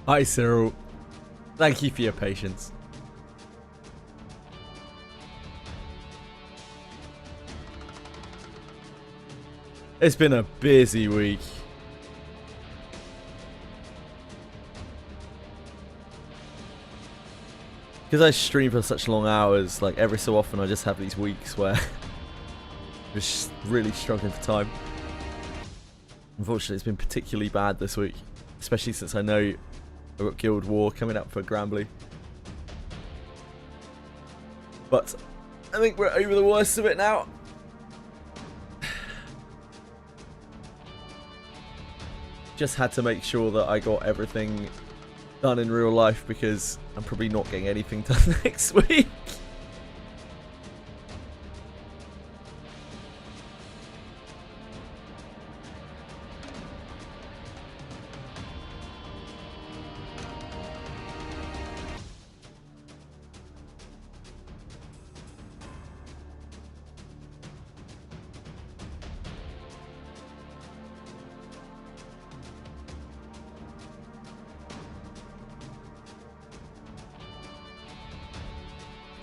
Hi, Cyril. Thank you for your patience. It's been a busy week. Because I stream for such long hours, like every so often I just have these weeks where I'm just really struggling for time. Unfortunately, it's been particularly bad this week, especially since I know I've got Guild War coming up for Granblue. But I think we're over the worst of it now. Just had to make sure that I got everything done in real life because I'm probably not getting anything done next week.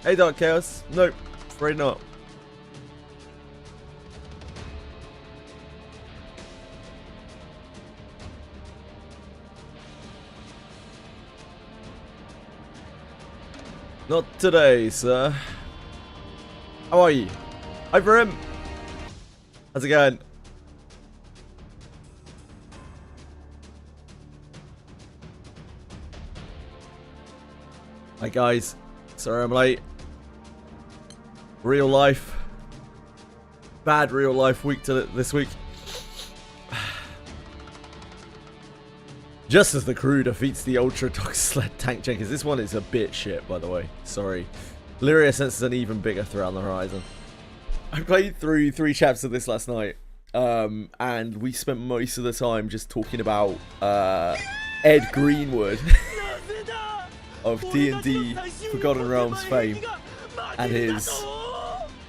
Hey, Dark Chaos. Nope, afraid not. Not today, sir. How are you? Hi, for him. How's it going? Hi, guys. Sorry I'm late. Real life. Bad real life week to this week. Just as the crew defeats the ultra toxic sled tank checkers. This one is a bit shit, by the way. Sorry. Lyria senses an even bigger threat on the horizon. I played through 3 chapters of this last night. And we spent most of the time just talking about Ed Greenwood of D&D Forgotten Realms fame and his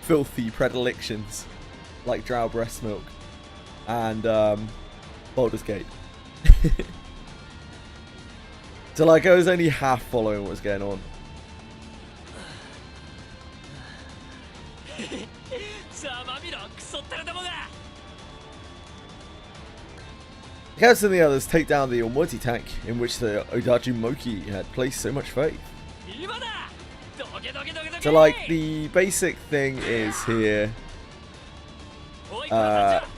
filthy predilections like drow breast milk and Baldur's Gate. So like I was only half following what was going on. Chaos and the others take down the almighty tank in which the Odaiju Moki had placed so much faith. So like the basic thing is here,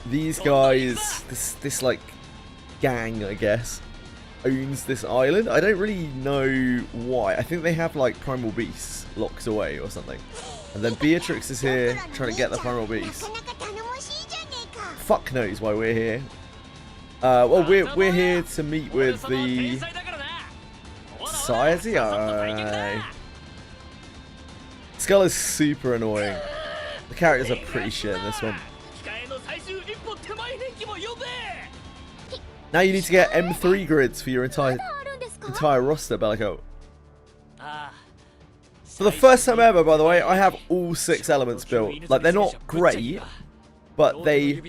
these guys, this like gang I guess, owns this island. I don't really know why. I think they have like primal beasts locked away or something. And then Beatrix is here trying to get the primal beast. Fuck knows why we're here. Well, we're here to meet with the society. Skull is super annoying. The characters are pretty shit in this one. Now you need to get M3 grids for your entire roster, Bellico. For the first time ever, by the way, I have all 6 elements built. Like, they're not great, but they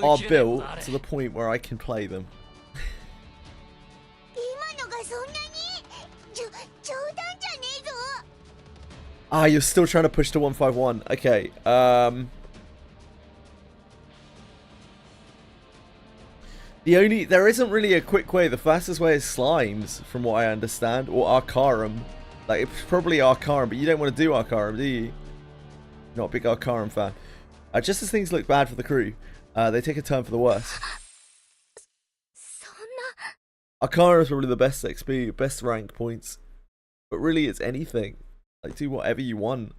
are built to the point where I can play them. Ah, you're still trying to push to 151. Okay. There isn't really a quick way. The fastest way is slimes, from what I understand, or Arcarum. Like, it's probably Arcarum, but you don't want to do Arcarum, do you? Not a big Arcarum fan. Just as things look bad for the crew, they take a turn for the worse. Arcarum is probably the best XP, best rank points, but really it's anything. Like, do whatever you want.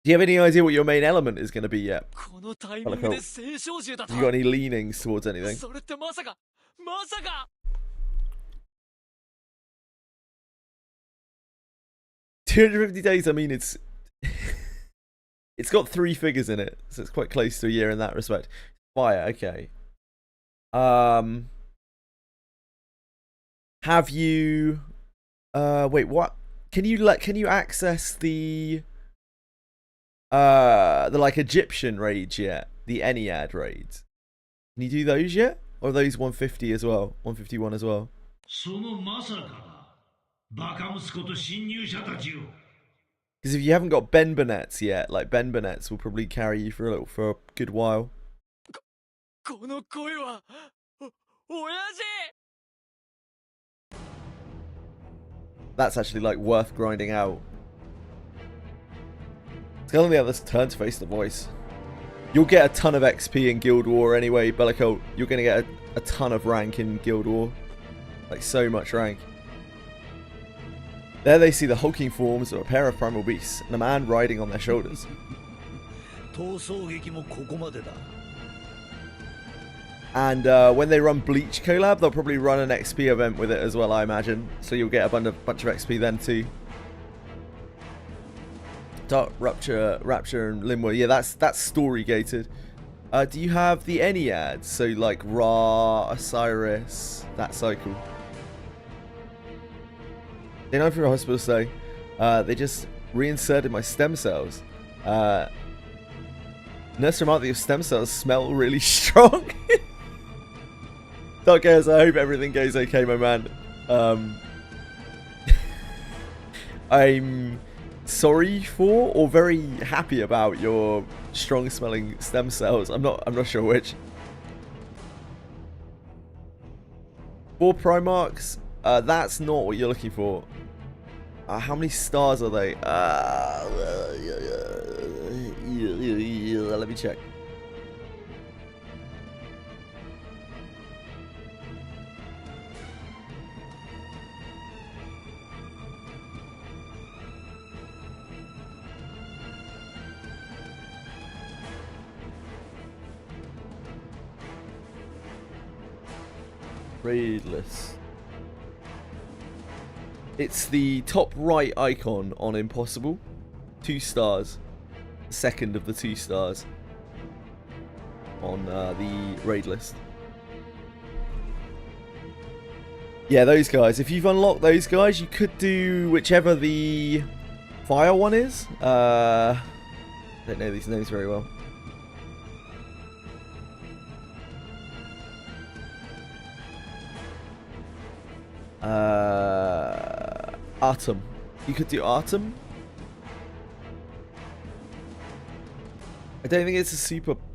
Do you have any idea what your main element is going to be yet? Have you got any leanings towards anything? 250 days, I mean, it's got 3 figures in it, so it's quite close to a year in that respect. Fire, okay. Have you wait, what? Can you access the like Egyptian raids yet? The Ennead raids? Can you do those yet? Or are those 150 as well? 151 as well? Because if you haven't got Ben Burnetts yet, like Ben Burnetts will probably carry you for a good while. That's actually like worth grinding out. Tell me how this turn to face the voice. You'll get a ton of XP in Guild War anyway, Bellico. You're going to get a ton of rank in Guild War. Like, so much rank. There they see the hulking forms of a pair of primal beasts and a man riding on their shoulders. And when they run Bleach collab, they'll probably run an XP event with it as well, I imagine. So you'll get a bunch of XP then too. Dark Rapture and Limwa. Yeah, that's story gated. Do you have the Enneads? So like Ra, Osiris, that cycle. They know from a hospital say they just reinserted my stem cells. Nurse remarked that your stem cells smell really strong. Dark Chaos, I hope everything goes okay, my man. I'm sorry for or very happy about your strong smelling stem cells. I'm not sure which. 4 Primarchs, that's not what you're looking for. How many stars are they? Let me check. Raid list. It's the top right icon on Impossible. 2 stars. Second of the 2 stars on the raid list. Yeah, those guys. If you've unlocked those guys, you could do whichever the fire one is. I don't know these names very well. Artem. You could do Artem. I don't think it's a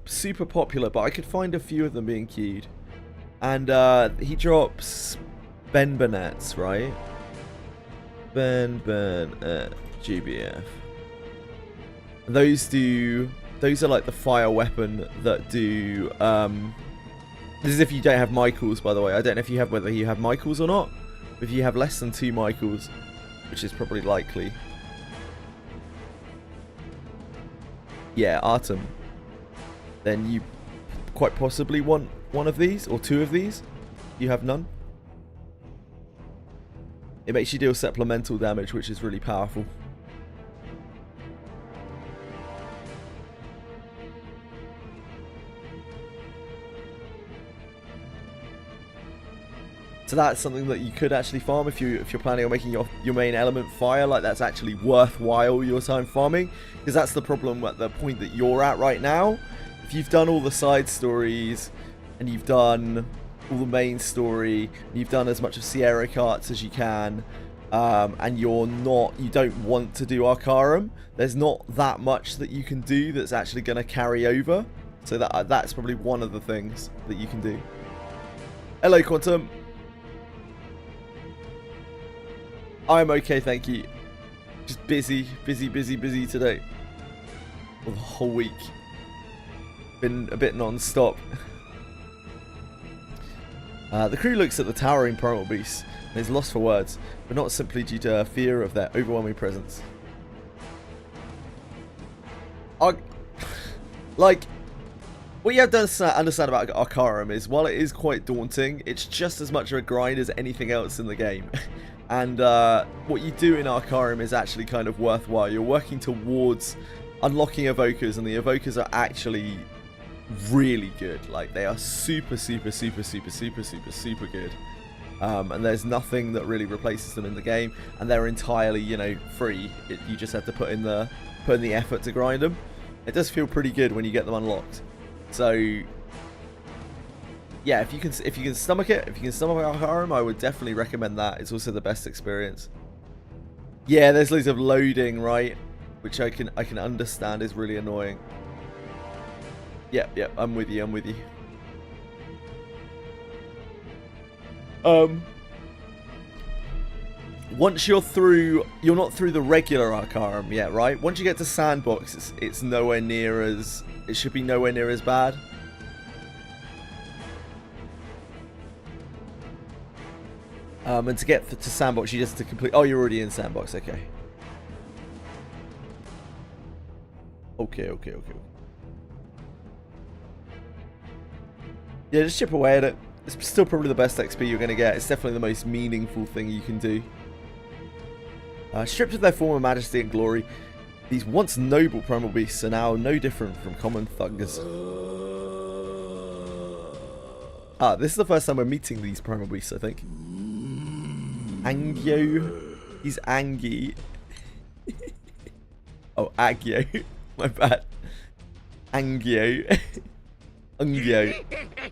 super popular, but I could find a few of them being queued. And he drops Ben Burnetts, right? Ben Burnett GBF. Those are like the fire weapon that do this is if you don't have Michaels, by the way. I don't know if you have whether you have Michaels or not. If you have less than 2 Michaels, which is probably likely. Yeah, Artem. Then you quite possibly want one of these or 2 of these. You have none. It makes you deal supplemental damage, which is really powerful. So that's something that you could actually farm if you're planning on making your main element fire. Like, that's actually worthwhile your time farming, because that's the problem at the point that you're at right now. If you've done all the side stories and you've done all the main story, and you've done as much of Sierra Carts as you can, and you don't want to do Arcarum, there's not that much that you can do that's actually going to carry over. So that's probably one of the things that you can do. Hello, Quantum. I'm okay, thank you. Just busy today. Well, the whole week. Been a bit non-stop. The crew looks at the towering primal beasts and is lost for words, but not simply due to fear of their overwhelming presence. Like, what you have to understand about Arcarum is, while it is quite daunting, it's just as much of a grind as anything else in the game. And what you do in Arcarum is actually kind of worthwhile. You're working towards unlocking evokers, and the evokers are actually really good. Like, they are super good. And there's nothing that really replaces them in the game, and they're entirely, free. You just have to put in the effort to grind them. It does feel pretty good when you get them unlocked. So yeah, if you can stomach it, if you can stomach Arcarum, I would definitely recommend that. It's also the best experience. Yeah, there's loads of loading, right? Which I can understand is really annoying. Yep, I'm with you, Once you're through, you're not through the regular Arcarum yet, right? Once you get to Sandbox, it's nowhere near as, it should be nowhere near as bad. And to get to Sandbox, you just have to complete, oh, you're already in Sandbox, okay. Okay. Yeah, just chip away at it. It's still probably the best XP you're going to get. It's definitely the most meaningful thing you can do. Stripped of their former majesty and glory, these once noble primal beasts are now no different from common thugs. This is the first time we're meeting these primal beasts, I think. Angio. He's Angie. Oh, Agio. My bad. Angio. Ungio.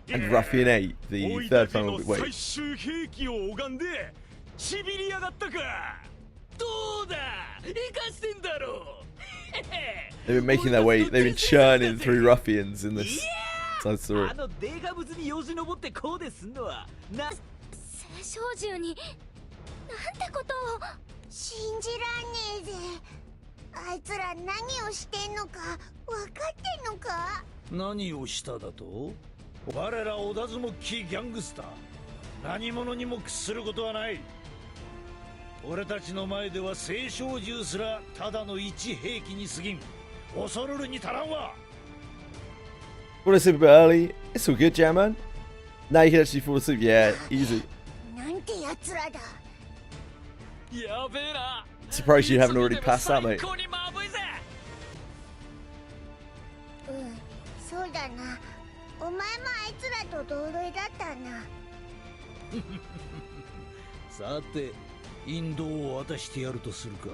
And Ruffian 8, the third primal beast. Wait. They've been making their way, they've been churning through ruffians in this side story. What a bit early. It's all good, Jam Man. Now you can actually fall asleep. Yeah, easy. Surprised you haven't already passed out, mate.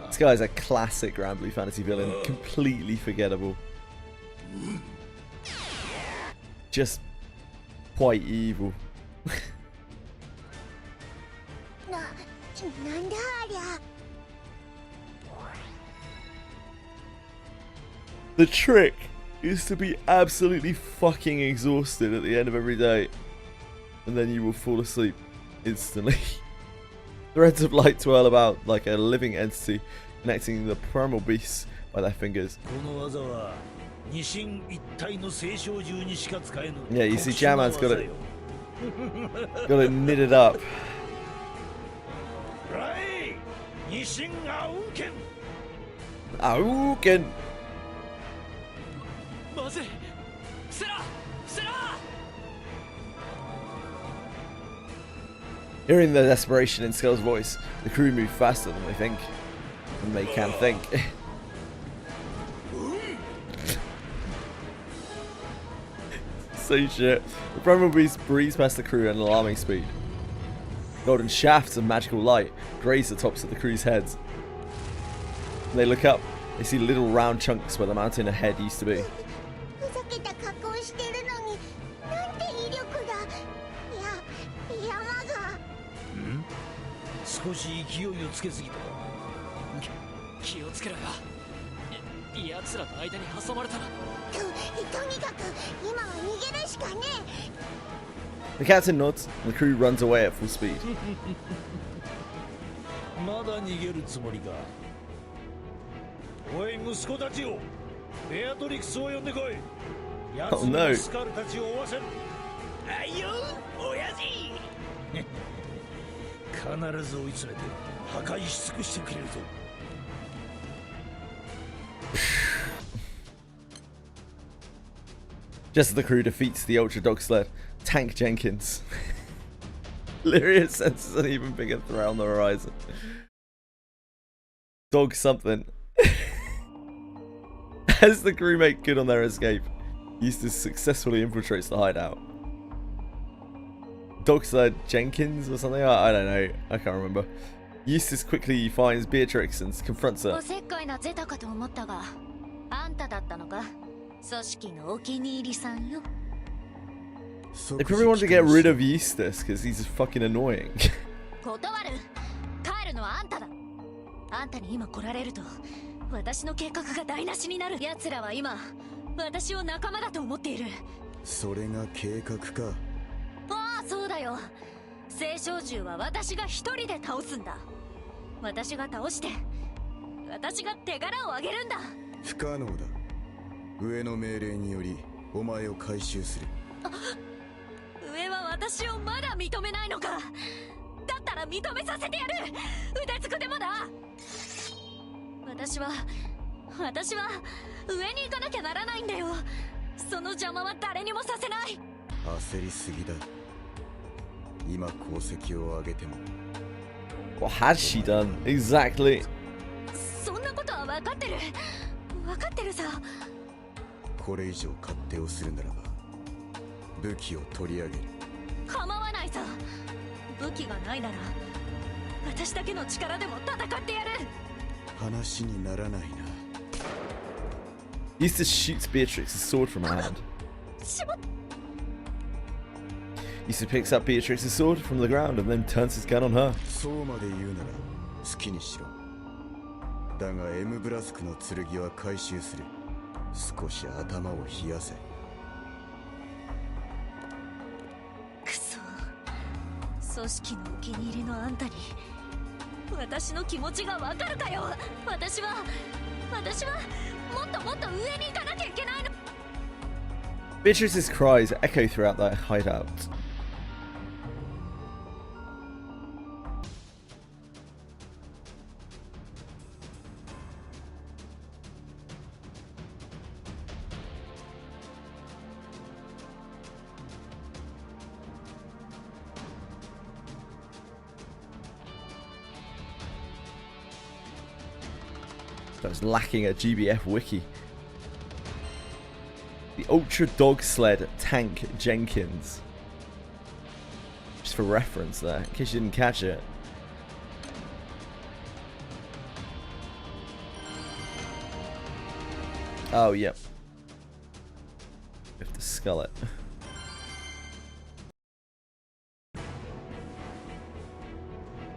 This guy's a classic Granblue fantasy villain. Completely forgettable. Just quite evil. The trick is to be absolutely fucking exhausted at the end of every day, and then you will fall asleep instantly. Threads of light twirl about like a living entity, connecting the primal beasts by their fingers. Yeah, you see, Jamman's got it knitted up. Auken! Hearing the desperation in Skull's voice, the crew move faster than they can think. So shit. The primal beast breeze past the crew at an alarming speed. Golden shafts of magical light graze the tops of the crew's heads. When they look up, they see little round chunks where the mountain ahead used to be. The captain nods, and the crew runs away at full speed. Oh no. Just as the crew defeats the Ultra Dog Sled, Tank Jenkins. Lyria senses an even bigger threat on the horizon. Dog something. As the crew make good on their escape, Eustace successfully infiltrates the hideout. Dog Sled Jenkins or something? I don't know. I can't remember. Eustace quickly finds Beatrix and confronts her. They probably wanted to get rid of Eustace because he's fucking annoying. 断る。帰るのはあんただ。あんたに今来られると、私の計画が台無しになる。奴らは今、私を仲間だと思っている。それが計画か。ああ、そうだよ。青少獣は私が一人で倒すんだ。私が倒して、私が手柄をあげるんだ。不可能だ。上の命令によりお前を回収する。上は私をまだ認めないのか。だったら認めさせてやる。腕つくでもだ。私は上に行かなきゃならないんだよ。その邪魔は誰にもさせない。焦りすぎだ。今功績を上げても。What has she done? Exactly. そんなことは分かってる。分かってるさ。これ以上勝手をするならば武器を取り上げる。構わないさ。武器がないなら私だけの力でも戦ってやる。話にならないな。Eustace shoots Beatrix's sword from her hand. Eustace picks up Beatrix's sword from the ground and then turns his gun on her. そうまで言うなら好きにしろ。だが M ブラスクの剣は回収する。少し頭を冷やせ。くそ。組織のお気に入りのあんたに私の気持ちがわかるかよ。私はもっともっと上に行かなきゃいけないの。Beatrix's cries echo throughout their hideout. I was lacking a GBF wiki. The Ultra Dog Sled Tank Jenkins. Just for reference there, in case you didn't catch it. Oh, yep. We have to skull it.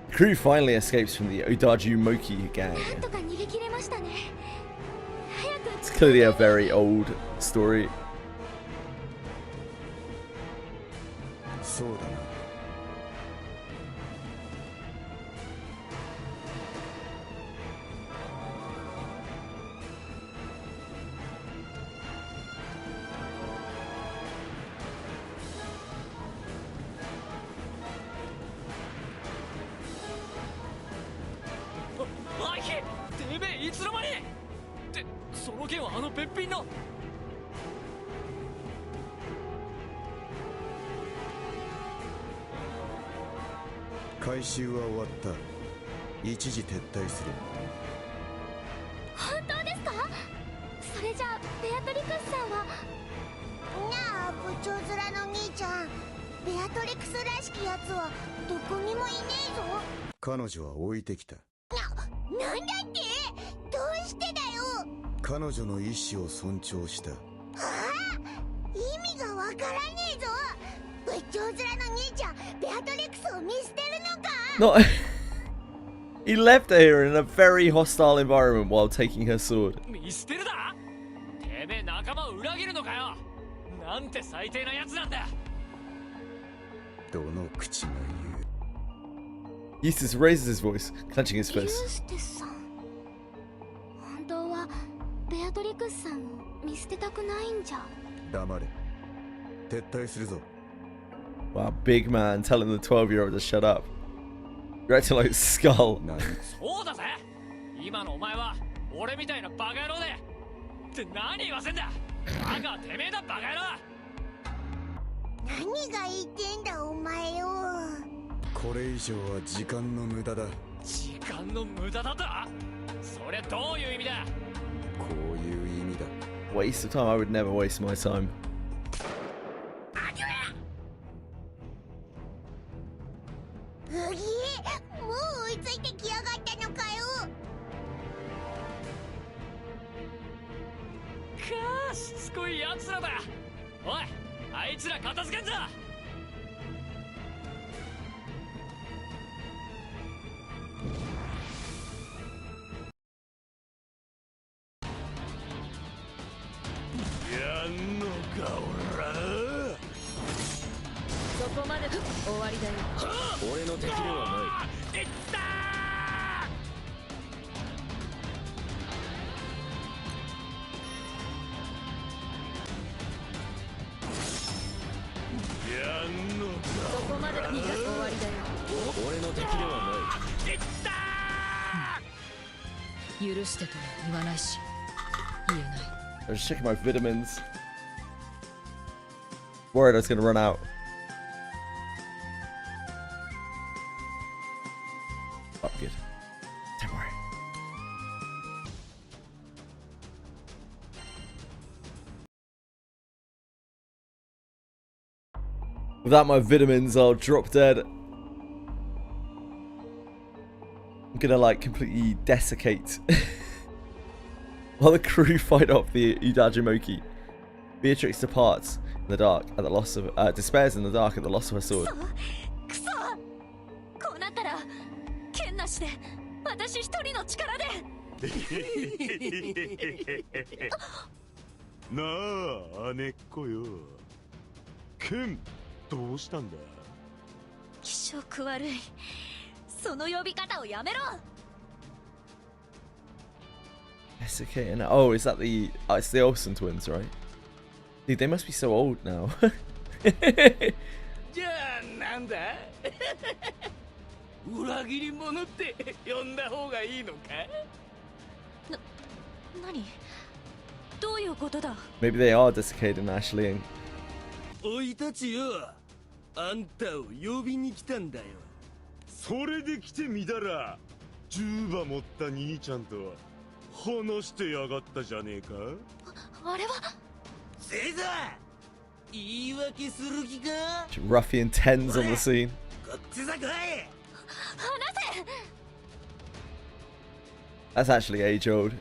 The crew finally escapes from the Odaju Moki gang. It's clearly a very old story. そうだな。マイキー、てめえいつの間に。ってその剣はあのべっぴんの。回収は終わった。一時撤退する。本当ですか。それじゃあベアトリクスさんは。なあ部長面の兄ちゃん、ベアトリクスらしきやつはどこにもいねえぞ。彼女は置いてきた。なんだって。どうしてだよ。彼女の意志を尊重した。はあ、意味がわからねえぞ。部長面の兄ちゃん、ベアトリクスを見捨てるのか。No, he left her in a very hostile environment while taking her sword. 見捨てるだ。てめえ仲間を裏切るのかよ。なんて最低なやつなんだ。どの口が言う。Eustace raises his voice, clenching his ユー fist. ステスさん、本当はベアトリクスさんを見捨てたくないんじゃ。黙れ。撤退するぞ。 Wow, big man telling the 12-year-old to shut up. You're acting like Skull. 何。そうだぜ。今のお前は俺みたいなバカ野郎で。って何言わせんだ。バカはてめえだバカ野郎。何が言ってんだお前よ。これ以上は時間の無駄だ。時間の無駄だと。それどういう意味だ。こういう意味だ。 Waste of time. I would never waste my time. うぎー、もう追いついてきやがったのかよ。かあ、しつこいやつらだ。おい、あいつら片付けんぞ。やんのかおら。そこまで終わりだよ。俺の敵ではない。いったやんのかそこまで終わりだよ。俺の敵ではーいったー。許してとは言わないし、言えない。 I was checking my vitamins. Worried I was going to run out. Oh, good. Don't worry. Without my vitamins, I'll drop dead. I'm gonna like completely desiccate. While the crew fight off the Udajimoki, Beatrix departs in the dark at the loss of despairs in the dark at the loss of her sword. くそ、こうなったら剣なしで私一人の力で。なあ姉っ子よ。ケンどうしたんだ。気色悪い。その呼び方をやめろ。 Desiccating. Oh, is that the? Oh, it's the Olsen twins, right? Dude, they must be so old now. じゃあなんだ裏切り者って呼んだ方がいいのか。何？どういうことだ？ Maybe they are desiccating actually. おいたちよ、あんたを呼びに来たんだよ。それで来てみたら銃馬持った兄ちゃんと話してやがったじゃねえか。あれはせいざ言い訳する気か。 Ruffian tens on the scene. こっちさ来い。話せ。 That's actually age old. If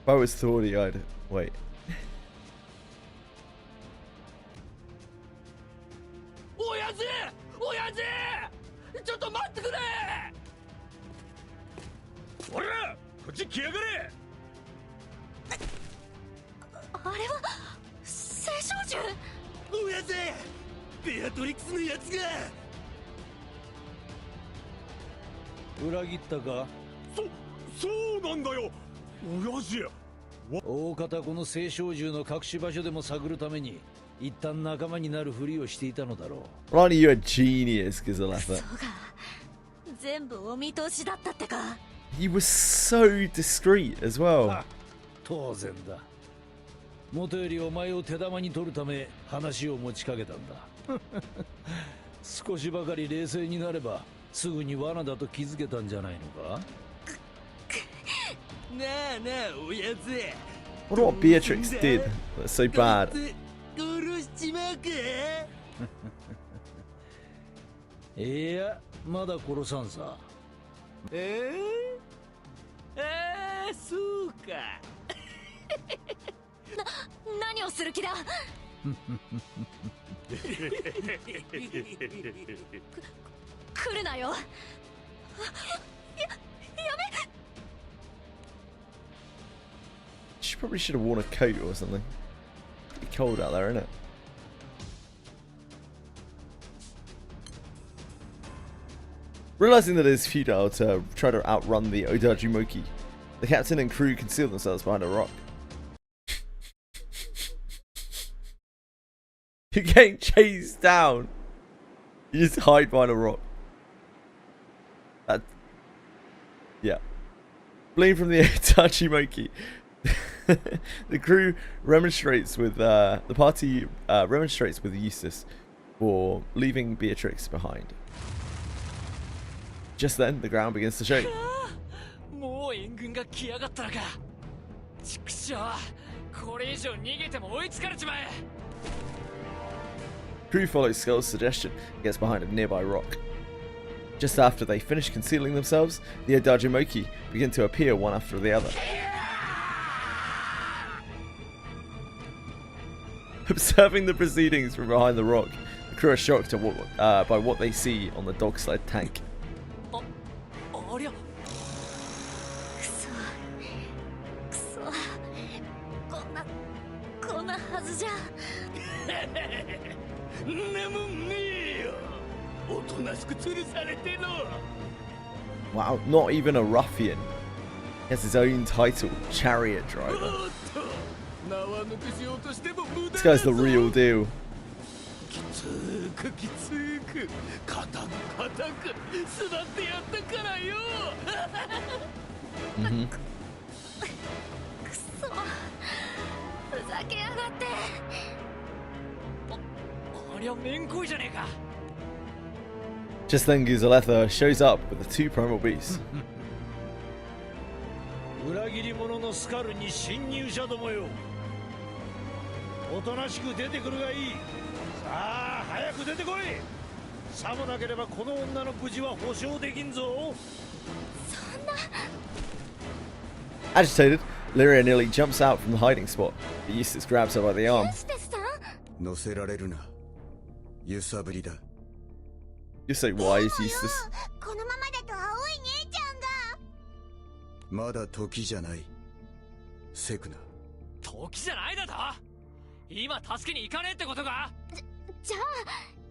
I was 30, I'd wait. 親父親父ちょっと待ってくれ。ほらこっち来やがれ。あれは青少獣。親父ベアトリックスのやつが。裏切ったか。そうなんだよ親父。大方この青少獣の隠し場所でも探るために一旦仲間になるふりをしていたのだろう。 Ronnie, you're a genius, Gazaleffa. そうか。全部お見通しだったってか。 He was so discreet as well. 当然だ。元よりお前を手玉に取るため話を持ちかけたんだ。少しばかり冷静になればすぐに罠だと気づけたんじゃないのか。なあなあおやつ。 Wonder what Beatrix did that's so bad. 殺しちまうか。いやまだ殺さんさ。そうか。何をする気だ。来るなよ。やめ。 She probably should have worn a coat or something. It's cold out there, isn't it? Realizing that it is futile to try to outrun the Odajimoki, the captain and crew conceal themselves behind a rock. You're getting chased down. You just hide behind a rock. Yeah. Fleeing from the Odajimoki. The crew remonstrates with the party remonstrates with Eustace for leaving Beatrix behind. Just then, the ground begins to shake. もう援軍が来やがったのか。畜生、これ以上逃げても追いつかれちまえ。 Crew follows Skull's suggestion and gets behind a nearby rock. Just after they finish concealing themselves, the Odajimoki begin to appear one after the other. Observing the proceedings from behind the rock, the crew are shocked by what they see on the dog sled tank. ありゃくそくそこんなはずじゃ。んなもんねえよ。おとなしく吊るされての。 Wow, not even a ruffian. He has his own title, chariot driver. おっと縄抜けしようとしても無駄だ This ぞ。 guy's the real deal. きつーくきつーく固く固く座ってやったからよ。Hmm. くそふざけやがって。ありゃめんこいじゃねえか。 Just then, Guzaletha shows up with the two primal beasts. 裏切り者のスカルに侵入者どもよ。おとなしく出てくるがいい。さあ早く出てこい。さもなければこの女の無事は保証できんぞ。 Agitated, Lyria nearly jumps out from the hiding spot, but Eustace grabs her by the arm. ステスさん乗せられるな。揺さぶりだ。 You're so wise, Eustace. このままだと青い姉ちゃんが。まだ時じゃない。セクナ。時じゃないだと。今助けに行かねえってことか。じゃあ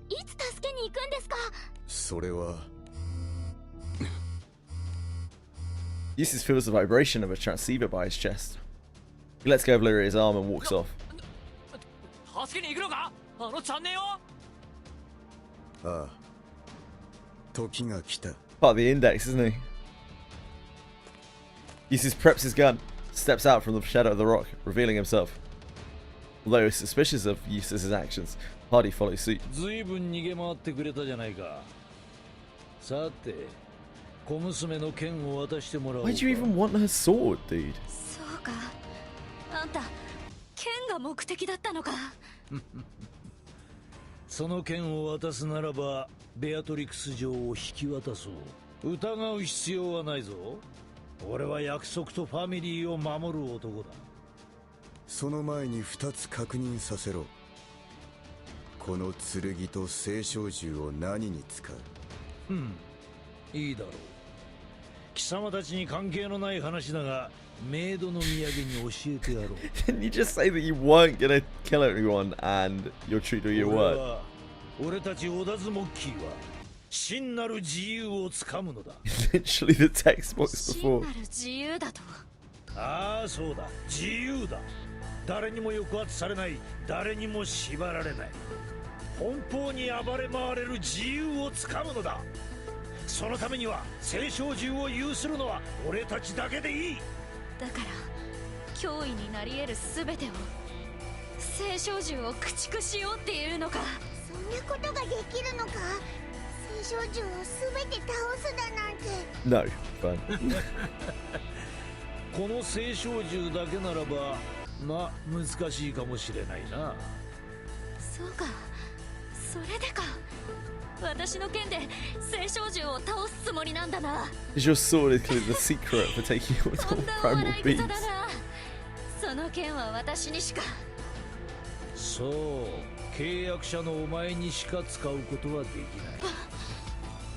いつ助けに行くんですか。それは Eustace feels the vibration of a transceiver by his chest. He lets go of Lyria's arm and walks off. 助けに行くのか。あのチャンネルを。ああ。時が来た。 Part of the index, isn't he? Eustace preps his gun, steps out from the shadow of the rock, revealing himself. Although suspicious of Eustace's actions, Hardy follows suit. ずいぶん逃げ回ってくれたじゃないか。さて、小娘の剣を渡してもらおうか。 Why do you even want her sword, dude? そうか。あんた剣が目的だったのか。その剣を渡すならばベアトリクス城を引き渡そう。疑う必要はないぞ。俺は約束とファミリーを守る男だ。その前に2つ確認させろ。この剣と聖唱銃を何に使う？いいだろう。貴様たちに関係のない話だが、メイドの土産に教えてやろう。 Didn't you just say that you weren't gonna kill everyone and you're true to your 俺 word? は俺たちオダズモッキーは真なる自由をつかむのだ。 Literally the textbooks 真 before. なる自由だと。ああそうだ、自由だ。誰にも抑圧されない、誰にも縛られない、奔放に暴れ回れる自由をつかむのだ。そのためには聖唱銃を有するのは俺たちだけでいい。だから脅威になり得る全てを聖唱銃を駆逐しようっていうのか。そんなことができるのか。聖唱銃を全て倒すだなんて。 No, fun. この聖唱銃だけならばまあ難しいかもしれないな。そうか、それでか。私の剣で聖唱銃を倒すつもりなんだな。 Is your sword is clearly the secret for taking out と all んだ primal 笑い beasts? 草だな。その剣は私にしか。そう、契約者のお前にしか使うことはできない。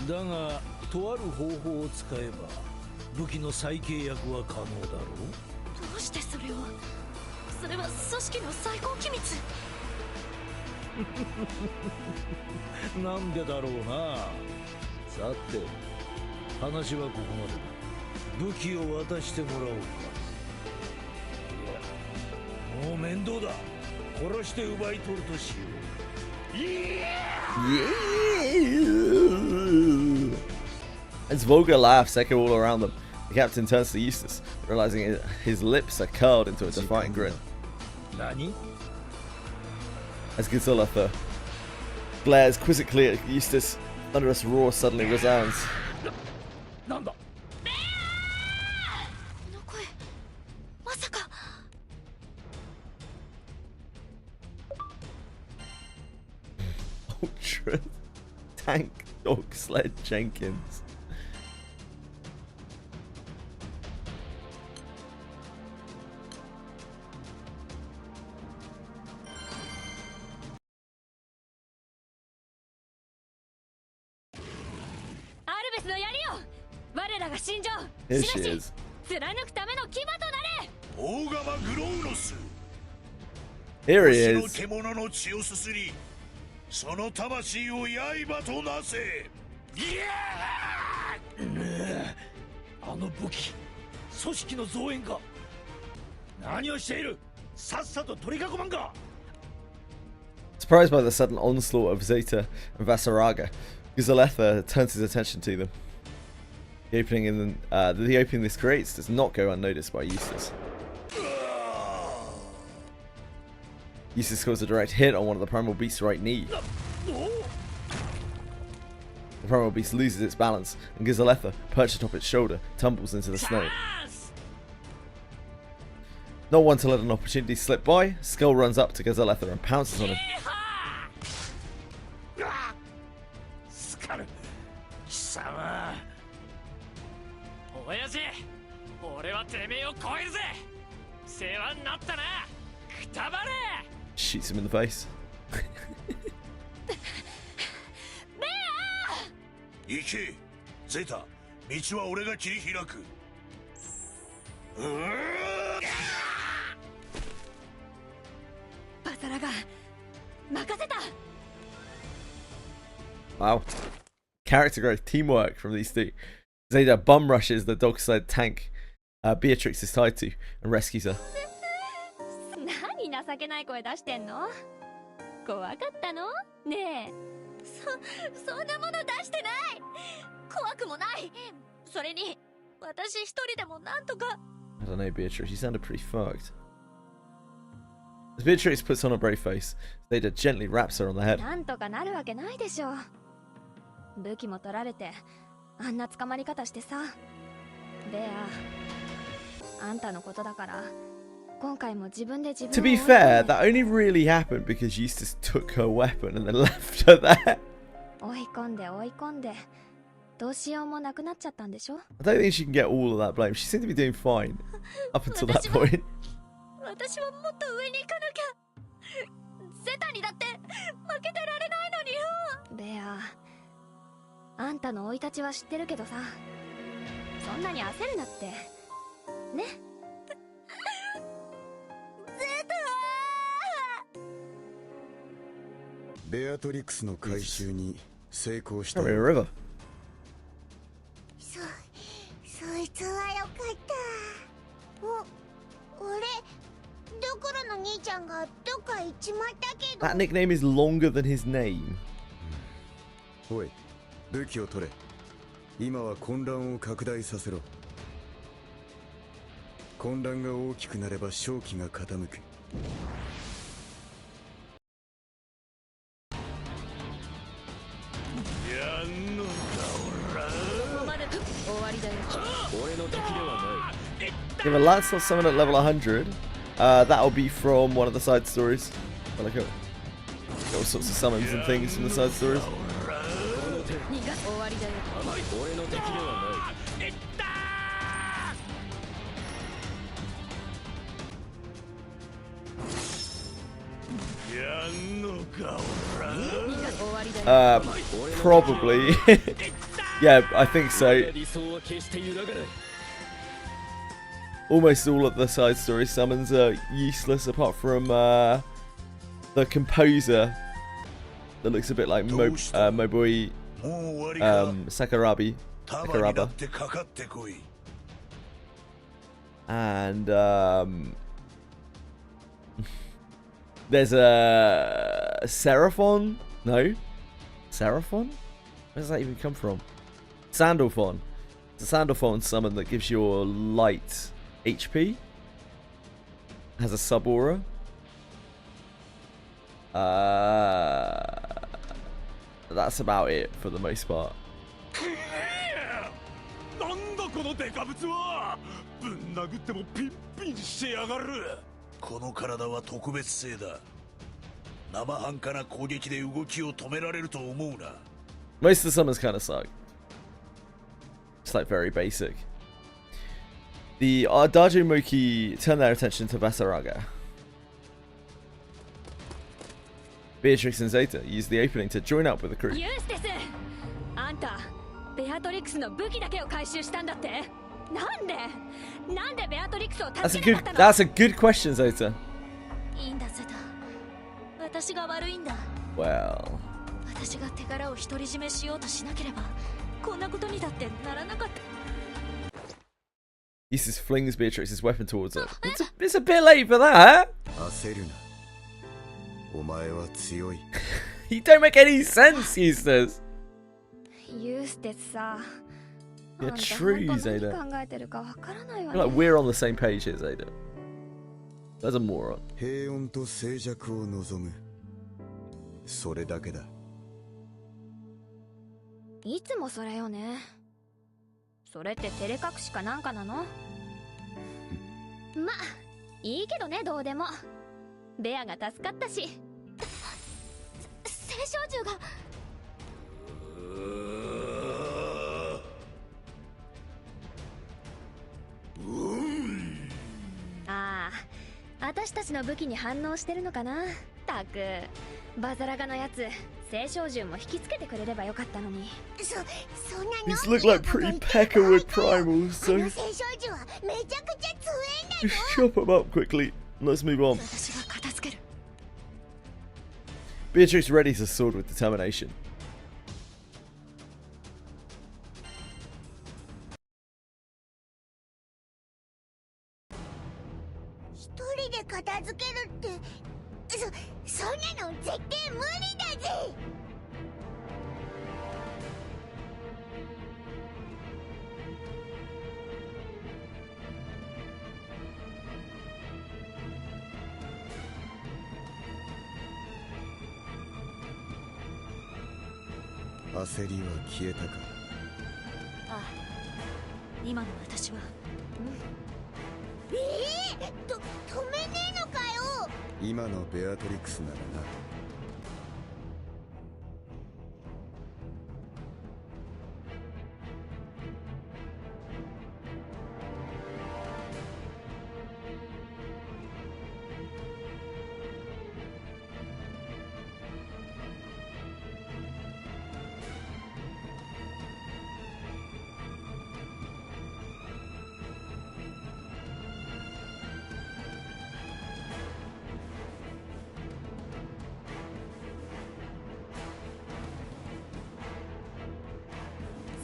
だがとある方法を使えば武器の再契約は可能だろう。どうしてそれを。それは組織の最高機密。なんでだろうな。さて話はここまでだ。武器を渡してもらおうか。いやもう面倒だ。殺して奪い取るとしよう。Yeah! As Volga laughs echo all around them, the captain turns to Eustace, realizing his lips are curled into a defiant grin. 何？ As Gazillatha glares quizzically at Eustace, thunderous roar suddenly resounds. なんだ？この声、まさか。Ultra Tank Dog Sled Jenkins. スの槍よ、我らが心情 Here し she なし is. 貫くための牙となれ。大釜グロウノス Here he 星の is. 獣の血をすすりその魂を刃となせ。あの武器組織の増援か。何をしている。さっさと取り囲まんか。 Surprised by the sudden onslaught of Zeta and Vasaraga, Gazzaletha turns his attention to them. The opening this creates does not go unnoticed by Eustace. Eustace scores a direct hit on one of the primal beast's right knee. The primal beast loses its balance, and Gazzaletha, perched atop its shoulder, tumbles into the snow. Not one to let an opportunity slip by, Skull runs up to Gazzaletha and pounces on him. スカル貴様。親父、俺はてめえを超えるぜ。世話になったな。くたばれ。 Shoots him in the face. 行けゼータ、道は俺が切り開く。バサラが任せた。 Wow. Character growth, teamwork from these two. Zeta bum rushes the dog-sled tank Beatrix is tied to and rescues her. 何情けない声出してんの。怖かったのねえ。そんなもの出してない。怖くもない。それに私一人でもなんとか。 I don't know, Beatrix, you sounded pretty fucked. As Beatrix puts on a brave face, Zeta gently raps her on the head. なんとかなるわけないでしょ。武器も取られてあんな捕まり方してさ。ベア、あんたのことだから今回も自分で自分を。 To be fair, that only really happened because Eustace took her weapon and then left her there. 追い込んで追い込んでどうしようもなくなっちゃったんでしょ。 I don't think she can get all of that blame. She seemed to be doing fine up until that point. 私はもっと上に行かなきゃ。ゼタにだって負けてられないのによ。ベア、あんたの生い立ちは知ってるけどさ、そんなに焦るなってね。ゼタベアトリクスの回収に成功した。 Probably a river. そいつはよかった。俺ドクロの兄ちゃんがどっか行っちまったけど。 That nickname is longer than his name. おい、武器を取れ。今は混乱を拡大させろ。混乱が大きくなれば勝機が傾く。やんのかおら。ここまで終わりだよ。俺の敵ではない。 Give a Lancelot summon at level 100. That'll be from one of the side stories. Well, like all sorts of summons and things from the side stories. 逃がす終わりだよ。俺の敵ではない。 やんのかおら。逃がす終わりだよ。 Probably. Yeah, I think so. 理想は決して揺らがない。 Almost all of the side story summons are useless apart from the composer that looks a bit like Moboi もう終わりか。 Sakurabi. 束になってかかってこい。 And there's a Seraphon? No? Seraphon? Where does that even come from? Sandalphon. It's a Sandalphon summon that gives your light HP. Has a sub aura. That's about it for the most part. なんだこのデカブツは。ぶん殴ってもピンピンしてやがる。この体は特別性だ。生半可な攻撃で動きを止められると思うな。 Most of the summons kind of suck. It's like very basic. The Ardajo Moki turn their attention to Vasaraga. Beatrix and Zeta use the opening to join up with the crew. ユーステス、あんたベアトリクスの武器だけを回収したんだって。なんでベアトリクスを That's 助 a けな good. かったの。 That's a good question, Zeta. いいんだゼタ、私が悪いんだ。 Well, 私が手柄を独り占めしようとしなければこんなことにだってならなかった。 Eustace flings Beatrix's weapon towards her. It's a bit late for that. 焦るな。お前は強い。 You don't make any sense, Eustace. ユーステスさ、 Yeah, あんた true, 本当 Zeta. 何考えてるかわからないわ I feel ね。 like we're on the same page here, Zeta. That's a moron. 平穏と静寂を望む。それだけだ。いつもそれよね。それって照れ隠しかなんかなの？ま、いいけどね、どうでも。ベアが助かったし。青少獣が。ああ、私たちの武器に反応してるのかな。たく、バザラガのやつ、青少獣も引きつけてくれればよかったのに。そんなの These look like pretty peckerwood primals, あの so 青少獣はめちゃくちゃ強いんだ chop them up quickly. Let's move on. 私が片付ける。 Beatrix readies her sword with determination. 一人で片付けるってそんなの絶対無理だぜ。焦りは消えたか。ああ、今の私は。止めねえのかよ。今のベアトリクスならな。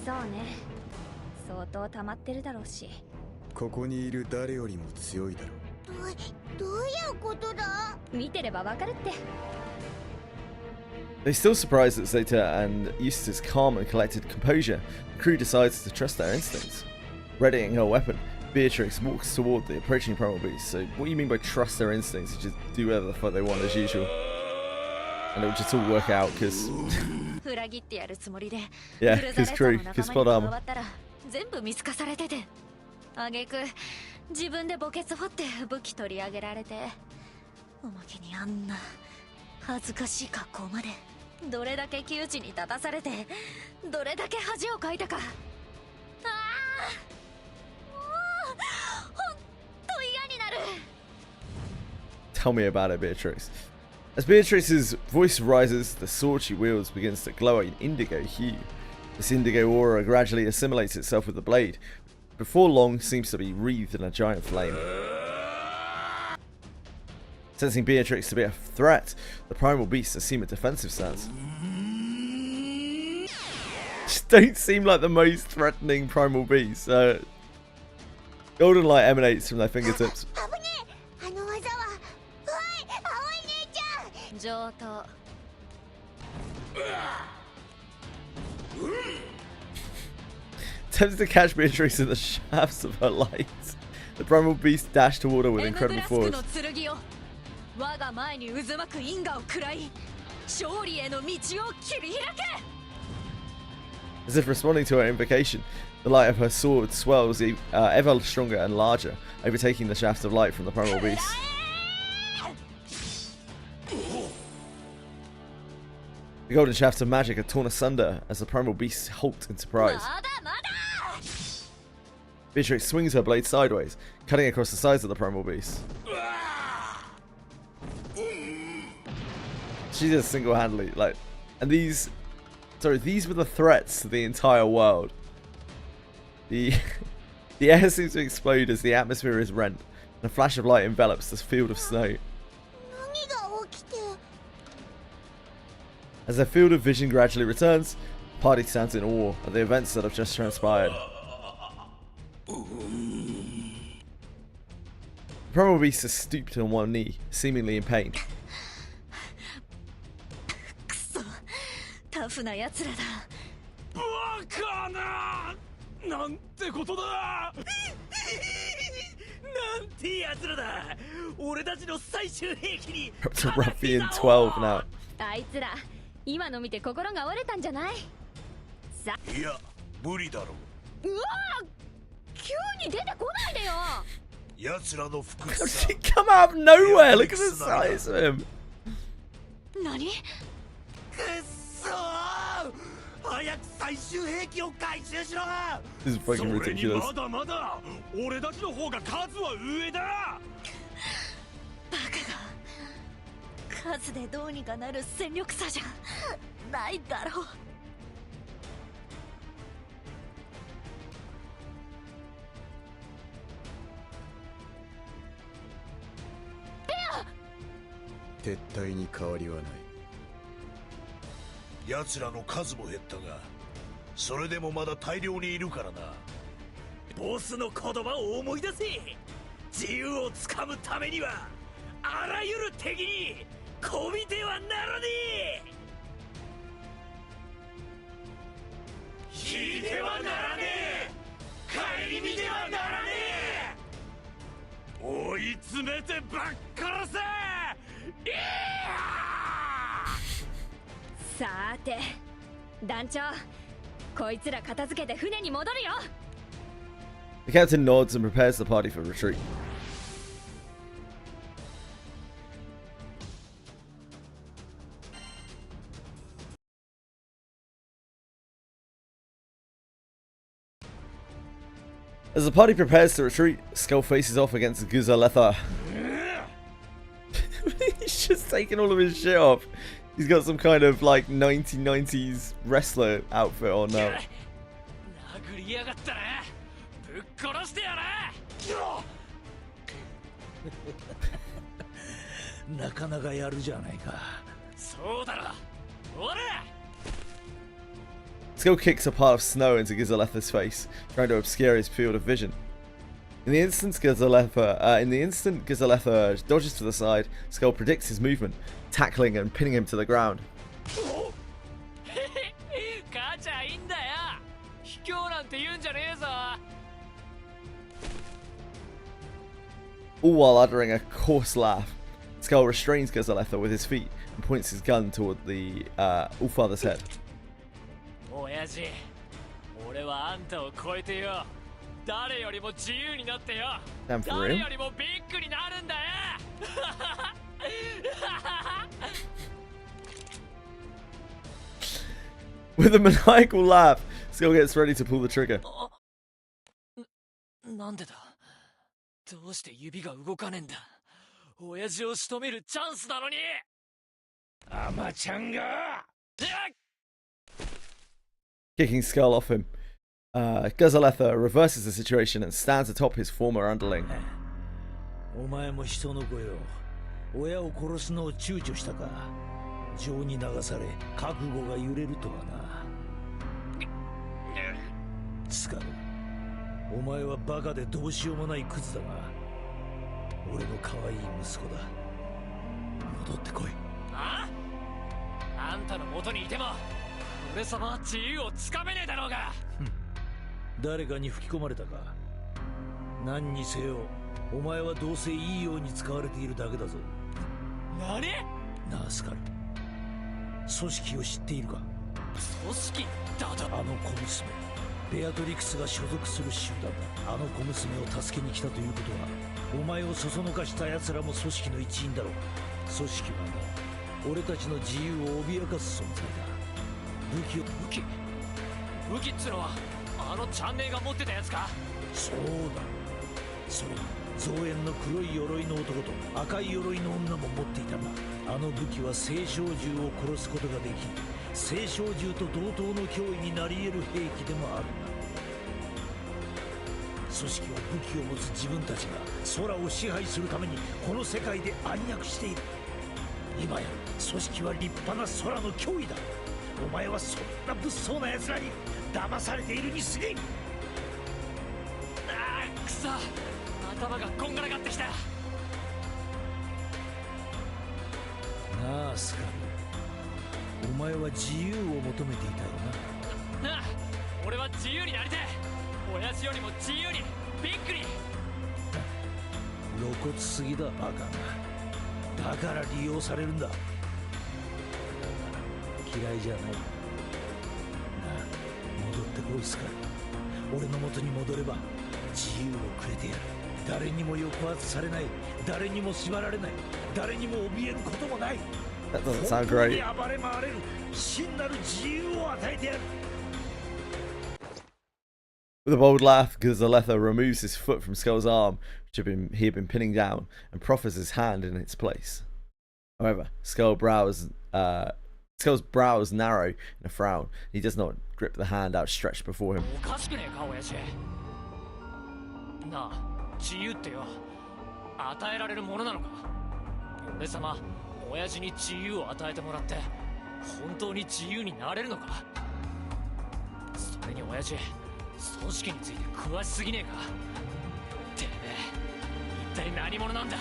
そうね、相当溜まってるだろうし。ここにいる誰よりも強いだろう。どういうことだ。見てればわかるって。 They still surprised at Zeta and Eustace's calm and collected composure. The crew decides to trust their instincts. Readying her weapon, Beatrix walks toward the approaching primal beast. So, what do you mean by trust their instincts? Just do whatever the fuck they want as usual, and it'll just all work out because. 裏切ってやるつもりで。 Yeah, グルザレ his ッ crew, トの his 仲 plot 間に armor. 加わったら全部見透かされてて。あげく自分で墓穴掘って武器取り上げられて、おまけにあんな恥ずかしい格好まで。どれだけ窮地に立たされて、どれだけ恥をかいたか。ああ、もうほんと嫌になる。 Tell me about it, Beatrix. As Beatrix's voice rises, the sword she wields begins to glow an indigo hue. This indigo aura gradually assimilates itself with the blade. Before long, seems to be wreathed in a giant flame. Sensing Beatrix to be a threat, the primal beasts assume a defensive stance. Just don't seem like the most threatening primal beasts. Golden light emanates from their fingertips. 危ねえ。あの技は。おい、青い姉ちゃん。上等。 Attempts to catch Beatrix in the shafts of her lights. The primal beast dashed toward her with エムブ incredible ラスク force. の剣よ、我が前に渦巻く因果を食らい、勝利への道を切り開け。 As if responding to her invocation, the light of her sword swells ever stronger and larger, overtaking the shafts of light from the primal beast. The golden shafts of magic are torn asunder as the primal beasts halt in surprise. まだまだ。 Beatrix swings her blade sideways, cutting across the sides of the primal beast. She does single-handedly, and these Sorry, these were the threats to the entire world. The air seems to explode as the atmosphere is rent, and a flash of light envelops this field of snow. 何が起きて As their field of vision gradually returns, the party stands in awe at the events that have just transpired. The Primal Beast is stooped on one knee, seemingly in pain. くそタフなやつらだ。バカな、なんてことだ。なんてやつらだ。俺たちの最終兵器に Up to Ruffian 12 now. あいつら今の見て心が折れたんじゃない？さいや無理だろう。うわー急に出てこないでよ。奴らの服 How さ did he come out of nowhere? Look at the size of him. 何？くっそー、早く最終兵器を回収しろ。 This is fucking それに ridiculous. まだまだ俺たちの方が数は上だ。バカが数でどうにかなる戦力差じゃないだろう。撤退に変わりはない。奴らの数も減ったが、それでもまだ大量にいるからな。ボスの言葉を思い出せ。自由をつかむためにはあらゆる敵にこびてはならねえ。引いてはならねえ。顧みてはならねえ。追い詰めてばっからせ。さーて団長こいつら片付けて船に戻るよ。 The captain nods and prepares the party for retreat. As the party prepares to retreat, Skull faces off against Guzaletha. He's just taking all of his shit off. He's got some kind of like 1990s wrestler outfit on now. 殴りやがったな。ぶっ殺してやれ。なかなかやるじゃないか。そうだろ。おら。 Skull kicks a pile of snow into Gizaletha's face, trying to obscure his field of vision. In the instant Gizaletha dodges to the side, Skull predicts his movement, tackling and pinning him to the ground. 母ちゃんいいんだよ。卑怯なんて言うんじゃねえぞ。 All while uttering a coarse laugh, Skull restrains Gizaletha with his feet and points his gun toward the Allfather's head. 親父、俺はあんたを超えてよ。誰よりも自由になってよ。 Damn for 誰 real. よりもビッグになるんだよ。With a maniacal laugh, Skull gets ready to pull the trigger. なんでだ。どうして指が動かねえんだ。親父を仕留めるチャンスなのに。アマちゃんが。 Kicking Skull off him, Gizaletha reverses the situation and stands atop his former underling. お前も人の子よ。親を殺すのを躊躇したか。情に流され覚悟が揺れるとはな。スカル、お前はバカでどうしようもないクズだが、俺の可愛い息子だ。戻ってこい。あんたの元にいても俺様は自由をつかめねえだろうが。誰かに吹き込まれたか。何にせよお前はどうせいいように使われているだけだぞ。何？なあスカル、組織を知っているか。組織だと。あの小娘ベアトリクスが所属する集団だ。あの小娘を助けに来たということは、お前をそそのかした奴らも組織の一員だろう。組織はな、俺たちの自由を脅かす存在だ。武器っつのはあのチャンネルが持ってたやつか。そうだ。それに増援の黒い鎧の男と赤い鎧の女も持っていたが、あの武器は青少獣を殺すことができ、聖唱銃と同等の脅威になり得る兵器でもあるんだ。組織は武器を持つ自分たちが空を支配するためにこの世界で暗躍している。今や組織は立派な空の脅威だ。お前はそんな物騒な奴らに騙されているに過ぎん。くそ、頭がこんがらがってきた。なあスカル、お前は自由を求めていたよなあ、俺は自由になりてえ。親父よりも自由に、びっくり。な。露骨すぎだバカが。だから利用されるんだ。だから嫌いじゃない。なあ、戻ってこいスカル。俺の元に戻れば自由をくれてやる。誰にも抑圧されない、誰にも縛られない、誰にも怯えることもない。 That doesn't sound great. 暴れ回れる真なる自由を与えてやる。 With a bold laugh, Gazaletta removes his foot from Skull's arm, which he had been pinning down, and proffers his hand in its place. However, Skull's brows narrow in a frown. He does not grip the hand outstretched before him. おかしくねえか親父。なあ、自由ってよ、与えられるものなのか。俺様、親父に自由を与えてもらって本当に自由になれるのか。それに親父、組織について詳しすぎねえか。てめえ、一体何者なんだ。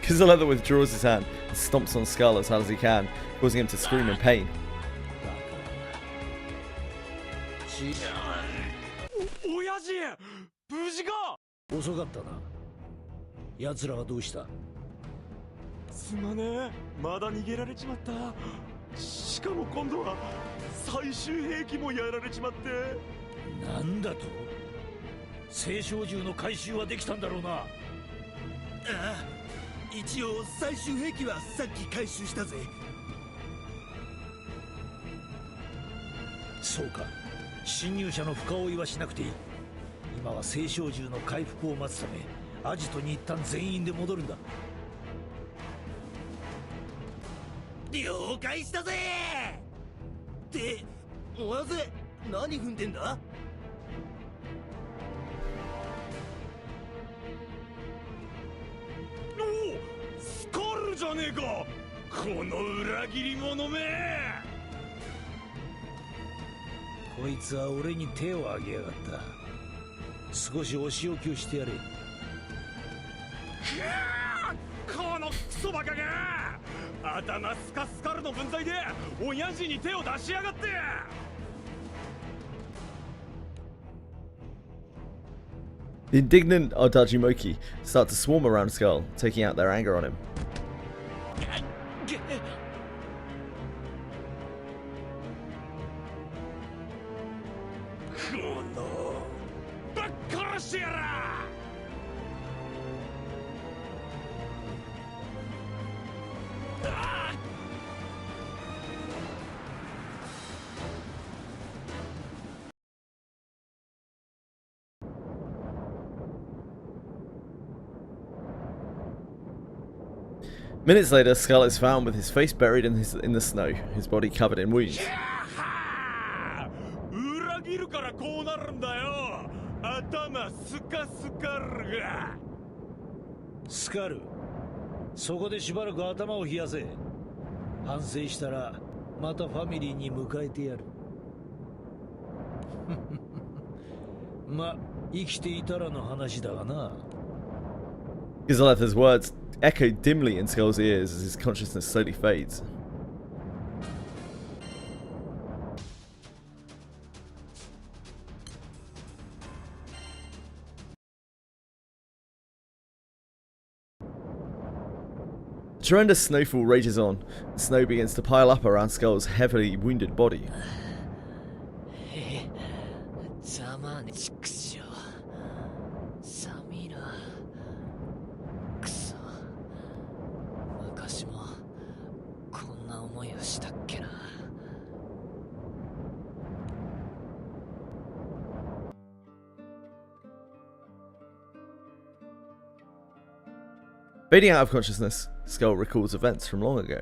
Gazaletta withdraws his hand and stomps on Skull as hard as he can, causing him to scream in pain. 親父、無事か。遅かったな。奴らはどうした？すまねえ、まだ逃げられちまった。しかも今度は最終兵器もやられちまって。なんだと？聖唱銃の回収はできたんだろうな。ああ、一応最終兵器はさっき回収したぜ。そうか、侵入者の深追いはしなくていい。今は聖唱銃の回復を待つためアジトに一旦全員で戻るんだ。了解したぜ。って親父、何踏んでんだ。おお、スカルじゃねえか、この裏切り者め。こいつは俺に手を挙げやがった。少しお仕置きをしてやれ。このクソバカが頭スカスカルの分際で親父に手を出しやがって。 The indignant Ardajimoki start to swarm around Skull, taking out their anger on him. このぶっ殺してやら。 Minutes later, Skull is found with his face buried in the snow, his body covered in wounds. 裏切るからこうなるんだよ。頭スカスカルが。スカル、そこでしばらく頭を冷やせ。反省したらまたファミリーに迎えてやる。ま、生きていたらの話だがな。Gazaletta's words echo dimly in Skull's ears as his consciousness slowly fades. The tremendous snowfall rages on. The snow begins to pile up around Skull's heavily wounded body. ざまね、ちくしょう。寒いな。くそ。昔もこんな思いをしたっけな。Fading out of consciousness, Skull recalls events from long ago.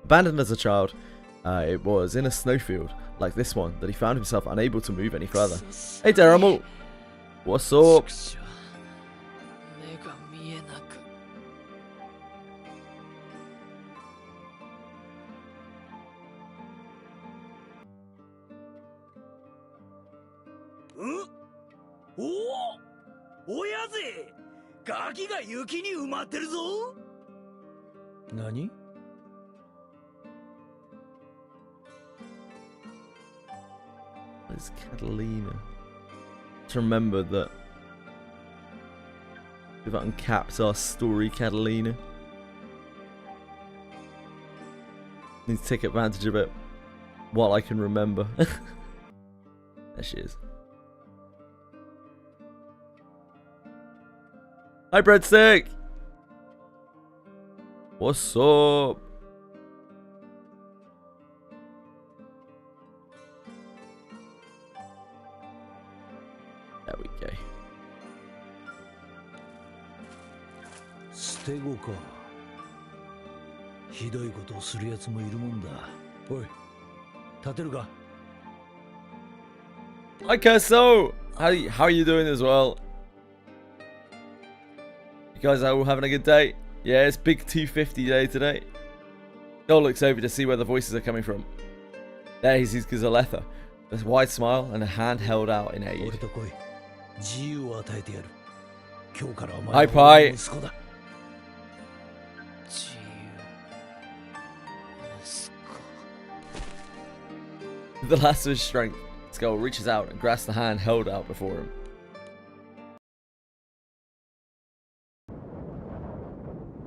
Abandoned as a child, it was in a snowfield like this one that he found himself unable to move any further. Hey Deramal! What's up? 目が見えなく。おおやぜガキが雪に埋まってるぞ。何？ It's Catalina. To remember that if that uncaps our story, Catalina. Need to take advantage of it while I can remember. There she is. Hi, Breadstick! What's up? There we go. 捨て子か。ひどいことをするやつもいるもんだ。おい、立てるか。 Hi, Curso! How are you doing as well? You guys are all having a good day? Yeah, it's big 250 day today. Joel looks over to see where the voices are coming from. There he sees Gazaletha, with a wide smile and a hand held out in aid. 俺と来い。自由を与えてやる。今日からお前 Hi, は Pi. 俺の息子だ。自由。息子。 With the last of his strength, Skull reaches out and grasps the hand held out before him.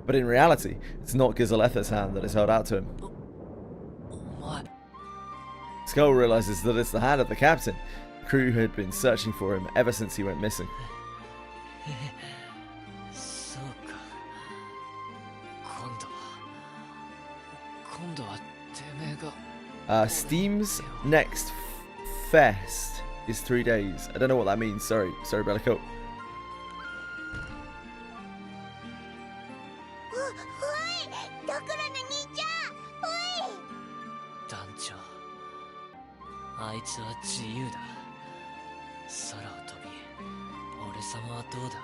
But in reality, it's not Gazaletha's hand that is held out to him. お前。 Skull realizes that it's the hand of the captain, the crew who had been searching for him ever since he went missing. そうか。今度はてめえが。 Steam's next fest is 3 days. I don't know what that means. Sorry, Bellicoat. おい、だからの兄ちゃん、おい。団長。あいつは自由だ。空を飛び、俺様はどうだ。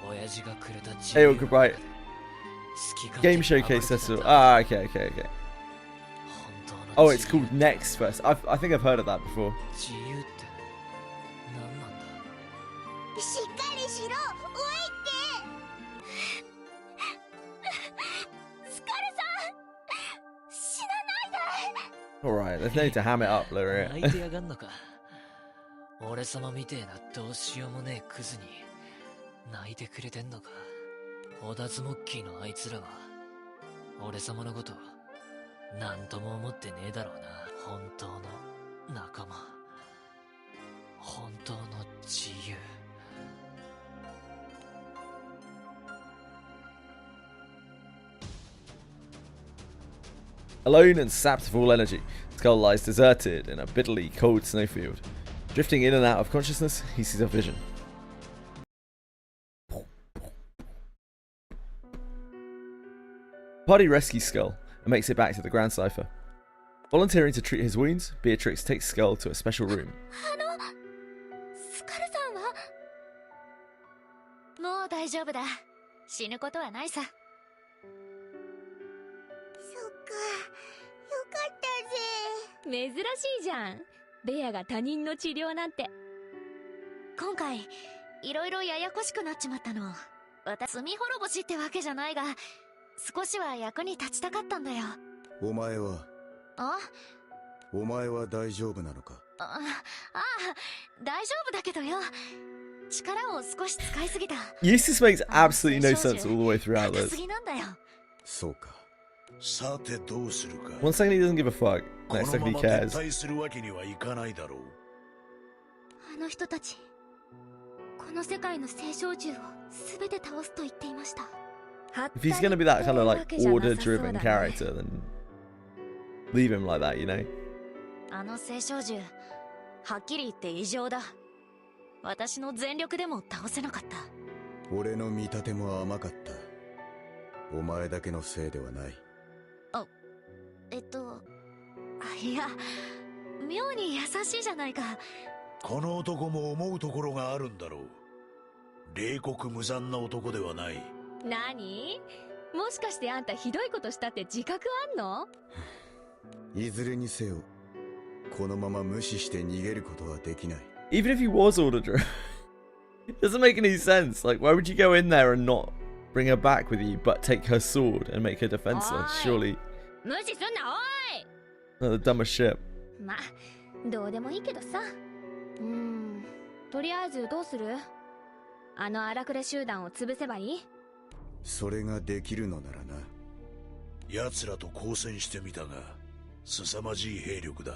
親父がくれた自 Hey, 由 well, goodbye. 好き勝手 Game に showcase 暴れてたん festival. だ。 Ah, okay. 本当 Oh, の it's 自由 called Next Fest. I think I've heard of that before. 自由って何なんだ。しっかりしろ、おいってスカルさん、死なないで。 Alright, there's no need to ham it up, 泣 Lyria. いてやがんのか。俺様みてえなどうしようもねえクズに泣いてくれてんのか。オダズモッキーのあいつらは俺様のことなんとも思ってねえだろうな。本当の仲間、本当の自由。 Alone and sapped of all energy, Skull lies deserted in a bitterly cold snowfield. Drifting in and out of consciousness, he sees a vision. Party rescues Skull and makes it back to the Grand Cipher. Volunteering to treat his wounds, Beatrix takes Skull to a special room. スカルさんはもう大丈夫だ。死ぬことはないさ。そっか、よかったぜ。珍しいじゃん。ベアが他人の治療なんて。今回いろいろややこしくなっちまったの。私罪滅ぼしってわけじゃないが、少しは役に立ちたかったんだよ。お前はあ大丈夫なのか。ああ、大丈夫だけどよ。力を少し使いすぎた。 Eustace makes absolutely no sense all the way throughout 高 this. すぎなんだよ。そうか。さてどうするか。 One second he doesn't give a fuck, こ next の second ま he ま撤 cares. 退するわけにはいかないだろう。あの人たち、この世界の聖少獣を全て倒すと言っていました。 If he's gonna be that kind of like order-driven character, then leave him like that, you know? あの聖少獣、はっきり言って異常だ。私の全力でも倒せなかった。俺の見立ても甘かった。お前だけのせいではない。いや、妙に優しいじゃないか。この男も思うところがあるんだろう。冷酷無残な男ではない。何？もしかしてあんたひどいことしたって自覚あんの？いずれにせよ、このまま無視して逃げることはできない。 Even if he was ordered, it doesn't make any sense. Like, why would you go in there and not bring her back with you, but take her sword and make her defenseless? Surely. 無視すんな、Not the dumbest shit. おい。ま、どうでもいいけどさ。とりあえずどうする？あの荒くれ集団を潰せばいい？それができるのならな。奴らと交戦してみたが、凄まじい兵力だ。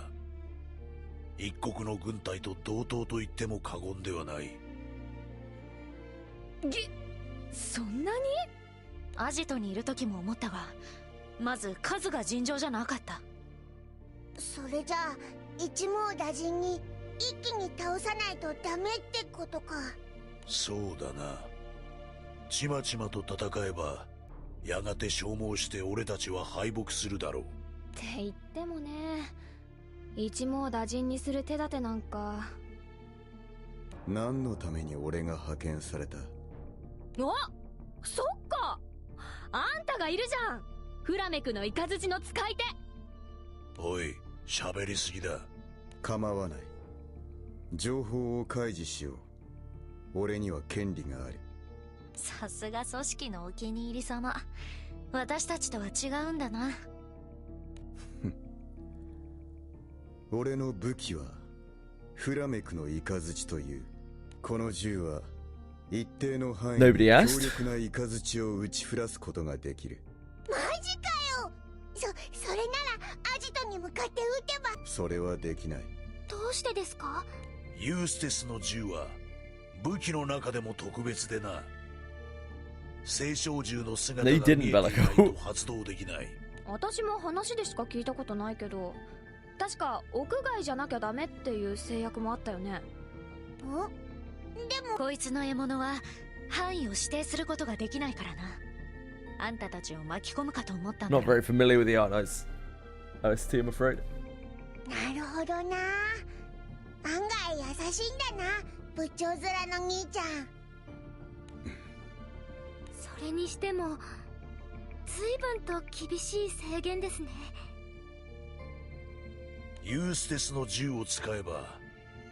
一国の軍隊と同等と言っても過言ではない。そんなに？アジトにいる時も思ったが、まず数が尋常じゃなかった。それじゃあ一網打尽に一気に倒さないとダメってことか。そうだな。ちまちまと戦えばやがて消耗して俺たちは敗北するだろう。って言ってもね、一網打尽にする手立てなんか。何のために俺が派遣された？お、そっか、あんたがいるじゃん、フラメクのイカズチの使い手。おい、喋りすぎだ。構わない。情報を開示しよう。俺には権利がある。さすが組織のお気に入り様。私たちとは違うんだな。俺の武器はフラメクのイカズチという。この銃は一定の範囲で Nobody 強 asked? 力なイカズチを撃ち降らすことができる。マジかよ。それならアジトに向かって撃てば。それはできない。どうしてですか？ユーステスの銃は武器の中でも特別でな。青少銃の姿が見えていないと発動できない。私も話でしか聞いたことないけど、確か屋外じゃなきゃダメっていう制約もあったよね。でもこいつの獲物は範囲を指定することができないからな。あんたたちを巻き込むかと思ったんだ Not very familiar with the art OST, I'm afraid. なるほどな。案外優しいんだな、部長面の兄ちゃん。それにしても随分と厳しい制限ですね。ユーステスの銃を使えば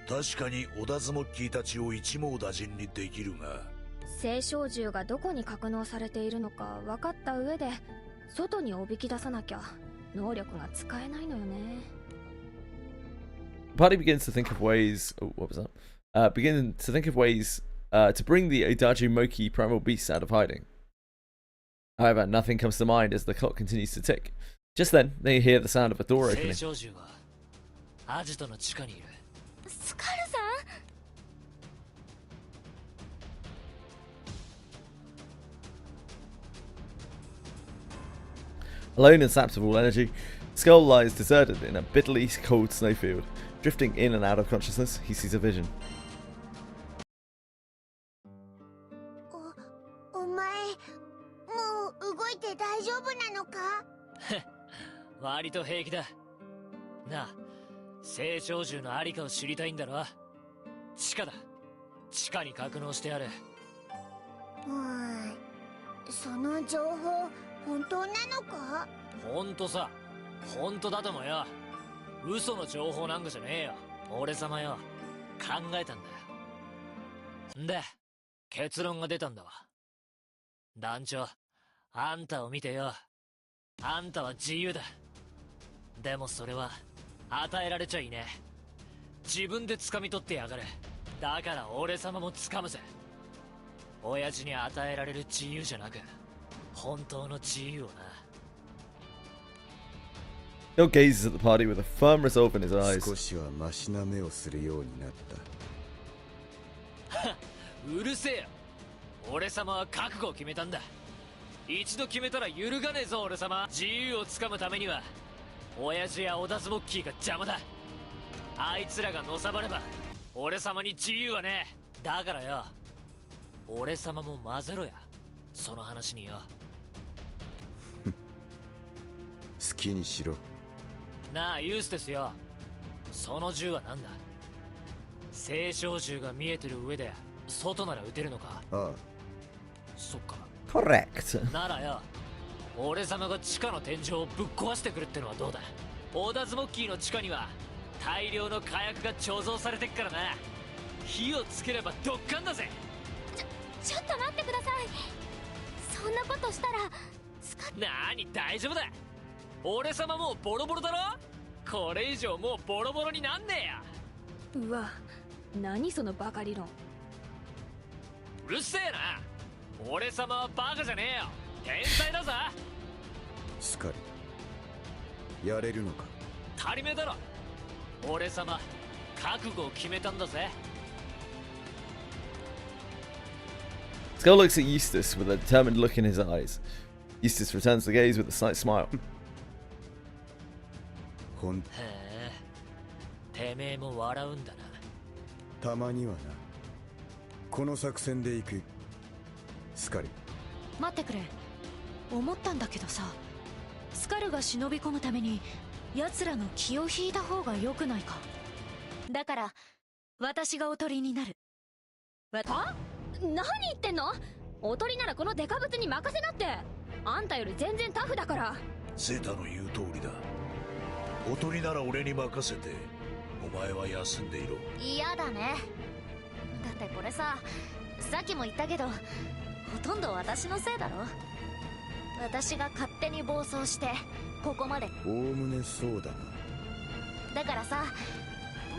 確かにオダズモッキーたちを一網打尽にできるが、青少銃がどこに格納されているのか分かった上で外におびき出さなきゃ能力が使えないのよね。Party begins to think of ways. Oh, what was that? Begin to think of ways to bring the Odaju Moki primal beasts out of hiding. However, nothing comes to mind as the clock continues to tick. Just then, they hear the sound of a door opening. 青少銃はアジトの地下にいる。スカルさん。Alone and sapped of all energy, Skull lies deserted in a bitterly cold snowfield. Drifting in and out of consciousness, he sees a vision. お前もう動いて大丈夫なのか？割と平気だ。なあ、青少銃のありかを知りたいんだろ。地下だ。地下に格納してある。その情報本当なのか？ほんとさ、ほんとだともよ。嘘の情報なんかじゃねえよ。俺様よ、考えたんだよ。んで、結論が出たんだわ。団長、あんたを見てよ。あんたは自由だ。でもそれは与えられちゃいねえ。自分で掴み取ってやがる。だから俺様も掴むぜ。親父に与えられる自由じゃなく、本当の自由をな。Bill gazes at the party with a firm resolve in his eyes. 少しはマシな目をするようになった。うるせえよ。俺様は覚悟を決めたんだ。一度決めたら揺るがねえぞ俺様。自由をつかむためには親父やオダズモッキーが邪魔だ。あいつらがのさばれば俺様に自由はねえ。だからよ、俺様も混ぜろや、その話によ。好きにしろ。なあユースですよ、その銃はなんだ？青少銃が見えてる上で外なら撃てるのか？ああ、そっか。 Correct. ならよ、俺様が地下の天井をぶっ壊してくるってのはどうだ？オーダーズモッキーの地下には大量の火薬が貯蔵されてっからな。火をつければドッカンだぜ。ちょっと待ってください。そんなことしたらなーに大丈夫だ。俺様もうボロボロだろ。これ以上もうボロボロになんねえや。うわ、何そのバカ理論。うるせえな。俺様はバカじゃねえよ、天才だぞ。スカリ、やれるのか？足りめえだろ。俺様覚悟を決めたんだぜ。 Skull looks at Eustace with a determined look in his eyes. Eustace returns the gaze with a slight smile. ほん、へえ、てめえも笑うんだな。たまにはな。この作戦で行く。スカリ、待ってくれ。思ったんだけどさ、スカルが忍び込むために奴らの気を引いた方が良くないか。だから私がおとりになる。は？何言ってんの？おとりならこのデカブツに任せなって。あんたより全然タフだから。ゼタの言う通りだ。おとりなら俺に任せて、お前は休んでいろ。嫌だね。だってこれさ、さっきも言ったけどほとんど私のせいだろ。私が勝手に暴走してここまで。おおむねそうだな。だからさ、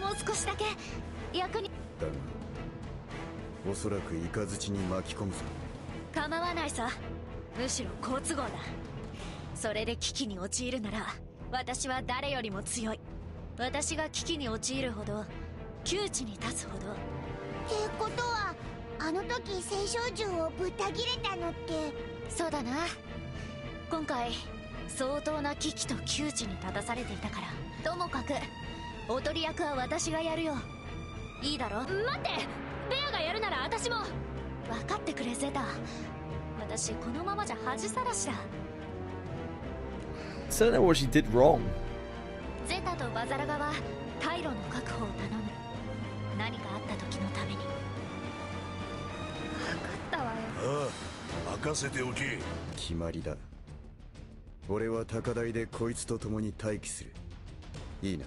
もう少しだけ役に。だがおそらくイカズチに巻き込むぞ。構わないさ。むしろ好都合だ。それで危機に陥るなら私は誰よりも強い。私が危機に陥るほど窮地に立つほど。ってことはあの時青少銃をぶった切れたのって。そうだな。今回相当な危機と窮地に立たされていたから。ともかくおとり役は私がやるよ。いいだろ。待って、ベアがやるなら私も。分かってくれゼタ。私このままじゃ恥さらしだ。 I don't know what she did wrong. ゼタとバザラガは退路の確保を頼む。何かあった時のために。分かったわよ。ああ、任せておけ。決まりだ。俺は高台でこいつと共に待機する。いいな。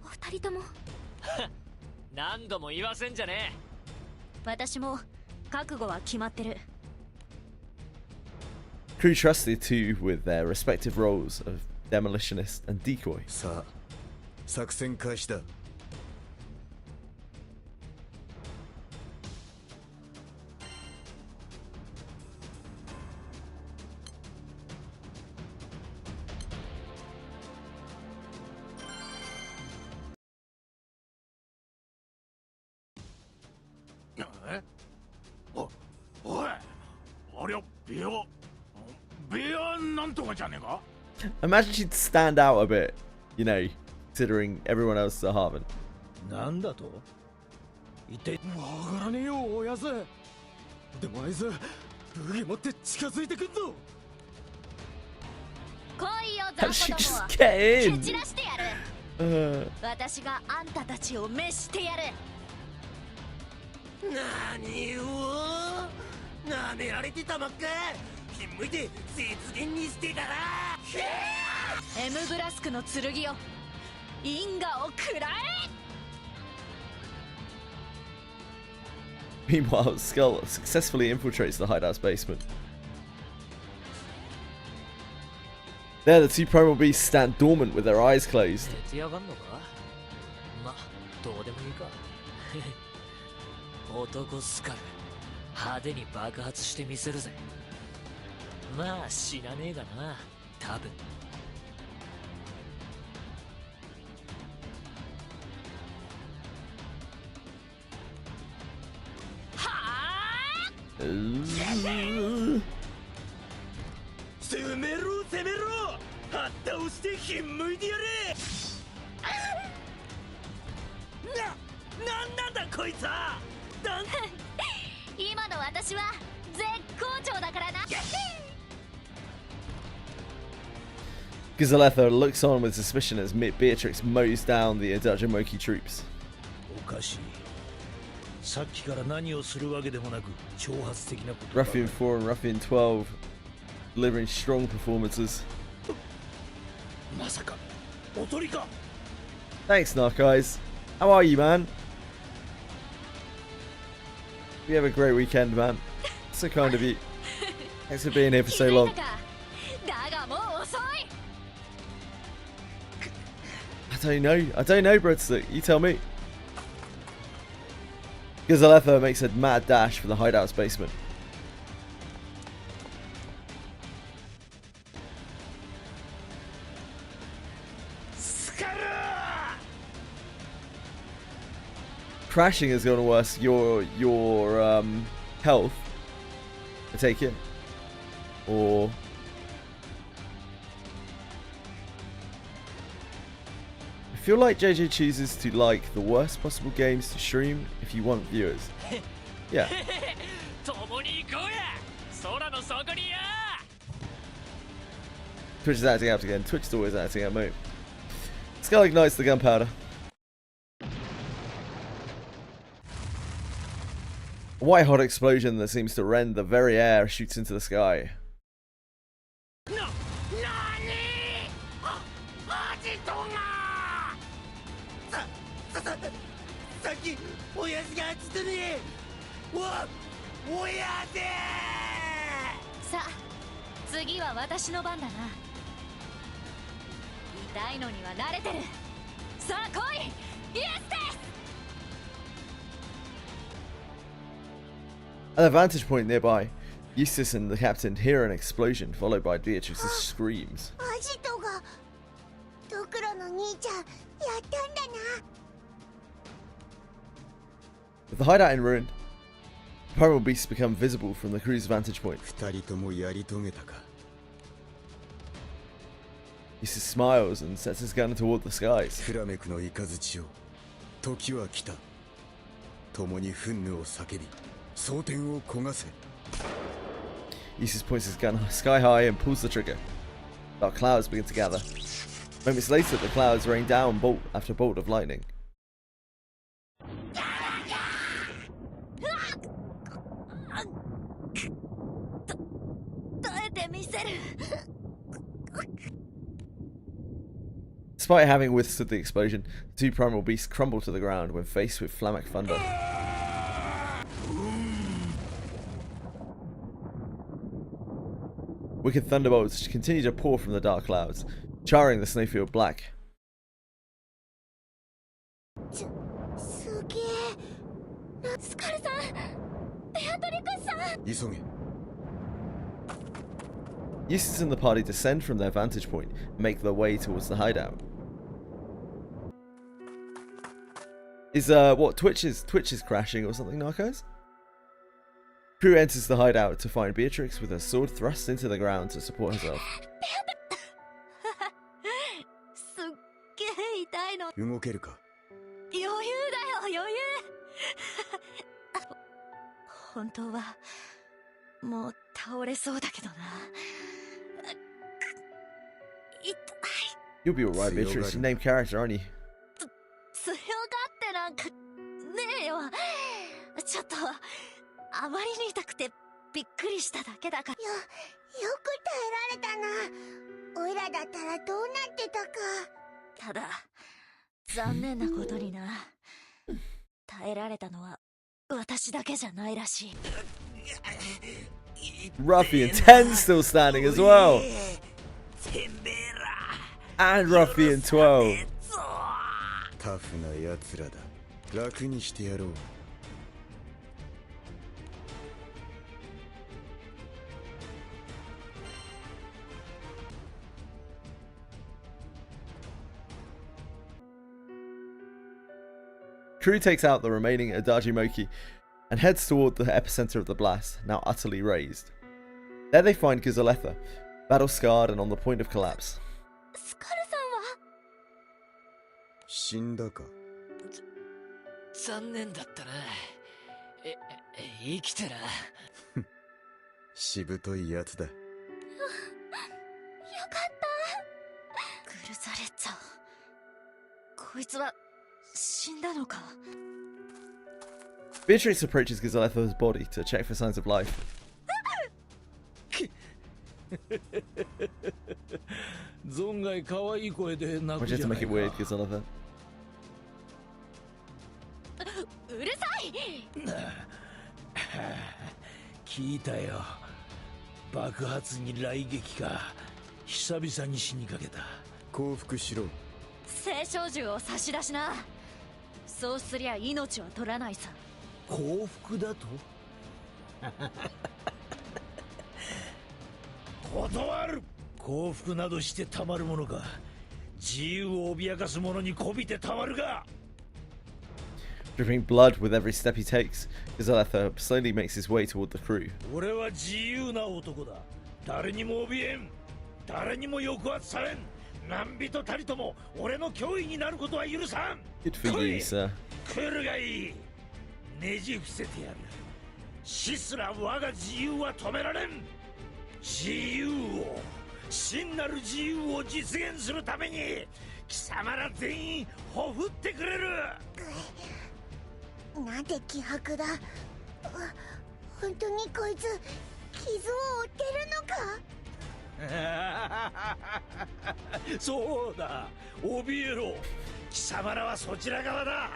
お二人とも。何度も言わせんじゃね私も覚悟は決まってる。 Crew trust the two with their respective roles of demolitionist and decoy. さあ、作戦開始だ。え？おい、ありゃベアなんとかじゃねえか？ Imagine she'd stand out a bit, you know, considering everyone else at Harvard. なんだと？一体。わからねえよ、おやつ。でもあいつ武器持って近づいてくんぞ。来いよ How 雑 did she 魚ども just は。 get 蹴 in? 散らしてやる。 Uh, 私があんたたちを召してやる。何をなめられてたまっか。ひんむいて雪原にしてたら。エムブラスクの剣よ、因果を食らえ。 meanwhile, Skull successfully infiltrates the hideout's basement. There, the two primal beasts stand dormant with their eyes closed. え。寝てやがんのか？ま、どうでもいいか。男スカル、派手に爆発してみせるぜ。まあ死なねえがな、多分。攻めろ攻めろ、はった押してひんむいてやれ。こいつは今の私は絶好調だからな。 Gizaletha looks on with suspicion as Beatrix mows down the Adajumoki troops. おかしい。さっきから何をするわけでもなく挑発的なことばかり。 Ruffian 4 and Ruffian 12 delivering strong performances. まさかおとりか。 Thanks, Narceyes. How are you, man? You have a great weekend, man. So kind of you. Thanks for being here for so long. だがもう遅い。 I don't know, Breadstick. You tell me. Gizaletha makes a mad dash for the hideout's basement. Crashing is going to worse your health, I take it, or I feel like JJ chooses to like the worst possible games to stream if you want viewers. Yeah. 共に行こうや。空の底にや。 Twitch is acting out again. Twitch is always acting out, mate. Skull ignites the gunpowder. A white hot explosion that seems to rend the very air shoots into the sky. なにアジトがさっき親父がアジトに親父。さあ次は私の番だな。痛いのには慣れてる。さあ来いイエスです。 At the vantage point nearby, Eustace and the captain hear an explosion followed by Beatrix's screams. アジトがドクロの兄ちゃんやったんだな。 With the hideout in ruin, the primal beasts become visible from the crew's vantage point. 二人ともやり遂げたか。 Eustace smiles and sets his gun toward the skies. フラメクの雷を時は来た。共に憤怒を叫び蒼天を焦がせ。 Eustace points his gun sky high and pulls the trigger. Dark clouds begin to gather. Moments later, the clouds rain down bolt after bolt of lightning. 耐えてみせる。 Despite having withstood the explosion, the two primal beasts crumble to the ground when faced with Flamek thunder. Wicked thunderbolts continue to pour from the dark clouds, charring the snowfield black. すげえ。スカルさん、ベアトリクスさん。急げ。 Eustace and the party descend from their vantage point and make their way towards the hideout. Is what Twitch is crashing or something, Narcos? Crew enters the hideout to find Beatrix with her sword thrust into the ground to support herself. すっげえ痛いの。動けるか。余裕だよ余裕。本当はもう倒れそうだけどな。痛い。 You'll be alright, Beatrix. You're named character, aren't you? 強がってなんかねえよ。ちょっとあまりに痛くてびっくりしただけだから。よく耐えられたな。おいらだったらどうなってたか。ただ残念なことにな。耐えられたのは私だけじゃないらしい。 Ruffian 10 still standing as well. And Ruffian 12. タフな奴らだ。楽にしてやろう。 Crew takes out the remaining Adajimoki and heads toward the epicenter of the blast, now utterly razed. There they find Gizaletha, battle-scarred and on the point of collapse. スカルさんは死んだか。残念だったな。生きてな。しぶといやつだ。よかったグルザレッツァ、こいつは死んだのか。 Beatrix approaches Gazletha's body to check for signs of life. 存外可愛い声で泣 Why'd く you じ have ゃ to な make い it weird, か。 Gazeletha? うるさい。聞いたよ。爆発に雷撃か。久々に死にかけた。降伏しろ。青少銃を差し出しな。そうすりゃ命は取らないさ。降伏だと。断る。降伏などしてたまるものか。自由を脅かす者にこびてたまるか。Dripping blood with every step he takes, Gazeletha slowly makes his way toward the crew. 俺は自由な男だ。誰にも怯えん。誰にも抑圧されん。何人たりとも俺の脅威になることは許さん。 Good for you, sir. 来るがいい。ねじ伏せてやる。死すら我が自由は止められん。自由を、真なる自由を実現するために貴様ら全員ほふってくれる。なんて気迫だ。本当にこいつ傷を負ってるのか。そうだ、怯えろ。貴様らはそちら側だ。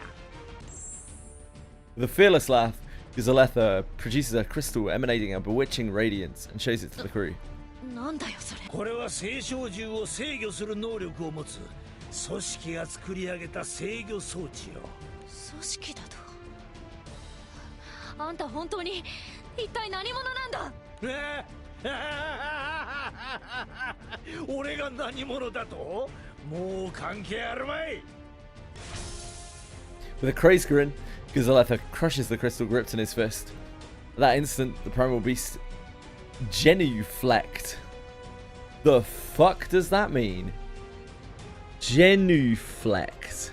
With a fearless laugh, Gazeletha produces a crystal emanating a bewitching radiance and shows it to the crew. なんだよそれ。これは青少銃を制御する能力を持つ組織が作り上げた制御装置よ。組織だと。あんた本当に一体何者なんだ。俺が何者だと？もう関係あるまい。 With a crazed grin, Gazeletha crushes the crystal gripped in his fist. At that instant, the primal beast genuflect. The fuck does that mean? Genuflect.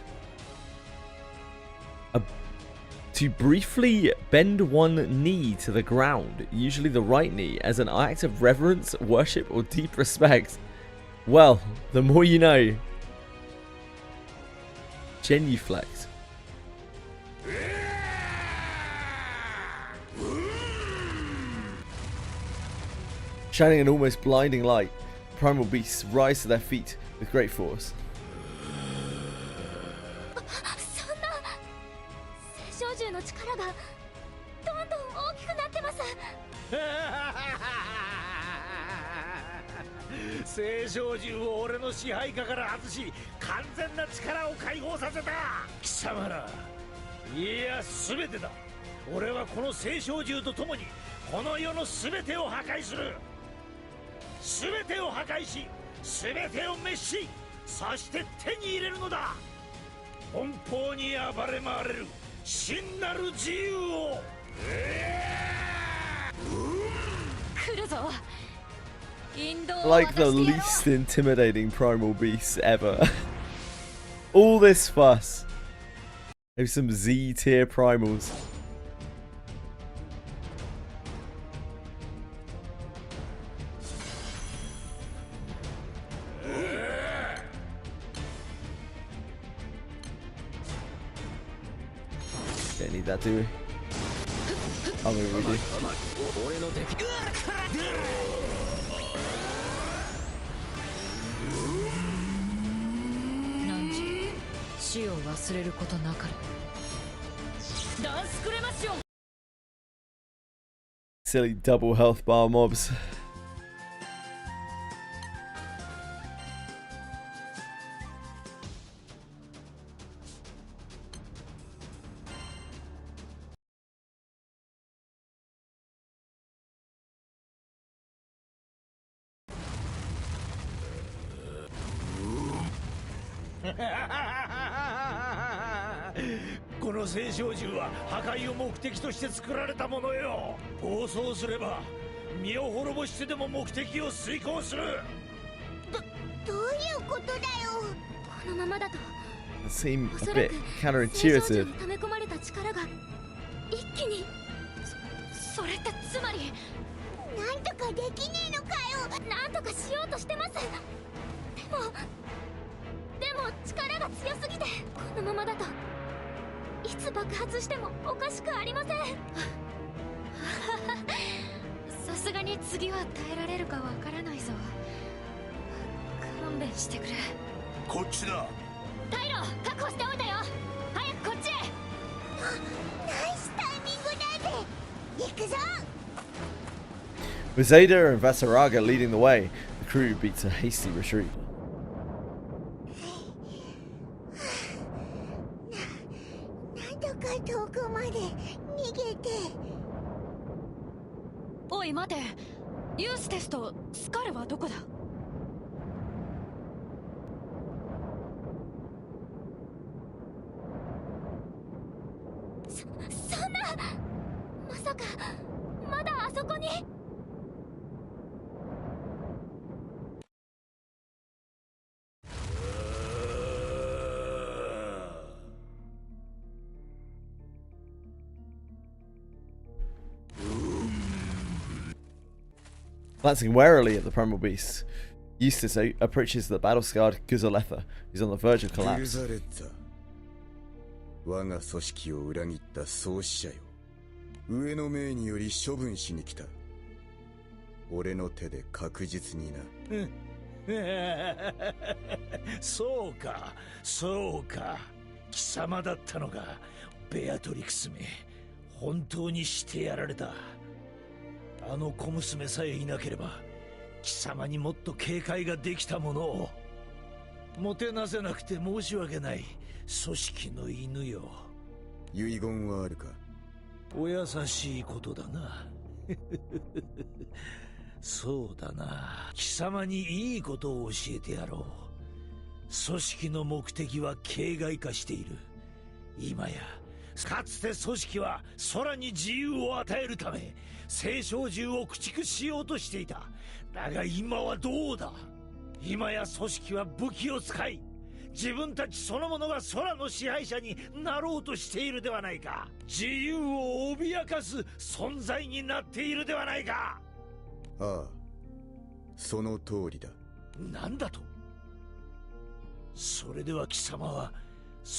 To briefly bend one knee to the ground, usually the right knee, as an act of reverence, worship, or deep respect. Well, the more you know. Genuflect. Shining an almost blinding light, primal beasts rise to their feet with great force. そんな青少銃の力がどんどん大きくなってます。青少銃を俺の支配下から外し完全な力を解放させた。貴様ら、いや全てだ。俺はこの青少銃と共にこの世の全てを破壊する。全てを破壊し全てを滅し、そして手に入れるのだ。奔放に暴れ回れる真なる自由を。来るぞ。 Like the least intimidating primal beasts ever. All this fuss. There's some Z tier primals. Don't need that, do we? I mean, we do. 死を忘れることなかれ。ダンスクレマシオン。 Silly double health bar mobs. Ha ha ha ha! この青少銃は破壊を目的として作られたものよ。暴走すれば身を滅ぼしてでも目的を遂行する。どういうことだよ。このままだと seem お a そら bit く聖少女 counterintuitive. に溜め込まれた力が一気にそれってつまりなんとかできねえのかよ。なんとかしようとしてます。でも力が強すぎてこのままだといつ爆発してもおかしくありません。さすがに次は耐えられるかわからないぞ。勘弁してくれ。こっちだ。退路確保しておいたよ。早くこっちへ。ナイスタイミングだぜ。行くぞ。 With Zeta and Vasaraga leading the way, the crew beats a hasty retreat. なんとか遠くまで逃げて。おい待て、ユーステスとスカルはどこだ。そんな、まさかまだあそこに。Glancing warily at the primal beast, Eustace approaches the battle-scarred Guzaletha, who's on the verge of グル collapse. ザレッツァ、我が組織を裏切った創始者よ。上の命により処分しに来た。俺の手で確実にな。そうか、そうか。貴様だったのか、ベアトリクスめ。本当にしてやられた。あの小娘さえいなければ貴様にもっと警戒ができたものを。もてなせなくて申し訳ない、組織の犬よ。遺言はあるか。お優しいことだな。そうだな、貴様にいいことを教えてやろう。組織の目的は形骸化している。今やかつて組織は空に自由を与えるため聖少獣を駆逐しようとしていた。だが今はどうだ。今や組織は武器を使い、自分たちそのものが空の支配者になろうとしているではないか。自由を脅かす存在になっているではないか。ああ、その通りだ。なんだと。それでは貴様は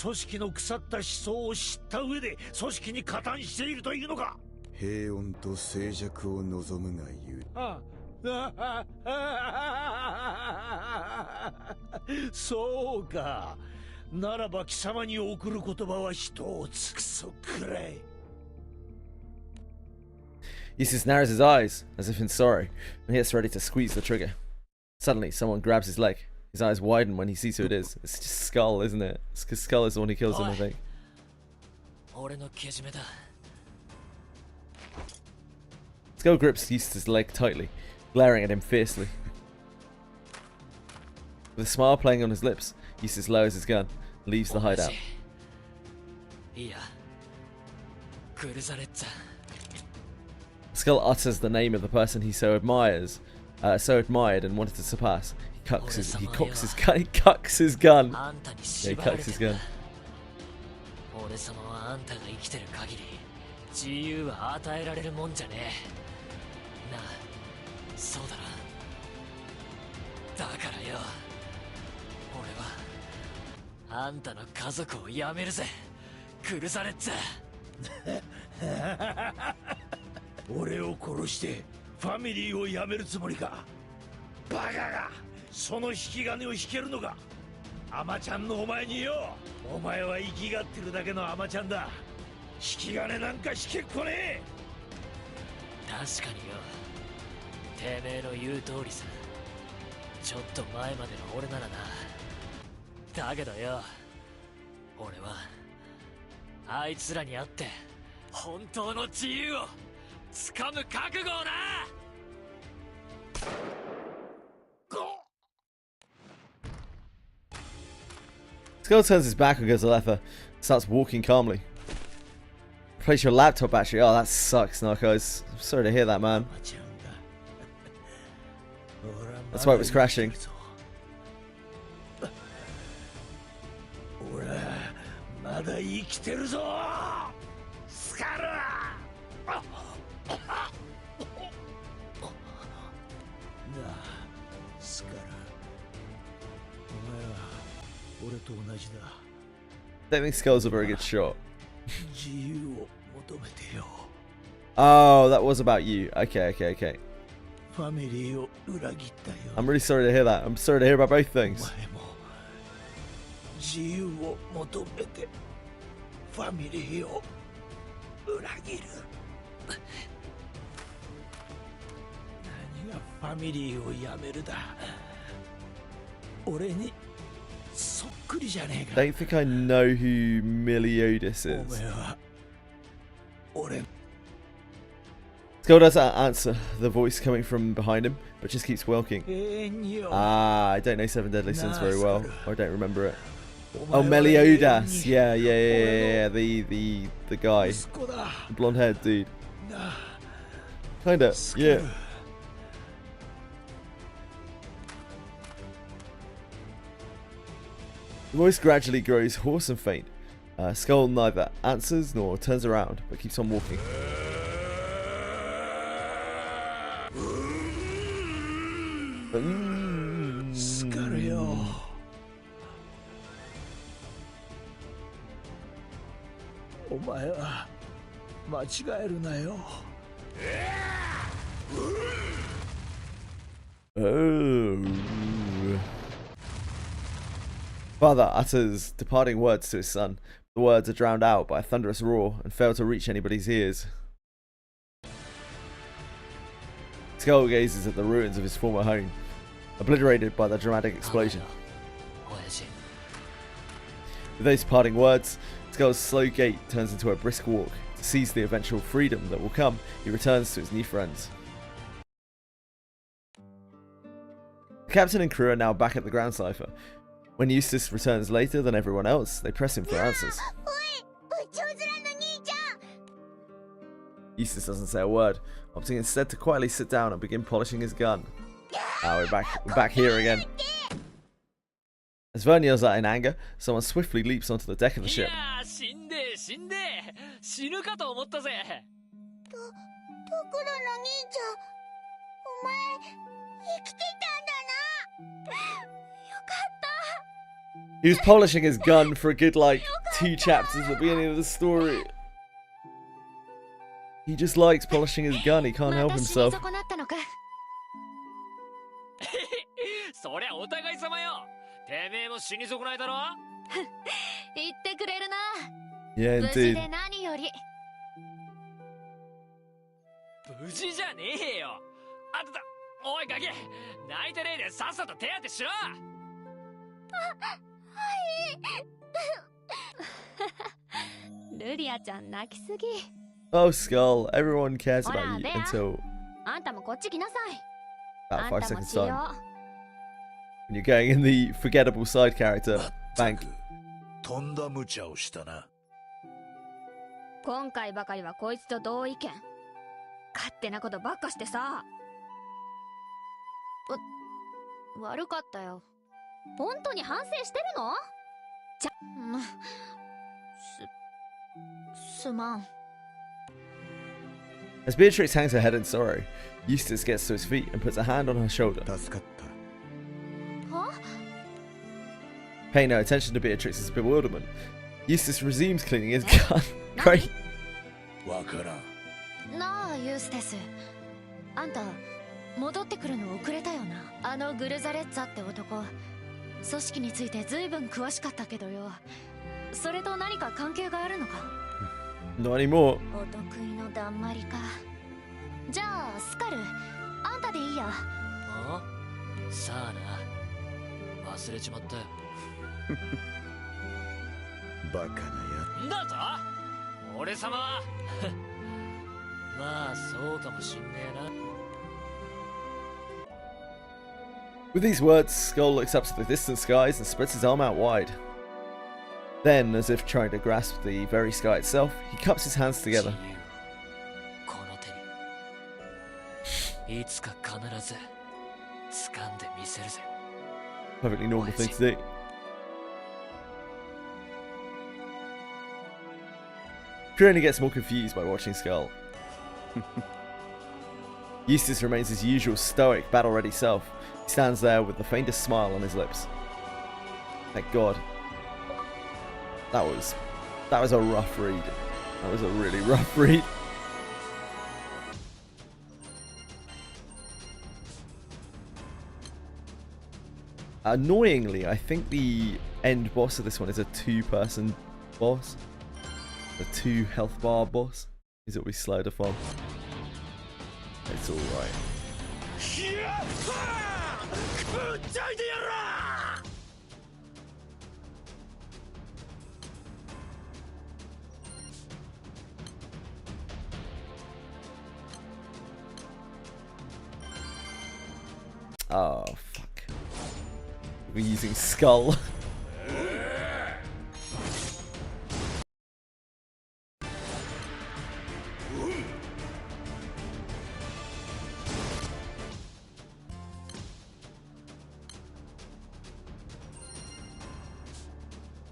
組織の腐った思想を知った上で組織に加担しているというのか。平穏と静寂を望むが言う。そうか。ならば貴様に送る言葉は一つ。クソくらい。Eustace narrows his eyes, as if in sorrow, and he gets ready to squeeze the trigger. Suddenly, someone grabs his leg. His eyes widen when he sees who it is. It's just Skull, isn't it? Skull is the one who kills him, I think. 俺のけじめだ。 Skull grips Eustace's leg tightly, glaring at him fiercely. With a smile playing on his lips, Eustace lowers his gun, and leaves the hideout. いや、グルザレッツァ。 Skull utters the name of the person he so admired and wanted to surpass. He cocks his gun. He cocks his gun. あんたに Yeah, he 縛られ cocks て his るん gun. だ。俺様はあんたが生きてる限り自由は与えられるもんじゃねえ。なあ、そうだな。だからよ、俺はあんたの家族を辞めるぜ、クルザレッツァ。俺を殺してファミリーを辞めるつもりか。バカがその引き金を引けるのか。アマちゃんのお前によ。お前は生きがってるだけのアマちゃんだ。引き金なんか引けっこねえ。確かによ、てめえの言う通りさ。ちょっと前までの俺ならな。だけどよ、俺はあいつらに会って本当の自由を掴む覚悟をな。Skull turns his back on Guzaletha and starts walking calmly. Replace your laptop battery. Oh, that sucks, Narcos. I'm sorry to hear that, man. That's why it was crashing. 俺はだ生きてるぞスカル。なあスカル、お前は俺と同じだ。 I don't think Skull's a very good shot. 自由を求めてよ。 Oh, that was about you. Okay. ファミリーを裏切ったよ。 I'm really sorry to hear that. I'm sorry to hear about both things. お前も自由を求めてファミリーを裏切る。何がファミリーをやめるだ。俺にそっくりじゃねえか。 Don't think I know who Meliodas お is. 前は俺。 Skull doesn't answer the voice coming from behind him, but just keeps walking. 永遠によ。 Ah, I don't know Seven Deadly Sins very well. Nah, Or I don't remember it. お Oh, 前は永遠に Meliodas. Yeah. The guy. 息子だ。 The blonde haired dude. なあ Kinda, スカル。 yeah. The voice gradually grows hoarse and faint. Skull neither answers nor turns around, but keeps on walking. スカルよ。お前は間違えるなよ。 Oh. Father utters departing words to his son. The words are drowned out by a thunderous roar and fail to reach anybody's ears. Skull gazes at the ruins of his former home, obliterated by the dramatic explosion. With those parting words, Skull's slow gait turns into a brisk walk. To seize the eventual freedom that will come, he returns to his new friends. The captain and crew are now back at the ground cipher. When Eustace returns later than everyone else, they press him for answers. おい、宇宙面の兄ちゃん。 Eustace doesn't say a word, opting instead to quietly sit down and begin polishing his gun. Ah, we're back here again. As Vern yells out in anger, someone swiftly leaps onto the deck of the い ship. やー死んでえ死んでえ死ぬかと思ったぜ。ところの兄ちゃん、お前生きてたんだな。よかった。 He was polishing his gun for a good, like, 2 chapters at the beginning of the story. He just likes polishing his gun, he can't help また死に himself. 損なったのか。そりゃお互い様よ。てめえも死に損ないだろ。言ってくれるな。 Yeah, 無事 indeed. で何より。無事じゃねえよ。あんただ。おいガキ、泣いてねえでさっさと手当てしろ。ルリアちゃん泣きすぎ。 Oh, Skull, everyone cares Hola, about you Bea. until あんたもこっち来なさい。 about あん 5たも seconds しよ time. When you're going in the forgettable side character まったく bank. とんだ無茶をしたな。今回ばかりはこいつと同意見。勝手なことばっかしてさ。悪かったよ。本当に反省してるの？すまん。 As Beatrix hangs her head in sorrow, Eustace gets to his feet and puts a hand on her shoulder. 助かった。は？ Paying no attention to Beatrix's bewilderment, Eustace resumes cleaning his gun. Great. わからん。なあ、ユーステス。あんた、戻ってくるの遅れたよな。あのグルザレッツァって男、組織について随分詳しかったけどよ。それと何か関係があるのか？ Not anymore. お得意のだんまりか。じゃあ、スカル、あんたでいいや。あ？さあな。忘れちまったよ。バカなやんだと？俺様はまあそうかもしんねえな。 With these words, Skull looks up to the distant skies and spreads his arm out wide. Then, as if trying to grasp the very sky itself, he cups his hands together. この手にいつか必ず掴んでみせるぜ。 Perfectly normal thing to do. Crew only gets more confused by watching Skull. Eustace remains his usual stoic, battle-ready self. He stands there with the faintest smile on his lips. Thank God. That was a rough read. That was a really rough read. Annoyingly, I think the end boss of this one is a 2-person boss. A 2 health bar boss is what we slide up on. It's alright. Oh, fuck. We're using Skull.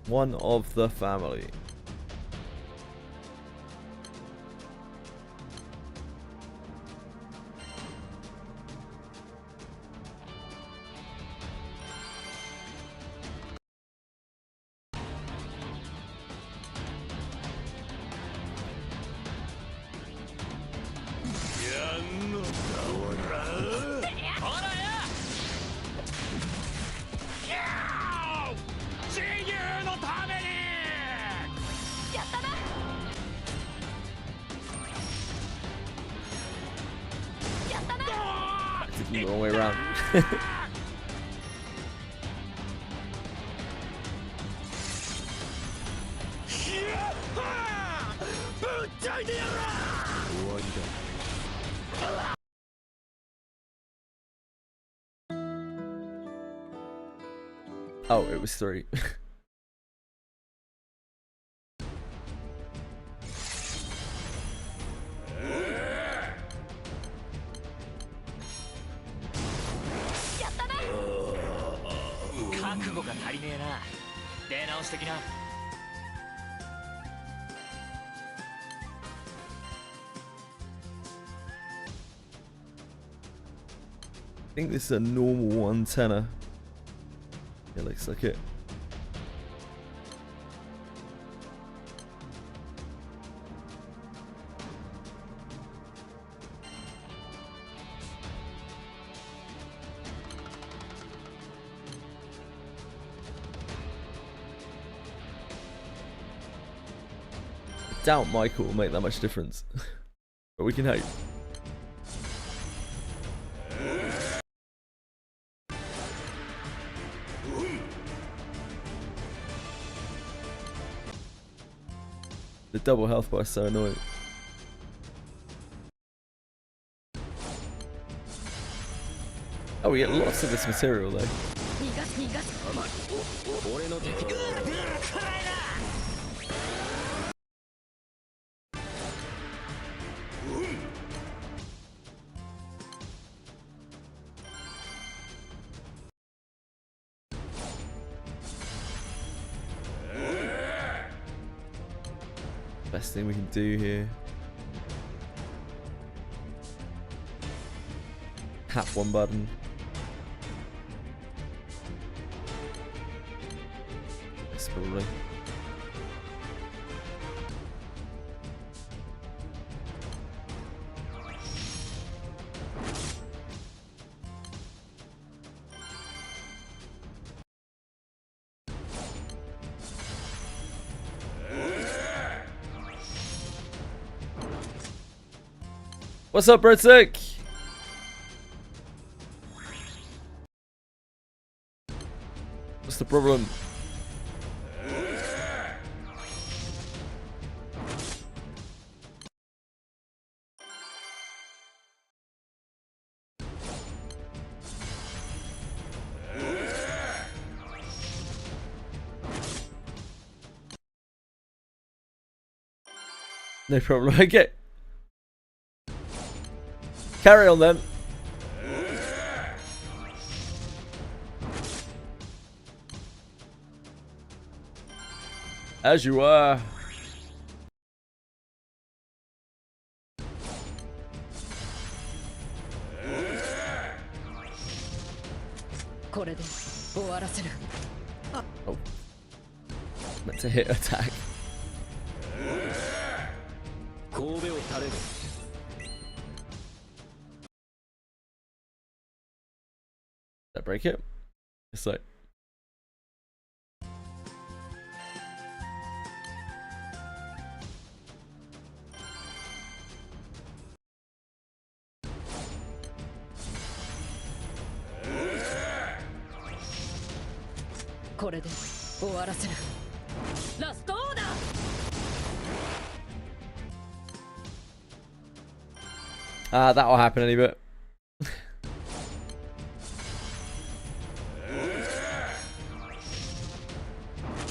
One of the family. The wrong way around. Oh, it was 3. I think this is a normal 110er. It looks like it. I doubt Michael will make that much difference, but we can hope. The double health bar is so annoying. Oh, we get lots of this material though. Best thing we can do here. Tap one button. Yes, probably. What's up, Britsick? What's the problem? No problem. Okay. Carry on then. As you are. これで終わらせる。 Oh. Meant to hit attack. 神戸を垂れる。 Did that break it? It's like. That'll happen any bit.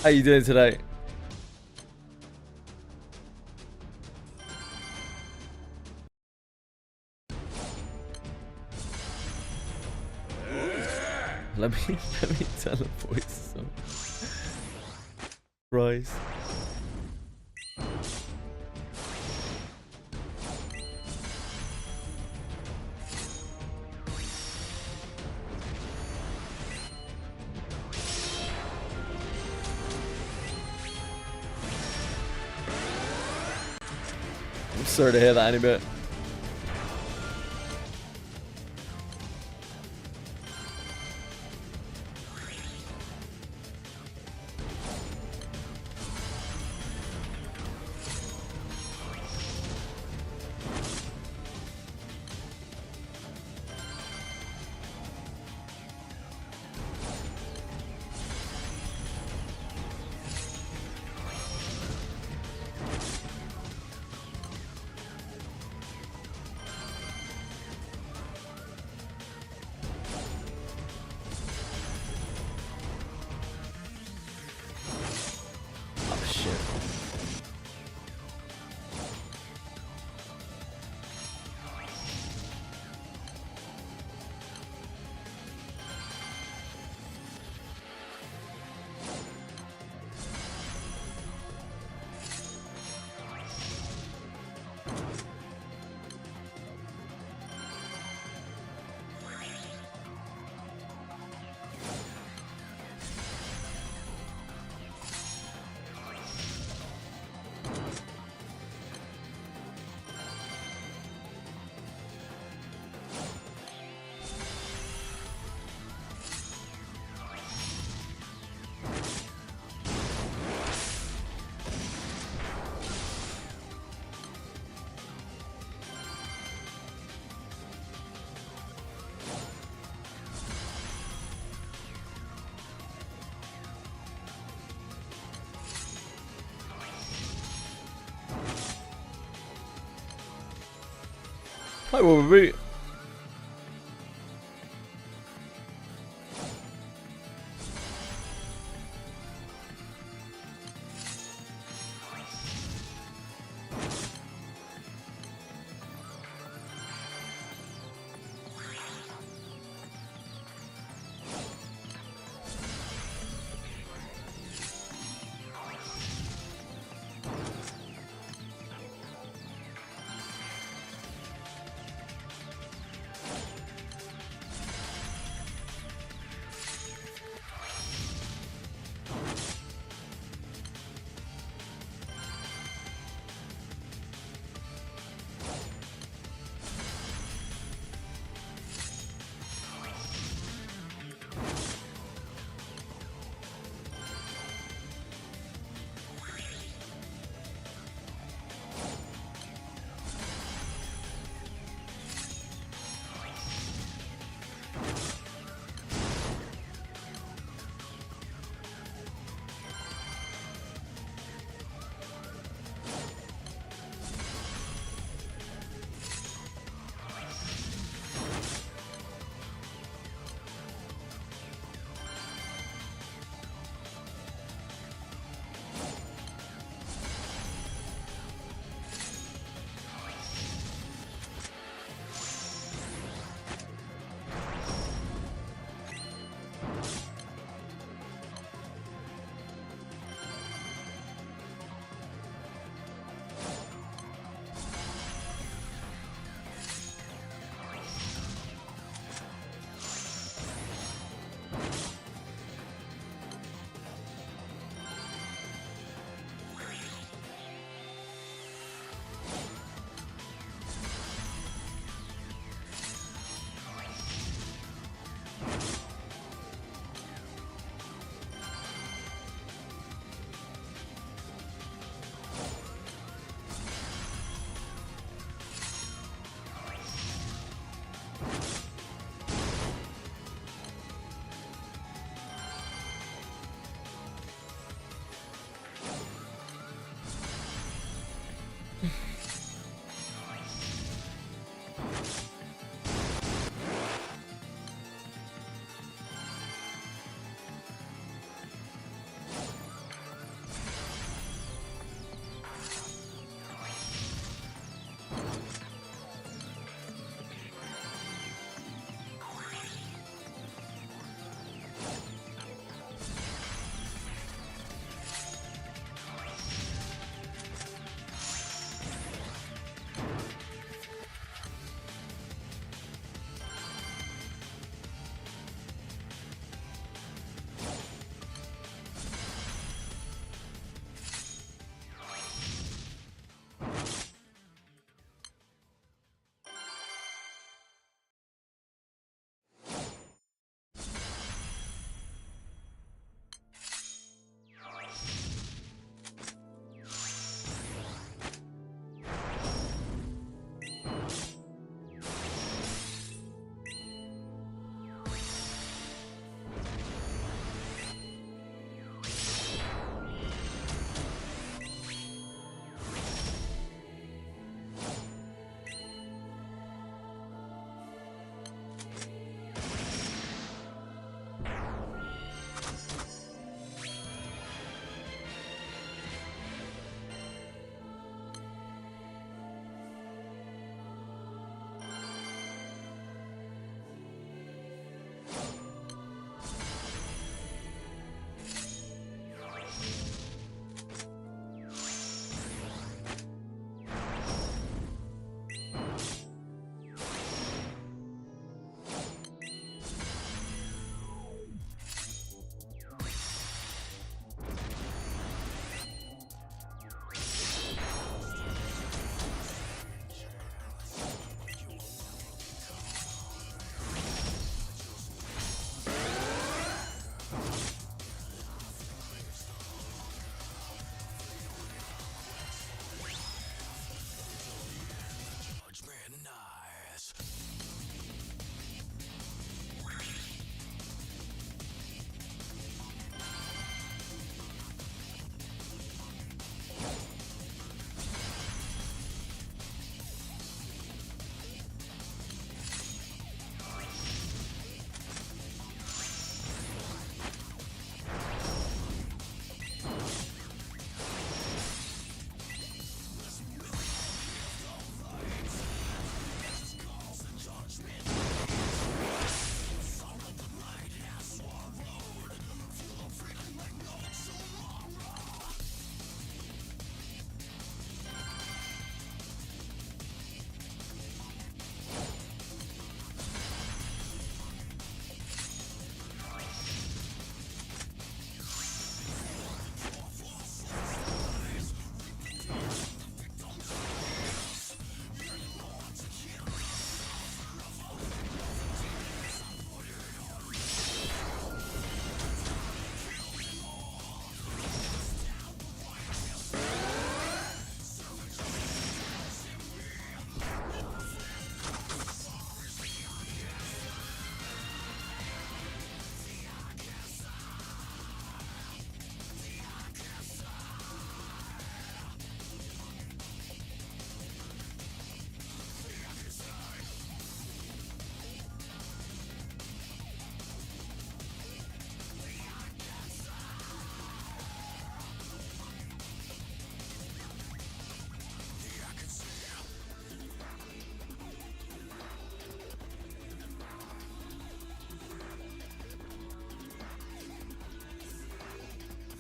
How you doing today? Let me tell the voice some. Rise. I'm sorry to hear that any bit. Hi, Wolverine.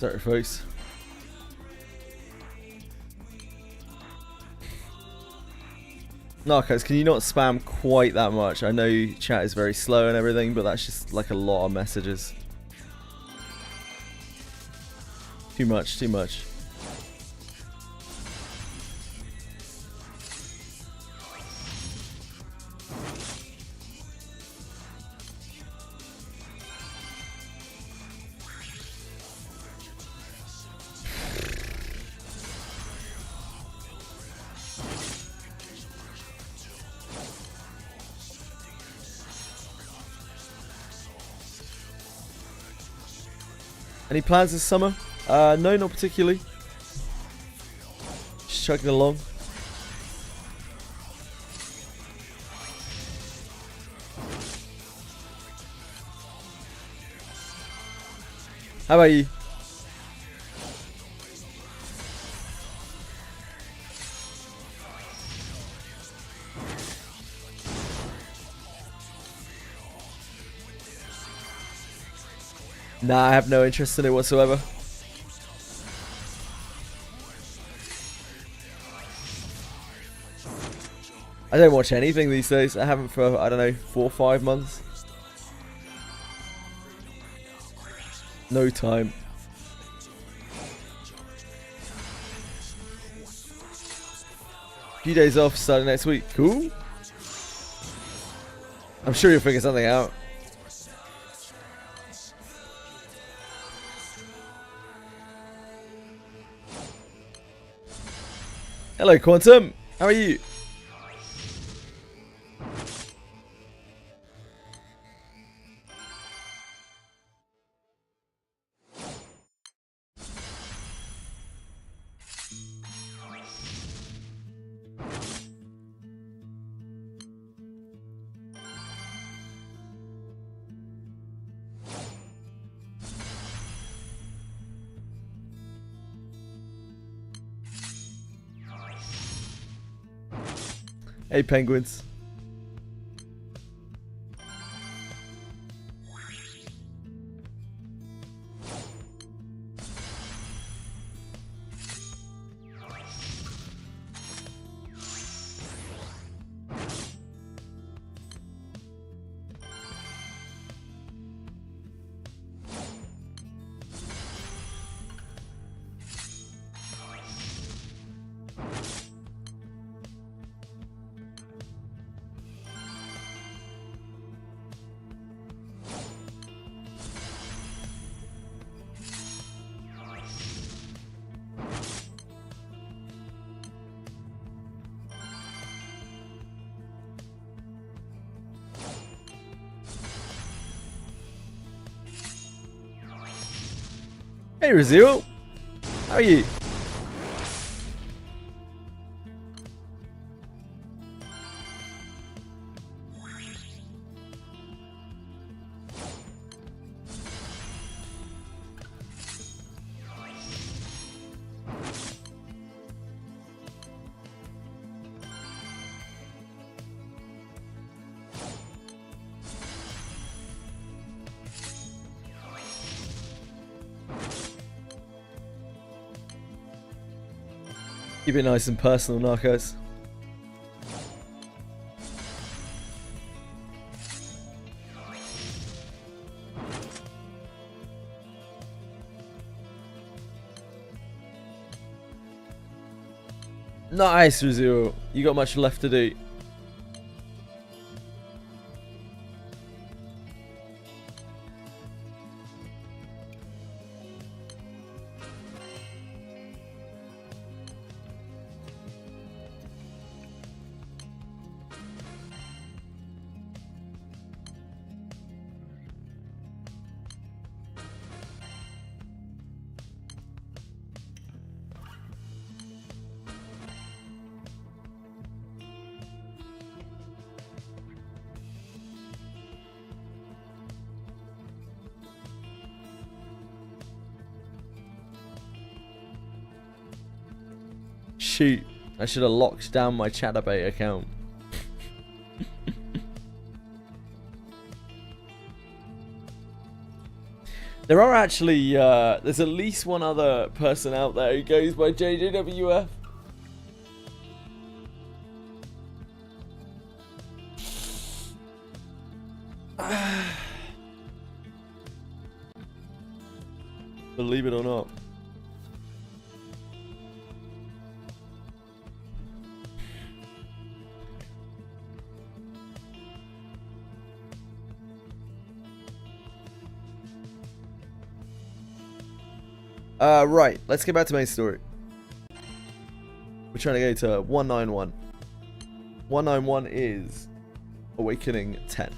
Sorry, folks. Narcos, can you not spam quite that much? I know chat is very slow and everything, but that's just like a lot of messages. Too much, too much. Any plans this summer? No, not particularly. Just chugging along. How about you? Nah, I have no interest in it whatsoever. I don't watch anything these days. I haven't for, I don't know, 4 or 5 months. No time. Few days off starting next week. Cool. I'm sure you'll figure something out. Hello, Quantum. How are you? Hey, penguins. Hey, Razil. How are you? Keep it nice and personal, Narcos. Nice, Rizzo. You got much left to do. Shoot, I should have locked down my Chatterbait account. There are actually, there's at least one other person out there who goes by JJWF. Believe it or not. Right, let's get back to main story. We're trying to go to 191. 191 is Awakening 10.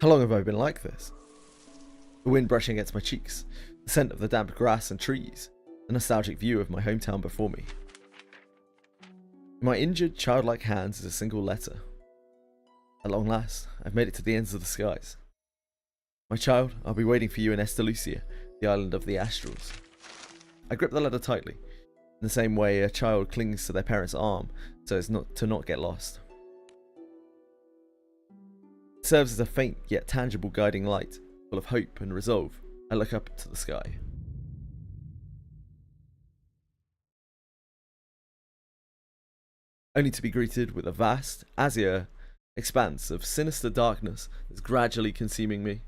How long have I been like this? The wind brushing against my cheeks, the scent of the damp grass and trees, the nostalgic view of my hometown before me. In my injured, childlike hands is a single letter. At long last, I've made it to the ends of the skies. My child, I'll be waiting for you in Estalucia, the island of the Astrals. I grip the letter tightly, in the same way a child clings to their parent's arm so as not to get lost. It serves as a faint yet tangible guiding light, full of hope and resolve. I look up to the sky. Only to be greeted with a vast, azure expanse of sinister darkness that's gradually consuming me.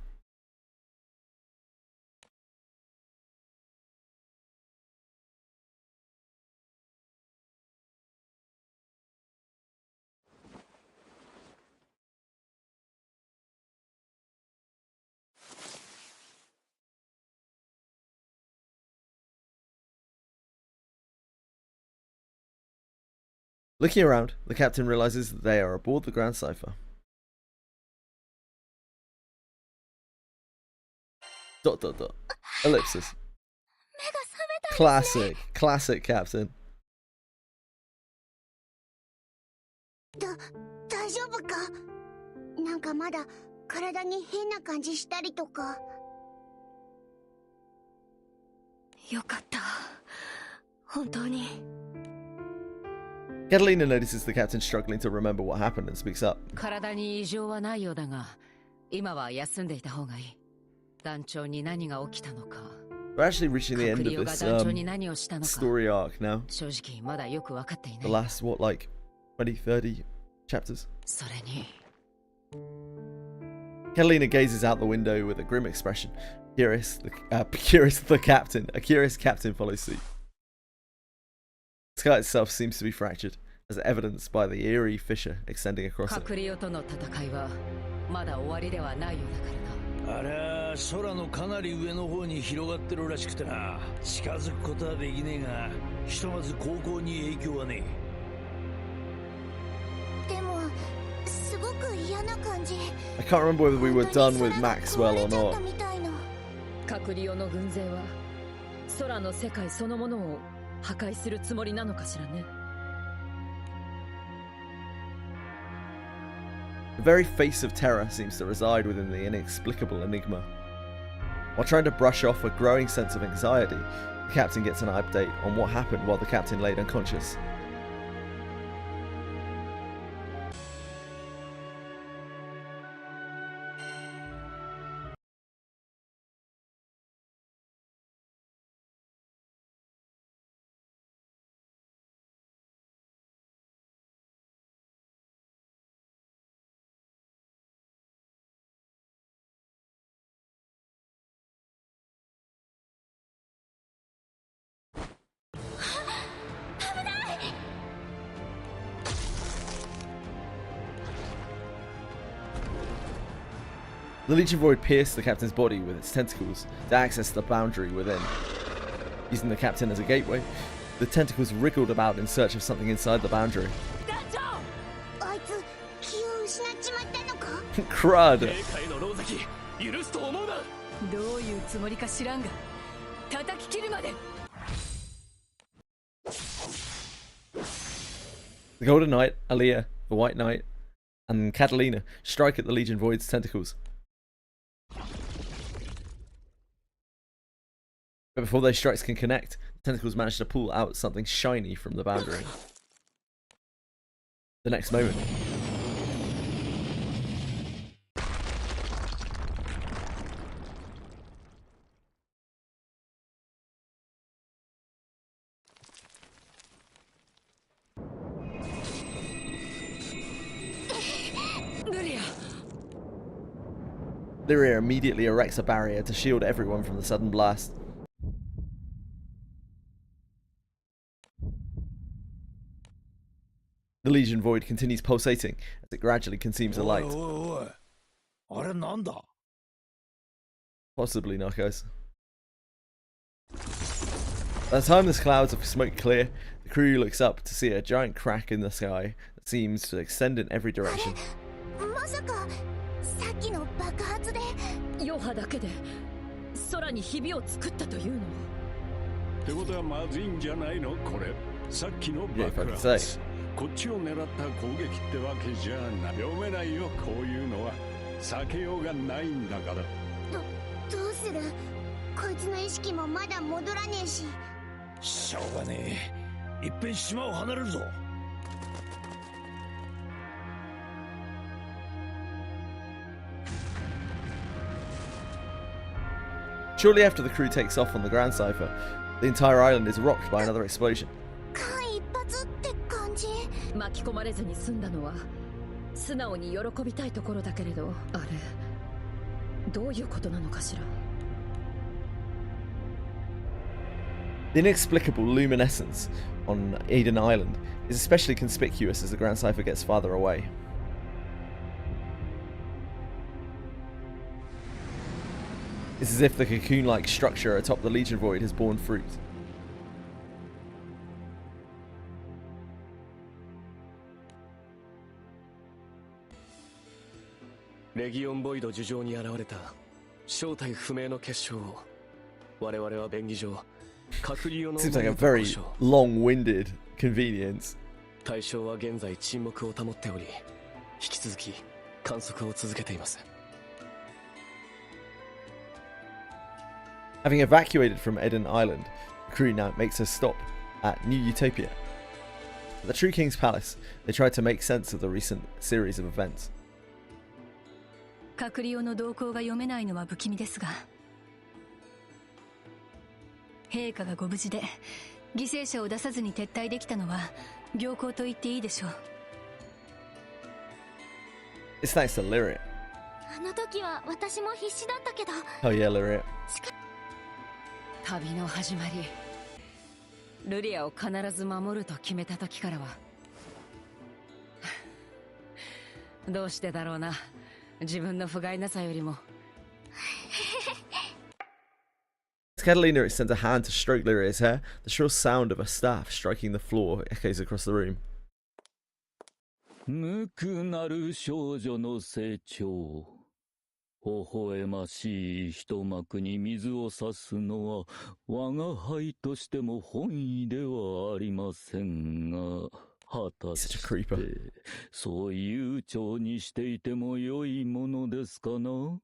Looking around, the captain realizes that they are aboard the Grand Cipher. Dot dot dot. Ellipsis. Classic. Classic captain. 大丈夫か？なんかまだ体に変な感じしたりとか。よかった。本当に。Catalina notices the captain struggling to remember what happened and speaks up. 体に異常はないようだが、今は休んでいた方がいい。団長に何が起きたのか。We're actually reaching the end of this story arc now. 正直まだよく分かっていない。The last, what, like 20, 30 chapters? それに。Catalina gazes out the window with a grim expression. Curious the captain. A curious captain follows suit. The sky itself seems to be fractured, as evidenced by the eerie fissure extending across it. あれは空のかなり上の方に広がってるらしくてな。近づくことはできねえが、ひとまず航行に影響はねえ。でも、すごく嫌な感じ。I can't remember whether we were done with Maxwell or not. カクリオの軍勢は空の世界そのものを破壊するつもりなのかしらね。The very face of terror seems to reside within the inexplicable enigma. While trying to brush off a growing sense of anxiety, the captain gets an update on what happened while the captain laid unconscious. The Legion Void pierced the captain's body with its tentacles to access the boundary within. Using the captain as a gateway, the tentacles wriggled about in search of something inside the boundary. Crud! 叩き切るまで。 The Golden Knight, Aaliyah, the White Knight, and Catalina strike at the Legion Void's tentacles. But before those strikes can connect, the tentacles manage to pull out something shiny from the boundary. The next moment, Lyria immediately erects a barrier to shield everyone from the sudden blast. The Legion Void continues pulsating as it gradually consumes the light. Possibly, Narcos. By the time the clouds of smoke clear, the crew looks up to see a giant crack in the sky that seems to extend in every direction. まさかさっきの爆発で余波だけで空にひびを作ったというの？ってことはまずいんじゃないのこれ。さっきの爆 Yeah, if I could 発。 say. こっちを狙った攻撃ってわけじゃない。読めないよこういうのは。避けようがないんだから。どうする？こいつの意識もまだ戻らねえし。しょうがねえ。いっぺん島を離れるぞ。 Shortly after the crew takes off on the Grand Cipher, the entire island is rocked by another explosion. 間一髪って感じ？巻き込まれずに済んだのは素直に喜びたいところだけれど、あれどういうことなのかしら。 The inexplicable luminescence on Aden Island is especially conspicuous as the Grand Cipher gets farther away. It's as if the cocoon-like structure atop the Legion Void has borne fruit. Legion Void 樹上に現れた正体不明の結晶を我々は便宜上隔離用の Seems like a very long-winded convenience. 対象は現在沈黙を保っており引き続き観測を続けています。 Having evacuated from Eden Island, the crew now makes a stop at New Utopia. At the True King's Palace, they try to make sense of the recent series of events. 隔離用の動向が読めないのは不気味ですが、陛下がご無事で犠牲者を出さずに撤退できたのは良好と言っていいでしょう。 It's thanks to Lyria. あの時は私も必死だったけど。 Oh yeah, Lyria. 旅の始まり、ルリアを必ず守ると決めた時からはどうしてだろうな。自分の不甲斐なさよりも。 As Catalina extends a hand to stroke Lyria's hair, the shrill sound of a staff striking the floor echoes across the room. 無くなる少女の成長。微笑ましい一幕に水を差すのは我が輩としても本意ではありませんが、果たしてそう悠長にしていても良いものですかな。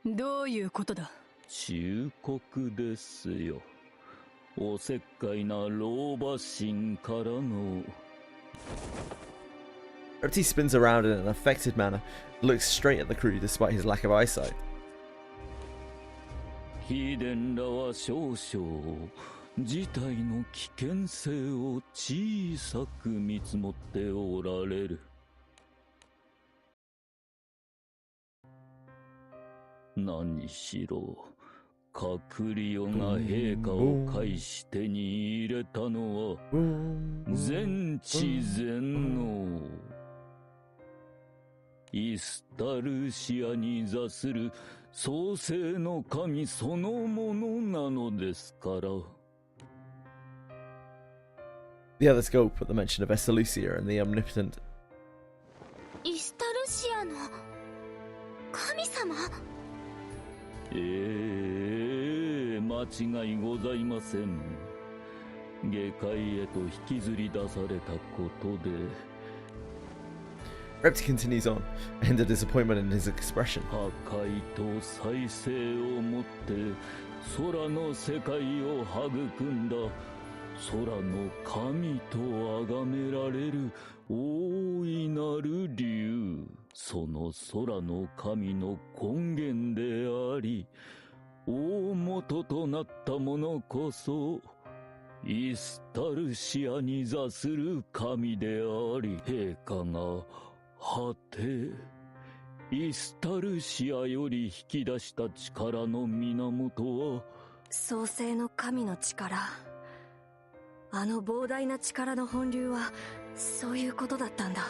どういうことだ。忠告ですよ。おせっかいな老婆心からの。 Repti spins around in an affected manner, looks straight at the crew despite his lack of eyesight. 秘伝らは少々事態の危険性を小さく見積もっておられる。何しろ閣僚が陛下を介し手に入れたのは全知全能。イスタルシアに座する創世の神そのものなのですから。 The others gulp at the mention of Estalucia and the omnipotent. イスタルシアの神様？間違いございません。下界へと引きずり出されたことで。Repti continues on, a hint of disappointment in his expression. 破壊と再生をもって空の世界を育んだ空の神と崇められる大いなる竜。その空の神の根源であり、大元となったものこそイスタルシアに座する神であり、陛下が果てイスタルシアより引き出した力の源は、創世の神の力。あの膨大な力の本流はそういうことだったんだ。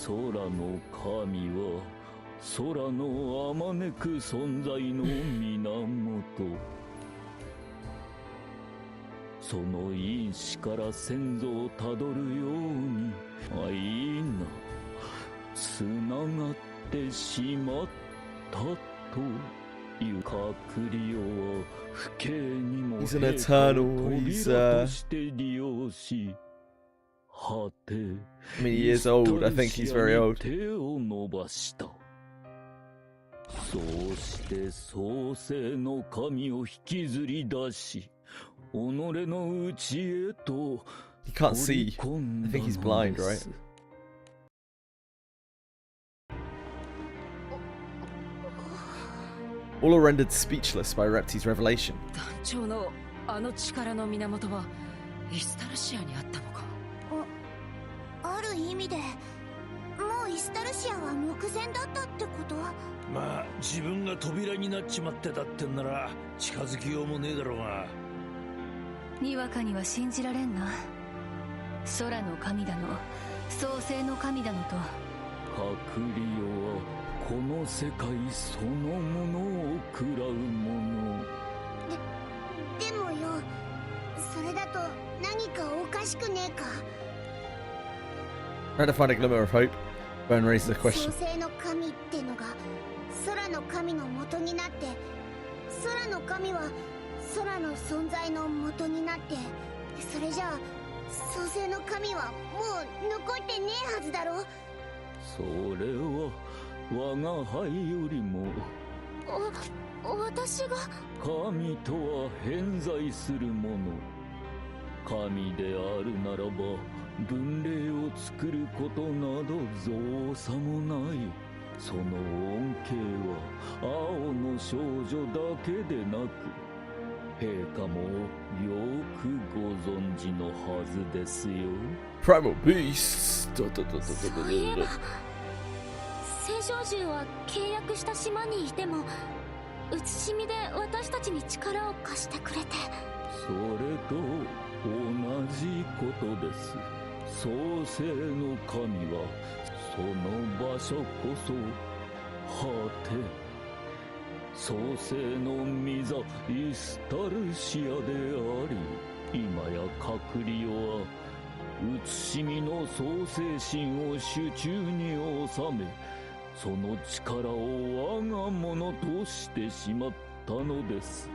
空の神は空のあまねく存在の源。その因子から先祖をたどるように愛なつながってしまったという。カクリオは不敬にもHe's an eternal, 扉として利用し、果て I mean, he is old. I think he's very old. 手を伸ばした。そうして創世の神を引きずり出し、己の内へと He can't see. I think he's blind, right? All are rendered speechless by Repti's revelation. 団長のあの力の源はイスタルシアにあったのか。ある意味でもうイスタルシアは目前だったってこと？まあ自分が扉になっちまってたってんなら近づきようもねえだろうが。にわかには信じられんな。空の神だの創世の神だのと。カクリオはこの世界そのものを喰らうもの。でもよ、それだと何かおかしくねえか。Trying to find a glimmer of hope, Bern raises a 創 question. 世の神ってのが空の神の元になって、空の神は空の存在の元になって、それじゃあ創世の神はもう残ってねえはずだろ。それは我が輩よりも私が神とは偏在するもの。神であるならば分霊を作ることなど造作もない。その恩恵は青の少女だけでなく陛下もよくご存知のはずですよ。 Primal beasts. そういえば聖少獣は契約した島にいても写しみで私たちに力を貸してくれて。それと同じことです。創世の神はその場所こそ果て創世の御座イスタルシアであり、今やカクリオは写しみの創世神を手中に収め、その力を我がものとしてしまったのです。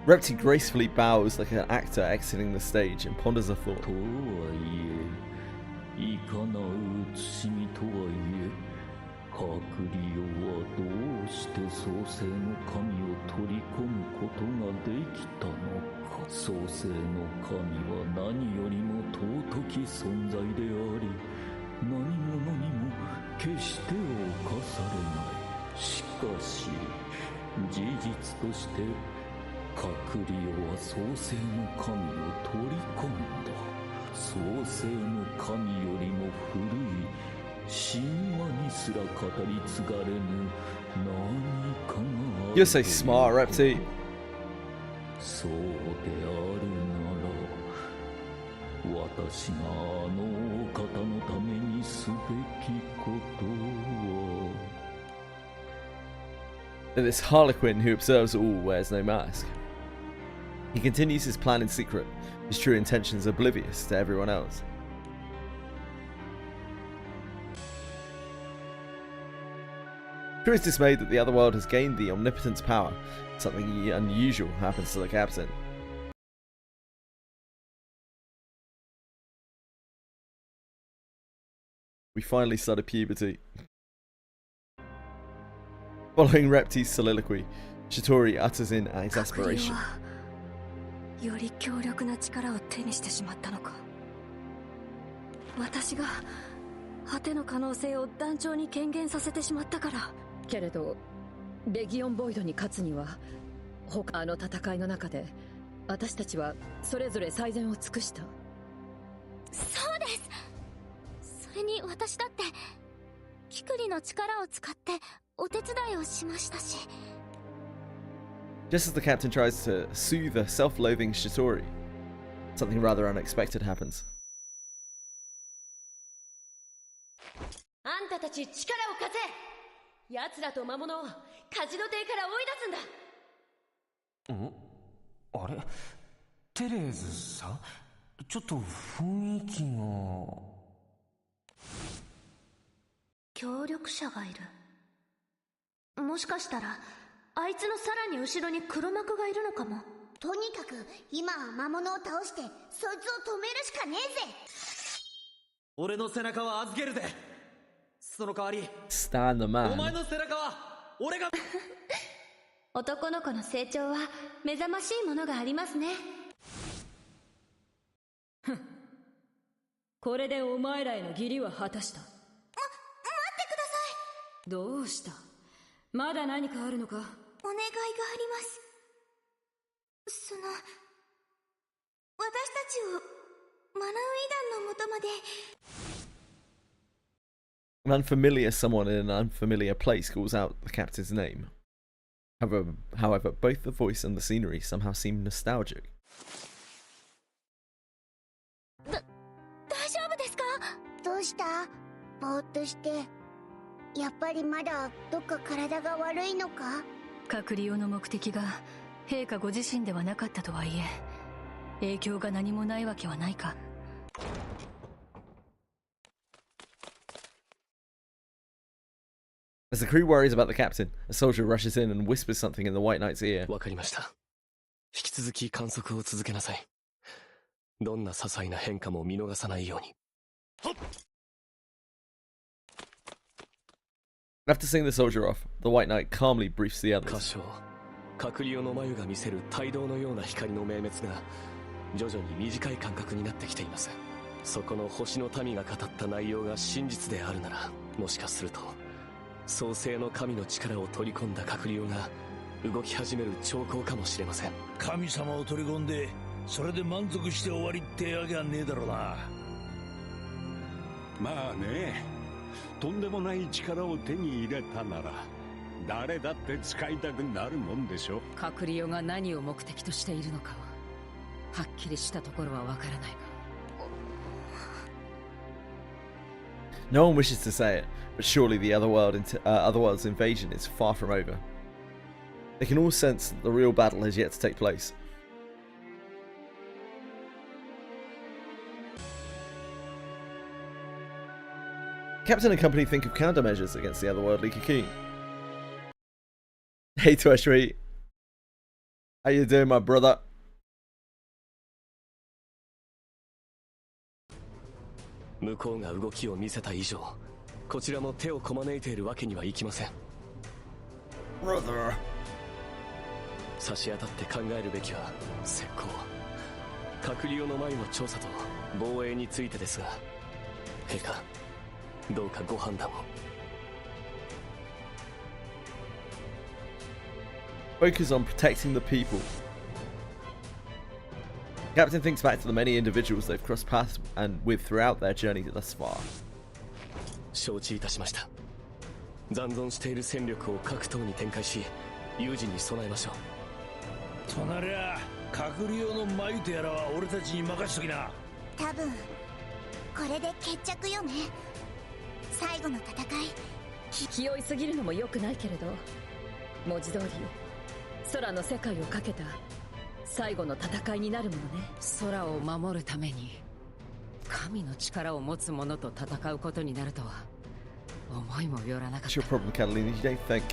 Repti gracefully bows like an actor exiting the stage and ponders a thought. とはいえ、いかな写しみとはいえ、カクリオはどうして創世の神を取り込むことができたのか。創世の神は何よりも尊き存在であり、何者にも決して侵されない。しかし事実としてカクリオは創世の神を取り込んだ。創世の神よりも古い神話にすら語り継がれぬ何かがある。 You're so smart, Repti. そうであるなら、私があのお方のためにすべきことは。 And this harlequin who observes all wears no mask. He continues his plan in secret, his true intentions oblivious to everyone else. Crew is dismayed that the other world has gained the omnipotence power. Something unusual happens to the captain. We finally started puberty. Following Repti's soliloquy, Shitori utters in exasperation. より強力な力を手にしてしまったのか。私が果ての可能性を団長に権限させてしまったから。けれどレギオンボイドに勝つには他の戦いの中で私たちはそれぞれ最善を尽くした。そうです。それに私だってキクリの力を使ってお手伝いをしましたし。Just as the captain tries to soothe a self-loathing Shitori, something rather unexpected happens. あんたたち力を貸せ。奴らと魔物をカジノ邸から追い出すんだ。あれ、テレーズさん、ちょっと雰囲気が。協力者がいる。もしかしたらあいつのさらに後ろに黒幕がいるのかも。とにかく今は魔物を倒してそいつを止めるしかねえぜ。俺の背中は預けるぜ。その代わり Stan the man. お前の背中は俺が男の子の成長は目覚ましいものがありますね。これでお前らへの義理は果たした。待ってください。どうした？まだ何かあるのか？お願いがあります。私たちをマナウイ団の元まで。An unfamiliar someone in an unfamiliar place calls out the captain's name. However, both the voice and the scenery somehow seem nostalgic. 大丈夫ですか？どうした？ぼーっとして。やっぱりまだどっか体が悪いのか？隔離用の目的が陛下ご自身ではなかったとはいえ、影響が何もないわけはないか。As the crew worries about the captain, a soldier rushes in and whispers something in the White Knight's ear. わかりました。引き続き観測を続けなさい。どんな些細な変化も見逃さないように。After seeing the soldier off, the White Knight calmly briefs the 歌 others. 唱、閣僚の眉が見せる帯同のような光の明滅が徐々に短い間隔になってきています。そこの星の民が語った内容が真実であるなら、もしかすると創世の神の力を取り込んだ閣僚が動き始める兆候かもしれません。神様を取り込んでそれで満足して終わりってわけはねえだろうな。まあね、とんでもない力を手に入れたなら誰だって使いたくなるもんでしょ。カクリオが何を目的としているのかはっきりしたところはわからないが。No one wishes to say it, but surely the otherworld's invasion is far from over. They can all sense that the real battle has yet to take place. Captain and company think of countermeasures against the otherworldly cocoon. Hey Tweshry, how you doing, my brother? 向こうが動きを見せた以上、こちらも手をこまねいているわけにはいきません。Brother. 差し当たって考えるべきは石膏、閣僚の前の調査と防衛についてですが、陛下、どうかご判断を。Focus on protecting the people. Captain thinks back to the many individuals they've crossed paths and with throughout their journey thus far. 承知いたしました。残存している戦力を各島に展開し、有事に備えましょう。となりゃ閣僚の眉とやらは俺たちに任しときな。多分これで決着よね。最後の戦い。気負いすぎるのも良くないけれど、文字通り空の世界をかけた最後の戦いになるものね。空を守るために神の力を持つ者と戦うことになるとは What's your problem, Catalina? You don't think?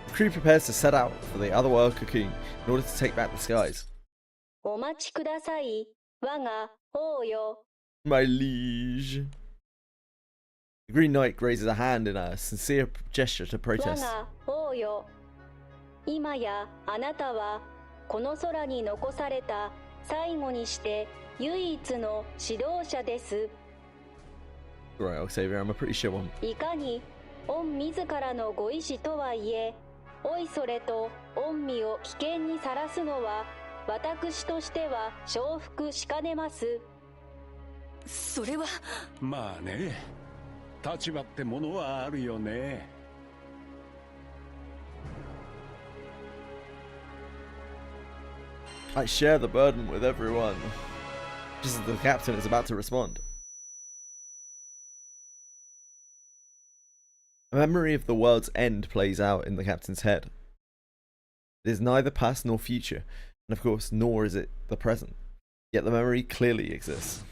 The crew prepares to set out for the otherworld cocoon in order to take back the skies. お待ちください、我が王よ。 My liege. The Green Knight raises a hand in a sincere gesture to 我 protest. が王よ。今やあなたはこの空に残された最後にして唯一の指導者です。 Right, Octavia, I'm a pretty sure one. いかに御自らのご意志とはいえ、おいそれと御身を危険にさらすのは私としては承服しかねます。それはまあね、立場ってものはあるよね。I share the burden with everyone. Just as the captain is about to respond. A memory of the world's end plays out in the captain's head. It is neither past nor future, and of course, nor is it the present. Yet the memory clearly exists.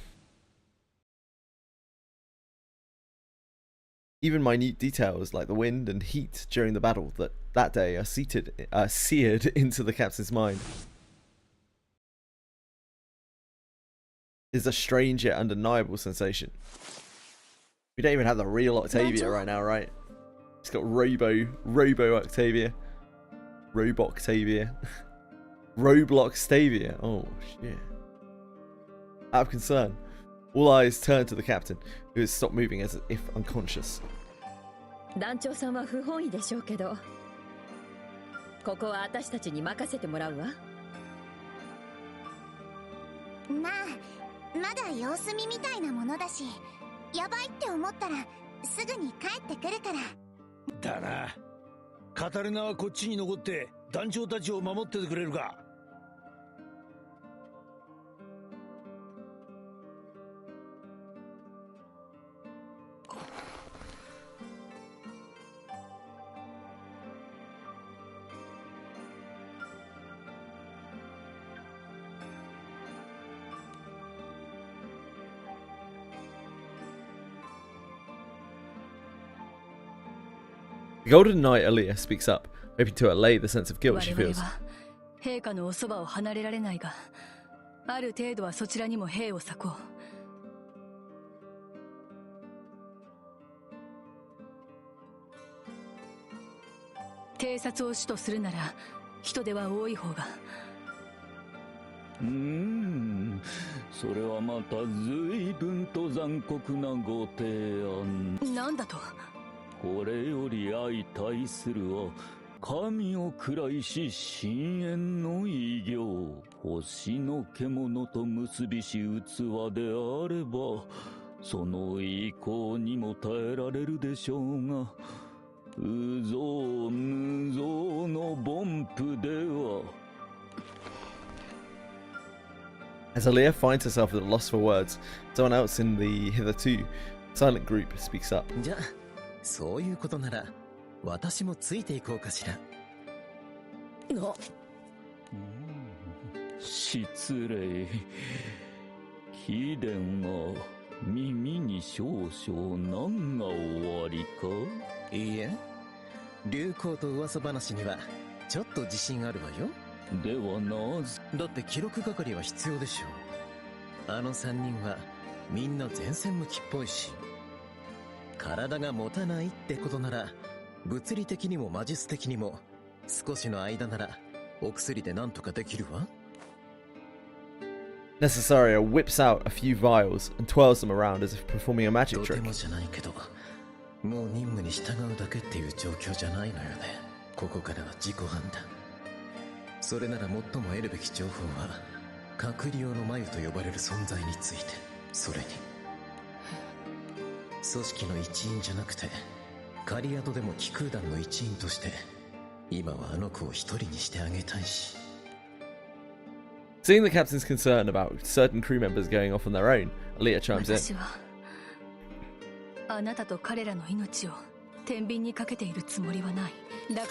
Even minute details like the wind and heat during the battle that day are seared into the captain's mind. It is a strange yet undeniable sensation. We don't even have the real Octavia right now, right? It's got Robo Octavia. Roboctavia. Robloxtavia. Oh, shit. Out of concern, all eyes turn to the captain, who has stopped moving as if unconscious. 団長さんは不本意でしょうけど、ここは私たちに任せてもらうわ。まあ、まだ様子見みたいなものだし、やばいって思ったらすぐに帰ってくるから。だな。カタリナはこっちに残って団長たちを守っててくれるか。The Golden Knight Aaliyah speaks up, hoping to allay the sense of guilt she 我々 feels. は陛下のおそばを離れられないが、ある程度はそちらにも兵を割こう。偵察を主とするなら人手は多い方が。それはまた随分と残酷なご提案。なんだと。これより相対するは神を喰らいし深淵の異形、星の獣と結びし器であればその意向にも耐えられるでしょうが、有象無象の凡夫では。 As Aaliyah finds herself at a loss for words, someone else in the hitherto silent group speaks up. じゃあそういうことなら私もついていこうかしら。失礼。貴殿は耳に少々難がおありか。いいえ、流行と噂話にはちょっと自信あるわよ。ではなぜ。だって記録係は必要でしょう。あの3人はみんな前線向きっぽいし、体が持たないってことなら物理的にも魔術的にも少しの間ならお薬で何とかできるわ。Necessaria whips out a few vials and twirls them around as if performing a magic とて trick. もじゃないけど、もう任務に従うだけっていう状況じゃないのよね。ここからは自己判断。それなら最も得るべき情報は隔離用の眉と呼ばれる存在について、それに組織の一員じゃなくて狩宿でも気空団の一員として今はあの子を一人にしてあげたいし。 Seeing the captain's concern about certain crew members going off on their own, Aaliyah chimes in. 私はあなたと彼らの命を天秤にかけているつもりはない。だが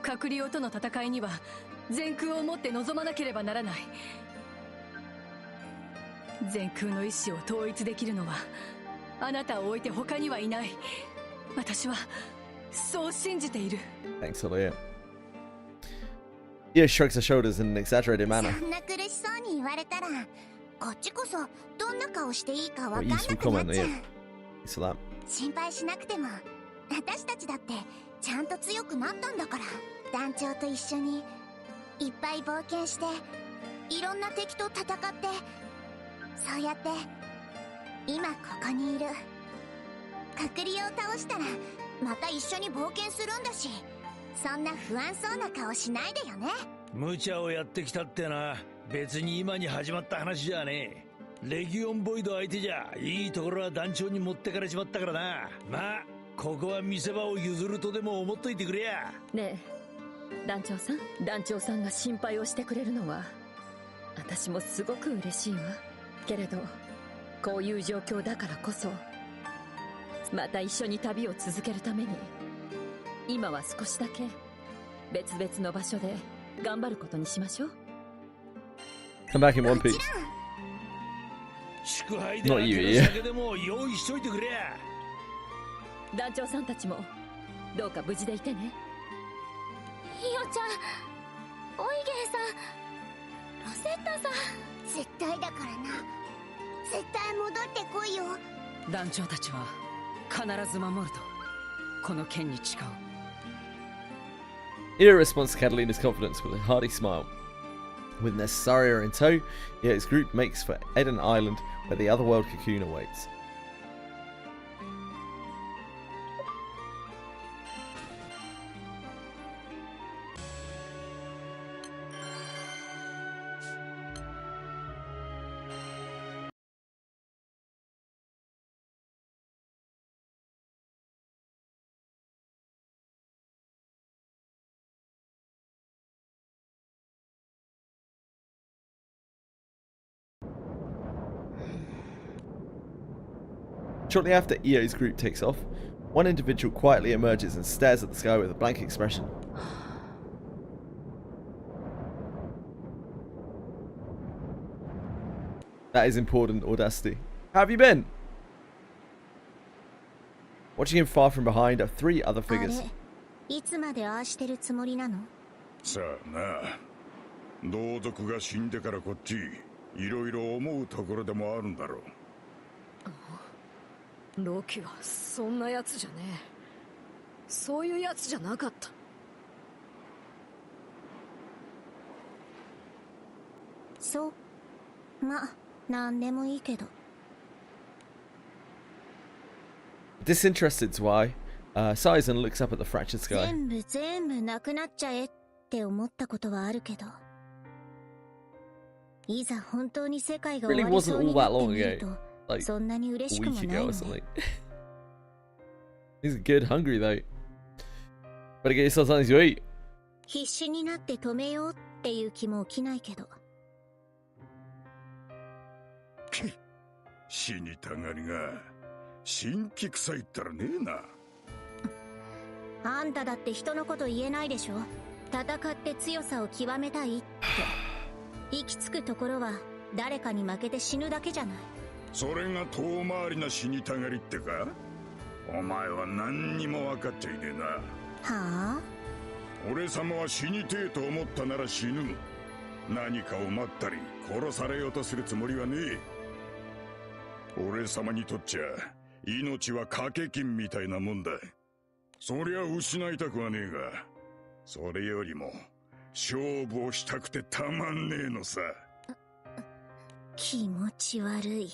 隔離用との戦いには全空をもって臨まなければならない。全空の意志を統一できるのはあなたを置いて他にはいない。私はそう信じている。 Thanks, Ollie. Io shrugs her shoulders in an exaggerated manner. そんな苦しそうに言われたら、こっちこそどんな顔していいかわかん What な useful くなっ comment, ちゃう。 yeah. Thanks for that. 心配しなくても、私たちだってちゃんと強くなったんだから。団長と一緒にいっぱい冒険して、いろんな敵と戦って、そうやって今ここにいる。隔離を倒したらまた一緒に冒険するんだし、そんな不安そうな顔しないでよね。無茶をやってきたってな、別に今に始まった話じゃねえ。レギオンボイド相手じゃいいところは団長に持ってかれちまったからな。まあここは見せ場を譲るとでも思っといてくれや。ねえ、団長さんが心配をしてくれるのは私もすごく嬉しいわ。けれどこういう状況だからこそ、また一緒に旅を続けるために今は少しだけ別々の場所で頑張ることにしましょう。 Come back in one piece. 祝杯で開ける酒でも用意しといてくれや。団長さんたちもどうか無事でいてね。ひよちゃん、オイゲンさん、ロセッタさん、絶対だからな。絶対戻ってこいよ。団長たちは必ず守るとこの剣に誓う。 Io responds to Catalina's confidence with a hearty smile. With Nessaria in tow, Io's group makes for Eden Island, where the otherworld cocoon awaits. Shortly after Io's group takes off, one individual quietly emerges and stares at the sky with a blank expression. That is important, Audacity. How have you been? Watching him far from behind are three other figures. いつまでああしてるつもりなの？さあな、同族が死んでからこっちいろいろ思うところでもあるんだろう。ロキはそんなやつじゃねえ。そういうやつじゃなかった。そう。まあ、なんでもいいけど。Disinterested to eye, Sizen looks up at the fractured sky. 全部なくなっちゃえって思ったことはあるけど、いざ本当に世界が終わりそうになってみると、Like そんなに嬉しくもないね。He's good hungry though. Better get yourself something to eat. 必死になって止めようっていう気も起きないけど。死にたがりが神気臭いったらねえな。あんただって人のこと言えないでしょ。戦って強さを極めたいって。行き着くところは誰かに負けて死ぬだけじゃない。それが遠回りな死にたがりってか？お前は何にも分かっちゃいねえな。はあ？俺様は死にてえと思ったなら死ぬ。何かを待ったり殺されようとするつもりはねえ。俺様にとっちゃ命は掛け金みたいなもんだ。そりゃ失いたくはねえが、それよりも勝負をしたくてたまんねえのさ。気持ち悪い。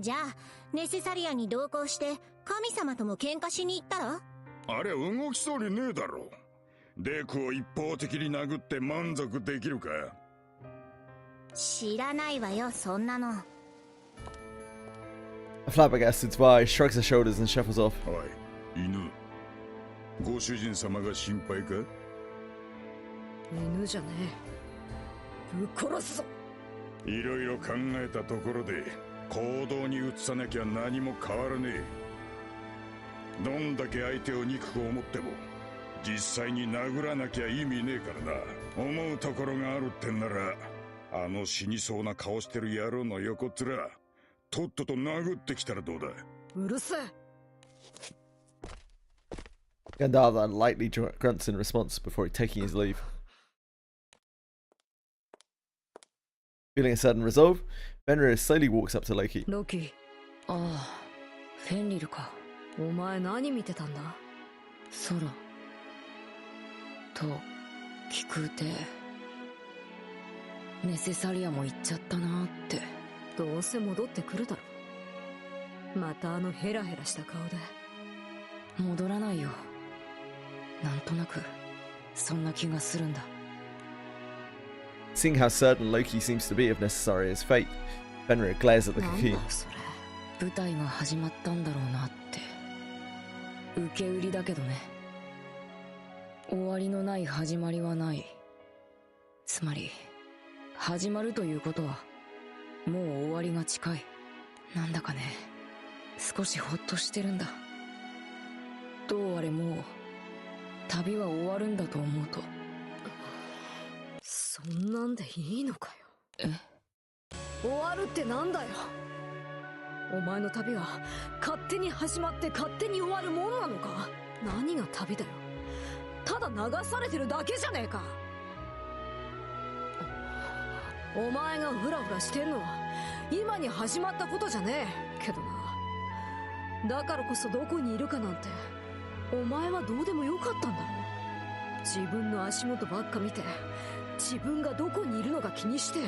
じゃあネセサリアに同行して神様とも喧嘩しに行ったら？あれ動きそうにねえだろ。デクを一方的に殴って満足できるか？知らないわよ、そんなの。A flabbergasted spy shrugs her shoulders and shuffles off. おい、犬。ご主人様が心配か？犬じゃねえ。ぶっ殺すぞ。いろいろ考えたところで行動に移さなきゃ何も変わらねえ。どんだけ相手を憎く思っても実際に殴らなきゃ意味ねえからな。思うところがあるってんなら、あの死にそうな顔してる野郎の横っ面とっとと殴ってきたらどうだ。うるせえ。 Gandalf lightly grunts in response before taking his leave. Feeling a sudden resolve, Fenrir slowly walks up to Loki. ロキ、ああ、フェンリルか。お前何見てたんだ？空と聞くて、ネセサリアも行っちゃったなって。どうせ戻ってくるだろ。またあのヘラヘラした顔で。戻らないよ。なんとなくそんな気がするんだ。 Seeing how certain Loki seems to be of Necessaria's fate, Fenrir glares at the なん cocoon. だそれ。舞台が始まったんだろうなって。受け売りだけどね。終わりのない始まりはない。つまり始まるということはもう終わりが近い。なんだかね、少しほっとしてるんだ。どうあれもう旅は終わるんだと思うと。そんなんでいいのかよ。終わるってなんだよ。お前の旅は勝手に始まって勝手に終わるもんなのか。何が旅だよ。ただ流されてるだけじゃねえか。お前がフラフラしてんのは今に始まったことじゃねえけどな。だからこそどこにいるかなんてお前はどうでもよかったんだろう。自分の足元ばっか見て自分がどこにいるのか気にして。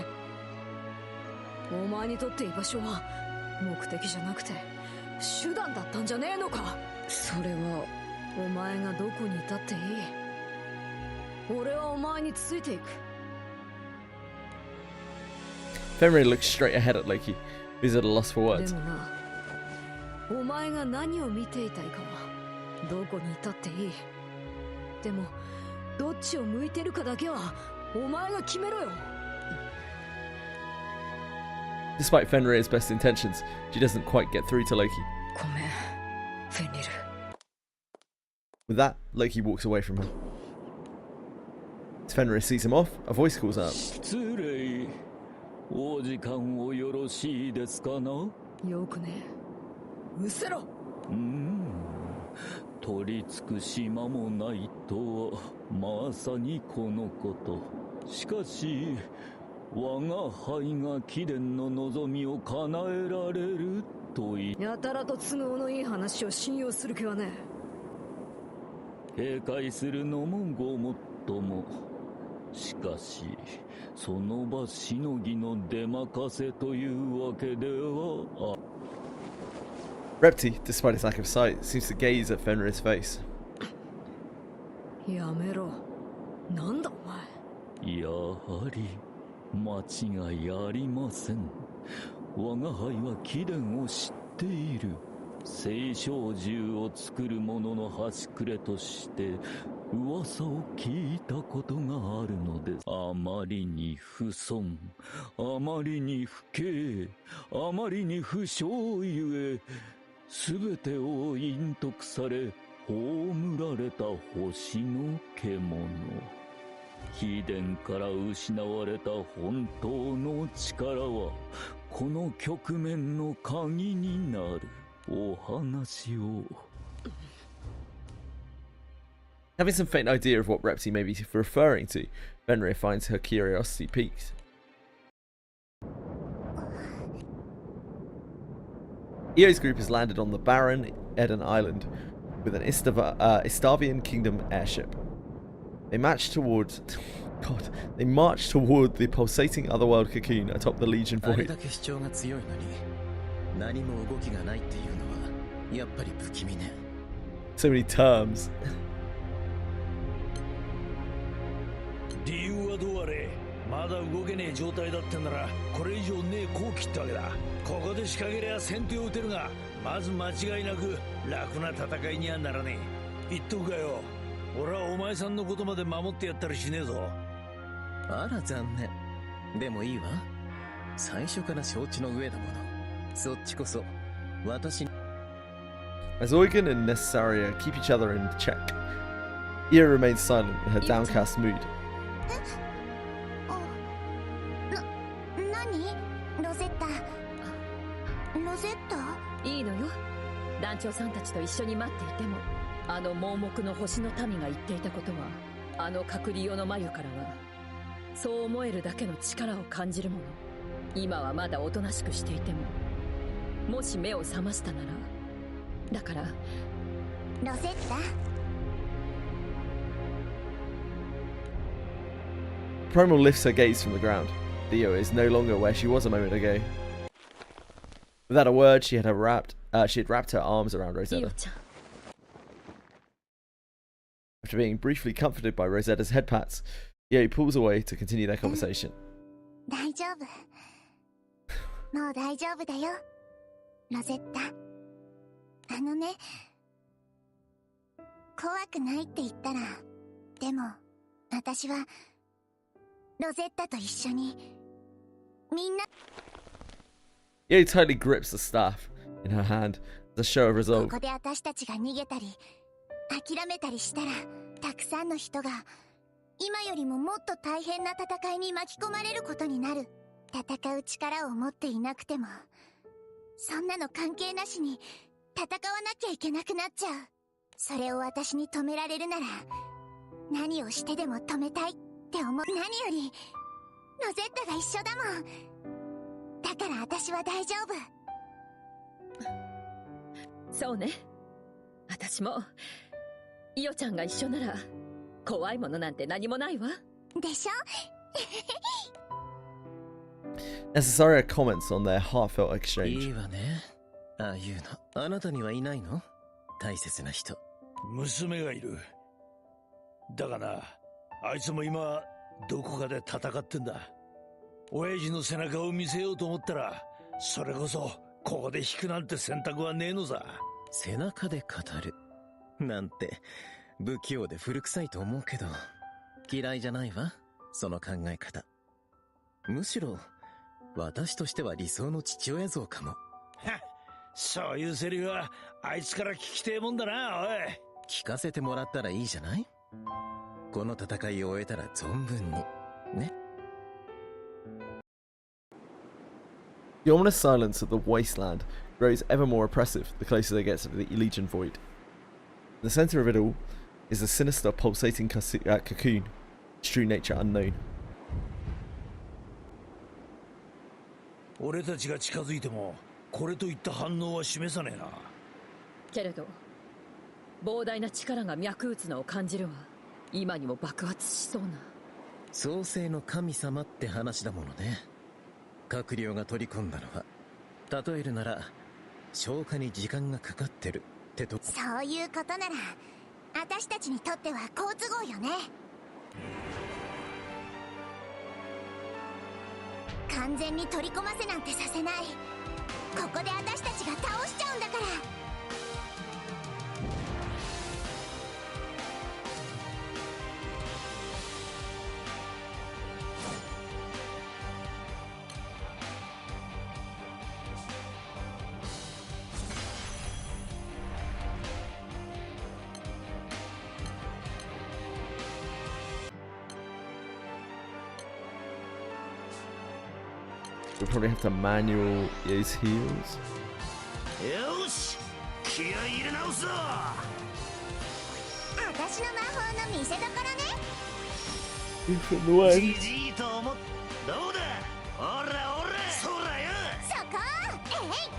お前にとって居場所は目的じゃなくて手段だったんじゃねえのか。それはお前がどこにいたっていい。俺はお前についていく。 Fenrir looks straight ahead at Loki, who's at a loss for で words. もな、お前が何を見ていたいかはどこにいたっていい。でもどっちを向いてるかだけはお前が決めろよ。 Despite Fenrir's best intentions, she doesn't quite get through to Loki. ごめん、フェンリル。 With that, Loki walks away from her. As Fenrir sees him off, a voice calls out. 失礼。お時間をよろしいですかな。よくね。うせろ。取り尽くし間もないとはまさにこのこと。しかし我が輩が貴殿の望みを叶えられるとやたらと都合のいい話を信用する気はね警戒するのもごもっとも。しかしその場しのぎの出任せというわけでは。 Repti, despite his lack of sight, seems to gaze at Fenrir's face. やめろ。なんだお前。やはり間違いありません。我が輩は貴殿を知っている。青少獣を作る者の端くれとして噂を聞いたことがあるのです。あまりに不損、あまりに不敬、あまりに不祥ゆえ、すべてを隠匿され葬られた星の獣。貴殿から失われた本当の力はこの局面の鍵になる。お話を。 Having some faint idea of what Repti may be referring to, Fenrir finds her curiosity piqued. Eo's group has landed on the barren Eden Island with an Istavian Kingdom airship. They march toward the pulsating otherworld cocoon atop the Legion Void. 何も動きがないっていうのはやっぱり不気味ね。 So many terms. 理由はどうあれ、まだ動けねえ状態だってんならこれ以上ねえ好機ってわけだ。ここで仕掛けりゃ先手を打てるが、まず間違いなく楽な戦いにはならねえ。言っとくかよ、俺はお前さんのことまで守ってやったりしねえぞ。あら残念。でもいいわ。最初から承知の上だもの。そっちこそ私。 As Eugen and Necessaria keep each other in check, Io remains silent in her downcast mood. 何ロゼッタ、長さんたちと一緒に待っていても、あの盲目の星の民が言っていたことは、あの隔離用の眉からはそう思えるだけの力を感じるもの。今はまだおとなしくしていても、もし目を覚ましたなら。だからロゼッタ。Primal lifts her gaze from the ground. Theo is no longer where she was a moment ago. Without a word, she had wrapped her arms around Rosetta. After being briefly comforted by Rosetta's head pats, Theo pulls away to continue their conversation. 大丈夫。もう大丈夫だよ、ロゼッタ。あのね、怖くないって言ったら、でも私はロゼッタと一緒にみんな。Theo tightly grips the staff in her hand as a show of resolve. ここで私たちが逃げたり諦めたりしたら、たくさんの人が今よりももっと大変な戦いに巻き込まれることになる。戦う力を持っていなくても、そんなの関係なしに戦わなきゃいけなくなっちゃう。それを私に止められるなら、何をしてでも止めたいって思う。何よりロゼッタが一緒だもん。だから私は大丈夫。そうね。私もイオちゃんが一緒なら怖いものなんて何もないわ。でしょNecessaria comments on their heartfelt exchange. いいわね。ああいうの。あなたにはいないの？大切な人。娘がいる。だがな、あいつも今どこかで戦ってんだ。親父の背中を見せようと思ったら、それこそここで引くなんて選択はねえのさ。背中で語るなんて不器用で古臭いと思うけど、嫌いじゃないわ、その考え方。むしろ私としては理想の父親像かも。そういうセリフはあいつから聞きてえもんだな。おい、聞かせてもらったらいいじゃない。この戦いを終えたら存分にね。The ominous silence of the wasteland grows ever more oppressive the closer they get to the Legion Void. In the center of it all is a sinister, pulsating cocoon, its true nature unknown. 俺たちが近づいてもこれといった反応は示さねえな。けれど膨大な力が脈打つのを感じるわ。今にも爆発しそうな。創世の神様って話だものね。閣僚が取り込んだのは、例えるなら消化に時間がかかってるってとこ。そういうことなら私たちにとっては好都合よね。完全に取り込ませなんてさせない。ここで私たちが倒しちゃうんだから。We'll probably have to manual his heals. よし、気合い入れ直すぞ。私の魔法の見せ所ね。From the way. じじいと思っ、どうだ。おらおら、そらよ。そこ。えい。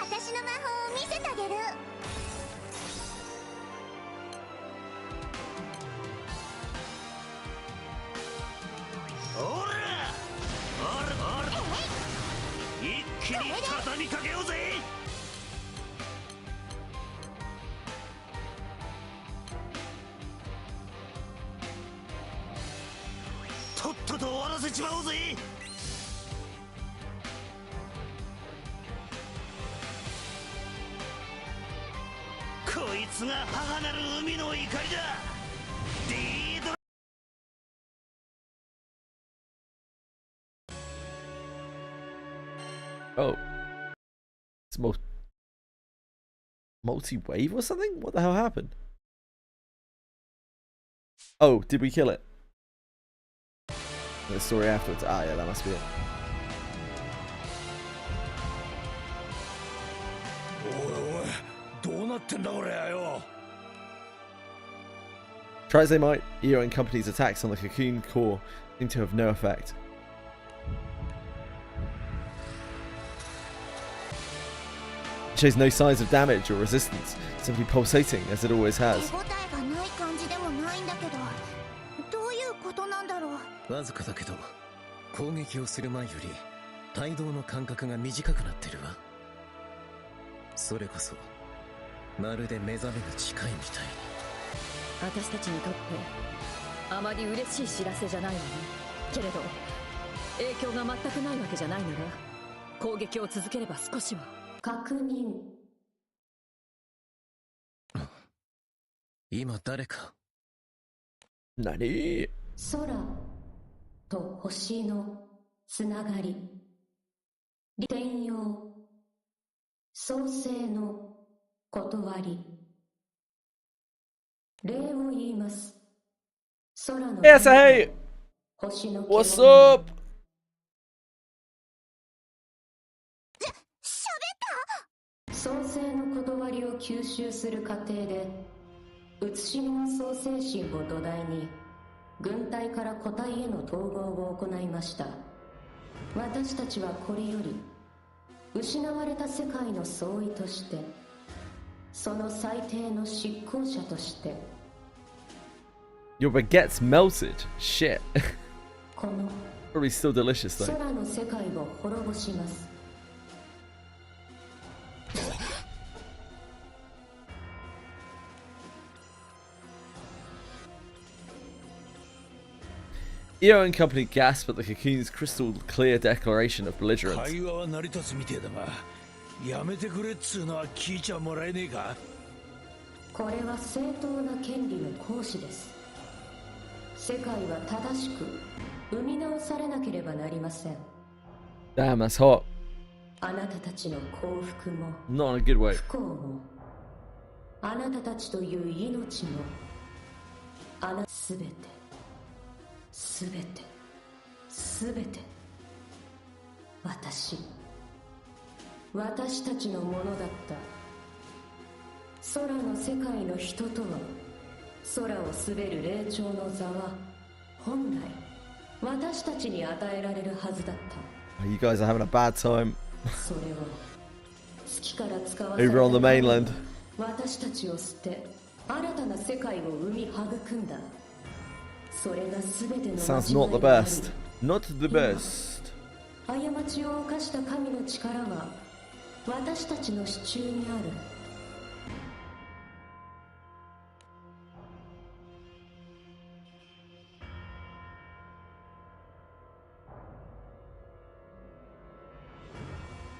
私の魔法を見せてあげる。一気に畳みかけようぜ。とっとと終わらせちまおうぜ。こいつが母なる海の怒りだ。ディード。Oh. It's multi-wave or something? What the hell happened? Oh, did we kill it? The story afterwards. Ah, yeah, that must be it. おいおい、どうなってんだこれよ。 Try as they might, EO and company's attacks on the cocoon core seem to have no effect. It shows no signs of damage or resistance, simply pulsating as it always has. 手応えがない感じでもないんだけど、どういうことなんだろう。わずかだけど攻撃をする前より帯同の間隔が短くなってるわ。それこそまるで目覚めが近いみたいに。私たちにとってあまり嬉しい知らせじゃないわね。けれど影響が全くないわけじゃないなら攻撃を続ければ少しは。確認。今誰か。何？空と星のつながり、転用、創生の断り。礼を言います。空の Yes, hey! 星の What's up? 創生の断りを吸収する過程で写しみの創生心を土台に軍隊から個体への統合を行いました。私たちはこれより失われた世界の総意としてその最低の執行者として Your baguette's melted. Shit. この Probably still delicious though. 空の世界を滅ぼします。EO and company gasp at the cocoon's crystal clear declaration of belligerence. 会話は成り立つみてえだが、やめてくれっつうのは聞いちゃもらえねえか。これは正当な権利の行使です。世界は正しく生み直されなければなりません。 Damn, that's hot. あなたたちの幸福も Not in a good way. 不幸もあなたたちという命もすべてすべてすべて私たちのものだった。空の世界の人とは空を滑る霊長の座は本来私たちに与えられるはずだった。 You guys are having a bad time. それを月から使わされ Over on the mainland. 私たちを捨て新たな世界を生み育んだ。それが全ての Sounds not the best. Not the best. 過ちを犯した神の力は私たちの手中にある。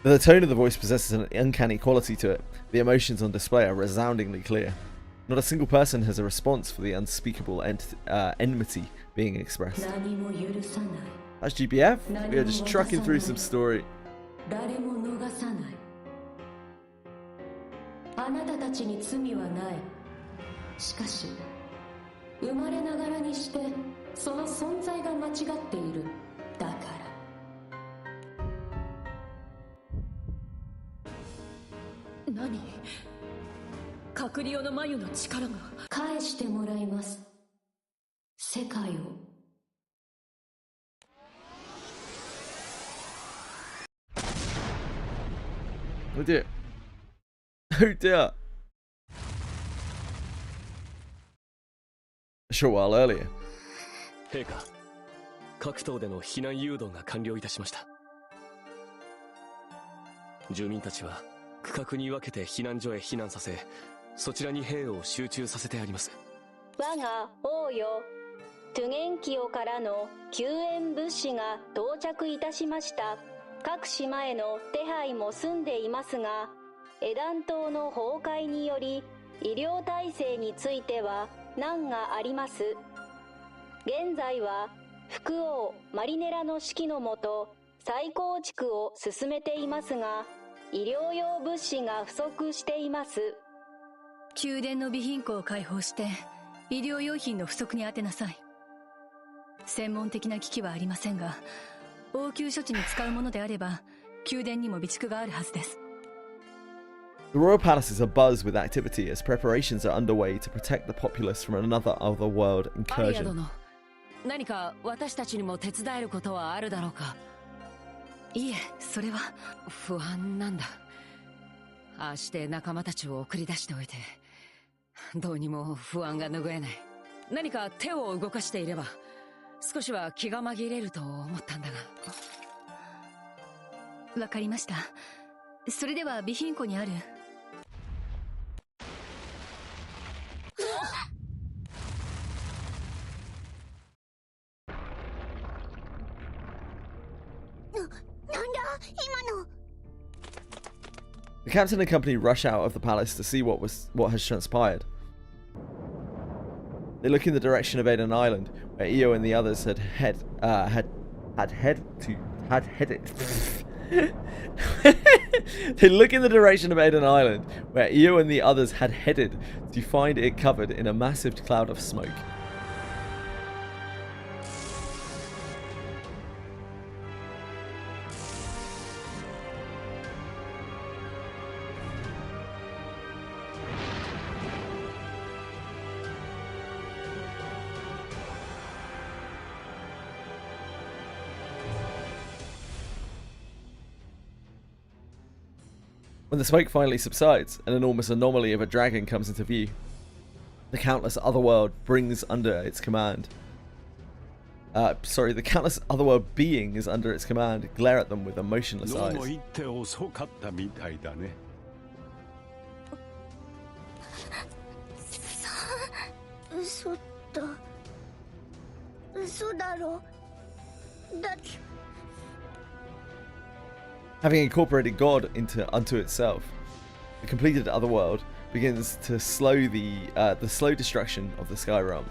The tone of the voice possesses an uncanny quality to it. The emotions on display are resoundingly clear. Not a single person has a response for the unspeakable enmity being expressed. That's GBF? We are just trucking through some story. 誰も逃さない。あなたたちに罪はない。しかし生まれながらにしてその存在が間違っている。だから何？隔離用の眉の力が返してもらいます。世界を。Oh dear. Oh dear. A short while earlier. 陛下、各島での避難誘導が完了いたしました。住民たちは区画に分けて避難所へ避難させ、そちらに兵を集中させてあります。我が王よ、トゥゲンキオからの救援物資が到着いたしました。各島への手配も済んでいますが、エダン島の崩壊により医療体制については難があります。現在は副王マリネラの指揮のもと再構築を進めていますが、医療用物資が不足しています。宮殿の備品庫を開放して医療用品の不足に当てなさい。専門的な機器はありませんが、応急処置に使うものであれば宮殿にも備蓄があるはずです。 The royal palace is abuzz with activity as preparations are underway to protect the populace from another otherworld アリア incursion. 殿、何か私たちにも手伝えることはあるだろうか。いえ、それは不安なんだ。ああして仲間たちを送り出しておいて、どうにも不安が拭えない。何か手を動かしていれば少しは気が紛れると思ったんだが。わかりました。それでは備品庫にあるなんだ今の。 The captain and company rush out of the palace to see what has transpired. They look in the direction of Aden Island, where Io and the others had headed. They look in the direction of Aden Island, where Io and the others had headed to find it covered in a massive cloud of smoke. When the smoke finally subsides, an enormous anomaly of a dragon comes into view. The countless otherworld brings under its command. The countless otherworld beings under its command glare at them with emotionless eyes. 嘘だ。嘘だろ。だって。 Having incorporated God unto itself, the completed otherworld begins to slow the slow destruction of the sky realm.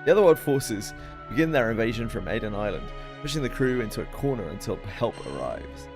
The otherworld forces begin their invasion from Aden Island, pushing the crew into a corner until help arrives.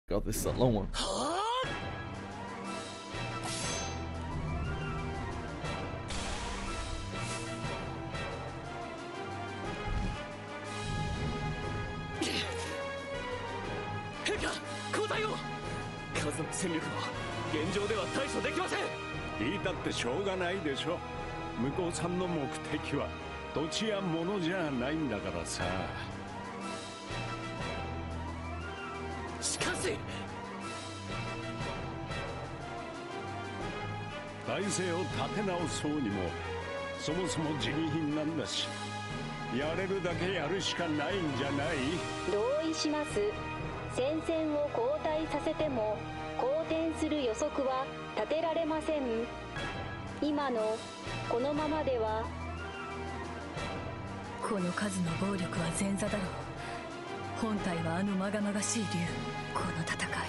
God, this is a long one.戦線を後退させても好転する予測は立てられません。今のこのままでは。この数の暴力は前座だろう。本体はあのまがまがしい竜。この戦い。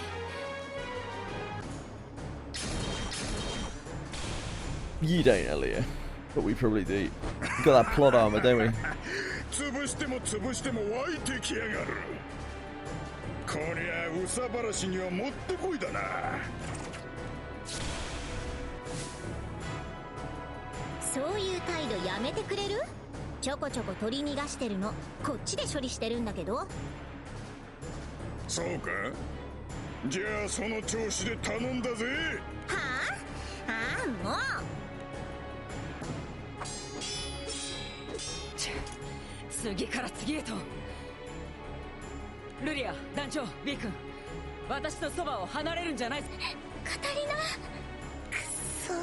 You don't, Elia, but we probably do. We've got that plot armor, don't we? 潰しても潰しても湧いてきやがる。こりゃうさばらしにはもってこいだな。そういう態度やめてくれる？ちょこちょこ取り逃がしてるのこっちで処理してるんだけど。そうか？じゃあその調子で頼んだぜ。はあ？ああもう。次から次へと。ルリア、団長、ビー君、私のそばを離れるんじゃない。カタリナ。くそ。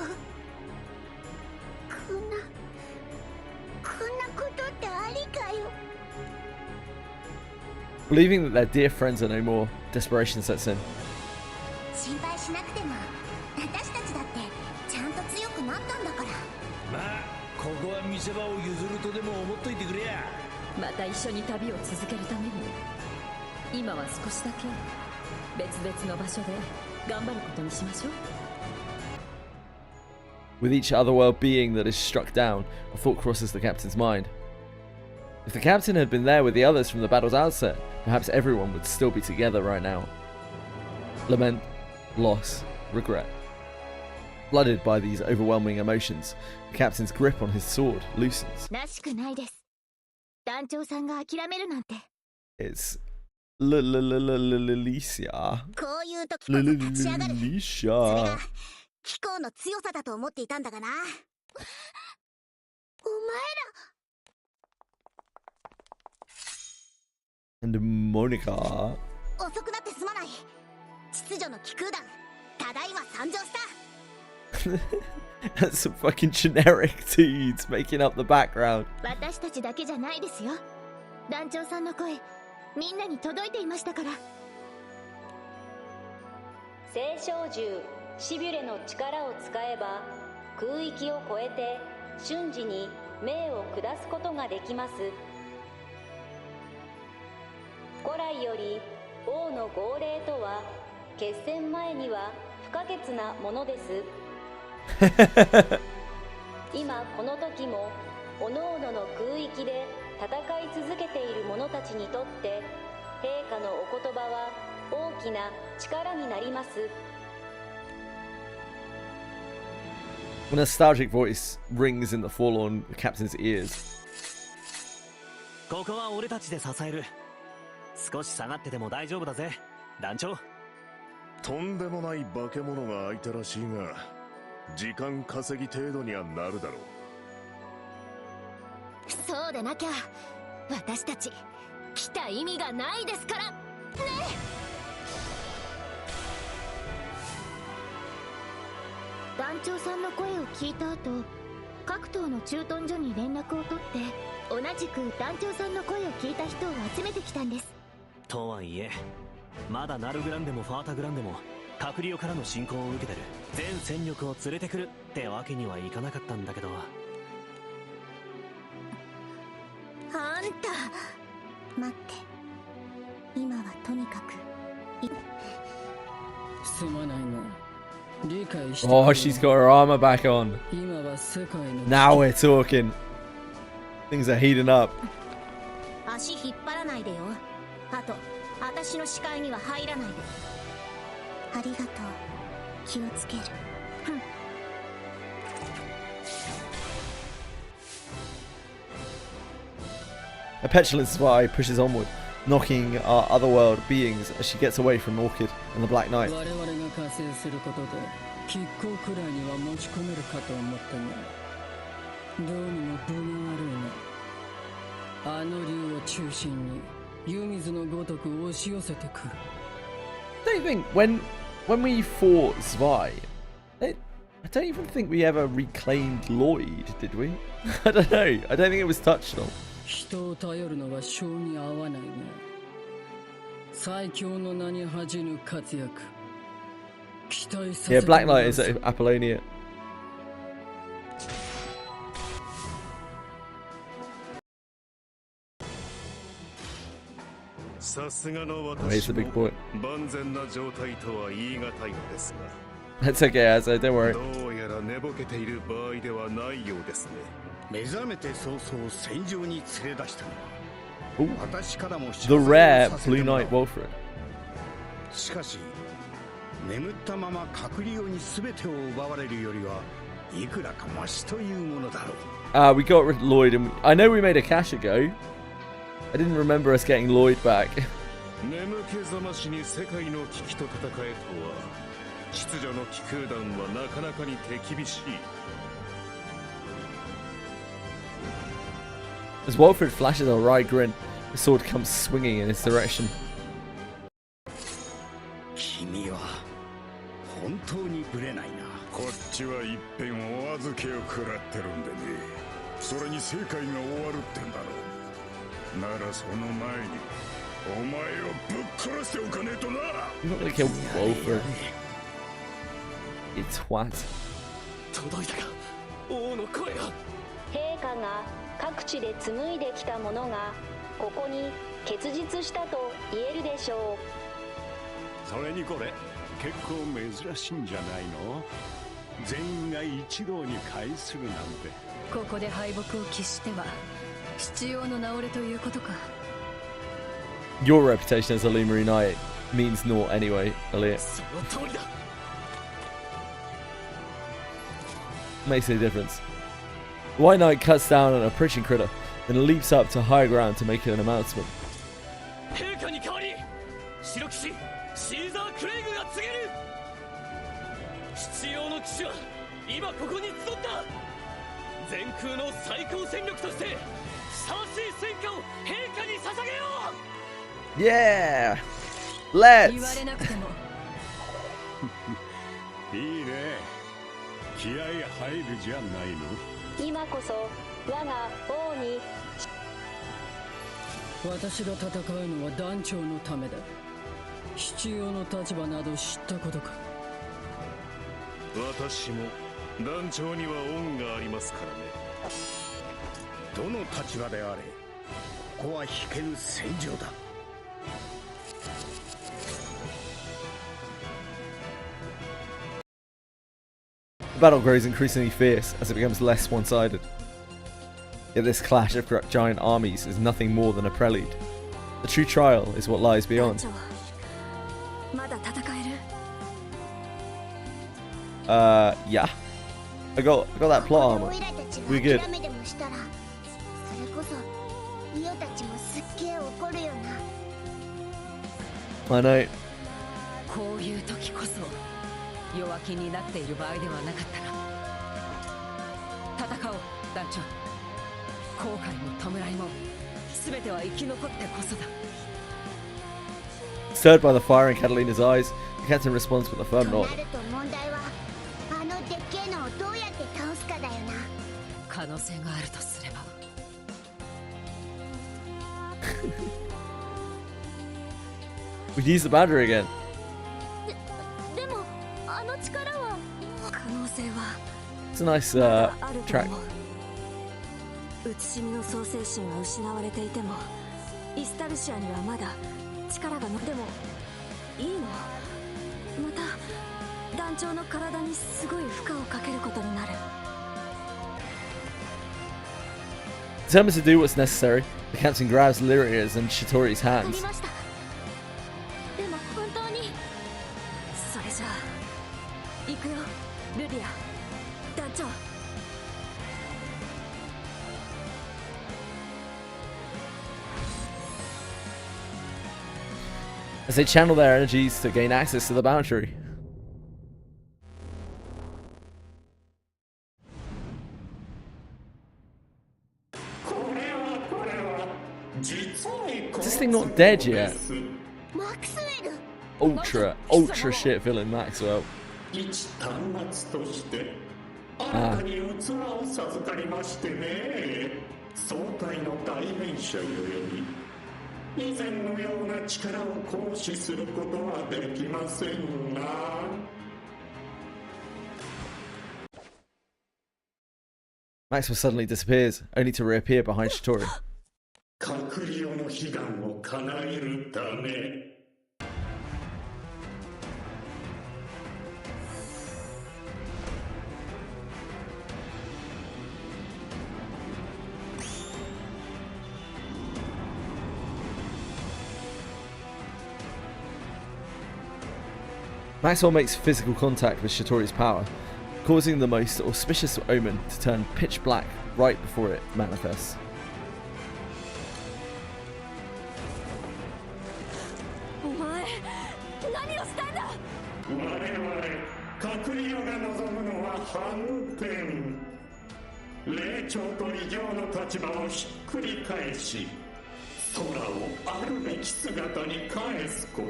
Believing that their dear friends are no more, desperation sets in. 心配しなくても私たちだってちゃんと強くなったんだから。まあここは見せ場を譲るとでも思っといてくれや。また一緒に旅を続けるために今は少しだけ別々の場所で頑張ることにしましょう。With each otherworld being that is struck down, a thought crosses the captain's mind. If the captain had been there with the others from the battle's outset, perhaps everyone would still be together right now. Lament, loss, regret. Flooded by these overwhelming emotions, the captain's grip on his sword loosens. らしくないです。団長さんが諦めるなんて。 It's Licia. こういう時こそ立ち上がる。それ Licia. が貴公の強さだと思っていたんだがな。お前ら。And Monica. 遅くなってすまない。秩序の気空団、ただいま参上した。That's some fucking generic dudes making up the background. 私たちだけじゃないですよ。団長さんの声、みんなに届いていましたから。聖少獣シビュレの力を使えば空域を超えて瞬時に命を下すことができます。古来より王の号令とは決戦前には不可欠なものです。今この時も各々の空域で戦い続けている者たちにとって陛下のお言葉は大きな力になります。 A nostalgic voice rings in the forlorn captain's ears. ここは俺たちで支える。少し下がってても大丈夫だぜ、団長。とんでもない化け物が相手らしいが、時間稼ぎ程度にはなるだろう。そうでなきゃ私たち来た意味がないですからね。団長さんの声を聞いた後、各島の駐屯所に連絡を取って同じく団長さんの声を聞いた人を集めてきたんです。とはいえまだナルグランでもファータグランでも閣僚からの侵攻を受けてる。全戦力を連れてくるってわけにはいかなかったんだけど。あんた待って、今はとにかくすまないな。理解して。 Oh, she's got her armor back on. 今は世界の Now we're talking. Things are heating up. 足引っ張らないでよ。あと私の視界には入らないで。ありがとう。気をつける。A petulant spy pushes onward, knocking our otherworld beings as she gets away from Orchid and the Black Knight. 我々が加勢することで亀甲くらいには持ち込めるかと思ったが、どうにも分が悪いな。あの竜を中心に湯水のごとく押し寄せてくる。 I don't think when we fought Zwei, I don't even think we ever reclaimed Lloyd, did we? I don't know. I don't think it was touched on. 人を頼るのは性に合わないが、最強の名に恥じぬ活躍、期待させ Yeah, て Black Knight is at Apollonia. さすがの Oh, he's 私 the も big boy. 万全な状態とは言い難いのですが。 That's okay, Asa, don't worry. どうやら寝ぼけている場合ではないようですね。目覚めて早々戦場に連れ出したのは Ooh. 私からも The rare Blue Knight Wolfred. しかし眠ったまま閣僚に全てを奪われるよりはいくらかマシというものだろう。 We got rid of Lloyd, and I know we made a cash ago. I didn't remember us getting Lloyd back. 眠気覚ましに世界の危機と戦えとは、秩序の気空団はなかなかに手厳しい。 As Wolfred flashes a wry grin, the sword comes swinging in his direction. 君は本当にぶれないな。こっちは一遍お預けを食らってるんでね。それに世界が終わるってんだろう。ならその前にお前をぶっ殺しておかねえとな。 You're not gonna kill Wolford. It's what? 届いたか、王の声が。陛下が各地で紡いできたものがここに結実したと言えるでしょう。それにこれ結構珍しいんじゃないの？全員が一堂に会するなんて。ここで敗北を喫しては七葉の名折れということか。 Your reputation as a Lumary Knight means naught anyway, Elliot. その通りだ。 Makes a difference. The White Knight cuts down an approaching critter, then leaps up to higher ground to make an announcement. 陛下に代わり白騎士シーザー・クレイグが告げる。七葉の騎士は今ここに集った。全空の最高戦力としてふさわしい戦果を陛下に捧げよう。 Yeah! Let's! 言われなくてもいいね。気合入るじゃないの。今こそ我が王に。私が戦うのは団長のためだ。七葉の立場など知ったことか。私も団長には恩がありますからね。どの立場であれ、ここは引けぬ戦場だ。 The battle grows increasingly fierce as it becomes less one-sided. Yet this clash of giant armies is nothing more than a prelude. The true trial is what lies beyond. まだ戦える？ Yeah. I got that plot armor. We're good. それこそイオたちもすっげえ怒るよな。 I know. こういう時こそ弱気になっている場合ではなかったな。戦おう団長。後悔も弔いも全ては生き残ってこそだ。 Stirred by the fire in Catalina's eyes, the captain responds with a firm nod. なると問題はあのでっけえのをどうやって倒すかだよな。可能性があるとすれば。We'd use the boundary again. でもあの力は可能性は It's a nice あると track. 思う。写しみの創生心は失われていてもイスタルシアにはまだ力がでもいいの。また団長の体にすごい負荷をかけることになる。 Determined to do what's necessary, the captain grabs Lyria's and Shitori's わか hands. りました。でも本当にそれじゃあ行くよルリア団長。 As they channel their energies to gain access to the boundary. Is this thing not dead yet? マクスウェル。 Ultra shit villain Maxwell. 一端末としてあなたに器を授かりましてね。総体の代弁者ゆえに以前のような力を行使することはできませんが。 Maxwell suddenly disappears, only to reappear behind Shitori. 閣僚の悲願を叶えるため。 Maxwell makes physical contact with Shitori's power, causing the most auspicious omen to turn pitch black right before it manifests. お前何をしたんだ。我々閣僚が望むのは反転。霊長と異形の立場をひっくり返し、空をあるべき姿に返すこと。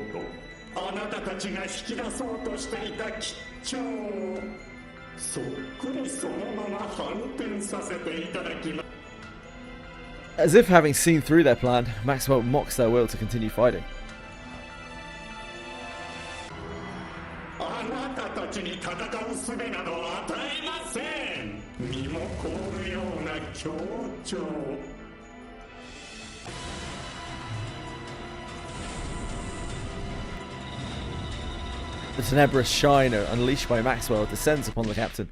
あなたたちが引き出そうとしていた吉兆をそっくりそのまま反転させていただきます。As if having seen through their plan, Maxwell mocks their will to continue fighting. あなたたちに戦う術など与えません。身も凍るような協調。The tenebrous shine unleashed by Maxwell descends upon the captain.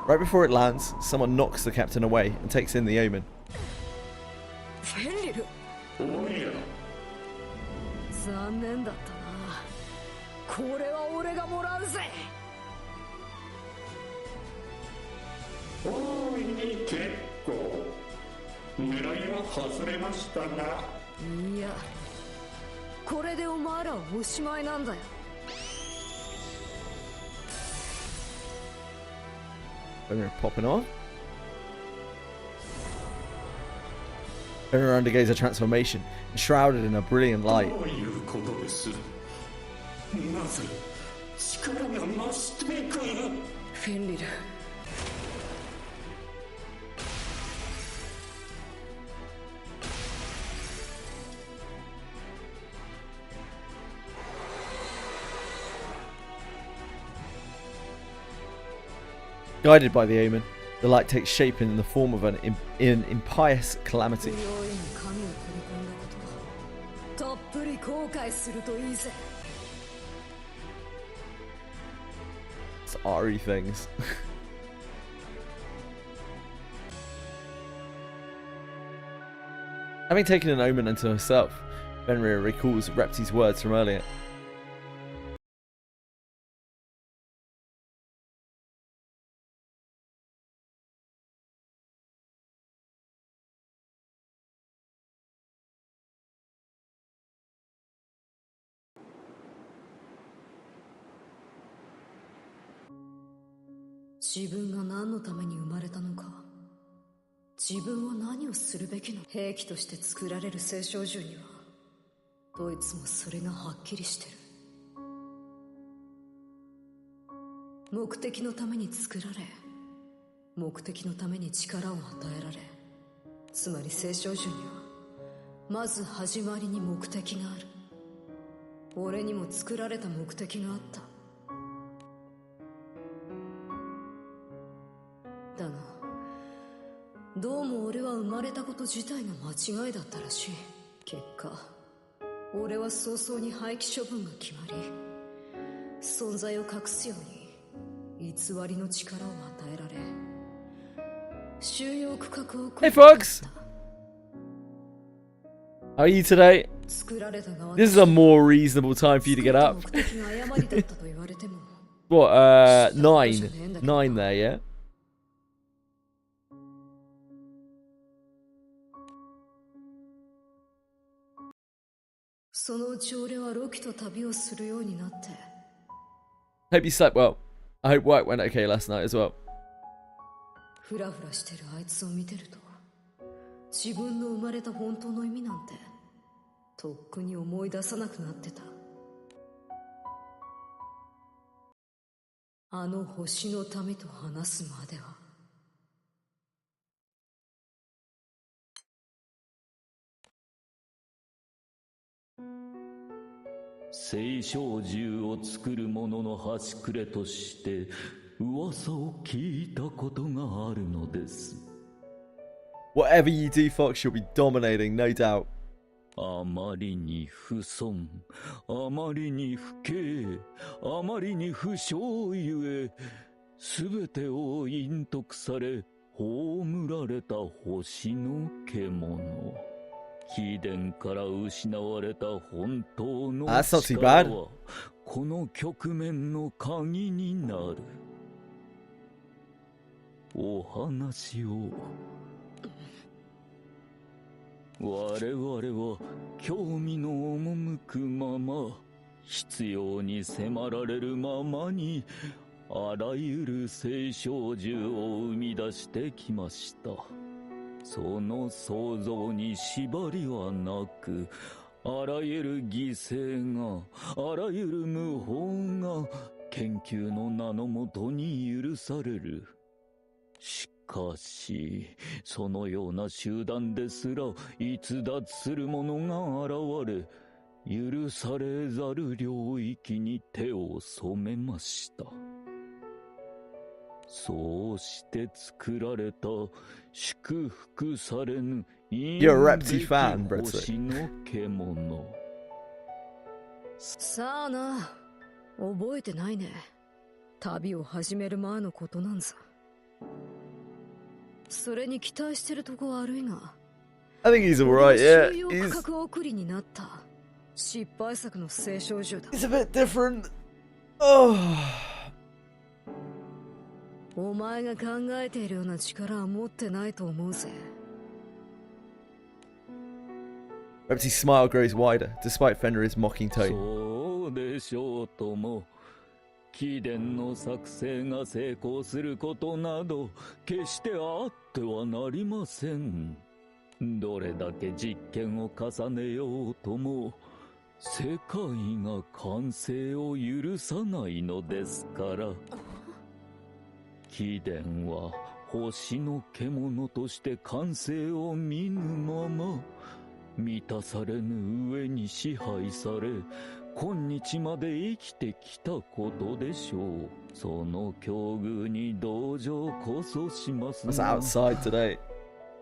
Right before it lands, someone knocks the captain away and takes in the omen. 残念だったな。これは俺がもらうぜ。大いに結構。狙いは外れましたが。いや、これでお前らはおしまいなんだよ。Fenrir popping on. Fenrir undergoes a transformation, enshrouded in a brilliant light. どういうことです？なぜ力が増していく？フェンリル。Guided by the omen, the light takes shape in the form of an impious calamity. たっぷり後悔するといいぜ。 It's RE things. Having taken an omen unto herself, Fenrir recalls Repti's words from earlier. "自分が何のために生まれたのか、自分は何をするべきの兵器として作られる聖少獣にはどいつもそれがはっきりしてる。目的のために作られ、目的のために力を与えられ、つまり聖少獣にはまず始まりに目的がある。俺にも作られた目的があった。だがどうも俺は生まれたこと自体が間違いだったらしい。結果俺は早々に廃棄処分が決まり、存在を隠すように偽りの力を与えられ、収容区画を Hey folks! How are you today? This is a more reasonable time for you to get up. What, 9? 9 there, yeah? そのうち俺はロキと旅をするようになって。 Hope you slept well. I hope work went okay last night as well. フラフラしてるあいつを見てると、自分の生まれた本当の意味なんてとっくに思い出さなくなってた。あの星の民と話すまでは。聖少獣を作る者の端くれとして噂を聞いたことがあるのです。 Whatever you do, Fox, you'll be dominating, no doubt. あまりに不尊、あまりに不敬、あまりに不祥ゆえ、すべてを隠匿され、葬られた星の獣。貴殿から失われた本当の力は、この局面の鍵になる。お話を。我々は興味の赴くまま、必要に迫られるままに、あらゆる聖少獣を生み出してきました。その創造に縛りはなく、あらゆる犠牲が、あらゆる無法が研究の名のもとに許される。しかし、そのような集団ですら逸脱する者が現れ、許されざる領域に手を染めました。そうして作られた祝福されぬ You're a Repty fan, Bretzy. 星の獣。さあな、覚えてないね。旅を始める前のことなんさ。それに期待してるとこ悪いが。I think he's alright, yeah. 収容区画送りになった失敗作の聖少女だ。It's a bit different. Oh. お前が考えているような力は持ってないと思うぜ。Repty's smile grows wider, despite Fenrir's mocking tone. そうでしょうとも。貴殿の作成が成功することなど決してあってはなりません。どれだけ実験を重ねようとも世界が完成を許さないのですから。貴殿は星の獣として完成を見ぬまま満たされぬ上に支配され今日まで生きてきたことでしょう。その境遇に同情こそしますが。I was outside today.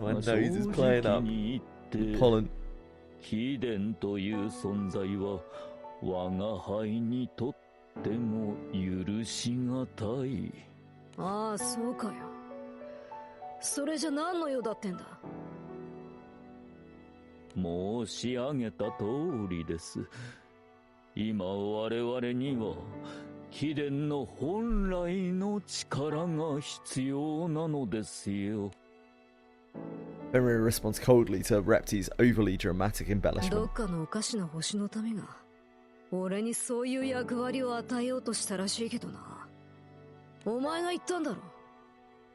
My nose is playing up. Pollen. 貴殿という存在は我が輩にとっても許しがたい。ああ、そうかよ。それじゃ何の用だってんだ。申し上げた通りです。今我々には貴殿の本来の力が必要なのですよ。Fenrir responds coldly to Repty's overly dramatic ど embellishment. っかのおかしな星の民が俺にそういう役割を与えようとしたらしいけどな。お前が言ったんだろ。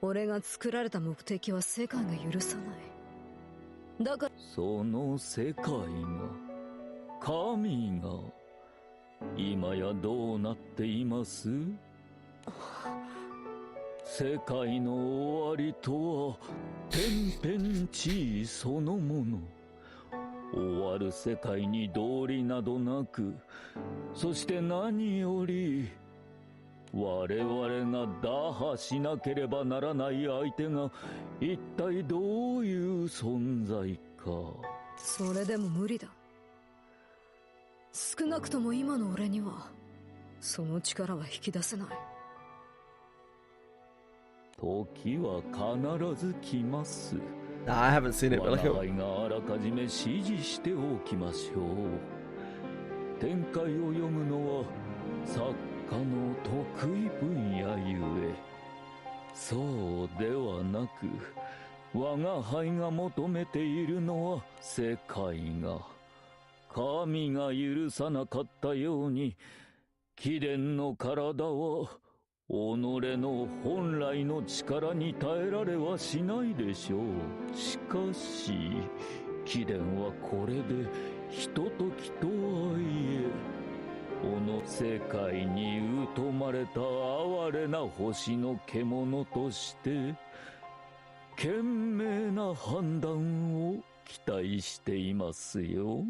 俺が作られた目的は世界が許さない。だからその世界が神が今やどうなっています？世界の終わりとは天変地異そのもの。終わる世界に道理などなく、そして何より我々が打破しなければならない相手が一体どういう存在か。それでも無理だ。少なくとも今の俺にはその力は引き出せない。時は必ず来ます。Nah, I haven't seen it, but like 我が輩があらかじめ指示しておきましょう。展開を読むのは作家の得意分野ゆえ。そうではなく、我が輩が求めているのは世界が神が許さなかったように貴殿の体は己の本来の力に耐えられはしないでしょう。しかし貴殿はこれでひとときとはいえこの世界に疎まれた哀れな星の獣として賢明な判断を期待していますよ。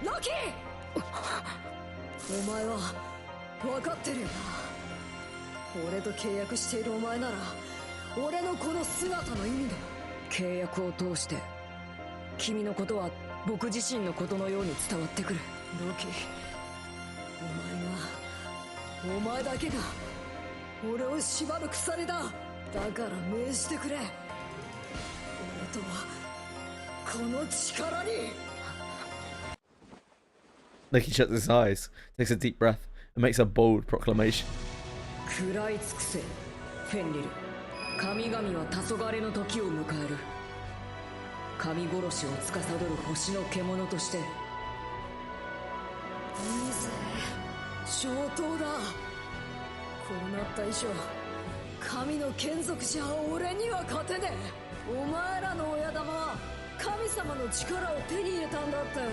ロキお前は分かってるよな。俺と契約しているお前なら俺のこの姿の意味だ。契約を通して君のことは僕自身のことのように伝わってくる。ロキ、お前だけが俺を縛る鎖だ。だから命じてくれ。俺とはこの力に。Loki shuts his eyes, takes a deep breath, and makes a bold proclamation. 食らい尽くせ、フェンリル。神々は黄昏の時を迎える。神殺しを司る星の獣として。いいぜ、上等だ。こうなった以上神の眷属じゃ俺には勝てねえ。お前らの親玉は神様の力を手に入れたんだったよな。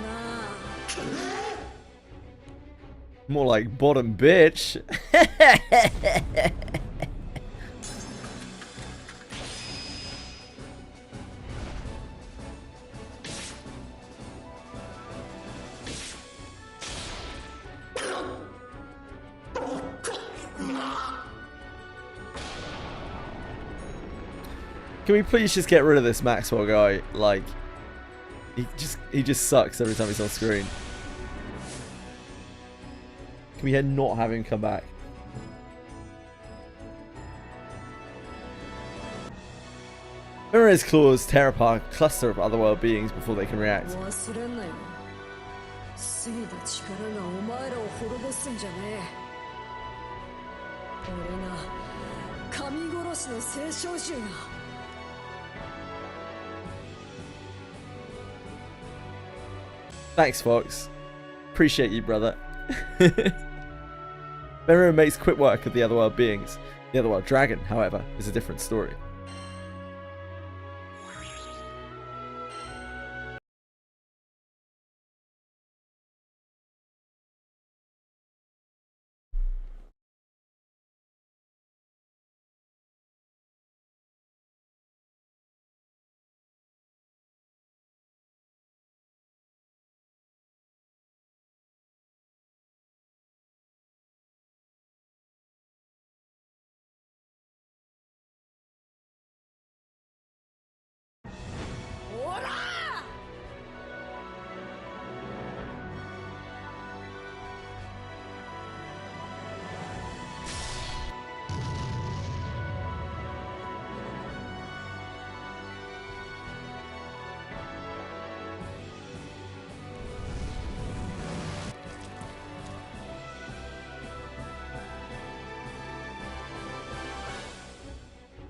More like bottom bitch. Can we please just get rid of this Maxwell guy? Like, he just sucks every time he's on screen. Can we not have him come back? Mirror's claws tear apart a cluster of otherworld beings before they can react. Thanks, Fox. Appreciate you, brother. Mirror makes quick work of the otherworld beings. The otherworld dragon, however, is a different story.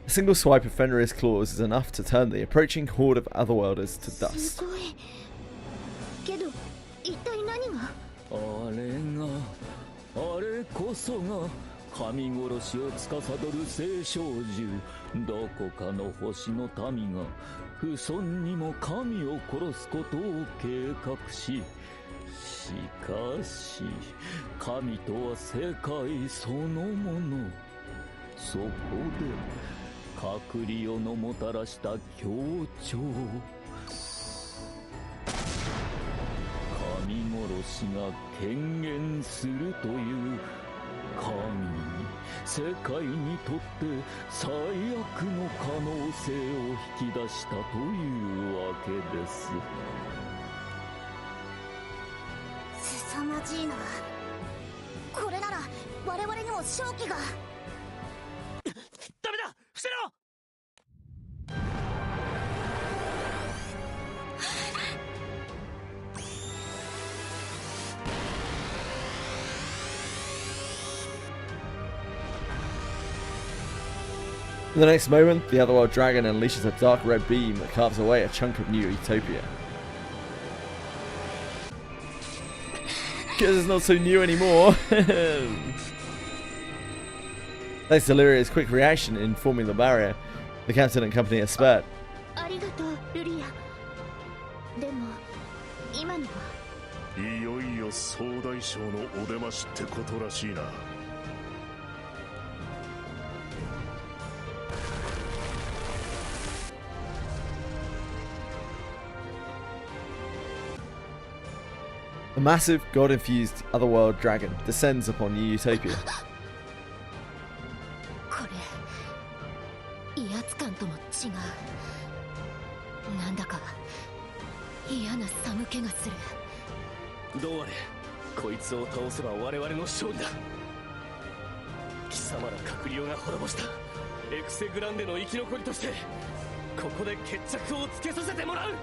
A single swipe of Fenrir's claws is enough to turn the approaching horde of otherworlders to dust. あれこそが神殺しを司る聖少獣。どこかの星の民が不遜にも神を殺すことを計画し、しかし神とは世界そのもの。そこで隔離をのもたらした協調。神殺しが権限するという神に世界にとって最悪の可能性を引き出したというわけです。凄まじいな。これなら我々にも勝機が。ダメだ、伏せろ。In the next moment, the otherworld dragon unleashes a dark red beam that carves away a chunk of New Utopia. Because it's not so new anymore. Thanks to Lyria's quick reaction in forming the barrier, the captain and company are spared. ありがとう、ルリア。でも今のは。いよいよ総大将のお出ましってことらしいな。A massive, god-infused otherworld dragon descends upon New Utopia. これ威圧感とも違う。なんだか嫌な寒気がする。どうあれこいつを倒せば我々の勝利だ。貴様ら閣僚が滅ぼしたエクセグランデの生き残りとしてここで決着をつけさせてもらう。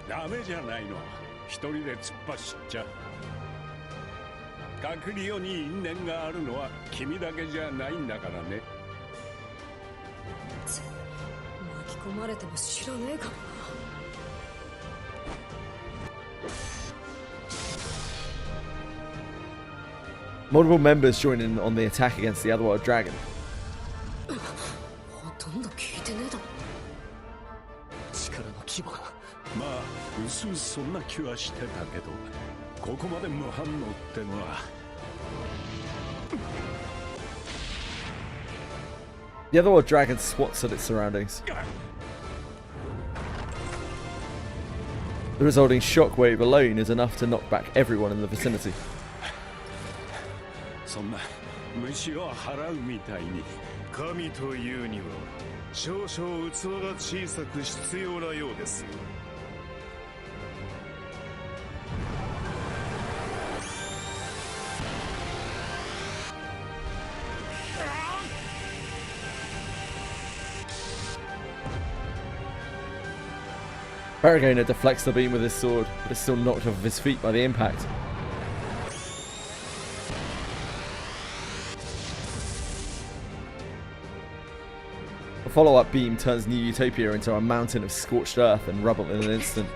ダメじゃないの。一人で突っ走っちゃ。閣僚に因縁があるのは君だけじゃないんだからね。巻き込まれても知らねえからな。Multiple members join in on the attack against the otherworld dragon. とんど聞いてねえだろ。力の規模が。まあうすうすそんな気はしてたけど、ここまで無反応ってのは。The otherworld dragon swats at its surroundings. The resulting shockwave alone is enough to knock back everyone in the vicinity. そんな虫を払うみたいに。神というには少々器が小さく必要なようですよ。Baragona deflects the beam with his sword, but is still knocked off of his feet by the impact. A follow-up beam turns New Utopia into a mountain of scorched earth and rubble in an instant.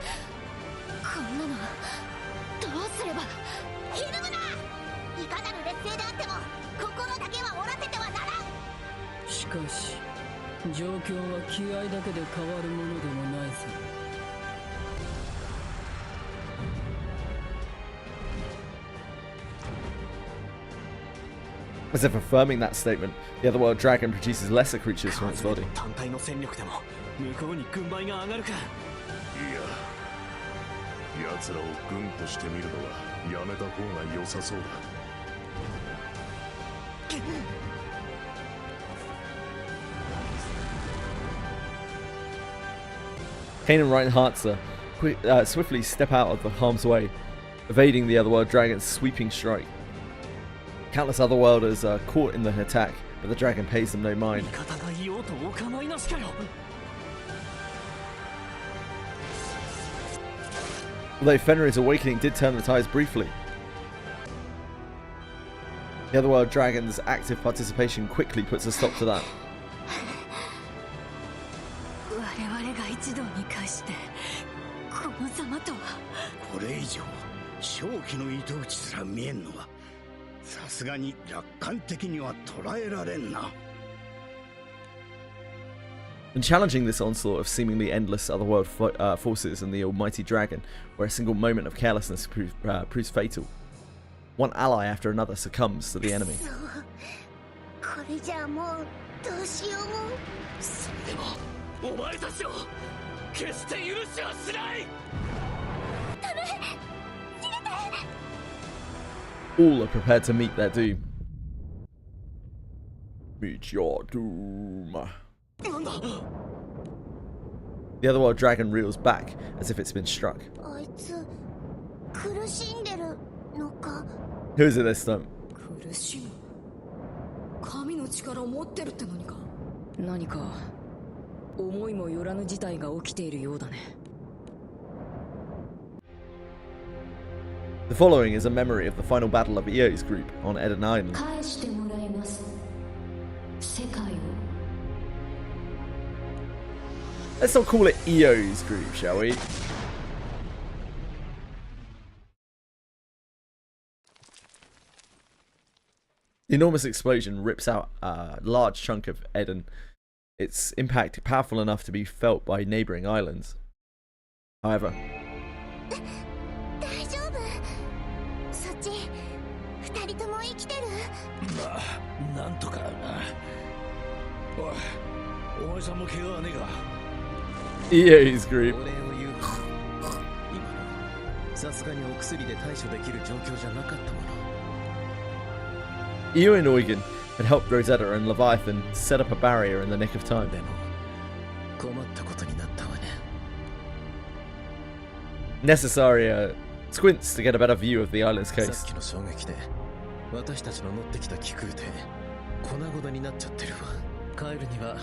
こんなのどうすれば。ひるむな。いかなる劣勢であっても心だけは折らせてはならん。しかし状況は気合だけで変わるものでもないぞ。As if affirming that statement, the otherworld dragon produces lesser creatures from its body. 単体の戦力でも向こうに軍配が上がるか。いや、奴らを軍として見るのはやめた方が良さそうだ。Kane and Reinhardtzer swiftly step out of the harm's way, evading the otherworld dragon's sweeping strike. Countless otherworlders are caught in the attack, but the dragon pays them no mind. Although Fenrir's awakening did turn the tides briefly, the otherworld dragon's active participation quickly puts a stop to that. 我々が一堂に会してこのざまとは。これ以上正気の糸打ちすら見えんのはさすがに楽観的には捉えられんな。 And challenging this onslaught of seemingly endless otherworld forces and the almighty dragon, where a single moment of carelessness proves fatal. One ally after another succumbs to the enemy. これじゃあもうどうしようも。それでもお前たちを決して許しはしない。ダメ、逃げて。 All are prepared to meet their doom. Meet your doom. The otherworld dragon reels back as if it's been struck. あいつ苦しんでるのか。 Who is it this time? 苦しむ。神の力を持ってるって何か。何か思いもよらぬ事態が起きているようだね。 The following is a memory of the final battle of Io's group on Eden Island. 返してもらいます。世界を。 Let's not call it Io's group, shall we? The enormous explosion rips out a large chunk of Eden. Its impact powerful enough to be felt by neighbouring islands. However, 大丈夫。そっち二人とも生きてる。まあなんとかな。おい、お前さんも怪我はねえか。 Io's group. さすがにお薬で対処できる状況じゃなかったもの。 Io and Eugen had helped Rosetta and Leviathan set up a barrier in the nick of time. でも困ったことになったわね。 Necessaria squints to get a better view of the island's さ case. っきの衝撃で私たちの乗ってきた気空艇粉々になっちゃってるわ。帰るには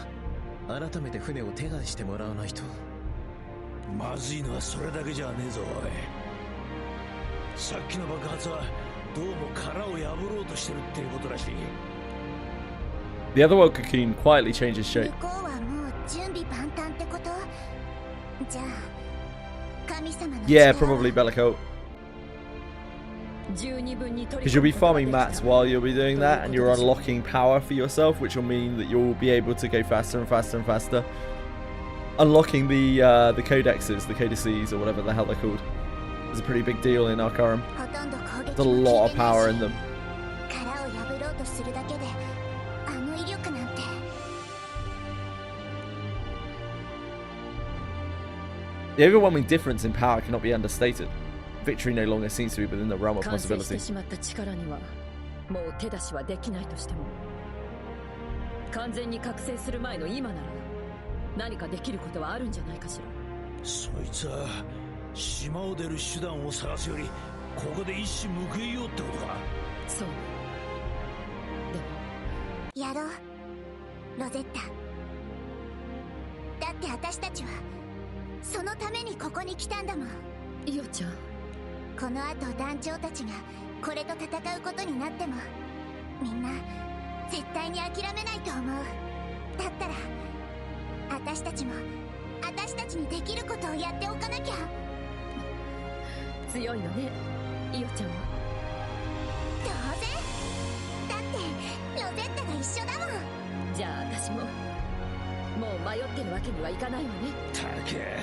改めて船を手配してもらわないと。まずいのはそれだけじゃねえぞおい。さっきの爆発はどうも殻を破ろうとしてるっていうことらしい。 The otherworld cocoon quietly changes shape. 向こうはもう準備万端ってこと。じゃあ神様の Yeah, 力は probably Bellicote. Because you'll be farming mats while you'll be doing that, and you're unlocking power for yourself, which will mean that you'll be able to go faster and faster and faster. Unlocking the codexes, the codices, or whatever the hell they're called, is a pretty big deal in Arcarum. There's a lot of power in them. The overwhelming difference in power cannot be understated. Victory no longer seems to be within the realm of possibility. もう手出しはできないとしても、完全に覚醒する前の今なら何かできることはあるんじゃないかしら。そいつは島を出る手段を探すよりここで一矢報いようってことか。そう。でもやろう、ロゼッタ。だって私たちはそのためにここに来たんだもん。イオちゃん、この後団長たちがこれと戦うことになってもみんな絶対に諦めないと思う。だったら私たちも私たちにできることをやっておかなきゃ。強いのね、イオちゃんは。当然だってロゼッタが一緒だもん。じゃあ私ももう迷ってるわけにはいかないわね。たけ、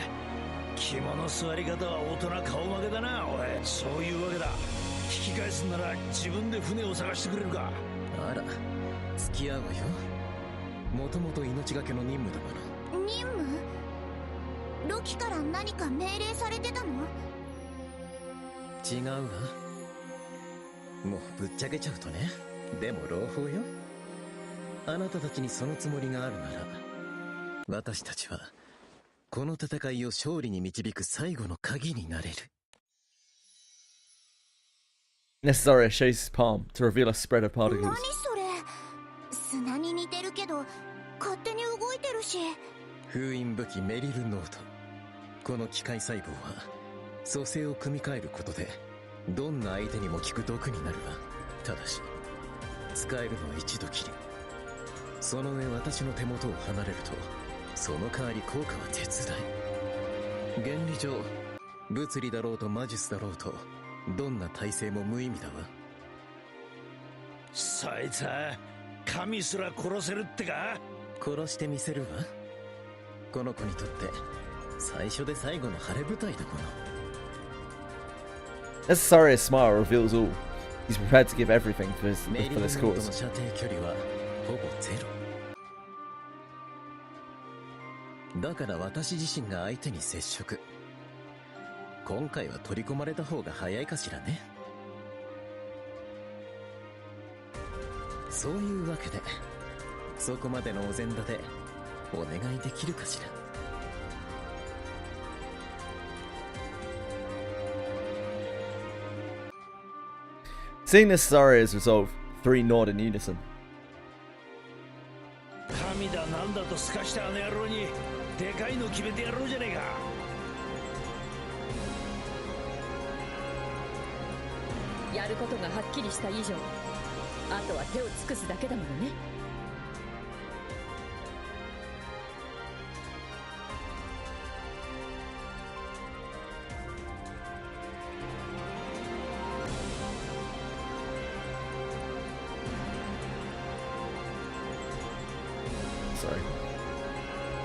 肝の座り方は大人顔負けだな。おい、そういうわけだ。引き返すんなら自分で船を探してくれるか。あら、付き合うわよ。もともと命がけの任務だもの。任務？ロキから何か命令されてたの？違うわ。もうぶっちゃけちゃうとね。でも朗報よ。あなたたちにそのつもりがあるなら、私たちはこの戦いを勝利に導く最後の鍵になれる。Necessary shows his palm to reveal a spread of particles. 何それ？砂に似てるけど勝手に動いてるし。封印武器メリルノート。この機械細胞は蘇生を組み替えることでどんな相手にも効く毒になるわ。ただし使えるのは一度きり。その上私の手元を離れるとその代わり効果は絶大。原理上物理だろうと魔術だろうとどんな体制も無意味だわ。そいつは神すら殺せるってか。殺してみせるわ。この子にとって最初で最後の晴れ舞台だもの。Necessari's smile reveals all. He's prepared to give everything for this cause. メリルノートの射程距離はほぼゼロ。だから私自身が相手に接触。今回は取り込まれた方が早いかしらね。そういうわけでそこまでのお膳立てお願いできるかしら。Seeing Necessari's resolve, three nod in unison. 神だなんだとすかしたあの野郎にでかいの決めてやろうじゃねえか。やることがはっきりした以上、あとは手を尽くすだけだものね。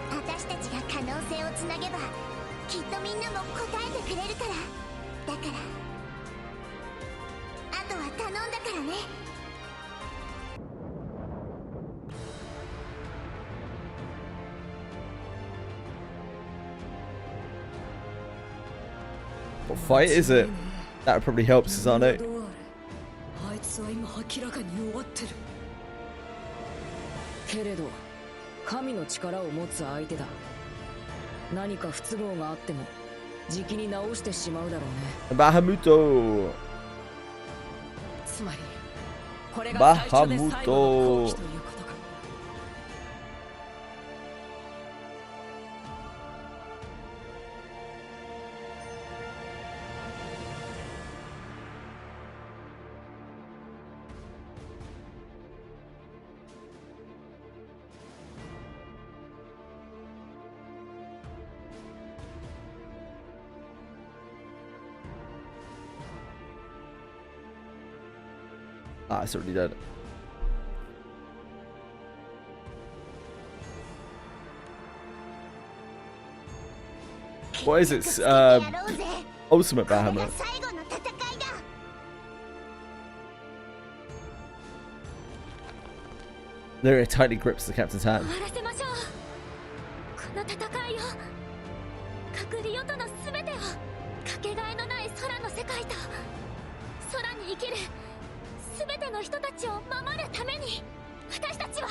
私たちが可能性をつなげばきっとみんなも答えてくれるから。だからあとは頼んだからね。What fight is it? That probably helps, Susano. あいつは今明らかに弱ってる。けれど神の力を持つ相手だ。何か不都合があってもじきに直してしまうだろうね。Bahamut. つまりこれが最初で最後の好機ということか。Ah, it's already dead. What is it? Ultimate Bahamut. Lyria tightly grips the captain's hand. この戦いを隔離との全てをかけがえのない空の世界と空に生きる全ての人たちを守るために私たちは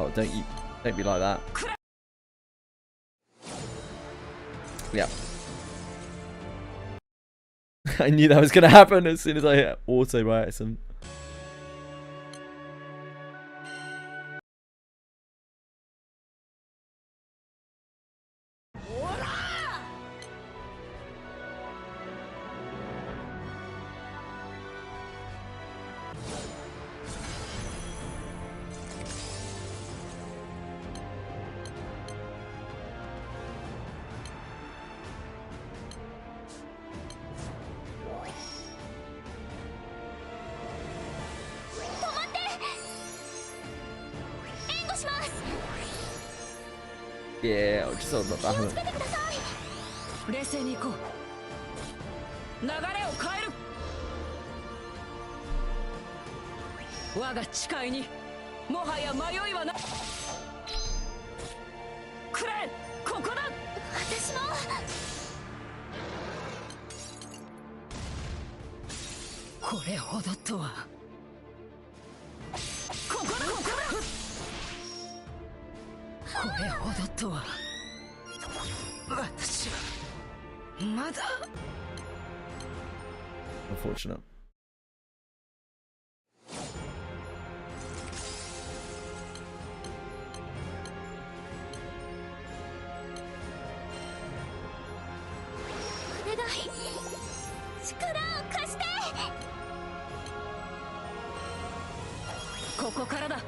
Oh, don't be like that. Yeah. I knew that was gonna happen as soon as I hit auto by accident. Yeah, I'll just hold my back. 冷静に行こう。流れを変える。我が誓いにもはや迷いはない。くれ、ここだ。私も。これほどとは。ここだ、ここだ。これほどとは私はまだ Unfortunate. Koここからだ。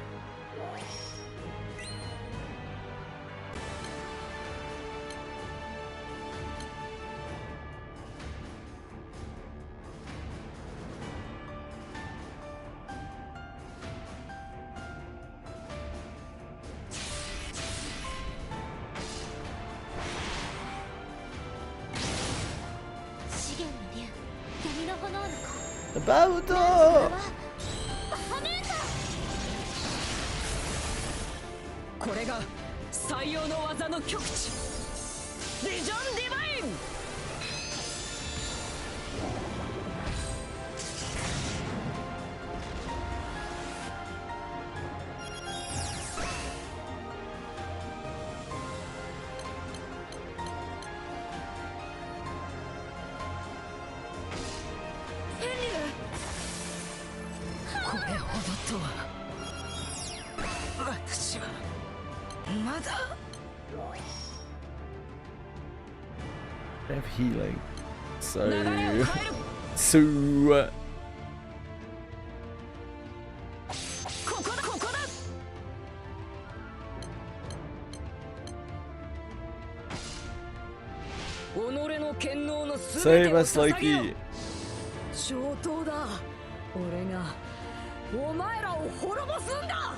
バウトー。これが採用の技の極致、ビジョンディバイン。これほどとは私はまだ。They have healing. So. ここだ、ここだ。己の権能のすべてを捧げよう。上等だ。俺がお前らを滅ぼすんだ。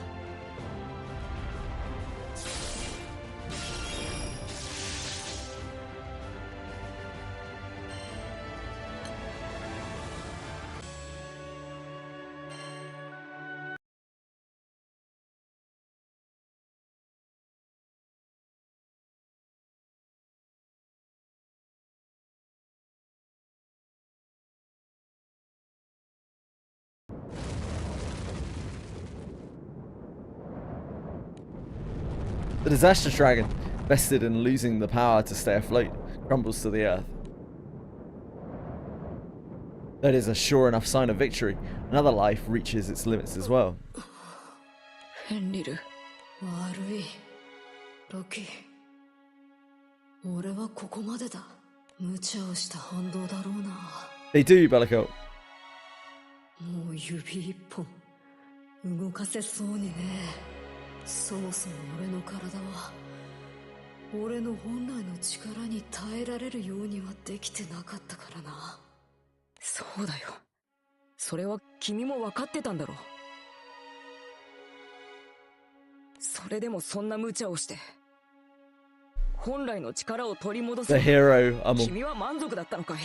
The disastrous dragon, vested in losing the power to stay afloat, crumbles to the earth. That is a sure enough sign of victory. Another life reaches its limits as well. ヘンリル、悪い。ロキ、俺はここまでだ。無茶をした反動だろうな。 They do, Bellico. もう指一本動かせそうにね。そもそも俺の体は俺の本来の力に耐えられるようにはできてなかったからな。そうだよ。それは君も分かってたんだろう。それでもそんな無茶をして本来の力を取り戻す。 The hero, 君は満足だったのかい？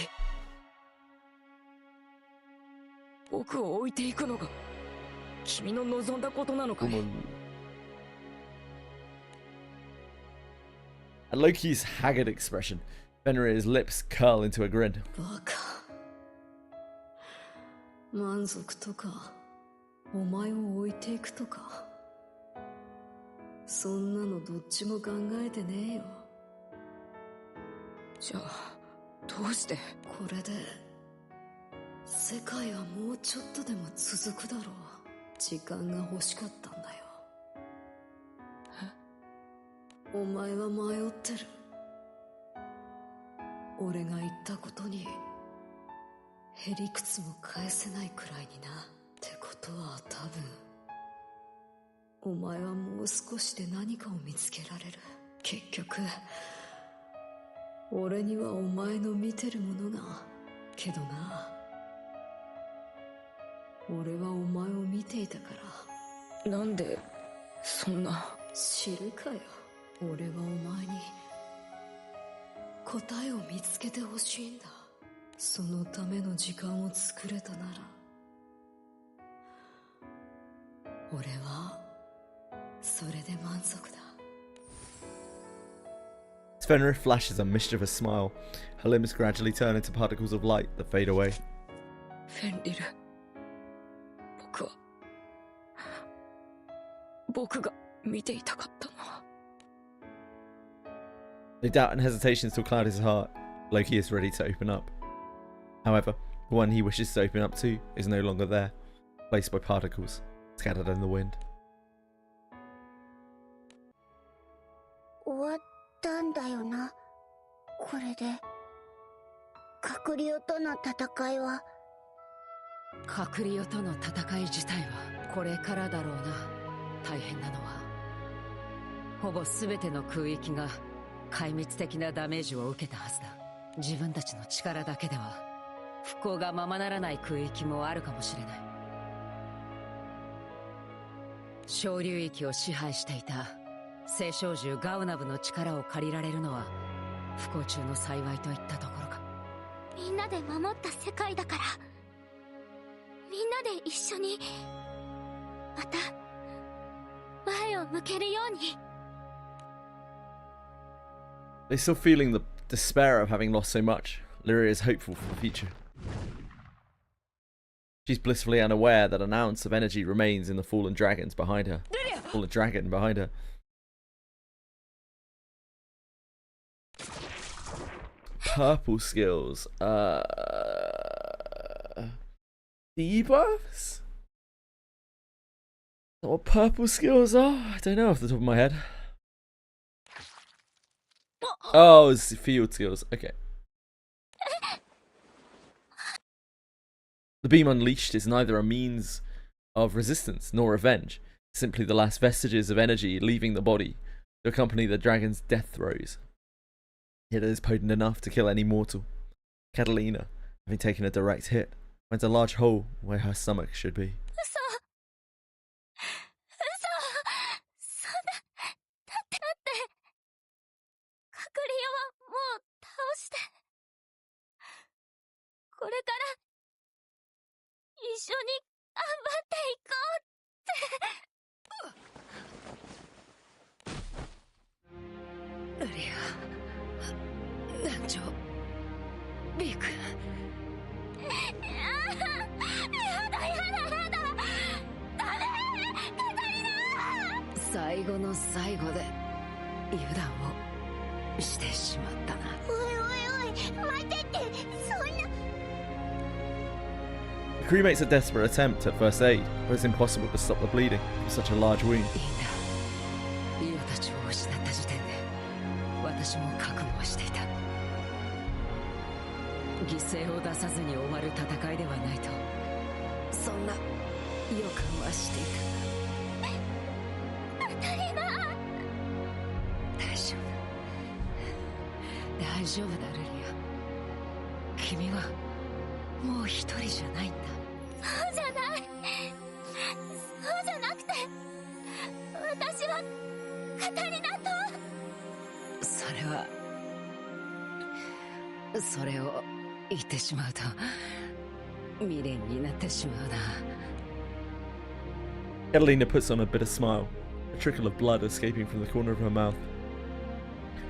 僕を置いていくのが君の望んだことなのかい？ At Loki's haggard expression, Fenrir's lips curl into a grin. バカ。満足とかお前を置いていくとか、そんなのどっちも考えてねえよ。じゃあどうして？これで世界はもうちょっとでも続くだろう。時間が欲しかったんだよ。お前は迷ってる。俺が言ったことにへりくつも返せないくらいにな。ってことは多分お前はもう少しで何かを見つけられる。結局俺にはお前の見てるものが、けどな、俺はお前を見ていたから。なんでそんな。知るかよ。俺はお前に答えを見つけてほしいんだ。そのための時間を作れたなら俺はそれで満足だ。Fenrir flashes a mischievous smile. Her limbs gradually turn into particles of light that fade away. フェンリル、僕が見ていたかったのは。 The doubt and hesitation still cloud his heart. Loki is ready to open up. However, the one he wishes to open up to is no longer there, replaced by particles scattered in the wind. 終わったんだよな、これで。カリオとの戦いは。カクリオとの戦い自体はこれからだろうな。大変なのはほぼ全ての空域が壊滅的なダメージを受けたはずだ。自分たちの力だけでは復興がままならない空域もあるかもしれない。小流域を支配していた聖少獣ガウナブの力を借りられるのは不幸中の幸いといったところか。みんなで守った世界だから、みんなで一緒にまた前を向けるように。 They're still feeling the despair of having lost so much. Lyria is hopeful for the future. She's blissfully unaware that an ounce of energy remains in the fallen dragons behind her. Fallen dragon behind her. Purple skills. Debuffs? What purple skills are? I don't know off the top of my head. Oh, it's field skills. Okay. The beam unleashed is neither a means of resistance nor revenge, simply the last vestiges of energy leaving the body to accompany the dragon's death throes. Yet it is potent enough to kill any mortal. Catalina, having taken a direct hit, finds a large hole where her stomach should be. これから一緒に頑張っていこうって。ウリア、団長、リーク。やだやだ。ダメ、カタリナ。最後の最後で油断をしてしまったな。おい、待てって、そんな。 The crew makes a desperate attempt at first aid, but it's impossible to stop the bleeding from such a large wound. ユウたちを失った時点で私も覚悟はしていた。犠牲を出さずに終わる戦いではないとそんな予感はしていた。カタリナ、大丈夫だ、大丈夫だルリア。君はもう一人じゃないんだ。そうじゃない、そうじゃなくて、私はカタリナと。それを言ってしまうと未練になってしまうな。 Catalina puts on a bitter smile, a trickle of blood escaping from the corner of her mouth.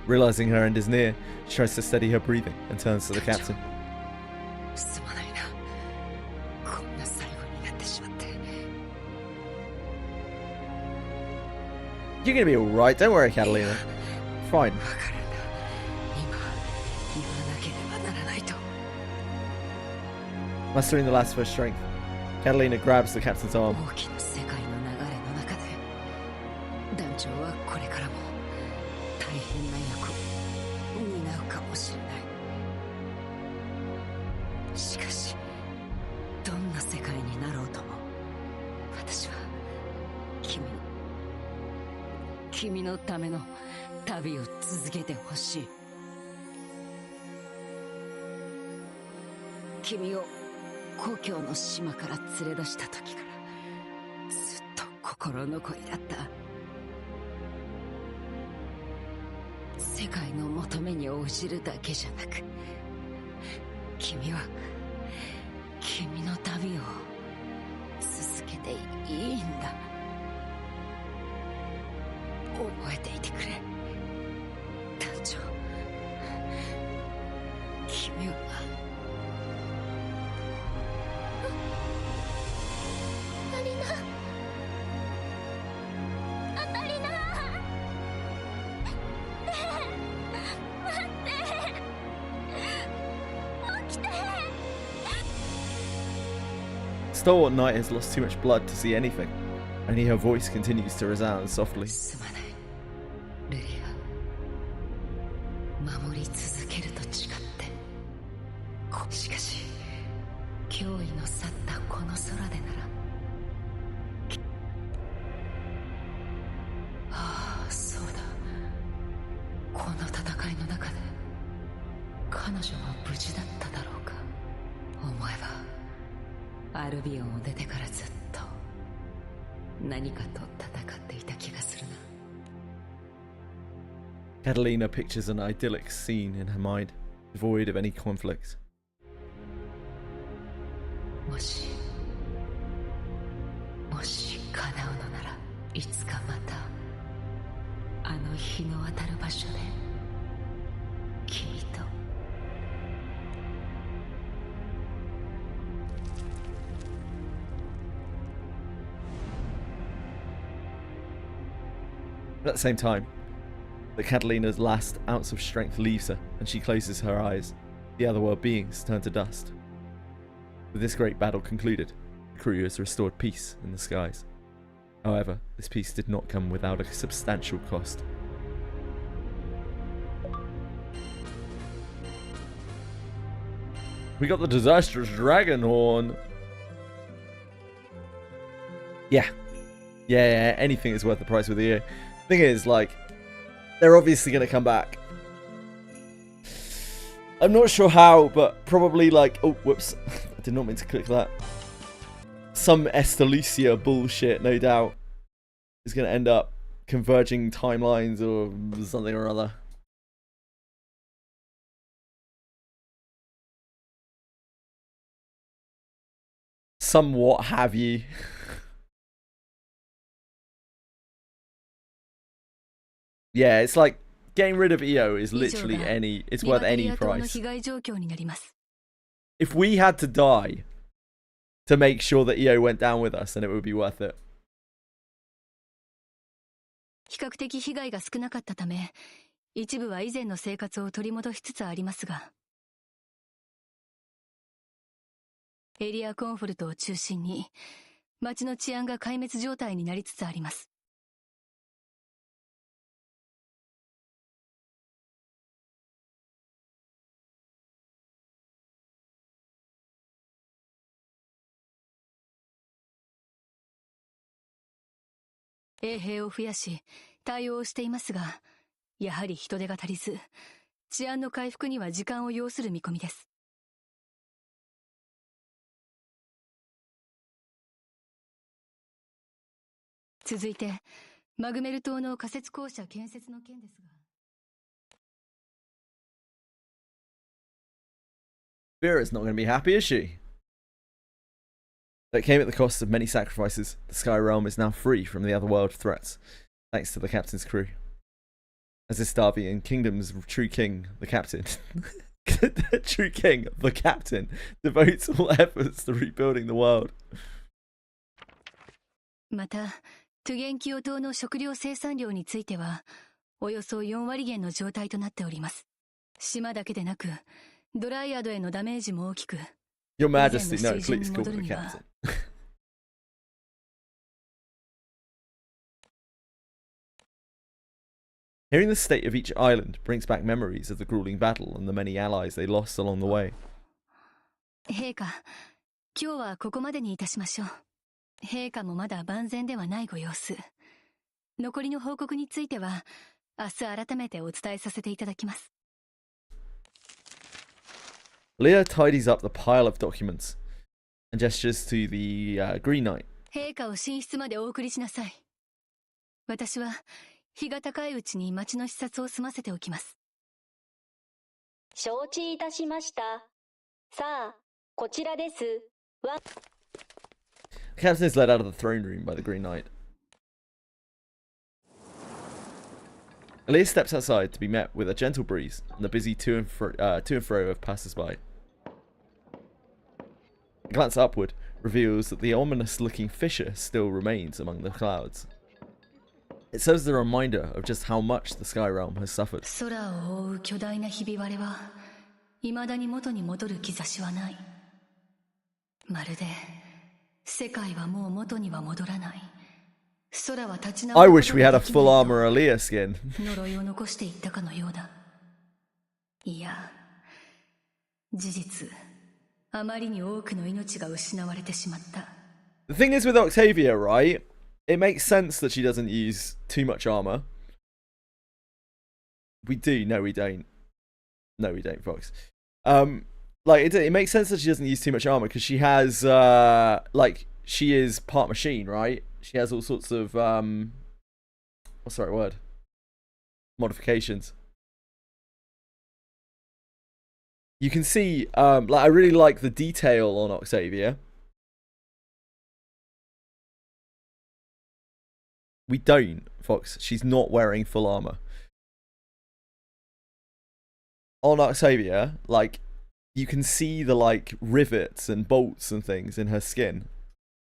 Realizing her end is near, she tries to steady her breathing and turns to the captain. すまないな、こんな最後になってしまって。 You're gonna be alright, don't worry, Catalina. Fine. 言わなければならないと。 Mustering the last of her strength, Catalina grabs the captain's arm. 大きな世界の流れの中で団長はこれからも大変な役を担うかもしれない。しかしどんな世界になろうとも私は君のための旅を続けてほしい。君を故郷の島から連れ出した時からずっと心残りだった。世界の求めに応じるだけじゃなく、君は君の旅を続けていいんだ。覚えていてくれ、団長。君はカタリナ、カタリナ、待って、起きて。 Stalwart Knight has lost too much blood to see anything. Only her voice continues to resound softly. すまないルリア、守り続けると誓って。しかし脅威の去ったこの空でなら、ああそうだ、この戦いの中で彼女は無事だっただろうか。思えばアルビオンを出てからずっと何かと戦っていた気がするな。 Catalina pictures an idyllic scene in her mind, devoid of any conflict. もし叶うのなら、いつかまたあの日の当たる場所で君と。 At the same time, that Catalina's last ounce of strength leaves her, and she closes her eyes. The otherworld beings turn to dust. With this great battle concluded, the crew has restored peace in the skies. However, this peace did not come without a substantial cost. We got the disastrous dragon horn. Yeah, anything is worth the price with the ear. Thing is, like, they're obviously going to come back. I'm not sure how, but probably like... Oh, whoops. I did not mean to click that. Some Estalucia bullshit, no doubt, is going to end up converging timelines or something or other. Somewhat have you. Yeah, it's like getting rid of EO is literally it's worth any price. If we had to die to make sure that EO went down with us, then it would be worth it. 比較的被害が少なかったため、一部は以前の生活を取り戻しつつありますが、エリアコンフォルトを中心に街の治安が壊滅状態になりつつあります。衛兵を増やし対応していますが、やはり人手が足りず、治安の回復には時間を要する見込みです。続いてマグメル島の仮設校舎建設の件ですが、Vera's not going to be happy, is she? That came at the cost of many sacrifices. The Sky Realm is now free from the otherworld threats, thanks to the captain's crew. As this Darvian kingdom's true king, the captain, true king, the captain, devotes all efforts to rebuilding the world. またトゥゲンキオ島の食料生産量についてはおよそ4割減の状態となっております。島だけでなくドライアドへのダメージも大きく、 Your Majesty, no, please call me the captain. Hearing the state of each island brings back memories of the grueling battle and the many allies they lost along the way. 陛下、今日はここまでにいたしましょう。陛下もまだ万全ではないご様子。残りの報告については明日改めてお伝えさせていただきます。Leah tidies up the pile of documents and gestures to the Green Knight. 陛下を寝室までお送りしなさい。私は日が高いうちに町の視察を済ませておきます。承知いたしました。さあ、こちらです。The captain is led out of the throne room by the Green Knight. Leah steps outside to be met with a gentle breeze and the busy to and fro of passers-by. A glance upward reveals that the ominous-looking fissure still remains among the clouds. It serves as a reminder of just how much the Sky Realm has suffered. 空を覆う巨大なひび割れは未だに元に戻る兆しはない。まるで世界はもう元には戻らない。空は立ち直 I る wish we had a full armor Aaliyah skin. 呪いを残していったかのようだ。いや、事実、あまりに多くの命が失われてしまった。The thing is with Octavia, right? It makes sense that she doesn't use too much armor. We do. No, we don't. No, we don't, Fox. Like, it makes sense that she doesn't use too much armor because she has, like, she is part machine, right? She has all sorts of, what's the right word? Modifications. You can see, like, I really like the detail on Octavia. We don't, Fox. She's not wearing full armor. On Octavia, like, you can see the, like, rivets and bolts and things in her skin,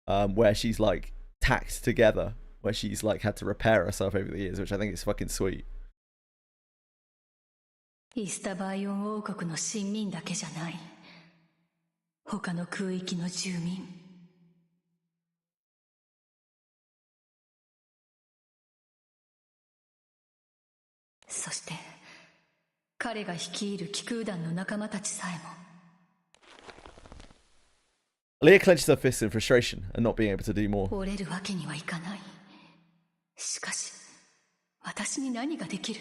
where she's, like, tacked together, where she's, like, had to repair herself over the years, which I think is fucking sweet. イスタバイオン王国の臣民だけじゃない。他の空域の住民。そして彼が率いる騎空団の仲間たちさえも。Leah clenches her fists in frustration and not being able to do more. 折れるわけにはいかない。しかし、私に何ができる？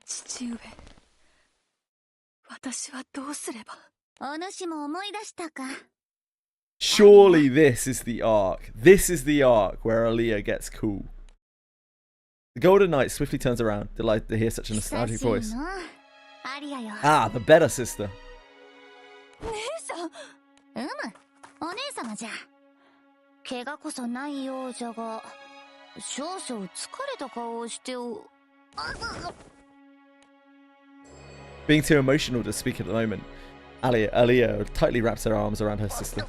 父上。私はどうすれば？お主も思い出したか。Surely this is the arc. This is the arc where Aaliyah gets cool. The Golden Knight swiftly turns around, delighted to hear such a nostalgic voice. Ah, the better sister. 姉さん。お姉様じゃ。怪我こそないようじゃが、少々疲れた顔をしてお。Being too emotional to speak at the moment, Aaliyah tightly wraps her arms around her sister.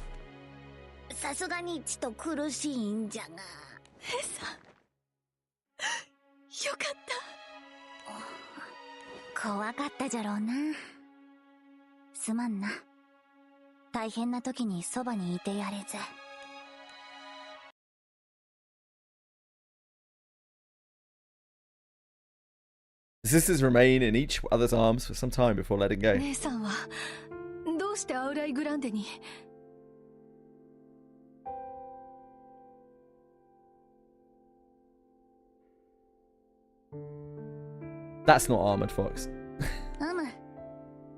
さすがにちと苦しいんじゃが。姉さん。よかった。怖かったじゃろうな。すまんな。大変な時にそばにいてやれず。The sisters remain in each other's arms for some time before letting go. 姉さんはどうしてアウライグランデに？ That's not armored, Fox.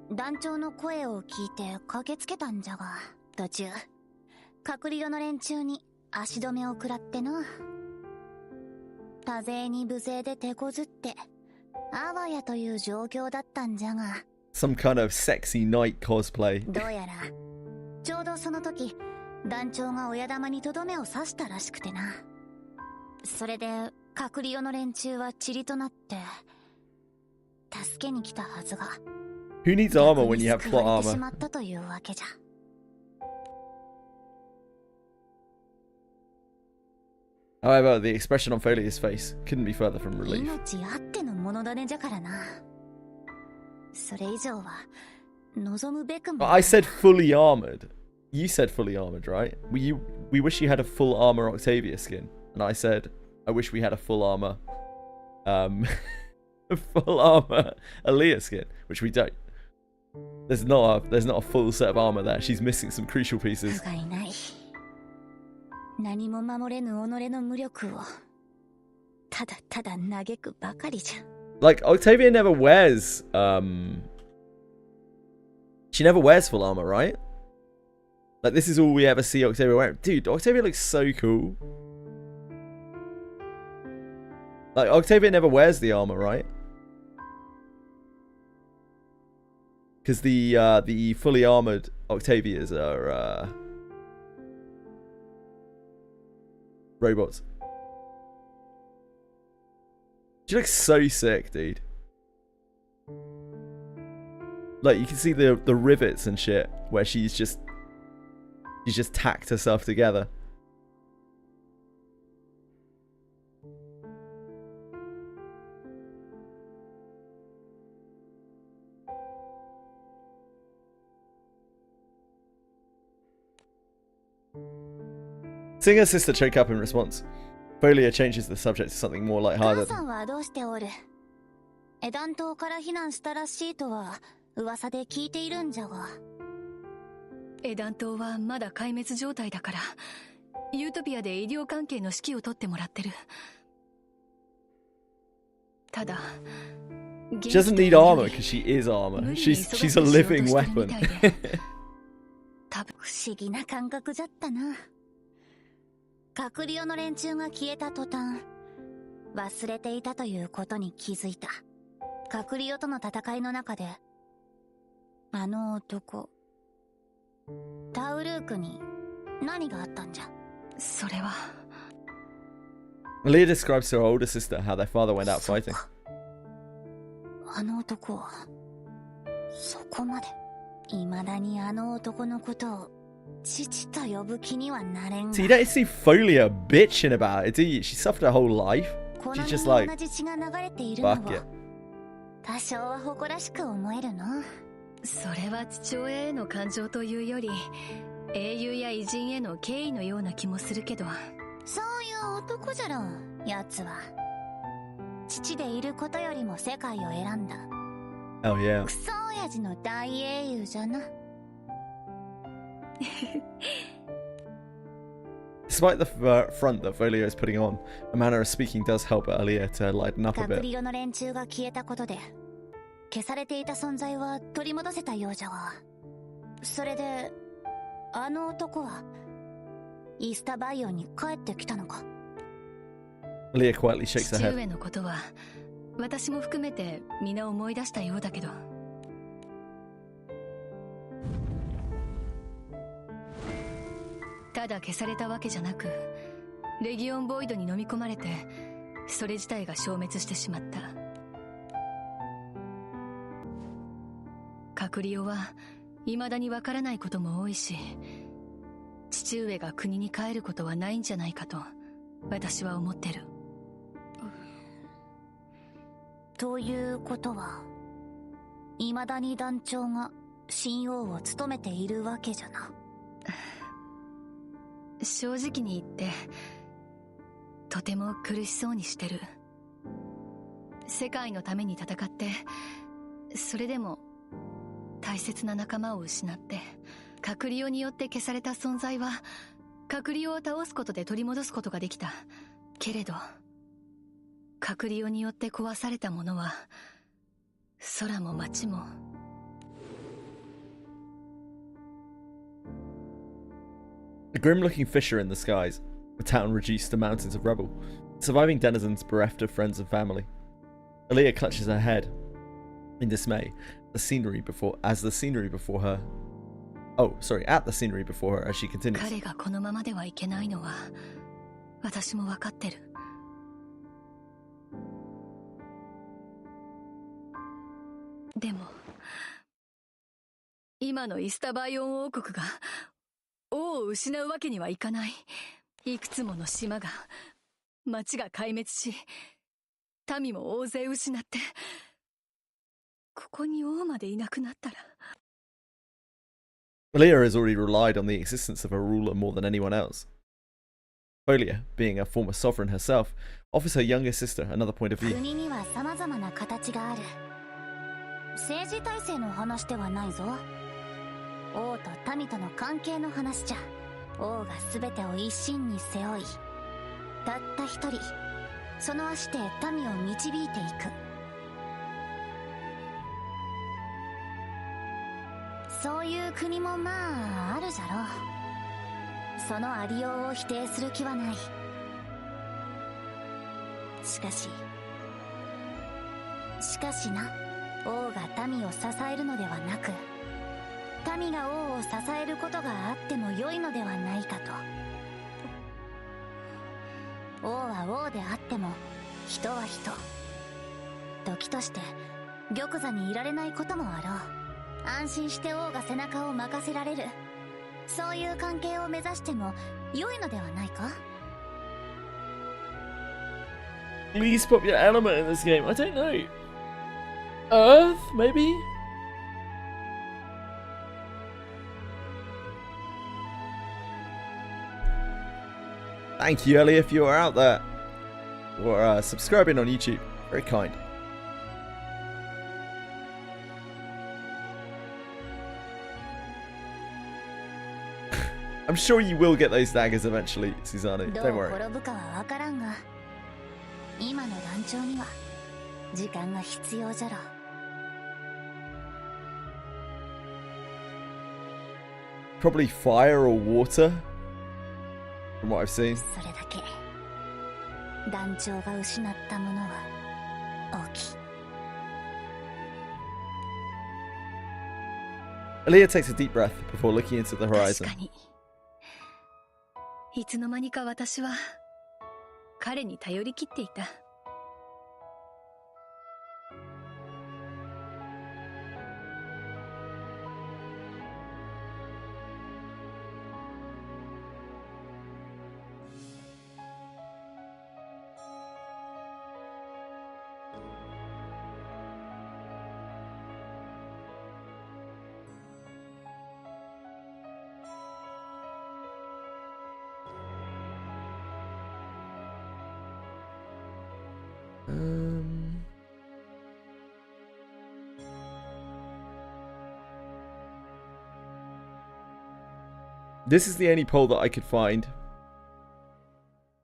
団長の声を聞いて駆けつけたんじゃが、途中隔離用の連中に足止めを食らってな。多勢に無勢で手こずってあわやという状況だったんじゃが、 Some kind of sexy knight cosplay. どうやらちょうどその時団長が親玉にとどめを刺したらしくてな。それで隔離用の連中は塵となって助けに来たはずが、 Who needs armor when you have 救わ plot れてし armor? まったというわけじゃ。 However, the expression on Folia's face couldn't be further from relief. 命あってのものだねじゃからな。それ以上は望むべくも。 I said fully armored. You said fully armored, right? We wish you had a full armor Octavia skin, and I said I wish we had a full armor, full armor Aaliyah skin, which we don't. There's not a full set of armor there. She's missing some crucial pieces. がいない。何も守れぬ己の無力をただただ嘆くばかりじゃ。 Like Octavia never wears she never wears full armor, right? Like this is all we ever see Octavia wearing. Dude, Octavia looks so cool. Like Octavia never wears the armor, right? Because the fully armored Octavias are robots. She looks so sick, dude. Like you can see the rivets and shit where she's just tacked herself together. Seeing her sister choke up in response, Folia changes the subject to something more 母 lighthearted. さんはどうしておる？エダン島から避難したらしいとは噂で聞いているんじゃが。エダン島はまだ壊滅状態だから、ユートピアで医療関係の指揮を取ってもらってる。ただ、 She doesn't need armor because she is armor. She's a living weapon. 不思議な感覚じゃったな。隔離用の連中が消えた途端、忘れていたということに気づいた。隔離用との戦いの中で、あの男、タウルークに何があったんじゃ。それは。 Leah describes to her older sister how their father went out fighting. あの男は、そこまで、未だにあの男のことを、父と呼ぶ気にはなれんが。 So you don't see Folia bitching about it, do you? She suffered her whole life. この She's 世 just に like, 同じ血が流れているの fuck は it. 多少は誇らしく思えるな。それは父親への感情というより、英雄や偉人への敬意のような気もするけど。そういう男じゃろ、奴は。父でいることよりも世界を選んだ。 Oh yeah. クソ親父の大英雄じゃな。Despite the front that Folia is putting on, a manner of speaking does help Aaliyah to lighten up a 隔離 bit. 用の連中が消えたことで、消されていた存在は取り戻せたようじゃが、それで、あの男は、イースタバイオンに帰ってきたのか。 Aaliyah quietly shakes her 父 head. 上のことは、私も含めて皆思い出したようだけど。ただ消されたわけじゃなく、レギオンボイドに飲み込まれて、それ自体が消滅してしまった。カクリオは未だにわからないことも多いし、父上が国に帰ることはないんじゃないかと私は思ってる。ということは、未だに団長が神王を務めているわけじゃな。正直に言ってとても苦しそうにしてる。世界のために戦って、それでも大切な仲間を失って、カクリオによって消された存在はカクリオを倒すことで取り戻すことができたけれど、カクリオによって壊されたものは空も街も A grim-looking fissure in the skies, a town reduced to mountains of rubble, surviving denizens bereft of friends and family. Aaliyah clutches her head in dismay. At the scenery before her as she continues. 彼がこのままではいけないのは私も分かってる。でも今のイスタバイオン王国が王を失うわけにはいかない。いくつもの島が町が壊滅し、民も大勢失って、ここに王までいなくなったら。Aaliyah has already relied on the existence of a ruler more than anyone else. Folia, being a former sovereign herself, offers her younger sister another point of view. 国には様々な形がある。政治体制の話ではないぞ。王と民との関係の話じゃ。王が全てを一身に背負い、たった一人その足で民を導いていく。そういう国もまああるじゃろう。そのありようを否定する気はない。しかしな、王が民を支えるのではなく、民が王を支えることがあっても良いのではないかと。王は王であっても人は人。時として玉座にいられないこともあろう。安心して王が背中を任せられる、そういう関係を目指しても良いのではないか。 Least popular element in this game, I don't know. Earth, maybe? Thank you, Ellie, if you are out there. Or subscribing on YouTube. Very kind. I'm sure you will get those daggers eventually, Susanne. Don't worry. 今の団長には時間が必要じゃろ。 Probably fire or water, from what I've seen. それだけ団長が失ったものは大きい。 Aaliyah takes a deep breath before looking into the horizon. 確かに。いつの間にか私は彼に頼り切っていた。This is the only poll that I could find.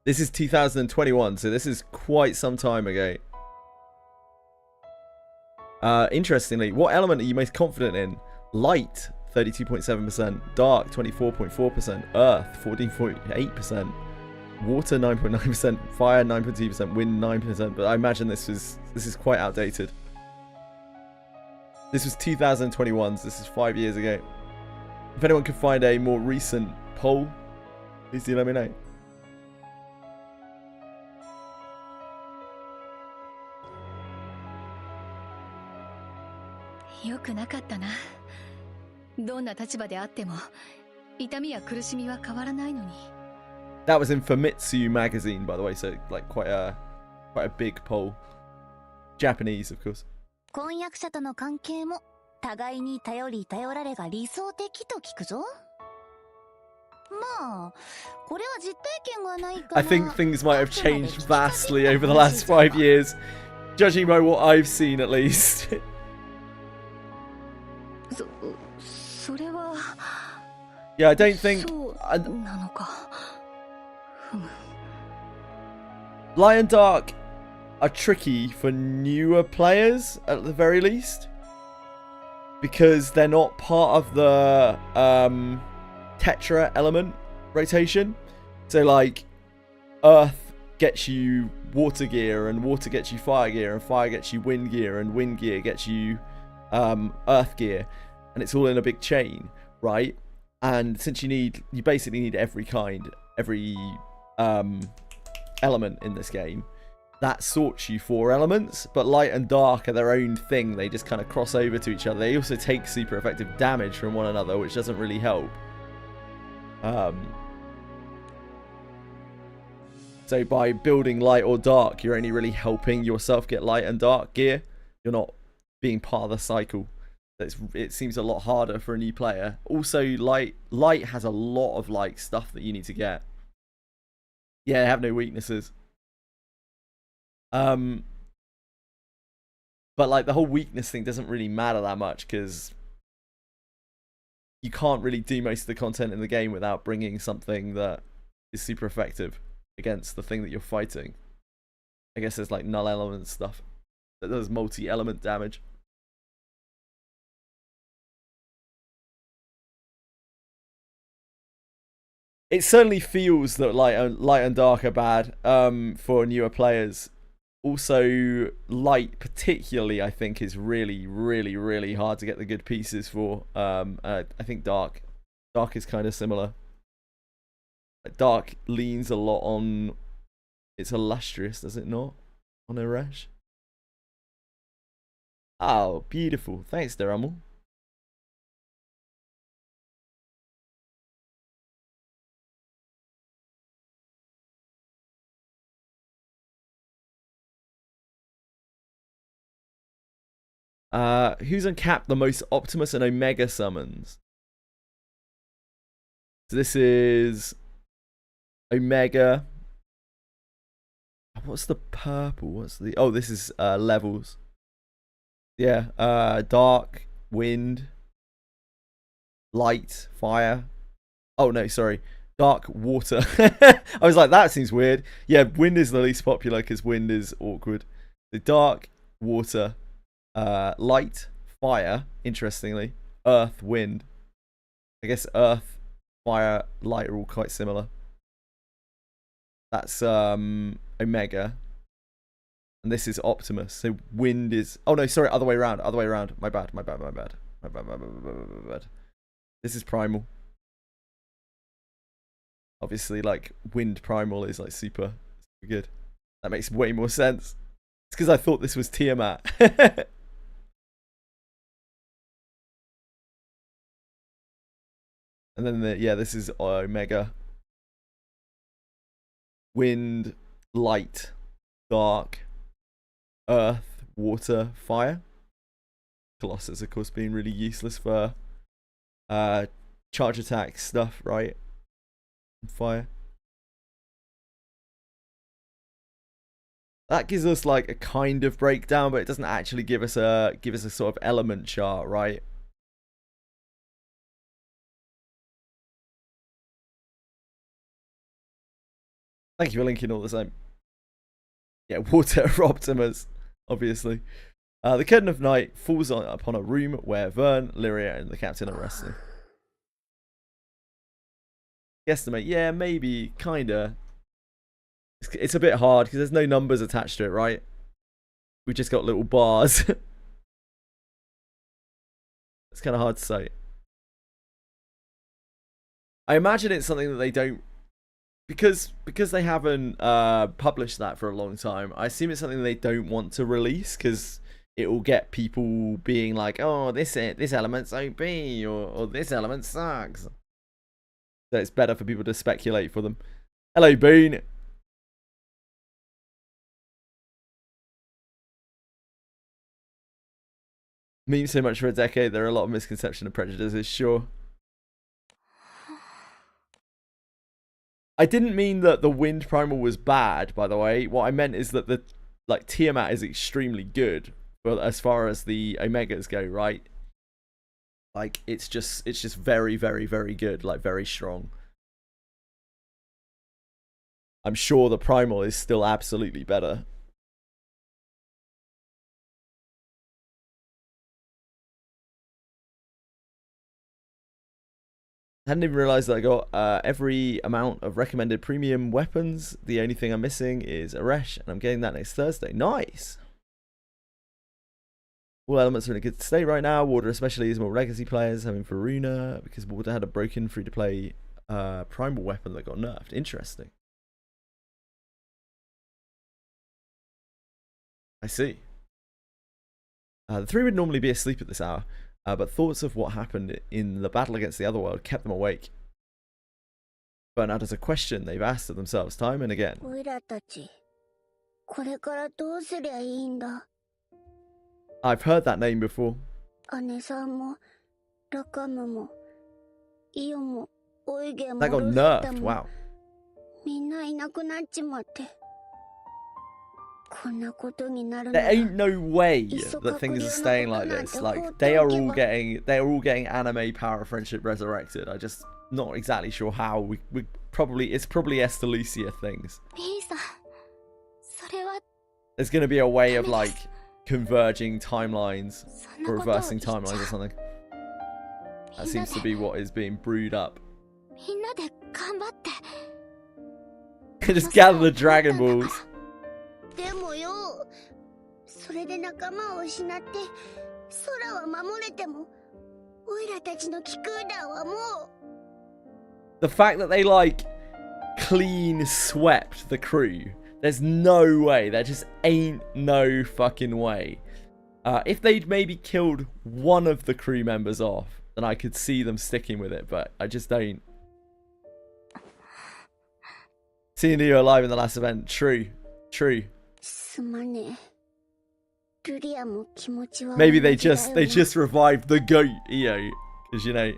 This is 2021, so this is quite some time ago. Interestingly, what element are you most confident in? Light, 32.7%. Dark, 24.4%. Earth, 14.8%. Water, 9.9%. Fire, 9.2%. Wind, 9%. But I imagine this is quite outdated. This was 2021, so this is 5 years ago. If anyone can find a more recent poll, please do let me know. That was in Famitsu magazine, by the way, so like quite a big poll. Japanese, of course. 婚約者との関係も互いに頼り頼られが理想的と聞くぞ。まあ、これは実体験がないから。 I think things might have changed vastly over the last 5 years, judging by what I've seen at least. それは Yeah, I don't think. なのか。 Lion Dark, are tricky for newer players at the very least, because they're not part of the tetra element rotation. So like earth gets you water gear, and water gets you fire gear, and fire gets you wind gear, and wind gear gets you earth gear, and it's all in a big chain, right? And since you basically need every element in this game, that sorts you 4 elements. But light and dark are their own thing. They just kind of cross over to each other. They also take super effective damage from one another, which doesn't really help. So by building light or dark, you're only really helping yourself get light and dark gear. You're not being part of the cycle. It seems a lot harder for a new player. Also, light has a lot of like stuff that you need to get. Yeah, they have no weaknesses. But like the whole weakness thing doesn't really matter that much, because you can't really do most of the content in the game without bringing something that is super effective against the thing that you're fighting. I guess there's like null element stuff that does multi-element damage. It certainly feels that light and dark are bad for newer players. Also, light particularly, I think, is really, really, really hard to get the good pieces for. I think dark is kind of similar. Dark leans a lot on its illustrious, does it not? On Eresh. Oh, beautiful. Thanks, Deramal. Who's uncapped the most Optimus and Omega summons? So this is Omega. What's the purple? What's the... Oh, this is levels. Yeah, dark, wind, light, fire. Oh, no, sorry. Dark, water. I was like, that seems weird. Yeah, wind is the least popular because wind is awkward. The dark, water, light, fire, interestingly, earth, wind. I guess earth, fire, light are all quite similar. That's Omega. And this is Optimus. So wind is... Oh no, sorry, other way around. My bad. This is Primal. Obviously, like, wind Primal is like super good. That makes way more sense. It's because I thought this was Tiamat. And then, this is Omega. Wind, light, dark, earth, water, fire. Colossus, of course, being really useless for charge attack stuff, right? And fire. That gives us like a kind of breakdown, but it doesn't actually give us a sort of element chart, right? Thank you for linking all the same. Yeah, water Optimus, obviously. The curtain of night falls upon a room where Vern, Lyria, and the captain are resting. Guesstimate, yeah, maybe, kinda. It's a bit hard because there's no numbers attached to it, right? We've just got little bars. It's kind of hard to say. I imagine it's something that they don't... Because they haven't published that for a long time, I assume it's something they don't want to release because it will get people being like, oh, this element's OP, or this element sucks. So it's better for people to speculate for them. Hello, Boone. Memes so much for a decade, there are a lot of misconception and prejudices, sure. I didn't mean that the Wind Primal was bad, by the way. What I meant is that the Tiamat is extremely good, but as far as the Omegas go, right? Like it's just very, very, very good, like very strong. I'm sure the Primal is still absolutely better. Hadn't even realized that I got every amount of recommended premium weapons. The only thing I'm missing is Aresh, and I'm getting that next Thursday. Nice! All elements are in a good state right now. Water especially is more legacy players having Varuna, because Water had a broken free-to-play primal weapon that got nerfed. Interesting. I see. The three would normally be asleep at this hour, but thoughts of what happened in the battle against the otherworld kept them awake. Burnout is a question they've asked of themselves time and again. I've heard that name before. That got nerfed, wow. There ain't no way that things are staying like this. Like they are all getting anime power friendship resurrected. I just not exactly sure how. We probably it's probably Estelucia things. There's gonna be a way of like converging timelines or reversing timelines or something. That seems to be what is being brewed up. Just gather the Dragon Balls. The fact that they like clean swept the crew, there's no way. There just ain't no fucking way. If they'd maybe killed one of the crew members off, then I could see them sticking with it, but I just don't. Seeing you alive in the last event, true. Maybe they just revived the goat EO, because you know.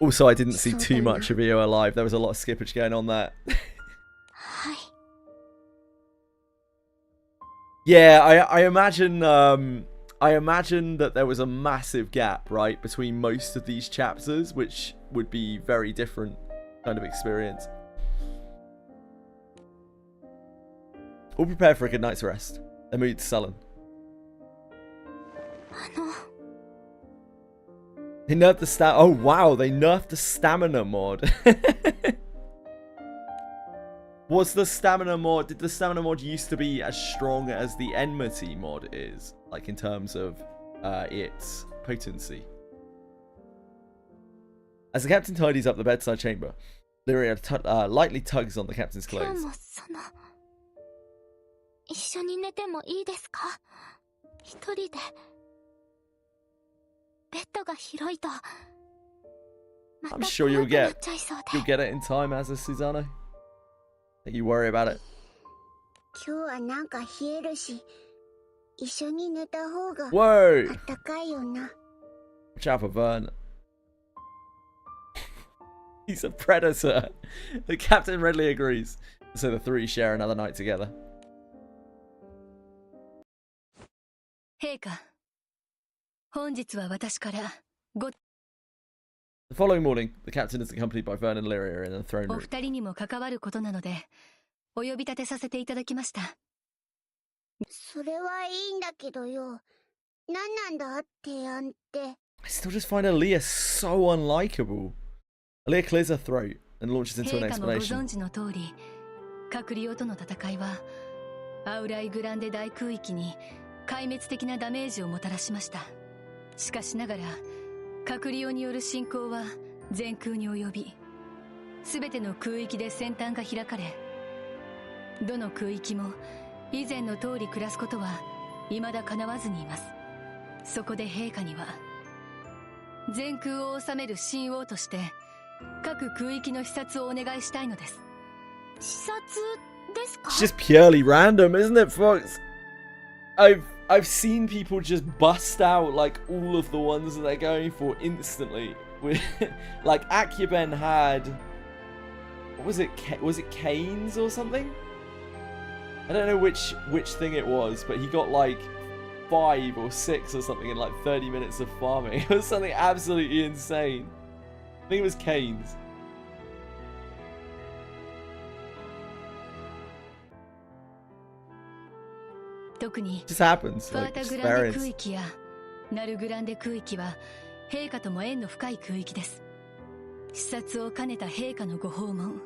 Also, I didn't see too much of EO alive. There was a lot of skippage going on there. Yeah, I imagine that there was a massive gap, right, between most of these chapters, which would be very different kind of experience. All prepared for a good night's rest. Their mood's sullen. They nerfed the oh wow, they nerfed the stamina mod. Was the stamina mod, did the stamina mod used to be as strong as the enmity mod is? Like in terms of its potency? As the captain tidies up the bedside chamber, Lyria lightly tugs on the captain's clothes. I'm sure you'll get it in time, as is Susanoo. Don't you worry about it. Whoa! Watch out for Vern. He's a predator. The captain readily agrees. So the three share another night together. The following morning, the captain is accompanied by Vern and Lyria in the throne room. I still just find Aaliyah so unlikable. Aaliyah clears her throat and launches into an explanation. It's just purely random, isn't it, folks? I've seen people just bust out like all of the ones that they're going for instantly. Like Akuben had, what was it? Was it Canes or something? I don't know which thing it was, but he got like 5 or 6 or something in like 30 minutes of farming. It was something absolutely insane. I think it was Canes. Just happens. Like, just variance. 陛下とも縁の深い空域です。視察を兼ねた陛下のご訪問、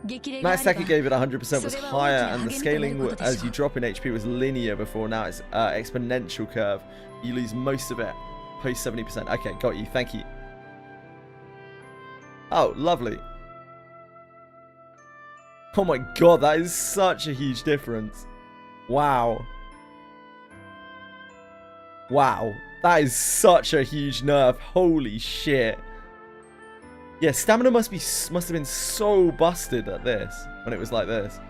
激励があれば Matsutake gave it 100% was higher, and the scaling as you drop in HP was linear before. Now it's exponential curve. You lose most of it post 70%. Okay, got you. Thank you. Oh, lovely. Oh my god, that is such a huge difference. Wow. Wow. That is such a huge nerf. Holy shit. Yeah, stamina must have been so busted at this when it was like this.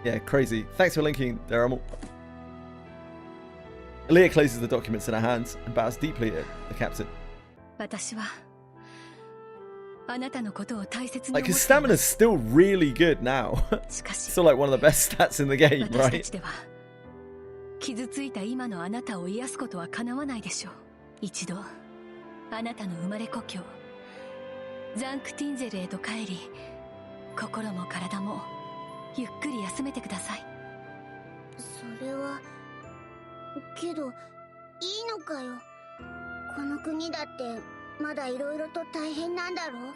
Yeah, crazy. Thanks for linking, Daramel. Aaliyah closes the documents in her hands and bows deeply at the captain. Like, his stamina's still really good now. Still like one of the best stats in the game, right? 傷ついた今のあなたを癒すことは叶わないでしょう。一度あなたの生まれ故郷ザンクティンゼルへと帰り、心も体もゆっくり休めてください。それはけどいいのかよ。この国だってまだいろいろと大変なんだろう。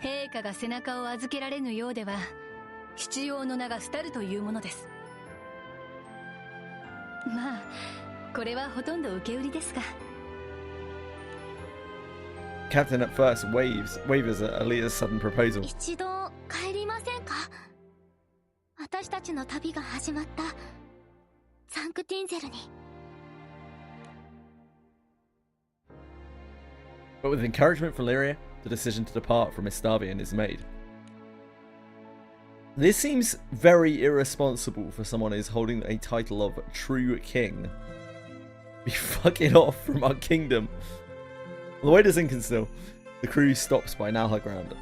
陛下が背中を預けられぬようでは必要の名が廃るというものです。まあこれはほとんど受け売りですが。Captain at first wavers at Aaliyah's sudden proposal. 一度帰りませんか。私たちの旅が始まったザンクティンゼルに。But with encouragement from Lyria, the decision to depart from Estavian is made. This seems very irresponsible for someone who's holding a title of true king. Be fucking off from our kingdom. On the way to Zinkenstill, the crew stops by Nalha Ground.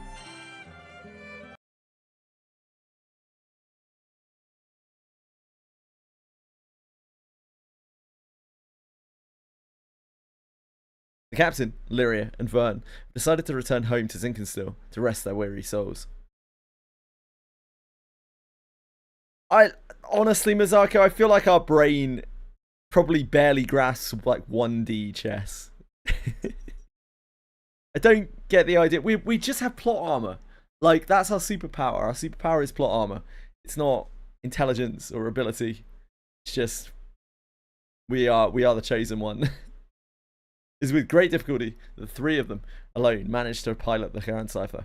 The captain, Lyria, and Vern decided to return home to Zinkenstill to rest their weary souls. Honestly, Mizako, I feel like our brain probably barely grasps like 1D chess. I don't get the idea. We just have plot armor. Like, that's our superpower. Our superpower is plot armor. It's not intelligence or ability. It's just we are the chosen one. It's with great difficulty the three of them alone managed to pilot the Charon Cipher.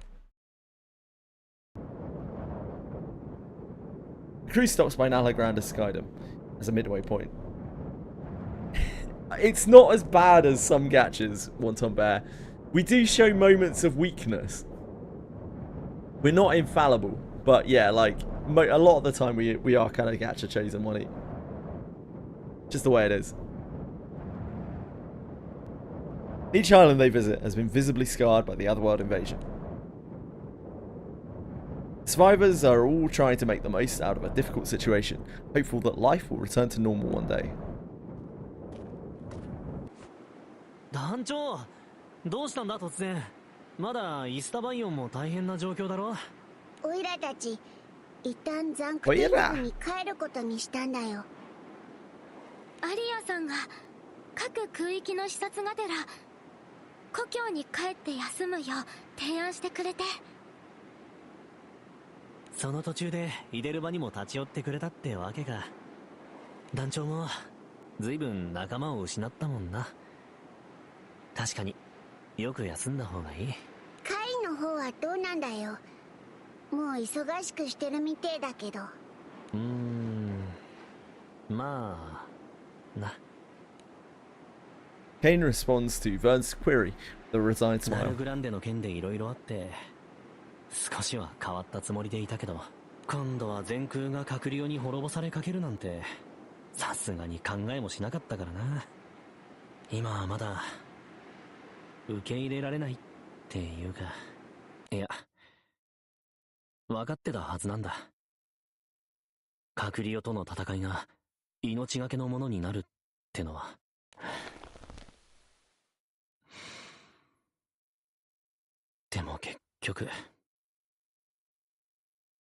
The crew stops by Nalha Ground as Skydom as a midway point. It's not as bad as some Gachas, Wonton Bear. We do show moments of weakness. We're not infallible, but yeah, like a lot of the time we are kind of Gacha chosen one. Just the way it is. Each island they visit has been visibly scarred by the Otherworld invasion. Survivors are all trying to make the most out of a difficult situation, hopeful that life will return to normal one day. 団長、どうしたんだ突然。まだイスタバイオンも大変な状況だろ。オイラたち一旦ザンクティンゼルに帰ることにしたんだよ。アリアさんが各空域の視察がてら故郷に帰って休むよう提案してくれて。その途中でイデルバにも立ち寄ってくれたってわけか。団長も随分仲間を失ったもんな。確かによく休んだ方がいい。会の方はどうなんだよ。もう忙しくしてるみてえだけど。まあな。Kane responds to Vern's query with a resigned ナ smile. ルグランデの件で色々あって少しは変わったつもりでいたけど、今度は全空が閣僚に滅ぼされかけるなんてさすがに考えもしなかったからな。今はまだ受け入れられないっていうか、いや分かってたはずなんだ。閣僚との戦いが命がけのものになるってのは。でも結局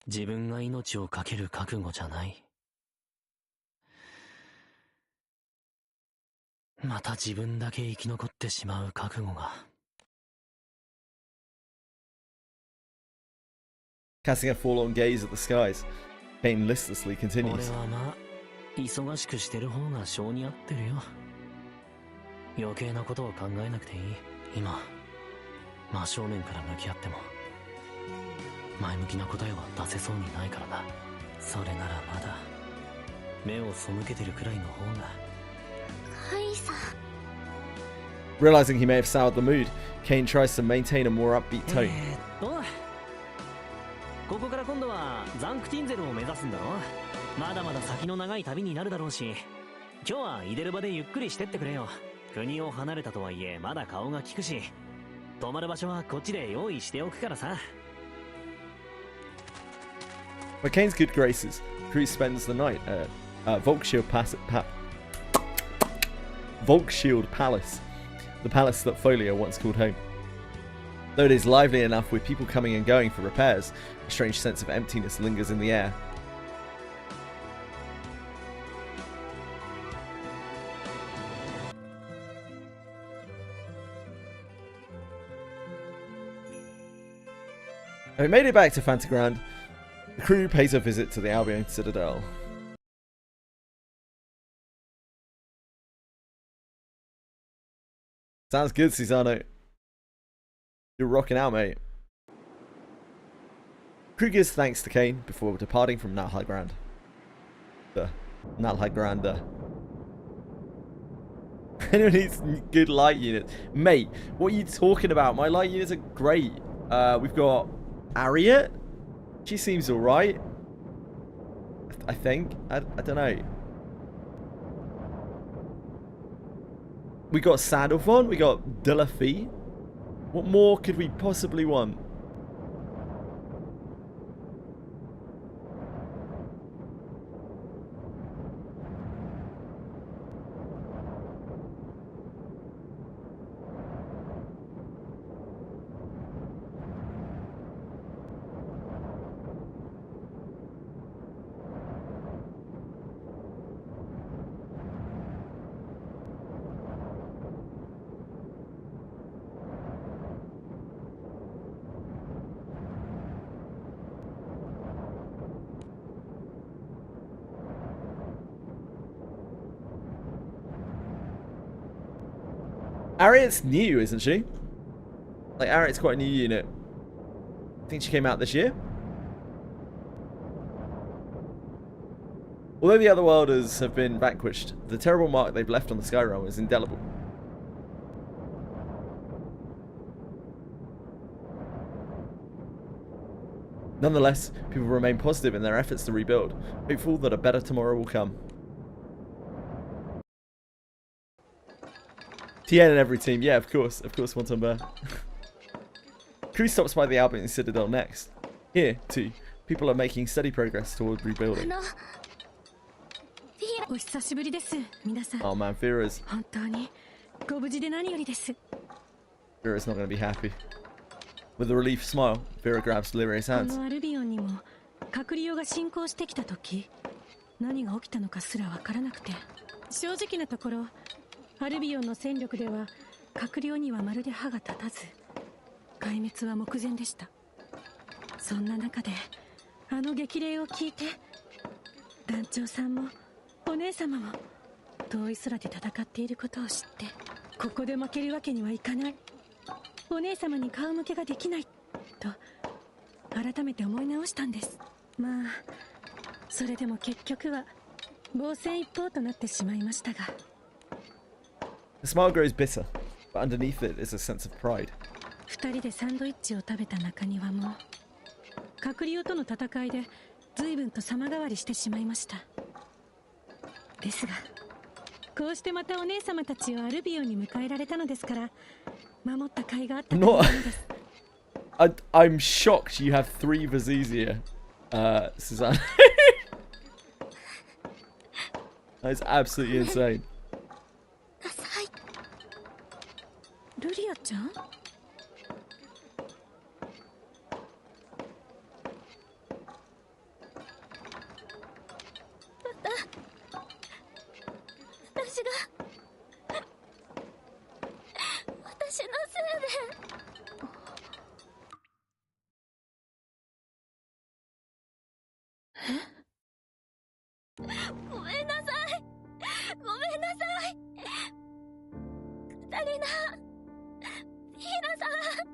自分が命を懸ける覚悟じゃない。また自分だけ生き残ってしまう覚悟が。Casting a forlorn gaze at the skies, Kane listlessly 俺 continues. はまあ忙しくしてる方が性に合ってるよ。余計なことを考えなくていい。今真正面から向き合っても前向きな答えは出せそうにないからな。それならまだ目を背けてるくらいの方が。カイさん。 Realizing he may have soured the mood, Kane tries to maintain a more upbeat tone. ここから今度はザンクティンゼルを目指すんだろ。まだまだ先の長い旅になるだろうし、今日はイデルバでゆっくりしてってくれよ。国を離れたとはいえまだ顔が利くし、泊まる場所はこっちで用意しておくからさ。By Kane's good graces, Cruz spends the night at Volkshield Palace, the palace that Folio once called home. Though it is lively enough with people coming and going for repairs, a strange sense of emptiness lingers in the air. Having made it back to Fantagrand, the crew pays a visit to the Albion Citadel. Sounds good, Susano. You're rocking out, mate. Crew gives thanks to Kane before departing from Nalhagrand. Nalhagranda. Anyone needs good light units? Mate, what are you talking about? My light units are great. We've got Ariat. She seems alright. I think. I don't know. We got Sandalphon. We got Delafie. What more could we possibly want? Ariat's new, isn't she? Like, Ariat's quite a new unit. I think she came out this year. Although the Otherworlders have been vanquished, the terrible mark they've left on the Sky Realm is indelible. Nonetheless, people remain positive in their efforts to rebuild, hopeful that a better tomorrow will come. TN in every team, yeah, of course, Montomber. Crew stops by the Albion Citadel next. Here, too, people are making steady progress toward rebuilding. Oh man, Vera's not going to be happy. With a relieved smile, Vera grabs Lyrie's hands. 閣僚が侵攻してきた時、何が起きたのかすらわからなくて、正直なところアルビオンの戦力では閣僚にはまるで歯が立たず、壊滅は目前でした。そんな中であの激励を聞いて、団長さんもお姉様も遠い空で戦っていることを知って、ここで負けるわけにはいかない、お姉様に顔向けができないと改めて思い直したんです。まあそれでも結局は防戦一方となってしまいましたが。The smile grows bitter, but underneath it is a sense of pride. 二人でサンドイッチを食べた中庭も閣僚との戦いで随分と様変わりしてしまいました。ですがこうしてまたお姉様たちをアルビオンに迎えられたのですから、守った甲斐があったと思うのです。I'm shocked you have 3 Vizizia, Susanna. That's absolutely insane. ルリアちゃん？ごめんなさい。ごめんなさい。カタリナ、ヒナさん。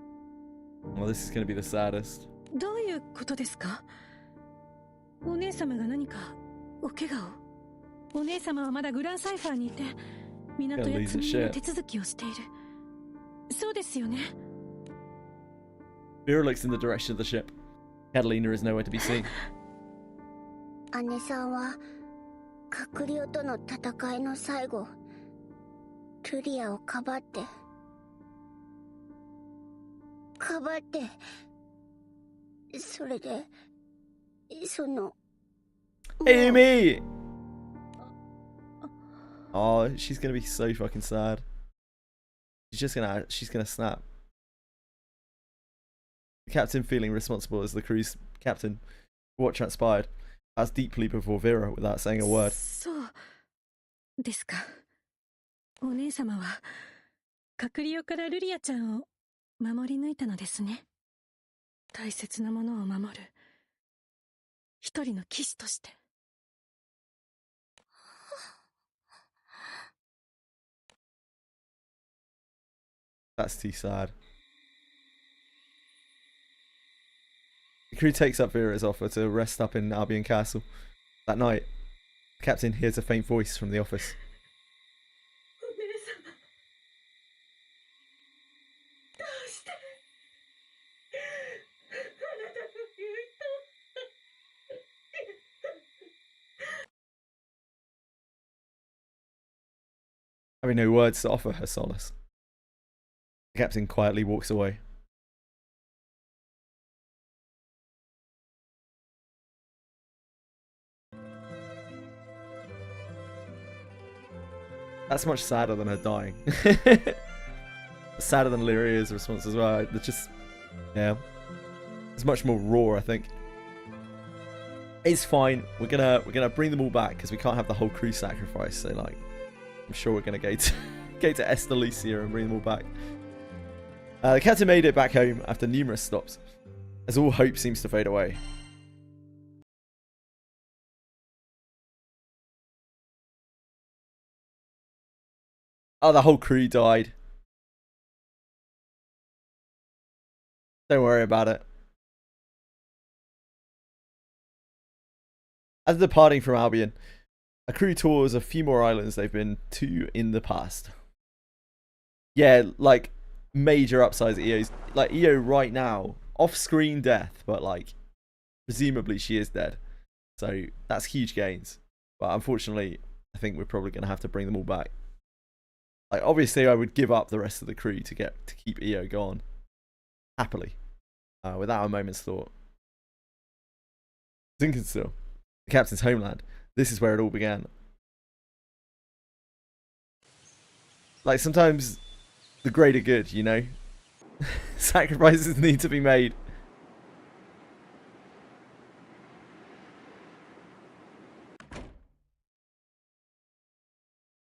Well, this is gonna be the saddest. どういうことですか？お姉様が何かお怪我を？お姉様はまだグランサイファーにいて港や積み荷の手続きをしている。そうですよね。 Vera looks in the direction of the ship. Catalina is nowhere to be seen. 姉さんは閣僚との戦いの最後、ルリアをかばってそれでその Amy! Oh, she's gonna be so fucking sad. She's gonna snap. The captain feeling responsible as the crew's captain for what transpired as deeply before Vera without saying a word. そうですか。お姉様は閣僚からルリアちゃんを守り抜いたのですね。大切なものを守る一人の騎士として。That's too sad. The crew takes up Vera's offer to rest up in Albion Castle. That night, the captain hears a faint voice from the office. Having no words to offer her solace, the captain quietly walks away. That's much sadder than her dying. Sadder than Lyria's response as well. It's just, yeah, it's much more raw, I think. It's fine. We're gonna bring them all back because we can't have the whole crew sacrifice. So like, I'm sure we're gonna go to Estalucia and bring them all back. The captain made it back home after numerous stops, as all hope seems to fade away. Oh, the whole crew died. Don't worry about it. As departing from Albion, a crew tours a few more islands they've been to in the past. Yeah, like major upsides at EO's. Like EO right now, off-screen death, but like presumably she is dead. So that's huge gains. But unfortunately, I think we're probably going to have to bring them all back. Like obviously I would give up the rest of the crew to keep EO gone. Happily. Without a moment's thought. Zinkenstill, the captain's homeland. This is where it all began. Like sometimes the greater good, you know? Sacrifices need to be made.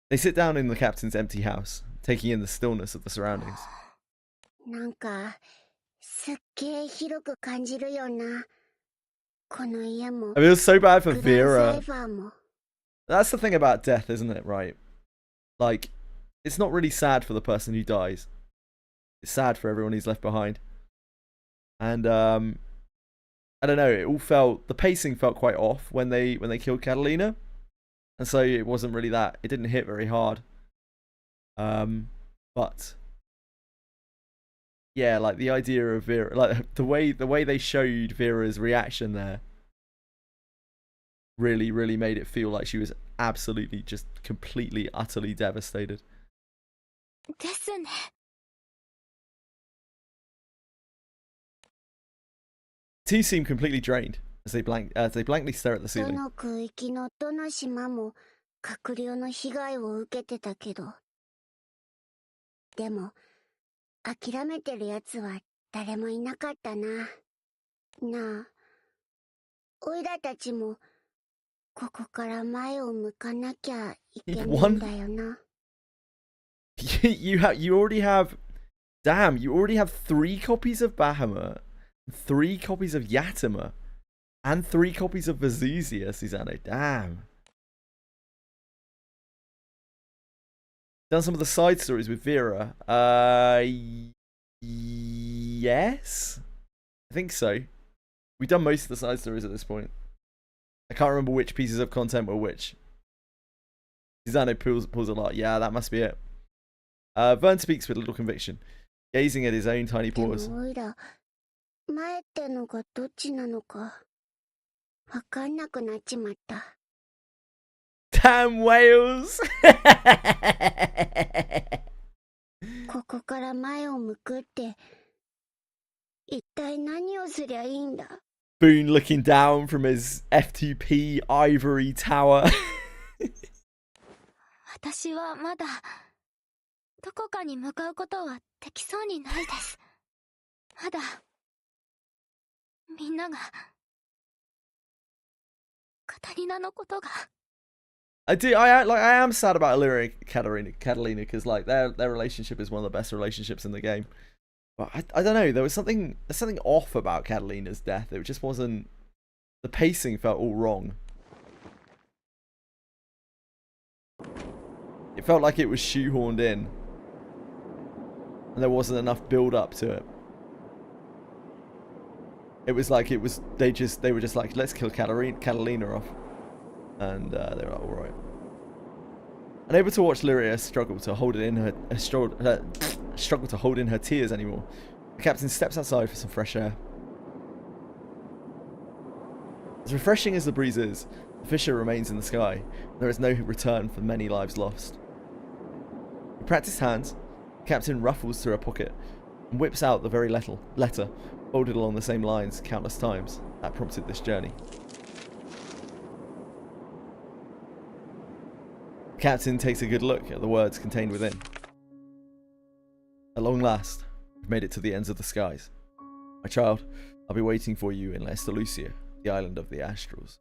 They sit down in the captain's empty house, taking in the stillness of the surroundings. なんかすっげー広く感じるよな。この家も I feel so bad for グランサ Vera. イファーも That's the thing about death, isn't it, right? Like, it's not really sad for the person who dies. It's sad for everyone who's left behind. And I don't know, it all felt, the pacing felt quite off when they killed Catalina. And so it wasn't really that, it didn't hit very hard. But yeah, like the idea of Vera, like the way they showed Vera's reaction there really made it feel like she was absolutely just completely utterly devastated. ですね。 Two seem completely drained as they blankly stare at the ど ceiling. の空域のどの島も閣僚の被害を受けてたけど、でも諦めてるやつは誰もいなかったな。なあ、おいらたちもここから前を向かなきゃいけないんだよな。you already have 3 copies of Bahamut, 3 copies of Yatima. And 3 copies of Vazuzia, Susanne. Damn. Done some of the side stories with Vera. Yes? I think so. We've done most of the side stories at this point. I can't remember which pieces of content were which. Susanne pulls a lot. Yeah, that must be it. Vern speaks with little conviction, gazing at his own tiny paws. Damn Wales! Boone looking down from his F2P ivory tower. 私はまだどこかに向かうことはできそうにないです。まだみんながカタリナのことが。I am sad about Illyria and Catalina because like their relationship is one of the best relationships in the game. But I don't know, there's something off about Catalina's death. It just wasn't, the pacing felt all wrong. It felt like it was shoehorned in. And there wasn't enough build up to it. It was like they were just like, let's kill Catalina off. And they were like, alright. Unable to watch Lyria struggle to hold in her tears anymore, the captain steps outside for some fresh air. As refreshing as the breeze is, the fissure remains in the sky. There is no return for many lives lost. With practiced hands, the captain ruffles through a pocket and whips out the very letter, folded along the same lines countless times, that prompted this journey. The captain takes a good look at the words contained within. At long last, we've made it to the ends of the skies. My child, I'll be waiting for you in Estalucia, the island of the Astrals.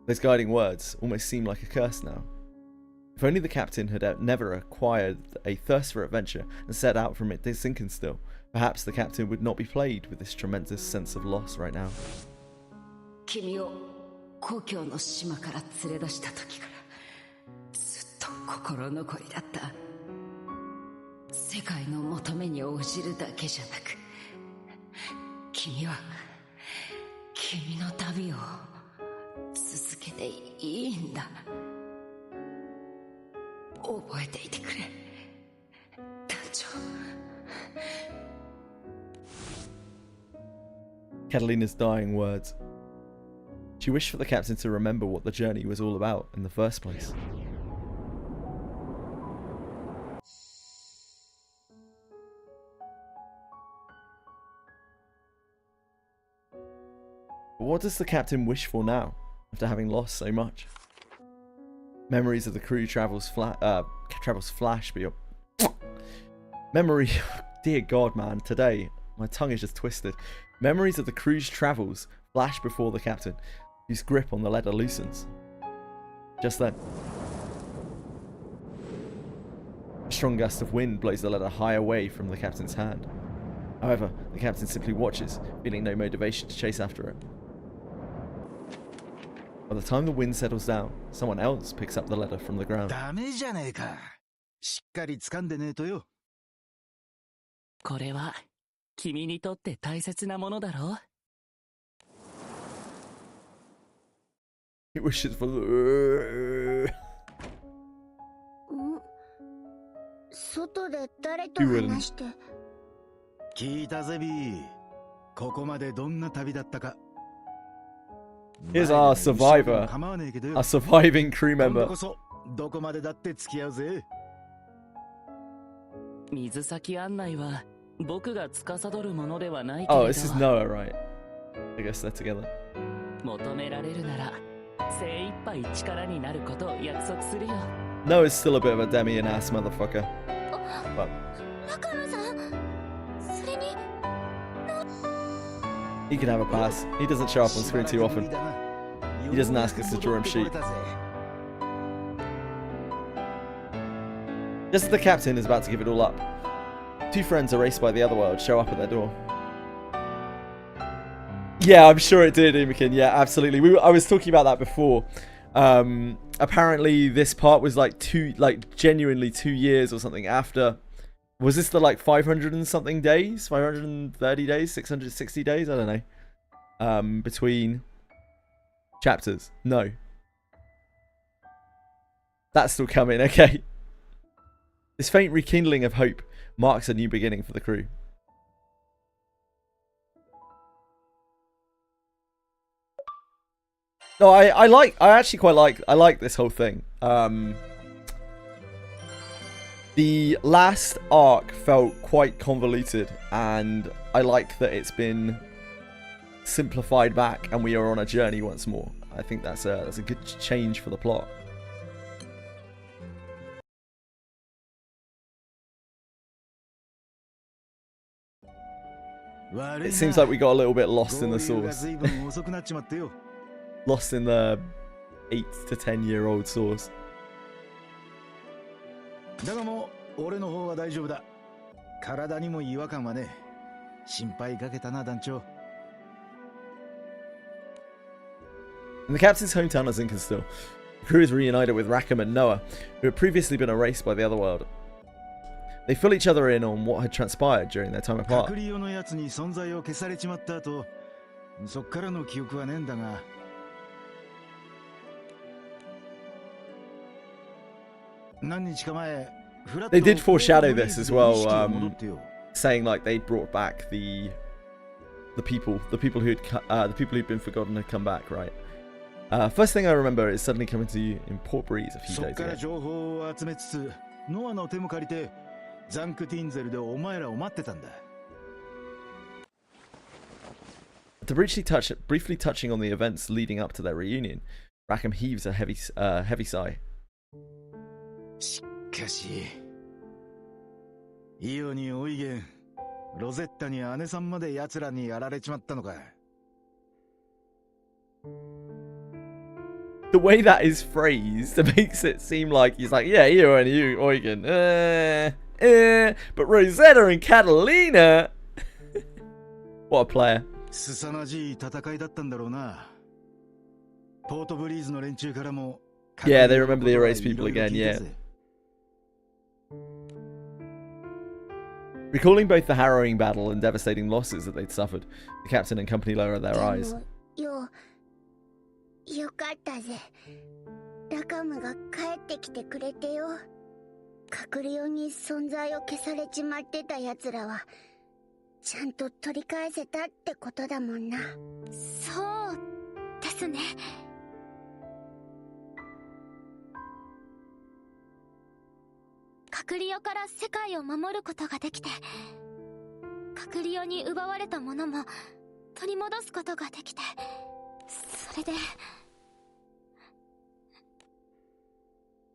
Those guiding words almost seem like a curse now. If only the captain had never acquired a thirst for adventure and set out from it sinking still, perhaps the captain would not be plagued with this tremendous sense of loss right now. 君を故郷の島から連れ出した時からずっと心残りだった。世界の求めに応じるだけじゃなく、君は君の旅を続けていいんだ。覚えていてくれ、団長。Catalina's dying words. She wished for the captain to remember what the journey was all about in the first place. But what does the captain wish for now, after having lost so much? Memories of the crew travels flash beyond. Memory, dear God, man, today my tongue is just twisted. Memories of the crew's travels flash before the captain, whose grip on the letter loosens. Just then, a strong gust of wind blows the letter high away from the captain's hand. However, the captain simply watches, feeling no motivation to chase after it. By the time the wind settles down, someone else picks up the letter from the ground. ダメじゃねえか。しっかり掴んでねえとよ。これは君にとって大切なものだろう。He wishes for the... 外で誰と話して。聞いたぜビー。ここまでどんな旅だったか。Here's our survivor, our surviving crew member. どこまでだって付き合うぜ。水先案内は僕が司るものではないけれど。Oh, this is Noah, right? I guess they're together. 求められるなら精一杯力になることを約束するよ。Noah's still a bit of a Demi-an-ass motherfucker. But he can have a pass. He doesn't show up on screen too often. He doesn't ask us to draw him sheep. Just as the captain is about to give it all up, two friends erased by the other world show up at their door. Yeah, I'm sure it did, Umakin. Yeah, absolutely. I was talking about that before. Apparently this part was like genuinely 2 years or something after. Was this the like 500 and something days? 530 days? 660 days? I don't know. Between chapters. No. That's still coming, okay. This faint rekindling of hope marks a new beginning for the crew. No, I actually quite like this whole thing. The last arc felt quite convoluted, and I like that it's been simplified back and we are on a journey once more. I think that's a good change for the plot. It seems like we got a little bit lost in the source. Lost in the 8 to 10-year-old source. The captain's hometown is Inkenstill. The crew is reunited with Rackham and Noah, who had previously been erased by the other world. They fill each other in on what had transpired during their time apart. They did foreshadow this as well, saying like they brought back the people who'd been forgotten had come back, right? First thing I remember is suddenly coming to you in Port Breeze a few days ago. After briefly touching on the events leading up to their reunion, Rackham heaves a heavy sigh. The way that is phrased makes it seem like he's like, yeah, you and you, Eugen. But Rosetta and Catalina. What a player. Yeah, they remember the erased people again, yeah. Recalling both the harrowing battle and devastating losses that they'd suffered, the captain and company lower their eyes. よかったぜ。ラカムが帰ってきてくれてよ。隠れように存在を消されちまってた奴らは、ちゃんと取り返せたってことだもんな。そうですね。隠れよから世界を守ることができて、隠れよに奪われたものも取り戻すことができて、それで。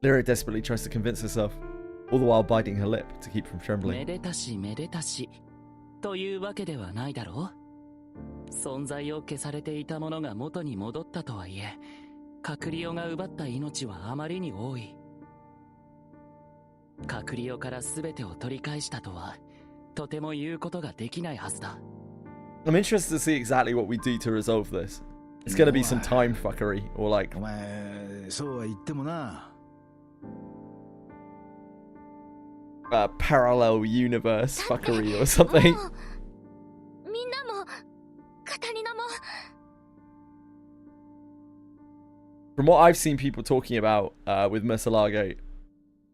Lyra desperately tries to convince herself, all the while biting her lip to keep from trembling. めでたしめでたしというわけではないだろう。存在を消されていたものが元に戻ったとはいえ、カクリオが奪った命はあまりに多い。カクリオから全てを取り返したとは、とても言うことができないはずだ。I'm interested to see exactly what we do to resolve this. It's gonna be some time fuckery, or like... お前、そうは言ってもな。parallel universe fuckery or something. みんなもカタリナも From what I've seen people talking about with Murcielago,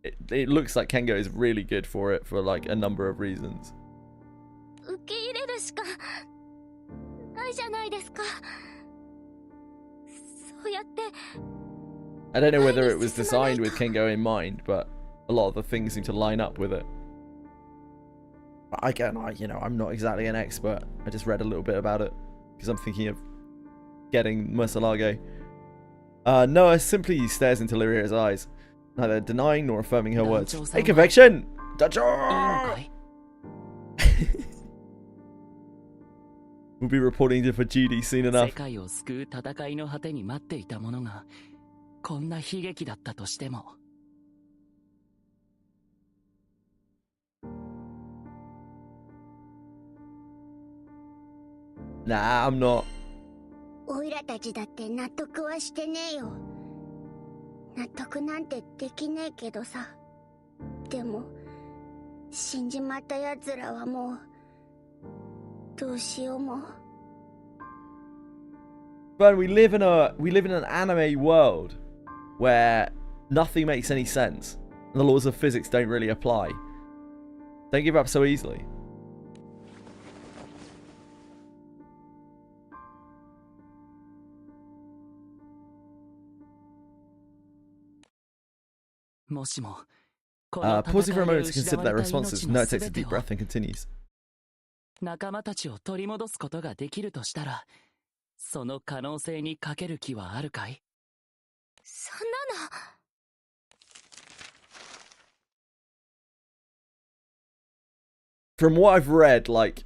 it looks like Kengo is really good for it for like a number of reasons. 受け入れるしかないじゃないですか。そうやって I don't know whether it was designed with Kengo in mind, but a lot of the things seem to line up with it. Again, I'm not exactly an expert. I just read a little bit about it because I'm thinking of getting Murcielago. Noah simply stares into Lyria's eyes, neither denying nor affirming her words. Hey, conviction! We'll be reporting to for duty soon enough. 世界を救う戦いの果てに待っていたものが、こんな悲劇だったとしても。Nah, I'm not. オイラたちだって納得はしてねえよ。納得なんてできねえけどさ。でも死んじまった奴らはもうどうしようも。 But we live in an anime world where nothing makes any sense. The laws of physics don't really apply. Don't give up so easily. Pausing for a moment to consider their responses. Noah takes a deep breath and continues. 仲間たちを取り戻すことができるとしたら、その可能性にかける気はあるかい？そんなの。From what I've read, like,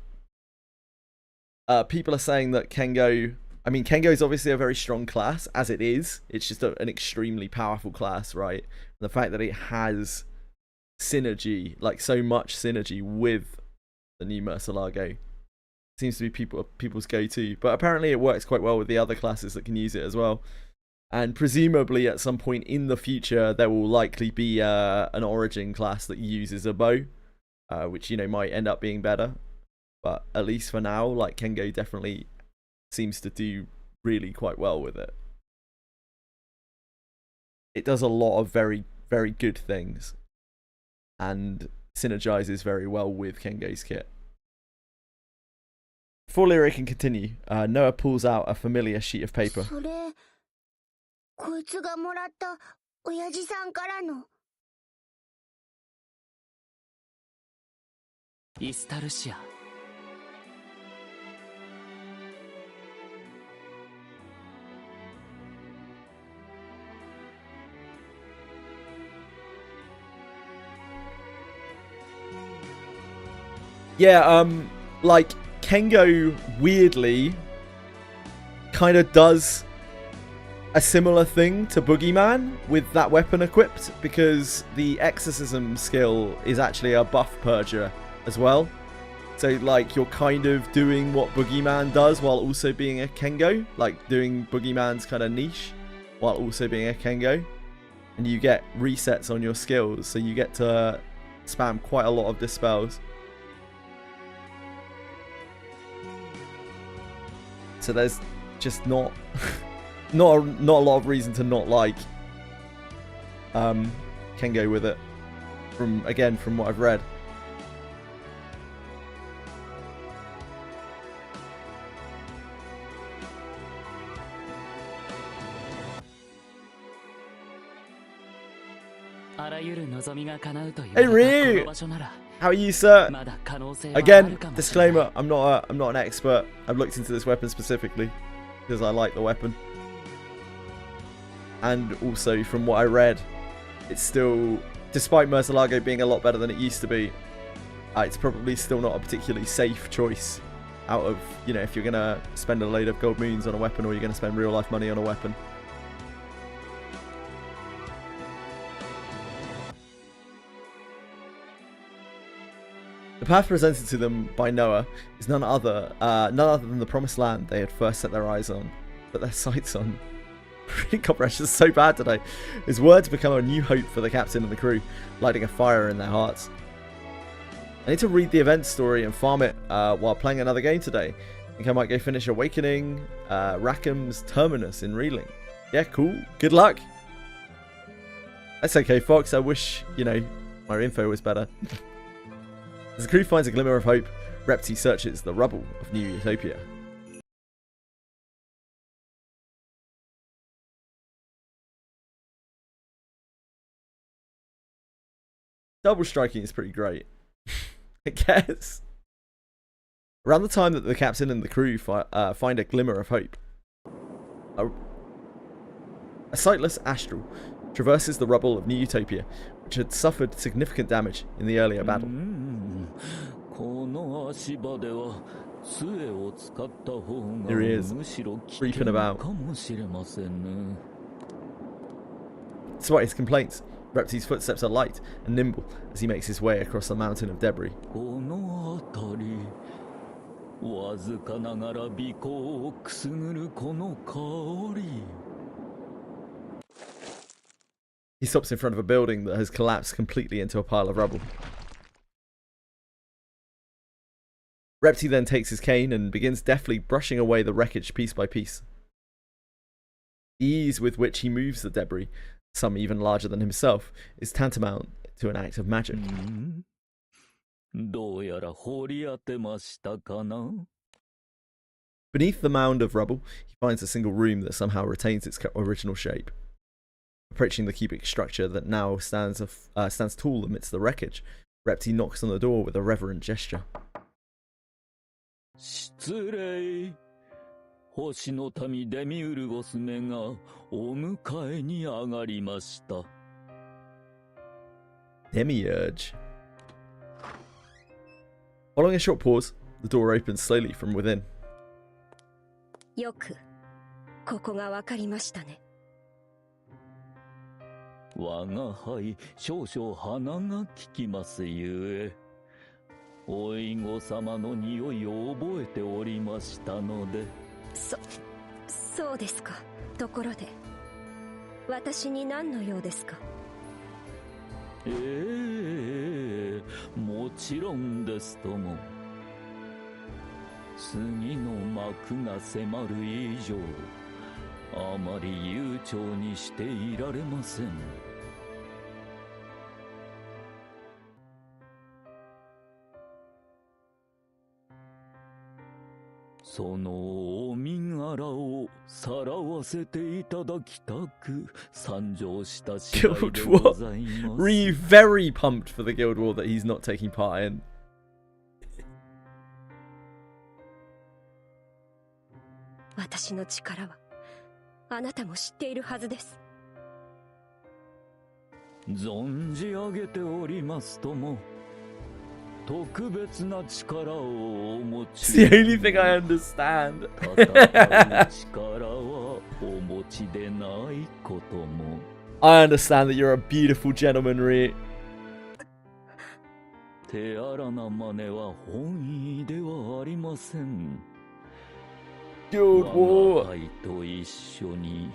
people are saying that Kengo... I mean, Kengo is obviously a very strong class, as it is. It's just an extremely powerful class, right? And the fact that it has synergy, like so much synergy with the new Murcielago, seems to be people's go-to. But apparently it works quite well with the other classes that can use it as well. And presumably at some point in the future, there will likely be an origin class that uses a bow, which, you know, might end up being better. But at least for now, like, Kengo definitely seems to do really quite well with it. It does a lot of very, very good things and synergizes very well with Kengo's kit. Before Lyria can continue, Noah pulls out a familiar sheet of paper. それこいつがもらった親父さんからの。イスタルシア。Yeah, like, Kengo, weirdly, kind of does a similar thing to Boogeyman with that weapon equipped, because the exorcism skill is actually a buff purger as well. So, like, you're kind of doing what Boogeyman does while also being a Kengo, like doing Boogeyman's kind of niche while also being a Kengo. And you get resets on your skills, so you get to spam quite a lot of dispels. So there's just not a lot of reason to not like Kengo with it. From what I've read. Hey Ryu! How are you, sir? Again, disclaimer, I'm not an expert. I've looked into this weapon specifically because I like the weapon. And also, from what I read, it's still, despite Murcielago being a lot better than it used to be, it's probably still not a particularly safe choice out of, you know, if you're going to spend a load of gold moons on a weapon or you're going to spend real life money on a weapon. The path presented to them by Noah is none other than the promised land they had first set their eyes on, but their sights on. Reading comprehension is so bad today. His words become a new hope for the captain and the crew, lighting a fire in their hearts. I need to read the event story and farm it while playing another game today. I think I might go finish Awakening Rackham's Terminus in Reeling. Yeah, cool. Good luck. That's okay, Fox. I wish, you know, my info was better. As the crew finds a glimmer of hope, Repti searches the rubble of New Utopia. Double striking is pretty great, I guess. Around the time that the captain and the crew find a glimmer of hope, a sightless astral traverses the rubble of New Utopia, which had suffered significant damage in the earlier battle. Here he is, creeping about. Despite his complaints, Repti's footsteps are light and nimble as he makes his way across the mountain of debris. わずかながら尾行をくすぐるこの香り。 He stops in front of a building that has collapsed completely into a pile of rubble. Repti then takes his cane and begins deftly brushing away the wreckage piece by piece. The ease with which he moves the debris, some even larger than himself, is tantamount to an act of magic. どうやら掘り当てましたかな? Beneath the mound of rubble, he finds a single room that somehow retains its original shape. Approaching the cubic structure that now stands tall amidst the wreckage, Repti knocks on the door with a reverent gesture. 失礼。星の民デミウルゴスめがお迎えに上がりました。Demiurge. Following a short pause, the door opens slowly from within. よくここがわかりましたね。我が輩少々鼻が利きますゆえ、おいご様の匂いを覚えておりましたので。そうですか。ところで私に何の用ですか？もちろんですとも。次の幕が迫る以上、あまり悠長にしていられません。そのお身柄をさらわせていただきたく参上した次第でございます。Really very pumped for the Guild War that he's not taking part in. 私の力はあなたも知っているはずです。存じ上げておりますとも。特別な力をお持ち。It's the only thing I understand. 戦う力はお持ちでないことも。I understand that you're a beautiful gentleman, Ree. 手荒な真似は本意ではありません。Guild War. 我が輩と一緒に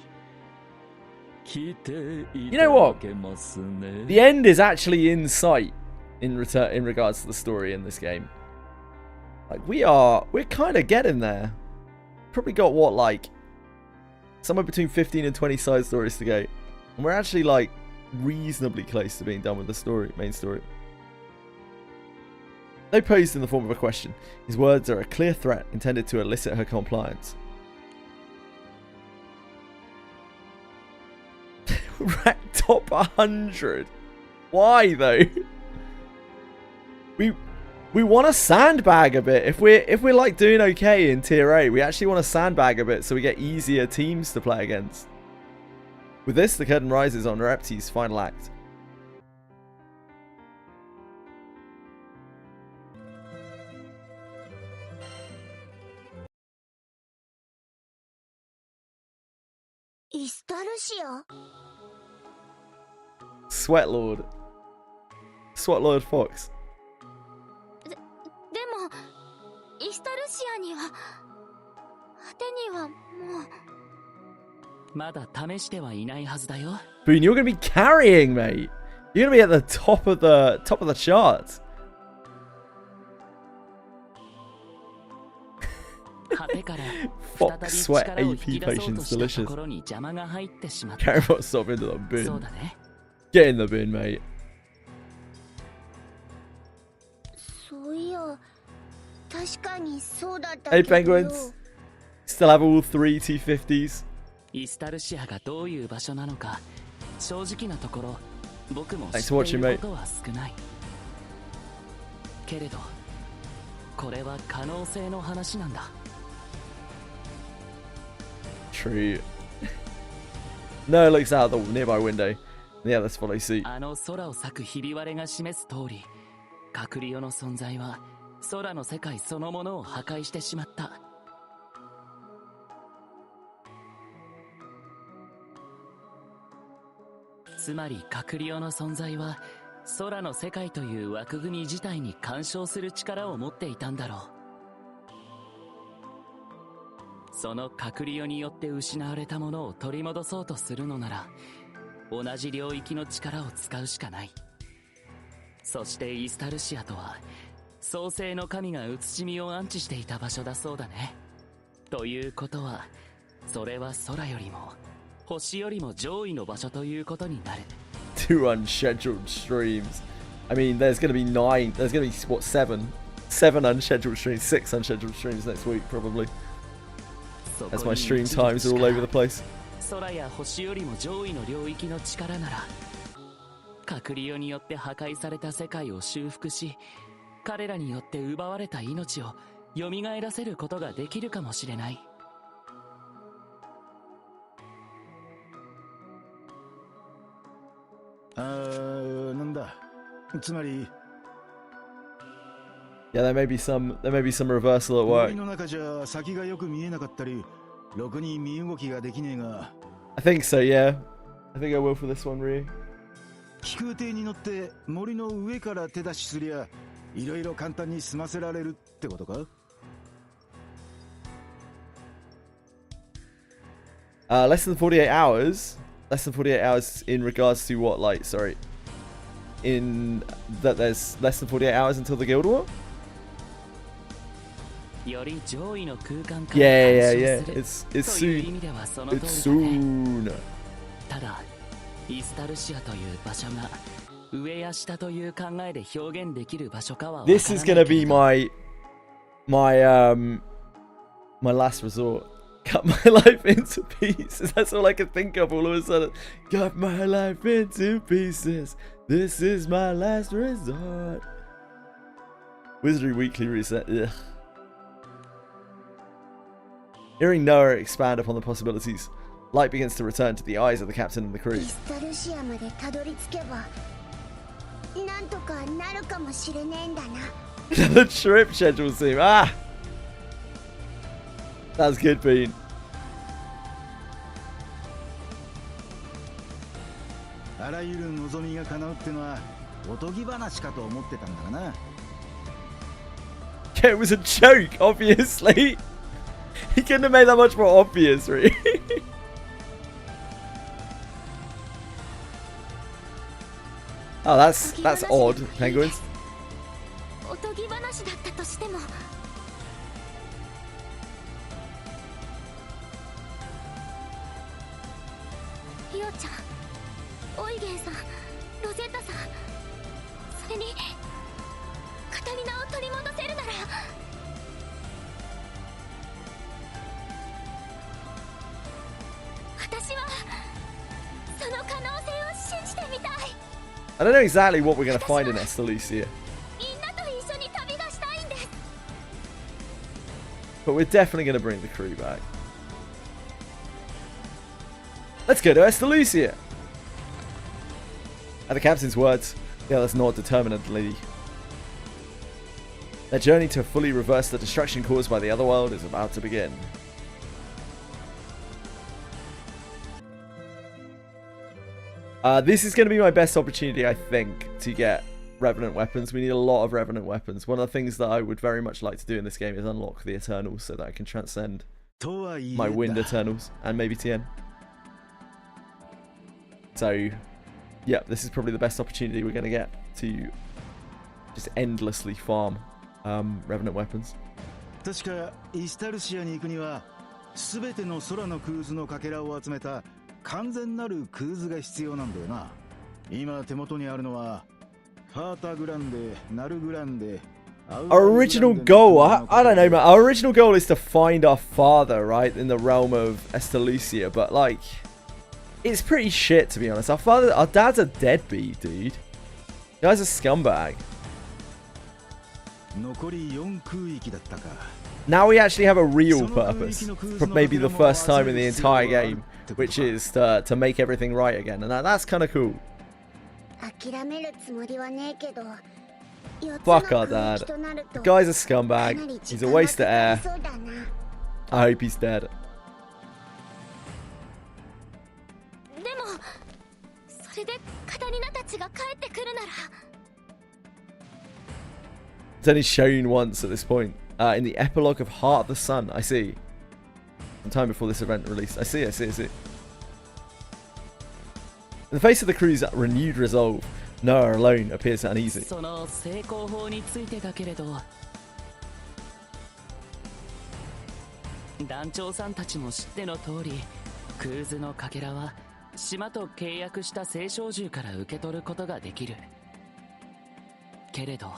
来てい You た know だ what? けますね。 The end is actually in sight in regards to the story in this game. Like we're kind of getting there. Probably got what, like somewhere between 15 and 20 side stories to go, and we're actually like reasonably close to being done with the main story. Though posed in the form of a question, his words are a clear threat intended to elicit her compliance. Rack top 100. Why though? We want to sandbag a bit. If we're like doing okay in tier 8, we actually want to sandbag a bit so we get easier teams to play against. With this, the curtain rises on Repti's final act. Sweatlord. Sweatlord Fox. でもイスタルシアには手にはもうまだ試してはいないはずだよ。 Boone, you're gonna be carrying, mate. You're gonna be at the top of the charts. 果てから Fox sweat AP potions delicious. Carry what's up into the bin. Get in the bin, mate. そういや確かにそうだった Hey けど。 Penguins. Still have all 3 T50s. イスタルシアがどういう場所なのか正直なところ僕も知 Thanks for ってい watching, ることは少ない。けれどこれは可能性の話なんだ。 True. Noah looks out the nearby window. Yeah, let's follow suit. あの空を咲くひび割れが示す通り、カクリオの存在は空の世界そのものを破壊してしまった。つまりカクリオの存在は空の世界という枠組み自体に干渉する力を持っていたんだろう。その閣僚によって失われたものを取り戻そうとするのなら、同じ領域の力を使うしかない。そしてイスタルシアとは創世の神が写しみを安置していた場所だそうだね。ということは、それは空よりも星よりも上位の場所ということになる。 2 unscheduled streams. I mean, there's going to be 9. There's going to be, what, 7 unscheduled streams, 6 unscheduled streams next week, probably. As my stream times are all over the place. 空や星よりも上位の領域の力なら、閣僚によって破壊された世界を修復し、彼らによって奪われた命を蘇らせることができるかもしれない。なんだ。つまり Yeah, there may be some reversal at work. 森の中じゃ先がよく見えなかったり、ろくに身動きができねえが。I think so, yeah. I think I will for this one, Ryu. 飛空艇に乗って森の上から手出しすりゃ、いろいろ簡単に済ませられるってことか? Less than 48 hours? Less than 48 hours in regards to what, like, sorry. In that there's less than 48 hours until the Guild War? Yeah. It's soon. It's soon. ただ、イスタルシアという場所が上や下という考えで表現できる場所かはわからないけれど。 This is gonna be my last resort. Cut my life into pieces. That's all I can think of all of a sudden. Cut my life into pieces. This is my last resort. Wizardry Weekly reset. Ugh. Hearing Noah expand upon the possibilities, light begins to return to the eyes of the captain and the crew. The trip schedule seem. Ah! That's good, Bean. Yeah, it was a joke, obviously. He couldn't have made that much more obvious, really. Oh, that's odd, penguins. おとぎ話だったとしてもひよちゃん、オイゲンさん、ロゼッタさん、それにカタリナを取り戻せるなら私はその可能性を信じてみたい。 I don't know exactly what we're going to find in Estalucia. But we're definitely going to bring the crew back. Let's go to Estalucia! At the captain's words, the others nod determinedly. Their journey to fully reverse the destruction caused by the otherworld is about to begin. This is going to be my best opportunity, I think, to get Revenant weapons. We need a lot of Revenant weapons. One of the things that I would very much like to do in this game is unlock the Eternals so that I can transcend my Wind Eternals and maybe TN. So, yeah, this is probably the best opportunity we're going to get to just endlessly farm Revenant weapons. 確かイスタルシアに行くには全ての空のクーズのかけらを集めた完全なるクーズが必要なんだよな。今手元にあるのは Our original goal, I don't know, man. Our original goal is to find our father, right, in the realm of Estalucia, but like, it's pretty shit, to be honest. Our dad's a deadbeat, dude. The guy's a scumbag. Now we actually have a real purpose, for maybe the first time in the entire game, which is to make everything right again, and that's kind of cool. Fuck our dad. The guy's a scumbag. He's a waste of air. I hope he's dead. It's only shown once at this point. In the epilogue of Heart of the Sun, I see. Time before this event released. I see. In the face of the crew's renewed resolve, Noah alone appears uneasy. その成功法についてだけれど、団長さんたちも知っての通り、クーズのかけらは島と契約した青少獣から受け取ることができる。けれど、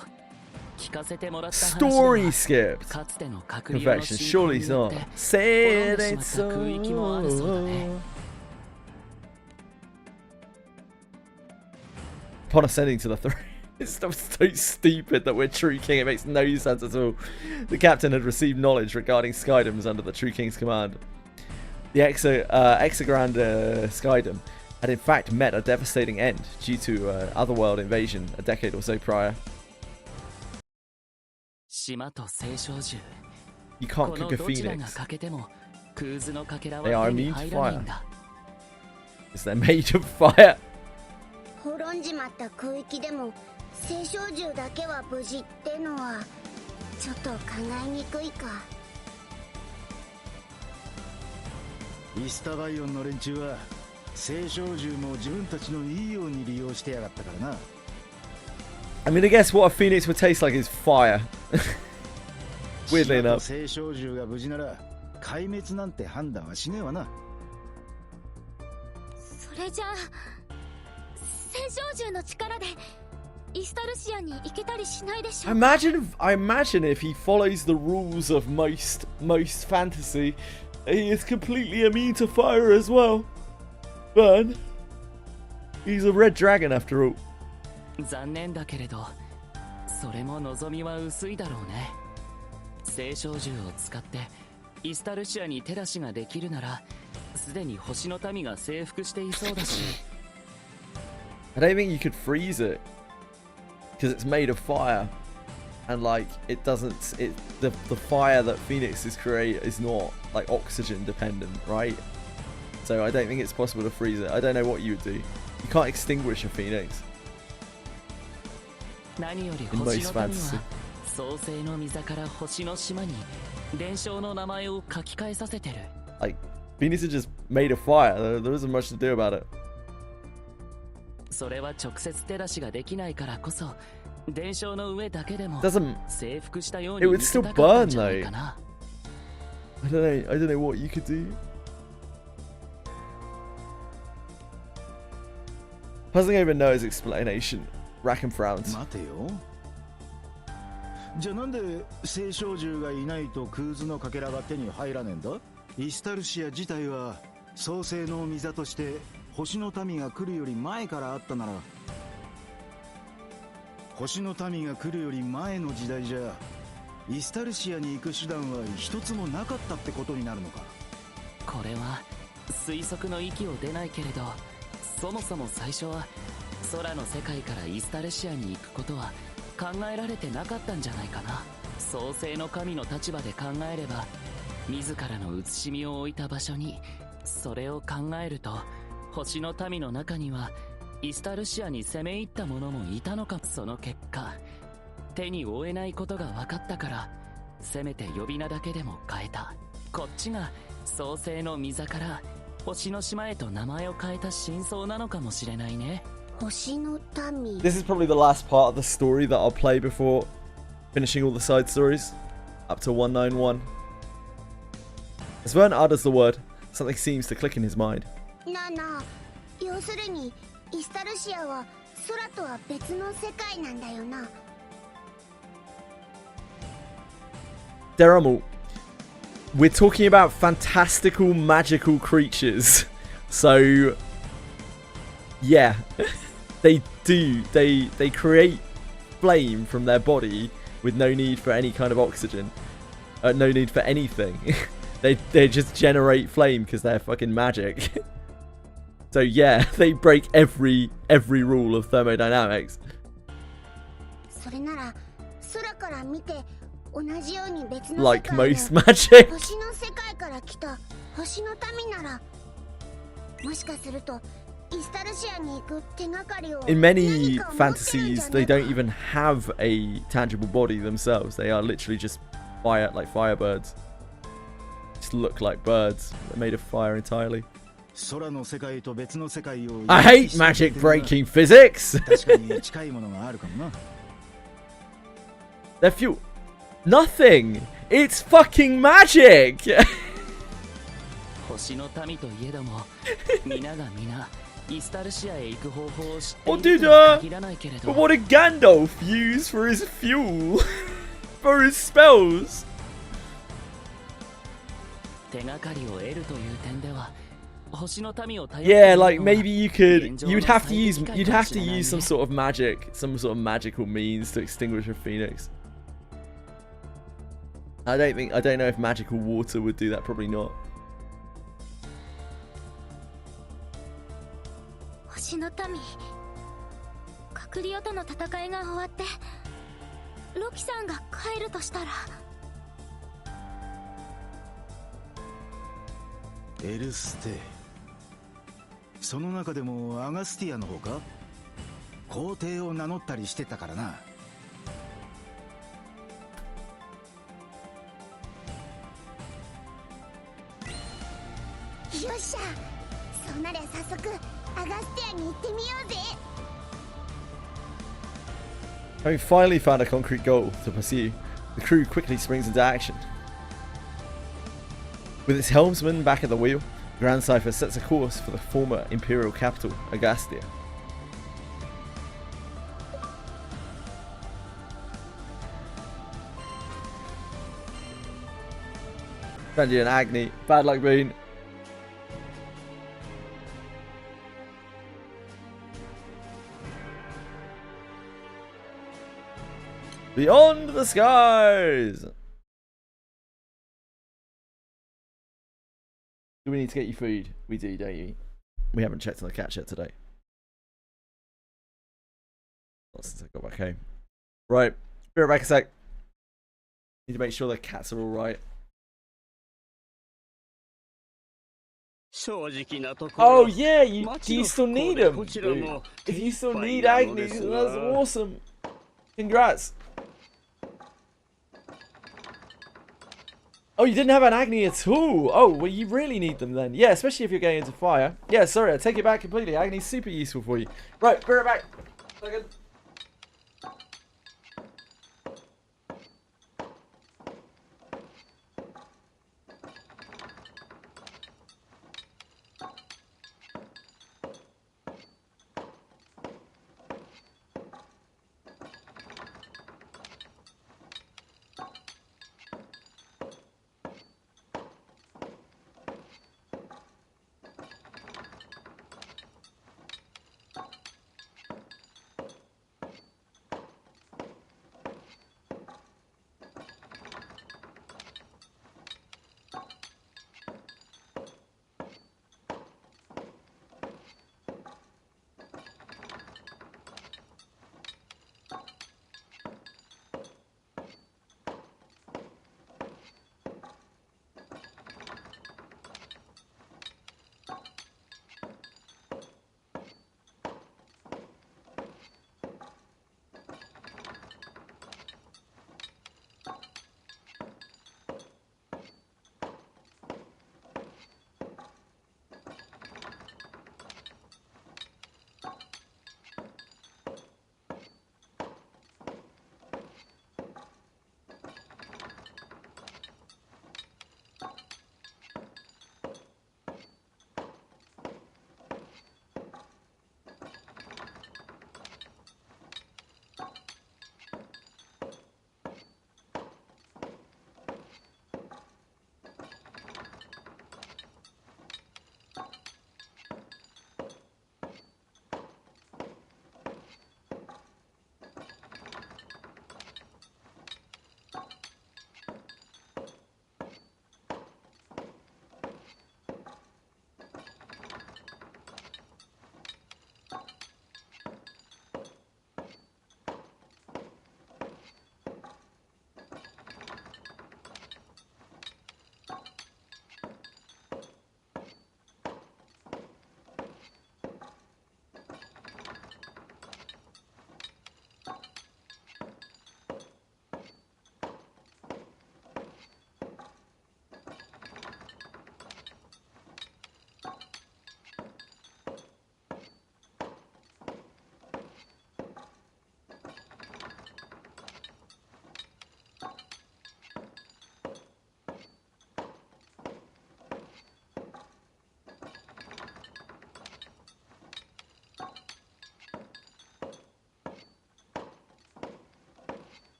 聞かせてもらった話では、 Story skipped. かつての隔離用の Perfection. 進行 Surely に it's よっ not. て Say 滅 it んでし ain't まった空域もあるそうだね。 Upon ascending to the throne, it's so stupid that we're True King. It makes no sense at all. The captain had received knowledge regarding Skydoms under the True King's command. The Exagrander Skydom had in fact met a devastating end due to otherworld invasion a decade or so prior. 島と青少獣。 You can't この cook a どちらが phoenix 欠けてもクーズのかけら They は are 手に immune to 入らないん fire だ。 because they're made of fire. 滅んじまった空域でも青少獣だけは無事ってのはちょっと考えにくいか。イスタバイオンの連中は青少獣も自分たちのいいように利用してやがったからな。 I mean, I guess what a phoenix would taste like is fire. Weirdly 島と enough. 青少獣が無事なら壊滅なんて判断はしねえわな。それじゃあ青少獣の力でイスタルシアに行けたりしないでしょうか。 I imagine if he follows the rules of most fantasy, he is completely immune to fire as well. But he's a red dragon after all. 残念だけれど、それも望みは薄いだろうね。青少獣を使ってイスタルシアに手出しができるなら、すでに星の民が征服していそうだし。I don't think you could freeze it because it's made of fire, and like it doesn't. The fire that phoenixes create is not like oxygen dependent, right? So I don't think it's possible to freeze it. I don't know what you would do. You can't extinguish a phoenix. 何より In 星 most の民 fantasy. は創世の御座から星の島に伝承の名前を書き換えさせてる。 Like Phoenix are just made of fire. There isn't much to do about it. それは直接手出しができないからこそ、伝承の上だけでも Doesn't- 征服したよう It に would 見 still せたかったん burn じゃないか though. な。 I don't know what you could do. Puzzling over Noah's explanation, Rackham frowns. 待てよ。じゃあなんで青少獣がいないとクーズのかけらが手に入らねえんだ。イスタルシア自体は創世の御座として星の民が来るより前からあったなら、星の民が来るより前の時代じゃイスタルシアに行く手段は一つもなかったってことになるのか。これは推測の域を出ないけれど、そもそも最初は空の世界からイスタルシアに行くことは考えられてなかったんじゃないかな。創世の神の立場で考えれば、自らの写しみを置いた場所にそれを考えると、星の民の中にはイスタルシアに攻め入った者もいたのか。その結果、手に負えないことが分かったから、せめて呼び名だけでも変えた。こっちが創世の御座から星の島へと名前を変えた真相なのかもしれないね。星の民。 This is probably the last part of the story that I'll play before finishing all the side stories up to 191. As Vern utters the word, something seems to click in his mind. なあなあ、要するにイスタルシアは空とは別の世界なんだよな。Deramal, we're talking about fantastical magical creatures. So yeah, they create flame from their body with no need for any kind of oxygen. No need for anything. they just generate flame because they're fucking magic. So yeah, they break every rule of thermodynamics. それなら空から見て同じように別の世 Like 界の most magic. 星の世界から来た星の民なら、もしかするとイスタルシアに行く手がかりを In many fantasies, they don't even have a tangible body themselves. They are literally just firebirds. just look like birds. They're made of fire entirely. 空の世界と別の世界を I hate magic breaking physics! 確かに近いものがあるかもな。They're fuel. Nothing! It's fucking magic! 星の民といえども、皆が皆、イスタルシアへ行く方法を知って What いる did とは限らないけれど。 But what did Gandalf use for his fuel? For his spells? 手がかりを得るという点では、星の民を頼 Yeah, like maybe you'd have to use some sort of magic, some sort of magical means to extinguish a phoenix. I don't know if magical water would do that, probably not. 星の民、カクリオとの戦いが終わってロキさんが帰るとしたら、エルステ、その中でもアガスティアの方か？皇帝を名乗ったりしてたからな。よっしゃ、そうなりゃ早速アガスティアに行ってみようぜ。 Having finally found a concrete goal to pursue, the crew quickly springs into action. With its helmsman back at the wheel, Grand Cypher sets a course for the former imperial capital, Agastia. Benji and Agni, bad luck Bean. Beyond the skies! Do we need to get you food? We do, don't you? We haven't checked on the cat yet today. Not since I got back home. Right, be right back a sec. Need to make sure the cats are alright. Oh yeah, do you still need them? If you still need Agni, that's awesome. Congrats. Oh, you didn't have an Agni at all? Oh, well, you really need them then. Yeah, especially if you're going into fire. Yeah, sorry, I take it back completely. Agni's super useful for you. Right, be right back. Second.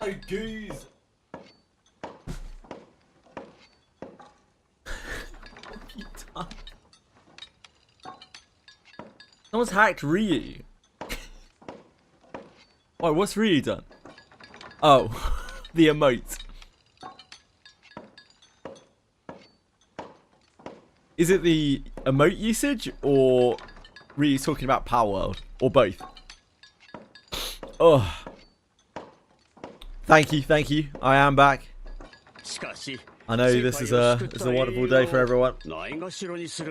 Oh, goose. What have you done? Someone's hacked Ryu. Oh, what's Ryu done? Oh, the emote. Is it the emote usage or Ryu talking about Power World? Or both? Oh. Thank you. I am back. I know this is a wonderful day for everyone. I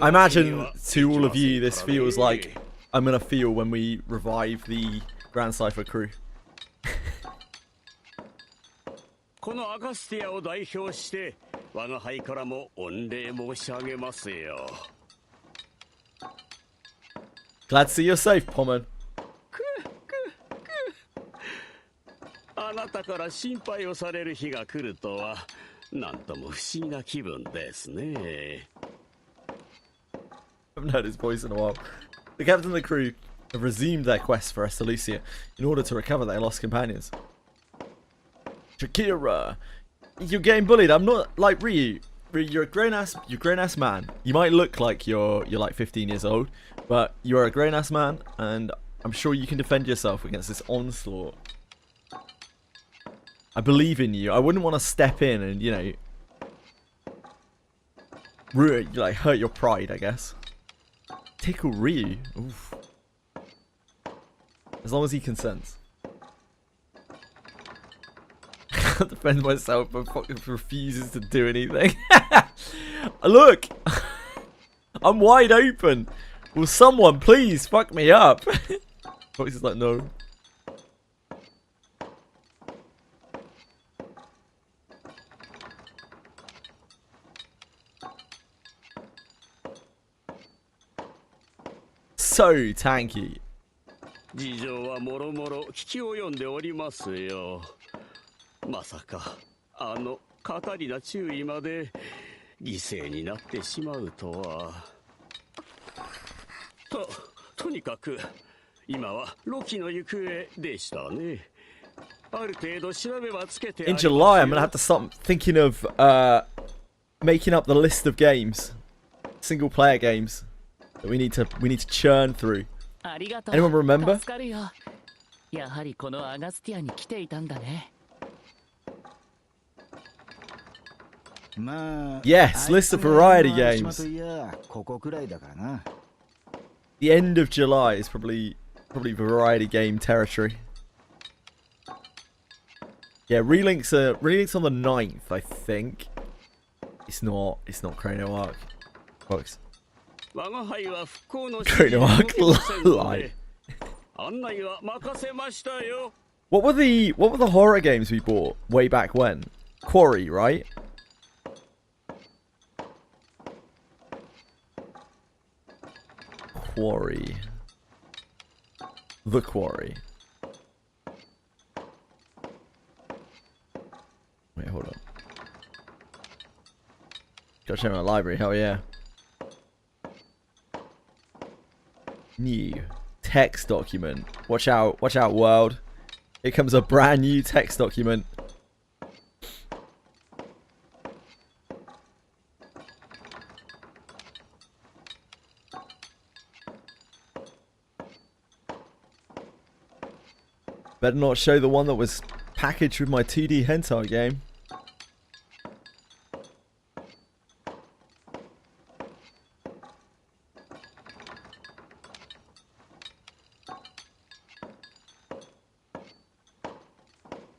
imagine to all of you this feels like I'm gonna feel when we revive the Grand Cypher crew. このアカスティアを代表して我が輩からも御礼申し上げますよ。 Glad to see you're safe, Pommon. あなたから心配をされる日が来るとはなんとも不思議な気分ですね。 I haven't heard his voice in a while. The captain and the crew have resumed their quest for Estelucia in order to recover their lost companions. Shakira, you're getting bullied. I'm not like Ryu. You're a grown ass man. You might look like you're like 15 years old, but you're a grown ass man, and I'm sure you can defend yourself against this onslaught. I believe in you. I wouldn't want to step in and, you know, like hurt your pride, I guess. Tickle Ryu. Oof. As long as he consents. I can't defend myself, but fucking refuses to do anything. Look! I'm wide open. Will someone please fuck me up? Voice is like, no. So tanky. 事情はもろもろ聞き及んでおりますよ。まさかあのカタリナ注意まで犠牲になってしまうとは。とにかく今はロキの行方でしたね。ある程度調べはつけてありますよ。 In July, I'm gonna have to start thinking of making up the list of games, single player games that we need to churn through. Anyone remember? やはりこのアガスティアに来ていたんだね。 Yes, list of variety games. The end of July is probably variety game territory. Yeah, Relink's on the 9th, I think. It's not Chrono Arc, folks. Chrono Arc Live. What were the horror games we bought way back when? Quarry, right? Quarry. The Quarry. Wait, hold on. Gotta check my library, hell yeah. New text document. Watch out, world. Here comes a brand new text document. Better not show the one that was packaged with my 2D hentai game.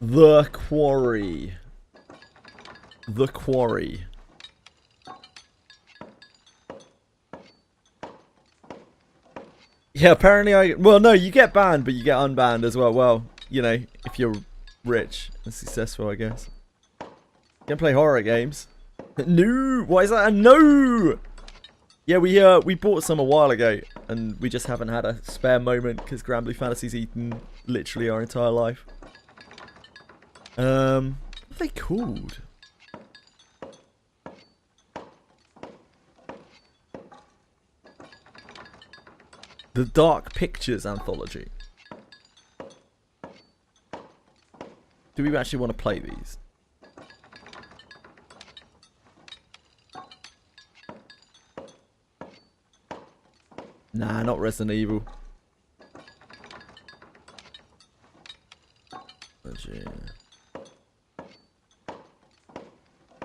The Quarry. The Quarry. Yeah, apparently well, no, you get banned, but you get unbanned as well. Well, you know, if you're rich and successful, I guess. Can't play horror games. No! Why is that a no? Yeah, we bought some a while ago, and we just haven't had a spare moment because Granblue Fantasy's eaten literally our entire life. What are they called? The Dark Pictures Anthology. Do we actually want to play these? Nah, not Resident Evil.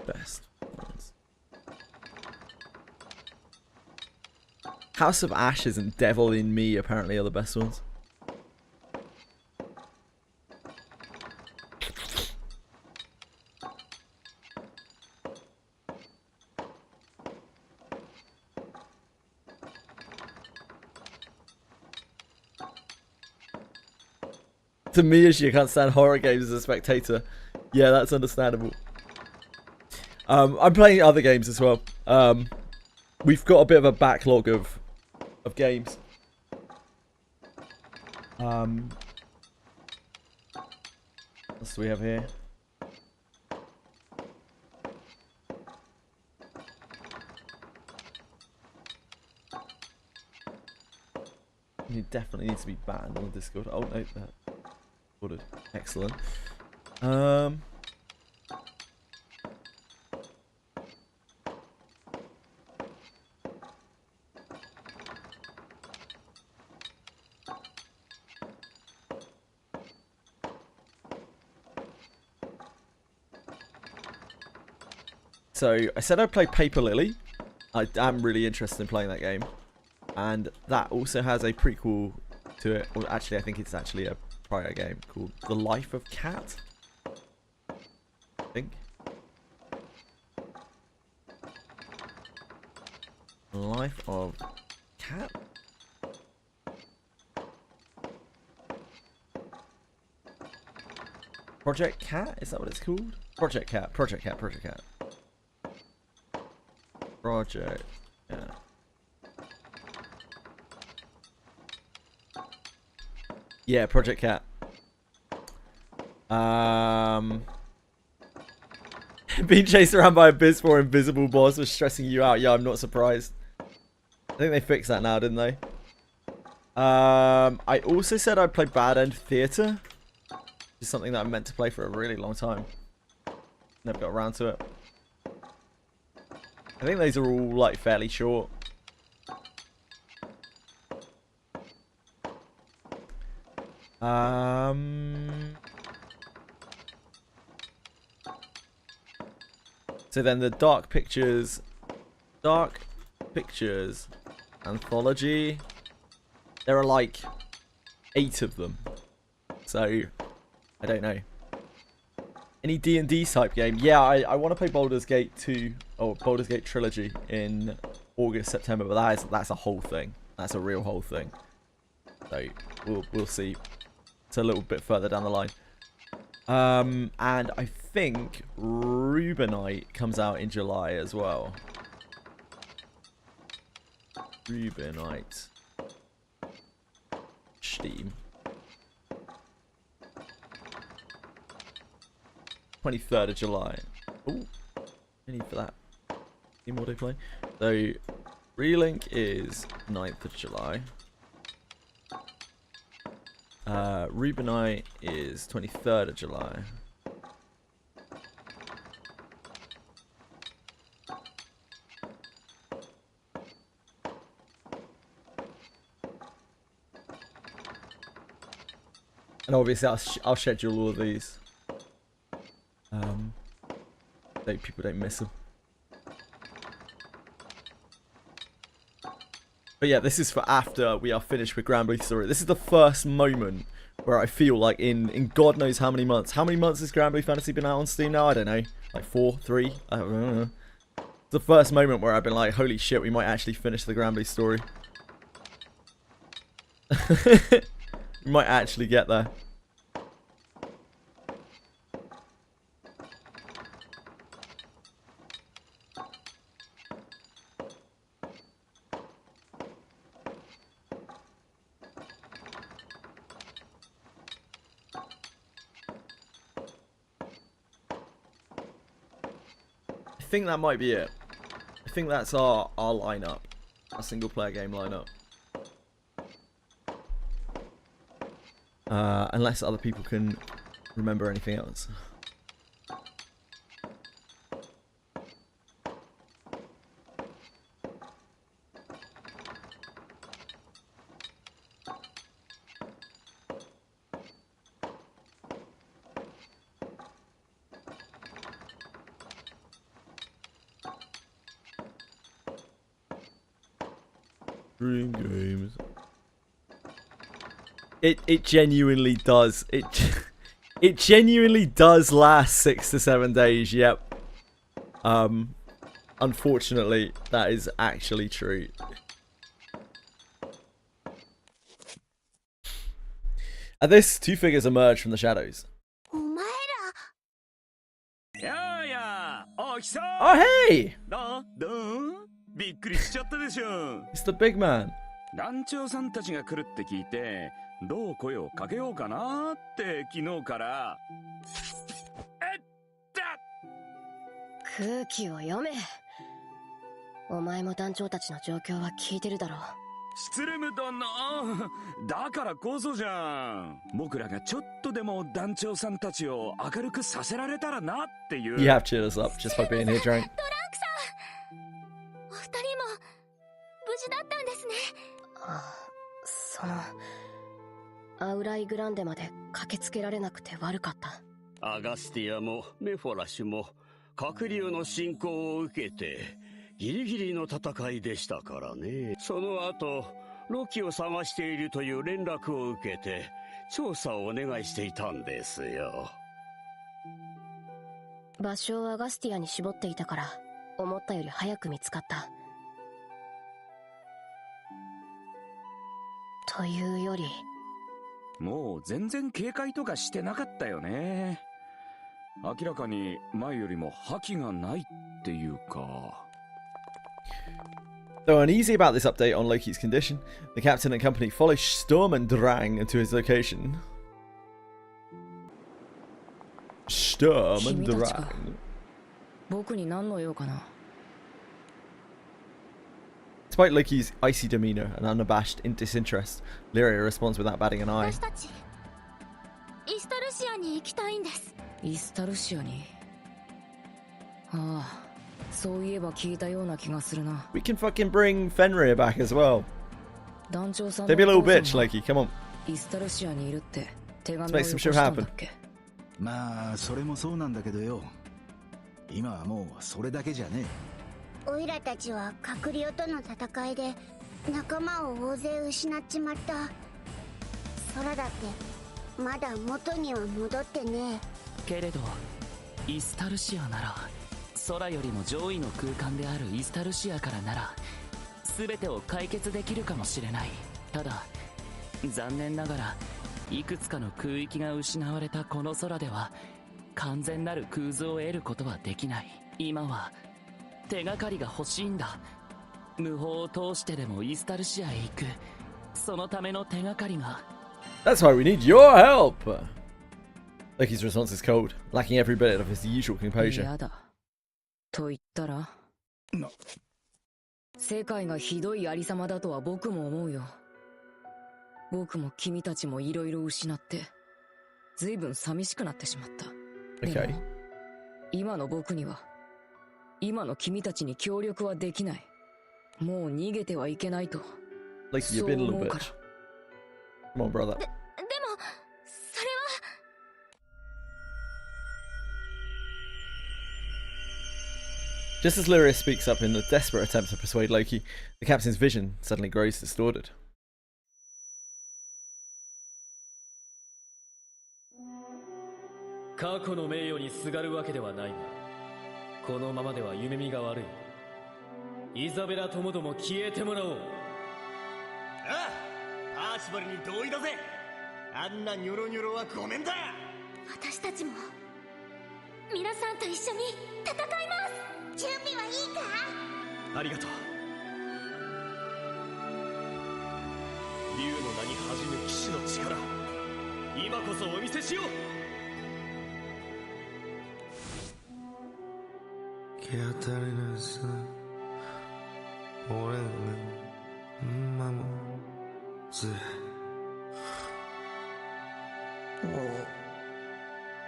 Best ones. House of Ashes and Devil in Me apparently are the best ones. To me, as you can't stand horror games as a spectator. Yeah, that's understandable. I'm playing other games as well. We've got a bit of a backlog of games. What else do we have here? You definitely need to be banned on the Discord. Oh no, that ordered. Excellent. So I said I'd play Paper Lily. I am really interested in playing that game, and that also has a prequel to it. Or actually, I think it's actually a prior game called The Life of Cat. I think. Life of Cat. Project Cat? Is that what it's called? Project Cat. Project Cat. Project Cat. Project. Yeah. Yeah, Project Cat. Being chased around by a Biz4 invisible boss was stressing you out. Yeah, I'm not surprised. I think they fixed that now, didn't they? I also said I'd play Bad End Theatre. It's something that I meant to play for a really long time. Never got around to it. I think those are all like fairly short. So then the Dark Pictures Anthology. There are like 8 of them. So I don't know. Any D&D type game? Yeah, I want to play Baldur's Gate 2 or Baldur's Gate Trilogy in August, September, but that's a whole thing. That's a real whole thing. So we'll see. It's a little bit further down the line. And I think Rubinite comes out in July as well. Rubinite. Steam. 23rd of July. Oh, I need for that. Any more to play? So, Relink is 9th of July. Rubinite is 23rd of July. And obviously I'll schedule all of these. So people don't miss them. But yeah, this is for after we are finished with Granblue Story. This is the first moment where I feel like in God knows how many months. How many months has Granblue Fantasy been out on Steam now? I don't know. Like 4, 3? I don't know. It's the first moment where I've been like, holy shit, we might actually finish the Granblue story. We might actually get there. I think that might be it. I think that's our lineup. Our single player game lineup. Unless other people can remember anything else. Dream games. It genuinely does. It genuinely does last 6 to 7 days. Yep. Unfortunately, that is actually true. At this, two figures emerge from the shadows. Oh hey! It's the big man. 団長さんたちが来るって聞いて、どう声をかけようかなって昨日から。空気を読め。お前も団長たちの状況は聞いてるだろう。スツレム殿、だからこそじゃん。僕らがちょっとでも団長さんたちを明るくさせられたらなっていう。You have cheered us up just by being here, Drake. トランクさん、お二人も無事だったんですね。アウライグランデまで駆けつけられなくて悪かった。アガスティアもメフォラシュも閣僚の侵攻を受けてギリギリの戦いでしたからね。その後ロキを探しているという連絡を受けて調査をお願いしていたんですよ。場所をアガスティアに絞っていたから思ったより早く見つかった。というよりもう全然警戒とかしてなかったよね。明らかに前よりも覇気がないっていうか。Though uneasy about this update on Loki's condition, the captain and company follow Sturmendrang to his location. Sturmendrang. 僕に何の用かな。Despite Loki's icy demeanor and unabashed disinterest, Lyria responds without batting an eye. 私たちイスタルシアに行きたいんです。イスタルシアに。ああ、そういえば聞いたような気がするな。 We can fucking bring Fenrir back as well. 団長さん Don't be a little bitch, Loki. Come on. イスタルシアにいるって手紙を Let's よ make こ some し shit たんだ happen. っけ。まあそれもそうなんだけどよ、今はもうそれだけじゃねえ。オイラたちは閣僚との戦いで仲間を大勢失っちまった。空だってまだ元には戻ってねえ。けれどイスタルシアなら空よりも上位の空間であるイスタルシアからなら全てを解決できるかもしれない。ただ残念ながらいくつかの空域が失われたこの空では完全なる空図を得ることはできない。今は手がかりが欲しいんだ。無法を通してでもイスタルシアへ行く。そのための手がかりが。 That's why we need your help. Loki's response is cold, lacking every bit of his usual composure. 嫌だと言ったら世界がひどいありさまだとは僕も思うよ。僕も君たちもいろいろ失って随分寂しくなってしまった。 Okay. でも今の僕には今の君たちに協力はできない。もう逃げてはいけないと。 Loki, you've been a little bitch. Come on, brother. でもそれは。Just as Lyria speaks up in a desperate attempt to persuade Loki, the captain's vision suddenly grows distorted. 過去の名誉にすがるわけではないが、このままでは夢見が悪い。イザベラともども消えてもらおう。ああ、パーシバルに同意だぜ。あんなニョロニョロはごめんだ。私たちも皆さんと一緒に戦います。準備はいいか？ありがとう。竜の名に恥じぬ騎士の力、今こそお見せしよう。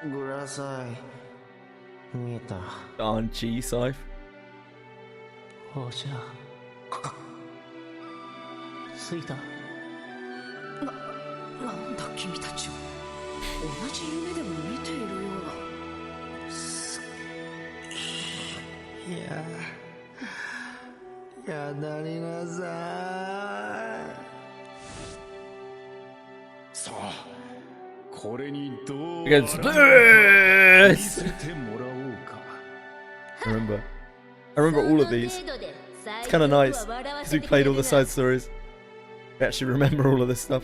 グラサイ見えた。On G Scythe. おしゃ着いた。なんだ君たちは。同じ夢でも見ているような。やだりなさい。さあ、これにどう Against 見 this! せてもらおうか。I remember all of these. It's kind of nice because we played all the side stories. We actually remember all of this stuff.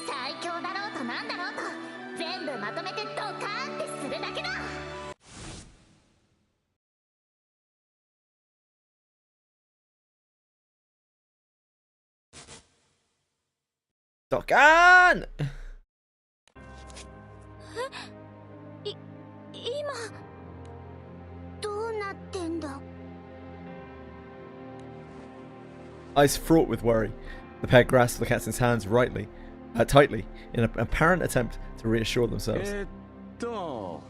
最強だろうとなんだろうと全部まとめてドカーンってするだけだ。Dokkan! 今どうなってんだ？ Eyes fraught with worry, the pair grasped the captain's hands tightly, in an apparent attempt to reassure themselves. こ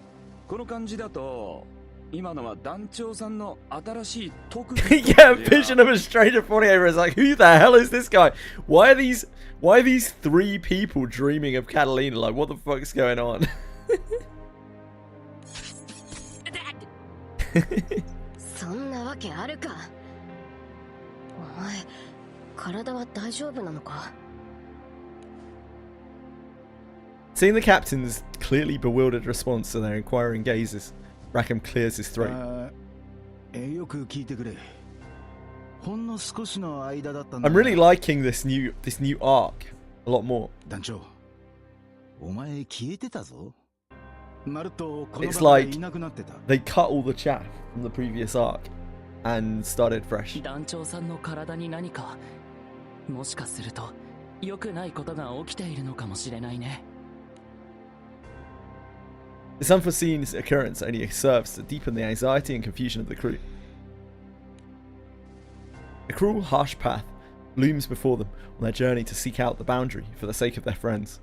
の感じだと今のは団長さんの新しい特技 Yeah, a vision of a stranger falling over is like, who the hell is this guy? Why are these three people dreaming of Catalina? Like, what the fuck's going on? そんなわけあるか。お前、体は大丈夫なのか？ Seeing the captain's clearly bewildered response to their inquiring gazes, Rackham clears his throat. よく聞いてくれ。ほんの少しの間だったん I'm だ。 really liking this new arc a lot more. 団長、お前消えてたぞ。まるっとこの It's 場 like でいなくなってた。 they cut all the chaff from the previous arc and started fresh. 団長さんの体に何か、もしかすると良くないことが起きているのかもしれないね。This unforeseen occurrence only serves to deepen the anxiety and confusion of the crew. A cruel, harsh path looms before them on their journey to seek out the boundary for the sake of their friends.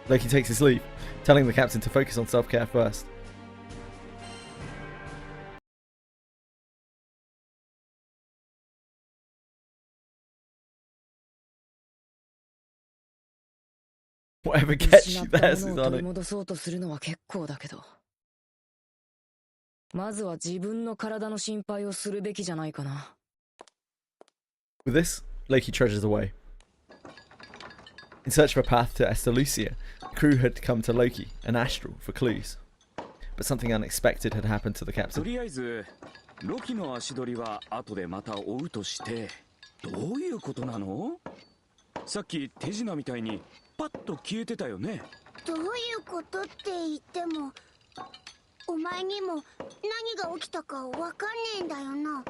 Loki takes his leave, telling the captain to focus on self-care first. Whatever gets you there, 失ったものを取り戻そうとするのは結構だけど、まずは自分の体の心配をするべきじゃないかな。With this, Loki trudges away. In search of a path to Estalucia, the crew had come to Loki, an astral, for clues. But something unexpected had happened to the と captain. りあえずロキの足取りは後でまた追うとして、どういうことなの？さっき手品みたいにパッと消えてたよね。どういうことって言っても、お前にも何が起きたかわかんねえんだよな。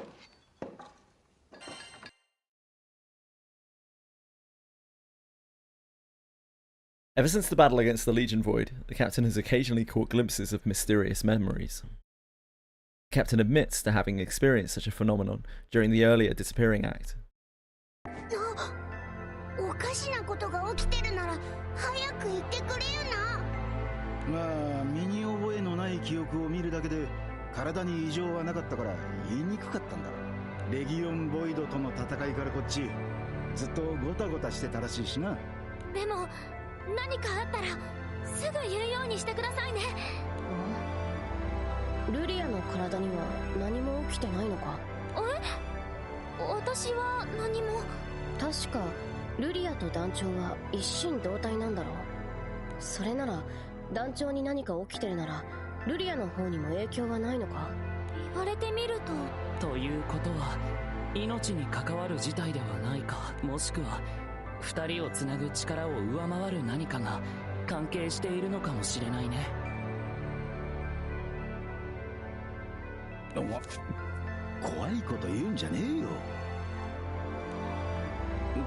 Ever since the battle against the Legion Void, the captain has occasionally caught glimpses of mysterious memories. The captain admits to having experienced such a phenomenon during the earlier disappearing act. おかしなことが起きてるなら早く言ってくれよな。まあ身に覚えのない記憶を見るだけで体に異常はなかったから言いにくかったんだ。レギオンボイドとの戦いからこっちずっとゴタゴタしてたらしいしな。でも何かあったらすぐ言うようにしてくださいね。ルリアの体には何も起きてないのか？私は何も。確かルリアと団長は一心同体なんだろう。それなら団長に何か起きてるならルリアの方にも影響はないのか。言われてみると。ということは命に関わる事態ではないか、もしくは二人をつなぐ力を上回る何かが関係しているのかもしれないね。怖いこと言うんじゃねえよ。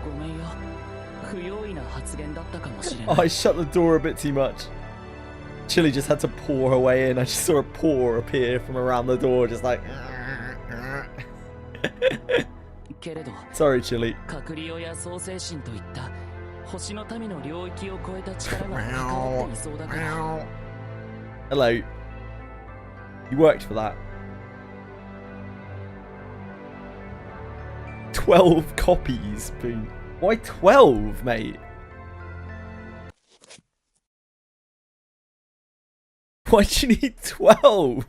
ごめんよ、不用意な発言だったかもしれない。Oh, I shut the door a bit too much. Chili just had to pour her way in. I just saw a paw appear from around the door, just like. けれど Sorry, Chili. 閣僚や創世神といった星の民の領域を超えた力が関わっていそうだから。Hello. You worked for that. 12 copies, Boone. Why 12, mate? Why'd you need 12?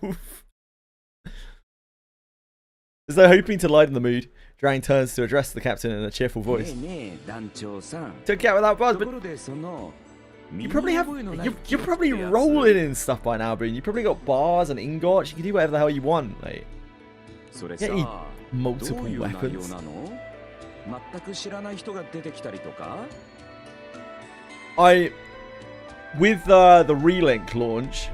As though hoping to lighten the mood, Drang turns to address the captain in a cheerful voice. Took out without buzz, but you probably have. You're probably rolling in stuff by now, Boone. You probably got bars and ingots. You can do whatever the hell you want, mate. You need multiple weapons. With the relink launch,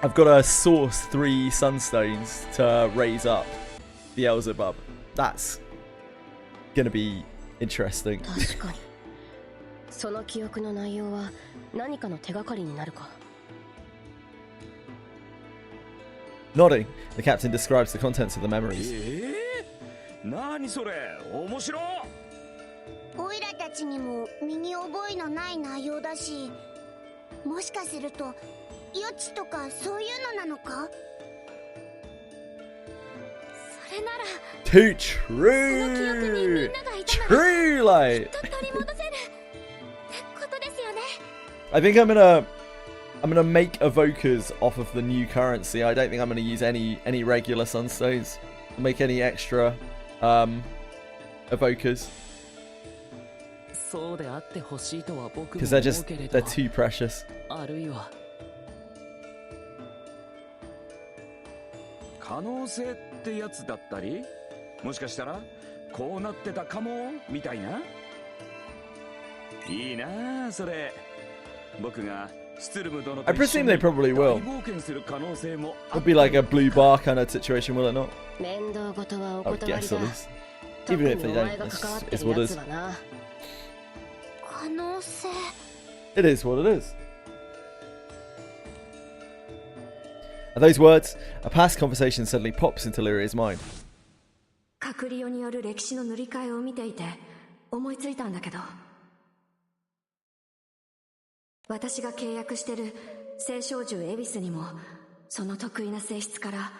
I've got to source 3 sunstones to raise up the Beelzebub. That's gonna be interesting. 確かに。その記憶の内容は何かの手がかりになるか。Nodding, the captain describes the contents of the memories. 何それ、面白い。オイラたちにも身に覚えのない内容だし、もしかすると予知とかそういうのなのか。それなら Too true. True, like. I think I'm gonna make evokers off of the new currency. I don't think I'm gonna use any regular sunstones. Make any extra evokers. Because they're too precious. 可能性ってやつだったり、もしかしたらこうなってたかもみたいな。いいなあそれ。僕がスツルム殿と I presume they probably will. 冒険する可能性も。It'll be like a blue bar kind of situation, will it not? 面倒事はお I would 断り guess だ。 at least. Even if they don't, it's what it is. 可能性。It is what it is. At those words, a past conversation suddenly pops into Lyria's mind. 閣僚による歴史の塗り替えを見ていて思いついたんだけど、私が契約してる聖少獣エビスにもその得意な性質から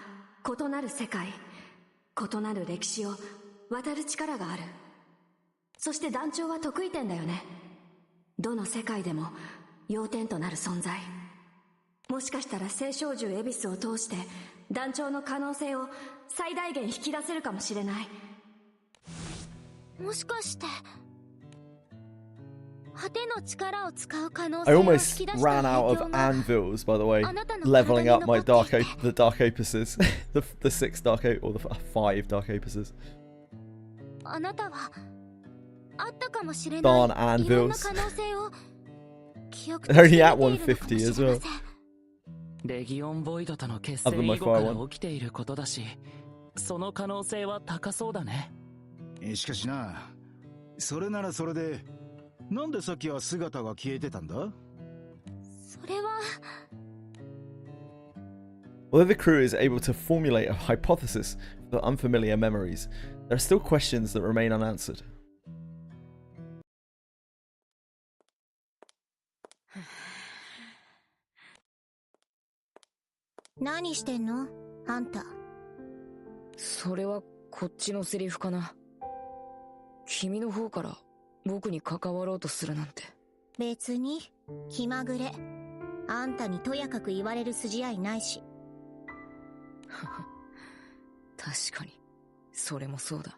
異なる世界、異なる歴史を渡る力がある。そして団長は得意点だよね。どの世界でも要点となる存在。もしかしたら聖少獣エビスを通して団長の可能性を最大限引き出せるかもしれない。もしかして果ての力を使う可能 I 性を引 almost き出した ran out of 影響が anvils, by the way, leveling up my the dark opuses, the 6 dark or the 5 dark opuses. あなたはあったかもしれ Darn ないいろんな anvils. 可能性を記憶 They're として only at 見ているのかもしれま 150 as せん well. レギオンボイドとの決 Other 戦 than my 以後から fire one. 起きていることだし、その可能性は高そうだね。しかしな、それならそれで、なんでさっきは姿が消えてたんだ？それは Although the crew is able to formulate a hypothesis for unfamiliar memories, there are still questions that remain unanswered. 何してんのあんた。それはこっちのセリフかな。君の方から僕に関わろうとするなんて。別に気まぐれ。あんたにとやかく言われる筋合いないし。確かにそれもそうだ。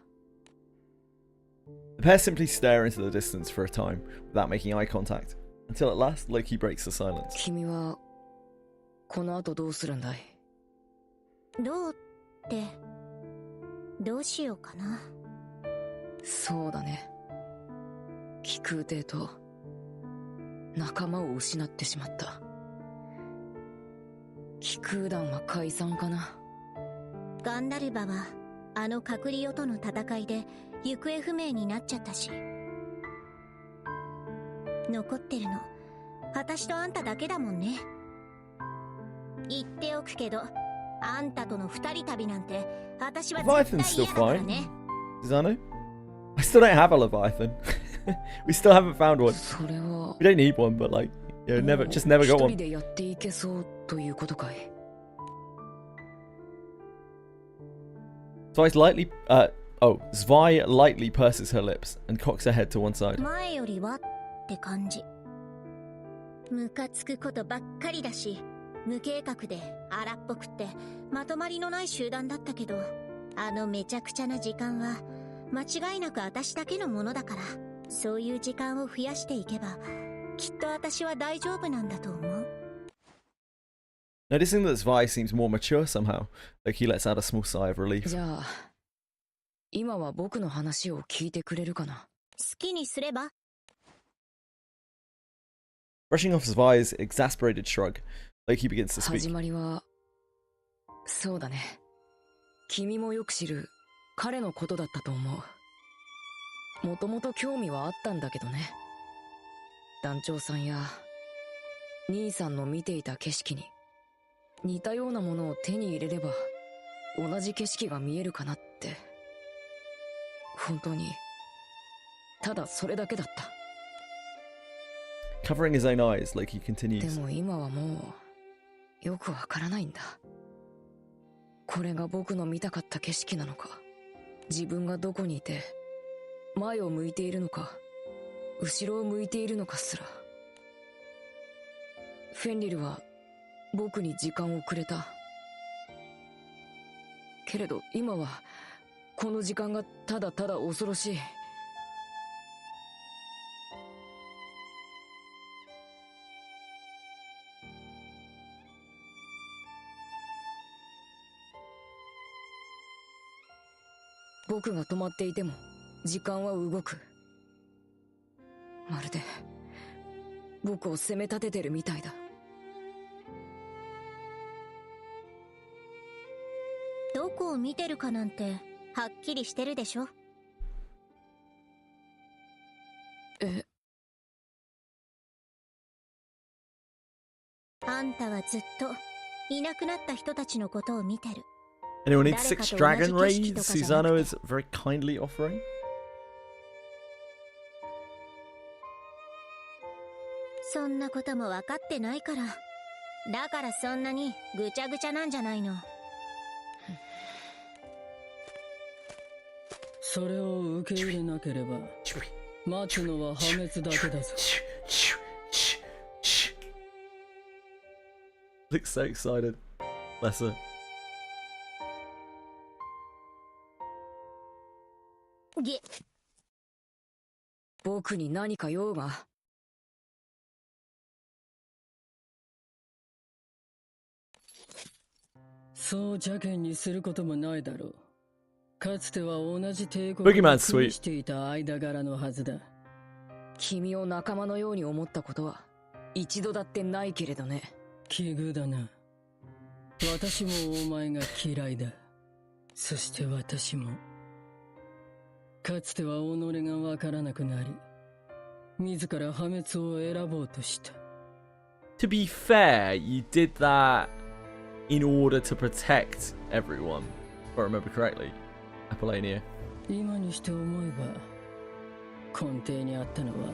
The pair simply stare into the distance for a time without making eye contact, until at last Loki breaks the silence. 君はこの後どうするんだい？どうってどうしようかな。そうだね。気空帝と仲間を失ってしまった。気空団は解散かな。ガンダルバはあのカクリオとの戦いで行方不明になっちゃったし、残ってるの私とあんただけだもんね。言っておくけど、あんたとの二人旅なんて私は絶 Leviathan's 対 still 嫌だから fine. ね。 Zano? I still don't have a Leviathan. We still haven't found one. それは We don't need one, but like, you know, just never got 一 one. 人でやっていけそうということかい。Zwei lightly purses her lips and cocks her head to one side. 前よりはって感じ。ムカつくことばっかりだし、無計画で荒っぽくってまとまりのない集団だったけど、あのめちゃくちゃな時間は間違いなく私だけのものだから、そういう時間を増やしていけばきっと私は大丈夫なんだと思う。 Noticing that Zwei seems more mature somehow, Loki lets out a small sigh of relief. じゃあ今は僕の話を聞いてくれるかな。好きにすれば。 Brushing off Zwei's exasperated shrug, Loki begins to 始 speak. まりはそうだね。君もよく知る彼のことだったと思う。もともと興味はあったんだけどね。団長さんや兄さんの見ていた景色に似たようなものを手に入れれば同じ景色が見えるかなって。本当にただそれだけだった。 Covering his own eyes, Loki で continues. も今はもうよくわからないんだ。これが僕の見たかった景色なのか、自分がどこにいて前を向いているのか後ろを向いているのかすら。フェンリルは僕に時間をくれた。けれど今はこの時間がただただ恐ろしい。僕が止まっていても時間は動く。まるで僕を責め立ててるみたいだ。どこを見てるかなんてはっきりしてるでしょ。あんたはずっといなくなった人たちのことを見てる。 Anyone need 6 dragon raids? Susano is very kindly offering. そんなことも分かってないから。だからそんなにぐちゃぐちゃなんじゃないの。それを受け入れなければ待つのは破滅だけだぞ。 Looks so excited. Bless her. 僕に何か用が。そう邪険にすることもないだろう。かつては同じ帝国 Boogeyman's で暮 sweet. らしていた間柄のはずだ。君を仲間のように思ったことは一度だってないけれどね。奇遇だな。私もお前が嫌いだ。そして私もかつては己がわからなくなり自ら破滅を選ぼうとした。 To be fair, you did that in order to protect everyone, if I remember correctly. Apollonia. 今にして思えば根底にあったのは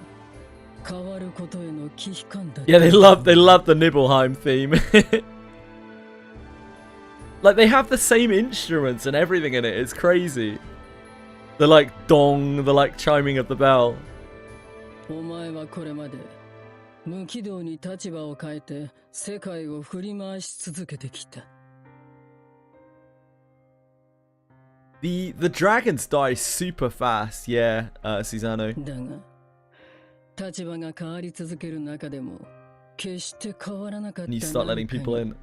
変わることへの危機感だった。 Yeah, they love the Nibelheim theme. Like they have the same instruments and everything in it. It's crazy. The like dong, the like chiming of the bell. お前はこれまで無軌道に立場を変えて世界を振り回し続けてきた。The dragons die super fast, yeah, Susano. だが立場が変わり続ける中でも決して変わらなかった And you start letting people in.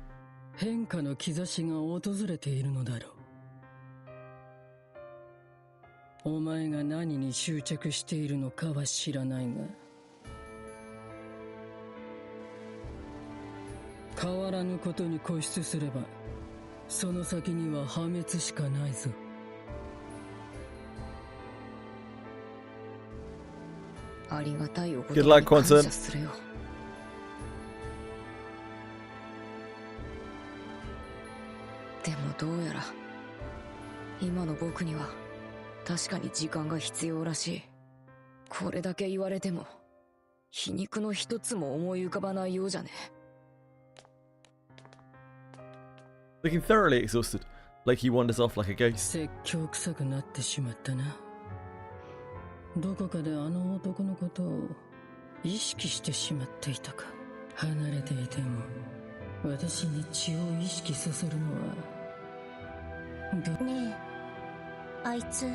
変化の兆しが訪れているのだろう。お前が何に執着しているのかは知らないが、変わらぬことに固執すればその先には破滅しかないぞ。ありがたいお Good 言 luck, 葉に感 Quantum. 謝するよ。でもどうやら今の僕には確かに時間が必要らしい。これだけ言われても皮肉の一つも思い浮かばないようじゃね。 Looking thoroughly exhausted, like he wanders off like a ghost. 説教臭くなってしまったな。どこかであの男のことを意識してしまっていたか。離れていても私に血を意識させるのはねえ、あいつ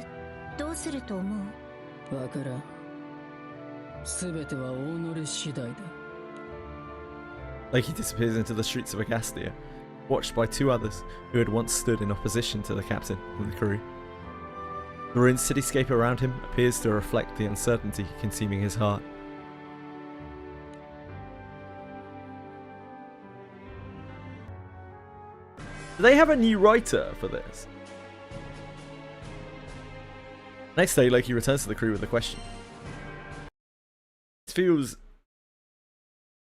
どうすると思う？わからん。全ては己次第だ。 Like he disappears into the streets of Agastia, watched by two others who had once stood in opposition to the captain and the crew. The ruined cityscape around him appears to reflect the uncertainty consuming his heart. Do they have a new writer for this? Next day, Loki returns to the crew with a question.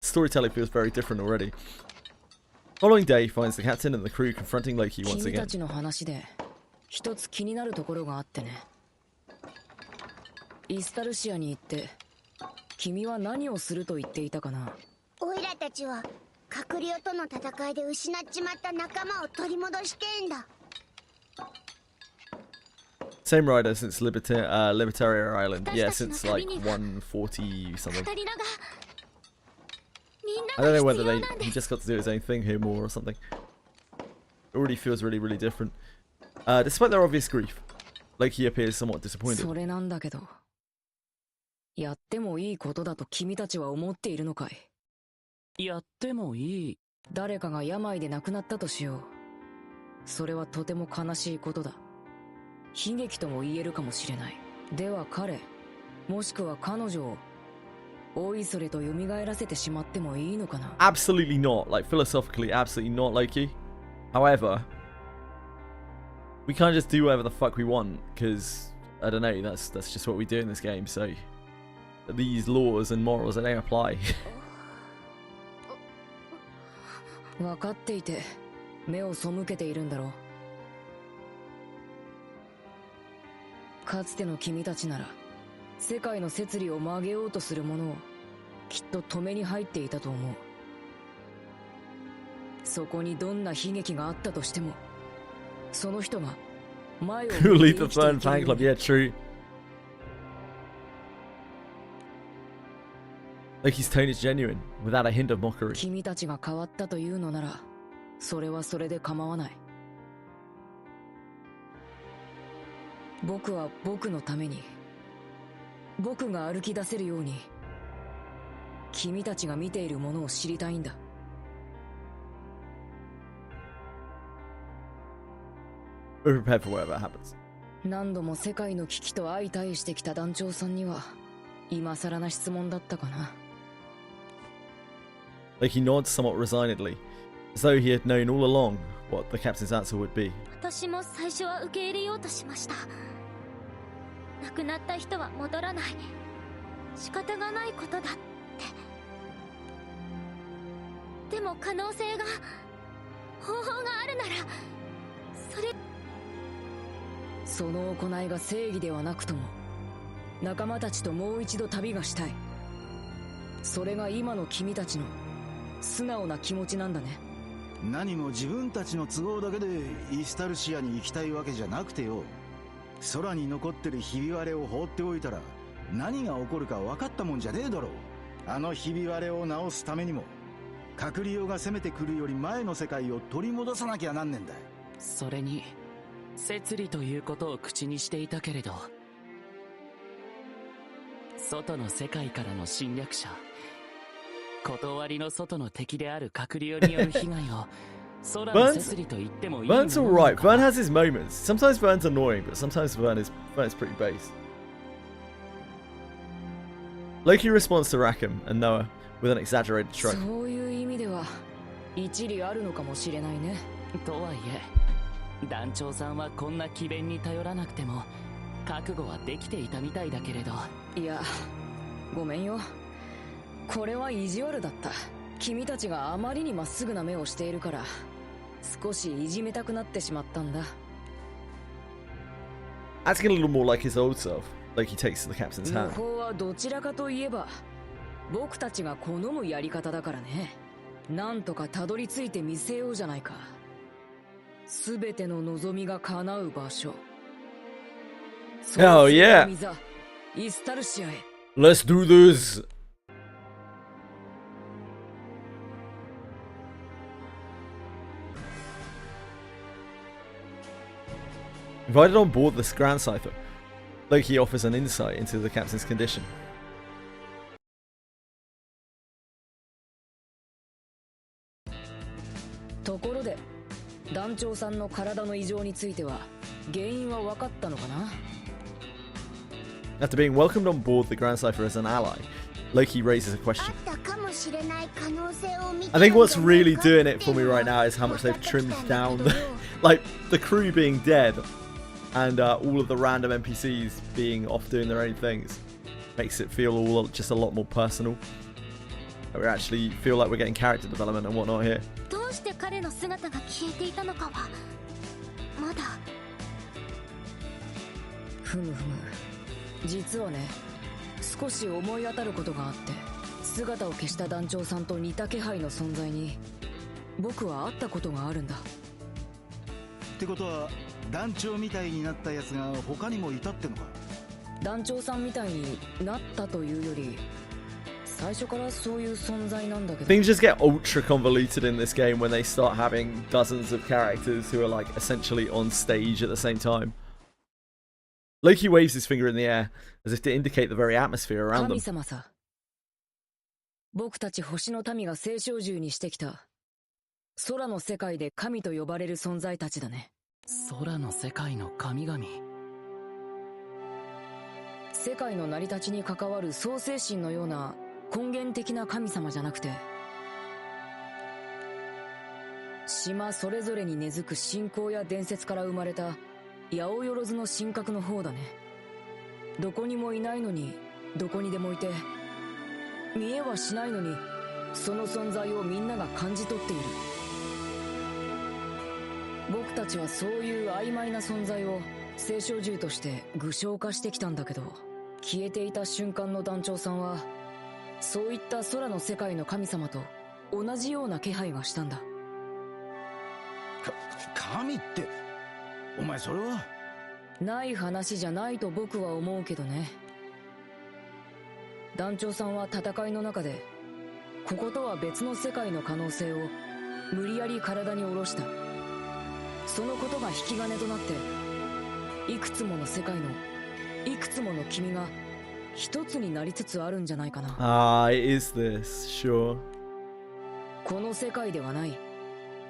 Storytelling feels very different already. Following day, he finds the captain and the crew confronting Loki once 君 again. たちの話で一つ気になるところがあってね。イスタルシアに行って君は何をすると言っていたかな。オイラたちは閣僚との戦いで失っちまった仲間を取り戻してんだ。 Same rider since Libertaria Island. Yeah, since like 140 something. I don't know whether he just got to do his own thing here more or something. It already feels really, really different. Despite their obvious grief, Loki appears somewhat disappointed. それなんだけど、やってもいいことだと君たちは思っているのかい？やってもいい。誰かが病で亡くなったとしよう。それはとても悲しいことだ。悲劇とも言えるかもしれない。では彼、もしくは彼女をおいそれと蘇らせてしまってもいいのかな？ Absolutely not. Like, philosophically, absolutely not, Loki. However, we can't just do whatever the fuck we want, because, I don't know, that's just what we do in this game, so these laws and morals, they don't apply. 分かっていて目を背けているんだろう。かつての君たちなら世界の摂理を曲げようとする者をきっと止めに入っていたと思う。そこにどんな悲劇があったとしてもその人が前を Who lead the third fan club? Yeah, true. Loki's tone is genuine, without a hint of mockery. 君たちが変わったというのならそれはそれで構わない。僕は僕のために僕が歩き出せるように君たちが見ているものを知りたいんだ。We're prepared for whatever happens. 何度も世界の危機と相対してきた団長さんには今更な質問だったかな。Loki nods somewhat resignedly, as though he had known all along what the captain's answer would be. 私も最初は受け入れようとしました。亡くなった人は戻らない、仕方がないことだって。でも可能性が、方法があるならそれ。その行いが正義ではなくとも仲間たちともう一度旅がしたい。それが今の君たちの素直な気持ちなんだね。何も自分たちの都合だけでイスタルシアに行きたいわけじゃなくてよ。空に残ってるひび割れを放っておいたら何が起こるか分かったもんじゃねえだろう。あのひび割れを直すためにも閣僚が攻めてくるより前の世界を取り戻さなきゃなんねんだ。それに摂理ということを口にしていたけれど、外の世界からの侵略者、断りの外の敵である閣僚による被害を空の摂理と言ってもいいもの Vern's alright. Vern has his moments. Sometimes Vern's annoying, but sometimes Vern is pretty base. Loki responds to Rackham and Noah with an exaggerated shrug. そういう意味では一理あるのかもしれないね。とはいえ、団長さんはこんな詭弁に頼らなくても覚悟はできていたみたいだけれど。いや、ごめんよ。これは意地悪だった。君たちがあまりにまっすぐな目をしているから少しいじめたくなってしまったんだ。 Acting a little more like his old self, like he takes the captain's 向 hand. こうはどちらかといえば僕たちが好むやり方だからね。なんとかたどり着いてみせようじゃないか。すべての望みが叶う場所。 Hell yeah! イスタルシアへ。 Let's do this! Invited on board this Grand Cipher, Loki offers an insight into the captain's condition. ところで、団長さんの体の異常については原因は分かったのかな？ After being welcomed on board the Grand Cipher as an ally, Loki raises a question. I think what's really doing it for me right now is how much they've trimmed down like the crew being dead and all of the random NPCs being off doing their own things. Makes it feel all just a lot more personal. We actually feel like we're getting character development and whatnot here. どうして彼の姿が消えていたのかはまだ。ふむふむ。実はね、少し思い当たることがあって、姿を消した団長さんと似た気配の存在に僕は会ったことがあるんだ。ってことは団長みたいになったやつが他にもいたってのか？団長さんみたいになったというより、最初からそういう存在なんだけど。 Things just get ultra convoluted in this game when they start having dozens of characters who are like essentially on stage at the same time. Loki waves his finger in the air as if to indicate the very atmosphere around them. 神様さ。僕たち星の民が聖唱獣にしてきた空の世界で神と呼ばれる存在たちだね。空の世界の神々。世界の成り立ちに関わる創世神のような根源的な神様じゃなくて、島それぞれに根付く信仰や伝説から生まれた八百万の神格の方だね。どこにもいないのにどこにでもいて、見えはしないのにその存在をみんなが感じ取っている。僕たちはそういう曖昧な存在を聖唱獣として具象化してきたんだけど、消えていた瞬間の団長さんはそういった空の世界の神様と同じような気配がしたんだ。神って、お前それは。ない話じゃないと僕は思うけどね。団長さんは戦いの中でこことは別の世界の可能性を無理やり体に下ろした。そのことが引き金となっていくつもの世界のいくつもの君が一つになりつつあるんじゃないかな。It is this, sure. この世界ではない。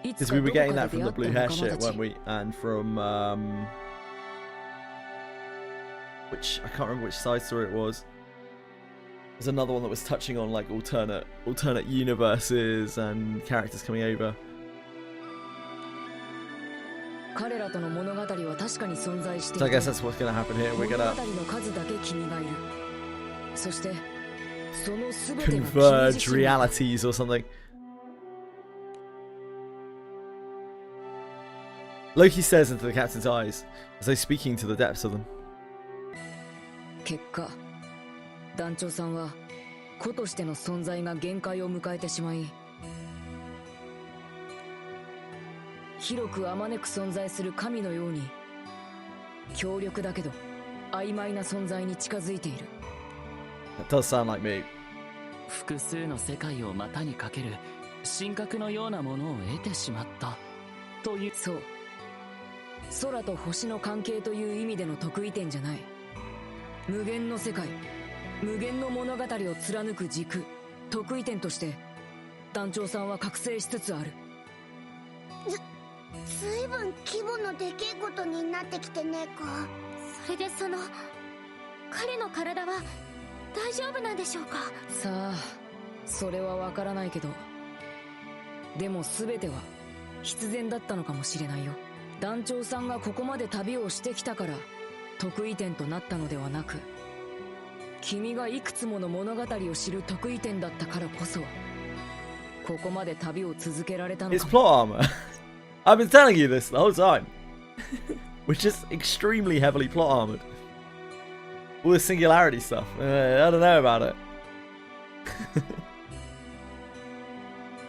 Because we were getting that from the blue hair shit, weren't we? And from which I can't remember which side story it was. There's another one that was touching on like alternate universes and characters coming over. 彼らとの物語は確かに存在してい So I て、 guess that's what's gonna happen here. We're 物語 gonna の数だけ君がいる。そしてその全てが君 converge 自身 realities or something. Loki stares into the captain's eyes as though speaking to the depths of them. 結果、団長さんは子としての存在が限界を迎えてしまい、広くあまねく存在する神のように強力だけど曖昧な存在に近づいている。 That does sound like me. 複数の世界を股にかける神格のようなものを得てしまったという。そう。空と星の関係という意味での得意点じゃない。無限の世界、無限の物語を貫く軸、得意点として団長さんは覚醒しつつある。ずいぶん規模のでけえことになってきてねえか。それで彼の体は大丈夫なんでしょうか。さあ、それはわからないけど、でも全ては必然だったのかもしれないよ。団長さんがここまで旅をしてきたから得意点となったのではなく、君がいくつもの物語を知る得意点だったからこそここまで旅を続けられたのか。 It's plot armor. I've been telling you this the whole time. We're just extremely heavily plot armored. All this singularity stuff. I don't know about it.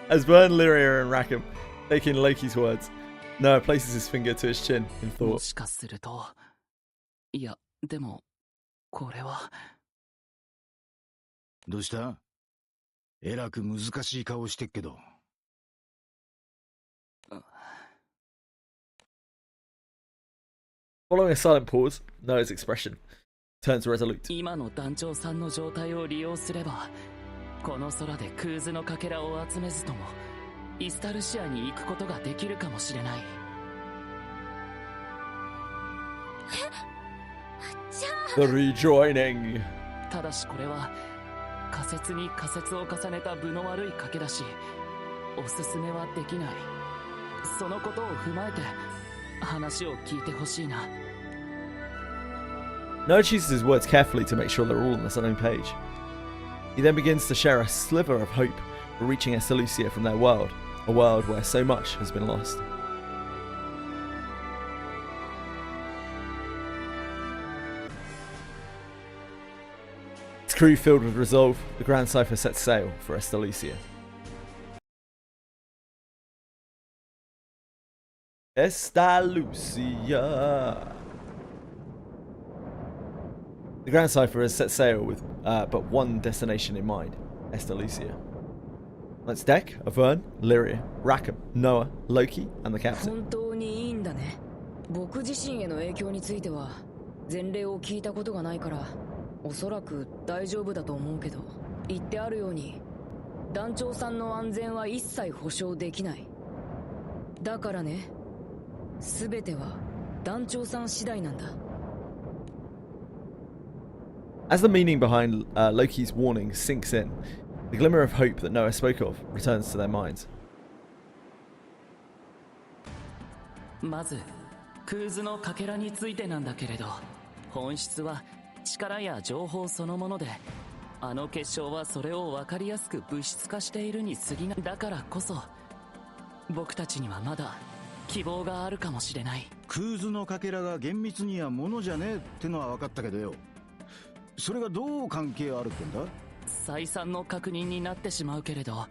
As Vern, Lyria, and Rackham take in Loki's words, Noah places his finger to his chin in も thought. しかすると、いや、でも、これは。どうした？えらく難しい顔してっけど。Following a silent pause, Noah's expression turns resolute. 今の団長さんの状態を利用すれば、この空でクーズのかけらを集めずともイスタルシアに行くことができるかもしれない。The rejoining. ただしこれは仮説に仮説を重ねた分の悪い賭けだし、おすすめはできない。そのことを踏まえて話を聞いてほしいな。Noah chooses his words carefully to make sure they're all on the same page. He then begins to share a sliver of hope for reaching Estalucia from their world, a world where so much has been lost. Its crew filled with resolve, the Grand Cypher sets sail for Estalucia. Estalucia. The Grand Cypher has set sail with but one destination in mind, Estalucia. On its deck are Vern, Lyria, Rackham, Noah, Loki, and the captain. 本当にいいんだね。僕自身への影響については前例を聞いたことがないからおそらく大丈夫だと思うけど、言ってあるように団長さんの安全は一切保証できない。だからね、全ては団長さん次第なんだ。As the meaning behind Loki's warning sinks in, the glimmer of hope that Noah spoke of returns to their minds. まずクーズのかけらについてなんだけれど、本質は力や情報そのもので、あの結晶はそれを分かりやすく物質化しているに過ぎない。だからこそ僕たちにはまだ希望があるかもしれない。クーズのかけらが厳密にはものじゃねえってのは分かったけどよ、それがどう関係あるってんだ？再三の確認になってしまうけれど、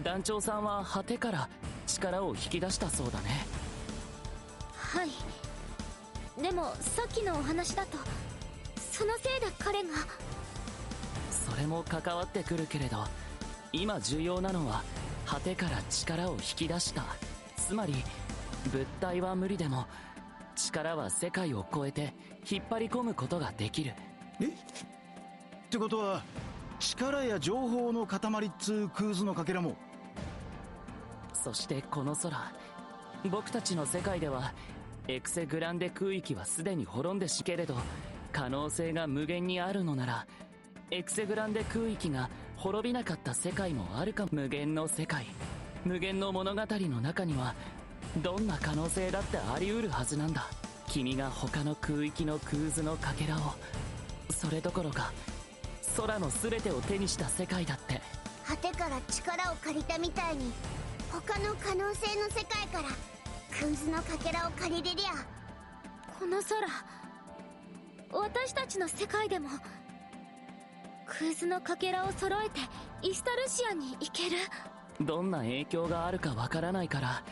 団長さんは果てから力を引き出したそうだね。はい。でもさっきのお話だとそのせいで彼が。それも関わってくるけれど、今重要なのは果てから力を引き出した。つまり物体は無理でも力は世界を超えて引っ張り込むことができる。え？ってことは力や情報の塊っつうクーズのかけらも。そしてこの空、僕たちの世界ではエクセグランデ空域はすでに滅んでしけれど、可能性が無限にあるのならエクセグランデ空域が滅びなかった世界もあるかも。無限の世界、無限の物語の中にはどんな可能性だってあり得るはずなんだ。君が他の空域のクーズのかけらを、それどころか空の全てを手にした世界だって。果てから力を借りたみたいに他の可能性の世界からクーズのかけらを借りれりゃ、この空、私たちの世界でもクーズのかけらを揃えてイスタルシアに行ける。どんな影響があるかわからないから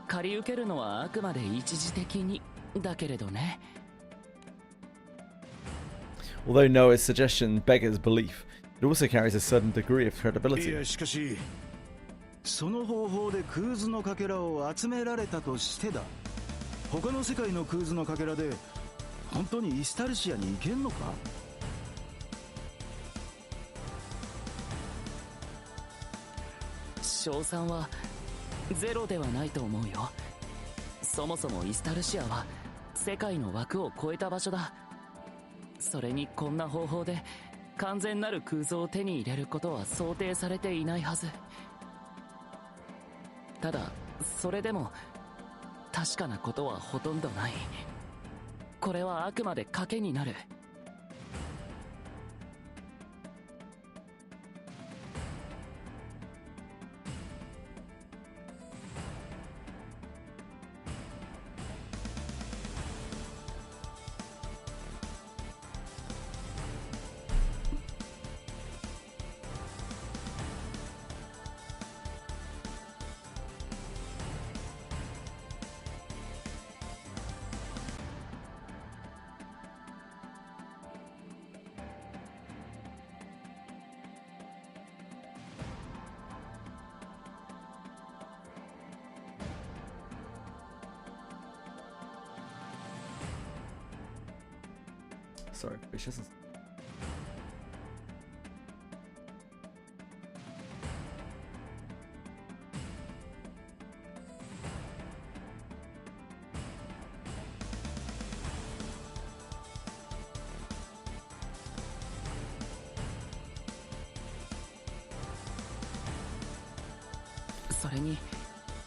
借り受けるのはあくまで一時的にだけれどね。Although Noah's suggestion beggars belief, it also carries a certain degree of credibility. いやしかしその方法でクーズのかけらを集められたとしてだ、他の世界のクーズのかけらで本当にイスタルシアに行けんのか？賞賛はゼロではないと思うよ。そもそもイスタルシアは世界の枠を超えた場所だ。それにこんな方法で完全なる空想を手に入れることは想定されていないはず。ただそれでも確かなことはほとんどない。これはあくまで賭けになる。Sorry, vicious. それに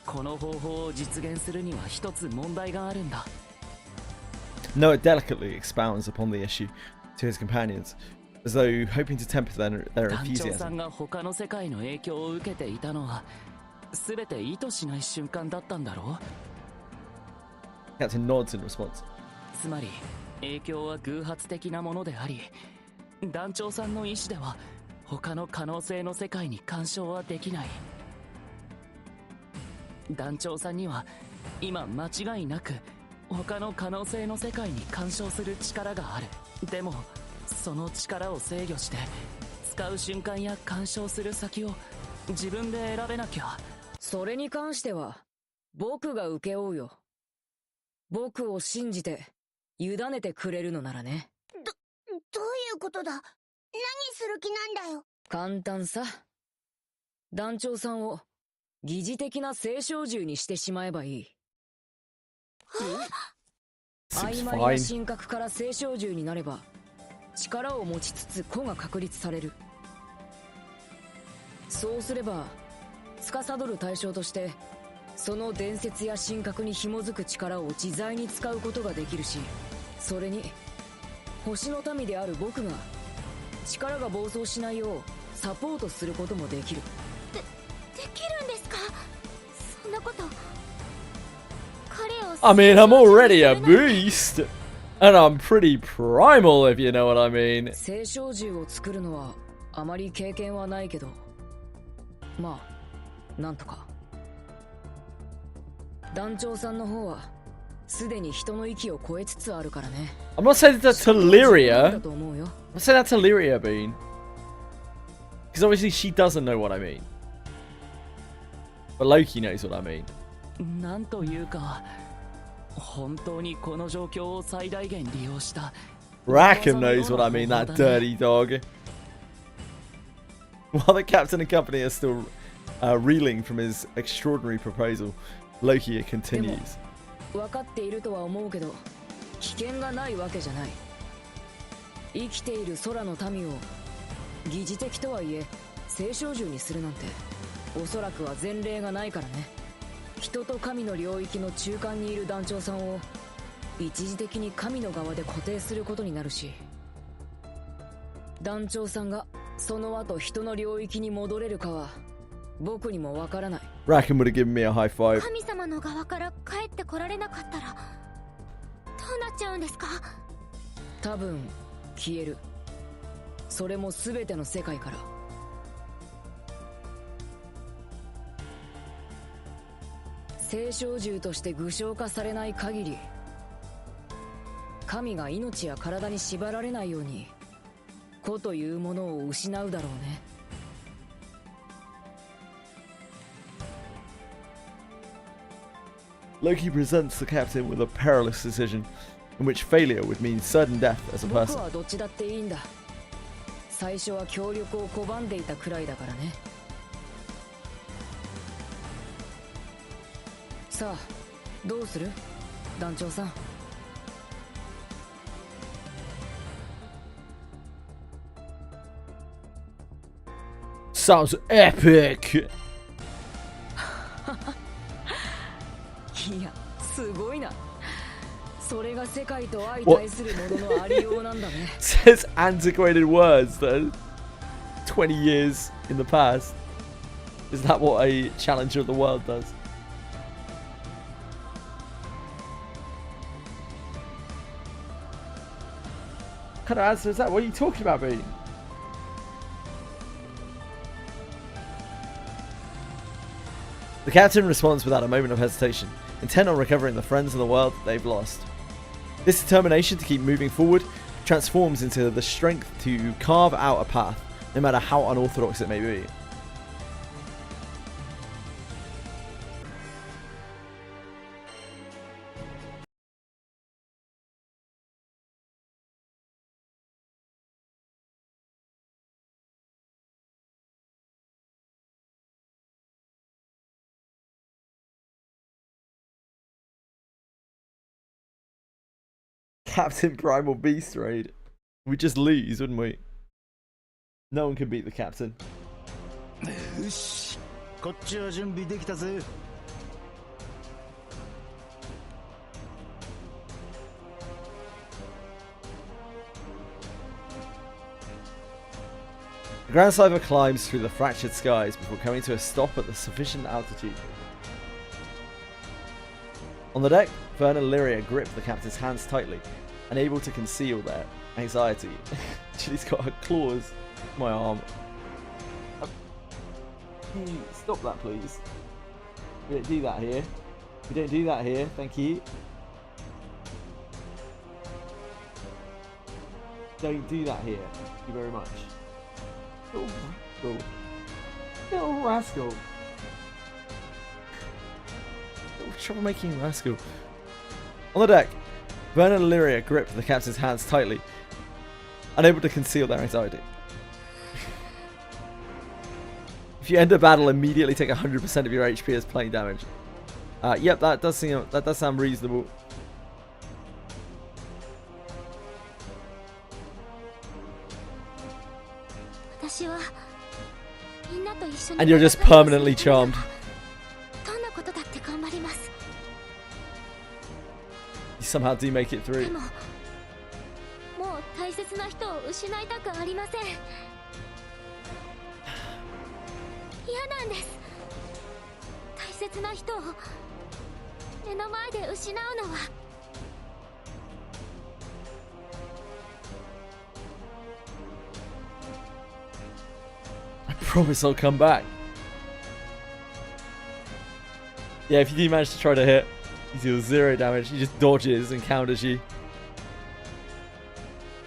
この方法を実現するには一つ問題があるんだ。Noah delicately expounds upon the issue to his companions, as though hoping to temper their 団長さ enthusiasm. んが他の世界の影響を受けていたのは全て意図しない瞬間だったんだろう。 Captain nods in response. つまり影響は偶発的なものであり、団長さんの意志では他の可能性の世界に干渉はできない。団長さんには今間違いなく他の可能性の世界に干渉する力がある。でもその力を制御して使う瞬間や干渉する先を自分で選べなきゃ。それに関しては僕が請け負うよ。僕を信じて委ねてくれるのならね。どういうことだ？何する気なんだよ。簡単さ。団長さんを疑似的な青少獣にしてしまえばいい。曖昧な神格から青少獣になれば力を持ちつつ個が確立される。そうすれば司る対象としてその伝説や神格に紐づく力を自在に使うことができるし、それに星の民である僕が力が暴走しないようサポートすることもできる。できるんですか？そんなこと。 I mean, I'm already a beast, and I'm pretty primal, if you know what I mean. 青少獣を作るのはあまり経験はないけど、まあなんとか。団長さんの方はすでに人の域を超えつつあるからね。I'm not saying that to Lyria. I'm not saying that to Lyria, Bean. Because obviously she doesn't know what I mean. But Loki knows what I mean. なんというか、本当にこの状況を最大限利用した。Rackham knows what I mean, that dirty dog. While the captain and company are still reeling from his extraordinary proposal, Loki continues. 分かっているとは思うけど、危険がないわけじゃない。生きている空の民を疑似的とはいえ青少獣にするなんて、おそらくは前例がないからね。人と神の領域の中間にいる団長さんを一時的に神の側で固定することになるし、団長さんがその後人の領域に戻れるかは僕にもわからない。 Rackham would have given me a high five. 神様の側から帰ってこられなかったらどうなっちゃうんですか？多分消える。それも全ての世界から。青少獣として具象化されない限り、神が命や体に縛られないように個というものを失うだろうね。Loki presents the captain with a perilous decision, in which failure would mean certain death as a 僕 person. はどっちだっていいんだ。最初は協力を拒んでいたくらいだからね。さあ、どうする？団長さん。Sounds epic! いや、すごいな。それが世界と相対するもののありようなんだね。Says antiquated words that are 20 years in the past. Is that what a challenger of the world does? What kind of answer is that? What are you talking about, B? The captain responds without a moment of hesitation, intent on recovering the friends of the world that they've lost. This determination to keep moving forward transforms into the strength to carve out a path, no matter how unorthodox it may be. Captain Primal Beast raid. We'd just lose, wouldn't we? No one can beat the captain. よし、こっちは準備できたぜ。The Grand Cypher climbs through the fractured skies before coming to a stop at the sufficient altitude. On the deck, Vern and Lyria grip the captain's hands tightly, unable to conceal their anxiety. She's got her claws in my arm. Can you stop that, please? We don't do that here. We don't do that here, thank you. Don't do that here. Thank you very much. Little rascal. Little rascal. Little troublemaking rascal. On the deck, Vern and Lyria grip the captain's hands tightly, unable to conceal their anxiety. If you enter battle, immediately take 100% of your HP as plane damage. Yep, that does sound reasonable. And you're just permanently charmed. You somehow do make it through. もう大切な人を失いたくありません。嫌なんです。大切な人を目の前で失うのは。I promise I'll come back. Yeah, if you do manage to try to hit, he deals 0 damage. He just dodges and counters you.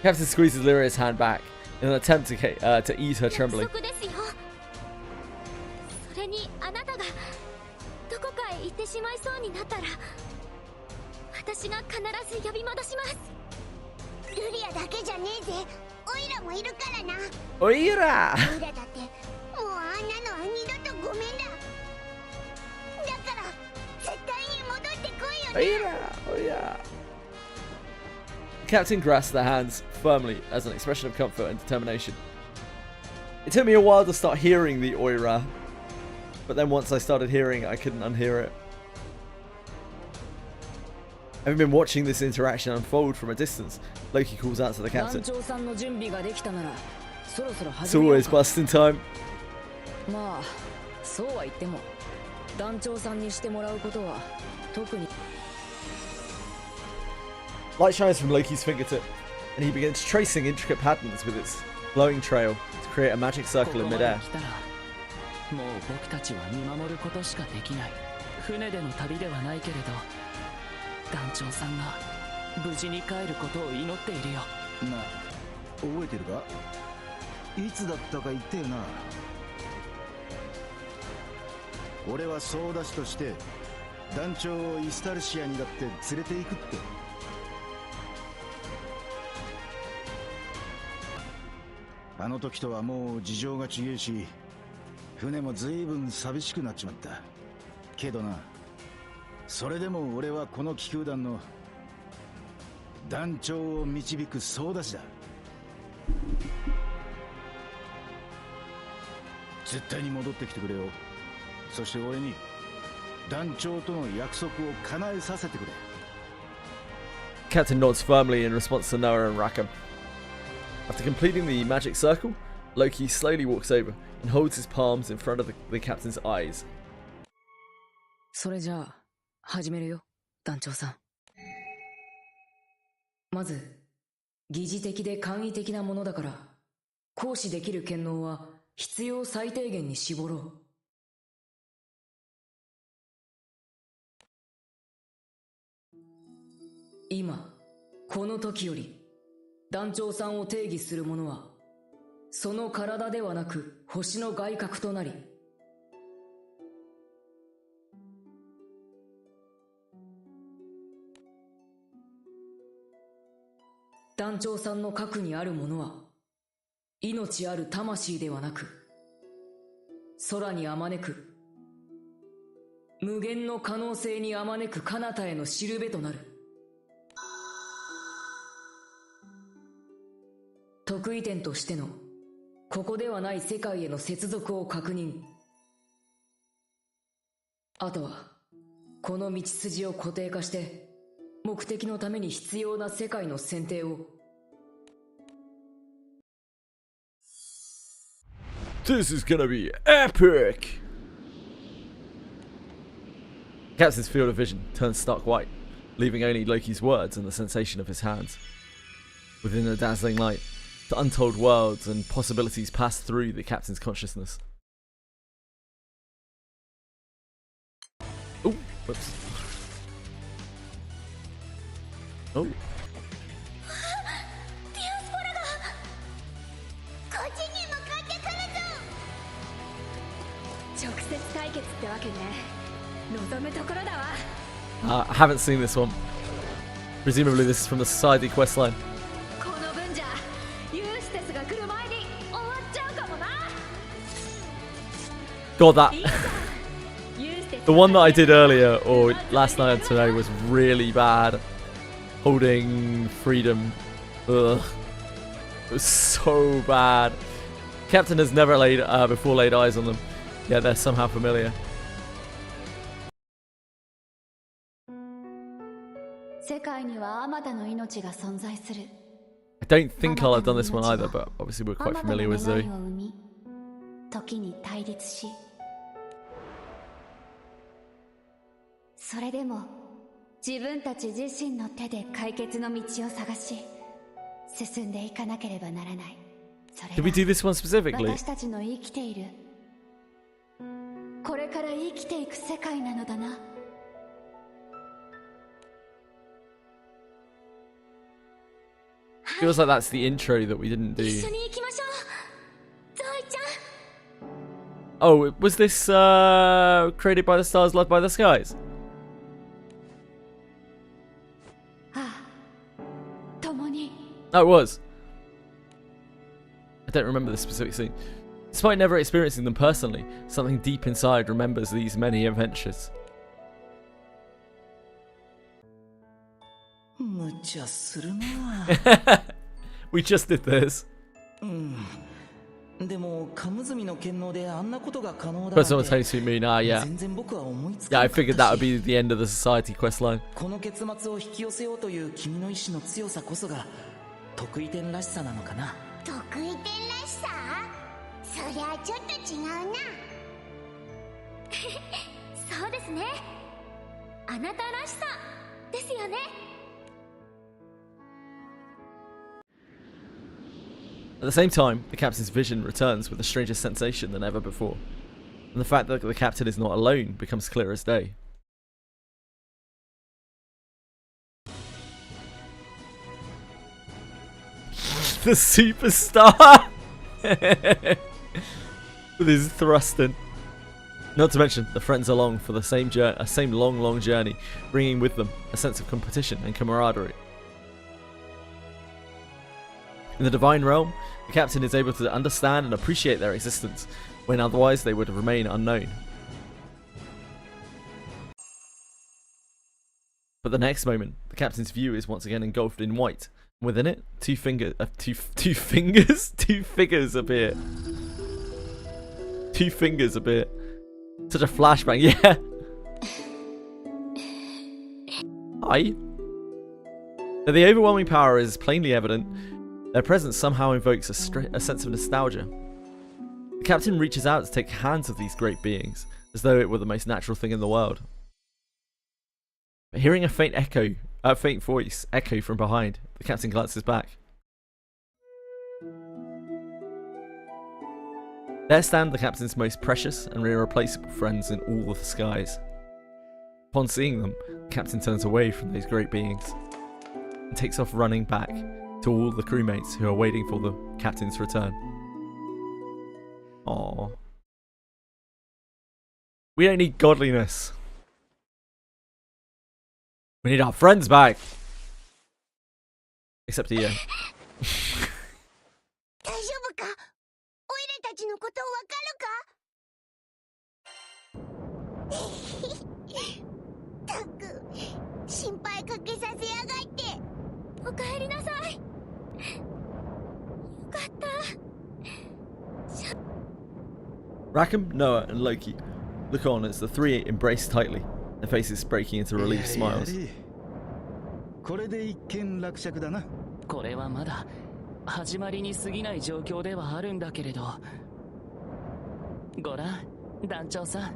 Captain squeezes Lyria's hand back in an attempt to ease her trembling. それにあなたがどこかへ行ってしまいそうになったら、私が必ず呼び戻します。ルリアだけじゃねえぜ。オイラもいるからな。オイラ。オイラだってもうあんなのは二度とごめんだ。だから絶対に戻ってこいよね。オイラ、オイラ。The captain grasped their hands firmly as an expression of comfort and determination. It took me a while to start hearing the Oira, but then once I started hearing it, I couldn't unhear it. Having been watching this interaction unfold from a distance, Loki calls out to the captain. It's always busting time. まあ、そうは言っても、団長さんにしてもらうことは特に。Light shines from Loki's fingertip, and he begins tracing intricate patterns with its glowing trail to create a magic circle in midair. もう僕たちは見守ることしかできない。船での旅ではないけれど、団長さんが無事に帰ることを祈っているよ。な、覚えてるか？いつだったか言ってよな。俺は操舵士として団長をイスタルシアにだって連れて行くって。あの時とはもう事情が違えし、船も随分寂しくなっちまった。けどな、それでも俺はこの気空団の団長を導く総出しだ。絶対に戻ってきてくれよ。そして俺に団長との約束を叶えさせてくれ。 Captain nods firmly in response to Noah and Rackham. After completing the magic circle, Loki slowly walks over and holds his palms in front of the captain's eyes. それじゃあ始めるよ、団長さん。まず疑似的で簡易的なものだから、行使できる権能は必要最低限に絞ろう。今この時より団長さんを定義するものは、その体ではなく星の外核となり、団長さんの核にあるものは、命ある魂ではなく、空にあまねく、無限の可能性にあまねく彼方へのしるべとなる。得意点としての、ここではない世界への接続を確認。あとは、この道筋を固定化して、目的のために必要な世界の選定を。This is gonna be epic! Captain's field of vision turns stark white, leaving only Loki's words and the sensation of his hands. Within the dazzling light, the untold worlds and possibilities pass through the captain's consciousness. Oh, whoops. Oh. 直接対決ってわけね。望むところだわ。I haven't seen this one. Presumably this is from the society quest line. この分じゃユーステスが来る前に終わっちゃうかもな。 God, that the one that I did earlier or last night and today was really bad. Holding freedom. Ugh. It was so bad. Captain has never before laid eyes on them. Yeah, they're somehow familiar. 世界にはあまたの命が存在する。I don't think I'll have done this one either, but obviously we're quite familiar with Zoe. 時に対立し、それでも自分たち自身の手で解決の道を探し、進んでいかなければならない。それ Did we do this one specifically? 私たちの生きている、これから生きていく世界なのだな。Feels like that's the intro that we didn't do. 一緒に行きましょう、ゾイちゃん。 Oh, was this created by the stars, loved by the skies? ああ、共に。 Oh, it was. I don't remember the specific scene. Despite never experiencing them personally, something deep inside remembers these many adventures. 無茶するな。We just did this. でもカムズミの権能であんなことが可能だ。 First one was Tony Moon. Yeah. 全然僕は思いつ Yeah, か I なかったし figured that would be the end of the society quest line. この結末を引き寄せようという君の意志の強さこそが得意点らしさなのかな。得意点らしさ？そりゃちょっと違うな。そうですね。あなたらしさですよね。 At the same time, the captain's vision returns with a stranger sensation than ever before, and the fact that the captain is not alone becomes clear as day. The superstar! With his thrusting. Not to mention, the friends along for the same long journey, bringing with them a sense of competition and camaraderie. In the divine realm, the captain is able to understand and appreciate their existence, when otherwise they would remain unknown. But the next moment, the captain's view is once again engulfed in white. Within it, two figures appear. Two fingers appear. Such a flashbang, yeah. Hi. Though the overwhelming power is plainly evident, their presence somehow invokes a sense of nostalgia. The captain reaches out to take hands of these great beings, as though it were the most natural thing in the world. But hearing a faint voice echo from behind, the captain glances back. There stand the captain's most precious and irreplaceable friends in all of the skies. Upon seeing them, the captain turns away from these great beings and takes off running back to all the crewmates who are waiting for the captain's return. Aww. We don't need godliness. We need our friends back. Except Ian. 大丈夫か？オイラたちのことわかるか？たく、心配かけさせやがって。おかえりなさい。よかった。Rackham, Noah, and Loki look on as the three embrace tightly, their faces breaking into relieved smiles. これで一件落着だな。これはまだ始まりに過ぎない状況ではあるんだけれど。ごらん、団長さん。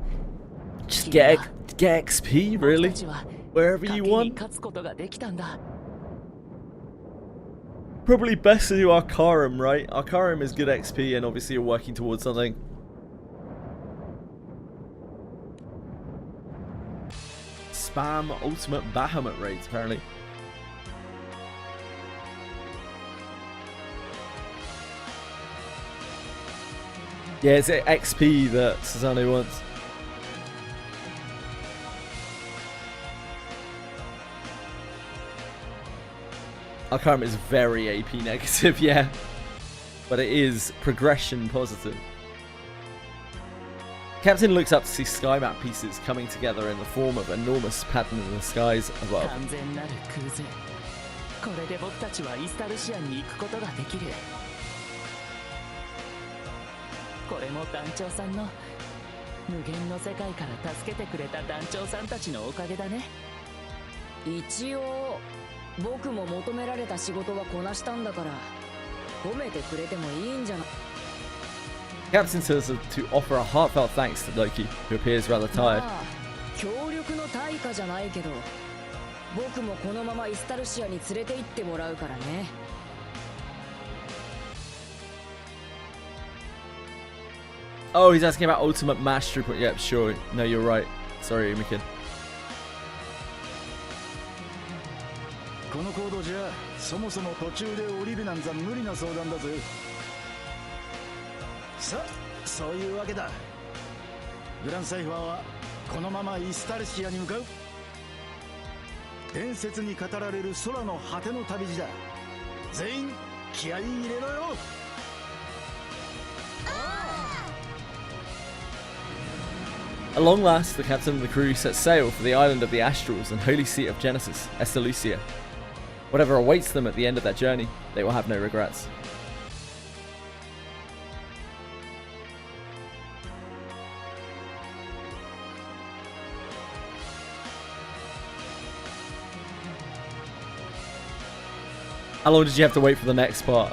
Just get XP, really? Wherever you want? 勝つことができたんだ。Probably best to do Arcarum, right? Arcarum is good XP and obviously you're working towards something. Spam ultimate Bahamut raids, apparently. Yeah, it's XP that Susano wants. Arcarum is very AP negative, yeah. But it is progression positive. Captain looks up to see sky map pieces coming together in the form of an enormous pattern in the skies above. 完全なる空前。これで僕たちはイスタルシアに行くことができる。これも団長さんの無限の世界から助けてくれた団長さんたちのおかげだね。一応僕も求められた仕事はこなしたんだから褒めてくれてもいいんじゃない。 Captain says to offer a heartfelt thanks to Loki, who appears rather tired. 協力の対価じゃないけど僕もこのままイスタルシアに連れて行ってもらうからね。Oh, he's asking about Ultimate Mastery Point. Yep, sure. No, you're right. Sorry, Mikin. この行動じゃそもそも途中で降りるなんざ無理な相談だぜ。さあ、そういうわけだ。グランサイファーはこのままイスタルシアに向かう。伝説に語られる空の果ての旅路だ。全員気合い入れろよ。At long last, the captain and the crew set sail for the island of the Astrals and holy seat of Genesis, Estalucia. Whatever awaits them at the end of that journey, they will have no regrets. How long did you have to wait for the next part?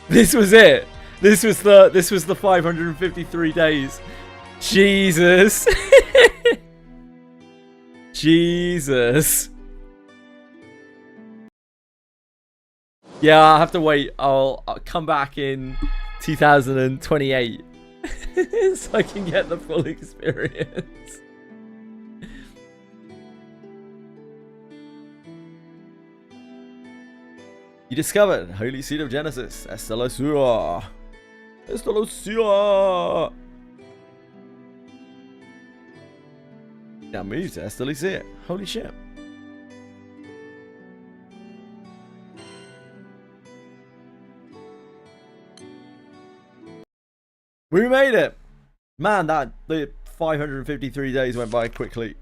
This was it. This was the 553 days. Jesus. Jesus. Yeah, I'll have to wait. I'll come back in 2028 so I can get the full experience. You discovered Holy Seed of Genesis, Estelosua. Estelosua. Now move to Estelosua. Holy shit. We made it! Man, the 553 days went by quickly.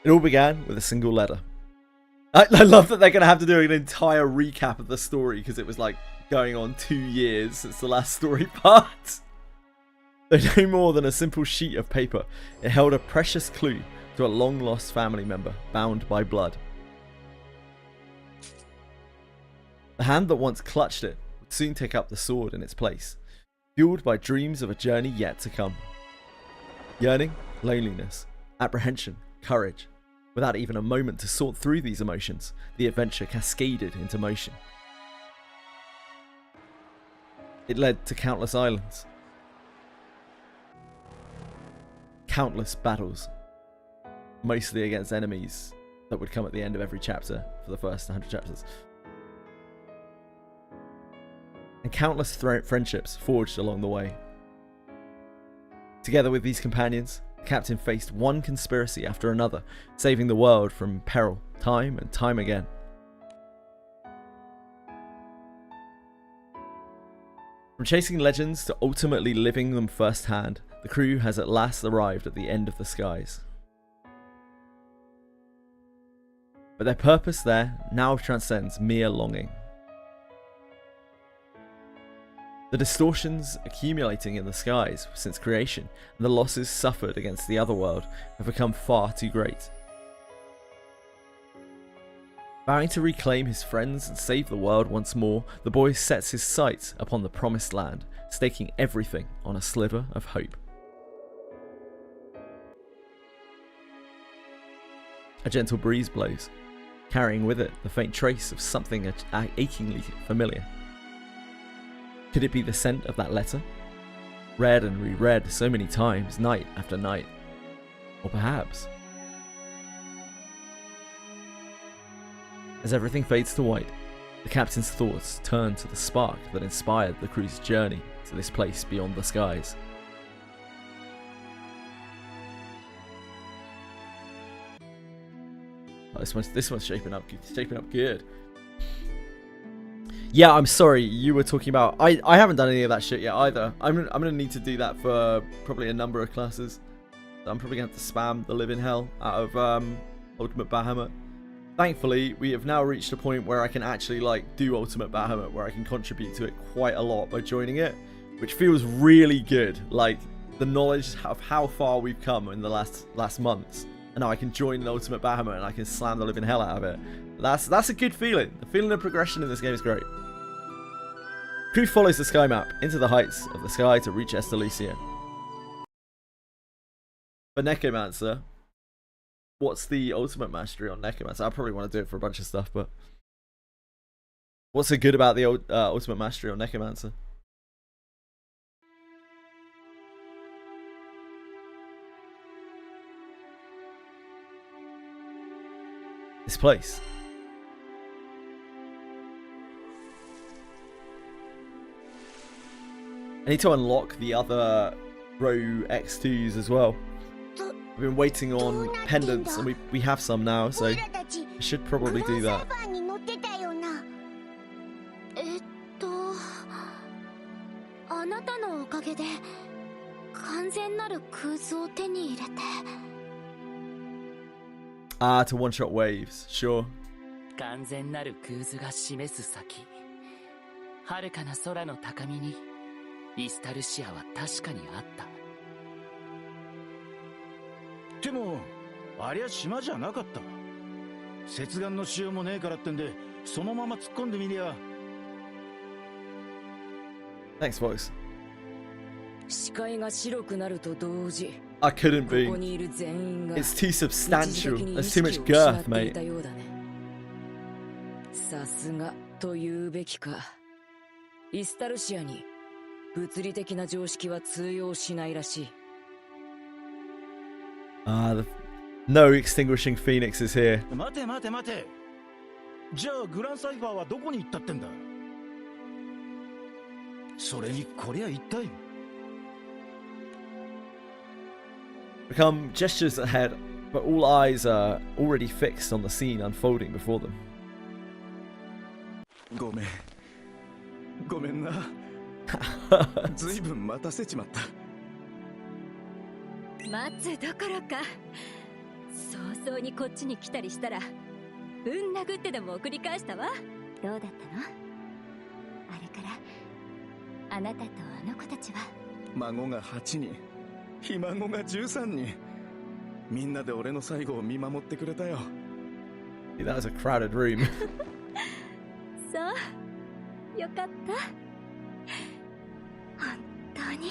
It all began with a single letter. I love that they're going to have to do an entire recap of the story because it was like going on 2 years since the last story part. Though no more than a simple sheet of paper, it held a precious clue to a long-lost family member bound by blood. The hand that once clutched it would soon take up the sword in its place, fueled by dreams of a journey yet to come. Yearning, loneliness, apprehension, courage. Without even a moment to sort through these emotions, the adventure cascaded into motion. It led to countless islands, countless battles, mostly against enemies that would come at the end of every chapter for the first 100 chapters. And countless friendships forged along the way. Together with these companions, the captain faced one conspiracy after another, saving the world from peril time and time again. From chasing legends to ultimately living them firsthand, the crew has at last arrived at the end of the skies. But their purpose there now transcends mere longing. The distortions accumulating in the skies since creation and the losses suffered against the otherworld have become far too great. Vowing to reclaim his friends and save the world once more, the boy sets his sights upon the promised land, staking everything on a sliver of hope. A gentle breeze blows, carrying with it the faint trace of something achingly familiar. Could it be the scent of that letter? Read and reread so many times, night after night. Or perhaps... As everything fades to white, the captain's thoughts turn to the spark that inspired the crew's journey to this place beyond the skies. Oh, this one's shaping up good. Yeah, I'm sorry, you were talking about... I haven't done any of that shit yet either. I'm gonna need to do that for probably a number of classes. I'm probably gonna have to spam the living hell out of Ultimate Bahamut. Thankfully, we have now reached a point where I can actually like do Ultimate Bahamut, where I can contribute to it quite a lot by joining it, which feels really good. Like the knowledge of how far we've come in the last months, and now I can join an Ultimate Bahamut and I can slam the living hell out of it. That's a good feeling. The feeling of progression in this game is great. Crew follows the sky map into the heights of the sky to reach Estelosua. For Necromancer, what's the ultimate mastery on Necromancer? I probably want to do it for a bunch of stuff, but what's so good about the ultimate mastery on Necromancer? This place. I need to unlock the other row X2s as well. I've been waiting on pendants and we have some now, so I should probably do that. あなたのおかげで完全なる空図を手に入れて Ah, to one-shot waves, sure. 完全なる空図が示す先、遥かな空の高みにイスタルシアは確かにあった。でもありゃ島じゃなかった。接岸のしようもねえからってんでそのまま突っ込んでみりゃ。Thanks, voice. 視界が白くなると同時、 I couldn't be. ここにいる全員が It's too substantial. 一時的に There's too much 意識を失 girth, ってい mate. たようだね。さすがと言うべきか。イスタルシアに物理的な常識は通用しないらしい。Ah, no extinguishing phoenix is here. 待て待て待て。じゃあグランサイファーはどこに行ったってんだ。それにこりゃ一体。Become gestures ahead, but all eyes are already fixed on the scene unfolding before them. ごめんな。ずいぶん待たせちまった。待つどころか早々にこっちに来たりしたらぶん殴ってでも送り返したわ。どうだったの？あれからあなたとあの子たちは。孫が8人、ひ孫が13人、みんなで俺の最後を見守ってくれたよ。That was a crowded room. そうよかった。本当に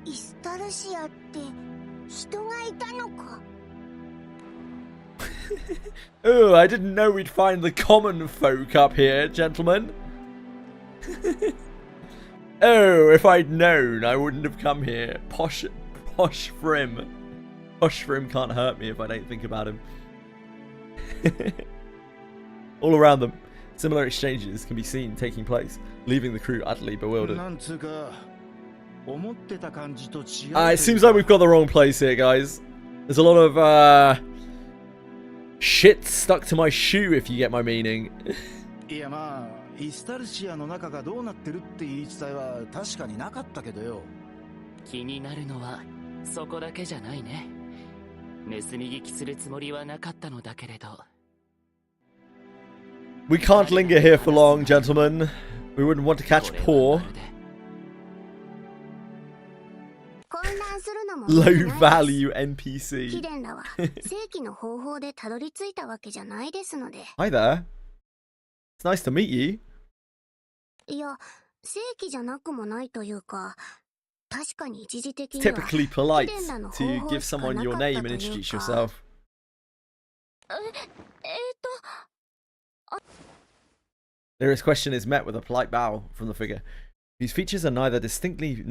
イスタルシアって人がいたのか。Oh, I didn't know we'd find the common folk up here, gentlemen. Oh, if I'd known, I wouldn't have come here. Posh Frim. Posh Frim can't hurt me if I don't think about him. All around them, similar exchanges can be seen taking place, leaving the crew utterly bewildered. It seems like we've got the wrong place here, guys. There's a lot of shit stuck to my shoe, if you get my meaning. いやまあイスタルシアの中がどうなってるって言い伝えは確かになかったけどよ。気になるのはそこだけじゃないね。盗み聞きするつもりはなかったのだけれど。We can't linger here for long, gentlemen. We wouldn't want to catch poor. Low value NPC. ヒデンらは正規の方法でたどり着いたわけじゃないですので。Hi there. It's nice to meet you. いや、正規じゃなくもないというか、確かに一時的に It's は typically polite to give someone your name and introduce yourself. Lyria's question is met with a polite bow from the figure, whose features are neither distinctly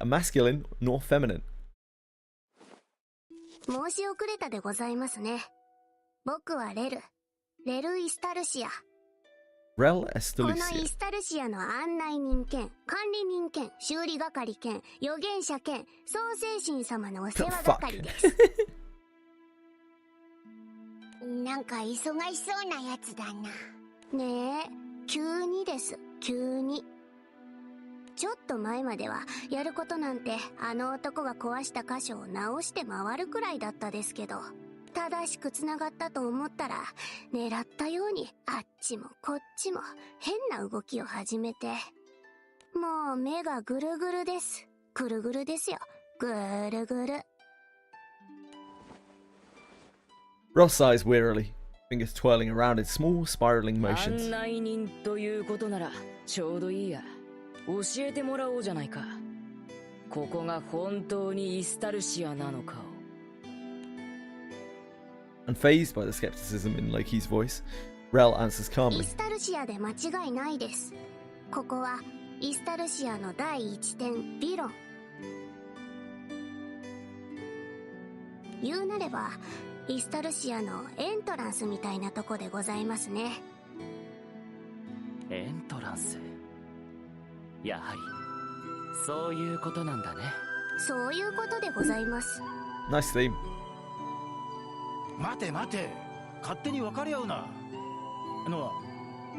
masculine nor feminine. 申し遅れたでございますね。僕はレル・イスタルシア。 Rel この Estalucia. イスタルシアの案内人兼管理人兼修理係兼預言者兼創世神様のお世話係です。なんか忙しそうなやつだな。ねえ、急にです、急に。ちょっと前まではやることなんてあの男が壊した箇所を直して回るくらいだったですけど、正しく繋がったと思ったら狙ったようにあっちもこっちも変な動きを始めて、もう目がぐるぐるです。ぐるぐるですよ、ぐるぐる。Ross sighs wearily, fingers twirling around in small spiraling motions. 案内人ということならちょうどいいや。教えてもらおうじゃないか。ここが本当にイスタルシアなのかを。Unfazed by the skepticism in Loki's voice, Rel answers イ calmly. スタルシアで間違いないです。ここはイスタルシアの第一点ビロン。言うなればイスタルシアのエントランスみたいなとこでございますね。エントランス。やはりそういうことなんだね。そういうことでございます。 Nice theme. 待て待て、勝手に分かり合うな。ノア、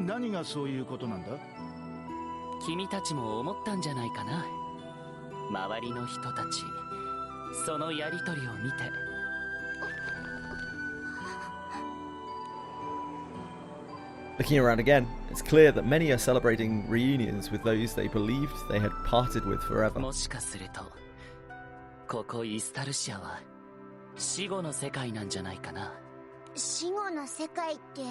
何がそういうことなんだ？君たちも思ったんじゃないかな。周りの人たち、そのやりとりを見て。Looking around again, it's clear that many are celebrating reunions with those they believed they had parted with forever. もしかすると、ここイスタルシアは死後の世界なんじゃないかな。死後の世界って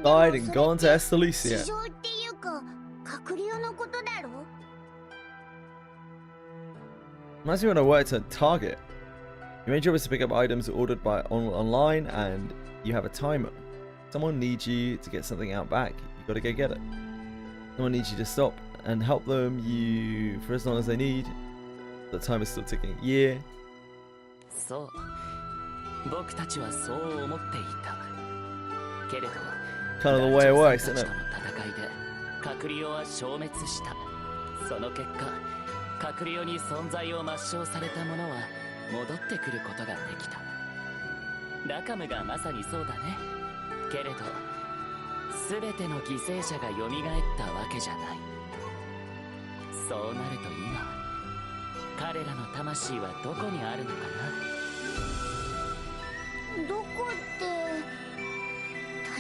Died and gone to Estalucia. 地上っていうか隔離のことだろ。 Reminds me when I worked at Target. Your main job is to pick up items ordered by online, and you have a timer. Someone needs you to get something out back. You gotta go get it. Someone needs you to stop and help them you for as long as they need. The timer's still ticking. Yeah. そう。僕たちはそう思っていた。けれど Kind of the way it works, isn't 団長さんたち it? との戦いでカクリオは消滅した。その結果カクリオに存在を抹消された者は戻ってくることができた。ラカムがまさにそうだね。けれど全ての犠牲者が蘇ったわけじゃない。そうなると今彼らの魂はどこにあるのかな。どこって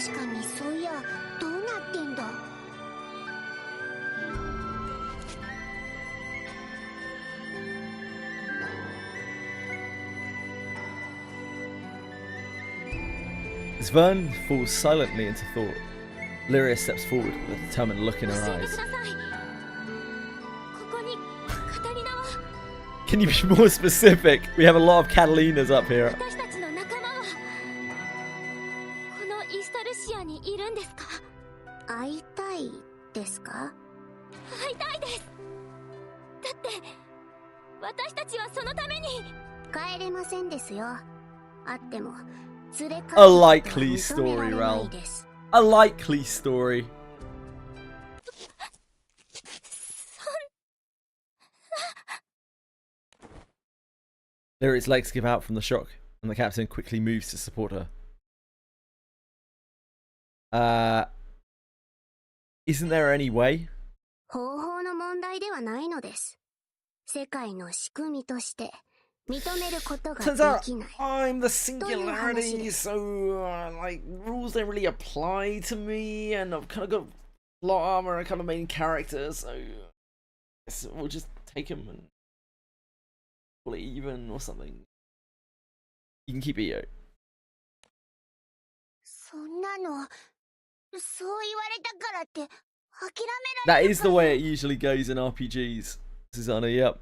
確かにそういやどうなってんだ。As Vern falls silently into thought, Lyria steps forward with a determined look in her eyes. ここにカタリナは Can you be more specific? We have a lot of Catalinas up here. 私たちの仲間はこのイスタルシアにいるんですか？会いたいですか？会いたいです。だって私たちはそのために帰れませんですよ。あっても連れ帰る A likely story, Ral. A likely story. Lyria's legs give out from the shock, and the captain quickly moves to support her. Isn't there any way? 方法の問題ではないのです。世界の仕組みとして認めることが Turns で out きない。 I'm the singularity, so like rules don't really apply to me, and I've kind of got plot armor and kind of main character, so we'll just take him and call it even or something. You can keep Io. そんなのそう言われたからって諦め That られる is the way it usually goes in RPGs, Susanna. Yep.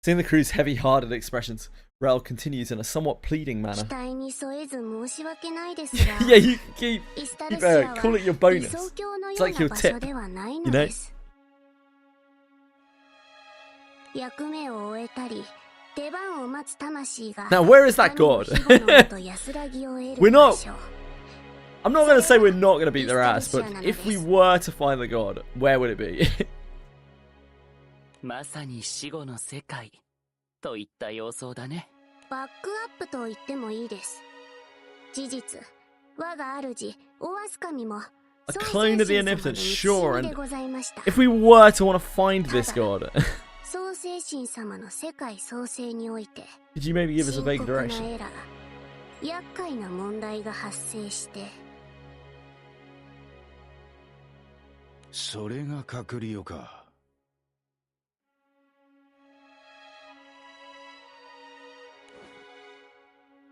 Seeing the crew's heavy-hearted expressions, Rel continues in a somewhat pleading 期 manner. 待に添えず申し訳ないですが Yeah, you can イスタ keep ルシアは call it your 理 bonus. 想郷の It's よう like な your 場所 tip, ではない you の know? です。役目を終えたり出番を待つ魂が Now, where is that god? 神の庇護のもと安らぎを得 We're る場 not. 所。 I'm not going to say we're not going to beat their ass, but if we were to find the god, where would it be? まさに死後の世界といった様相だね。バックアップと言ってもいいです。事実、我が主オアス神も A clone of the Omnipotent, sure, で and ございました。 if we were to want to find this god, 創世神様の世界創生において could you maybe give us a 深 vague 刻な direction? エラー、厄介な問題が発生してそれが隔離よか。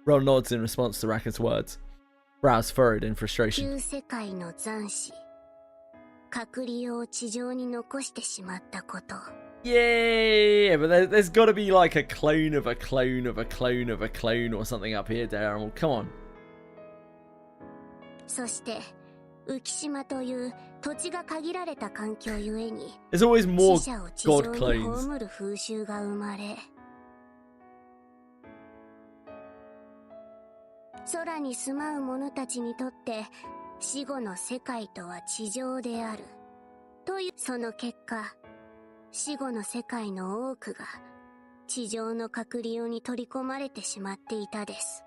Rel nods in response to Rakken's words, brows furrowed in frustration. 旧世界の残滓、隔離を地上に残してしまったこと。 Yeah, but there's got to be like a clone of a clone of a clone of a clone or something up here, Darren. Come on. そして浮島という土地が限られた環境ゆえに There's always more 死者を地上 god に clones. 葬る風習が生まれ、空に住まう者たちにとって死後の世界とは地上であるという、その結果死後の世界の多くが地上の隔離用に取り込まれてしまっていたです。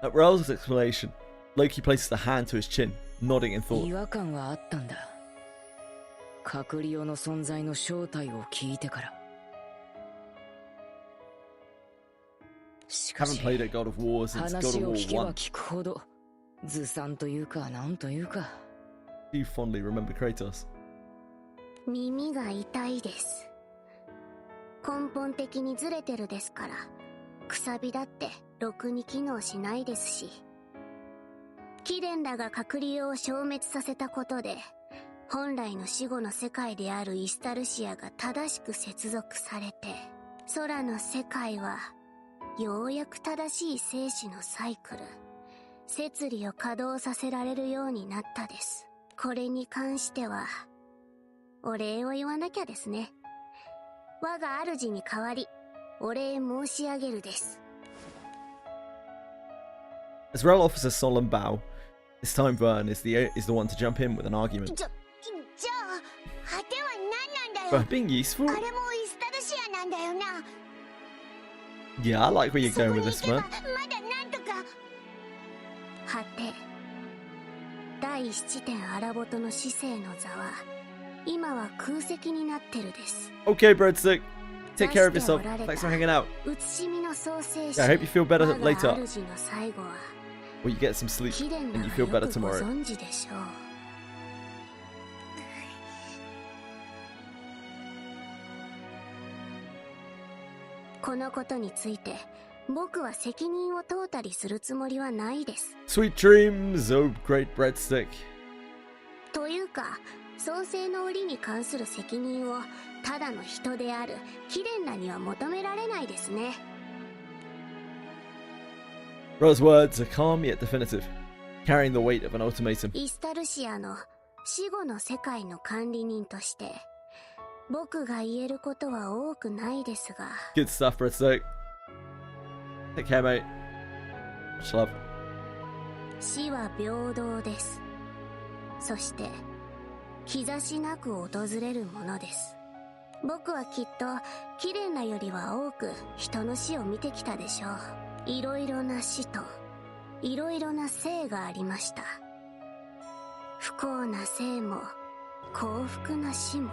At Rel's explanation, Loki places a hand to his chin, nodding in thought. 違和感はあったんだ。隔離用の存在の正体を聞いてから。しか Haven't し played at God of War since God 話 of を聞け War ば 1. 聞くほどずさんというかなんというか。 Do you fondly remember Kratos? 耳が痛いです。根本的にずれてるですから、くさびだってろくに機能しないですし、貴殿らが隔離を消滅させたことで本来の死後の世界であるイスタルシアが正しく接続されて、空の世界はようやく正しい生死のサイクル、摂理を稼働させられるようになったです。これに関してはお礼を言わなきゃですね。我が主に代わりお礼申し上げるです。 As Rel offers a solemn bow, this time Vern is the one to jump in with an argument. じゃあ果ては何なんだ For よ。 being useful? あれもイスタルシアなんだよな。 Yeah, I like where you're going with this, man. まだなんとか。果て第7点アラボトの司聖の座は今は空席になってるです。 Okay, Breadstick. Take care of yourself. Thanks for hanging out. 写しみの創生者 Yeah, I hope you feel better 我が later. 主の最後は Or you get some sleep 貴殿 and ら you が feel よ better くご tomorrow. 存知でしょう。このことについて僕は責任を問うたりするつもりはないです。 Sweet dreams, oh great Breadstick. というか創世の折に関する責任をただの人である貴殿らには求められないですね。 Rel's words are calm yet definitive, carrying the weight of an ultimatum. イスタルシアの死後の世界の管理人として僕が言えることは多くないですが。 Good stuff, Breadstick. Take care, mate. Much love. 死は平等です。そして兆しなく訪れるものです。僕はきっと貴殿らよりは多く人の死を見てきたでしょう。いろいろな死といろいろな生がありました。不幸な生も幸福な死も。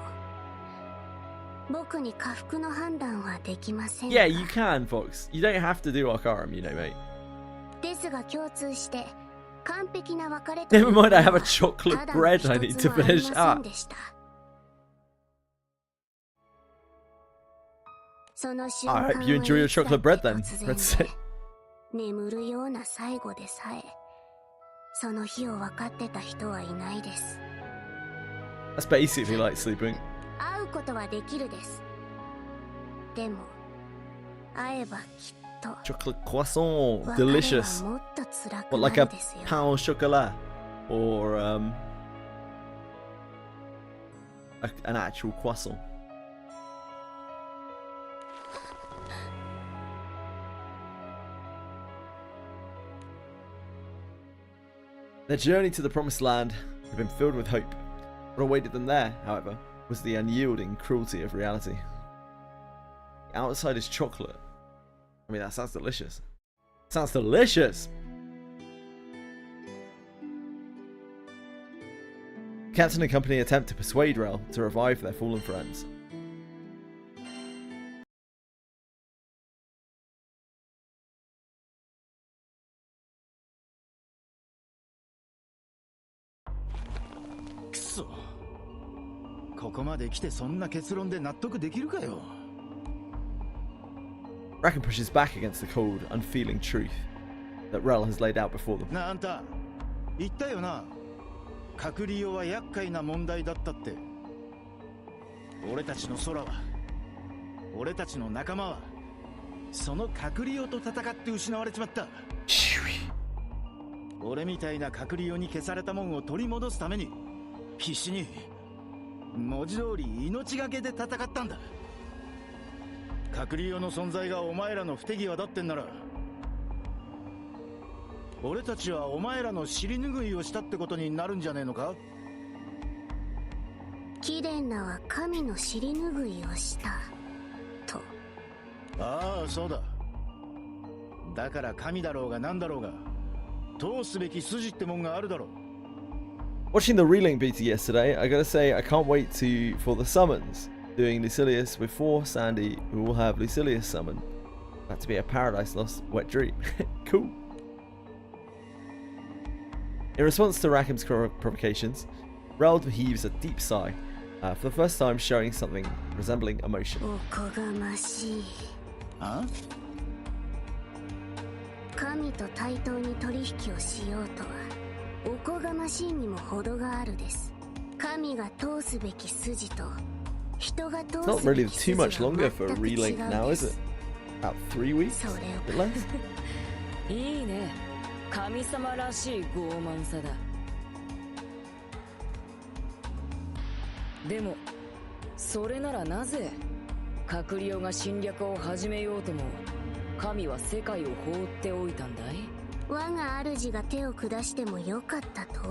僕に下腹の判断はできませんが。 Yeah, you can, Fox. You don't have to do Arcarum, you know, mate. ですが共通して完璧な別れと Never mind, I have a chocolate bread I need to finish up. その瞬 I 間 hope you enjoy your chocolate bread then. 突 Let's 然 say. で眠るような最後でさえその日を分かってた人はいないです。 That's basically like sleeping. 会うことはできるです。でも会えばきっと Chocolate croissant, 別れは delicious. もっと辛く What, な like る a ですよ。 pain au chocolat? Or, an actual croissant? Their journey to the promised land had been filled with hope. What awaited them there, however, was the unyielding cruelty of reality. The outside is chocolate. I mean, that sounds delicious. Sounds delicious! Captain and company attempt to persuade Rel to revive their fallen friends. Kuso. ここまで来てそんな結論で納得できるかよ。 Bracken pushes back against the cold, unfeeling truth that Rel has laid out before them. なあ、あんた言ったよな。隔離用は厄介な問題だったって。俺たちの空は、俺たちの仲間は、その隔離用と戦って失われちまった。俺みたいな隔離用に消されたもんを取り戻すために、必死に、文字通り命がけで戦ったんだ。隔離用の存在がお前らの不手際だってんなら、俺たちはお前らの尻拭いをしたってことになるんじゃねえのか。貴殿らは神の尻拭いをしたと。ああ、そうだ。だから神だろうが何だろうが通すべき筋ってもんがあるだろう。 Watching the relink beta yesterday, I gotta say I can't wait for the summons. Doing Lucilius with 4 Sandy, who will have Lucilius summoned. That to be a Paradise Lost wet dream. Cool. In response to Rackham's provocations, Rel heaves a deep sigh, for the first time showing something resembling emotion. おこがましい。あ？神と対等に取引をしようとはおこがましいにも程があるです。神が通すべき筋と人が通 Not すべ really き筋 too は much 全 longer く for a 違 relink う now, で is す。 it? About 3 weeks? それを Bit less? いいね。神様らしい傲慢さだ。でもそれならなぜカクリオが侵略を始めようとも神は世界を放っておいたんだい？我が主が手を下してもよかったと？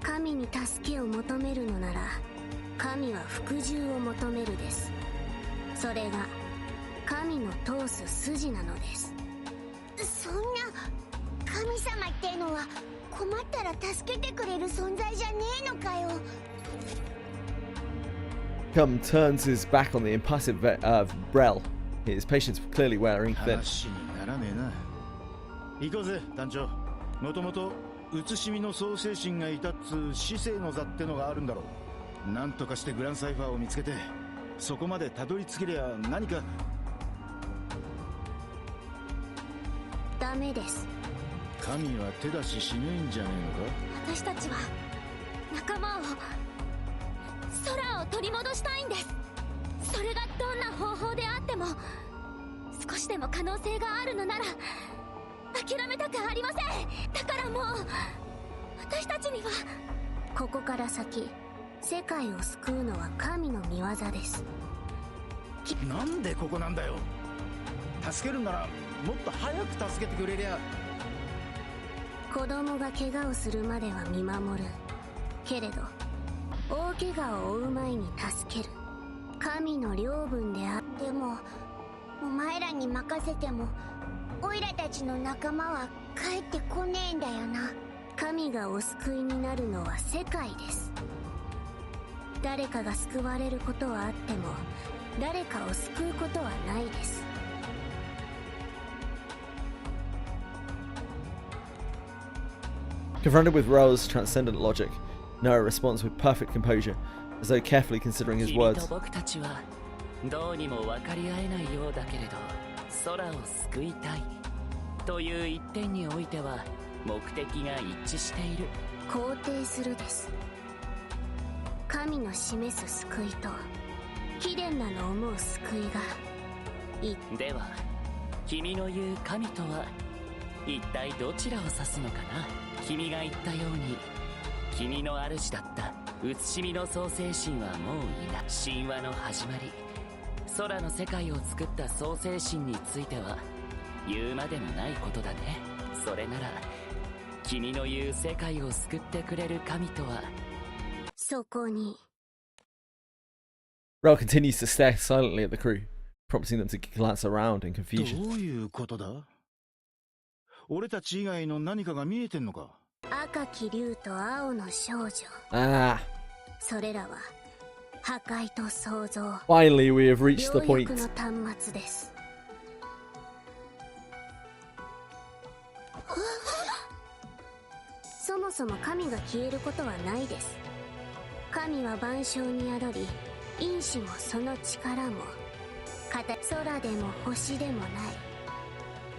神に助けを求めるのなら神は服従を求めるです。それが神の通す筋なのです。そんな神様ってのは困ったら助けてくれる存在じゃねえのかよ。Come turns his back on the impassive Brel. His patience clearly wearing thin. 話にならねえな。行こうぜ団長。もともと写しみの創世神がいたっつう死生の座ってのがあるんだろう。なんとかしてグランサイファーを見つけてそこまでたどり着けりゃ何か。ダメです。神は手出ししねえんじゃねえのか。私たちは仲間を、空を取り戻したいんです。それがどんな方法であっても少しでも可能性があるのなら諦めたくありません。だからもう私たちには。ここから先世界を救うのは神の御業です。なんでここなんだよ。助けるならもっと早く助けてくれりゃ。子供が怪我をするまでは見守るけれど大怪我を負う前に助ける神の領分であっても、お前らに任せてもオイラたちの仲間は帰ってこねえんだよな。神がお救いになるのは世界です。誰かが救われることはあっても誰かを救うことはないです。Confronted with Ro's transcendent logic, Noah responds with perfect composure, as though carefully considering his words. 君と僕たちはどうにも分かり合えないようだけれど、空を救いたいという一点においては目的が一致している。肯定するです。神の示す救いと貴殿なの思う救いがでは君の言う神とは一体どちらを指すのかな。君が言ったように君の主だった写しみの創世神はもういない。神話の始まり、空の世界を作った創世神については言うまでもないことだね。それなら君の言う世界を救ってくれる神とは。そこに。 Rel continues to stare silently at the crew, prompting them to glance around in confusion. どういうことだ。俺たち以外の何かが見えてんのか。赤き竜と青の少女。それらは破壊と創造。 Finally, we have reached the point. 両翼の端末です。そもそも神が消えることはないです。神は万象に宿り、因子もその力も空でも星でもない。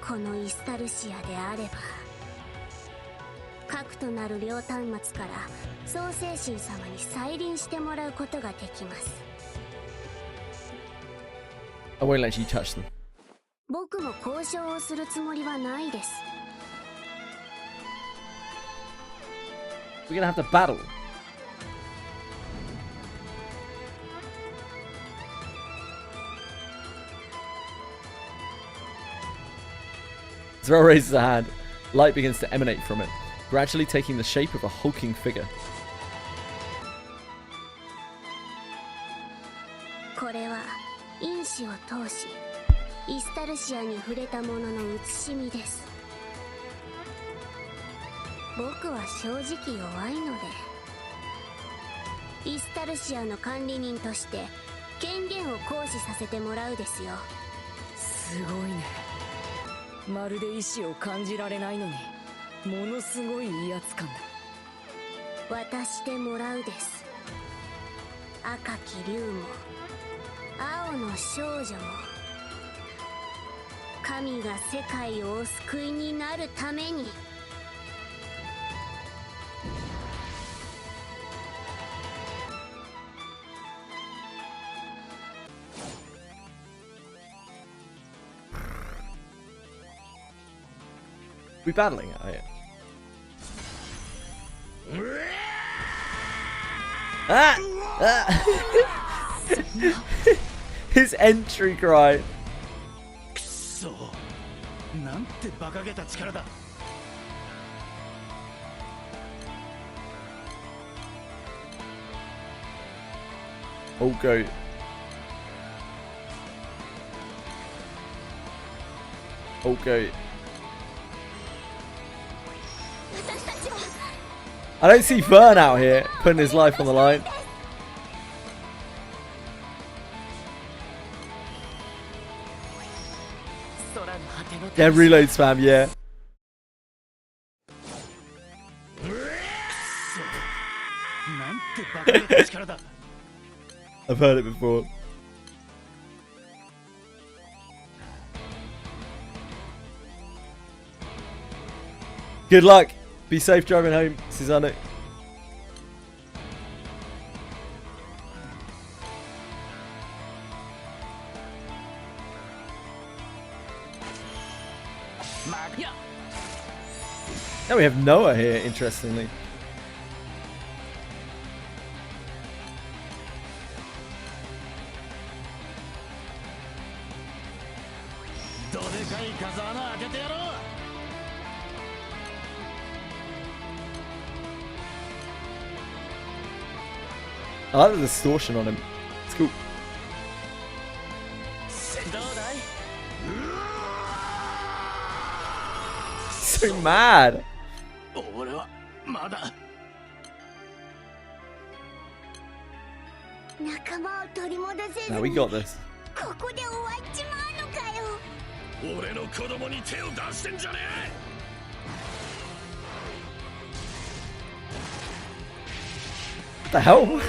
このイスタルシアであれば核となる両端末から創世神様に再臨してもらうことができます。 I won't let you touch them. 僕も交渉をするつもりはないです。 We're gonna have to battle. Zero raises a hand. Light begins to emanate from it, gradually taking the shape of a hulking figure. これは因子を通しイスタルシアに触れたものの写しみです。僕は正直弱いのでイスタルシアの管理人として権限を行使させてもらうですよ。すごいね。まるで意志を感じられないのにものすごい威圧感だ。渡してもらうです。赤き竜も青の少女も神が世界をお救いになるために。We battling it, are you? His entry cry. Okay. Okay. I don't see Fern out here putting his life on the line. Yeah, reload spam, yeah. I've heard it before. Good luck. Be safe driving home, Susanna. Now we have Noah here, interestingly. I like the distortion on him. It's cool. So mad. Now we got this. What the hell?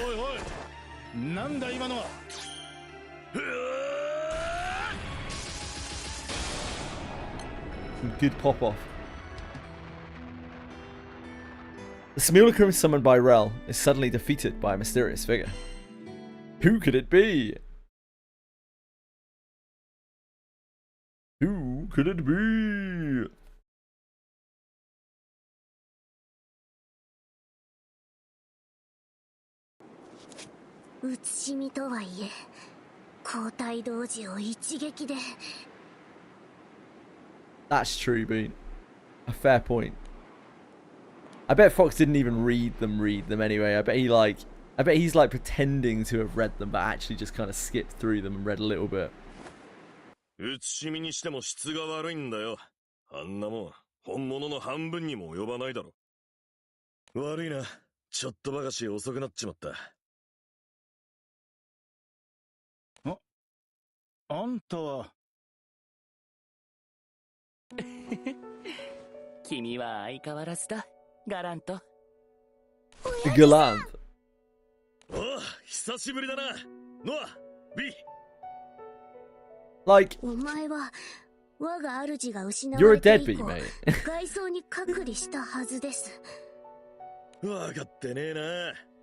Some good pop off. The simulacrum summoned by Rel is suddenly defeated by a mysterious figure. Who could it be? Who could it be? That's true, Bean. A fair point. I bet Fox didn't even read them anyway. I bet he's like pretending to have read them, but actually just kind of skipped through them and read a little bit. うつしみにしても質が悪いんだよ。あんなもん本物の半分にも及ばないだろ。悪いな。ちょっとばかし遅くなっちまった。あんたは君は相変わらずだ、ガラント。ガラント。おう、久しぶりだな。ノア、ビ。Like, お前は我が主が失わ you're a れて以 deadbeat, 降 mate. 外装に隔離したはずです。わかってねえ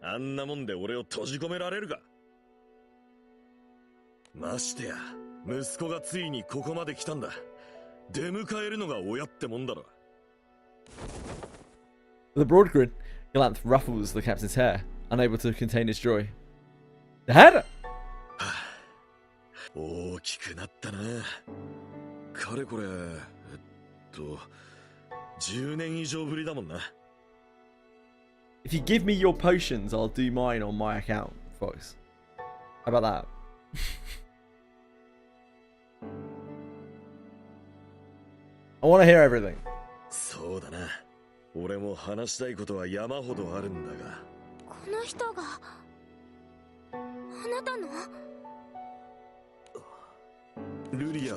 な。あんなもんで俺を閉じ込められるか。ましてや、息子がついにここまで来たんだ。出迎えるのが親ってもんだろ。With a broad grin, Galanth ruffles the captain's hair, unable to contain his joy. Dad! 大きくなったな。かれこれ、10年以上ぶりだもんな。If you give me your potions, I'll do mine on my account, Fox. How about that? I want to hear everything. そうだな。俺も話したいことは山ほどあるんだが。この人があなたのルリア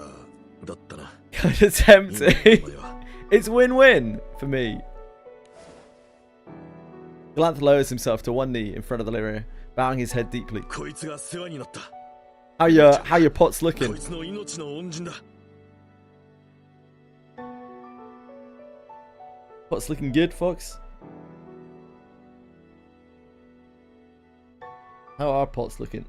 だったな。Kind of tempting. It's win-win for me. Galanth lowers himself to one knee in front of the Lyria, bowing his head deeply. こいつが世話になった。How your pot's looking? こいつの命の恩人だ。Pot's looking good, Fox. How are pots looking?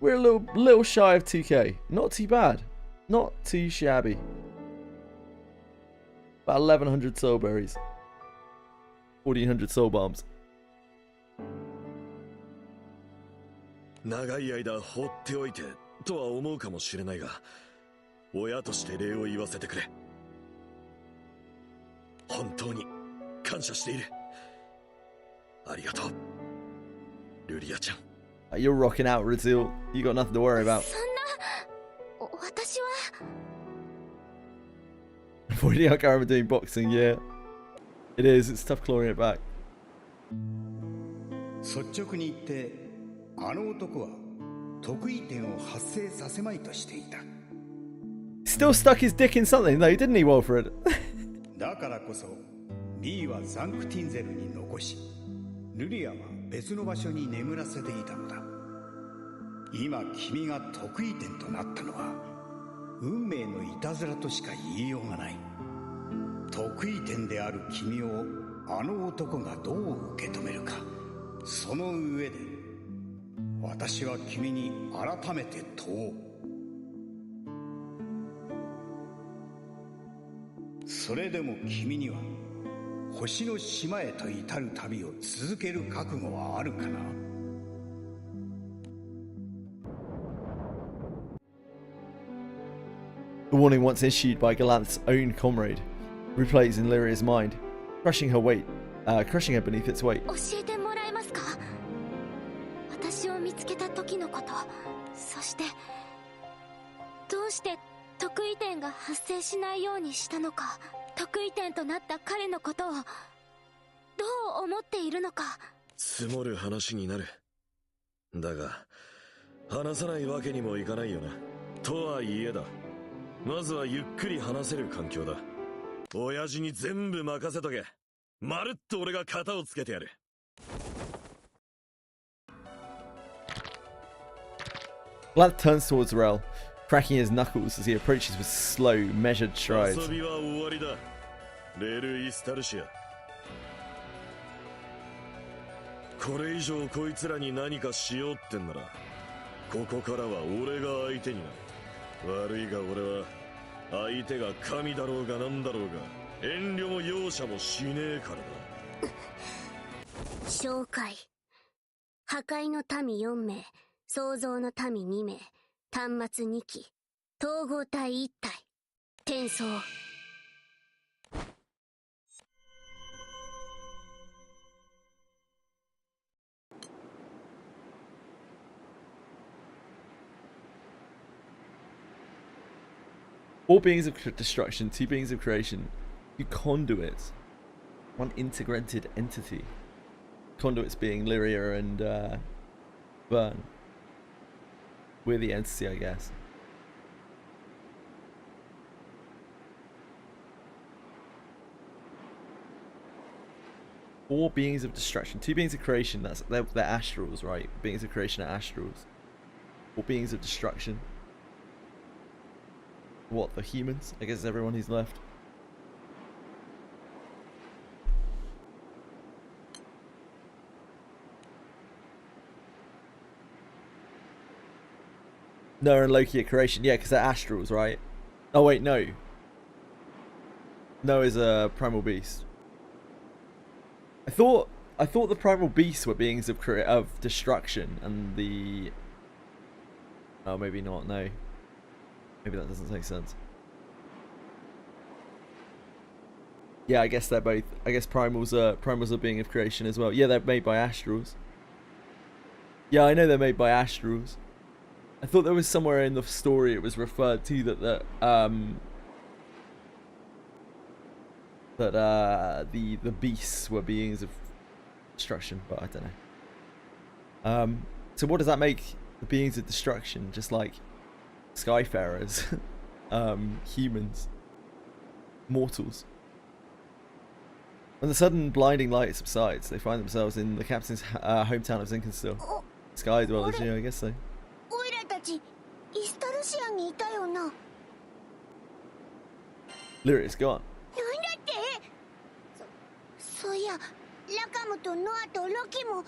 We're a little shy of 2k. Not too bad. Not too shabby. About 1100 soul berries. 1400 soul bombs. 長い間放っておいてとは思うかもしれないが、親として礼を言わせてくれ。本当に感謝している。ありがとう、ルリアちゃん。You're rocking out, Rizil. You got nothing to worry about. そんな、私は Avoiding Akarama doing boxing, yeah. It is, it's tough clawing it back. 率直に言って、あの男は得意点を発生させまいとしていた。Still stuck his dick in something though, didn't he, Wilfred? だからこそ、リーはザンクティンゼルに残し、ルリアは別の場所に眠らせていたのだ。今君が得意点となったのは、運命のいたずらとしか言いようがない。得意点である君をあの男がどう受け止めるか。その上で私は君に改めて問おう。それでも君には星の島へと至る旅を続ける覚悟はあるかな。The warning once issued by Galanth's own comrade replays in Lyria's mind, crushing her beneath its weight. 教えてもらえますか？私を見つけた時のこと、そしてどうして得意点が発生しないようにしたのか、得意点となった彼のことをどう思っているのか。積もる話になる。だが話さないわけにもいかないよな。とはいえだ、まずはゆっくり話せる環境だ。親父に全部任せとけ。まるっと俺が型をつけてやる。Galanth turns towards Rel, cracking his knuckles as he approaches with slow, measured strides. 遊びは終わりだ、レル・イスタルシア。これ以上こいつらに何かしようってんなら、ここからは俺が相手になる。悪いが俺は相手が神だろうがなんだろうが遠慮も容赦もしねえからだ。紹介。破壊の民4名、創造の民2名、端末2機、統合体1体、転送。Four beings of destruction, 2 beings of creation, 2 conduits, 1 integrated entity. Conduits being Lyria and Vern. We're the entity, I guess. Four beings of destruction, 2 beings of creation. They're astrals, right? Beings of creation are astrals. 4 beings of destruction. What, the humans? I guess everyone who's left. Noah and Loki are creation. Yeah, because they're astrals, right? Oh wait, no. Noah's a primal beast. I thought the primal beasts were beings of destruction, and the... Oh, maybe not, no. Maybe that doesn't make sense. Yeah, I guess they're both. I guess primals are being of creation as well. Yeah, they're made by astrals. Yeah, I know they're made by astrals. I thought there was somewhere in the story it was referred to that the beasts were beings of destruction, but I don't know. So what does that make the beings of destruction? Just like Skyfarers, humans, mortals. When the sudden blinding light subsides, they find themselves in the captain's hometown of Zinkenstill. Sky dwellers, yeah, I guess so. オイラたちイスタルシアにいたよな。なんだっ Lyria's gone. て？そういや、ラカムとノアとロキも。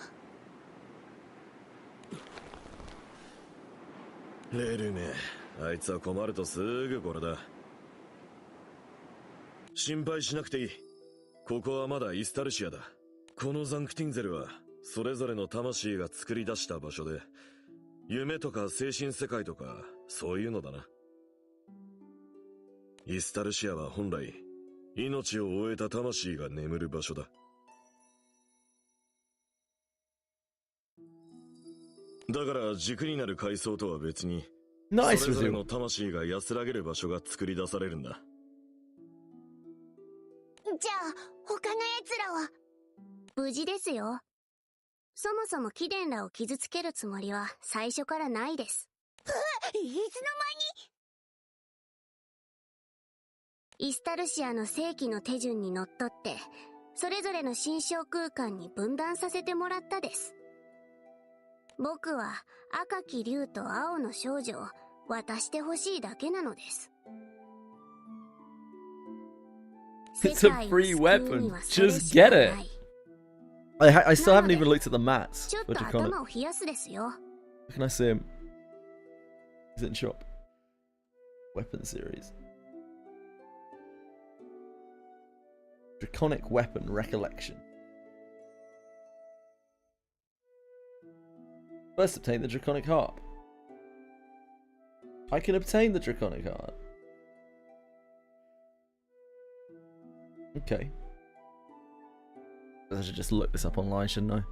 レルめ、あいつは困るとすぐこれだ。心配しなくていい。ここはまだイスタルシアだ。このザンクティンゼルはそれぞれの魂が作り出した場所で、夢とか精神世界とかそういうのだな。イスタルシアは本来命を終えた魂が眠る場所だ。だから軸になる階層とは別に、それぞれの魂が安らげる場所が作り出されるんだ。じゃあ他の奴らは無事ですよ。そもそも貴殿らを傷つけるつもりは最初からないです。いつの間に。イスタルシアの正規の手順にのっとってそれぞれの心象空間に分断させてもらったです。僕は赤き竜と青の少女を渡してほしいだけなのです。It's a free weapon. Just get it. I still haven't even looked at the mats ちょっ for と Draconic. 頭を冷やすですよ。 Can I see him? Is it in shop? Weapon series. Draconic weapon recollection. First obtain the Draconic harp. I can obtain the Draconic harp. Okay. I should just look this up online, shouldn't I?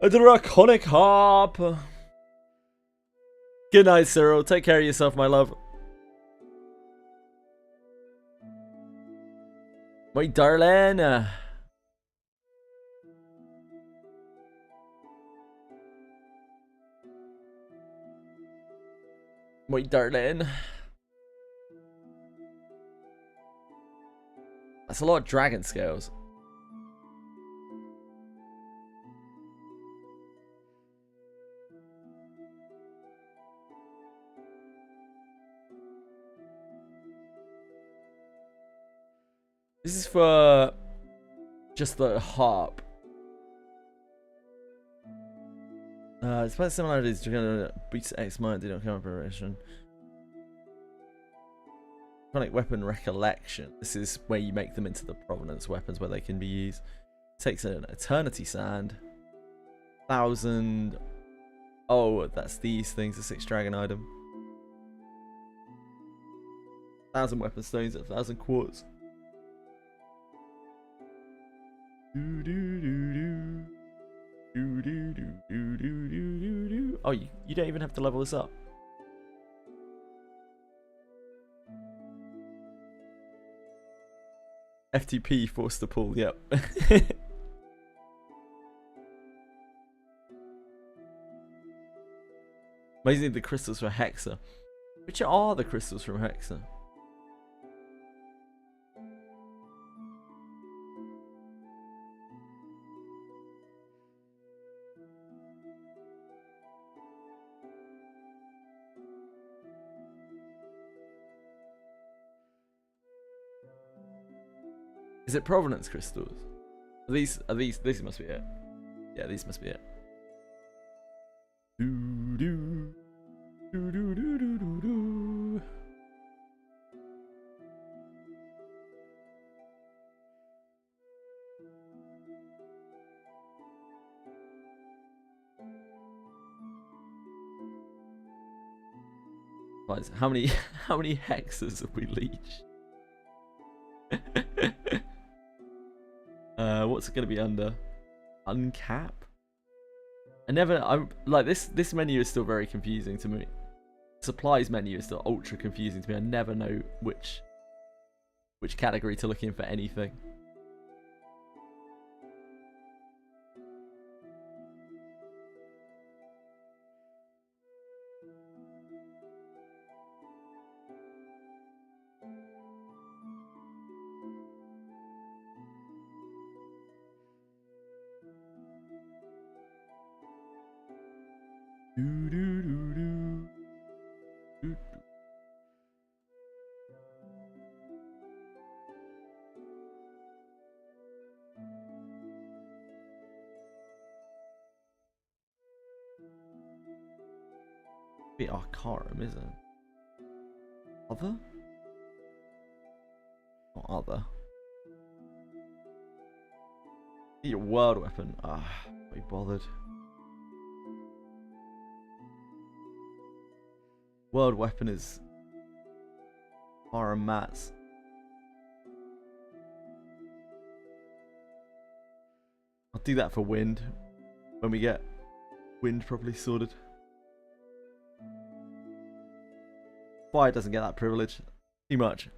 A Draconic harp. Good night, Cyril. Take care of yourself, my love. My darling. My darling. That's a lot of dragon scales. This is for just the harp. Despite similarities, beats X Mind did not come up preparation. Chronic weapon recollection. This is where you make them into the provenance weapons where they can be used. Takes an eternity sand. 1,000. Oh, that's these things. A 6 dragon item. 1,000 weapon stones. 1,000 quartz. Oh, you don't even have to level this up. FTP forced to pull, yep. Amazing, the crystals for Hexa. Which are the crystals from Hexa? Is it provenance crystals? These must be it. Yeah, these must be it. How many hexes have we leached? What's it gonna be under? Uncap? I'm like this menu is still very confusing to me. Supplies menu is still ultra confusing to me. I never know which category to look in for anything. Be Arcarum, isn't it? Other? Not other. Your world weapon. Ah, we bothered. World weapon is Arcarum Mats. I'll do that for wind when we get wind properly sorted. Fire doesn't get that privilege. Too much.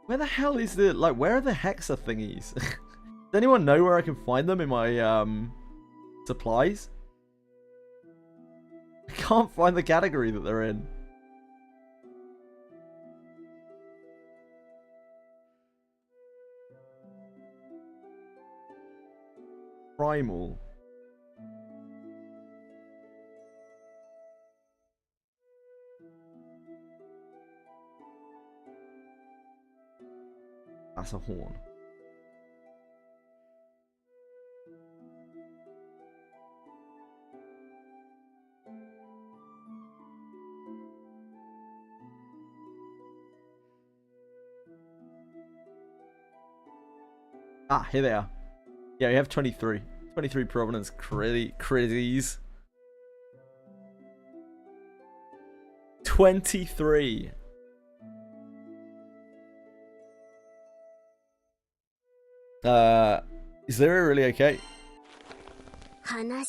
Where the hell is the, like, where are the hexa thingies? Does anyone know where I can find them in my supplies? I can't find the category that they're in. Primal. That's a horn. Ah, here they are. Yeah, we have 23. 23 provenance crizzies. 23. Is there really okay? Thank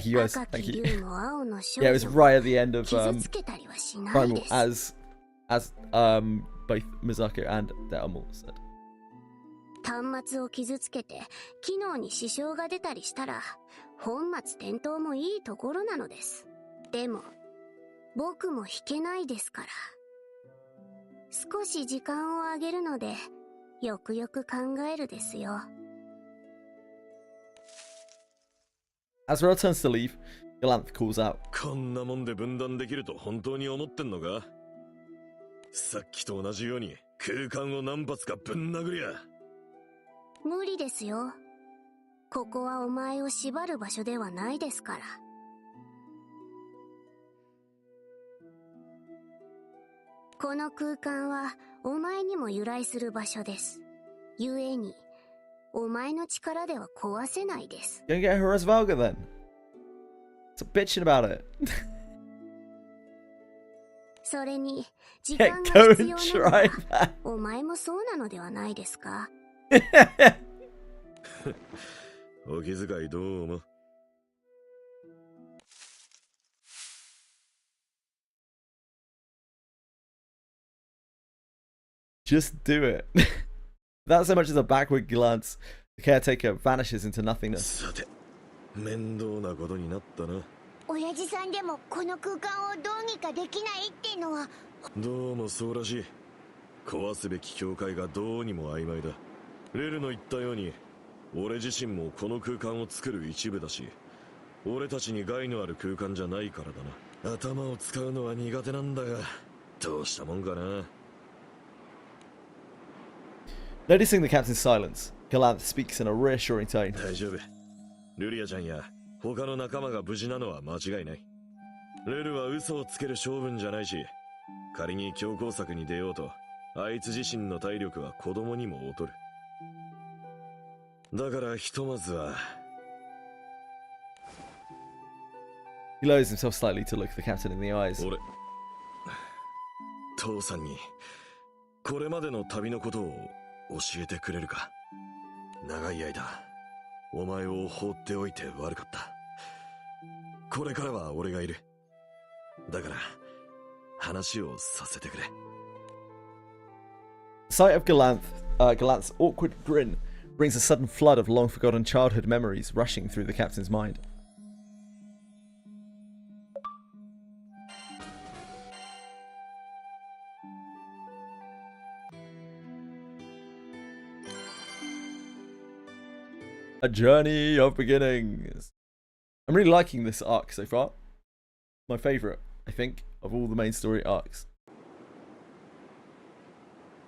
you guys. Thank you. Yeah, it was right at the end of Primal, as both Mizuko and Deamol said. 端末を傷つけて機能に支障が出たりしたら本末転倒もいいところなのです。でも僕も弾けないですから。少し時間をあげるのでよくよく考えるですよ。As Rel turns to leave, Galanth calls out. こんなもんで分断できると本当に思ってんのか？さっきと同じように空間を何発かぶん殴りゃ。無理ですよ。ここはお前を縛る場所ではないですから。この空間はお前にも由来する場所です。故に、お前の力では壊せないです。Gonna get her as Valga then. Stop bitching about it. それに、時間が必要なのは、お前もそうなのではないですか？お気遣いどうも。Just do it. Without so much as a backward glance, the caretaker vanishes into nothingness. さて、面倒なことになったな。親父さんでもこの空間をどうにかできないってのは。どうもそうらしい。壊すべき境界がどうにも曖昧だ。レルの言ったように、俺自身もこの空間を作る一部だし、俺たちに害のある空間じゃないからだな。頭を使うのは苦手なんだが、どうしたもんかな。Noticing the captain's silence, Galanth speaks in a reassuring tone. 大丈夫。ルリアちゃんや他の仲間が無事なのは間違いない。レルは嘘をつける性分じゃないし、仮に強攻策に出ようと、あいつ自身の体力は子供にも劣る。だからひとまずは。He lowers himself slightly to look the captain in the eyes. 俺、父さんにこれまでの旅のことを教えてくれるか。長い間お前を放っておいて悪かった。これからは俺がいる。だから話をさせてくれ。Sight of Galanth's awkward grin brings a sudden flood of long-forgotten childhood memories rushing through the captain's mind. A journey of beginnings. I'm really liking this arc so far. My favourite, I think, of all the main story arcs.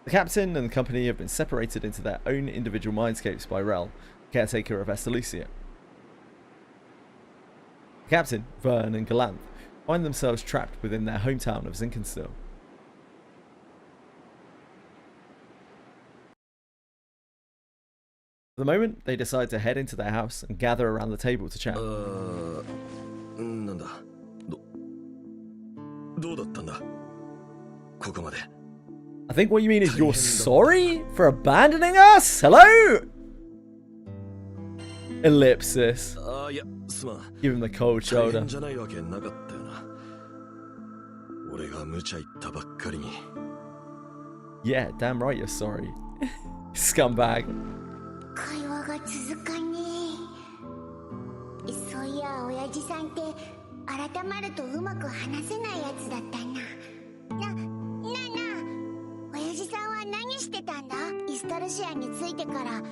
The captain and the company have been separated into their own individual mindscapes by Rel, caretaker of Estalucia. The captain, Vern, and Galanth find themselves trapped within their hometown of Zinkenstill. For the moment, they decide to head into their house and gather around the table to chat. なんだ。どうだったんだ。ここまで。 I think what you mean is you're sorry for abandoning us? Hello? Ellipsis. Give him the cold shoulder. Yeah, damn right you're sorry. Scumbag. 会話が続かねえ。そういや親父さんって改まるとうまく話せないやつだったな。なあ親父さんは何してたんだ？イスタルシアに着いてから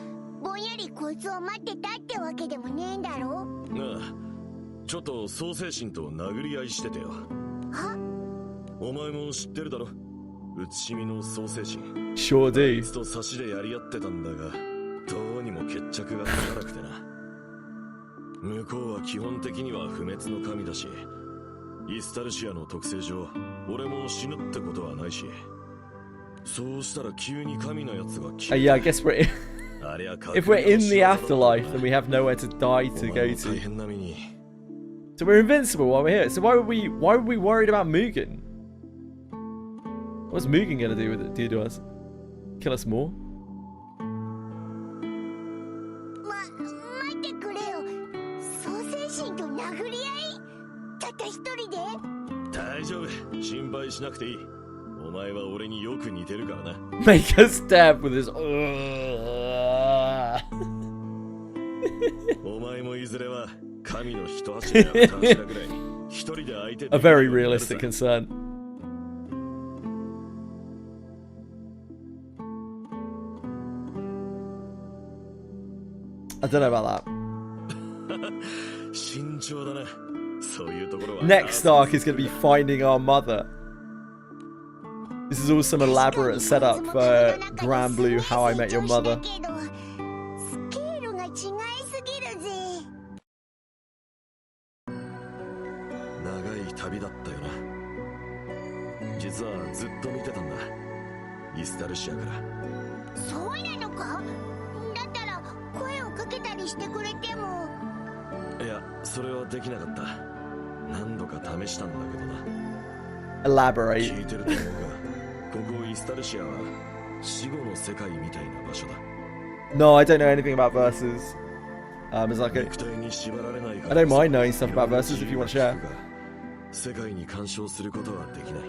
ぼんやりこいつを待ってたってわけでもねえんだろ？ああ、ちょっと創世神と殴り合いしててよ。は？お前も知ってるだろ？写しみの創世神。Sure do. あいつと差しでやり合ってたんだが、どうにも決着がつかなくてな。向こうは基本的には不滅の神だし、イスタルシアの特性上、俺も死ぬってことはないし。そうしたら急に神のやつが消えて。Yeah, I guess we're if we're in the afterlife, then we have nowhere to die to go to. So we're invincible while we're here. So why were we worried about Mugen? What's Mugen gonna do with it? Do to us? Kill us more? 待ってくれよ。創世神と殴り合い？たった一人で？大丈夫。心配しなくていい。お前は俺によく似てるからな。Make a stab with his. お前もいずれは神の一柱や二柱ぐらい一人で相手。 A very realistic concern. I don't know about that. 慎重だな。そういうところは。Next arc is going to be finding our mother. This is all some elaborate setup for Granblue, How I Met Your Mother. スケールが違いすぎるぜ。長い旅だったよな。実はずっと見てたんだ。イスタルシアから。そうなのか？だったら声をかけたりしてくれても。いや、それはできなかった。何度か試したんだけどな。Elaborate. 聞いてると思うが、ここイスタルシアは死後の世界みたいな場所だ。No, I don't know anything about verses. It's like I don't mind knowing stuff about verses if you want to share. 世界に干渉することはできない。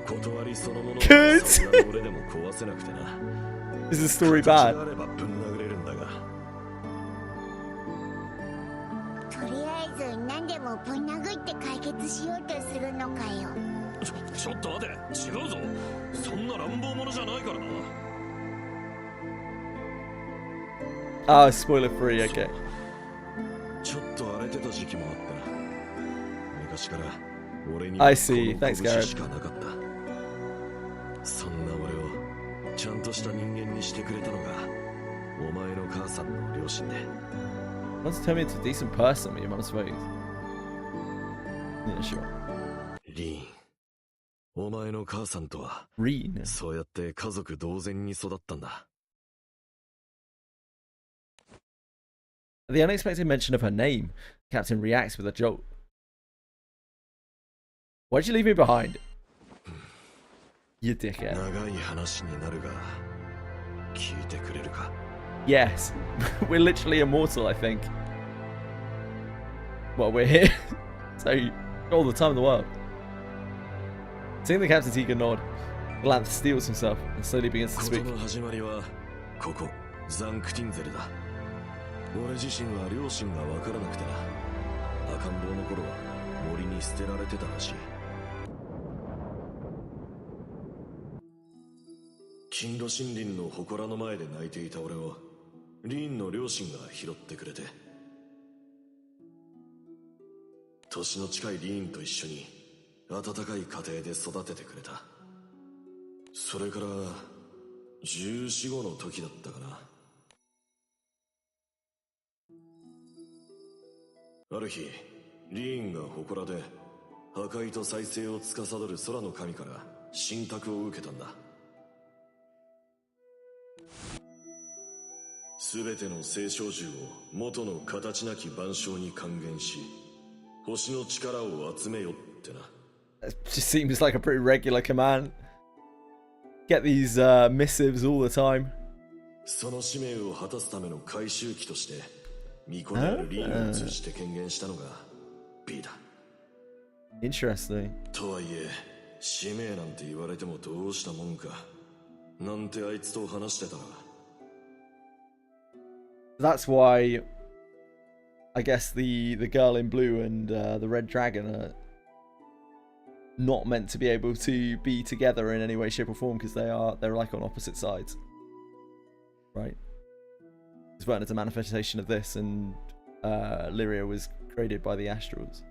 断りそのものはそんな俺でも壊せなくてな。Is the story bad? あればぶん殴れるんだが。とりあえず何でもぶん殴って解決しようとするのかよ。ちょっと待て、違うぞ。そんな乱暴者じゃないからな。Oh, spoiler free, okay. ちょっと荒れてた時期もあったな。昔から俺に I see. Thanks, Garrett. しかなかった。そんな俺をちゃんとした人間にしてくれたのがお前の母さんの両親で。Wants to turn me into a decent person with your mum's face. Yeah, sure. リーン、お前の母さんとはそうやって家族同然に育ったんだ。The unexpected mention of her name, Captain reacts with a jolt. Why'd you leave me behind? You dickhead. 長い話になるが、聞いてくれるか? Yes, we're literally immortal, I think. Well, we're here, so all the time in the world. Seeing the captain's eager nod, Galanth steels himself and slowly begins to speak. 事の始まりはここザンクティンゼルだ。俺自身は両親が分からなくてな。赤ん坊の頃は森に捨てられてたらしい。金路森林の祠の前で泣いていた俺をリーンの両親が拾ってくれて、年の近いリーンと一緒に温かい家庭で育ててくれた。それから14、15の時だったかな。ある日、リーンが祠で破壊と再生を司る空の神から神託を受けたんだ。すべての聖照獣を元の形なき万象に還元し、星の力を集めよってな。It just seems like a pretty regular command. Get these missives all the time. その使命を果たすための回収機として、巫女であるリーンを通じて権限したのが B だ。Interesting. とはいえ、使命なんて言われてもどうしたもんか。なんてあいつと話してたら。That's why I guess the girl in blue and the red dragon are not meant to be able to be together in any way, shape or form, because they're like on opposite sides. Right? Verna's a manifestation of this, and Lyria was created by the Astrals.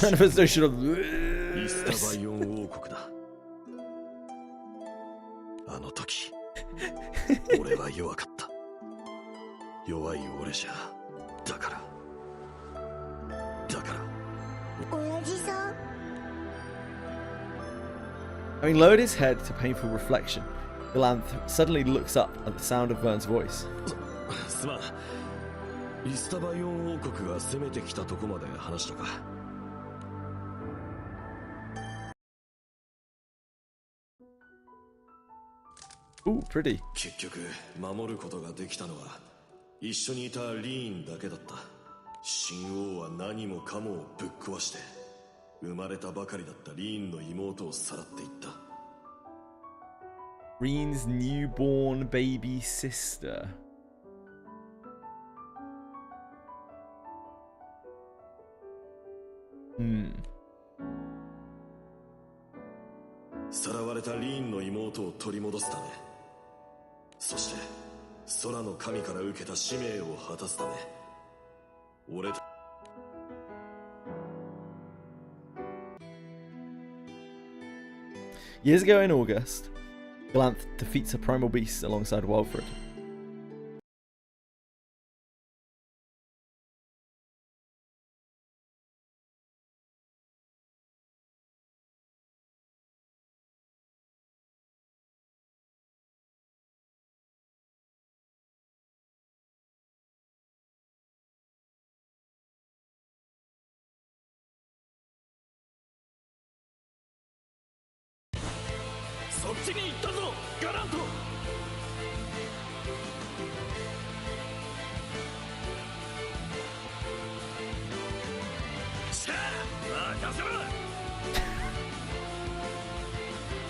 Manifestation of this. あの時俺は弱かった。弱い俺じゃだから親父さん。 Having lowered his head to painful reflection, Galanth suddenly looks up at the sound of Vern's voice. すまん。イスタバイオン王国が攻めてきたとこまで話したか。Ooh, pretty. 結局守ることができたのは一緒にいたリーンだけだった。神王は何もかもをぶっ壊して生まれたばかりだったリーンの妹をさらっていった。Reen's newborn baby sister. Hmm. さらわれたリーンの妹を取り戻すため、そして空の神から受けた使命を果たすため、俺た Years ago in August, Galanth defeats a primal beast alongside Wildfred.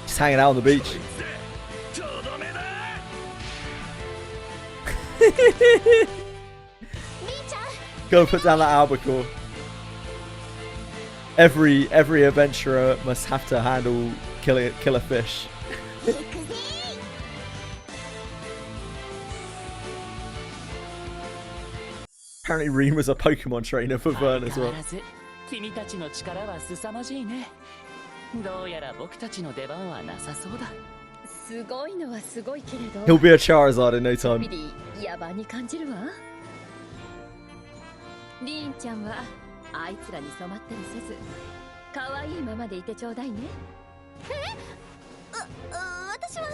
Just hanging out on the beach. Go put down that albacore. Every adventurer must have to handle kill a fish. Apparently Reen was a Pokemon trainer for Vern as well. 君たちの力は凄まじいね。どうやら僕たちの出番はなさそうだ。すごいのはすごいけれど。He'll be a Charizard in no time. ビリ野蛮に感じるわ。リーンちゃんはあいつらに染まったりせず、可愛いままでいてちょうだいね。私は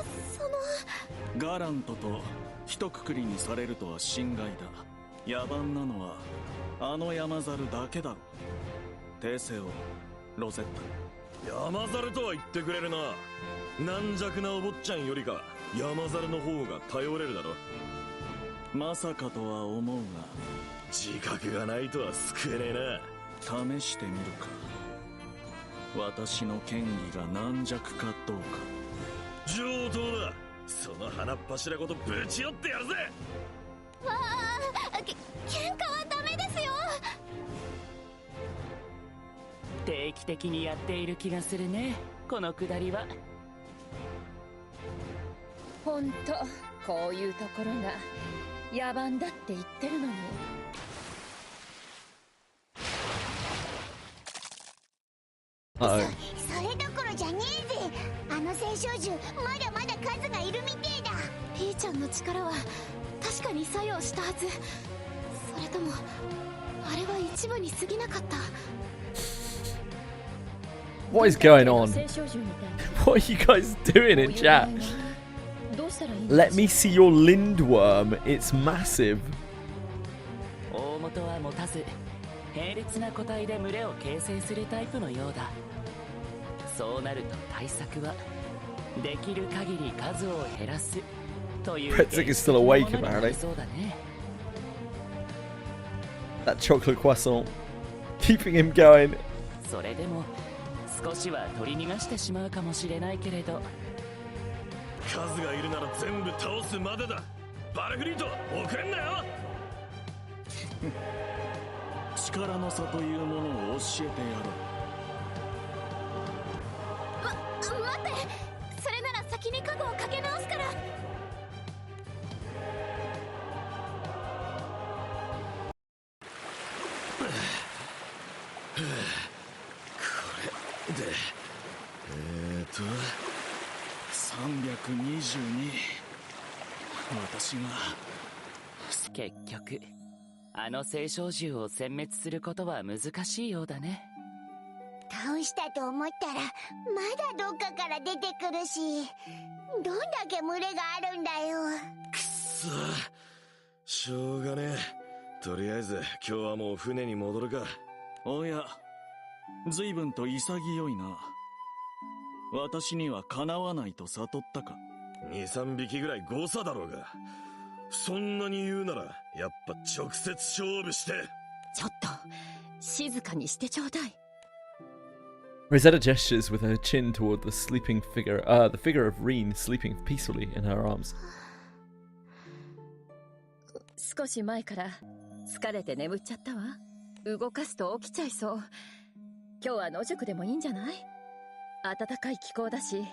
ガラントと一括りにされるとは心外だ。野蛮なのはあの山猿だけだろう。訂正をロゼッタ。山猿とは言ってくれるな。軟弱なお坊ちゃんよりか山猿の方が頼れるだろ。まさかとは思うが自覚がないとは救えねえな。試してみるか。私の剣技が軟弱かどうか。上等だ。その鼻っ柱ごとぶち寄ってやるぜ。わあ、喧嘩はダメですよ。定期的にやっている気がするね、このくだりは。ほんとこういうところが野蛮だって言ってるのに。それどころじゃねえぜ。あの聖少獣まだまだ数がいるみてえだ。ピーちゃんの力は確かに作用したはず。それともあれは一部に過ぎなかった。 What is going on? What are you guys doing in chat? Let me see your Lindworm. It's massive. 大元は持たず並列な個体で群れを形成するタイプのようだ。そうなると対策はできる限り数を減らすという Pretzik is still awake apparently. そうだね。 That chocolate croissant. Keeping him going. それでも少しは取り逃がしてしまうかもしれないけれど。数がいるなら全部倒すまでだ。バルフリート遅れんなよ。力の差というものを教えてやろう。待って、それなら先に加護をかけ直すから。これで322。私が結局あの聖少獣を殲滅することは難しいようだね。倒したと思ったらまだどっかから出てくるし、どんだけ群れがあるんだよ。くっそ、しょうがねえ。とりあえず今日はもう船に戻るか。おや、随分と潔いな。私にはかなわないと悟ったか。2、3匹ぐらい誤差だろうが。そんなに言うならやっぱ直接勝負して。ちょっと静かにしてちょうだい。Rosetta gestures with her chin toward the sleeping figure, the figure of Reen sleeping peacefully in her arms. 少し前から疲れて眠っちゃったわ。動かすと起きちゃいそう。今日は野宿でもいいんじゃない？暖かい気候だし、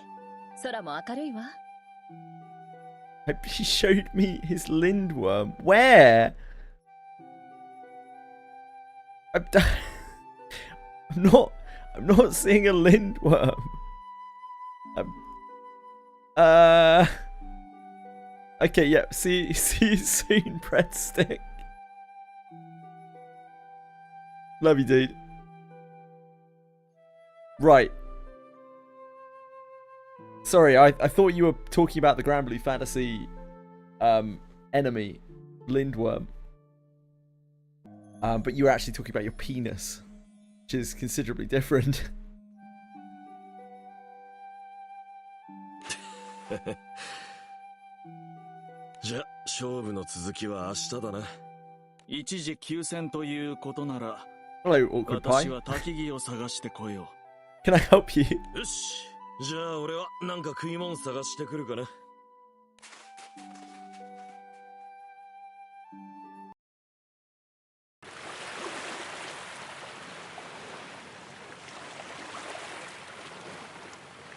空も明るいわ。He showed me his Lindworm. Where? I'm not seeing a Lindworm. Okay, yeah. See you soon, breadstick. Love you, dude. Right. Sorry, I thought you were talking about the Granblue Fantasy enemy, Lindworm. But you were actually talking about your penis, which is considerably different. じゃ、勝負の続きは明日だな。一時休戦ということなら、 Hello, awkward pie. 私は焚き木を探してこよう。Can I help you? よし。じゃあ俺はなんか食い物探してくるかな。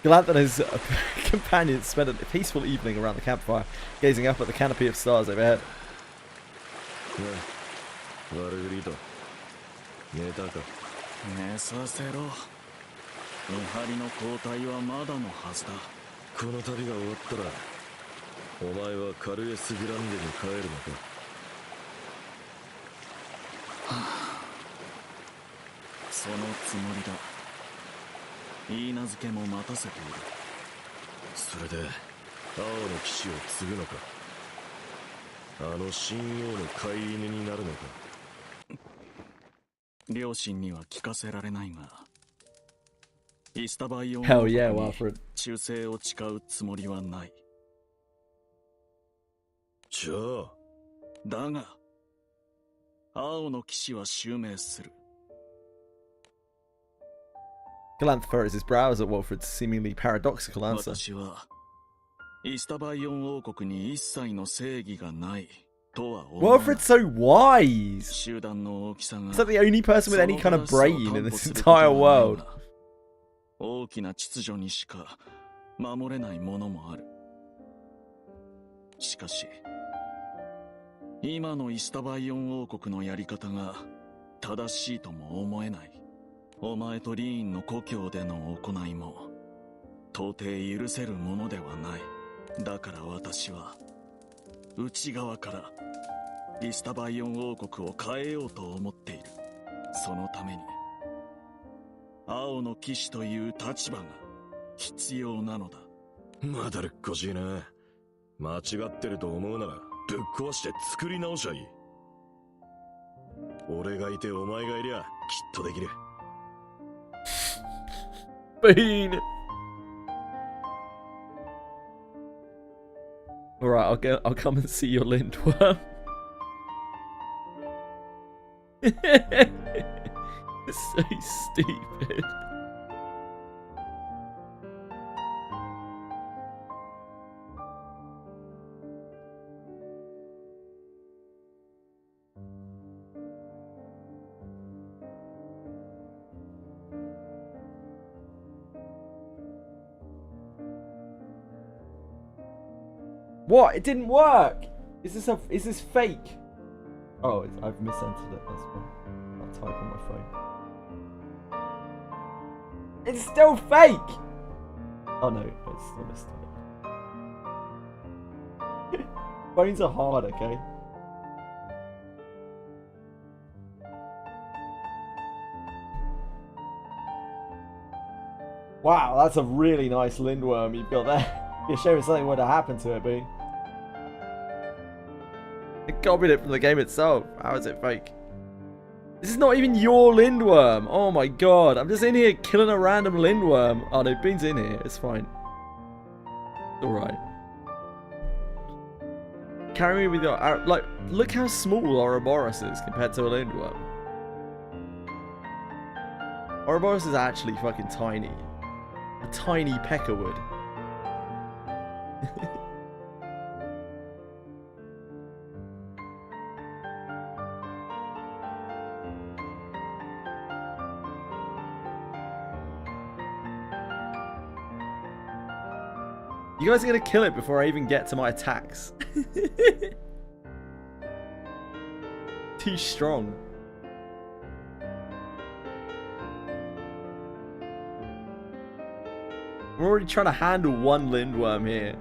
Galant and his companions spent a peaceful evening around the campfire, gazing up at the canopy of stars overhead. ワルグリート、寝たか。寝させろ。見張りの交代はまだのはずだ。この旅が終わったらお前はカルエス・グランデに帰るのか。そのつもりだ。言い名付けも待たせている。それで青の騎士を継ぐのか。あの神王の飼い犬になるのか。両親には聞かせられないが、イスタバイオン Hell yeah, Walfred. 忠誠を誓うつもりはない。じゃあだが青の騎士は襲名する。Galant furrows his brows at Walfred's seemingly paradoxical answer. 私はイスタバイオン王国に一切の正義がないとは思う。 Walfred's so wise. 集団の大きさが He's like the only person with any kind of brain in this entire world. 大きな秩序にしか守れないものもある。しかし今のイスタバイオン王国のやり方が正しいとも思えない。お前とリーンの故郷での行いも到底許せるものではない。だから私は内側からイスタバイオン王国を変えようと思っている。そのために青の騎士という立場が必要なのだ。まだるっこしいな。間違ってると思うならぶっ壊して作り直しゃいい。俺がいてお前がいりゃきっとできる。Bean. Alright, I'll come and see your lindworm. It's so stupid. What? It didn't work. Is this fake? Oh, I've misentered it. That's why. I'll type on my phone. It's still fake. Oh no, it's still mistake. Phones are hard, okay? Wow, that's a really nice lindworm you've got there. Be a shame if something would have happened to it, Bean. It copied it from the game itself. How is it fake? This is not even your lindworm. Oh my god. I'm just in here killing a random lindworm. Oh no, Bean's in here. It's fine. It's alright. Carry me with your... Like, look how small Ouroboros is compared to a lindworm. Ouroboros is actually fucking tiny. A tiny peckerwood. You guys are gonna kill it before I even get to my attacks. Too strong. We're already trying to handle one lindworm here.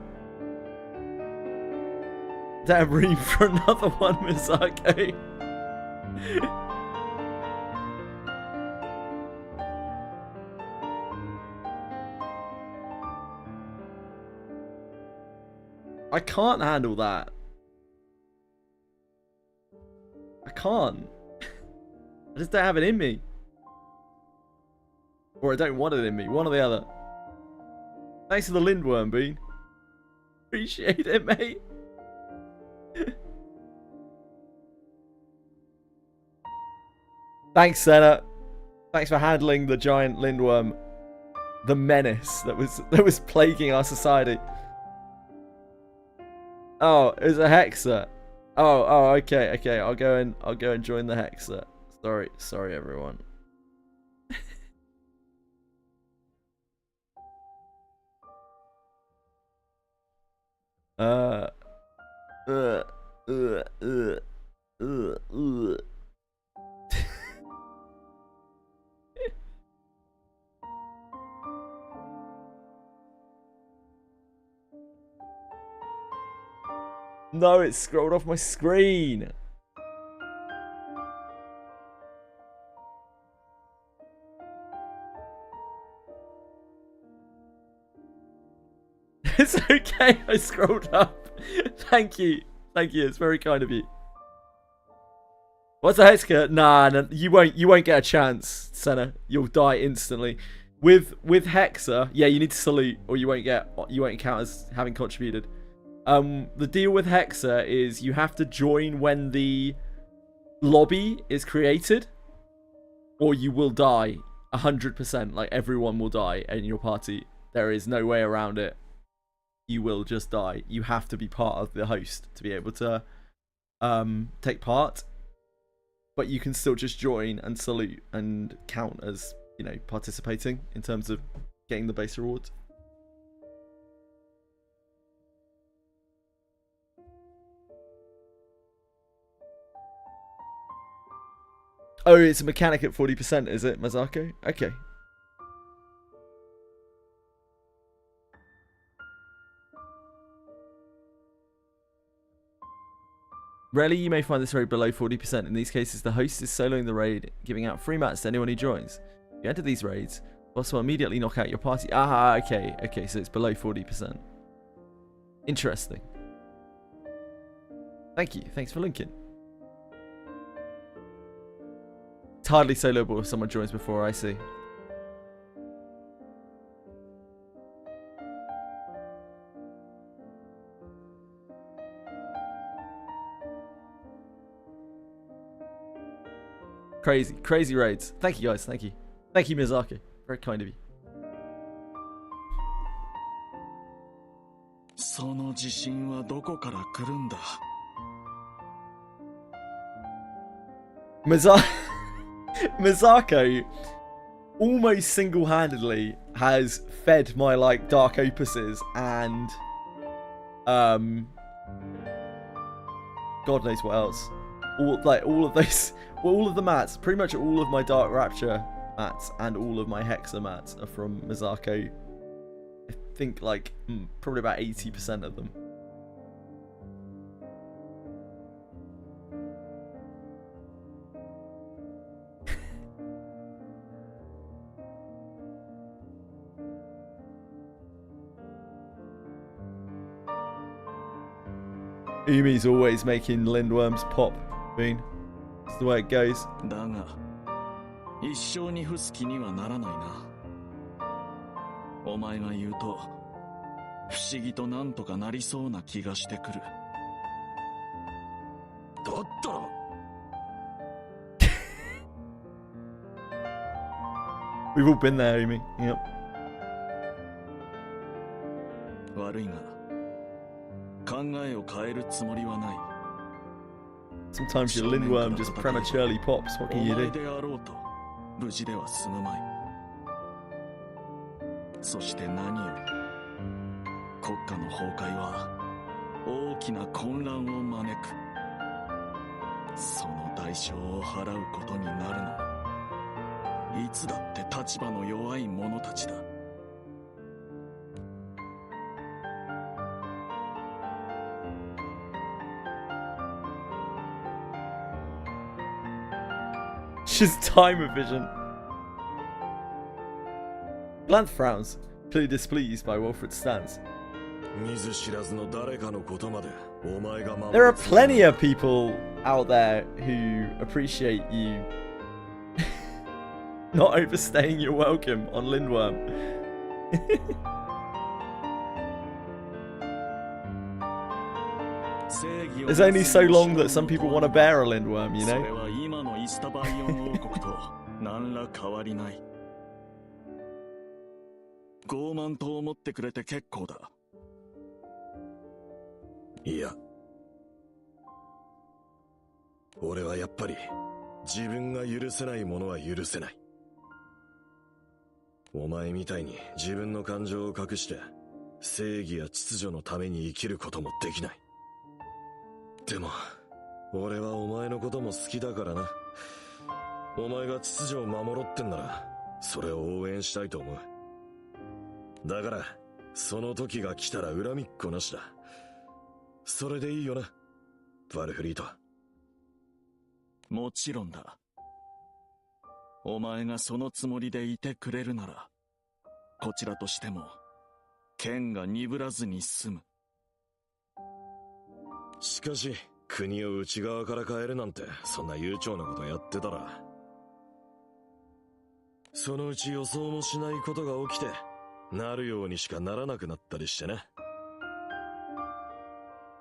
Don't have room for another one, Misako. I can't handle that. I can't. I just don't have it in me. Or I don't want it in me. One or the other. Thanks for the lindworm, Bean. Appreciate it, mate. Thanks, Senna. Thanks for handling the giant lindworm. The menace that was plaguing our society. Oh, it was a hexer. Oh, okay. I'll go and join the hexer. Sorry, everyone. No, it scrolled off my screen. It's okay, I scrolled up. Thank you. It's very kind of you. What's a hexer? Nah, you won't get a chance, Senna. You'll die instantly. With hexer, yeah, you need to salute, or you won't count as having contributed. The deal with hexer is you have to join when the lobby is created, or you will die 100%. Like, everyone will die in your party. There is no way around it. You will just die. You have to be part of the host to be able to take part. But you can still just join and salute and count as, you know, participating in terms of getting the base rewards. Oh, it's a mechanic at 40%, is it, Mazako? Okay. Rarely you may find this raid below 40%. In these cases, the host is soloing the raid, giving out free mats to anyone who joins. If you enter these raids, the boss will immediately knock out your party. Ah, okay. Okay, so it's below 40%. Interesting. Thank you. Thanks for linking. It's hardly soloable if someone joins before, I see. Crazy raids. Thank you guys, thank you. Thank you, Miyazaki. Very kind of you. その自信はどこから来るんだ Mazako almost single-handedly has fed my like dark opuses and God knows what else. All of those, all of the mats, pretty much all of my Dark Rapture mats and all of my Hexa mats are from Mazako. I think like probably about 80% of them. Umi's always making Lindworms pop, Bean. That's the way it goes. だが一生に付す気にはならないなお前が言うと不思議となんとかなりそうな気がしてくるだったら We've all been there, Umi. Yep. 悪いが考えを変えるつもりはない Sometimes your Lindworm just prematurely pops. What can you お前 do? であろうと無事では済むまいそして何より国家の崩壊は大きな混乱を招くその代償を払うことになるのはいつだって立場の弱い者たちだ She's timer vision. Glanth frowns, clearly displeased by Wilfred's stance. There are plenty of people out there who appreciate you not overstaying your welcome on Lindworm. It's only so long that some people want to bear a Lindworm, you know? スタバイオン王国と何ら変わりない傲慢と思ってくれて結構だいや俺はやっぱり自分が許せないものは許せないお前みたいに自分の感情を隠して正義や秩序のために生きることもできないでも俺はお前のことも好きだからなお前が秩序を守ろってんならそれを応援したいと思うだからその時が来たら恨みっこなしだそれでいいよなバルフリートもちろんだお前がそのつもりでいてくれるならこちらとしても剣が鈍らずに済むしかし国を内側から変えるなんてそんな悠長なことやってたらそのうち予想もしないことが起きてなるようにしかならなくなったりしてね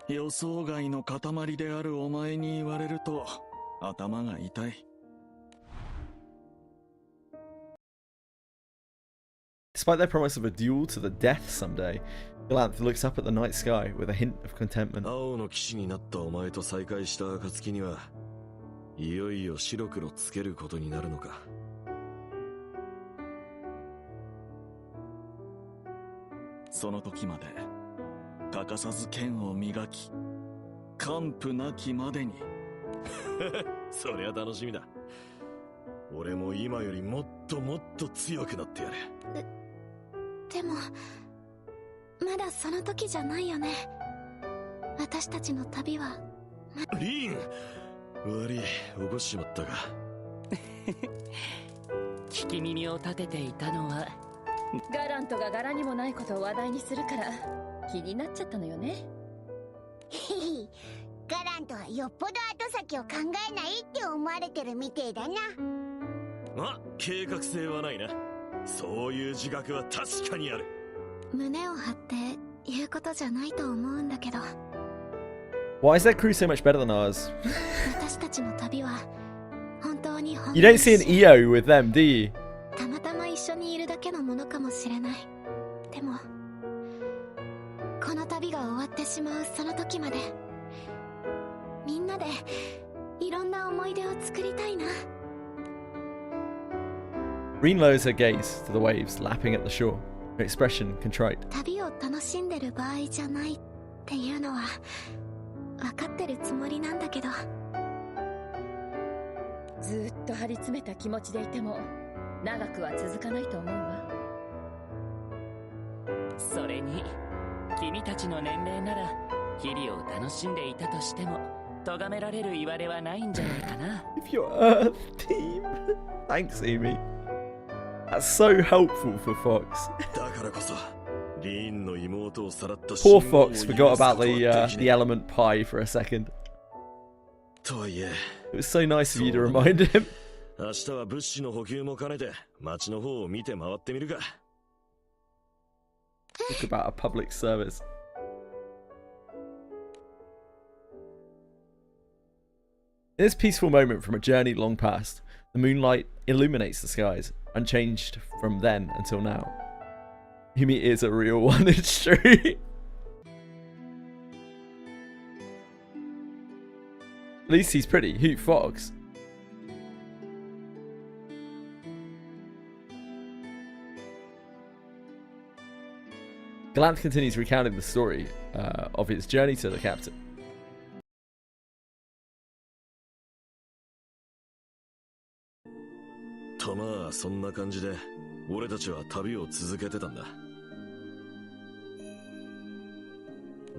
予想外の塊であるお前に言われると頭が痛い Despite their promise of a duel to the death someday, Glanth looks up at the night sky with a hint of contentment. 青の騎士になったお前と再会した暁にはいよいよ白黒つけることになるのかその時まで欠かさず剣を磨き完膚なきまでにそりゃ楽しみだ俺も今よりもっともっと強くなってやる。でもまだその時じゃないよね。私たちの旅はリーン、悪い、起こしちまったか。聞き耳を立てていたのはガラントが柄にもないことを話題にするから気になっちゃったのよね。ガラントはよっぽど後先を考えないって思われてるみてえだな。あ、計画性はないな。そういう自覚は確かにある。胸を張って言うことじゃないと思うんだけど。 Why is their crew so much better than ours? 私たちの旅は本当に You don't see an EO with them, do you? たまたま一緒にいるだけのものかもしれない。でもこの旅が終わってしまうその時までみんなでいろんな思い出を作りたいな。 Green lowers her gaze to the waves lapping at the shore, her expression contrite. 旅を楽しんでる場合じゃないっていうのは分かってるつもりなんだけど。ずっと張り詰めた気持ちでいても長くは続かないと思うわ。それに君たちの年齢なら日々を楽しんでいたとしても咎められる言われはないんじゃないかな。 If you're Earth team. Thanks, Amy. That's so helpful for Fox. だからこそリーンの妹をさらった Poor Fox forgot about the element pie for a second. とはいえ It was so nice of you to remind him. 明日は物資の補給も兼ねて町の方を見て回ってみるか。 Talk about a public service. In this peaceful moment from a journey long past, the moonlight illuminates the skies, unchanged from then until now. Yumi is a real one, it's true. At least he's pretty. Who, Fox? Galant continues recounting the story of his journey to the captain. とまあそんな感じで俺たちは旅を続けてたんだ。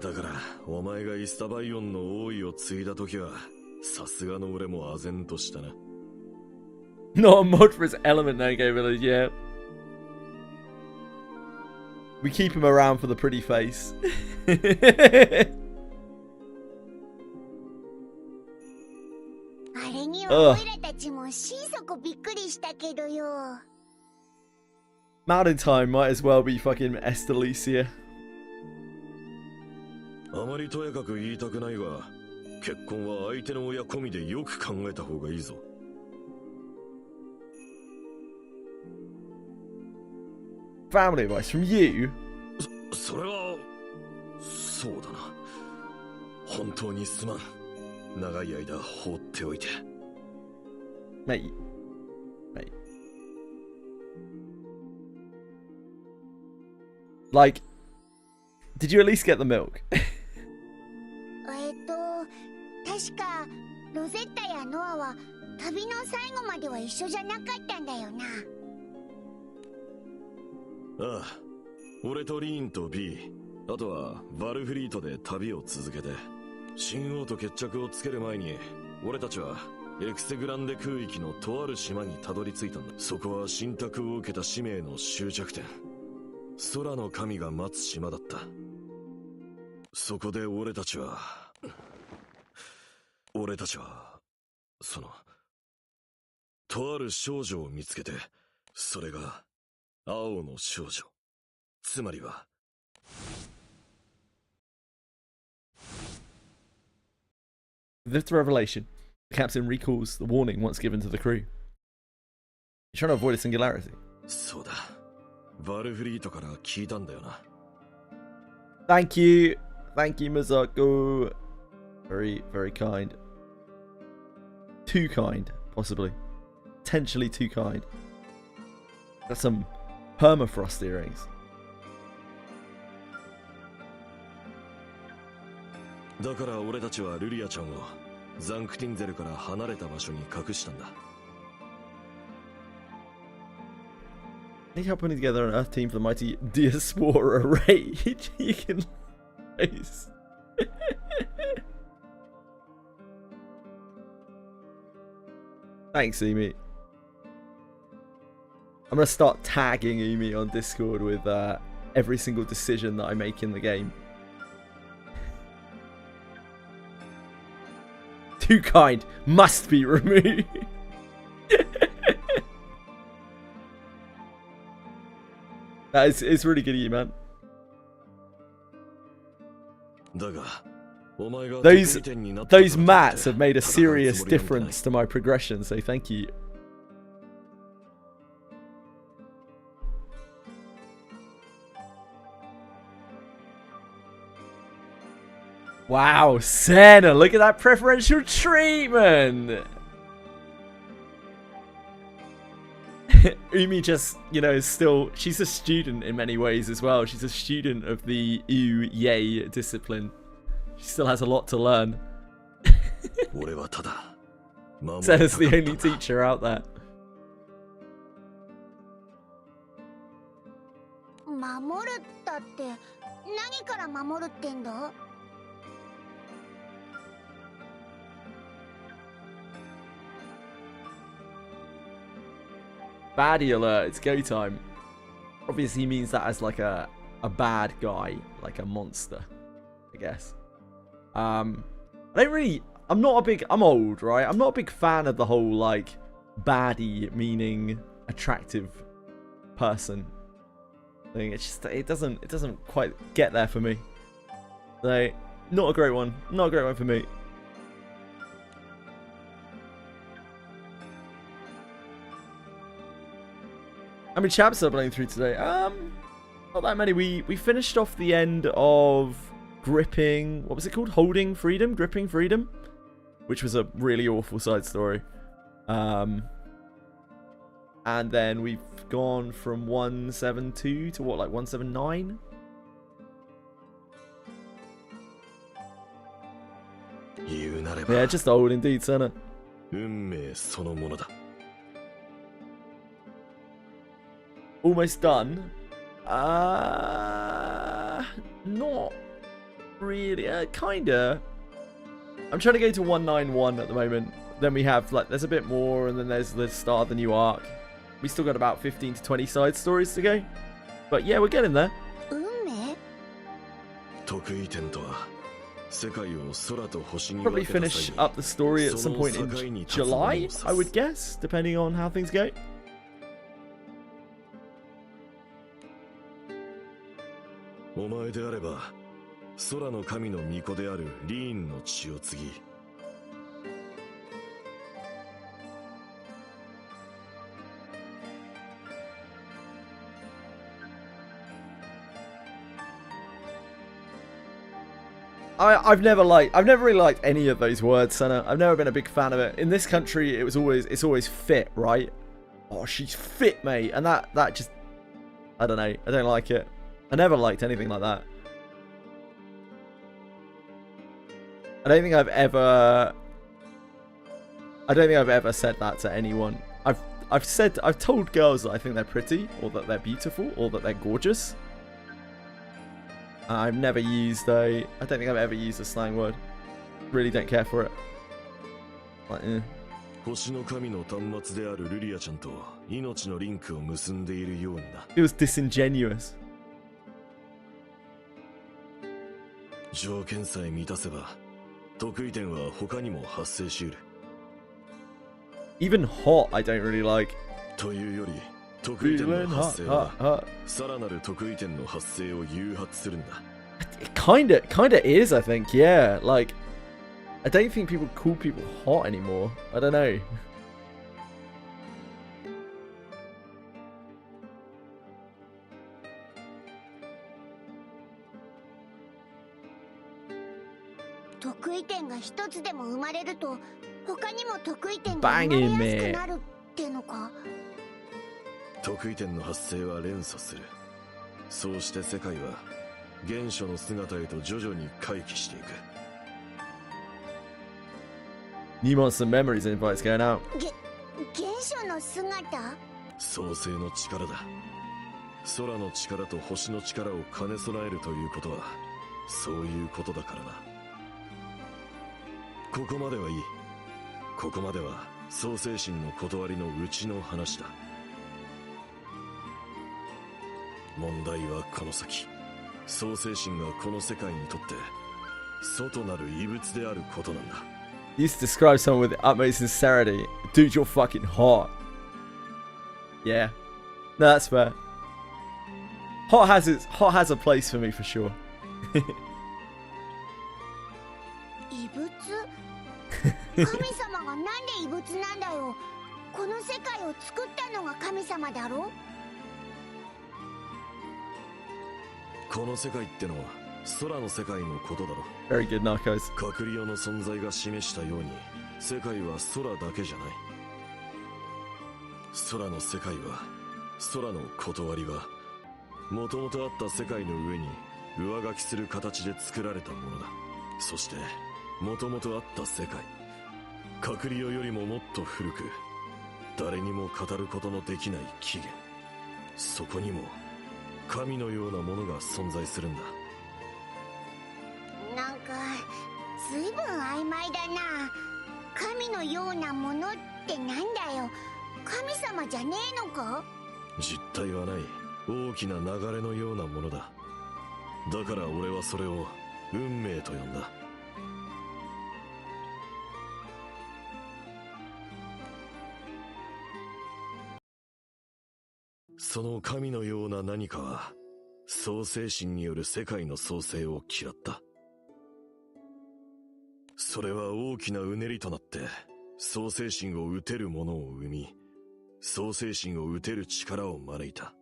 だからお前がイスタバイオンの王位を継いだ時はさすがの俺も唖然としたな。 Not a mod for his element no capability, yeah. We keep him around for the pretty face. あれにはオイラたちも心底びっくりしたけどよ。 Mountain time might as well be fucking Estelicia. あまりとやかく言いたくないが、結婚は相手の親込みでよく考えた方がいいぞ。Family advice from you? それはそうだな。本当にすまん。長い間放っておいて。Mate. Like, did you at least get the milk? 確かロゼッタやノアは旅の最後までは一緒じゃなかったんだよな。ああ、俺とリーンと B、 あとはバルフリートで旅を続けて、新王と決着をつける前に俺たちはエクセグランデ空域のとある島にたどり着いたんだ。そこは信託を受けた使命の終着点、空の神が待つ島だった。そこで俺たちはそのとある少女を見つけて、それが青の少女、つまりはWith this revelation, the captain recalls the warning once given to the crew. He's trying to avoid a singularity. そうだ、バルフリートから聞いたんだよな。 Thank you, Mazako. Very, very kind. Too kind, possibly. Potentially too kind. That's some permafrost earrings. だから俺たちはルリアちゃんをザンクティンゼルから離れた場所に隠したんだ。Need help putting together an Earth team for the mighty Diaspora raid. You can place. Thanks, Emi. I'm gonna start tagging Emi on Discord with every single decision that I make in the game. Too kind. Must be removed. It's really good of you, man. Those mats have made a serious difference to my progression, so thank you. Wow, Senna, look at that preferential treatment! Umi just, you know, is still, she's a student in many ways as well. She's a student of the Yay discipline. She still has a lot to learn. Senna's the only teacher out there. 守るったって何から守るってんだ? Baddie alert, it's go time. Obviously he means that as like a bad guy, like a monster, I guess. I'm old, right? I'm not a big fan of the whole like baddie meaning attractive person thing. It's just it doesn't quite get there for me. So not a great one. Not a great one for me. How many chapters are playing through today? Not that many. We finished off the end of Gripping, what was it called? Holding Freedom? Gripping Freedom? Which was a really awful side story. And then we've gone from 172 to what, like 179? Yeah, just old indeed, Senna. Almost done. Not really. Kinda. I'm trying to go to 191 at the moment. Then we have, like, there's a bit more, and then there's the start of the new arc. We still got about 15 to 20 side stories to go. But yeah, we're getting there. Probably finish up the story at some point in July, I would guess, depending on how things go. I've never really liked any of those words, Senna. I've never been a big fan of it. In this country, it's always fit, right? Oh, she's fit, mate. And that just, I don't know. I don't like it. I never liked anything like that. I don't think I've ever said that to anyone. I've told girls that I think they're pretty, or that they're beautiful, or that they're gorgeous. I've never used I don't think I've ever used a slang word. Really don't care for it. Like, eh. It was disingenuous. Even hot, I don't really like. Feeling hot. It kinda is, I think, yeah. Like, I don't think people call people hot anymore. I don't know. Banging, mate. 得意点の発生は連鎖する。そうして世界は原初の姿へと徐々に回帰していく。New Monster Memories invites going out. 原初の姿？創世の力だ。空の力と星の力を兼ね備えるということはそういうことだからな。ここまではいい。ここまでは創世神の断りのうちの話だ。問題はこの先、創世神がこの世界にとって祖となる異物であることなんだ。You used to describe someone with the utmost sincerity. Dude, you're fucking hot. Yeah. No, that's fair. Hot has a place for me for sure. 異物？神様がなんで異物なんだよ。この世界を作ったのが神様だろ。この世界ってのは空の世界のことだろ。Very good, Narcos. カクリオの存在が示したように、世界は空だけじゃない。空の世界は、空の断りは、もともとあった世界の上に上書きする形で作られたものだ。そして、もともとあった世界、カクリオよりももっと古く、誰にも語ることのできない起源。そこにも、神のようなものが存在するんだ。なんかずいぶん曖昧だな。神のようなものってなんだよ。神様じゃねえのか？実体はない大きな流れのようなものだ。だから俺はそれを運命と呼んだ。その神のような何かは創世神による世界の創生を嫌った。それは大きなうねりとなって創世神を討てるものを生み、創世神を討てる力を招いた。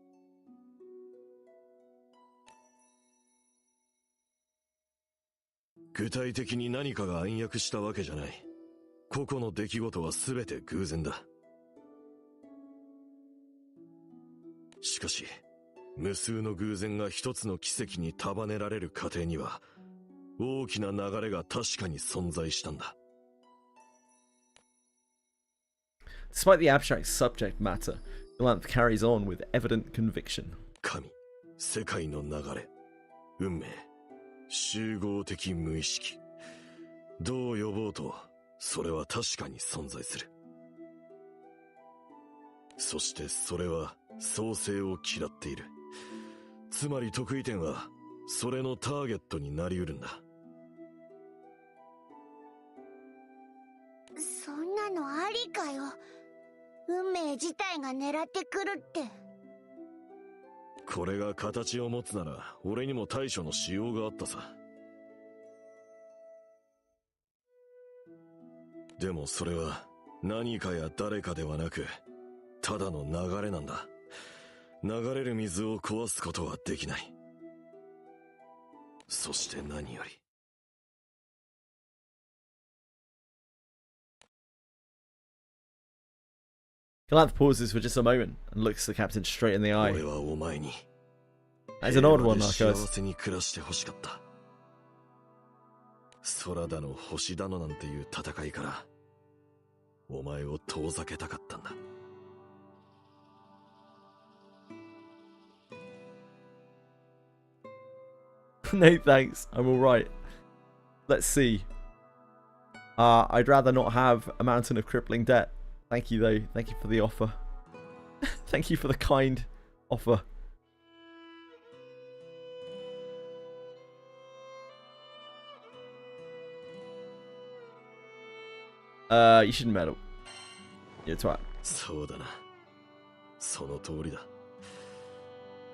具体的に何かが暗躍したわけじゃない。個々の出来事は全て偶然だ。しかし、無数の偶然が一つの奇跡に束ねられる過程には、大きな流れが確かに存在したんだ。Despite the abstract subject matter, Galanth carries on with evident conviction. 神、世界の流れ、運命、集合的無意識。どう呼ぼうと、それは確かに存在する。そしてそれは創生を嫌っている。つまり得意点は、それのターゲットになりうるんだ。そんなのありかよ。運命自体が狙ってくるって。これが形を持つなら俺にも対処のしようがあったさ。でもそれは何かや誰かではなく、ただの流れなんだ。流れる水を壊すことはできない。そして何より、Galanth pauses for just a moment and looks the captain straight in the eye. 俺はお前に That's an odd one, 幸 Narcos. せに暮らしてほしかった。空だの星だのなんていう戦いからお前を遠ざけたかったんだ。No thanks, I'm alright. Let's see. I'd rather not have a mountain of crippling debt. Thank you though, thank you for the offer. Thank you for the kind offer. You shouldn't meddle. You're a twat. そうだな。その通りだ。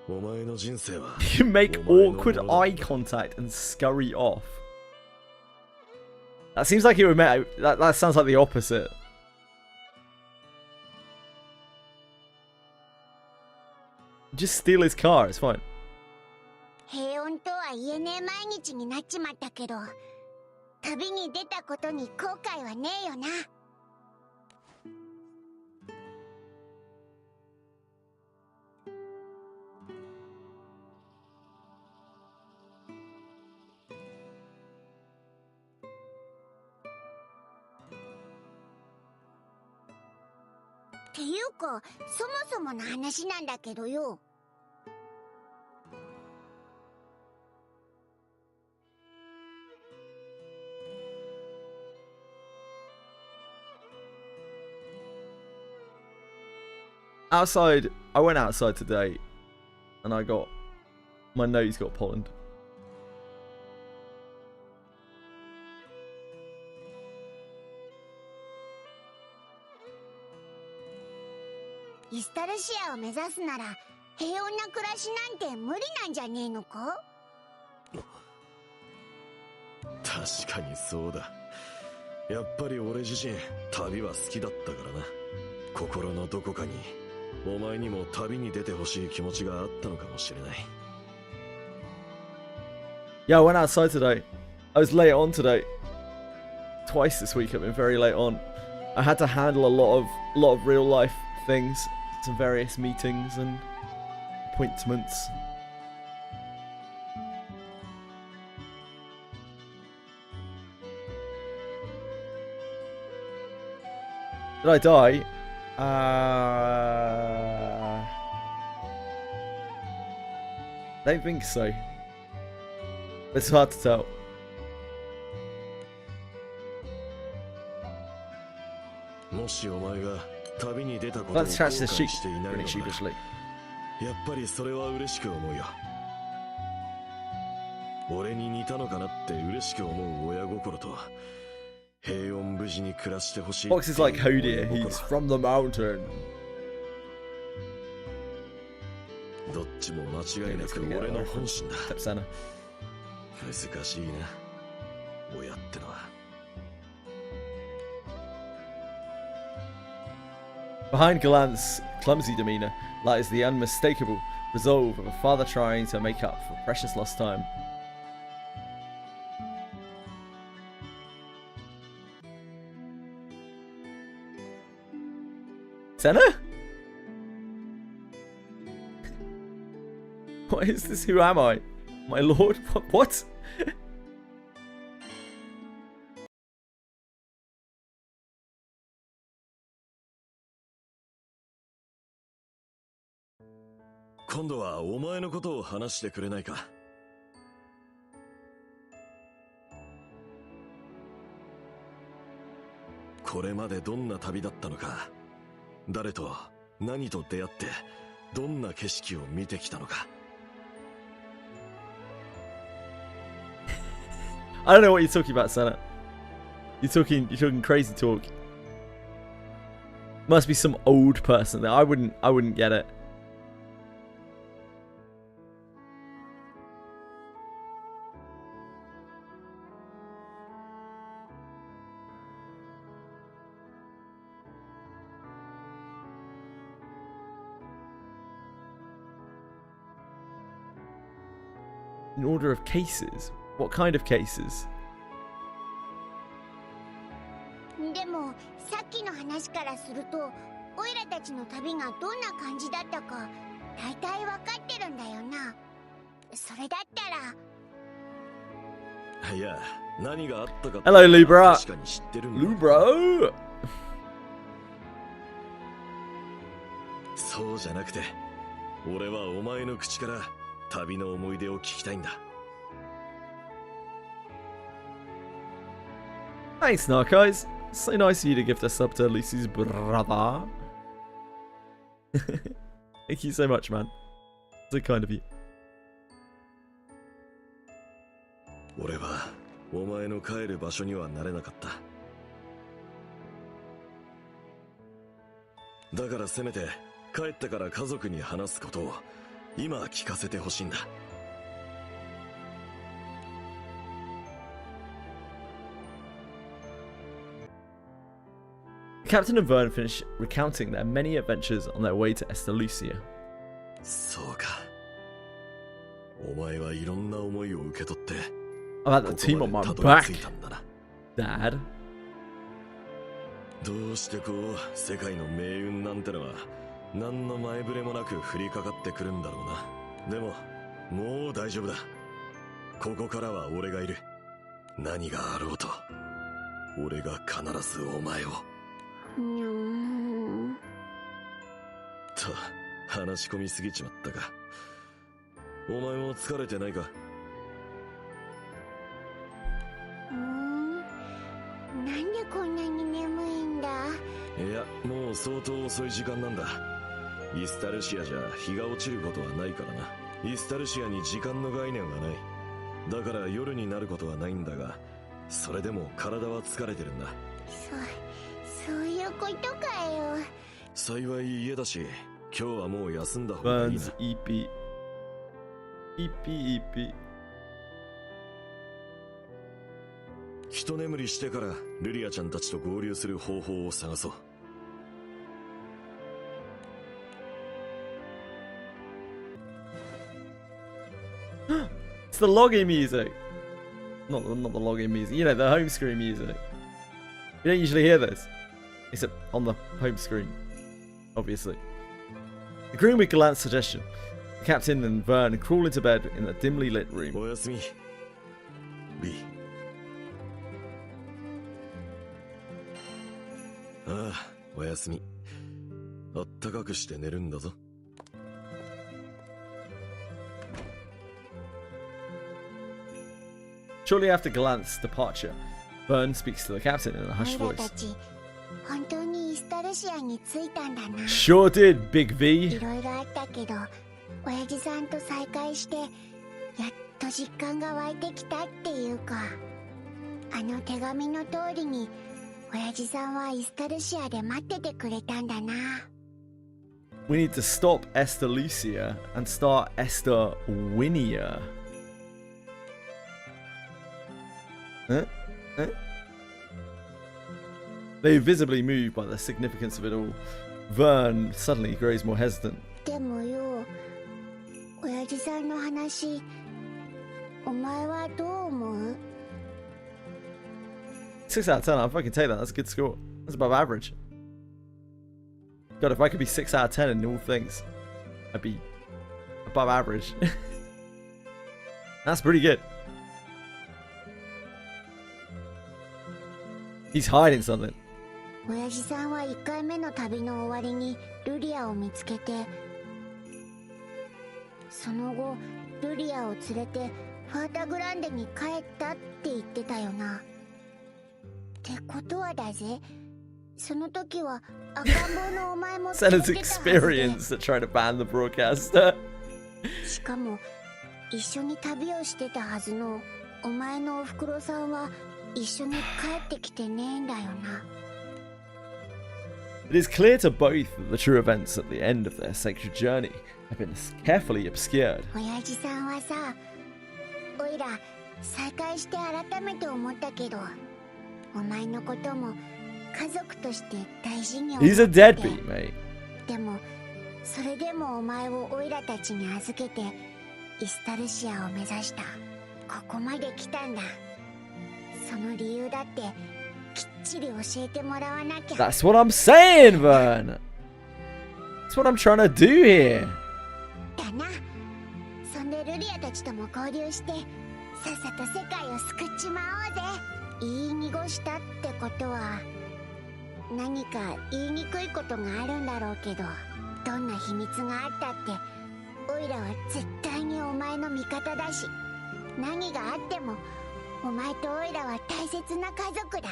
お前の人生は You make awkward eye contact and scurry off. That seems like it would make that sounds like the opposite. Just steal his car, it's fine. 平穏とは言えねえ毎日になっちまったけど、旅に出たことに後悔はねえよな。っていうか、そもそもの話なんだけどよ。Outside, I went outside today, and my nose got pollen.イスタルシアを目指すなら平穏な暮らしなんて無理なんじゃねえのか？確かにそうだ。やっぱり俺自身旅は好きだったからな。心のどこかにお前にも旅に出てほしい気持ちがあったのかもしれない。 Yeah, I went outside today. I was late on today. Twice this week I've been very late on. I had to handle a lot of real life things, some various meetings and appointments. Did I die? I don't think so. It's hard to tell. Let's scratch the sheep pretty sheepishly. やっぱりそれは嬉しく思うよ。俺に似たのかなって嬉しく思う親心と平穏無事に暮らしてほしい。 Fox is like Hodir, he's from the mountain. どっちも間違いなく俺の本心だ。 難しいな、親ってのは。 Behind Galant's clumsy demeanor lies the unmistakable resolve of a father trying to make up for precious lost time. Senna? What is this? Who am I? My lord? What?今度はお前のことを話してくれないか。これまでどんな旅だったのか、誰と何と出会ってどんな景色を見てきたのか。 I don't know what you're talking about, Senna. You're talking crazy talk. Must be some old person there. I wouldn't get it. In order of cases? What kind of cases? でもさっきの話からするとオイラたちの旅がどんな感じだったか大体わかってるんだよな。それだったら。いや、何があったか Hello, Lubra. 確かに知ってるんだ。 Lubra. そうじゃなくて、俺はお前の口から旅の思い出を聞きたいんだ。 Thanks, Narcos. So nice of you to give the sub to Lucy's brother. Thank you so much, man. So kind of you. 俺はお前の帰る場所にはなれなかった。だからせめて帰ってから家族に話すことを今聞かせてほしいんだ。 Captain and Vern finish recounting their many adventures on their way to Estalucia. そうか。お前はいろんな思いを受け取って。 I've had the team on my back, Dad. どうしてこう世界の命運なんてのは何の前触れもなく降りかかってくるんだろうな。でももう大丈夫だ。ここからは俺がいる。何があろうと俺が必ずお前を。と話し込みすぎちまったか。お前も疲れてないか。なんでこんなに眠いんだ。いや、もう相当遅い時間なんだ。イスタルシアじゃ日が落ちることはないからな。イスタルシアに時間の概念はない。だから夜になることはないんだが、それでも体は疲れてるんだ。そういうことかよ。幸い家だし、今日はもう休んだ方がいいな。Burns EP EP。一眠りしてからルリアちゃんたちと合流する方法を探そう。It's the login music. Not the login music. You know, the home screen music. You don't usually hear this, except on the home screen, obviously. Agreeing with Gallant's suggestion, the captain and Vern crawl into bed in a dimly lit room. おやすみ B。 ああ、おやすみ。あったかくして寝るんだぞ。Shortly after Gallant's departure, Vern speaks to the captain in a hushed おいら voice. たち本当にイスタルシアに着いたんだな。 Sure did, Big V. いろいろあったけど、親父さんと再会してやっと実感が湧いてきたっていうか、あの手紙の通りに親父さんはイスタルシアで待っててくれたんだな。 We need to stop Esther Lucia and start Esther Winia. Huh? Huh? They visibly moved by the significance of it all. Vern suddenly grows more hesitant. でもよ、親父さんの話、お前はどう思う？ 6 out of 10, I'll fucking take that. That's a good score. That's above average. God, if I could be 6 out of 10 in all things, I'd be above average. That's pretty good. He's hiding something. 親父さんは1回目の旅の終わりにルリアを見つけて、その後ルリアを連れてファータグランデに帰ったって言ってたよな。ってことはだぜ、その時は赤ん坊のお前も連れ Said て his たはずで、 experience at trying to ban the broadcaster. しかも一緒に旅をしてたはずのお前のおふくろさんは一緒に帰ってきてねえんだよな。 It is clear to both that the true events at the end of their sacred journey have been carefully obscured. 親父さんはさ、おいら再会して改めて思ったけど、お前のことも家族として大事に思って。 He's a deadbeat, mate. でもそれでもお前をおいらたちに預けてイスタルシアを目指した。ここまで来たんだ。その理由だってきっちり教えてもらわなきゃ。 That's what I'm saying, Vern. That's what I'm trying to do here. だな。そんでルリアたちとも交流してさっさと世界を救っちまおうぜ。言い濁したってことは何か言いにくいことがあるんだろうけど、どんな秘密があったってオイラは絶対にお前の味方だし、何があってもお前とオイラは大切な家族だ。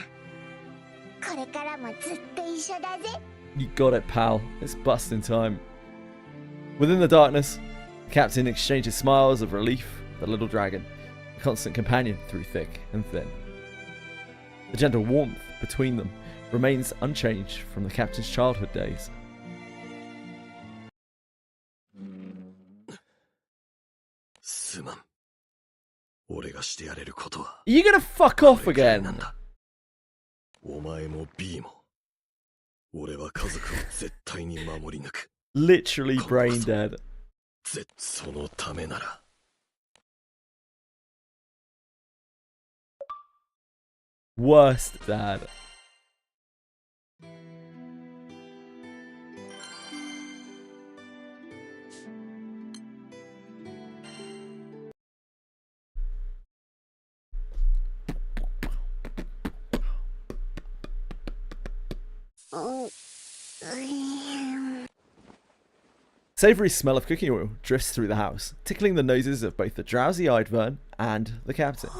これからもずっと一緒だぜ。 You got it, pal. It's busting time. Within the darkness, the captain exchanges smiles of relief with the little dragon, a constant companion through thick and thin. The gentle warmth between them remains unchanged from the captain's childhood days. すまん。俺がしてやれることは。 Are you gonna fuck off again? お前も B も。俺は家族を絶対に守り抜く。 Literally brain dead. そのためなら。Worst dad. Savory smell of cooking oil drifts through the house, tickling the noses of both the drowsy-eyed Vern and the captain.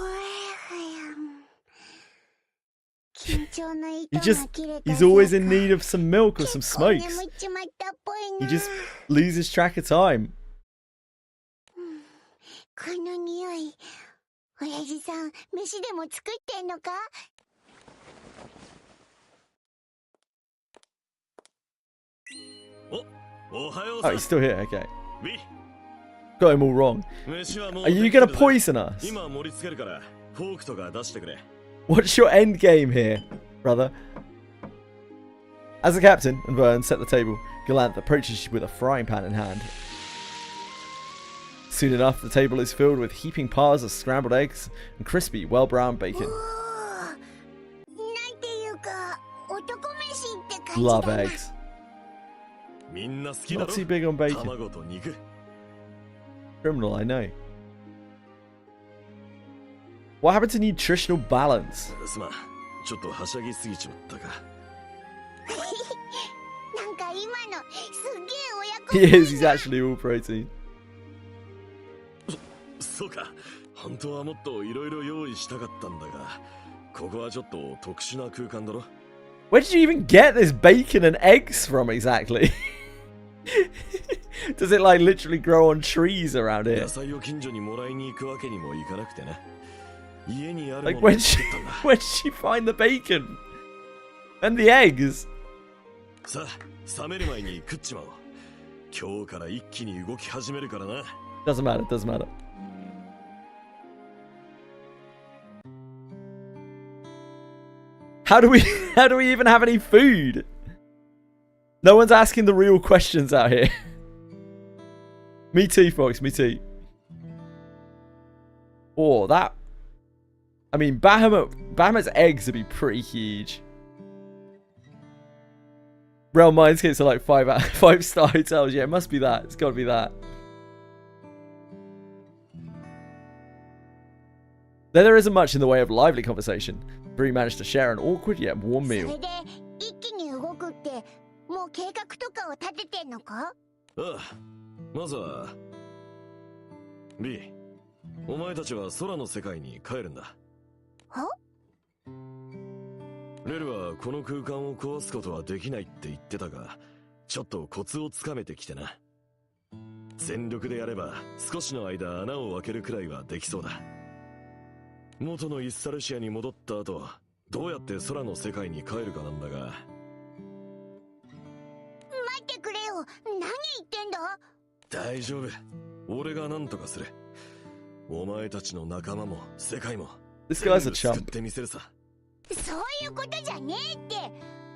He's always in need of some milk or some smokes. He just loses track of time. この匂い、親父さん、飯でも作ってんのか? Oh, he's still here. Okay. Got him all wrong. Are you gonna poison us? What's your end game here, brother? As the captain and Vern set the table, Galanth approaches you with a frying pan in hand. Soon enough, the table is filled with heaping piles of scrambled eggs and crispy, well-browned bacon. Love eggs. Not too big on bacon. Criminal, I know. What happened to nutritional balance? He is, he's actually all protein. Where did you even get this bacon and eggs from exactly? Does it like literally grow on trees around here? Like where'd she find the bacon? And the eggs? Doesn't matter, doesn't matter. How do we even have any food? No one's asking the real questions out here. Me too, folks, me too. Oh, that... I mean, Bahamut's eggs would be pretty huge. Realm Mindscapes are like 5-star hotels. Yeah, it must be that. It's got to be that. Though there isn't much in the way of lively conversation, Bree managed to share an awkward yet warm meal. B、お前たちは空の世界に帰るんだ。は？レルはこの空間を壊すことはできないって言ってたが、ちょっとコツをつかめてきてな。全力でやれば少しの間穴を開けるくらいはできそうだ。元のイッサルシアに戻った後、どうやって空の世界に帰るかなんだが。待ってくれよ。何言ってんだ？大丈夫。俺が何とかする。お前たちの仲間も世界も This guy's a chump. 作ってみせるさ。そういうことじゃねえって。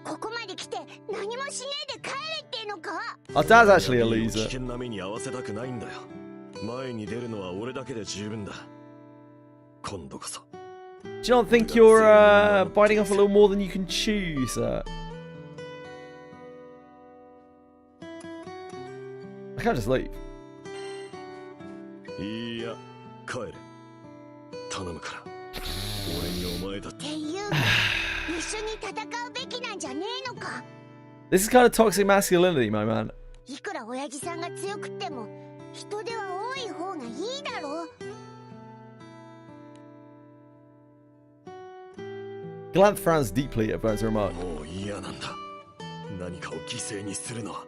ここまで来て何もしねえで帰れってのか。Our dad's actually a loser. 危険な目に合わせたくないんだよ。前に出るのは俺だけで十分だ。今度こそ。Do you not think you're biting off a little more than you can chew, sir? I can't just leave. いや、帰れ。頼むから。俺にお前だって。っていうか、一緒に戦うべきなんじゃねえのか。This is kind of toxic masculinity, my man. いくら親父さんが強くっても、人手は多い方がいいだろう。Galanth frowns deeply at Vern's remark. もう嫌なんだ。何かを犠牲にするのは。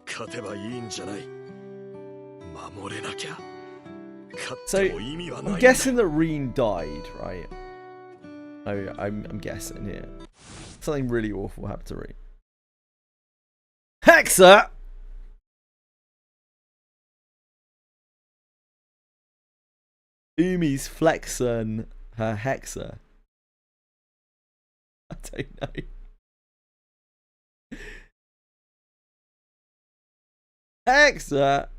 勝てばいいんじゃない。守れなきゃ。So, I'm guessing that Reen died, right? I'm guessing here. Something really awful happened to Reen. Hexa! Umi's flexing her Hexa. I don't know. Hexa!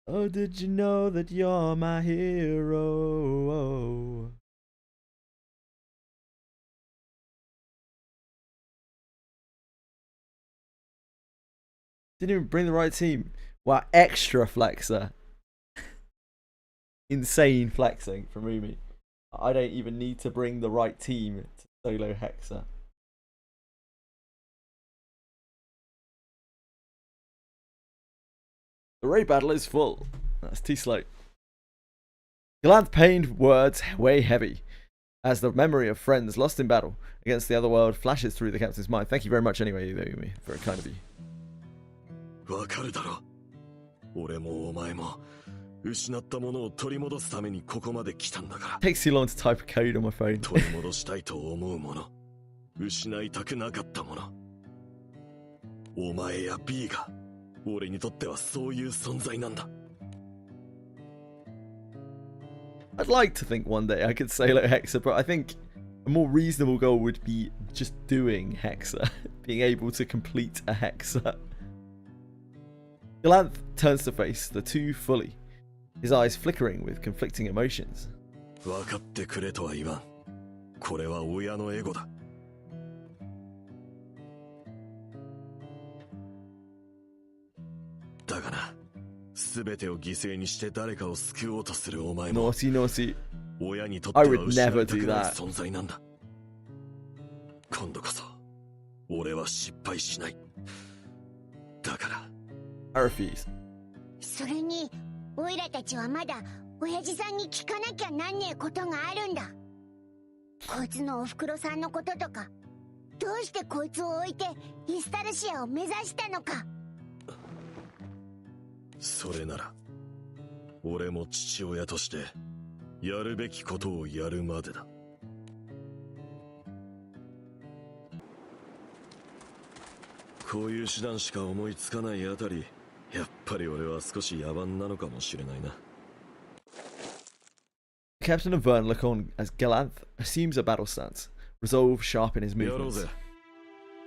Oh, did you know that you're my hero? Didn't even bring the right team. Wow, extra flexer. Insane flexing from Umi. I don't even need to bring the right team to solo Hexa. The raid battle is full. That's too slow. Galanth pained words weigh heavy as the memory of friends lost in battle against the other world flashes through the captain's mind. Thank you very much anyway, Yumi. Very kind of you. わかるだろ。俺もお前も失ったものを取り戻すためにここまで来たんだから。Takes too long to type a code on my phone. 取り戻したいと思うもの、失いたくなかったもの。お前や B が俺にとってはそういう存在なんだ。I'd like to think one day I could solo Hexa, but I think a more reasonable goal would be just doing Hexa, being able to complete a Hexa. Galanth turns to face the two fully, his eyes flickering with conflicting emotions. 分かってくれとは言わん。これは親のエゴだ。だがな、全てを犠牲にして誰かを救おうとするお前も Naughty, naughty. 親にとっては I would 失 never いた do くない that. 存在なんだ。今度こそ俺は失敗しない。だから I refuse. それにオイラたちはまだ親父さんに聞かなきゃなんねえことがあるんだ。こいつのおふくろさんのこととか、どうしてこいつを置いてイスタルシアを目指したのか。それなら俺も父親としてやるべきことをやるまでだ。こういう手段しか思いつかないあたり、やっぱり俺は少し野蛮なのかもしれないな。Captain and Vern look on as Galanth assumes a battle stance, resolve sharp in his やろう movements. ぜ。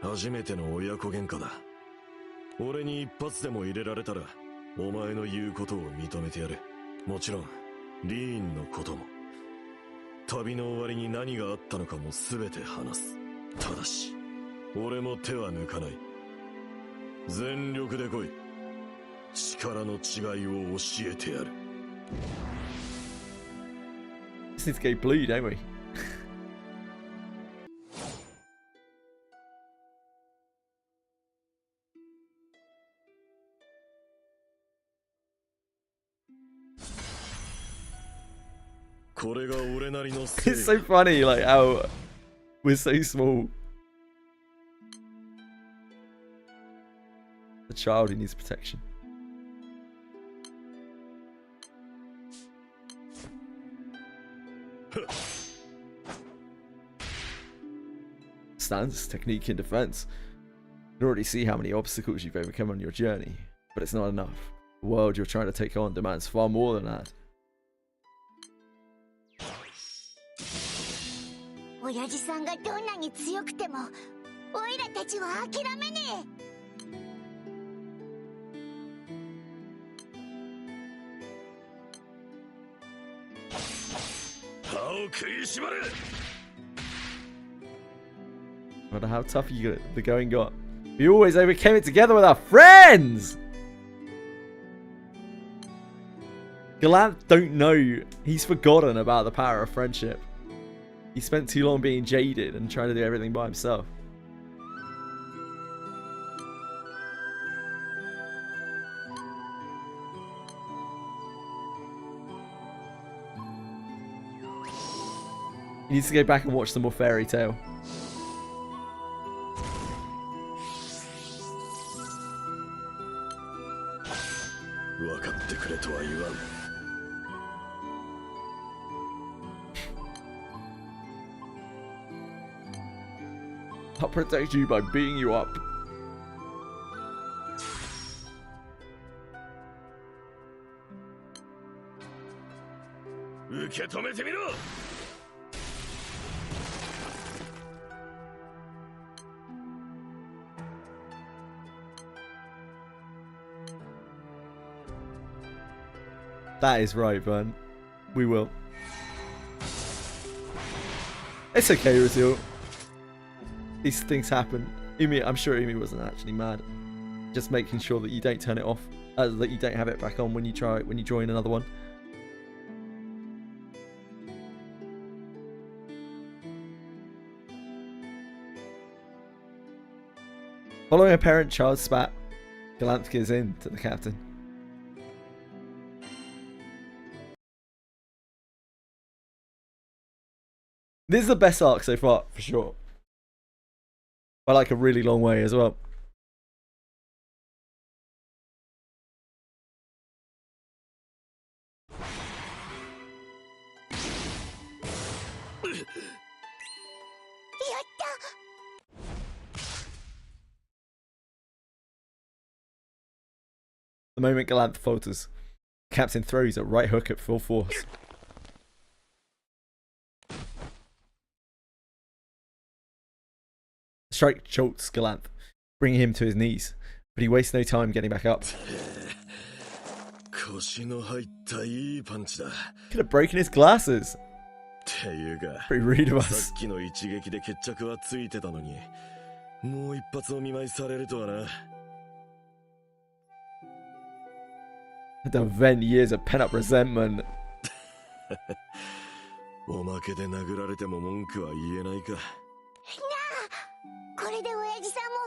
初めての親子喧嘩だ。俺に一発でも入れられたらお前の言うことを認めてやる。もちろんリーンのことも。旅の終わりに何があったのかも全て話す。ただし俺も手は抜かない。全力で来い。力の違いを教えてやる。Just need to go blue, don't we? It's so funny, like how we're so small. The child who needs protection. Stance, technique, and defense. You can already see how many obstacles you've overcome on your journey, but it's not enough. The world you're trying to take on demands far more than that. 親父さんがどんなに強くてもオイラたちは諦めね歯を食いしばれ。 No matter how tough the going got, we always overcame it together with our friends! Galanth don't know. He's forgotten about the power of friendship. He spent too long being jaded and trying to do everything by himself. He needs to go back and watch some more Fairy Tail. I'll protect you by beating you up. That is right, Vern. We will. It's okay, Razil. These things happen. Umi, I'm sure Umi wasn't actually mad. Just making sure that you don't turn it off, that you don't have it back on when you join another one. Following a parent-child spat, Galanth gives in to the captain. This is the best arc so far, for sure. By like a really long way as well. The moment Galanth falters, Captain throws a right hook at full force. Strike jolts Galanth, bringing him to his knees, but he wastes no time getting back up. Could have broken his glasses. Pretty rude of us. To vent years of pent-up resentment. おまけで殴られても文句は言えないか。なあ、これで親父さんも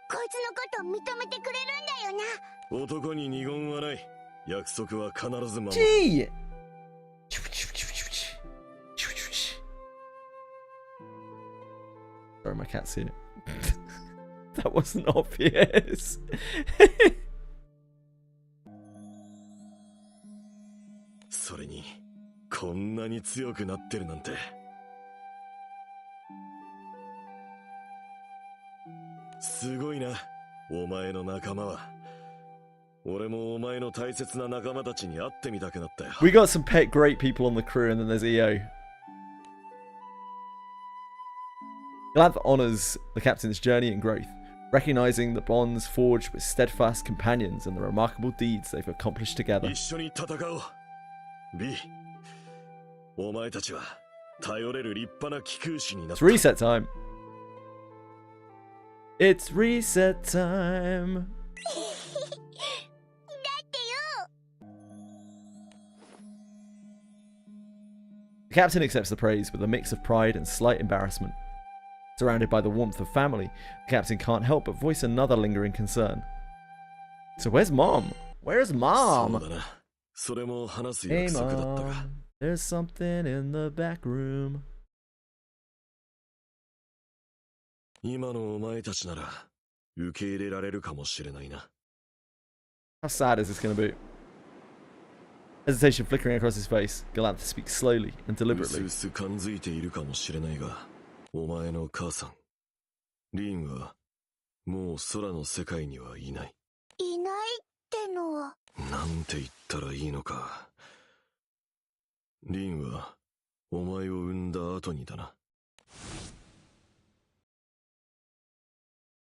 こいつのことを認めてくれるんだよな。男に二言はない。約束は必ず守る。Sorry, my cat's here. That wasn't obvious. それにこんなに強くなってるなんて。すごいな、お前の仲間は。俺もお前の大切な仲間たちに会ってみたくなったよ。 We got some great people on the crew, and then there's EO. Galanth honors the captain's journey and growth, recognizing the bonds forged with steadfast companions and the remarkable deeds they've accomplished together. 一緒に戦おう。B、お前たちは頼れる立派な貴空士になった。 It's reset time. It's reset time. The captain accepts the praise with a mix of pride and slight embarrassment. Surrounded by the warmth of family, the captain can't help but voice another lingering concern. So where's Mom? Where's Mom? Hey Mom, there's something in the back room. 今のお前たちなら受け入れられるかもしれないな。 How sad is this going to be? Hesitation flickering across his face, Galanth speaks slowly and deliberately. うすうす感づいているかもしれないが、お前の母さん、リンはもう空の世界にはいない。いないってのは。なんて言ったらいいのか。リンはお前を産んだ後にだな。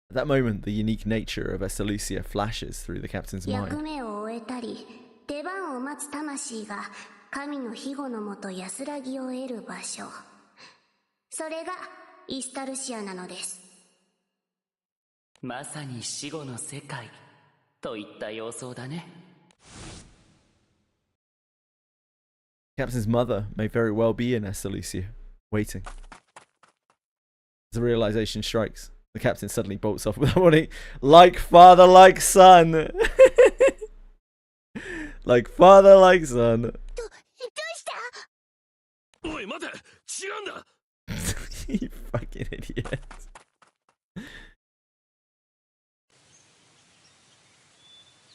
At that moment, the unique nature of Estelucia flashes through the captain's 役 mind. 目を終えたり、出番を待つ魂が神の庇護のもと安らぎを得る場所。それがイスタルシアなのです。まさに死後の世界といった様相だね。 Captain's mother may very well be in Estelucia, waiting. As the realization strikes, the captain suddenly bolts off without warning. Like father, like son. Like father, like son. どうした？おい待て、違うんだ。 You fucking idiot.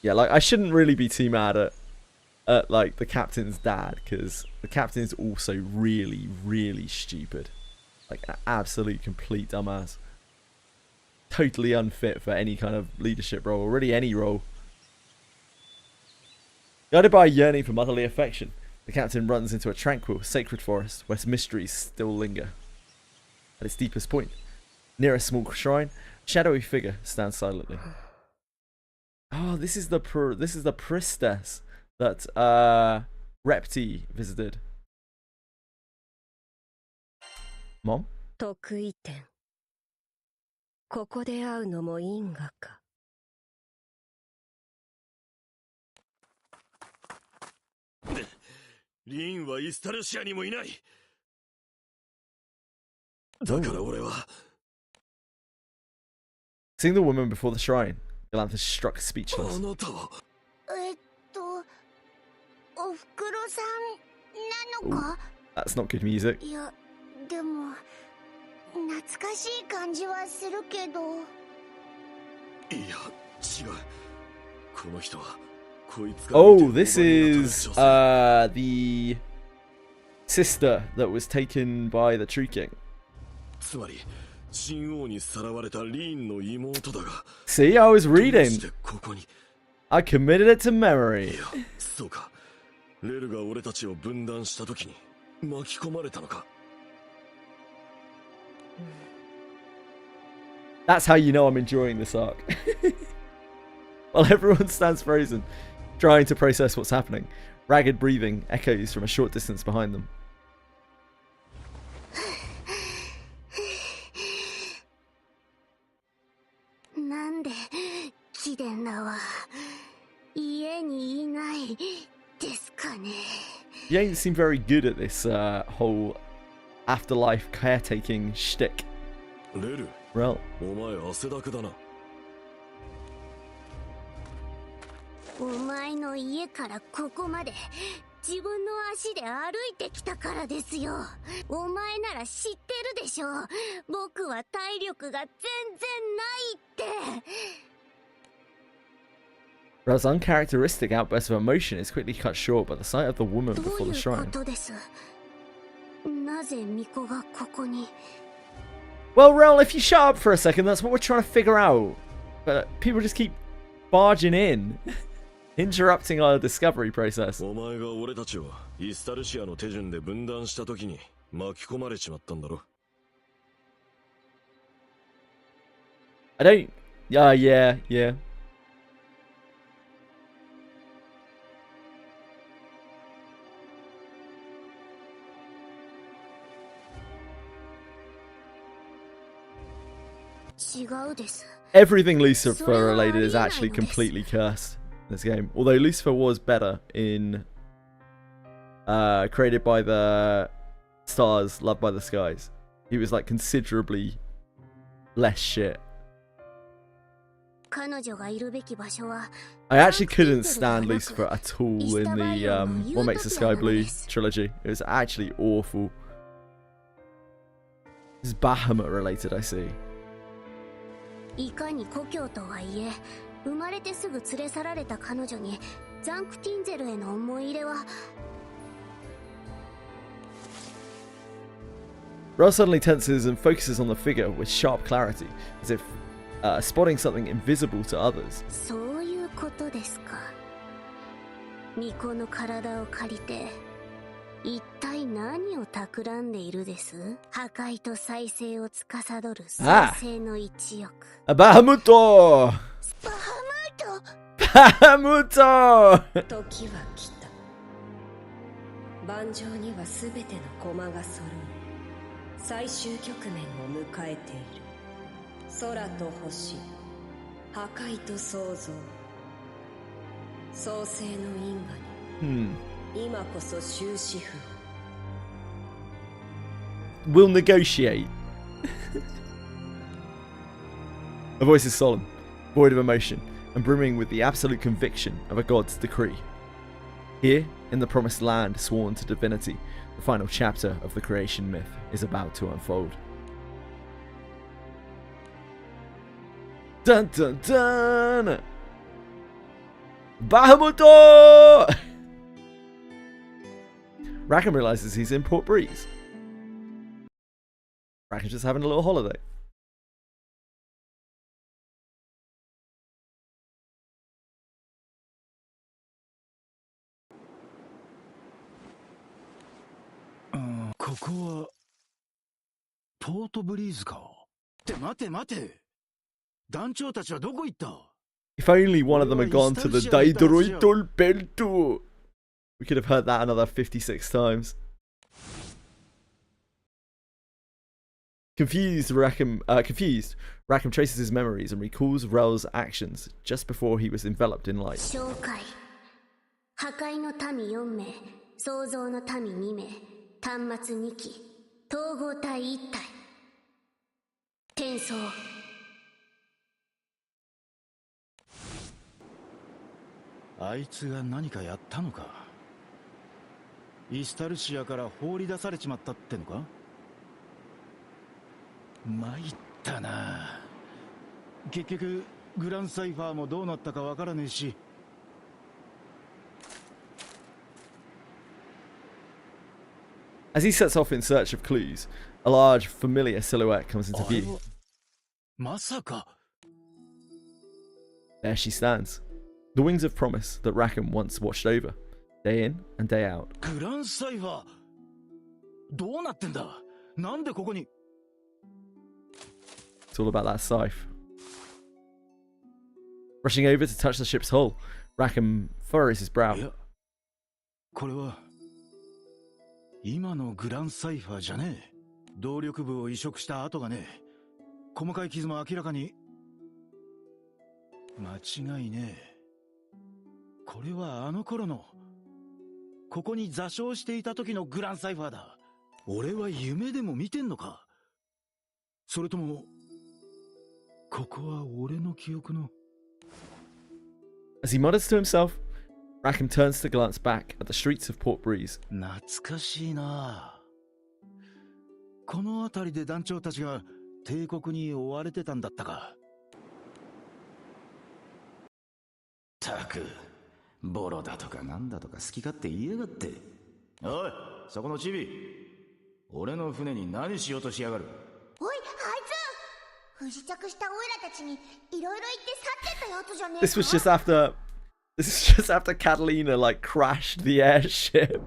Yeah, like I shouldn't really be too mad at like the captain's dad, because the captain's also really, really stupid. Like an absolute complete dumbass. Totally unfit for any kind of leadership role, or really any role. Guided by a yearning for motherly affection, the captain runs into a tranquil, sacred forest where mysteries still linger. At its deepest point, near a small shrine, a shadowy figure stands silently. Oh, this is the priestess that Repti visited. Mom? 得意点。ここで会うのも因果か。リンはイスタルシアにもいない。だから俺は。 Seeing the woman before the shrine, Galanth is struck speechless. おふくろさんなのか？ That's not good music. いや、でも懐かしい感じはするけど。いや、違う。この人はこいつが Oh, this is the sister that was taken by the True King. つまり神王にさらわれたリーンの妹だが。 See, I was reading. ここに I committed it to memory. いや、そうか。レルが俺たちを分断した時に巻き込まれたのか。That's how you know I'm enjoying this arc. While everyone stands frozen, trying to process what's happening, ragged breathing echoes from a short distance behind them. なんで貴殿らは家にいないですかね。 You don't seem very good at this whole afterlife caretaking shtick. レル、 Well, お前汗だくだな。お前の家からここまで自分の足で歩いてきたからですよ。お前なら知ってるでしょ。僕は体力が全然ないって。 Rel's uncharacteristic outburst of emotion is quickly cut short by the sight of the woman ど before う the いうこ shrine. とです？なぜ巫女がここに？ Well, Rel, if you shut up for a second, that's what we're trying to figure out. But people just keep barging in, interrupting our discovery process. お前が俺たちをイスタルシアの手順で分断した時に巻き込まれちまったんだろ。 I don't... yeah. Everything Lucifer related is actually completely cursed in this game. Although Lucifer was better in created by the stars, loved by the skies. He was like considerably less shit. I actually couldn't stand Lucifer at all in the What Makes the Sky Blue trilogy. It was actually awful. This is Bahamut related, I see. いかに故郷とはいえ、生まれてすぐ連れ去られた彼女にザンクティンゼルへの思い入れは。 Rel suddenly tenses and focuses on the figure with sharp clarity, as if spotting something invisible to others. そういうことですか。巫女の体を借りて、一体何を企んでいるです？破壊と再生を司る創世の一翼。Bahamut! Bahamut! 時は来た。盤上にはすべての駒が揃う。最終局面を迎えている。空と星、破壊と創造。創世の因果に。今こそ終止符を。 We'll negotiate. Her voice is solemn, void of emotion, and brimming with the absolute conviction of a god's decree. Here, in the promised land sworn to divinity, the final chapter of the creation myth is about to unfold. Dun dun dun! Bahamut! Rackham realizes he's in Port Breeze. Rackham's just having a little holiday. Port Breeze か。って待て待て。団長たちはどこ行った？ If only one of them had gone to the Daidoroitol Bento. We could have heard that another 56 times. Confused, Rackham traces his memories and recalls Rel's actions just before he was enveloped in light. 破壊の民4名、創造の民2名、端末2機、統合体1体。転送。あいつが何かやったのか。イスタルシアから放り出されちまったってのか。参ったな。結局グランサイファーもどうなったかわからねえし。As he sets off in search of clues, a large, familiar silhouette comes into view. まさか。 There she stands, the wings of promise that Rackham once watched over, day in and day out. グランサイファー、どうなってんだ。なんでここに。 It's all about that scythe. Rushing over to touch the ship's hull, Rackham furrows his brow. これは今のグランサイファーじゃねえ。動力部を移植した跡がねえ。細かい傷も明らかに。間違いねえ。これはあの頃の、ここに座礁していた時のグランサイファーだ。俺は夢でも見てんのか。それともここは俺の記憶の。 As he mutters to himself, Rackham turns to glance back at the streets of Port Breeze. 懐かしいな。この辺りで団長たちが帝国に追われてたんだったか。たく、ボロだとかなんだとか好き勝手言いやがって。おい、そこのチビ、俺の船に何しようとしやがる。おい、あいつ不時着したオイラたちにいろいろ言って去ってったやつじゃねえか。 This was just after. This is just after Catalina like crashed the airship.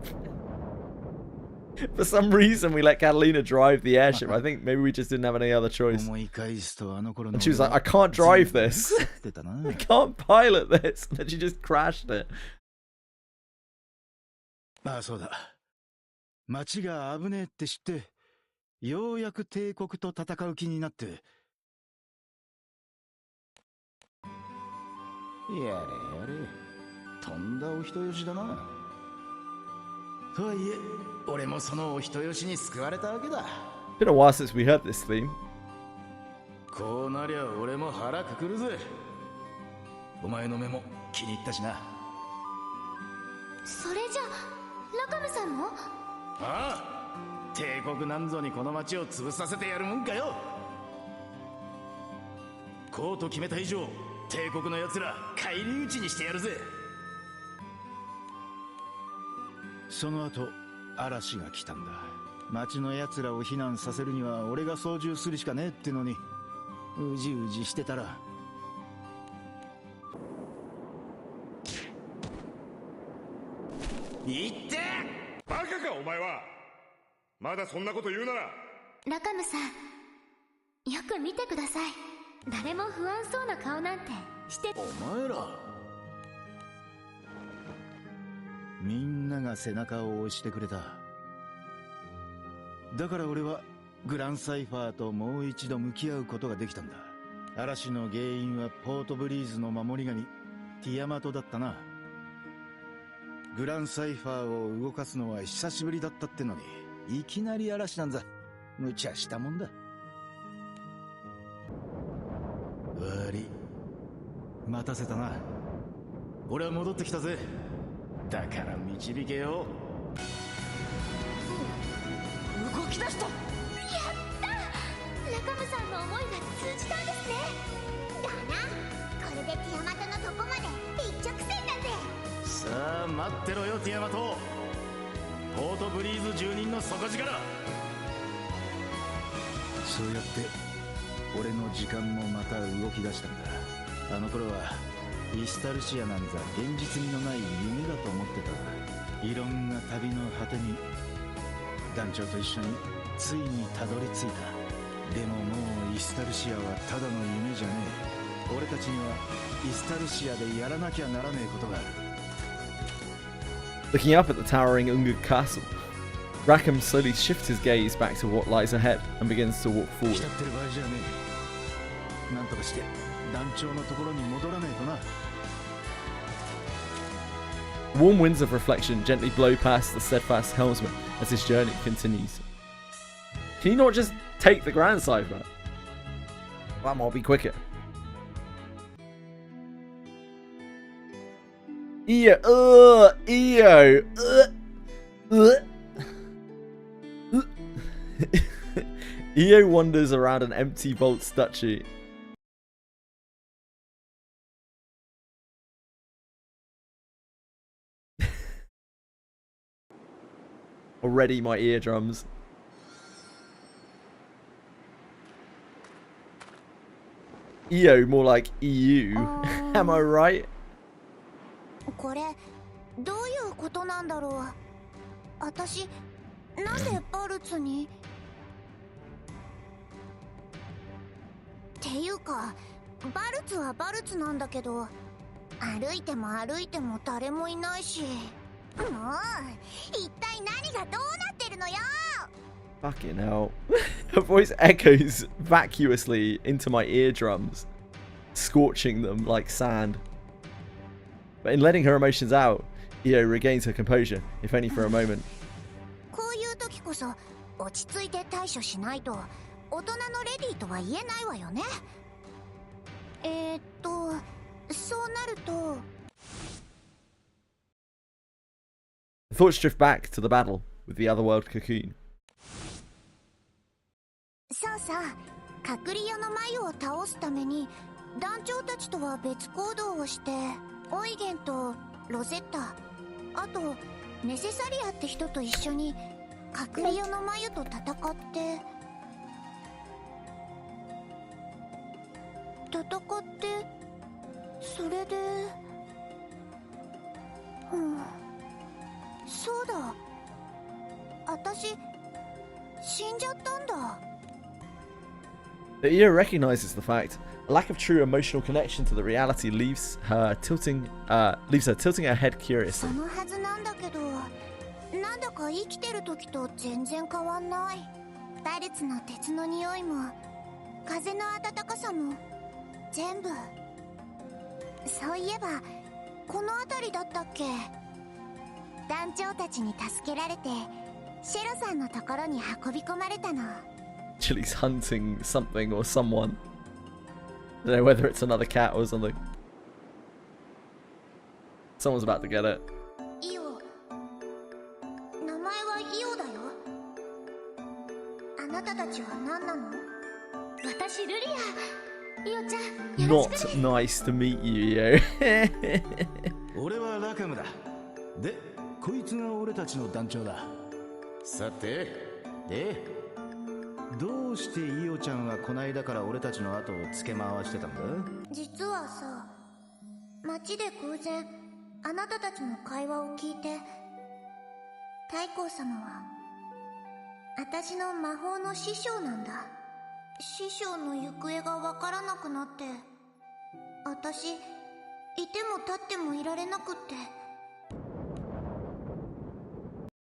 For some reason, we let Catalina drive the airship. I think maybe we just didn't have any other choice. And she was like, "I can't drive this. I can't pilot this." And then she just crashed it. ああ、そうだ。町が危ねえって知って、ようやく帝国と戦う気になって。やれやれ、とんだお人よしだな。とはいえ、俺もそのお人よしに救われたわけだ。Been a while since we heard this theme. こうなりゃ俺も腹くくるぜ。お前の目も気に入ったしな。それじゃラカムさんも？ああ、帝国なんぞにこの町を潰させてやるもんかよ。こうと決めた以上、帝国の奴ら返り討ちにしてやるぜ。その後嵐が来たんだ。町の奴らを避難させるには俺が操縦するしかねえってのに、うじうじしてたら。言って。バカかお前は。まだそんなこと言うなら。ラカムさん、よく見てください。誰も不安そうな顔なんてして。お前らみんなが背中を押してくれた。だから俺はグランサイファーともう一度向き合うことができたんだ。嵐の原因はポートブリーズの守り神ティアマトだったな。グランサイファーを動かすのは久しぶりだったってのに、いきなり嵐なんざ無茶したもんだ。悪い、待たせたな。俺は戻ってきたぜ。だから導けよ。動き出した。やったー、ラカムさんの思いが通じたんですね。だな、これでティアマトのとこまで一直線だぜ。さあ待ってろよティアマト。ポートブリーズ住人の底力。そうやって俺の時間もまた動き出したんだ。あの頃はイスタルシアなんざ現実味のない夢だと思ってた。いろんな旅の果てに団長と一緒についにたどり着いた。でももうイスタルシアはただの夢じゃねえ。俺たちにはイスタルシアでやらなきゃならねえことがある。 Looking up at the towering Ungud castle, Rackham slowly shifts his gaze back to what lies ahead and begins to walk forward. 浸ってる場合じゃねえ。なんとかして団長のところに戻らねえとな。 Warm winds of reflection gently blow past the steadfast helmsman as his journey continues. Can you not just take the Grand Cipher? That might be quicker. EO, Io wanders around an empty vault statue. Already my eardrums. Io, more like EU. Am I right? これどういうことなんだろう。私なんでバルツにっていうか、バルツはバルツなんだけど、歩いても歩いても誰もいないし、もう一体何がどうなってるのよ。 Fucking hell. Her voice echoes vacuously into my eardrums, scorching them like sand. But in letting her emotions out, Io regains her composure, if only for a moment. こういう時こそ落ち着いて対処しないと大人のレディーとは言えないわよね。そうなると Thoughts drift back to the battle with the otherworld cocoon. さあさあ、隔離用の眉を倒すために団長たちとは別行動をして、オイゲンとロゼッタ、あとネセサリアって人と一緒に隔離用の眉と戦って、それで、そうだ、私死んじゃったんだ。But Io recognizes the fact a lack of true emotional connection to the reality leaves her tilting her head そ curiously. のはずなんだけど、なんだか生きてる時と全然変わんない。バルツの鉄の匂いも風の暖かさも全部。そういえばこの辺りだったっけ。団長たちに助けられてシェロさんのところに運び込まれたの。Actually, he's hunting something or someone. I don't know whether it's another cat or something. Someone's about to get it. イオ、名前はイオだよ。あなたたちは何なの。私ルリア。イオちゃん、よろ Not しくね。 nice to meet you, Io. 俺はラカムだ。で、こいつが俺たちの団長だ。さて、でどうしてイオちゃんはこないだから俺たちの後をつけ回してたんだ。実はさ、街で偶然あなたたちの会話を聞いて、太閤様は私の魔法の師匠なんだ。師匠の行方がわからなくなって、私いても立ってもいられなくって。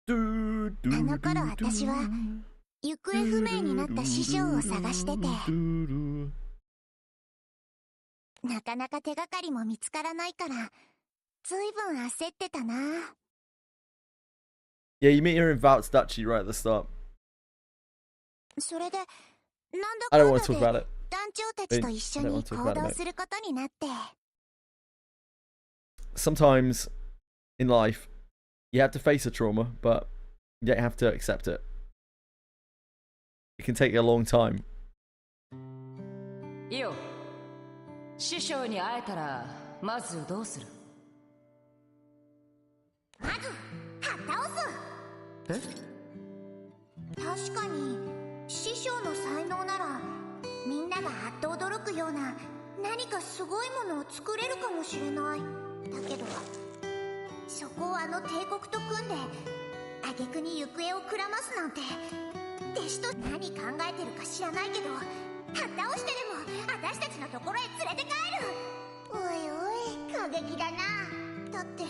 あの頃私は行方不明になった師匠を探してて、なかなか手がかりも見つからないからずいぶん焦ってたな。 Yeah, you meet her in Vault's Duchy right at the start. それでなんだ I か don't ん want だ to talk で about it. 団長たちと一緒 I don't に want to talk 行 about it, 動 mate. することになって。 Sometimes in life, you have to face a trauma, but you don't have to accept it. It can take a long time. イオ、師匠に会えたらまずどうする。まず倒す。確かに師匠の才能ならみんながあっと驚くような何かすごいものを作れるかもしれない。だけどそこをあの帝国と組んで挙句に行方をくらますなんて、弟子と何考えてるか知らないけど倒してでも私たちのところへ連れて帰る。おいおい、過激だな。だって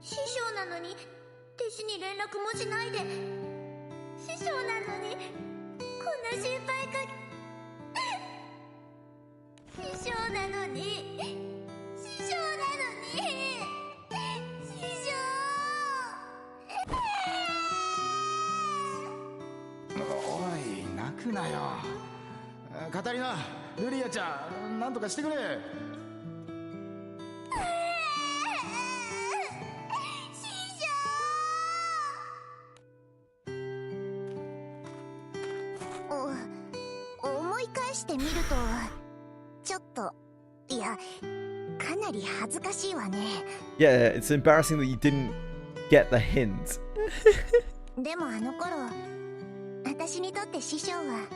師匠なのに弟子に連絡もしないで、師匠なのにこんな心配か師匠なのに師匠おい、泣くなよ。カタリナ、ルリアちゃん、なんとかしてくれ。ちょっと、いや、かなり恥ずかしいわね。Yeah, it's embarrassing that you didn't get the hint. でもあの頃、私にとって師匠は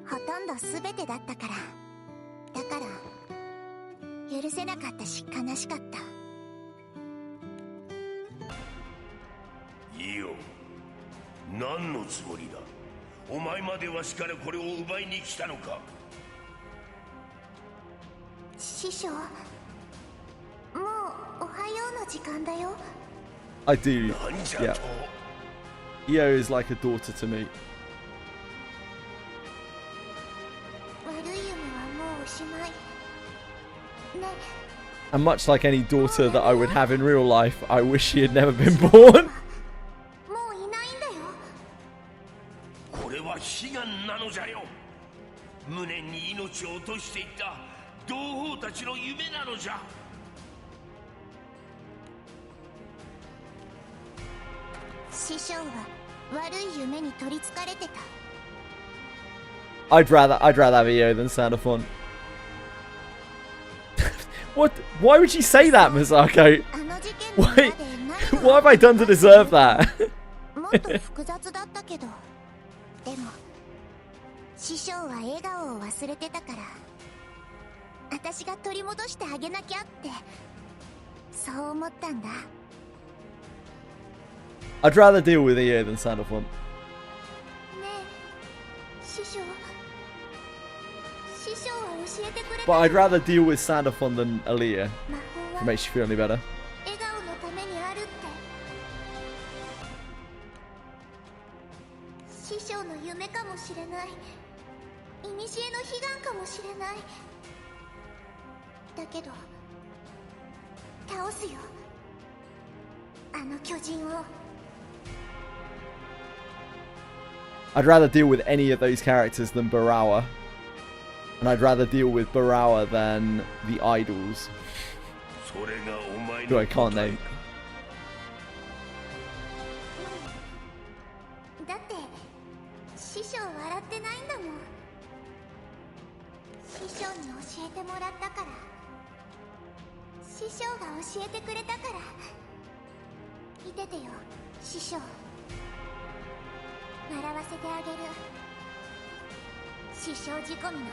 ほとんど全てだったから。だから許せなかったし悲しかった。いいよ。何のつもりだ。お前までわしからこれを奪いに来たのか。師匠、もうおはようの時間だよ。I do. Yeah. Io is like a daughter to me. 悪い夢はもうおしまい。ね。And much like any daughter that I would have in real life, I wish she had never been born. もういないんだよ。これは悲願なのじゃよ。無念に命を落としていった同胞たちの夢なのじゃ。師匠は悪い夢に取りつかれてた。I'd rather have Io than Sanafon. What? Why would you say that, Misako? Wait, what have I done to deserve that? もっと複雑だったけど、でも師匠は笑顔を忘れてたから、私が取り戻してあげなきゃってそう思ったんだ。I'd rather deal with Io than Sanafon. ねえ、師匠は教えてくれた。 But I'd rather deal with Sanafon than Aaliyah. If it makes you feel any better. 笑顔のためにあるって。師匠の夢かもしれない。古の悲願かもしれない。だけど倒すよ、あの巨人を。I'd rather deal with any of those characters than Barawa. And I'd rather deal with Barawa than the idols. Who I can't name. だって師匠笑ってないんだもん。師匠に教えてもらったから。師匠が教えてくれたから。見ててよ、師匠。笑わせてあげる。師匠仕込みの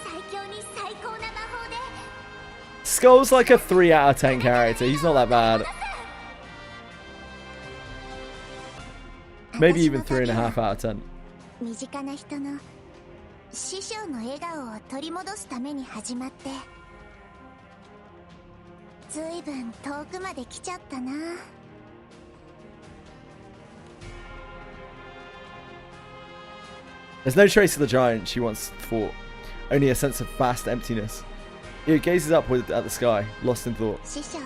最強に最高な魔法で。Skull's like a 3 out of 10 character. He's not that bad. Maybe even 3.5 out of 10. 身近な人の師匠の笑顔を取り戻すために始まって、ずいぶん遠くまで来ちゃったな。There's no trace of the giant she once fought, only a sense of vast emptiness. It gazes upward at the sky, lost in thought. 師匠、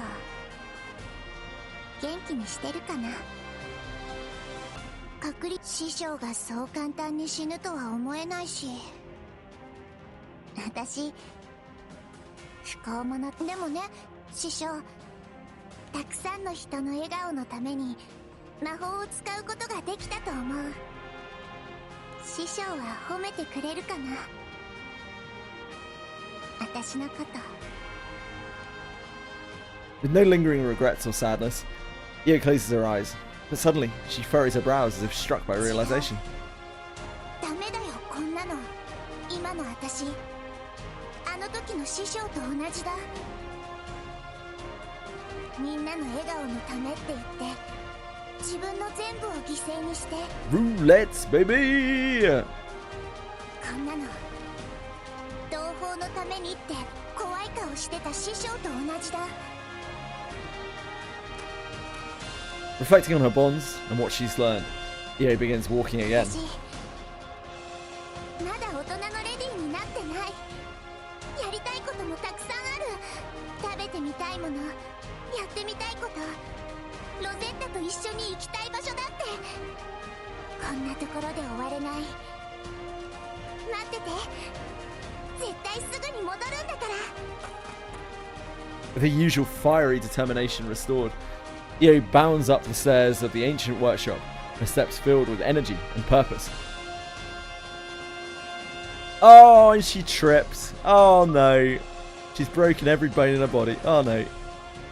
元気にしてるかな。師匠がそう簡単に死ぬとは思えないし、私不幸者。でもね、師匠、たくさんの人の笑顔のために魔法を使うことができたと思う。師匠は褒めてくれるかな、私のこと。 With no lingering regrets or sadness, Io closes her eyes, but suddenly she furrows her brows as if struck by realization. ダメだよ、こんなの。今の私、あの時の師匠と同じだ。みんなの笑顔のためって言って自分の全部を犠牲にして。 Roulettes, baby! こんなの同胞のためにって怖い顔してた師匠と同じだ。 Reflecting on her bonds and what she's learned, Io begins walking again. まだ大人のレディーになってない。やりたいこともたくさんある。食べてみたいもの、やってみたいこと、ロゼッタと一緒に行きたい場所だって。こんなところで終われない。待ってて、絶対すぐに戻るんだから。 With her usual fiery determination restored, Io bounds up the stairs of the ancient workshop, her steps filled with energy and purpose. Oh, and she tripped. Oh no. She's broken every bone in her body. Oh no.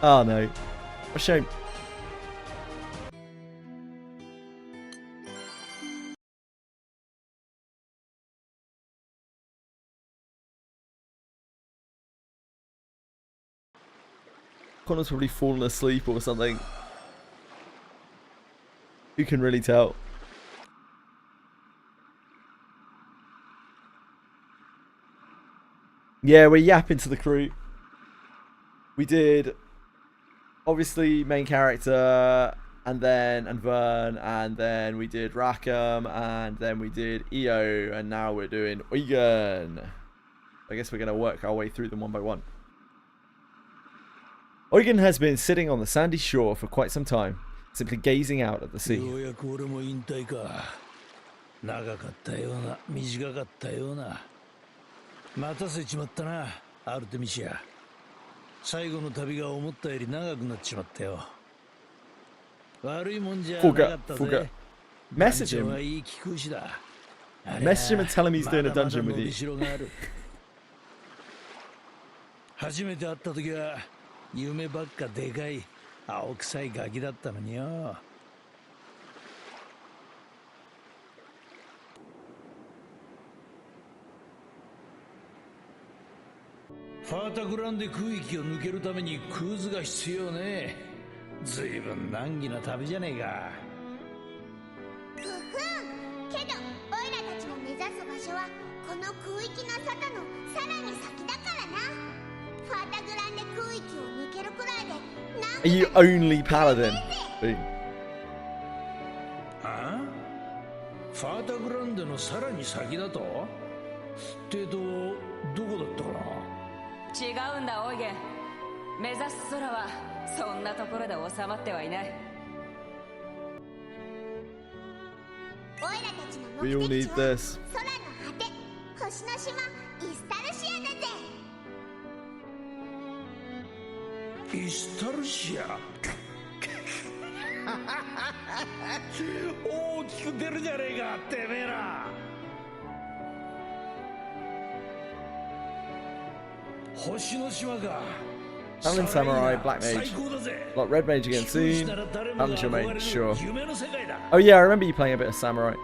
Oh no. What a shame. Connor's probably fallen asleep or something. Who can really tell? Yeah, we're yapping to the crew. We did, obviously, main character, and Vern, and then we did Rackham, and then we did EO, and now we're doing Eugen. I guess we're going to work our way through them one by one. Eugen has been sitting on the sandy shore for quite some time, simply gazing out at the sea. 長かったような短かったような待たせちまったなアルテミシア最後の旅が思ったより長くなっちまったよ悪いもんじゃなかったぜ Message him. Message him and tell him he's doing a dungeon with you. 初めて会った時は夢ばっかでかい青臭いガキだったのによファータグランで空域を抜けるためにクーズが必要ねずいぶん難儀な旅じゃねえかふふんけどオイラたちの目指す場所はこの空域の外のさらに先だからなファータグランで空域を抜けるくらいで Are you only paladin? あファータグランデのさらに先だとってどこだったかな違うんだオイゲン目指す空はそんなところで収まってはいないオイラたちの We 目 all 的 need 地は this. 空の果て星の島イスタルシアだぜイスタルシア大きく出るじゃねえかてめえら星の島か Paladin Samurai, Black Mage. Like Red Mage again soon. Paladin Mage, sure. Oh yeah, I remember you playing a bit of Samurai.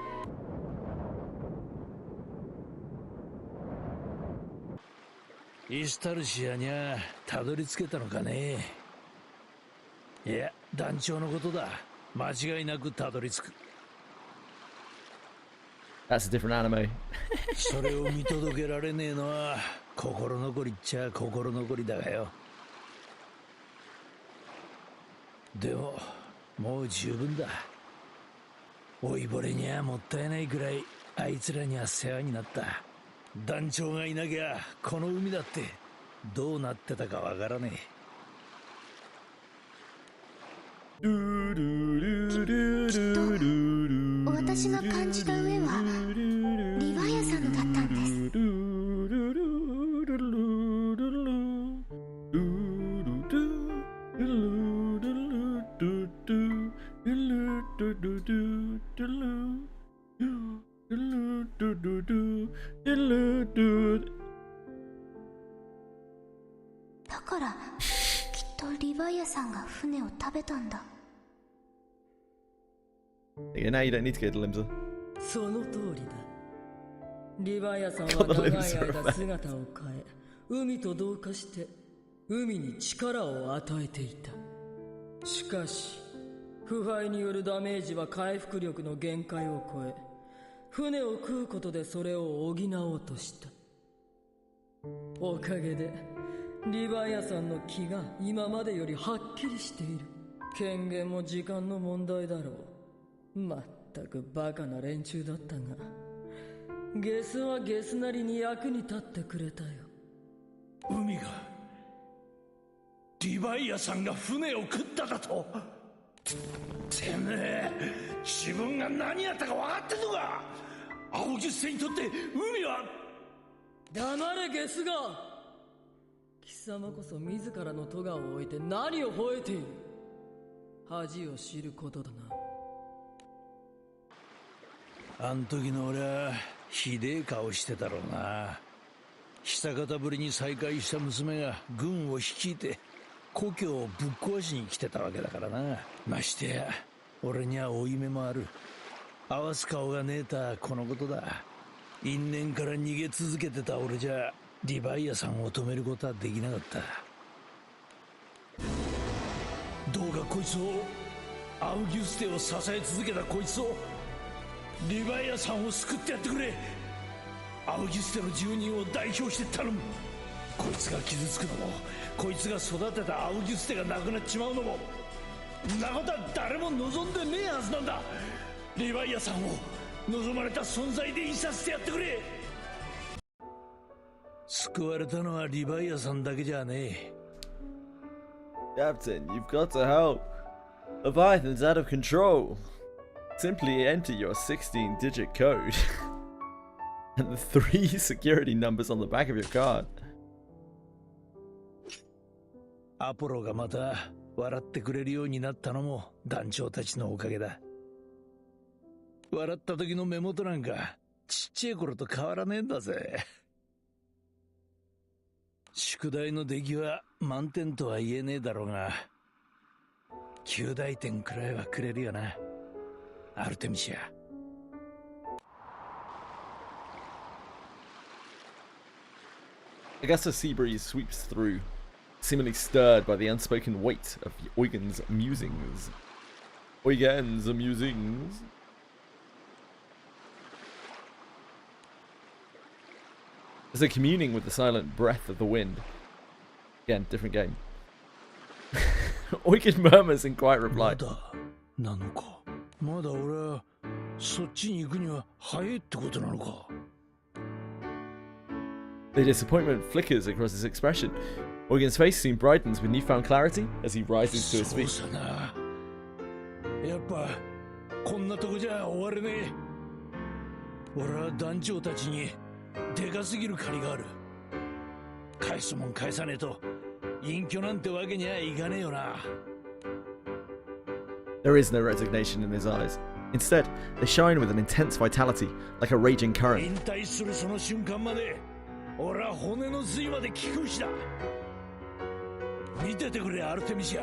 That's a different anime. それを見届けられねえのは心残りっちゃ心残りだがよでももう十分だ老いぼれにはもったいないくらいあいつらには世話になった団長がいなきゃこの海だってどうなってたかわからねえきっと私が感じた上はリヴァイアさんのだったんですだからきっとリヴァイアさんが船を食べたんだ Yeah, now you don't need to go to Limsa. その通りだリヴァイアさんは長い間姿を変え海と同化して海に力を与えていたしかし腐敗によるダメージは回復力の限界を超え船を食うことでそれを補おうとしたおかげでリヴァイアさんの気が今までよりはっきりしている権限も時間の問題だろうまったくバカな連中だったがゲスはゲスなりに役に立ってくれたよ海がリヴァイアさんが船を食っただとてめえ自分が何やったか分かってんのか青十星にとって海は黙れゲスが貴様こそ自らの咎を置いて何を吠えている恥を知ることだなあん時の俺はひでえ顔してたろうな。久方ぶりに再会した娘が軍を率いて故郷をぶっ壊しに来てたわけだからな。ましてや俺には負い目もある。合わす顔がねえたこのことだ。因縁から逃げ続けてた俺じゃリヴァイアさんを止めることはできなかった。どうかこいつを、アウギュステを支え続けたこいつを、リヴァイアさんを救ってやってくれ。アウギュステの住人を代表して頼む。こいつが傷つくのも、こいつが育てたアウギュステが亡くなっちまうのも、んなことは誰も望んでねえはずなんだ。リヴァイアさんを望まれた存在でいさせてやってくれ。救われたのはリヴァイアさんだけじゃねえ。Captain, you've got to help. Leviathan's out of control. Simply enter your 16-digit code and the 3 security numbers on the back of your card. アポロがまた笑ってくれるようになったのも団長たちのおかげだ。笑った時の目元なんかちっちゃい頃と変わらねえんだぜ。宿題の出来は満点とは言えねえだろうが、9大点くらいはくれるよな、アルテミシア。Augusta sea breeze sweeps through, seemingly stirred by the unspoken weight of Eugen's musings. Eugen's musings. As they're communing with the silent breath of the wind. Again, different game. Eugen murmurs in quiet reply. なのか。まだ俺はそっちに行くには早いってことなのか。The disappointment flickers across his expression. Eugen's face soon brightens with newfound clarity as he rises to his feet. そうさな。やっぱこんなとこじゃ終われねえ。俺は団長たちにでかすぎる借りがある。返すもん返さねえと隠居なんてわけにはいかねえよな。There is no resignation in his eyes. Instead, they shine with an intense vitality, like a raging current. 引退するその瞬間まで俺は骨の髄まで聞く牛だ。見ててくれアルテミシア。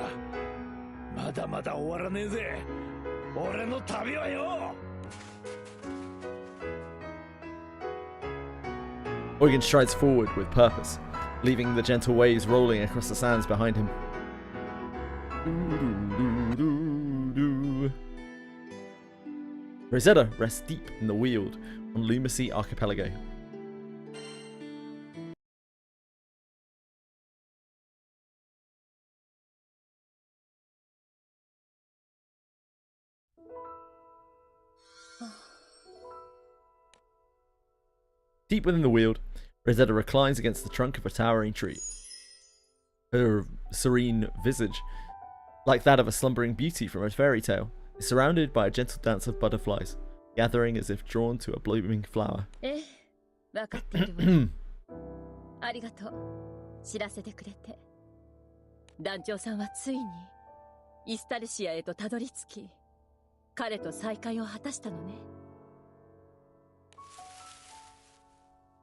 まだまだ終わらねえぜ、俺の旅はよ。Eugen strides forward with purpose, leaving the gentle waves rolling across the sands behind him. Rosetta rests deep in the Weald on Lumacy Archipelago. Deep within the Weald, Rosetta reclines against the trunk of a towering tree. Her serene visage, like that of a slumbering beauty from a fairy tale, is surrounded by a gentle dance of butterflies, gathering as if drawn to a blooming flower. わかっているわ。ありがとう、知らせてくれて。団長さんはついにイスタルシアへとたどり着き、彼と再会を果たしたのね。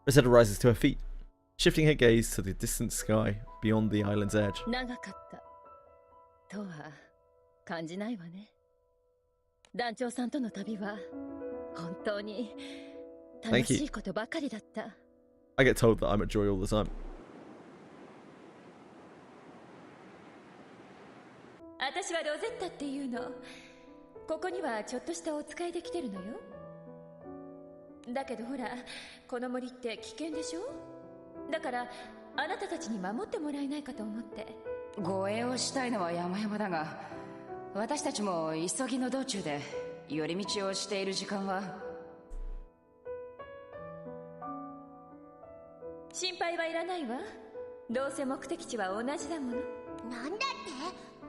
Rosetta rises to her feet, shifting her gaze to the distant sky beyond the island's edge. 長かったとは感じないわね。団長さんとの旅は本当に楽しいことばかりだった。I get told that I'm a joy all the time. 私はロゼッタっていうの。ここにはちょっとしたお使いで来てるのよ。だけどほら、この森って危険でしょ。だからあなたたちに守ってもらえないかと思って。護衛をしたいのは山々だが、私たちも急ぎの道中で寄り道をしている時間は。心配はいらないわ。どうせ目的地は同じだもの。なんだって？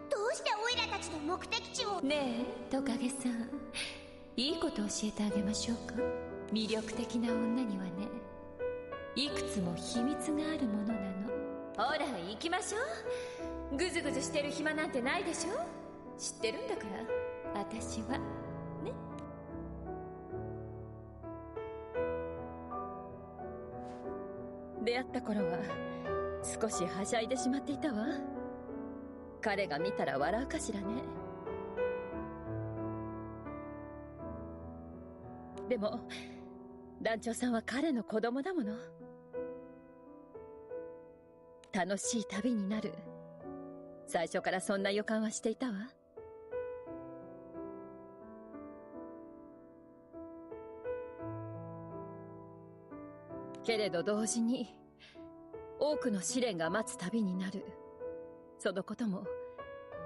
どうしてオイラたちの目的地を。ねえトカゲさん、いいこと教えてあげましょうか。魅力的な女にはね、いくつも秘密があるものなの。ほら行きましょう。ぐずぐずしてる暇なんてないでしょ。知ってるんだから私はね。出会った頃は少しはしゃいでしまっていたわ。彼が見たら笑うかしらね。でも団長さんは彼の子供だもの。楽しい旅になる。最初からそんな予感はしていたわ。けれど同時に多くの試練が待つ旅になる。そのことも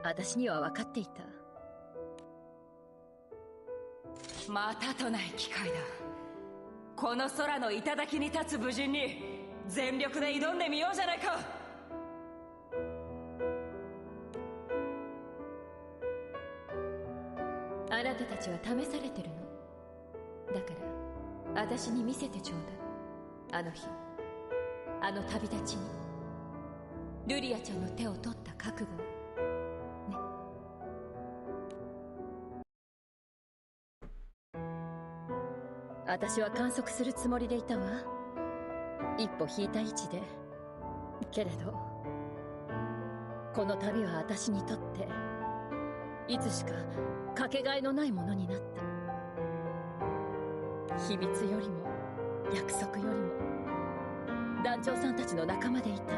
私には分かっていた。またとない機会だ。この空の頂に立つ武人に全力で挑んでみようじゃないか。あなたたちは試されてるの。だから私に見せてちょうだい。あの日あの旅立ちにルリアちゃんの手を取った覚悟をね。私は観測するつもりでいたわ。一歩引いた位置で。けれどこの旅は私にとっていつしかかけがえのないものになった。秘密よりも約束よりも団長さんたちの仲間でいたい、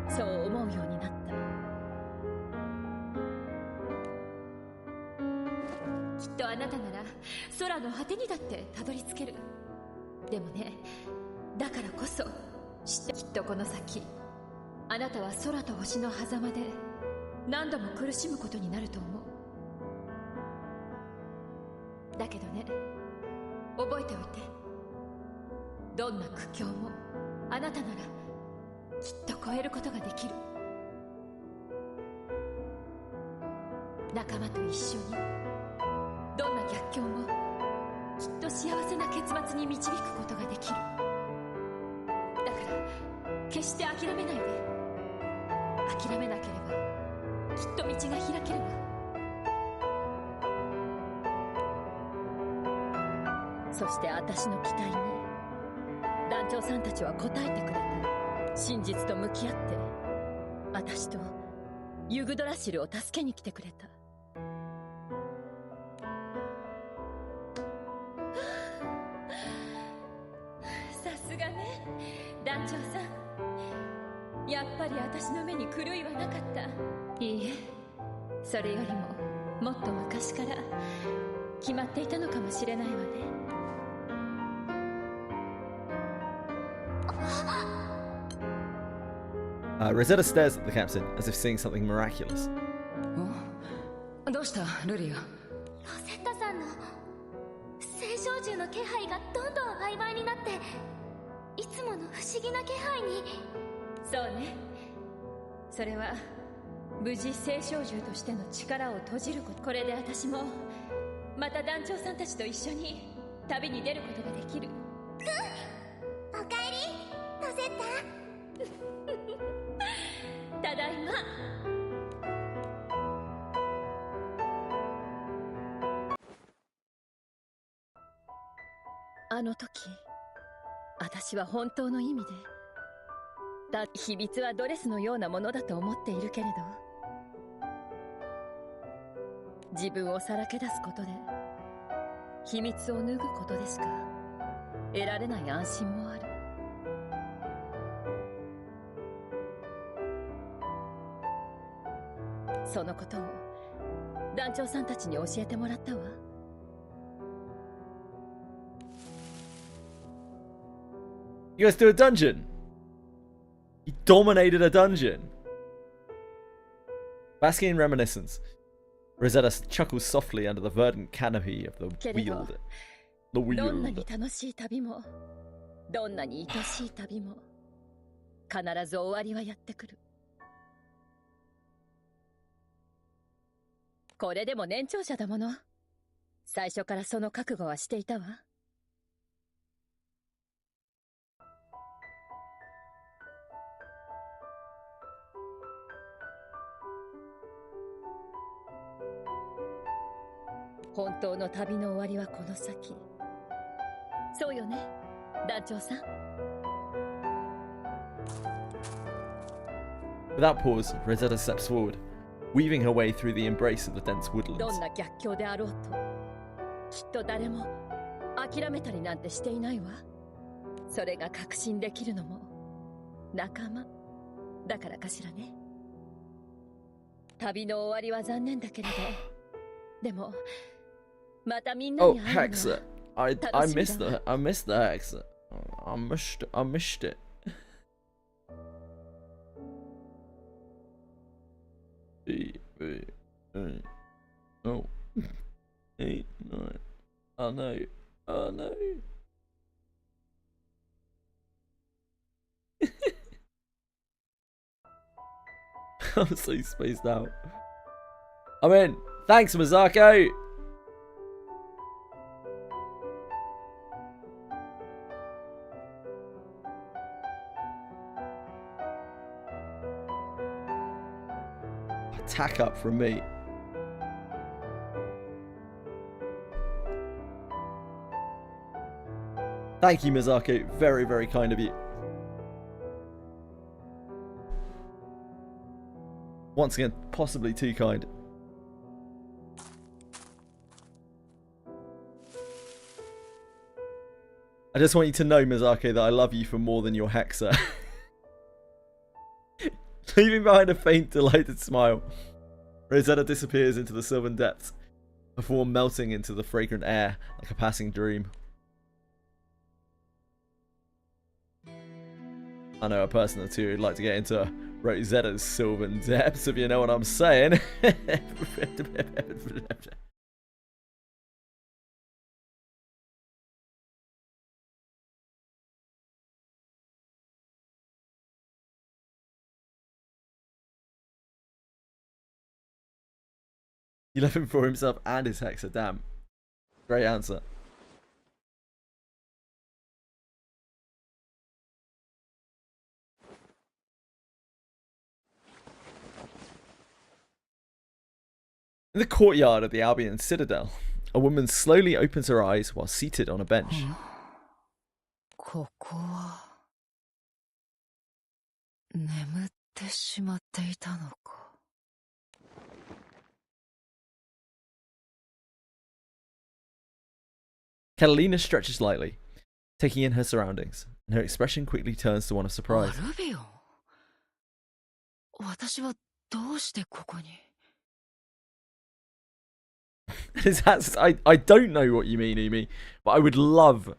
そう思うようになった。きっとあなたなら空の果てにだってたどり着ける。でもね、だからこそ知って、きっとこの先あなたは空と星の狭間で何度も苦しむことになると思う。だけどね、覚えておいて。どんな苦境もあなたならきっと超えることができる。仲間と一緒にどんな逆境もきっと幸せな結末に導くことができる。だから決して諦めないで。諦めなければきっと道が開けるわ。そして私の期待に団長さんたちは応えてくれた。真実と向き合って私とユグドラシルを助けに来てくれた。さすがね、団長さん。やっぱり私の目に狂いはなかった。いいえ、それよりももっと昔から決まっていたのかもしれないわね。Rosetta stares at the captain as if seeing something miraculous. どうしたルリア。ロセッタさんの聖少獣の気配がどんどん曖昧になって、いつもの不思議な気配に。そうね、それは無事聖少獣としての力を閉じること。これで私もまた団長さんたちと一緒に旅に出ることができる。おかえりロセッタ。ただいま。あの時私は本当の意味で秘密はドレスのようなものだと思っているけれど、自分をさらけ出すことで秘密を脱ぐことでしか得られない安心もある。そのことを団長さんたちに教えてもらったわ。You guys do a dungeon. You dominated a dungeon. Basking in reminiscence, Rosetta chuckles softly under the verdant canopy of the wield. The どんなに wield. 楽しい旅もどんなに愛しい旅も必ず終わりはやってくる。これでも年長者だもの。最初からその覚悟はしていたわ。本当の旅の終わりはこの先。そうよね、団長さん。Without pause, Rosetta steps forward, weaving her way through the embrace of the dense ど woodlands. んな逆境であろうときっと誰も諦めたりなんてしていないわ。それが確信できるのも仲間だからかしらね。旅の終わりは残念だけれどでもまたみんな Oh, に会えるの Hexa. は I 楽しみ missed だわ。 the Hexa. I missed it. Oh. 8, 9. Oh no. Oh no. I'm so spaced out. I'm in. Thanks, Mazako. Attack up from me. Thank you, Mazako. Very, very kind of you. Once again, possibly too kind. I just want you to know, Mazako, that I love you for more than your Hexa. Leaving behind a faint, delighted smile, Rosetta disappears into the sylvan depths, before melting into the fragrant air like a passing dream. I know a person or two who'd like to get into Rosetta's sylvan depths, if you know what I'm saying. You left him for himself and his Hexa, damn. Great answer. In the courtyard of the Albion Citadel, a woman slowly opens her eyes while seated on a bench. ここは眠ってしまっていたのか。 Catalina stretches lightly, taking in her surroundings, and her expression quickly turns to one of surprise. アルビオン。私はどうしてここに。 I don't know what you mean, Umi, but I would love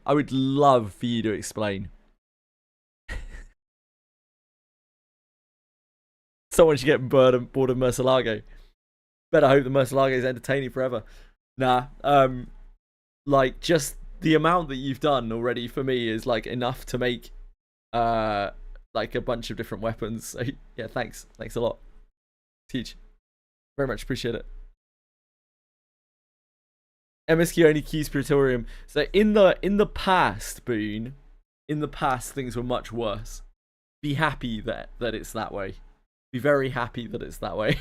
for you to explain. Someone should get bored of Murcielago. Better hope the Murcielago is entertaining forever. Nah, like just the amount that you've done already for me is like enough to make like a bunch of different weapons. So yeah, thanks a lot. Teach, very much appreciate it. MSQ only keys Praetorium. So in the past, Boone, in the past things were much worse. Be happy that it's that way. Be very happy that it's that way.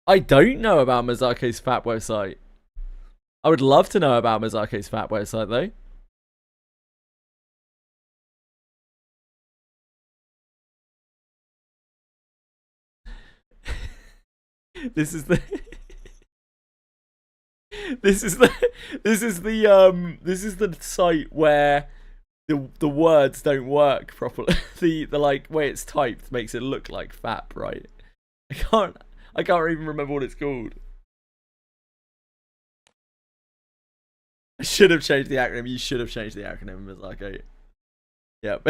I don't know about Mazako's Fat website. I would love to know about Mazako's Fat website though. This is the this is the site where the words don't work properly. the like way it's typed makes it look like FAP, right? I can't even remember what it's called. I should have changed the acronym. You should have changed the acronym. It's like, okay. Yep.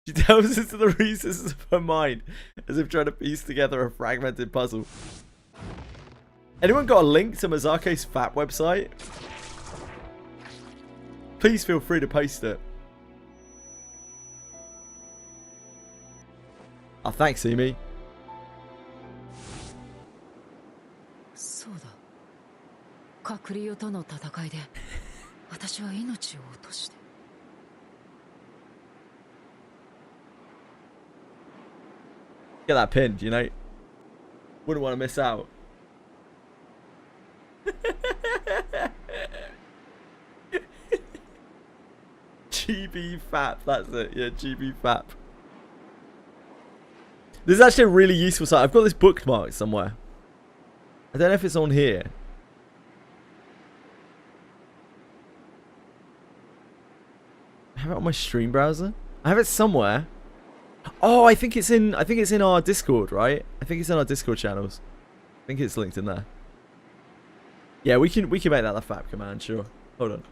She delves into the recesses of her mind, as if trying to piece together a fragmented puzzle. Anyone got a link to Mazako's Fat website? Please feel free to post it. Oh, thanks, Amy. そうだ。カクリオとの戦いで、私は命を落として。 Get that pinned, you know? Wouldn't want to miss out. GB FAP, that's it. Yeah, GB FAP. This is actually a really useful site. I've got this bookmarked somewhere. I don't know if it's on here. I have it on my stream browser. I have it somewhere. Oh, I think it's in our Discord, right? I think it's in our Discord channels. I think it's linked in there. Yeah, we can make that the FAP command, sure. Hold on.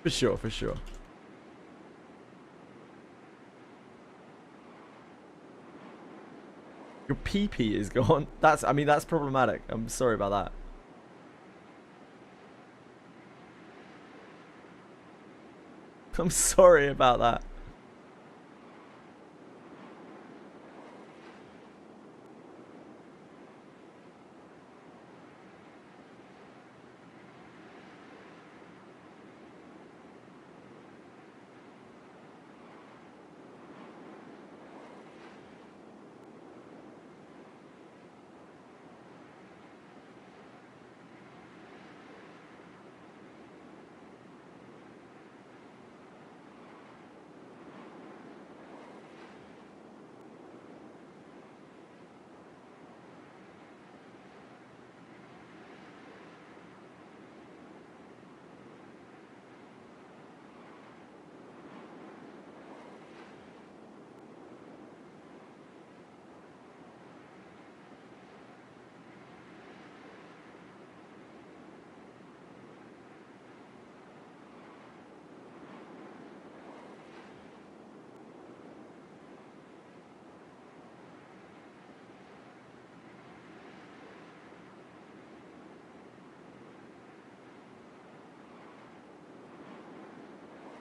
For sure, for sure. Your PP is gone. That's problematic. I'm sorry about that. I'm sorry about that.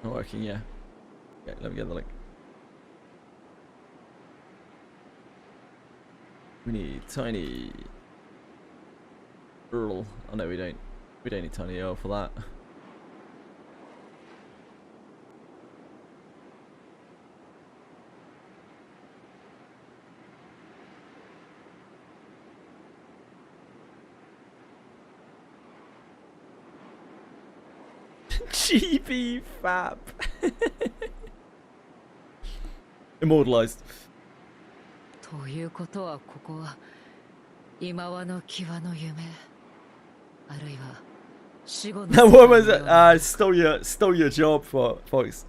Not working, yeah. Okay, let me get the link. We need tiny Earl. Oh no, we don't. We don't need tiny Earl for that. GB FAP. Immortalized. ということはここは今はの際の夢あるいは死後の That woman stole your job, Fox.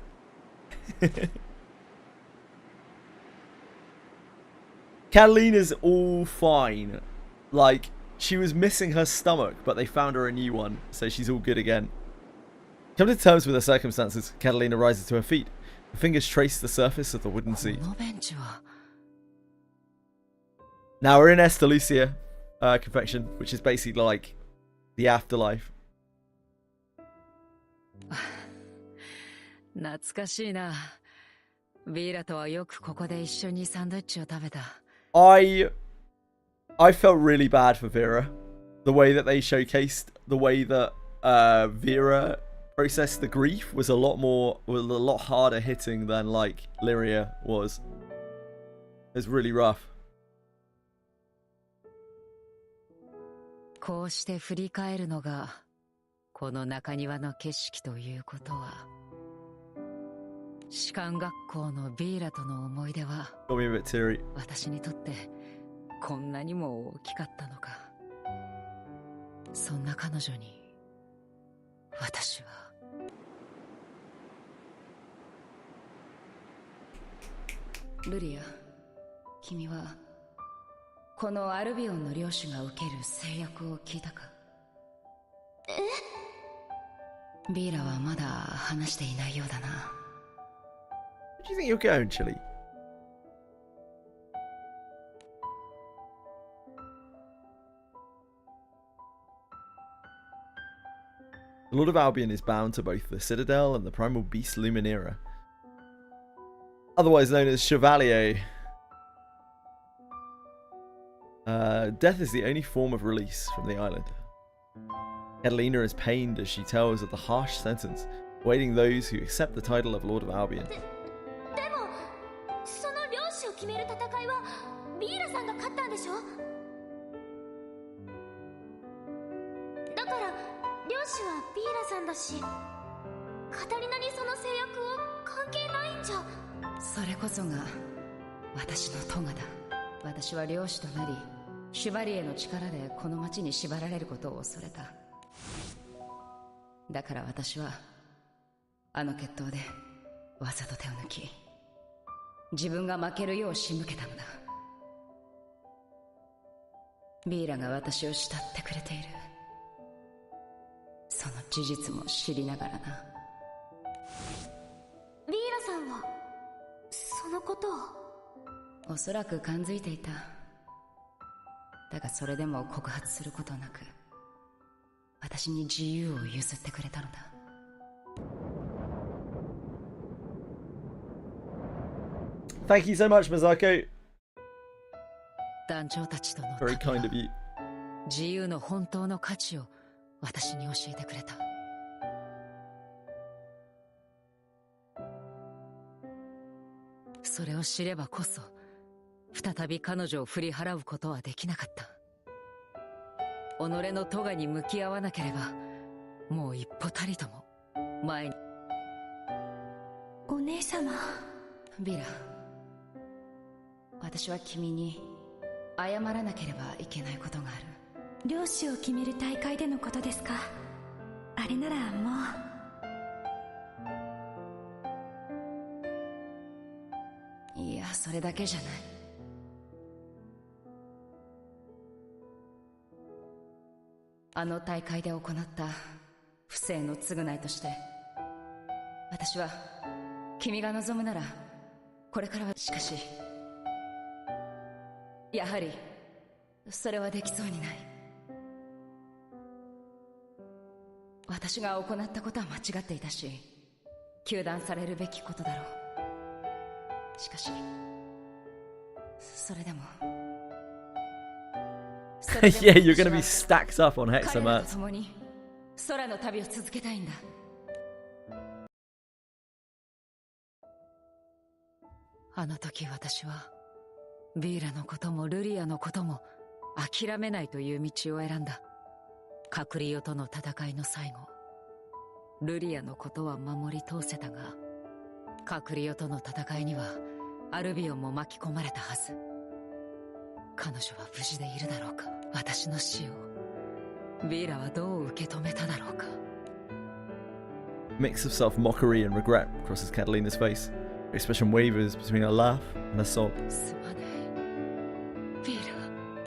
Catalina's all fine. Like, she was missing her stomach, but they found her a new one, so she's all good again. Come to terms with her circumstances, Catalina rises to her feet. Her fingers trace the surface of the wooden seat. Now we're in Estalucia confection, which is basically like the afterlife. 懐かしいな。ビーラとはよくここで一緒にサンドイッチを食べた。I felt really bad for Vera. The way that they showcased the way that Vera processed the grief was a lot harder hitting than like Lyria was. It was really rough. こうして振り返るのがこの中庭の景色ということは士官学校のビーラとの思い出は私にとってこんなにも大きかったのか。そんな彼女に私はルリア、君はこのアルビオンの領主が受ける制約を聞いたか？ビーラはまだ話していないようだな。Where do you think you're going, Chili? The Lord of Albion is bound to both the Citadel and the Primal Beast Luminera, otherwise known as Chevalier. Death is the only form of release from the island. Catalina is pained as she tells of the harsh sentence awaiting those who accept the title of Lord of Albion. 決める戦いはビーラさんが勝ったんでしょ。だから領主はビーラさんだし、カタリナにその制約は関係ないんじゃ。それこそが私のトガだ。私は領主となりシュバリエの力でこの町に縛られることを恐れた。だから私はあの決闘でわざと手を抜き、自分が負けるよう仕向けたのだ。ビーラが私を慕ってくれている、その事実も知りながらな。ビーラさんはそのことを。おそらく感づいていた。だがそれでも告発することなく私に自由を譲ってくれたのだ。Thank you so much, Mazako. 団長たちとの Very kind of you. 自由の本当の価値を私に教えてくれた。それを知ればこそ再び彼女を振り払うことはできなかった。己の咎に向き合わなければもう一歩たりとも前に。お姉様。ビラ、私は君に謝らなければいけないことがある。領主を決める大会でのことですか。あれならもう。いや、それだけじゃない。あの大会で行った不正の償いとして、私は君が望むならこれからは。しかしやはりそれはできそうにない。私が行ったことは間違っていたし、糾弾されるべきことだろう。しかしそれでもYeah, you're gonna be stacked up on Hexamats. 彼らと共に空の旅を続けたいんだ。あの時私はビーラのこともルリアのことも諦めないという道を選んだ。カクリオとの戦いの最後、ルリアのことは守り通せたが、カクリオとの戦いにはアルビオンも巻き込まれたはず。彼女は無事でいるだろうか。私の死をビーラはどう受け止めただろうか。 Mix of self-mockery and regret crosses Catalina's face. Her expression wavers between a laugh and a sob. すまないビーラ。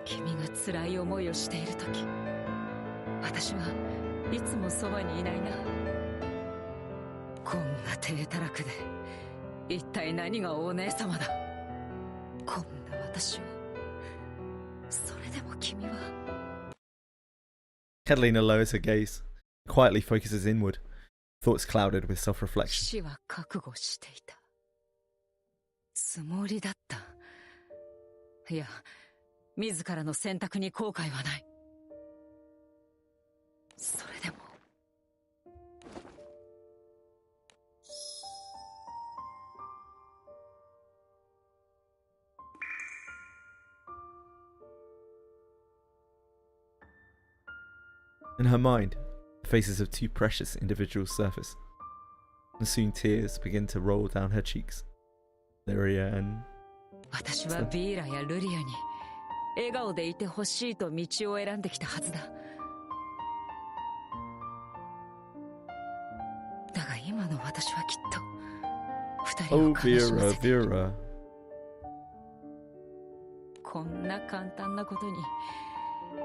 君が辛い思いをしている時、私はいつもそばにいないな。こんな低たらくで一体何がお姉様だ。こんな私を。それでも君は。 Catalina lowers her gaze, quietly focuses inward, thoughts clouded with self-reflection. 死は覚悟していたつもりだった。いや、自らの選択に後悔はない。それでもIn her mind, the faces of two precious individuals surface, and soon tears begin to roll down her cheeks. Lyria and... 私はビーラやルリアに笑顔でいてほしいと道を選んできたはずだ。だが今の私はきっと二人を Oh, 悲しま Vera, せている。 Vera. こんな簡単なことに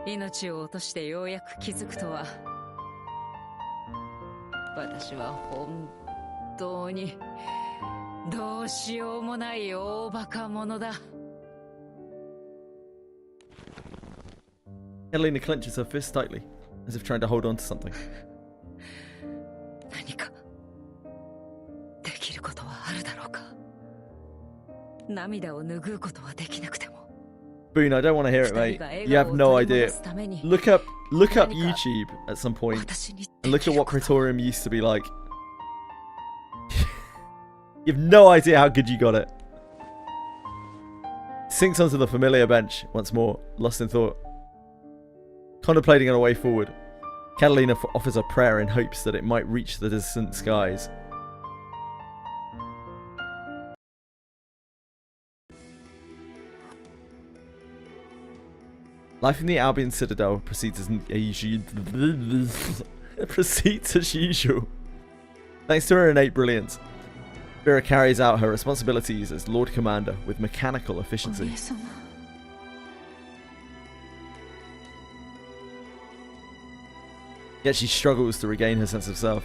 命を落としてようやく気づくとは。私は本当にどうしようもない大バカ者だ。 Catalina clenches her fist tightly, as if trying to hold on to something. 何かできることはあるだろうか。涙を拭うことはできなくても。 Boone, I don't want to hear it, mate. You have no idea. Look up YouTube at some point and look at what Praetorium used to be like. You have no idea how good you got it. sinks onto the familiar bench once more, lost in thought. Contemplating on a way forward, Catalina offers a prayer in hopes that it might reach the distant skies. Life in the Albion Citadel proceeds as usual. Thanks to her innate brilliance, Vera carries out her responsibilities as Lord Commander with mechanical efficiency. Yet she struggles to regain her sense of self.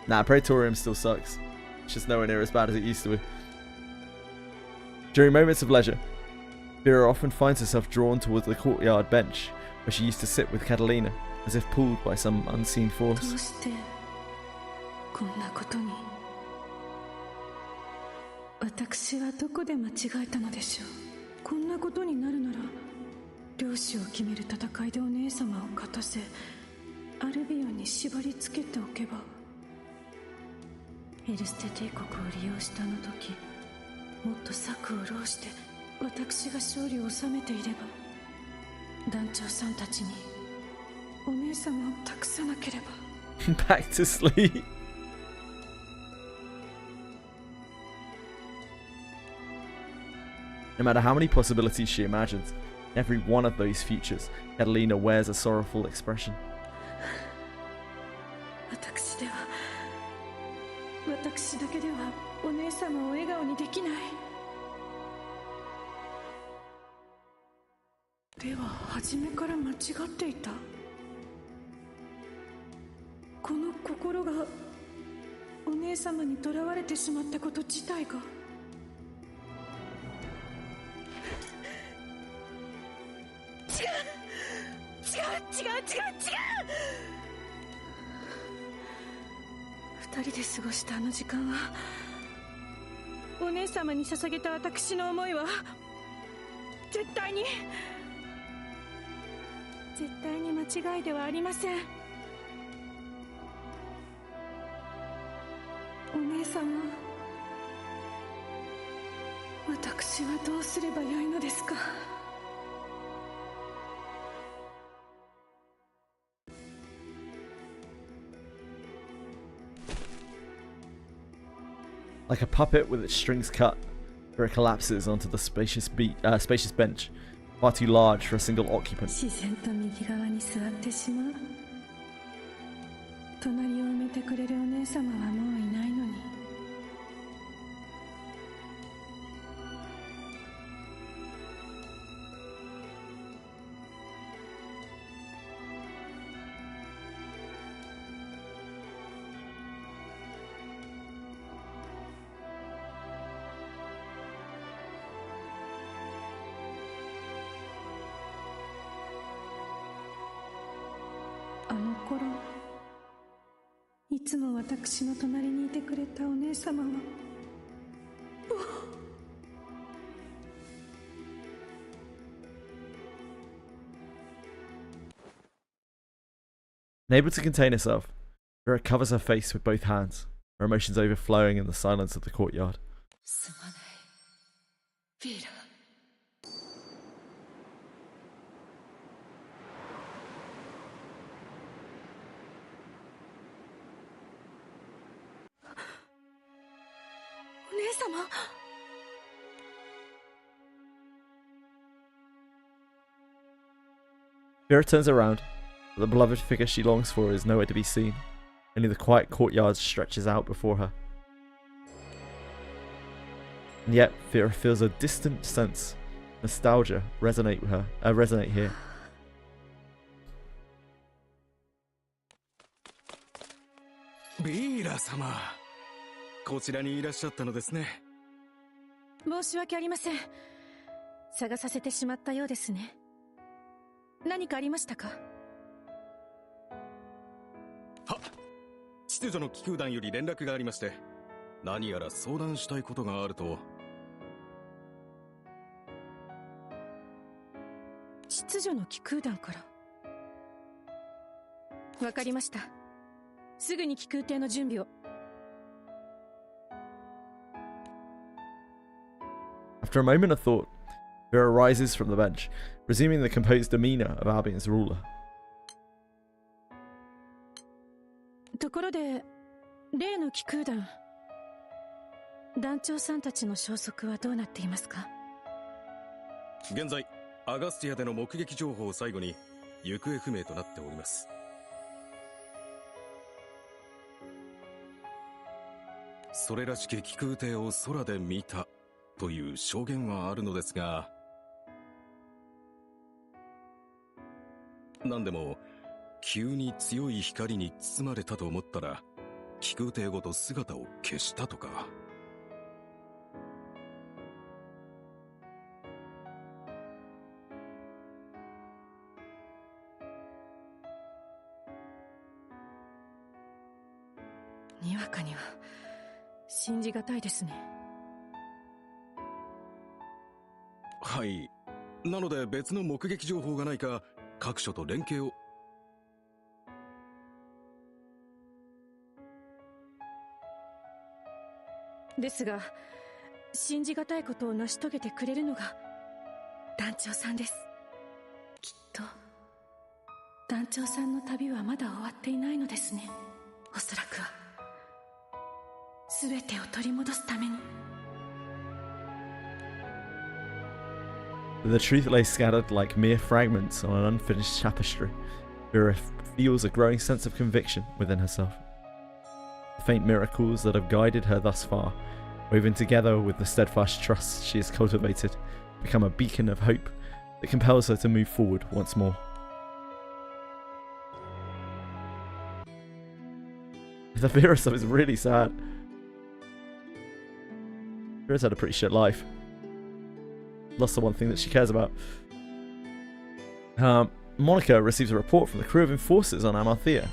Nah, Praetorium still sucks. It's just nowhere near as bad as it used to be. During moments of leisure, Vera often finds herself drawn towards the courtyard bench where she used to sit with Catalina, as if pulled by some unseen force. こんなことに私はどこで間違えたのでしょう。こんなことになるなら領主を決める戦いでお姉様を勝たせアルビオンに縛り付けておけば、エルステ帝国を利用したあの時もっと策を弄して私が勝利を収めていれば、団長さんたちにお姉様を託さなければ。 Back to sleep. No matter how many possibilities she imagines, in every one of those futures, Catalina wears a sorrowful expression. 私だけではお姉様を笑顔にできない。では初めから間違っていた。この心がお姉様にとらわれてしまったこと自体が。違う。二人で過ごしたあの時間は、お姉様に捧げた私の思いは絶対に間違いではありません。お姉様、私はどうすればよいのですか。 Like a puppet with its strings cut, Vera collapses onto the spacious bench, far too large for a single occupant. 自然と右側に座ってしまう。隣を埋めてくれるお姉様はもういないのに。あの頃、いつも私の隣にいてくれたお姉様は、Unable to contain herself, Vera covers her face with both hands, her emotions overflowing in the silence of the courtyard. すまない、ヴィーラ。 お姉様。 Vera turns around, but the beloved figure she longs for is nowhere to be seen. Only the quiet courtyard stretches out before her. And yet, Vera feels a distant sense, nostalgia resonate here. ビーラ様、こちらにいらっしゃったのですね。申し訳ありません。探させてしまったようですね。何かありましたか？は、秩序の気空団より連絡がありまして、何やら相談したいことがあると。秩序の気空団から。わかりました。すぐに気空艇の準備を。After a moment of thought, Vera rises from the bench, resuming the composed demeanor of Albion's ruler. ところで、例の気空団、団長さんたちの消息はどうなっていますか？現在、アガスティアでの目撃情報を最後に行方不明となっております。それらしき気空艇を空で見たという証言はあるのですが、何でも急に強い光に包まれたと思ったら気空艇ごと姿を消したとか。にわかには信じがたいですね。はい。なので別の目撃情報がないか各所と連携を。ですが、信じがたいことを成し遂げてくれるのが団長さんです。きっと団長さんの旅はまだ終わっていないのですね。おそらくは全てを取り戻すために。The truth lay scattered like mere fragments on an unfinished tapestry. Vera feels a growing sense of conviction within herself. The faint miracles that have guided her thus far, woven together with the steadfast trust she has cultivated, become a beacon of hope that compels her to move forward once more. The Vera stuff is really sad. Vera's had a pretty shit life. Lost the one thing that she cares about. Monica receives a report from the crew of enforcers on Amalthea.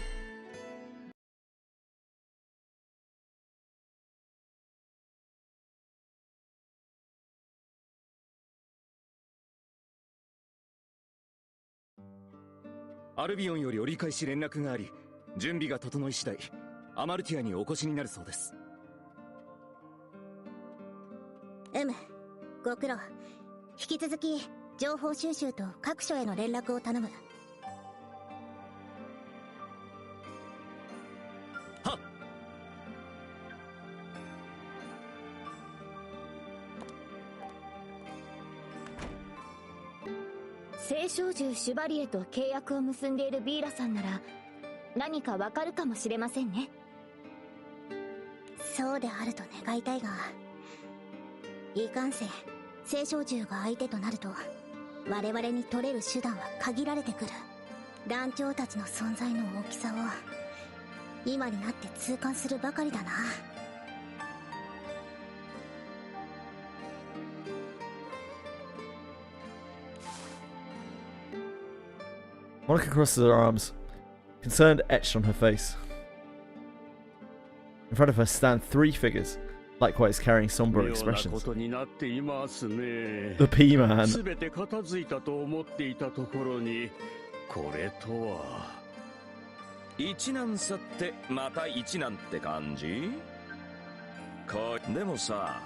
Albion より折り返し連絡があり、準備が整い次第、アマルティアにお越しになるそうです。ご苦労。引き続き情報収集と各所への連絡を頼む。はっ。聖少獣シュバリエと契約を結んでいるビーラさんなら何かわかるかもしれませんね。そうであると願いたいが、いかんせん聖少獣が相手となると我々に取れる手段は限られてくる。団長たちの存在の大きさを今になって痛感するばかりだな。Monica crosses her arms, concern etched on her face. In front of her stand three figures, likewise carrying somber expressions. The P-Man. 全て片付いたと思っていたところに、これとは。一難去ってまた一難って感じ？でもさ、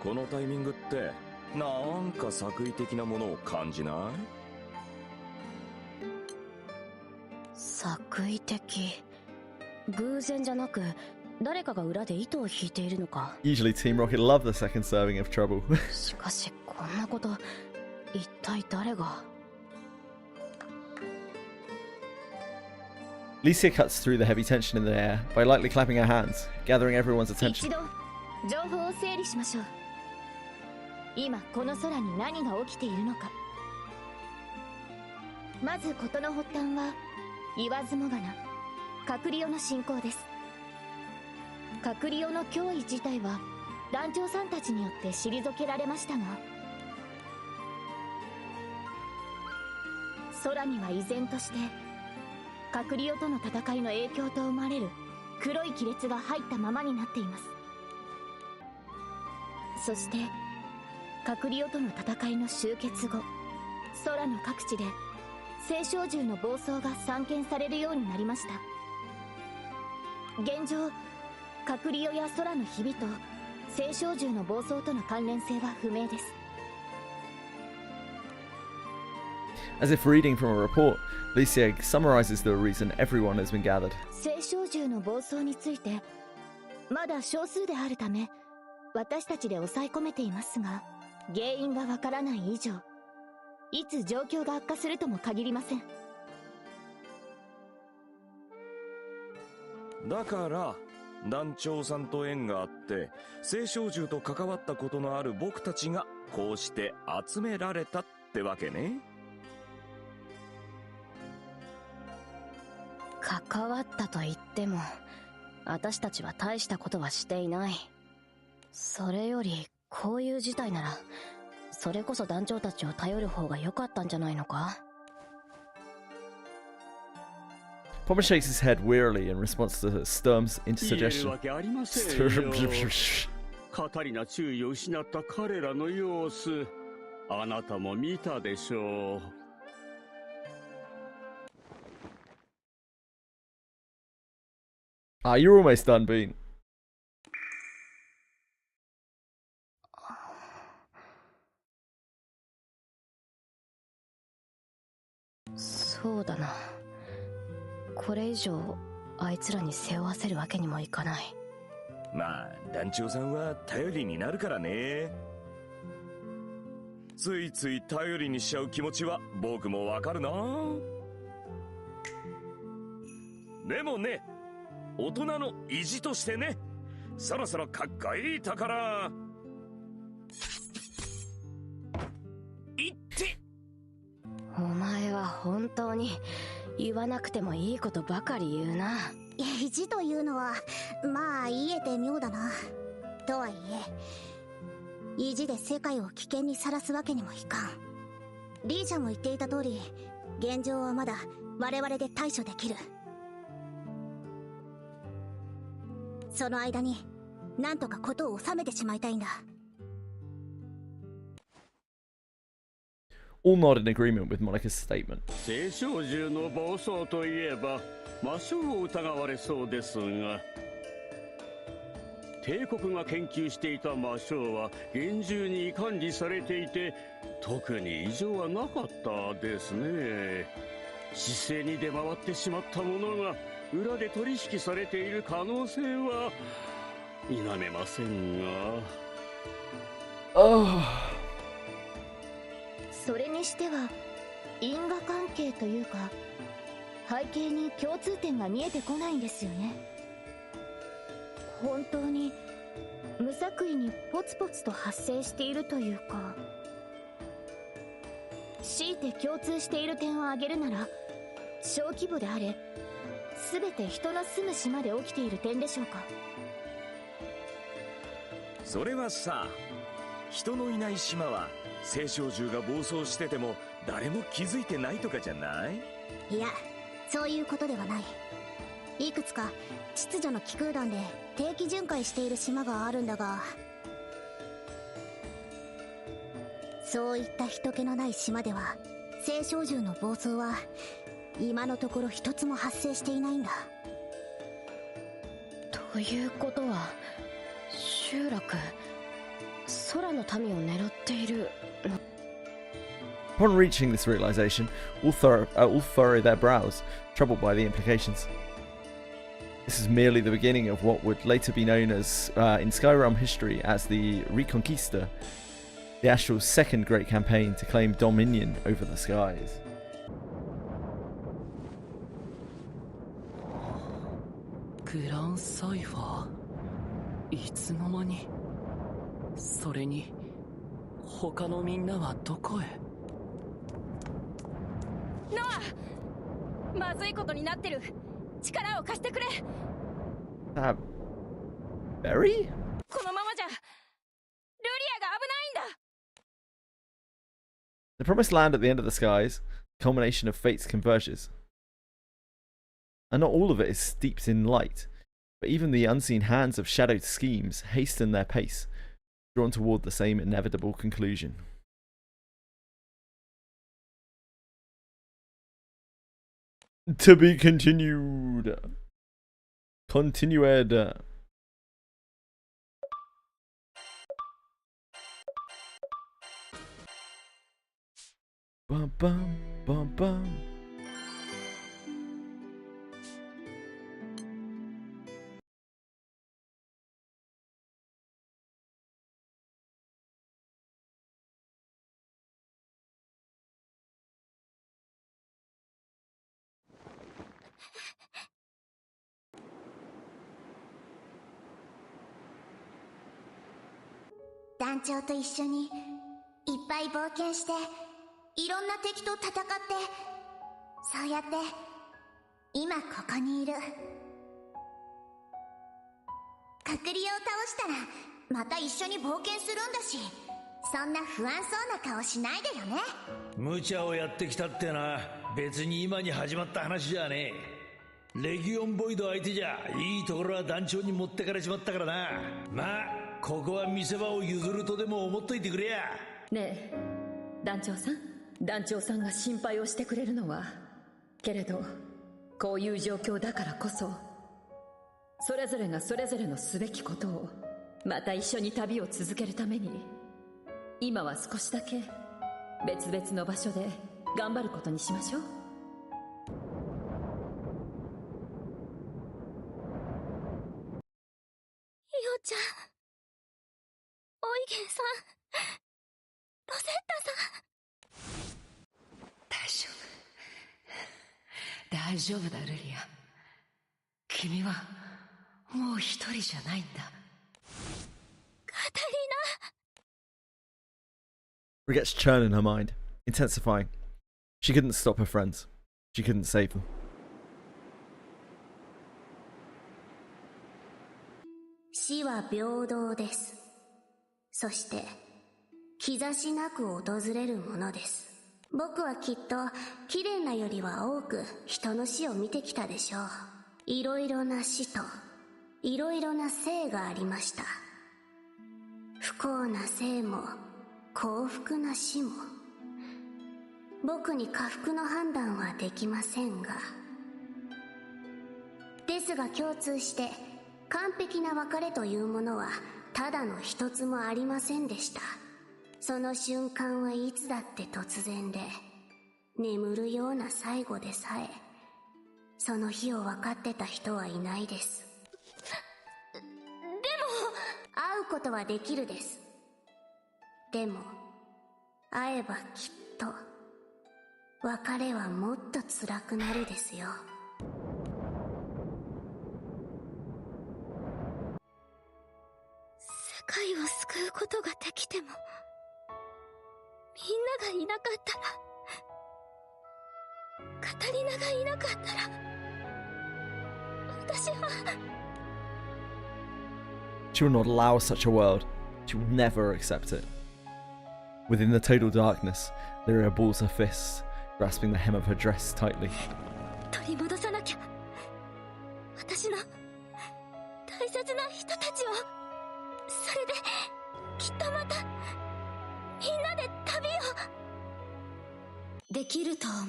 このタイミングってなんか作為的なものを感じない？作為的。偶然じゃなく誰かが裏で糸を引いているのか。 Usually Team Rocket love the second serving of trouble. しかしこんなこと一体誰が。 Licia cuts through the heavy tension in the air by lightly clapping her hands, gathering everyone's attention. 一度情報を整理しましょう。今この空に何が起きているのか。まず事の発端は言わずもがなカクリオの侵攻です。カクリオの脅威自体は団長さんたちによって退けられましたが、空には依然としてカクリオとの戦いの影響と思われる黒い亀裂が入ったままになっています。そしてカクリオとの戦いの終結後、空の各地で聖少獣の暴走が散見されるようになりました。現状カクリオや空の日々と青少獣の暴走との関連性は不明です。 As if reading from a report, Licia summarizes the reason everyone has been gathered. 青少獣の暴走についてまだ少数であるため私たちで抑え込めていますが、原因がわからない以上いつ状況が悪化するとも限りません。だから団長さんと縁があって青少獣と関わったことのある僕たちがこうして集められたってわけね。関わったと言っても私たちは大したことはしていない。それよりこういう事態ならそれこそ団長たちを頼る方が良かったんじゃないのか。 Pommer shakes his head wearily in response to Sturm's 言える suggestion. わけありませんよ。カタリナ注意を失った彼らの様子、あなたも見たでしょう。Ah, you're almost done, Bean. そうだな。これ以上あいつらに背負わせるわけにもいかない。まあ団長さんは頼りになるからね。ついつい頼りにしちゃう気持ちは僕もわかるな。でもね、大人の意地としてね、そろそろかっこいいところ言って。お前は本当に言わなくてもいいことばかり言うな。意地というのはまあ言えて妙だな。とはいえ意地で世界を危険にさらすわけにもいかん。リーちゃんも言っていた通り、現状はまだ我々で対処できる。その間になんとか事を収めてしまいたいんだ。All nod in agreement with Monica's statement. 青少獣の暴走といえば魔性を疑われそうですが、帝国が研究していた魔性は厳重に管理されていて特に異常はなかったですね。姿勢に出回ってしまったものが裏で取引されている可能性は否めませんが。それにしては因果関係というか背景に共通点が見えてこないんですよね。本当に無作為にポツポツと発生しているというか、強いて共通している点を挙げるなら小規模であれ全て人の住む島で起きている点でしょうか。それはさ、人のいない島は青少獣が暴走してても誰も気づいてないとかじゃない？いや、そういうことではない。いくつか秩序の気空団で定期巡回している島があるんだが、そういった人気のない島では青少獣の暴走は今のところ一つも発生していないんだ。ということは集落、空の民を狙っているの。 Upon reaching this realization, all furrow their brows, troubled by the implications. This is merely the beginning of what would later be known as, in Skyrim history, as the Reconquista, the Astral's second great campaign to claim dominion over the skies. グランサイファー、いつの間に。それに他のみんなはどこへ。ノア、まずいことになってる。力を貸してくれ。Berry? このままじゃルリアが危ないんだ。 The promised land at the end of the skies, culmination of fate's converges. And not all of it is steeped in light, but even the unseen hands of shadowed schemes hasten their pace, drawn toward the same inevitable conclusion. To be continued. Continued. Bum bum bum bum.団長と一緒にいっぱい冒険していろんな敵と戦って、そうやって今ここにいる。カクリアを倒したらまた一緒に冒険するんだし、そんな不安そうな顔しないでよね。無茶をやってきたってな、別に今に始まった話じゃねえ。レギオンボイド相手じゃいいところは団長に持ってかれちまったからな。まあここは見せ場を譲るとでも思っといてくれや。ねえ団長さんが心配をしてくれるのは、けれどこういう状況だからこそ、それぞれがそれぞれのすべきことをまた一緒に旅を続けるために、今は少しだけ別々の場所で頑張ることにしましょう。イオちゃん、オイゲンさん、ロゼッタさん。大丈夫だルリア。君はもう一人じゃないんだ。カタリナ。 Regret's churn in her mind, intensifying. She couldn't stop her friends. She couldn't save them. 死は平等です。そして兆しなく訪れるものです。僕はきっと綺麗なよりは多く人の死を見てきたでしょう。いろいろな死といろいろな生がありました。不幸な生も幸福な死も。僕に下腹の判断はできませんが、ですが共通して完璧な別れというものはただの一つもありませんでした。その瞬間はいつだって突然で、眠るような最後でさえ、その日を分かってた人はいないです。でも会うことはできるです。でも会えばきっと別れはもっと辛くなるですよ。世界を救うことができても、みんながいなかったら、カタリナがいなかったら、私は。 She will not allow such a world. She will never accept it. Within the total darkness, Lyria balls her fists, grasping the hem of her dress tightly. 取り戻さなきゃ。私の大切な人たちを。それできっとまたみんなで旅を。できると思う？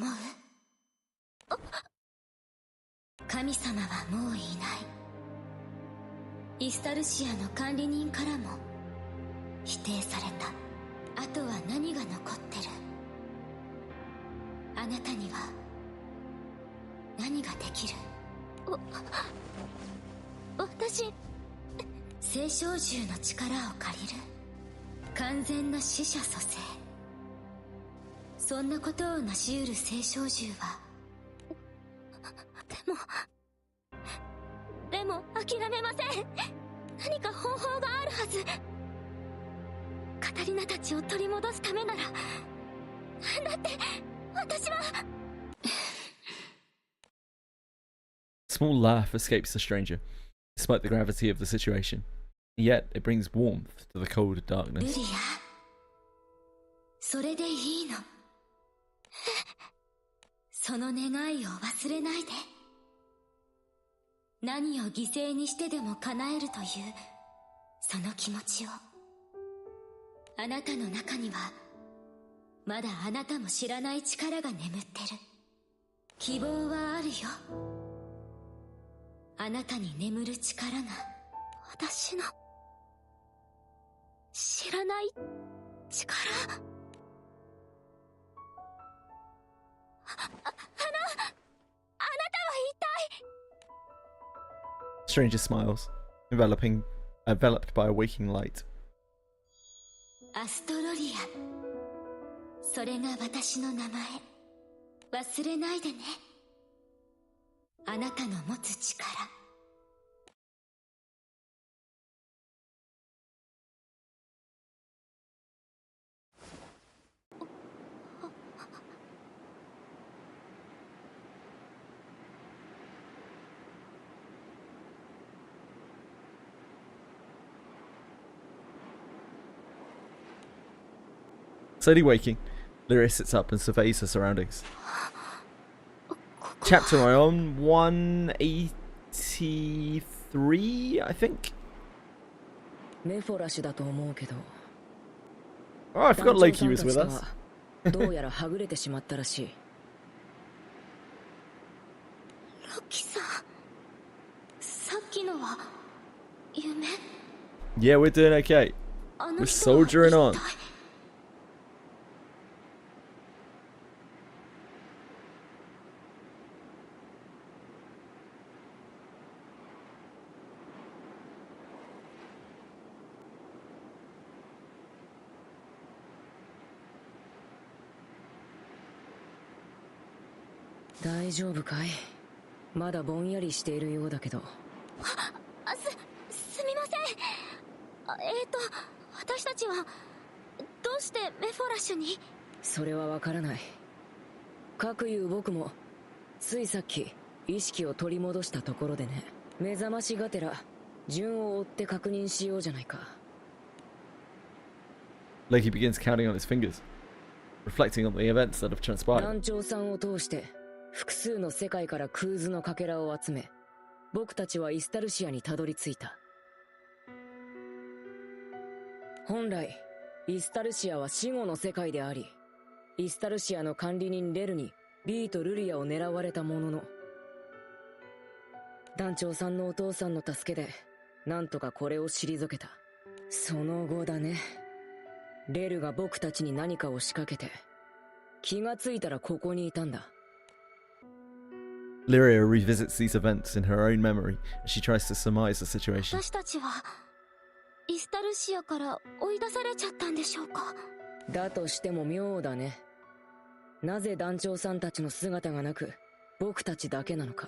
神様はもういない。イスタルシアの管理人からも否定された。あとは何が残ってる？あなたには何ができる？私、聖小獣の力を借りる。完全な死者蘇生。そんなことを成し得る聖小獣は。でも諦めません。何か方法があるはず。カタリナたちを取り戻すためなら。だって私は。 Small laugh escapes the stranger, despite the gravity of the situation. Yet it brings warmth to the cold ル darkness. リア、それでいいの。その願いを忘れないで。何を犠牲にしてでも叶えるというその気持ちを。あなたの中にはまだあなたも知らない力が眠ってる。希望はあるよ。あなたに眠る力が。私の知らない力。Stranger smiles, enveloped by a waking light. アストロリア、それが私の名前。忘れないでね。あなたの持つ力。Slowly waking, Lyria sits up and surveys her surroundings. Chapter on 183, I think. Oh, I forgot Loki was with us. どうやらはぐれてしまったらしい。ロキさん、さっきのは夢？ Yeah, we're doing okay. We're soldiering on. 大丈夫かい？まだぼんやりしているようだけど。すみません。私たちはどうしてメフォラッシュに？それはわからない。かくいう僕もついさっき意識を取り戻したところでね。目覚ましがてら順を追って確認しようじゃないか。Loki begins counting on his fingers, reflecting on the events that have transpired. 団長さんを通して複数の世界から空図のかけらを集め、僕たちはイスタルシアにたどり着いた。本来イスタルシアは死後の世界であり、イスタルシアの管理人レルにビーとルリアを狙われたものの、団長さんのお父さんの助けでなんとかこれを退けた。その後だね。レルが僕たちに何かを仕掛けて、気がついたらここにいたんだ。Lyria revisits these events in her own memory as she tries to surmise the situation. 私たちはイスタルシアから追い出されちゃったんでしょうか？だとしても妙だね。なぜ団長さんたちの姿がなく、僕たちだけなのか。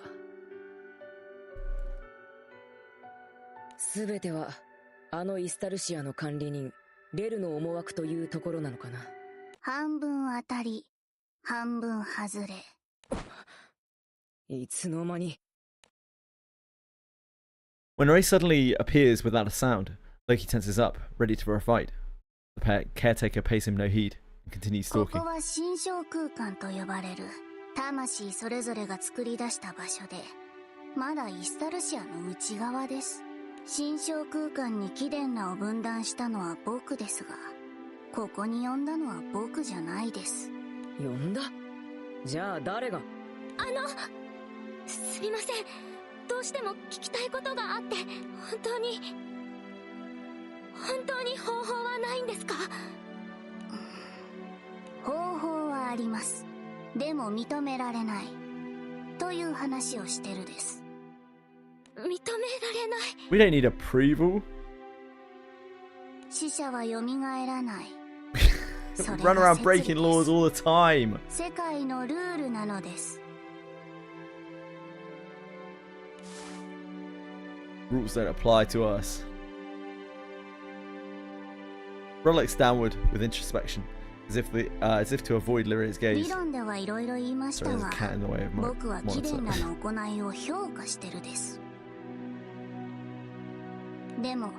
すべてはあのイスタルシアの管理人レルの思惑というところなのかな。半分当たり、半分外れ。いつの間に。 When Ray suddenly appears without a sound, Loki tenses up, ready for a fight. The caretaker pays him no heed and continues こ stalking. こは心象空間と呼ばれる魂それぞれが作り出した場所で、まだイスタルシアの内側です。心象空間に貴殿らを分断したのは僕ですが、ここに呼んだのは僕じゃないです。呼んだ？じゃあ誰が？すみません。どうしても聞きたいことがあって、本当に方法はないんですか？方法はあります。でも認められないという話をしてるです。認められない。 We don't need approval. 死者は蘇らない。Run around breaking laws all the time. 世界のルールなのです。Rules don't apply to us. Rod looks downward with introspection, as if to avoid Lyria's 理 gaze. 論ではいろいろ言いました Sorry, there's が a cat in the way of my 僕は貴殿 monitor. らの行いを評価してるです。でも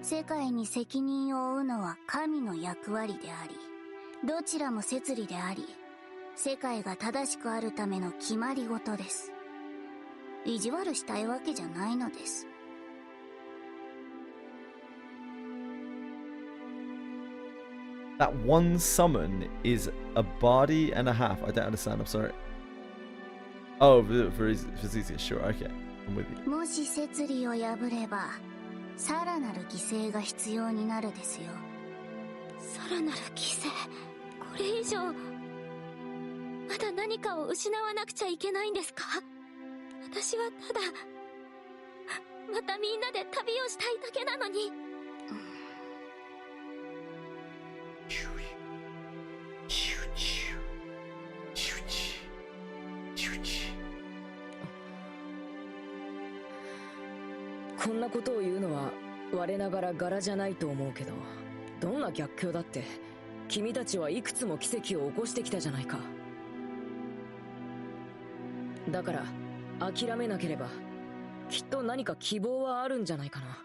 世界に責任を負うのは神の役割であり、どちらも摂理であり、世界が正しくあるための決まり事です。意地悪したいわけじゃないのです。That one summon is a body and a half. I don't understand. I'm sorry. Oh, for Zizia, sure. Okay, I'm with you. もし摂理を破れば、さらなる犠牲が必要になるですよ。さらなる犠牲。これ以上まだ何かを失わなくちゃいけないんですか？私はただまたみんなで旅をしたいだけなのに。こんなことを言うのは我ながら柄じゃないと思うけど、どんな逆境だって君たちはいくつも奇跡を起こしてきたじゃないか。だから諦めなければきっと何か希望はあるんじゃないかな。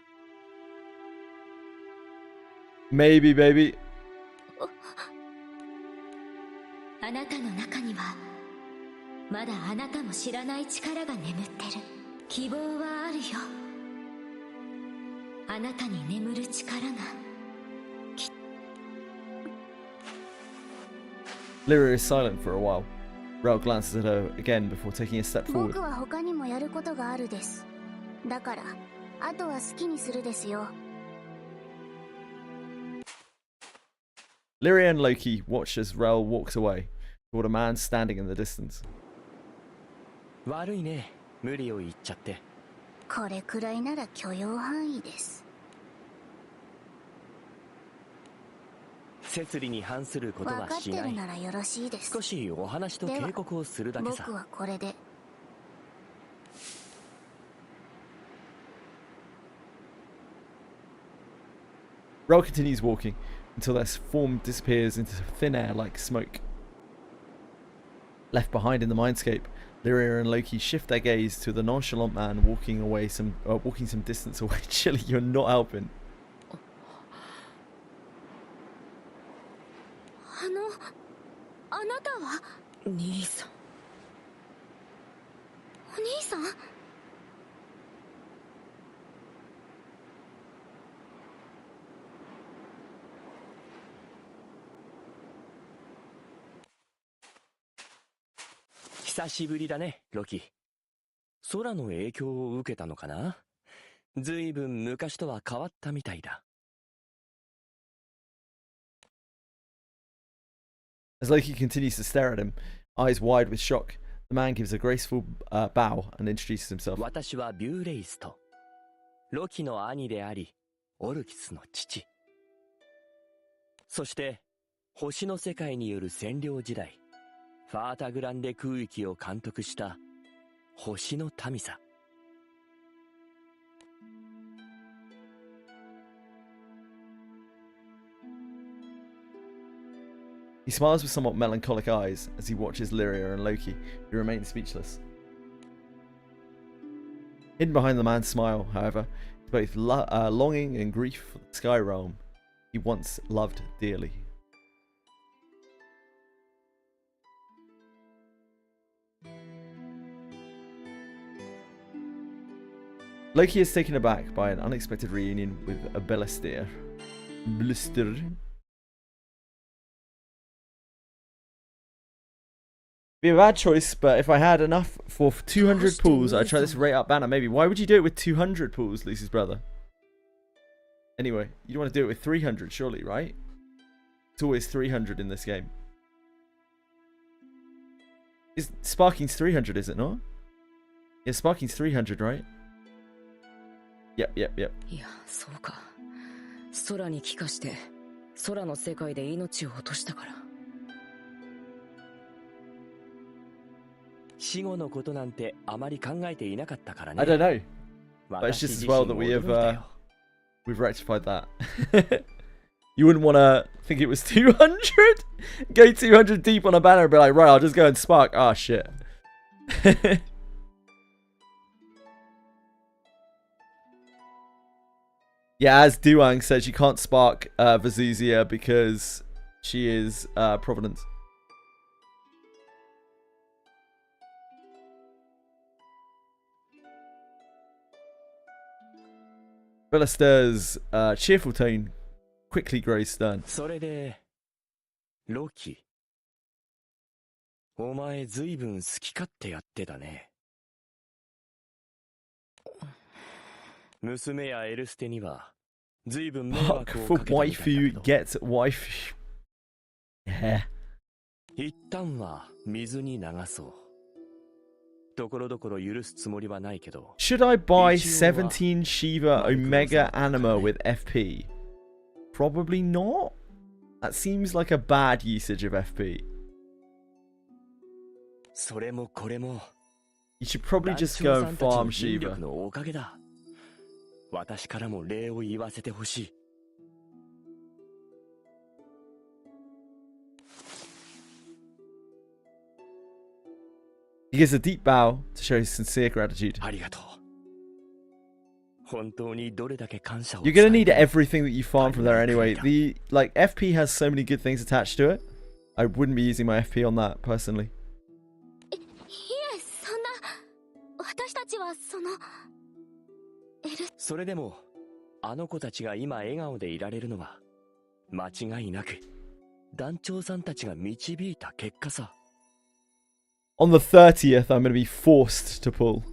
Maybe, baby. あなたの中にはまだあなたも知らない力が眠ってる。希望はあるよ。あなたに眠る力が。Lyria is silent for a while. Rel glances at her again before taking a step forward. 僕は他にもやることがあるです。だからあとは好きにするですよ。Lyria and Loki watch as Rel walks away toward a man standing in the distance. 悪いね、無理を言っちゃって。これくらいなら許容範囲です。摂理に反することはしない。分かってるならよろしいです。少しお話と警告をするだけさ。僕はこれで。Rel continues walking until their form disappears into thin air like smoke. Left behind in the mindscape, Lyria and Loki shift their gaze to the nonchalant man walking some distance away. Chili, you're not helping. あなたは兄さん。お兄さん？久しぶりだね、ロキ。空の影響を受けたのかな？ずいぶん昔とは変わったみたいだ。As Loki continues to stare at him, eyes wide with shock, the man gives a graceful bow and introduces himself. 私はビューレイスト。ロキの兄であり、オルキスの父。そして、星の世界による占領時代、ファータグランデ空域を監督した星の民さ。He smiles with somewhat melancholic eyes as he watches Lyria and Loki, who remain speechless. Hidden behind the man's smile, however, is both longing and grief for the sky realm he once loved dearly. Loki is taken aback by an unexpected reunion with a Blister. Be a bad choice, but if I had enough for 200 pools, I'd try this rate up banner. Maybe. Why would you do it with 200 pools, Lucy's brother? Anyway, you don't want to do it with 300, surely, right? It's always 300 in this game. Sparking's 300, is it not? Yeah, Sparking's 300, right? Yep. いや、そうか。空に帰化して、空の世界で命を落としたから。死後のことなんてあまり考えていなかったからね。I don't know. But it's just as well that we've rectified that. You wouldn't want to think it was 200? Go 200 deep on a banner and be like, right, I'll just go and spark. Ah, shit. Yeah, as Duang says, you can't spark Vazuzia because she is Providence. Bellister's cheerful tone quickly grows stern. それで、ロキ。お前ずいぶん好き勝手やってたね。娘やエルステにはずいぶん迷惑をかけたみたいだけど。Waifu gets waifu. Yeah. 一旦は水に流そう。ところどころ許すつもりはないけど。Should I buy 17 Shiva Omega Anima with FP? Probably not. That seems like a bad usage of FP. それもこれも You should probably just go and farm Shiva. のおかげだ。私からも礼を言わせてほしい。He gives a deep bow to show his sincere gratitude. ありがとう。本当にどれだけ感謝を。 You're gonna need everything that you farm from there anyway. The FP has so many good things attached to it. I wouldn't be using my FP on that personally. いえ、そんな、私たちはそれでもあの子たちが今笑顔でいられるのは間違いなく団長さんたちが導いた結果さ。 On the 30th, I'm going to be forced to pull.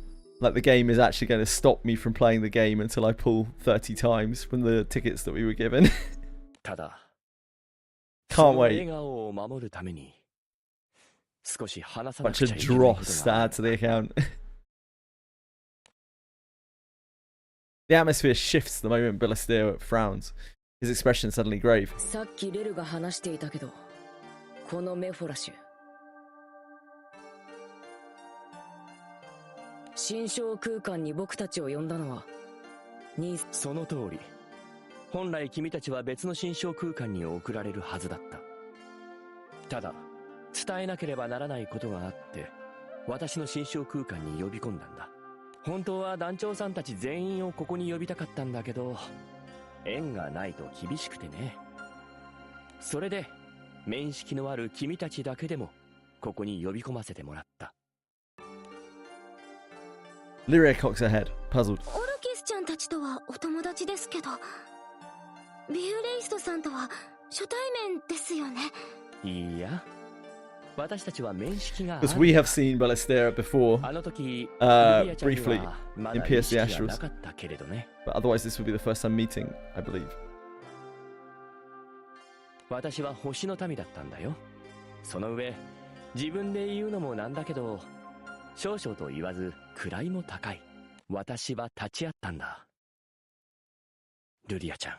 Like the game is actually going to stop me from playing the game until I pull 30 times from the tickets that we were given. ただ Can't 笑 wait. 顔を守るために少し話さ Bunch なくちゃ of いけないこと dross が to あ add る。 to the account. The atmosphere shifts the moment Ballesteros frowns. His expression suddenly grave. さっきレルが話していたけど、このメフォラシュ新章空間に僕たちを呼んだのはその通り。本来君たちは別の新章空間に送られるはずだった。ただ伝えなければならないことがあって私の新章空間に呼び込んだんだ。本当は団長さんたち全員をここに呼びたかったんだけど縁がないと厳しくてね。それで面識のある君たちだけでもここに呼び込ませてもらった。 Lyria cocks her head, puzzled. オルキスちゃんたちとはお友達ですけど、ビューレイストさんとは初対面ですよね。いや、私たちは面識がある。 Because we have seen Ballesteros before, あの時 briefly in Pierce the な Astrals. かったけれどね。 But otherwise, this would be the first time meeting, I believe. 私は星の民だったんだよ。その上自分で言うのもなんだけど少々と言わず位も高い。私は立ち会ったんだ。ルリアちゃん、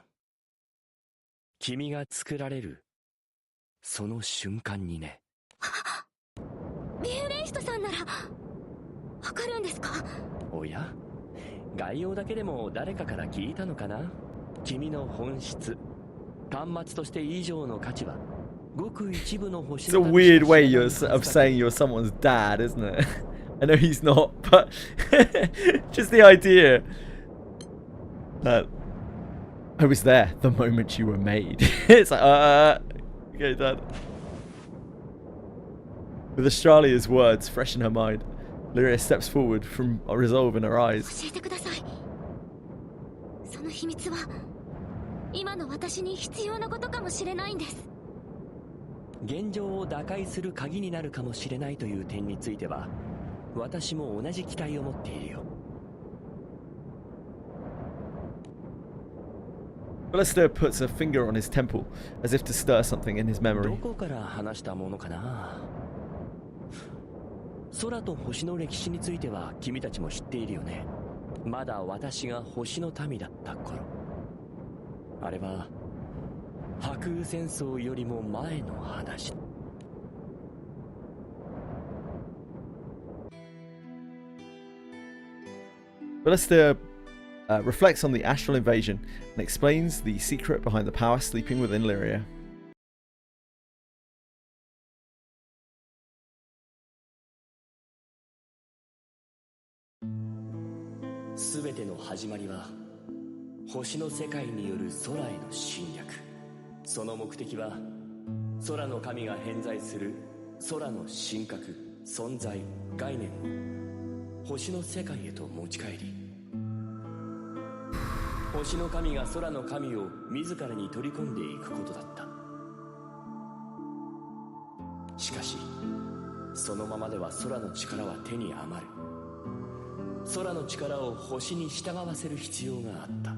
君が作られるその瞬間にね。ビューレイストさんならわかるんですか？おや、概要だけでも誰かから聞いたのかな。君の本質、端末として以上の価値はごく一部の星 It's a weird way of saying you're someone's dad, isn't it? I know he's not, but just the idea that I was there the moment you were made. It's like, okay, Dad. With Australia's words fresh in her mind, Lyria steps forward from a resolve in her eyes. 教えてください。その秘密は今の私に必要なことかもしれないんです。現状を打開する鍵になるかもしれないという点については私も同じ期待を持っているよ。Ballesteros puts a finger on his temple, as if to stir something in his ど memory. こから話したものかな。空と星の歴史については君たちも知っているよね。まだ私が星の民だった頃。あれは白雨戦争よりも前の話。Ballesteros reflects on the astral invasion and explains the secret behind the power sleeping within Lyria. すべての始まりは星の世界による空への侵略。その目的は空の神が偏在する空の神格、存在、概念を星の世界へと持ち帰り、星の神が空の神を自らに取り込んでいくことだった。しかしそのままでは空の力は手に余る。空の力を星に従わせる必要があった。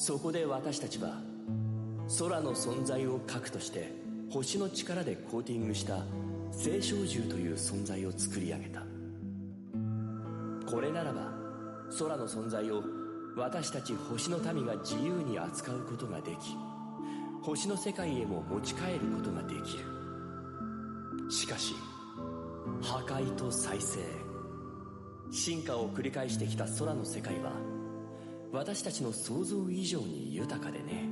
そこで私たちは空の存在を核として星の力でコーティングした青小獣という存在を作り上げた。これならば空の存在を私たち星の民が自由に扱うことができ、星の世界へも持ち帰ることができる。しかし破壊と再生、進化を繰り返してきた空の世界は私たちの想像以上に豊かでね。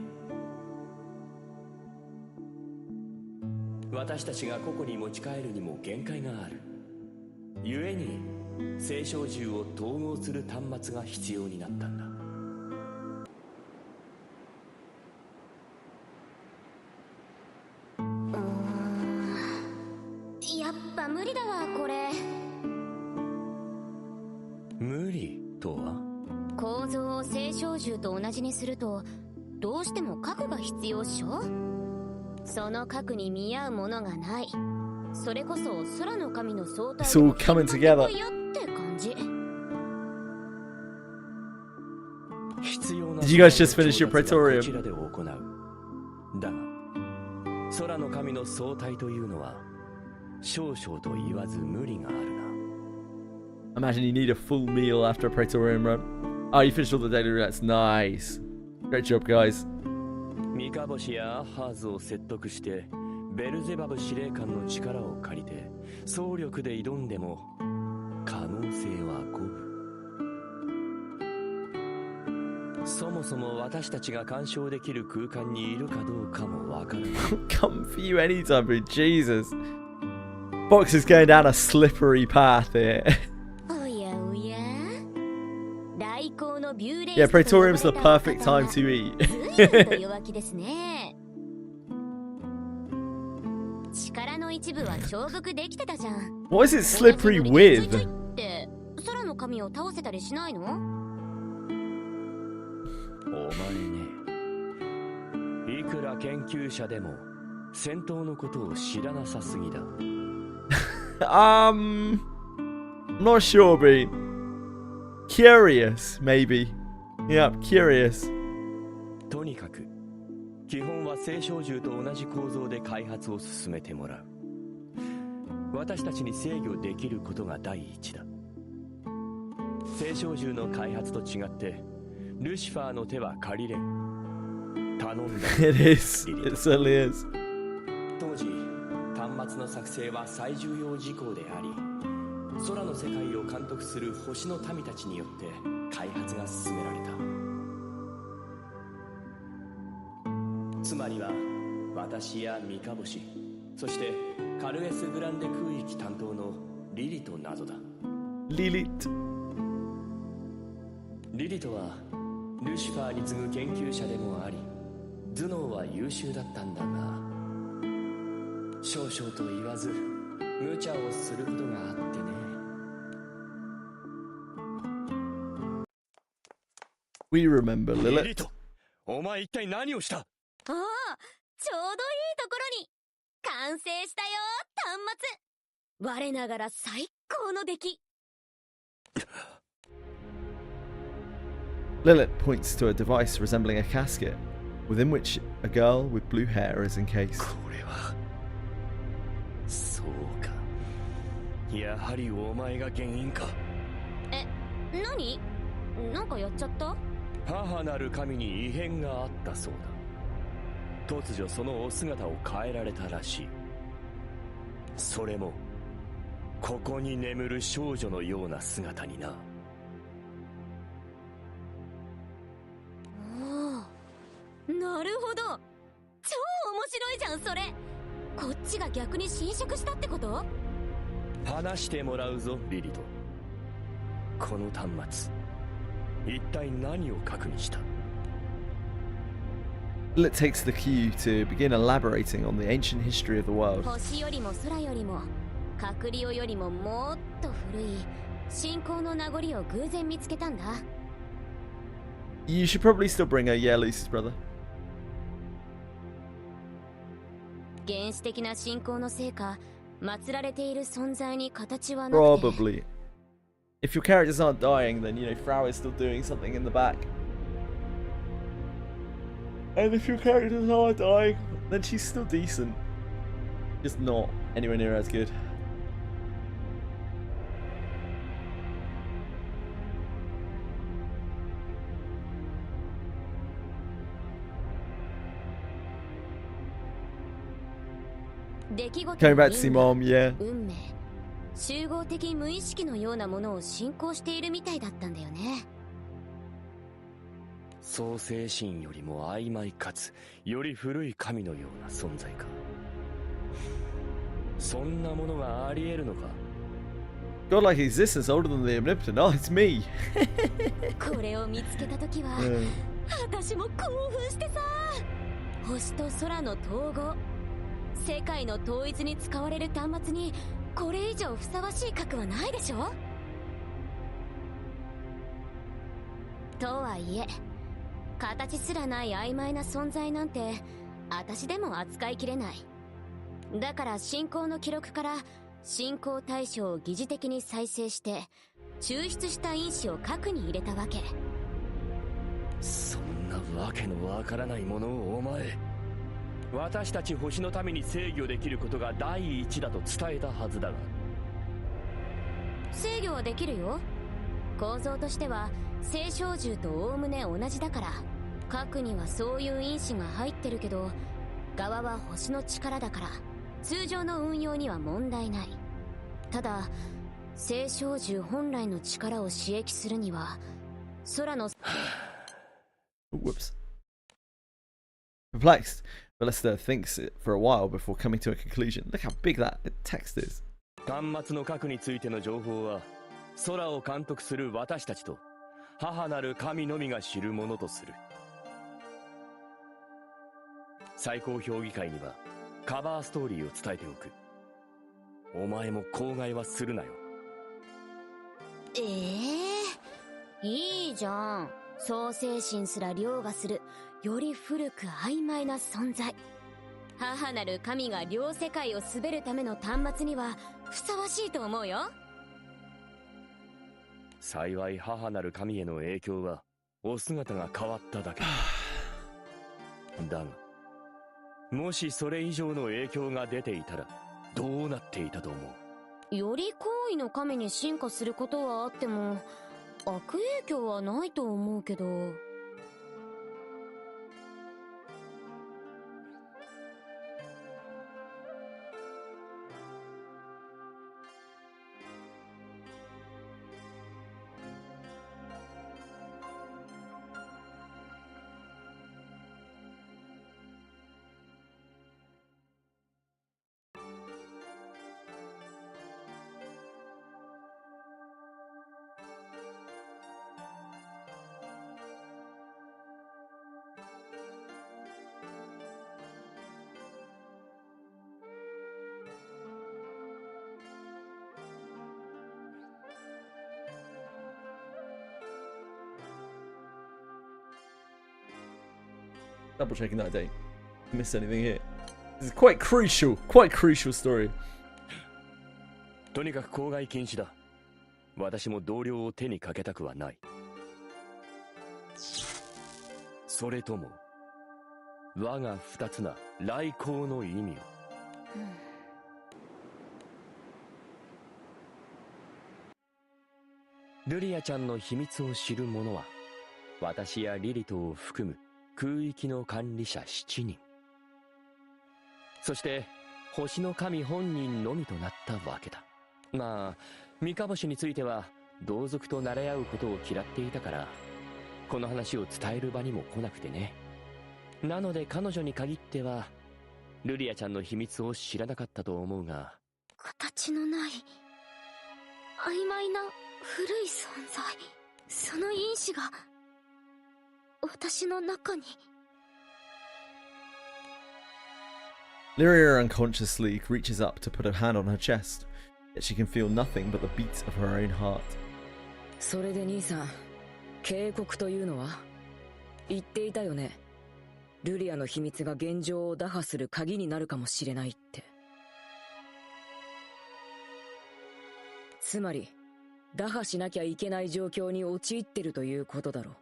私たちが個々に持ち帰るにも限界がある。故に青小獣を統合する端末が必要になったんだ。やっぱ無理だわこれ。無理とは？構造を青小獣と同じにするとどうしても核が必要っしょ。その核に見合うものがない。それこそ空の神の相対 It's all coming together. って感じ。 Did you guys just finish your Praetorium? こちらで行う。だが空の神の相対というのは少々と言わず無理があるな。 Imagine you need a full meal after a Praetorium run. Oh, you finished all the daily roulets. Nice. Great job, guys. ミカボシやアッハーズを説得してベルゼバブ司令官の力を借りて総力で挑んでも可能性は五分。そもそも私たちが干渉できる空間にいるかどうかもわからない。Come for you anytime, but Jesus. Box is going down a slippery path here. Yeah, Praetorium's the perfect time to eat. 力の一部は重複できてたじゃん。 What is it slippery with? 空の神を倒せたりしないの？お前ね、いくら研究者でも戦闘のことを知らなさすぎだ。I'm not sure, Bean. Curious, maybe. Yep, curious. とにかく基本は青小獣と同じ構造で開発を進めてもらう。私たちに制御できることが第一だ。青小獣の開発と違ってルシファーの手は借りれん。頼んだ。It is. It certainly is. 当時端末の作成は最重要事項であり、空の世界を監督する星の民たちによって開発が進められた。つまりは私やミカボシ、そしてカルエス・グランデ空域担当のリリトなどだ。リリトはルシファーに次ぐ研究者でもあり、頭脳は優秀だったんだが、少々と言わず無茶をすることがあってね。We remember Lilith. リリト、お前一体何をした？ああ、ちょうどいいところに完成したよ、端末。我ながら最高の出来。Lilith points to a device resembling a casket, within which a girl with blue hair is encased. これはそうか。やはりお前が原因か。え、何？なんかやっちゃった？母なる神に異変があったそうだ。突如そのお姿を変えられたらしい。それもここに眠る少女のような姿にな。なるほど、超面白いじゃんそれ。こっちが逆に侵食したってこと？話してもらうぞリリト。この端末一体何を核にした？ Lilith takes the cue to begin elaborating on the ancient history of the world. 星よりも空よりもカクリオよりももっと古い信仰の名残を偶然見つけたんだ。 You should probably still bring her, yeah, Lucy's brother. 原始的な信仰のせいか、祀られている存在に形はなくて。 Probably. If your characters aren't dying, then, you know, Frau is still doing something in the back. And if your characters are dying, then she's still decent. Just not anywhere near as good. Going back to see mom, yeah. 運命、集合的無意識のようなものを信仰しているみたいだったんだよね。創世神よりも曖昧かつより古い神のような存在か。そんなものがあり得るのか。 Godlike existence older than the omnipotent. Oh, it's me. これを見つけた時は、私も興奮してさ。星と空の統合、世界の統一に使われる端末にこれ以上ふさわしい核はないでしょ。とはいえ、形すらない曖昧な存在なんて私でも扱いきれない。だから信仰の記録から信仰対象を疑似的に再生して抽出した因子を核に入れたわけ。そんなわけのわからないものをお前、私たち星のために制御できることが第一だと伝えたはずだが。制御はできるよ。構造としては星小銃とおおむね同じだから、核にはそういう因子が入ってるけど、側は星の力だから通常の運用には問題ない。ただ星小銃本来の力を刺激するには空のWhoops. Perplexed, Ballista thinks it for a while before coming to a conclusion. Look how big that text is. 端末の核についての情報は空を監督する私たちと母なる神のみが知るものとする。最高評議会にはカバーストーリーを伝えておく。お前も口外はするなよ。いいじゃん。創世神すら凌駕するより古く曖昧な存在。母なる神が両世界を滑るための端末にはふさわしいと思うよ。幸い母なる神への影響はお姿が変わっただけだが、もしそれ以上の影響が出ていたらどうなっていたと思う？より高位の神に進化することはあっても悪影響はないと思うけど。Double checking that I don't miss anything here. This is quite crucial story. とにかく口外禁止だ。私も同僚を手にかけたくはない。それとも我が二つな来航の意味を。ルリアちゃんの秘密を知る者は私やリリトを含む空域の管理者7人、そして星の神本人のみとなったわけだ。まあ三日星については同族と慣れ合うことを嫌っていたからこの話を伝える場にも来なくてね。なので彼女に限ってはルリアちゃんの秘密を知らなかったと思うが、形のない曖昧な古い存在、その因子が私の中に。 Lyria unconsciously reaches up to put her hand on her chest, yet she can feel nothing but the beats of her own heart. それで兄さん、警告というのは言っていたよね。ルリアの秘密が現状を打破する鍵になるかもしれないって。つまり打破しなきゃいけない状況に陥ってるということだろう。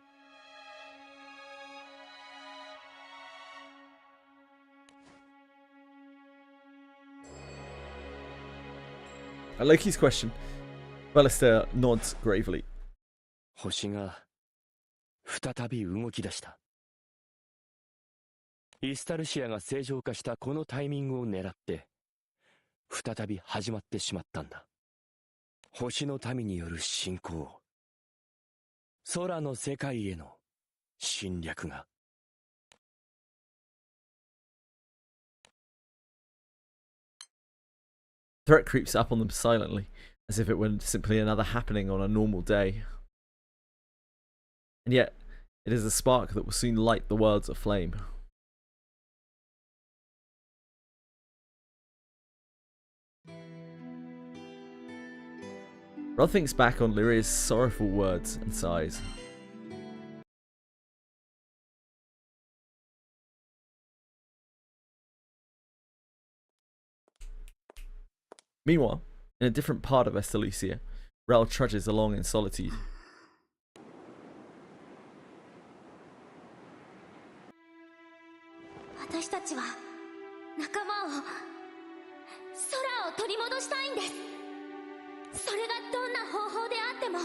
At Loki's question, Ballister nods gravely. 星が再び動き出した。イスタルシアが正常化したこのタイミングを狙って再び始まってしまったんだ。星の民による侵攻、空の世界への侵略が。Threat creeps up on them silently, as if it were simply another happening on a normal day. And yet, it is a spark that will soon light the worlds aflame. Rod thinks back on Lyria's sorrowful words and sighs. Meanwhile, in a different part of Estalucia, Rel trudges along in solitude. 私たちは仲間を、空を取り戻したいんです。それがどんな方法であっても、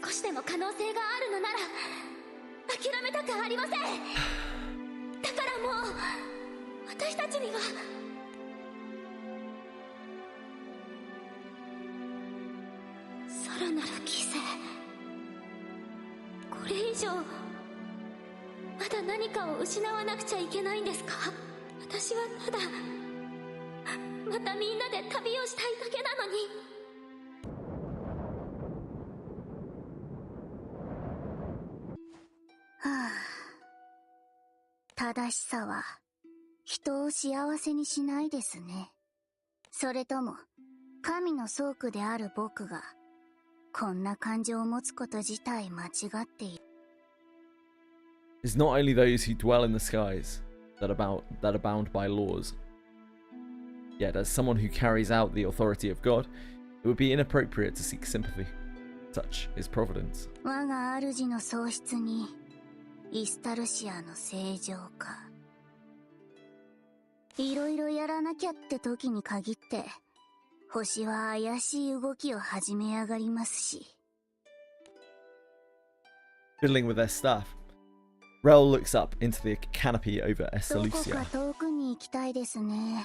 少しでも可能性があるのなら諦めたくありません。だからもう私たちにはさらなる犠牲、これ以上まだ何かを失わなくちゃいけないんですか？私はただまたみんなで旅をしたいだけなのに。はあ、正しさは人を幸せにしないですね。それとも神の倉庫である僕がこんな感情を持つこと自体間違っている。It's not only those who dwell in the skies that are bound by laws. Yet, as someone who carries out the authority of God, it would be inappropriate to seek sympathy. Such is providence. 我が主の喪失にイスタルシアの正常化。いろいろやらなきゃって時に限って星は怪しい動きを始めやがりますし。Fiddling with their staff, Rel looks up into the canopy over どこ Estalucia. か遠くに行きたいですね。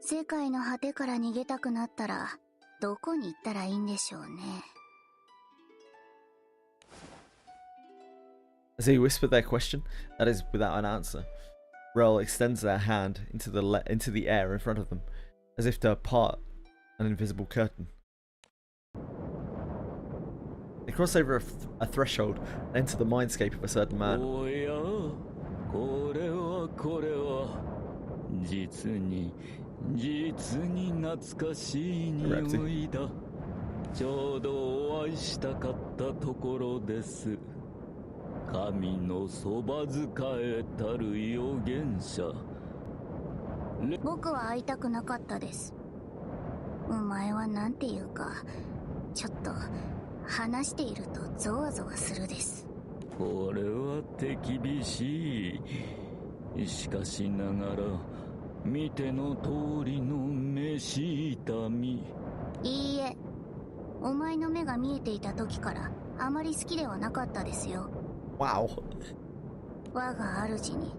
世界の果てから逃げたくなったらどこに行ったらいいんでしょうね。As they whisper their question, that is without an answer, Rel extends their hand into the air in front of them, as if to part an invisible curtain. They cross over a threshold and enter the mindscape of a certain man. 実に懐かしい匂いだ。ちょうどお会いしたかったところです。神のそば使えたる預言者。僕は会いたくなかったです。お前はなんていうか、ちょっと話しているとゾワゾワするです。これは手厳しい。しかしながら見ての通りの飯痛み。いいえ、お前の目が見えていた時からあまり好きではなかったですよ。Wow. 我が主に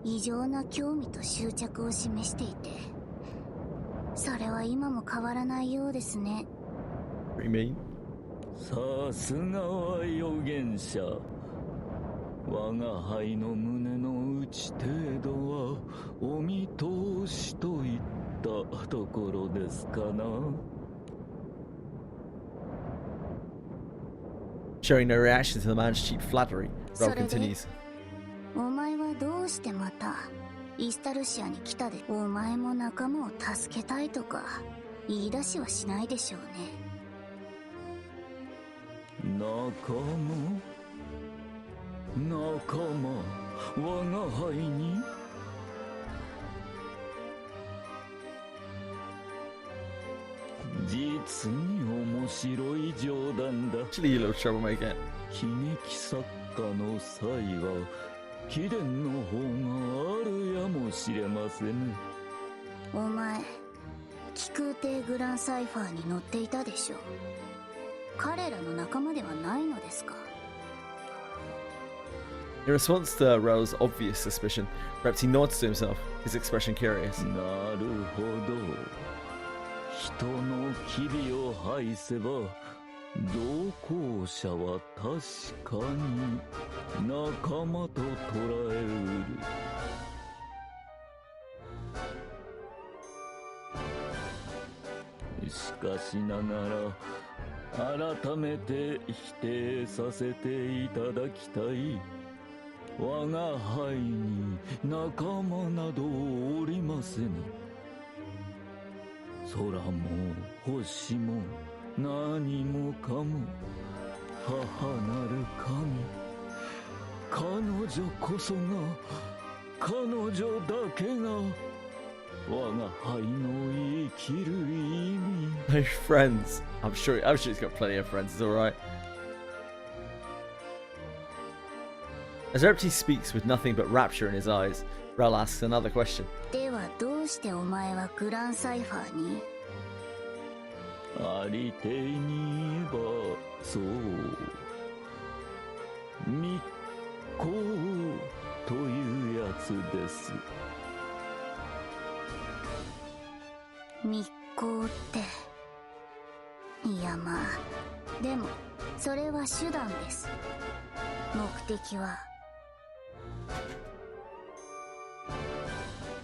異常な興味と執着を示していて、それは今も変わらないようですね。What do you mean? さすがは預言者。我が輩の胸の内程度はお見通しといったところですかな。Showing no reaction to the man's cheap flattery, Rel continues. お前はどうしてまたイスタルシアに来たで。お前も仲間を助けたいとか言い出しはしないでしょうね。仲間、我が輩に。実に面白い冗談だ。Actually, you little troublemaker. 喜劇作家の才は貴殿の方があるやもしれませぬ。お前、気空艇グランサイファーに乗っていたでしょう。彼らの仲間ではないのですか。 In response to Rel's obvious suspicion, Repty nods to himself, his expression curious. なるほど。人の機微を排せば同行者は確かに仲間と捉えうる。しかしながら改めて否定させていただきたい。我が輩に仲間などおりませぬ。空も星も何もかも母なる神。彼女こそが、彼女だけが我が輩の生きる意味。 No friends. I'm sure he's got plenty of friends. It's alright. As Repty speaks with nothing but rapture in his eyes, Rel asks another question. ではどうしてお前はグランサイファーに。ありていに言えばそう密航というやつです。密航って。いやまあでもそれは手段です。目的は。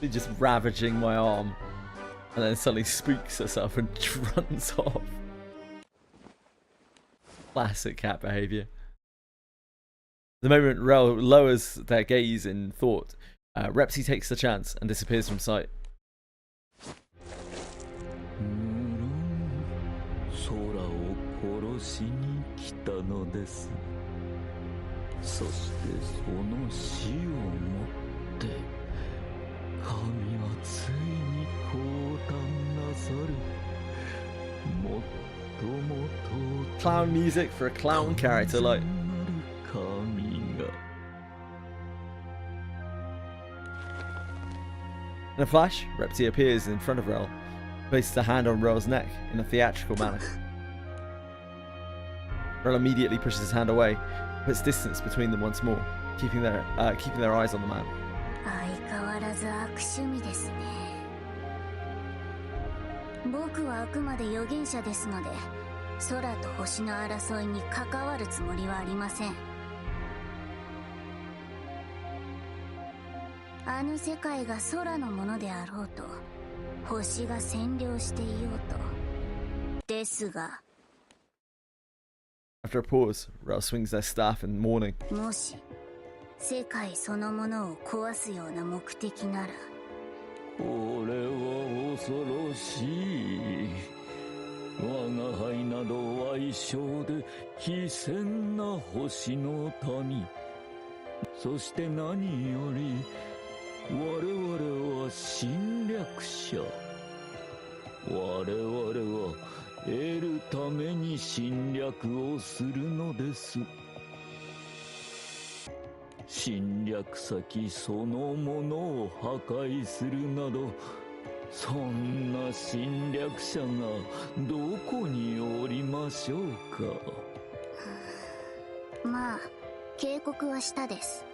He's just ravaging my arm, and then suddenly spooks herself and runs off. Classic cat behavior. The moment Rel lowers their gaze in thought, Repty takes the chance and disappears from sight. 空を殺しに来たのです。そしてその死をもって神はついに降誕なさる。もっともっと Clown music for a clown character, like. 神が。 In a flash, Repty appears in front of Rel, places a hand on Rel's neck in a theatrical manner. Rel immediately pushes his hand away, puts distance between them once more, keeping their eyes on the man. 相変わらず悪趣味ですね。僕はあくまで預言者ですので、空と星の争いに関わるつもりはありません。あの世界が空のものであろうと、星が占領していようと。ですが。 After a pause, Rel swings their staff in mourning. もし世界そのものを壊すような目的なら。これは恐ろしい。我が輩など矮小で非戦な星の民。そして何より我々は侵略者。我々は得るために侵略をするのです。侵略先そのものを破壊するなど、そんな侵略者がどこにおりましょうか。まあ警告はしたです。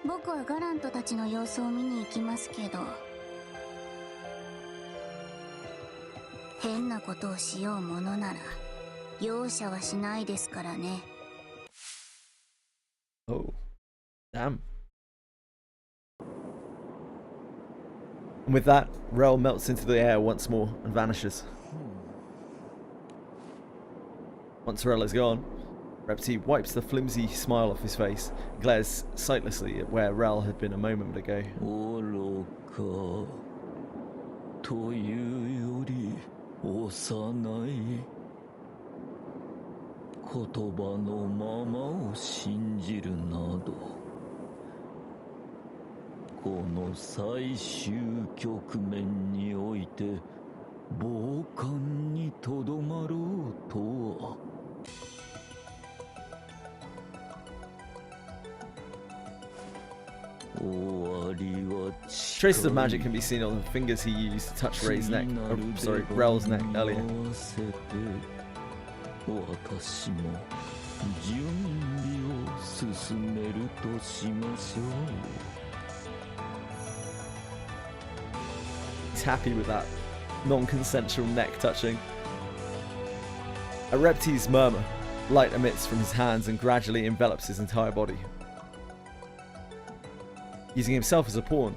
僕はガラントたちの様子を見に行きますけど、変なことをしようものなら容赦はしないですからね。 Oh, damn. And with that, Rel melts into the air once more and vanishes. Once Rel is gone, Repty wipes the flimsy smile off his face and glares sightlessly at where Rel had been a moment ago. 愚かというより幼い。言葉のままを信じるなど、この最終局面において傍観にとどまろうとは。終わりは近 Traces of magic can be seen on the fingers he used to touch Ray's neck. Oh, sorry, Rel's neck earlier. 私も準備を進めるとしましょう。 He's happy with that non-consensual neck touching. A Repti's murmur. Light emits from his hands and gradually envelops his entire body. Using himself as a pawn,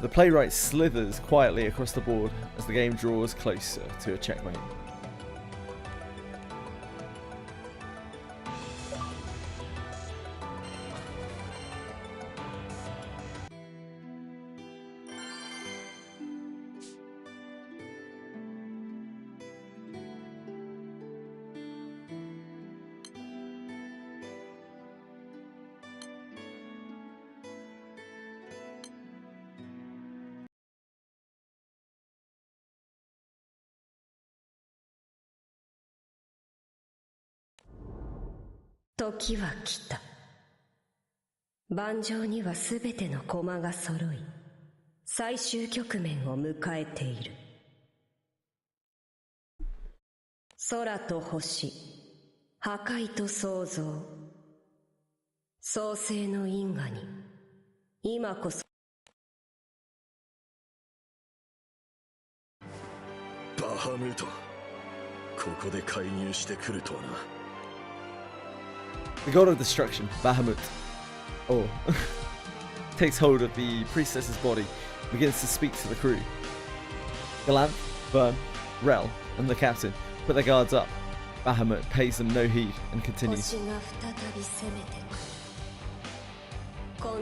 the playwright slithers quietly across the board as the game draws closer to a checkmate.時は来た。盤上にはすべての駒が揃い、最終局面を迎えている。空と星、破壊と創造、創世の因果に、今こそ。バハムート、ここで介入してくるとはな。 The god of destruction, Bahamut, takes hold of the priestess's body and begins to speak to the crew. Galanth, Vern, Rel, and the captain put their guards up. Bahamut pays them no heed and continues. 星が再び攻めてくる。今度こ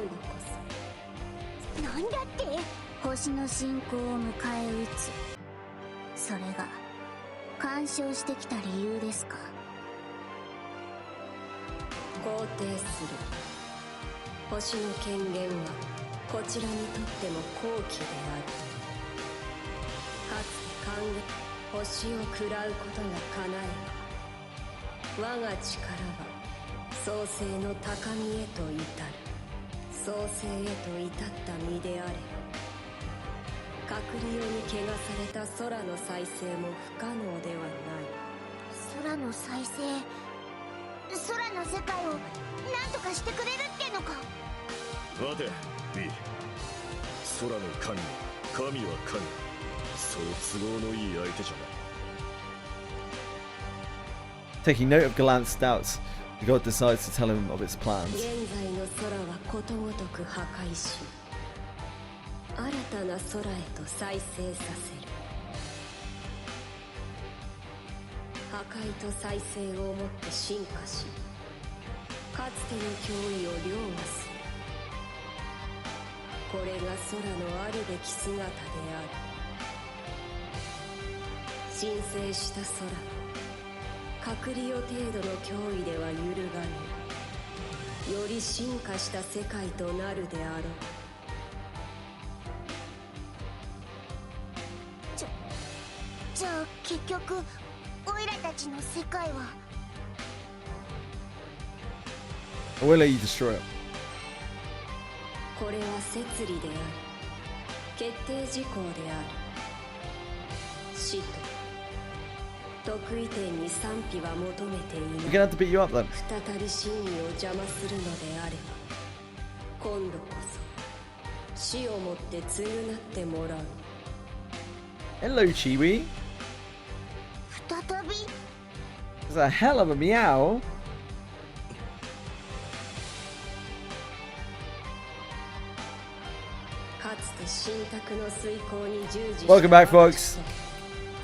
そ。なんだって星の進行を迎え撃つ。それが干渉してきた理由ですか。 肯定する。星の権限はこちらにとっても高貴である。かつて還元星を喰らうことが叶えば、我が力は創世の高みへと至る。創世へと至った身であれば、閣僚に汚された空の再生も不可能ではない。空の再生。 空の世界を何とかしてくれるってのか。待て B。 空の神、神は神。そう都合のいい相手じゃない。 Taking note of Galanth's doubts, the god decides to tell him of its plans. 現在の空はことごとく破壊し、新たな空へと再生させる。 破壊と再生をもって進化し、かつての脅威を凌駕する。これが空のあるべき姿である。神聖した空、閣僚程度の脅威では揺るがぬ。より進化した世界となるであろう。じゃあ結局。 オイラたちの世界は I will let you destroy it. これは摂理である。決定事項である。死と得意点に賛否は求めていない。 We're gonna have to beat you up then. 再び真意を邪魔するのであれば、今度こそ死をもって償ってもらう。 Hello, Chiwi. 再び It's a hell of a meow. かつて神託の遂行に従事した Welcome back, folks.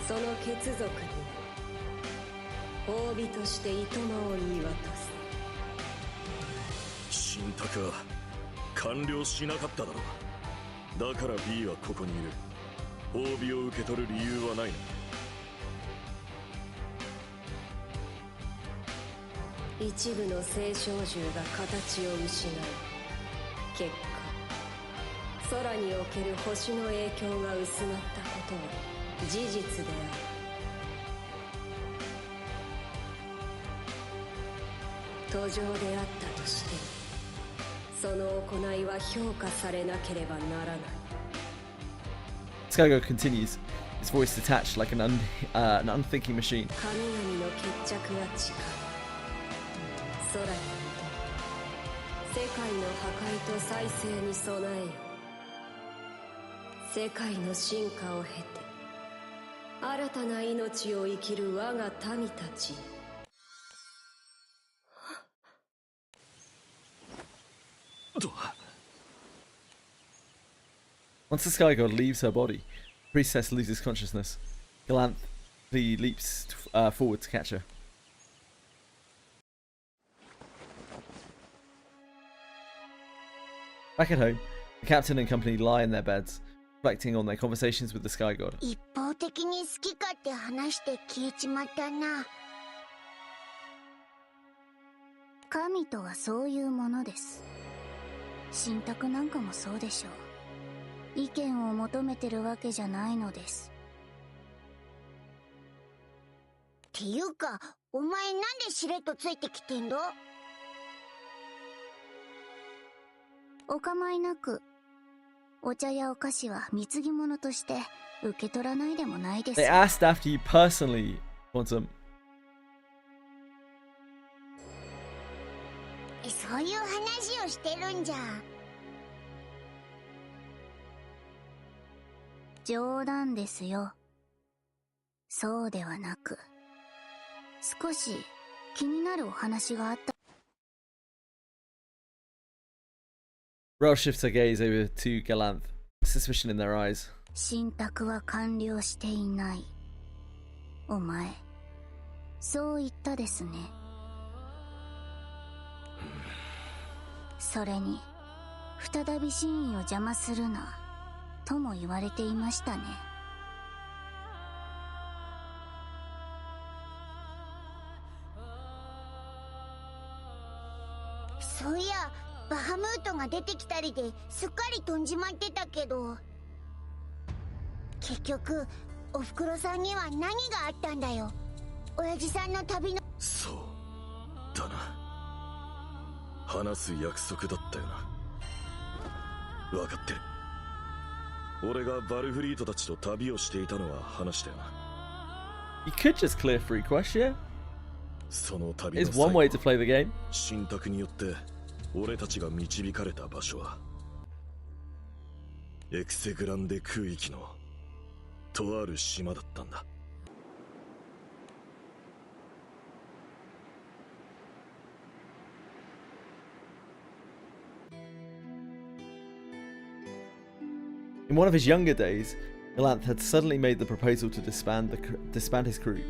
その血族に褒美としていとまを言い渡す。神託は完了しなかっただろう。だから B はここにいる。褒美を受け取る理由はないな。 一部の聖少獣が形を失い、結果空における星の影響が薄まったことは事実である。途上であったとしても、その行いは評価されなければならない。 Skygo continues, his voice detached like an unthinking machine. 神々の決着は近い。空に見て世界の破壊と再生に備えよ。世界の進化を経て新たな命を生きる我が民たち。Once the Sky God leaves her body, the priestess loses consciousness. Galanth leaps forward to catch her. Back at home, the captain and company lie in their beds, reflecting on their conversations with the Sky God. 一方的に好き勝手話して消えちまったな。神とはそういうものです。信託なんかもそうでしょう。意見を求めてるわけじゃないのです。っていうか、お前なんでしれっとついてきてんの？お構いなく。お茶やお菓子は貢ぎ物として受け取らないでもないです。They asked after you personally want them. そういう話をしてるんじゃ。冗談ですよ。そうではなく、少し気になるお話があった。Rel shifts her gaze over to Galanth, suspicion in their eyes. 信託は完了していない。お前、そう言ったですね。それに、再び真意を邪魔するな、とも言われていましたね。そういや、バハムートが出てきたりですっかり飛んじまってたけど、結局おふくろさんには何があったんだよ。親父さんの旅の。そうだな。話す約束だったよな。分かってる。俺がバルフリートたちと旅をしていたのは話したよな。You could just clear free quest, yeah? その旅の Is one way to play the game. 信託によって俺たちが導かれた場所はエクセグランデ空域のとある島だったんだ。In one of his younger days, Galanth had suddenly made the proposal to disband his crew.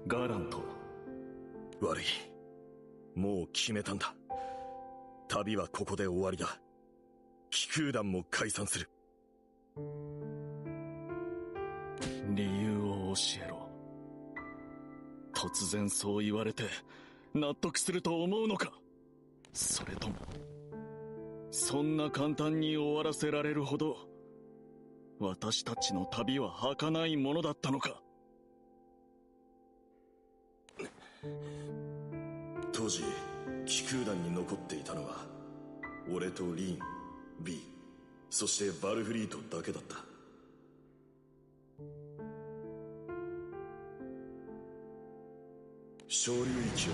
Galanth、悪い。もう決めたんだ。旅はここで終わりだ。騎空団も解散する。理由を教えろ。突然そう言われて納得すると思うのか。それともそんな簡単に終わらせられるほど私たちの旅は儚いものだったのか。当時騎空団に残っていたのは俺とリーン、ビー、そしてバルフリートだけだった。小流域を越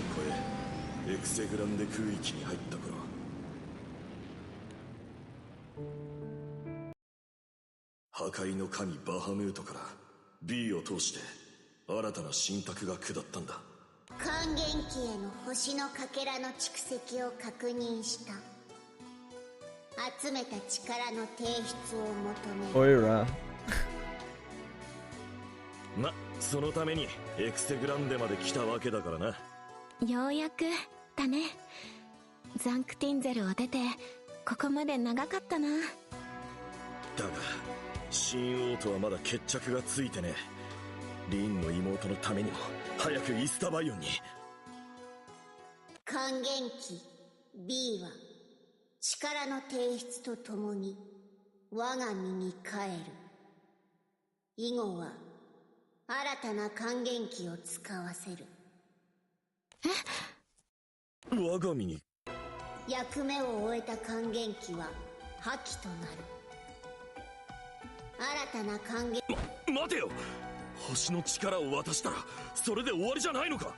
えエクセグランデ空域に入った頃、破壊の神バハムートから B を通して新たな信託が下ったんだ。還元期への星のかけらの蓄積を確認した。集めた力の提出を求める。Oira. ま、そのためにエクセグランデまで来たわけだからな。ようやくだね。ザンクティンゼルを出てここまで長かったな。だが新王とはまだ決着がついてねえ。リーンの妹のためにも早くイスタバイオンに。還元期 B は力の提出とともに我が身に帰る。以後は新たな還元期を使わせる。我が身に。役目を終えた還元期は破棄となる。新たな還元。待てよ、星の力を渡したらそれで終わりじゃないのか。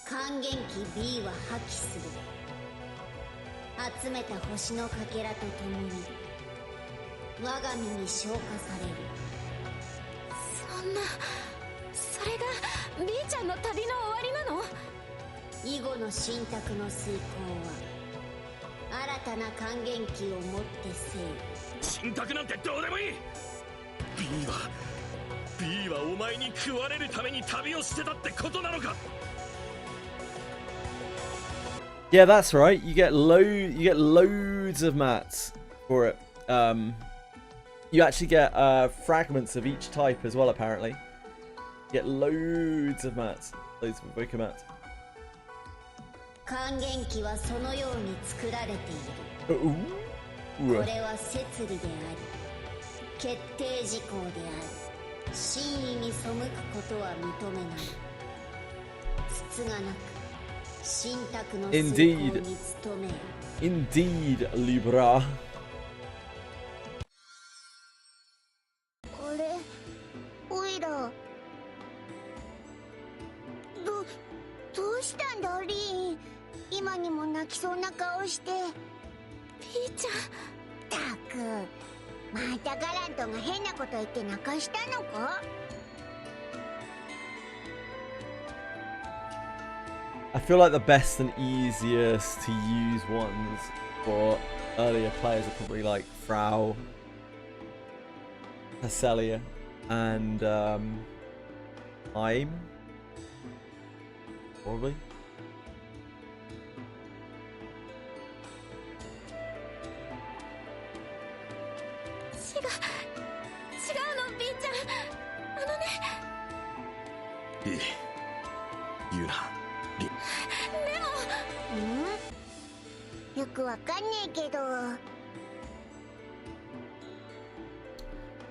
還元期 B は破棄する。集めた星のかけらとともに我が身に昇華される。そんな、それが B ちゃんの旅の終わりなの？以後の神託の遂行は新たな還元期をもってせい。神託なんてどうでもいい。 B はお前に食われるために旅をしてたってことなのか。 Yeah, that's right. You get loads of mats for it. You actually get fragments of each type as well, apparently. You get loads of mats. Loads of Evoker mats. 還元期はそのように作られている。これは摂理であり決定事項である。真意に背くことは認めない。つつがなく神託の遂行に努めよ。 Indeed, Libra. あれ、オイラどうしたんだリーン。今にも泣きそうな顔して。ピーちゃん。たく、またガラントが変なこと言って泣かしたのか。I feel like the best and easiest to use ones for earlier players are probably like Frau, Hesselia, and Heim, probably.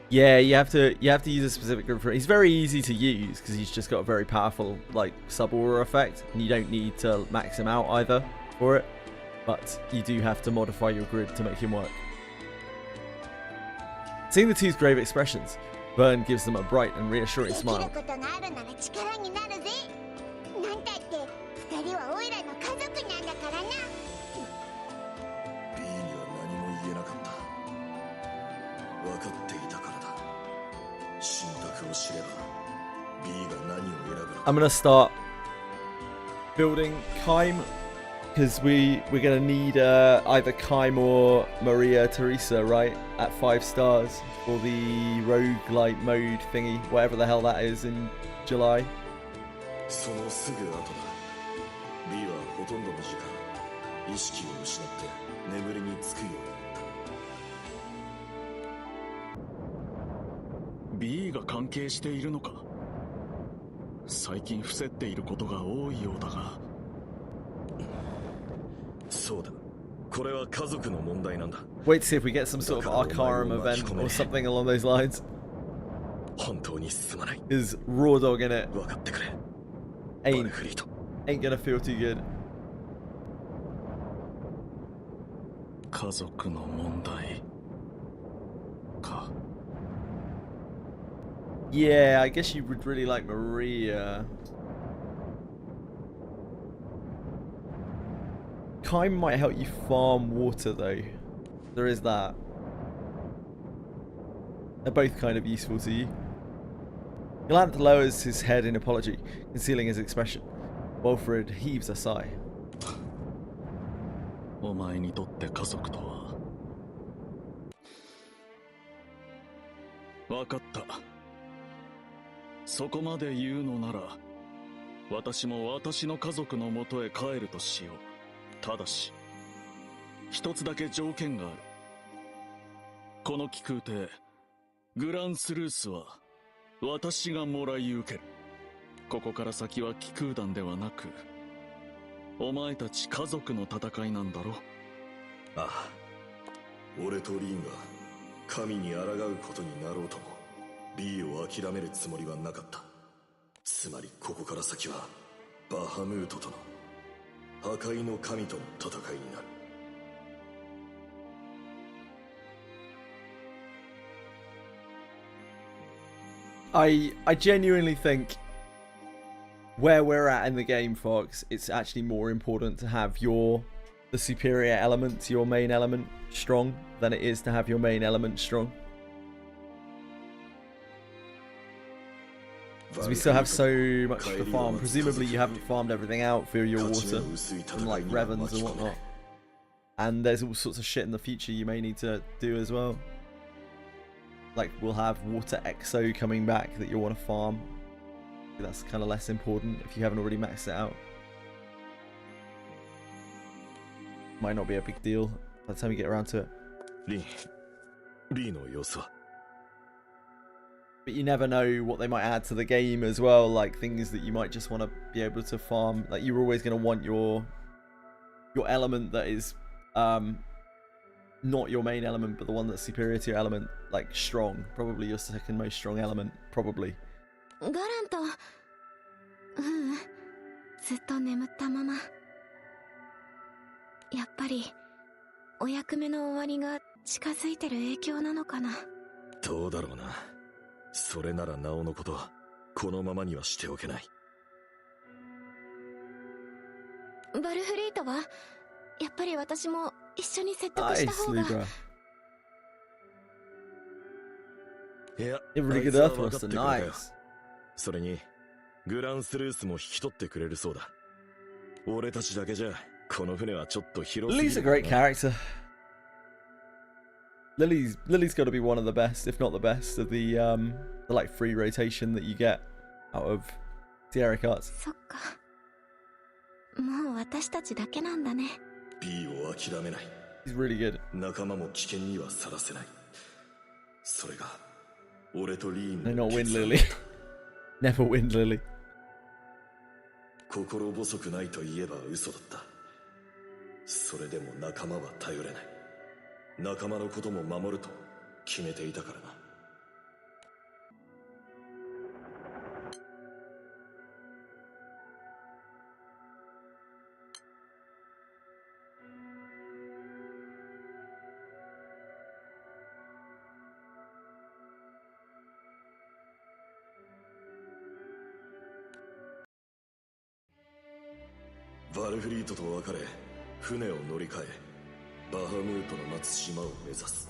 Yeah, you have to use a specific group for it. He's very easy to use because he's just got a very powerful like sub-aura effect, and you don't need to max him out either for it. But you do have to modify your grid to make him work. Seeing the two's grave expressions, Vern gives them a bright and reassuring smile. I'm gonna start building Kaim because we're gonna need either Kaim or Maria Teresa, right, at 5 stars for the roguelite mode thingy, whatever the hell that is in July. B が関係しているのか。最近伏せっていることが多いようだが。そうだ。これは家族の問題なんだ。 Wait to see if we get some sort of Arcarum event or something along those lines. 本当に進まない。 Is Raw Dog in it? 分かってくれ。 Ain't gonna feel too good. 家族の問題か。 Yeah, I guess you would really like Maria. Kaim might help you farm water though. There is that. They're both kind of useful to you. Galanth lowers his head in apology, concealing his expression. Wilfred heaves a sigh. お前にとって家族とは。分かった。そこまで言うのなら、私も私の家族のもとへ帰るとしよう。ただし、一つだけ条件がある。この気空艇、グランスルースは私がもらい受ける。ここから先は気空団ではなく、お前たち家族の戦いなんだろ。ああ、俺とリーンが神に抗うことになろうとも B を諦めるつもりはなかった。つまりここから先はバハムートとの破壊の神との戦いになる。I genuinely think where we're at in the game, Fox, it's actually more important to have the superior element to your main element strong than it is to have your main element strong. Because we still have so much to farm. Presumably you haven't farmed everything out for your water from like Revens and whatnot. And there's all sorts of shit in the future you may need to do as well. Like we'll have water exo coming back that you'll want to farm. That's kind of less important if you haven't already maxed it out. Might not be a big deal by the time you get around to it. But you never know what they might add to the game as well, like things that you might just want to be able to farm. Like you're always going to want your element that is not your main element, but the one that's superior to your element, like strong. Probably your second most strong element, probably. ガラント、ずっと眠ったまま。やっぱりお役目の終わりが近づいてる影響なのかな。どうだろうな。それならなおのことこのままにはしておけない。バルフリートはやっぱり私も一緒に説得した方が。いや、それにグランスルースも引き取ってくれるそうだ。俺たちだけじゃこの船はちょっと広すぎる。Lily's a great character. Lily's got to be one of the best, if not the best, of the like free rotation that you get out of Tierra cards. そっか。もう私たちだけなんだね。B を諦めない。He's really good. 仲間も危険にはさらせない。それが俺とリーン No, の not win Lily. Never win Lily. 心細くないと言えば嘘だった。それでも仲間は頼れない。仲間のことも守ると決めていたからな。バルフリートと別れ、船を乗り換え、バハムートの待つ島を目指す。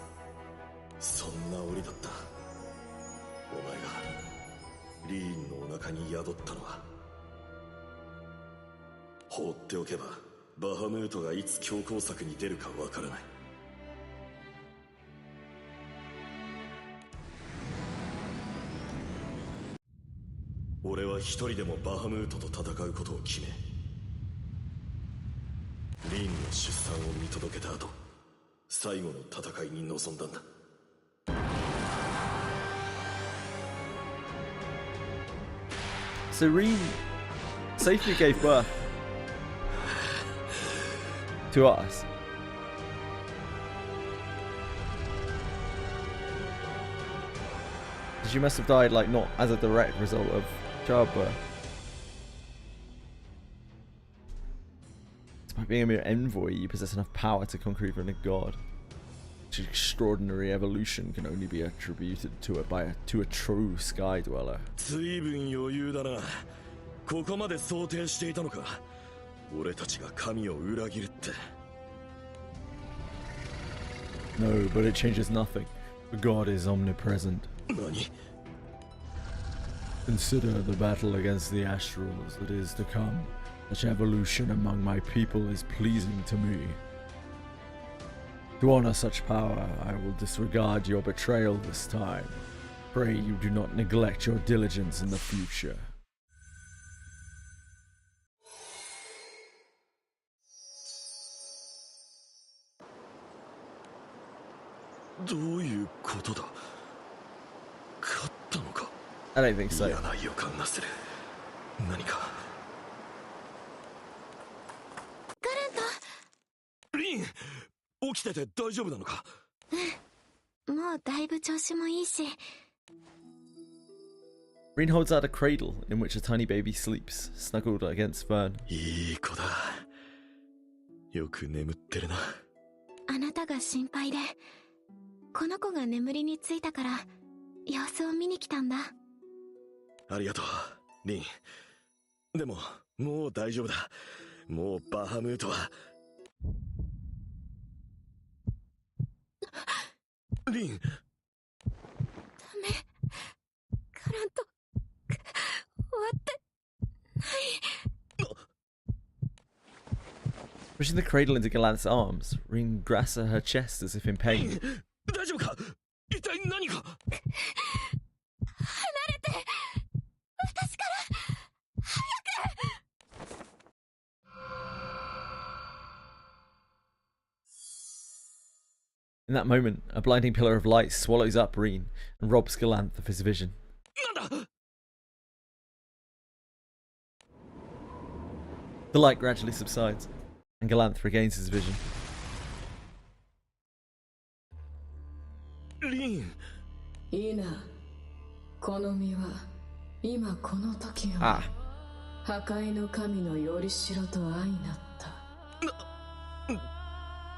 そんな檻だった。お前がリーンのお腹に宿ったのは。放っておけばバハムートがいつ強攻策に出るかわからない。俺は一人でもバハムートと戦うことを決め、リーンの出産を見届けた後、最後の戦いに臨んだんだ。So Reen safely gave birth to us. She must have died like not as a direct result of childbirth. Despite being a mere envoy, you possess enough power to conquer even a god. Which extraordinary evolution can only be attributed to it to a true sky dweller. 随分余裕だな。ここまで想定していたのか。俺たちが神を裏切るって。No, but it changes nothing. God is omnipresent. 何? Consider the battle against the astrals that is to come. Such evolution among my people is pleasing to me. To honor such power, I will disregard your betrayal this time. Pray you do not neglect your diligence in the future. どういうことだ。I don't think so. 嫌な予感がする。何か。ガレント。リン、起きてて大丈夫なのか？うん、もうだいぶ調子もいいし。Reen holds out a cradle in which a tiny baby sleeps, snuggled against Vern. いい子だ。よく眠ってるな。あなたが心配で、この子が眠りについたから様子を見に来たんだ。ありがとう、リン。でも、もう大丈夫だ。もうバハムートは。リン。ダメ。ガラント、終わってない。Pushing the cradle into Galant's arms, Reen grasps at her chest as if in pain. 大丈夫か？一体何が？離れて。私から早く。In that moment, a blinding pillar of light swallows up Reen and robs Galanth of his vision. なんだ？ The light gradually subsides, and Galanth regains his vision. リン。いいな。この身は今この時をあ破壊の神のよりしろと相なった。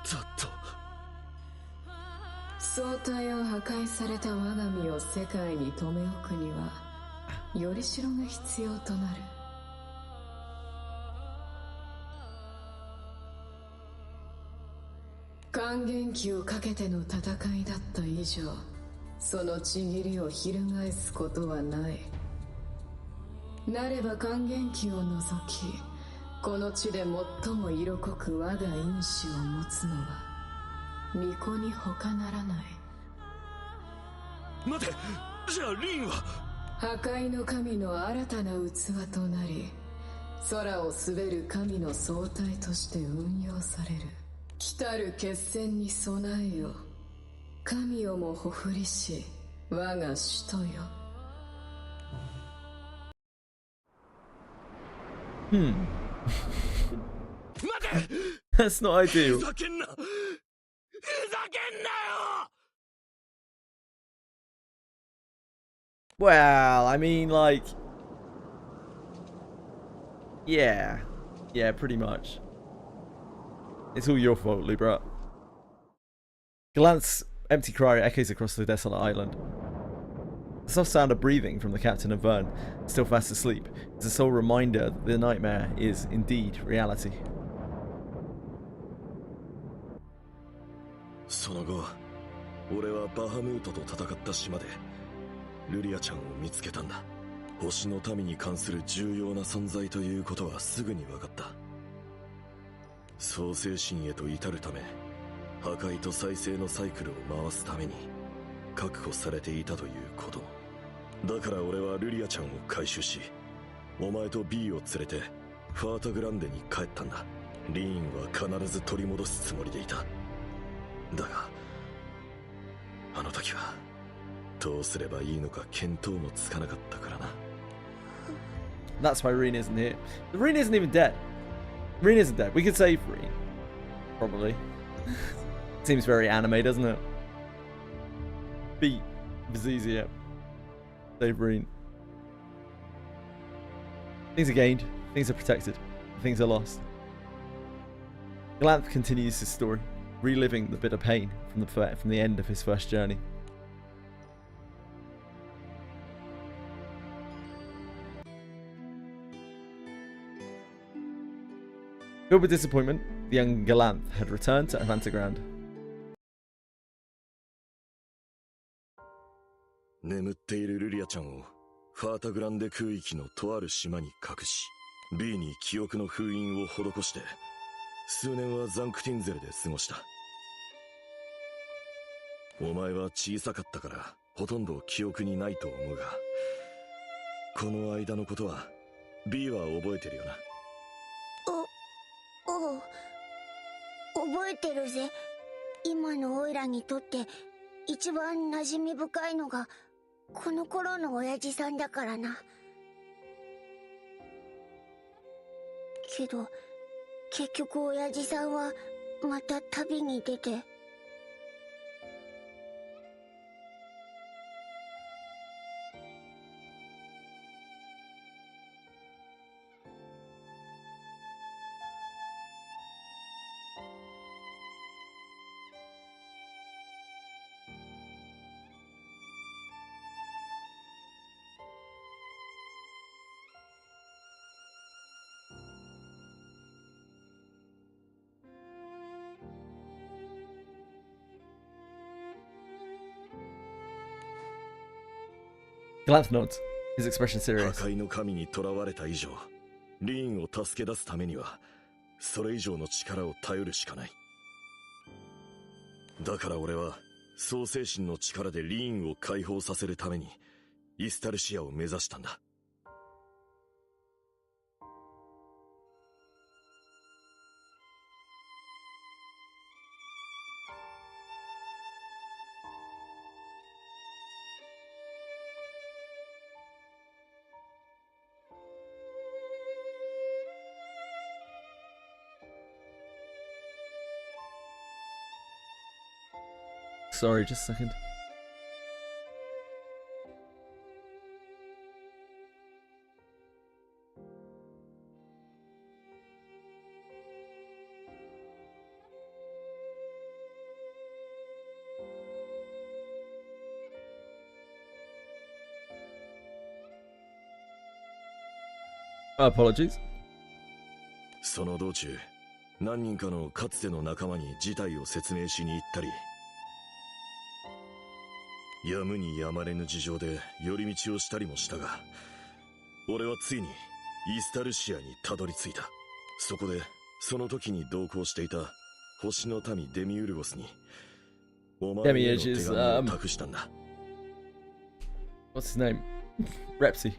ちょっと。総体を破壊された我が身を世界に留め置くにはよりしろが必要となる。還元期をかけての戦いだった以上、そのちぎりを翻すことはない。なれば還元期を除き、この地で最も色濃く我が因子を持つのは巫女に他ならない。待て、じゃあリンは破壊の神の新たな器となり、空を滑る神の総体として運用される。来たる決戦に備えよ。神をもほふりし、我が使徒よ。待て That's not ideal. ふざけんなよ。 Well, I mean, like... Yeah. Yeah, pretty much. It's all your fault, Libra. Galanth's empty cry echoes across the desolate island. The soft sound of breathing from the captain and Vern, still fast asleep, is a sole reminder that the nightmare is indeed reality. その後、俺はバハムートと戦った島でルリアちゃんを見つけたんだ。星の民に関する重要な存在ということはすぐに分かった。創世神へと至るため、破壊と再生のサイクルを回すために確保されていたということも。だから俺はルリアちゃんを回収し、お前と B を連れてファータグランデに帰ったんだ。リーンは必ず取り戻すつもりでいた。だがあの時はどうすればいいのか見当もつかなかったからな。 That's why Reen isn't here. Reen isn't even dead. Reen isn't dead. We could save Reen. Probably. Seems very anime, doesn't it? Beat Vizizia. Save Reen. Things are gained. Things are protected. Things are lost. Galanth continues his story, reliving the bitter pain from the end of his first journey. Filled with disappointment, the young Galanth had returned to Avantagrand. 眠っているルリアちゃんをファータグランデ空域のとある島に隠し、 B に記憶の封印を施して数年はザンクティンゼルで過ごした。お前は小さかったからほとんど記憶にないと思うが、この間のことは B は覚えてるよな。おう、覚えてるぜ。今のオイラにとって一番馴染み深いのがこの頃の親父さんだからな。けど結局親父さんはまた旅に出て。Glance nods. His expression serious. 破壊の神に囚われた以上、リーンを助け出すためには、それ以上の力を頼るしかない。だから俺は、創世神の力でリーンを解放させるために、イスタルシアを目指したんだ。Sorry, just a second. Apologies. その道中、何人かのかつての仲間に事態を説明しに行ったり、やむにやまれぬ事情で寄り道をしたりもしたが、俺はついにイスタルシアにたどり着いた。そこでその時に同行していた星の民デミウルゴスにお前への手紙を託したんだ。What's his name? Repsy.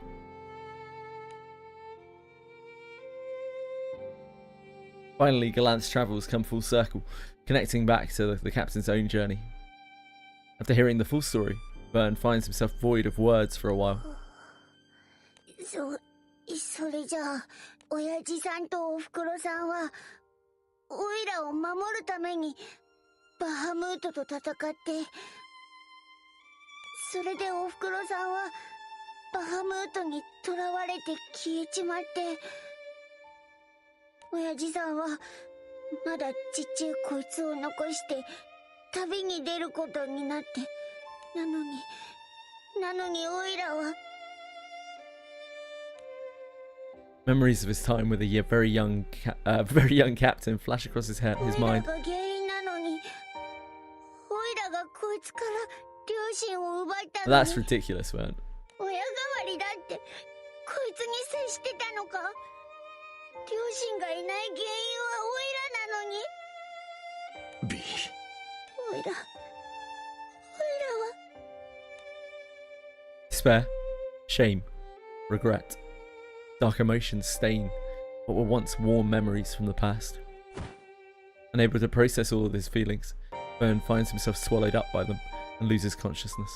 Finally, Gallant's travels come full circle, connecting back to the captain's own journey. After hearing the full story, Vern finds himself void of words for a while. それじゃあ、親父さんとおふくろさんは、オイラを守るために、バハムートと戦って、それでおふくろさんは、バハムートに囚われて消えちまって、親父さんは、まだちっちゃいこいつを残して、旅に出ることになって、なのにオイラは。 Memories of his time with a very young captain flash across his mind. オイラが原因なのに、オイラがこいつから両親を奪ったのに。 That's ridiculous, man. 親代わりだってこいつに接してたのか。両親がいない原因はオイラなのに。ビー。オイラは。 Despair, shame, regret, dark emotions stain what were once warm memories from the past. Unable to process all of his feelings, Vern finds himself swallowed up by them and loses consciousness.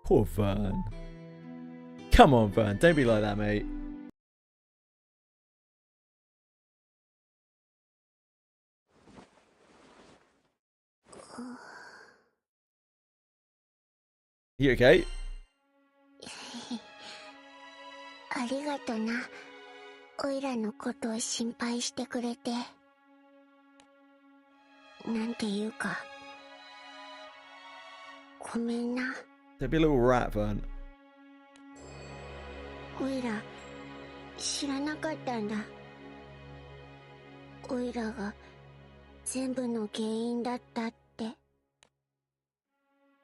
Poor Vern. Come on, Vern, don't be like that, mate. You okay? ありがとな。オイラのことを心配してくれて。なんていうか。ごめんな。 Don't be a little rat, Vern. オイラ、知らなかったんだ。オイラが全部の原因だったって。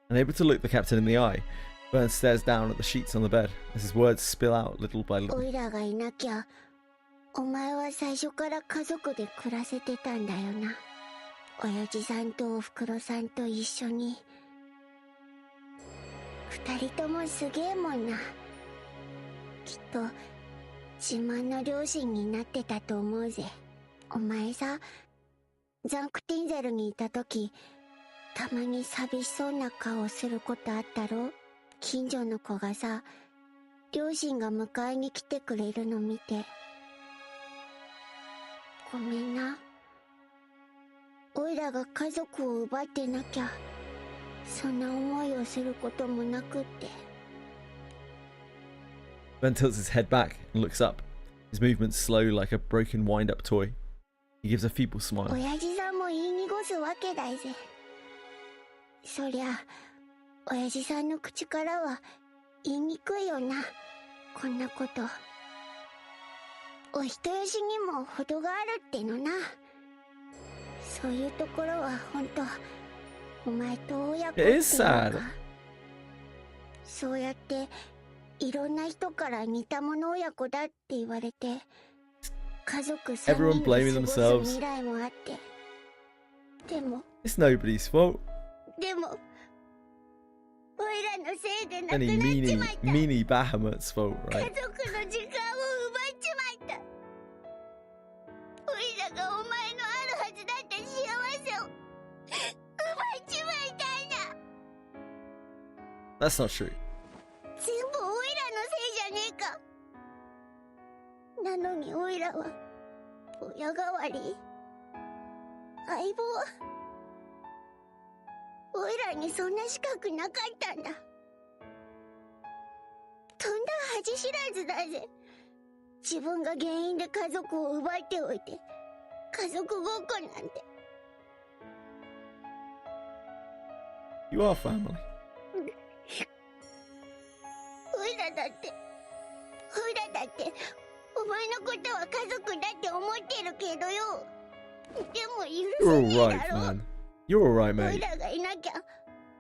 Unable to look the captain in the eye, Vern stares down at the sheets on the bed as his words spill out little by オ little. イラがいなきゃ、お前は最初から家族で暮らせてたんだよな。親父さんとおふくろさんと一緒に。二人ともすげえもんな。きっと自慢の両親になってたと思うぜ。お前さ、ザンクティンゼルにいた時、たまに寂しそうな顔することあったろ。近所の子がさ、両親が迎えに来てくれるの見て。ごめんな。おいらが家族を奪ってなきゃ、そんな思いをすることもなくって。Ben tilts his head back and looks up. His movements slow like a broken wind-up toy. He gives a feeble smile. 親父さんも言い濁すわけだいぜ。そりゃ、親父さんの口からは言いにくいよな、こんなこと。お人よしにも程があるってのな。そういうところは本当、お前と親子っていうか、そうやっていろんな人から似た者親子だって言われて、家族3人で過ごす未来もあって。でも It's nobody's fault. でもおいらのせいでなくなっ Any ちまった。 meanie Bahamut's fault, 家 right? 族の時間を奪っちまった。おいらがお前のあるはずだった幸せを奪っちまいたいな。 That's not true. 全部おいらのせいじゃねえか。なのにおいらは親代わり、相棒、おいらにそんな資格なかったんだ。とんだ恥知らずだぜ。自分が原因で家族を奪っておいて、家族ごっこなんて。 You are family. おいらだってお前のことは家族だって思ってるけどよ。でも許 You're せねえ alright, だろ。 man. You're alright, おい mate. らがいなきゃ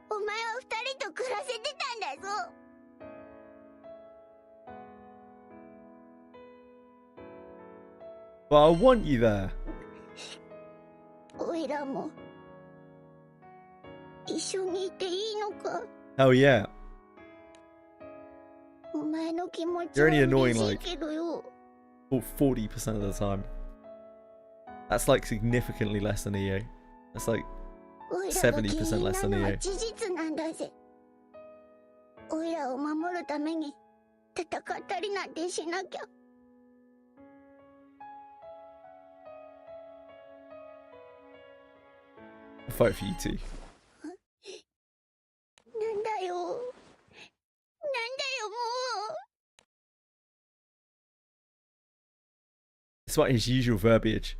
お前は2人と暮らせてたんだぞ。 But I want you there. おいらも一緒にいていいのか。 Hell yeah. お前の気持ち You're は only annoying 嬉しい like けどよ。 40% of the time. That's like significantly less than EA. That's like おいらが原 70% 因 less な than のは EA. 事実なんだぜ。おいらを守るために戦ったりなんてしなきゃ。 I'll fight for you too. なんだよもう。 Despite his usual verbiage,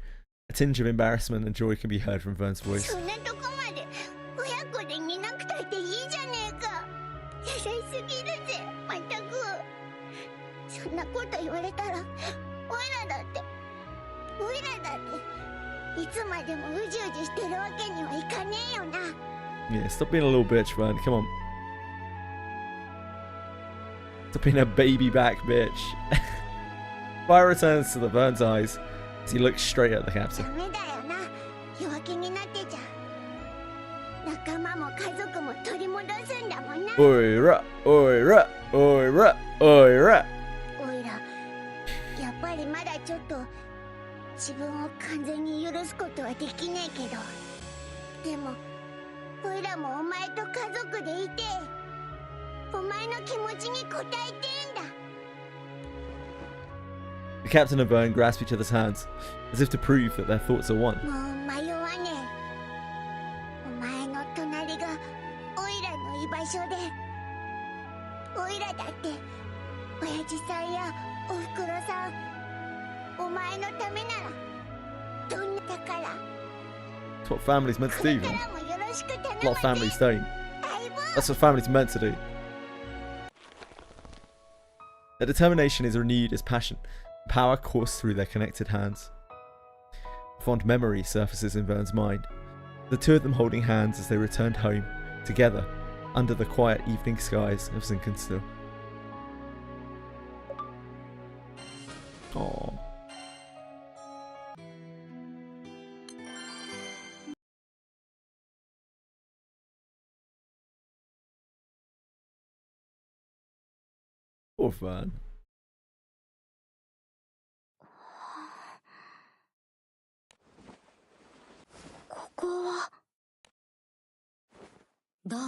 a tinge of embarrassment and joy can be heard from Vern's voice. そんなとこまで親子で見なくたっていいじゃねえか。優しすぎるぜ、まったく。そんなこと言われたら、おいらだっていつまでもうじうじしてるわけにはいかねえよな。 Yeah, stop being a little bitch, Vern. Come on. Stop being a baby back bitch. Fire returns to the Vern's eyes as he looks straight at the ダ captain. メだよな、弱気になってちゃ。仲間も家族も取り戻すんだもんな。 Oira, oira, oira, oira. おいらやっぱりまだちょっと自分を完全に許すことはできねえけど、でもおいらもお前と家族でいて、お前の気持ちに応えてんだ。 The captain and Vern grasp each other's hands, as if to prove that their thoughts are one. もう迷わねえ。お前の隣がおいらの居場所で、おいらだって親父さんやおふくろさん、お前のためならどんなだから。 That's what family's meant to do, これ man. からもよろしく A 頼 lot of むぜ。 families don't. 相棒。 That's what family's meant to do. Their determination is renewed as passion. Power coursed through their connected hands. A fond memory surfaces in Vern's mind. The two of them holding hands as they returned home, together, under the quiet evening skies of Zinkenstill. Aww. Poor Vern. ここはどう？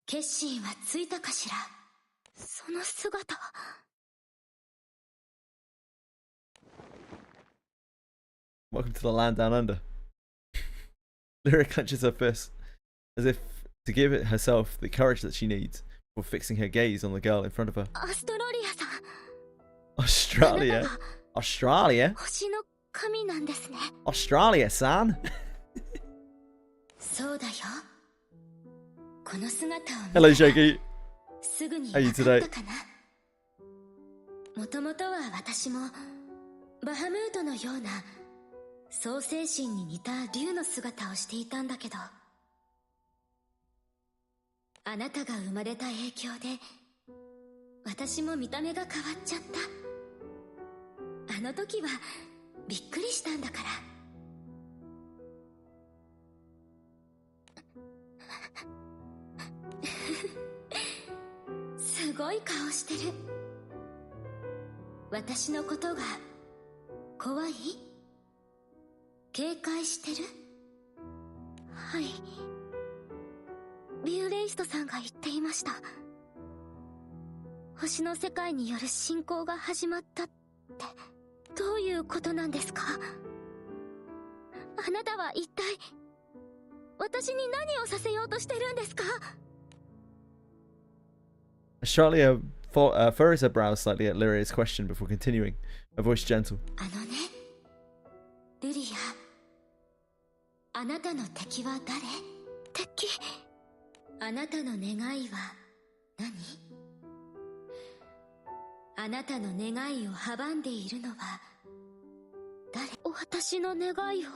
決心はついたかしら？その姿。Welcome to the land down under. Lyra clenches her fist, as if to give it herself the courage that she needs before fixing her gaze on the girl in front of her. アストロリアさん。 Australia? Australia? 星の神なんですね。 Australia, son? そうだよ。この姿を見 Hello, Shaggy. すぐに How are you 分か today? ったかな。もともとは私もバハムートのような創世神に似た竜の姿をしていたんだけど、あなたが生まれた影響で私も見た目が変わっちゃった。あの時はびっくりしたんだから。すごい顔してる。私のことが怖い？警戒してる？はい。ビューレイストさんが言っていました。星の世界による侵攻が始まったって、どういうことなんですか？あなたは一体私に何をさせようとしてるんですか？ Australia furrows her brows slightly at Lyria's question before continuing, her voice gentle. あのね、ルリア、あなたの敵は誰？敵？あなたの願いは何？あなたの願いを阻んでいるのは誰？私の願いを。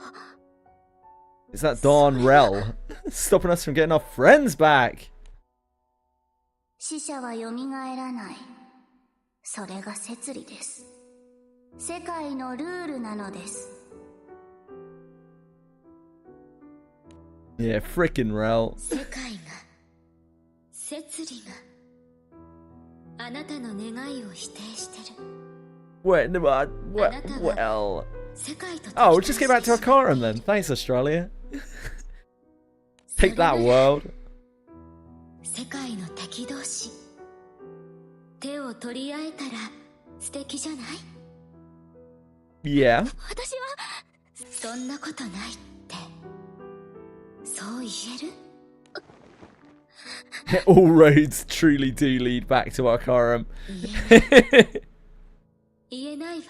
Is that Dawn Rel stopping us from getting our friends back? 死者は蘇らない。それが摂理です。世界のルールなのです。 Yeah, frickin' Rel. 世界が、摂理があなたの願いを否定してる。 Well, oh, we'll just get back to Akaram then. Thanks, Australia. Take that, world. 世界の敵同士、手を取り合えたら素敵じゃない？ Yeah. 私はそんなことないってそう言える？ All roads truly do lead back to Akaram. 言えないわ、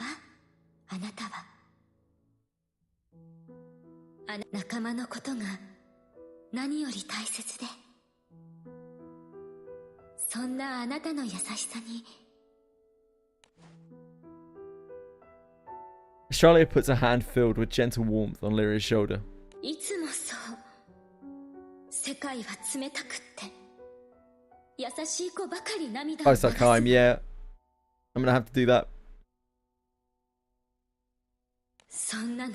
あなたは。仲間のことが何より大切で、そんなあなたの優しさに。 Australia puts a hand filled with gentle warmth on Lyria's shoulder. いつもそう。世界は冷たくって優しい子ばかり涙を Oh, it's that time, yeah. I'm gonna have to do that. そんなの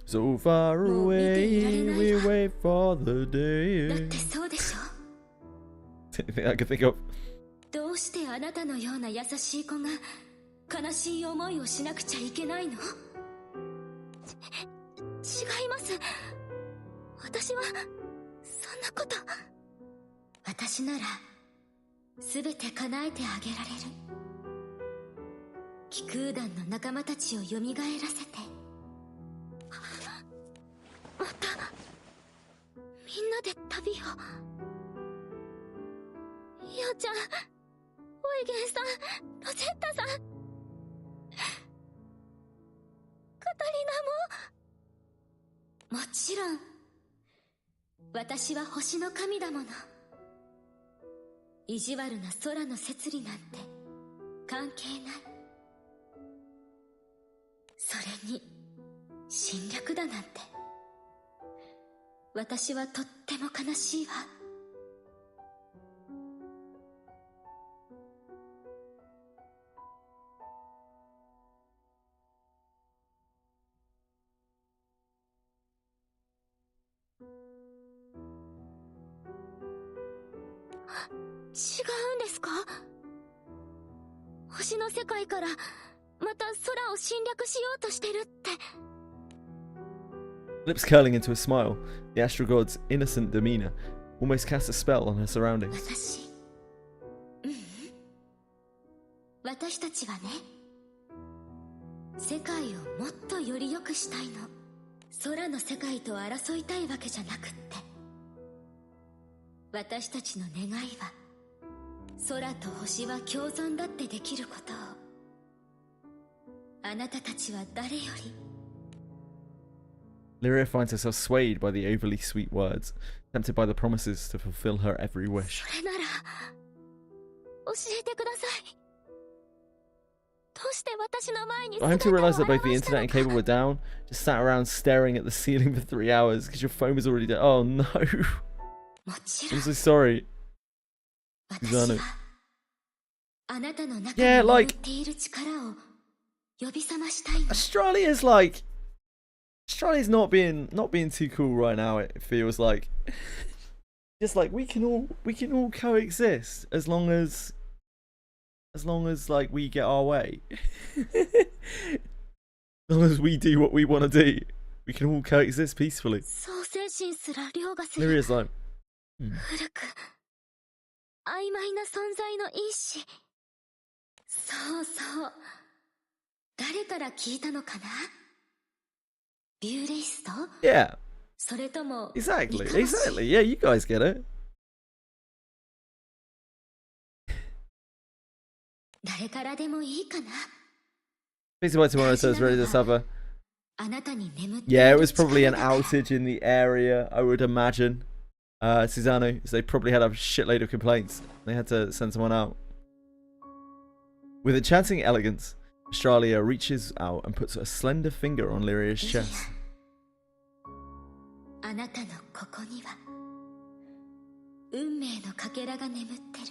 So far away, we wait for the だっ day. てそうでしょ。 Anything I could think of. どうしてあなたのような優しい子が悲しい思いをしなくちゃいけないの？違います。私はそんなこと。私なら全て叶えてあげられる。気空団の仲間たちを蘇らせて、またみんなで旅を。ヨウちゃん、オイゲンさん、ロゼッタさん、カタリナも。もちろん私は星の神だもの。意地悪な空の摂理なんて関係ない。それに侵略だなんて、私はとっても悲しいわ。違うんですか？星の世界からまた空を侵略しようとしてるって。 Lips curling into a smile, the astral god's innocent demeanor almost casts a spell on her surroundings. 私たちはね、世界をもっとより良くしたいの。空の世界と争いたいわけじゃなくって、私たちの願いは空と星は共存だってできることを。あなたたちは誰より。 Lyria finds herself swayed by the overly sweet words, tempted by the promises to fulfill her every wish. それなら教えてください。どうして私の前に I came to realize that both the internet and cable were down. Just sat around staring at the ceiling for 3 hours because your phone was already dead. Oh no. I'm so sorry. Zano. Yeah, like Australia's not being too cool right now. It feels like just like we can all coexist as long as like we get our way. As long as we do what we want to do, we can all coexist peacefully. Lyria's like 古く曖昧な存在の意志。そうそう。誰から聞いたのかな？ビューレイスト？ Yeah. それとも Exactly. Yeah, you guys get it. 誰からでもいいかな。 Basically, by tomorrow, so it's ready to suffer. あなたに眠って Yeah, it was probably an outage in the area, I would imagine. Susano, so they probably had a shitload of complaints. They had to send someone out. With enchanting elegance, Australia reaches out and puts a slender finger on Lyria's chest. あなたのここには運命のかけらが眠ってる。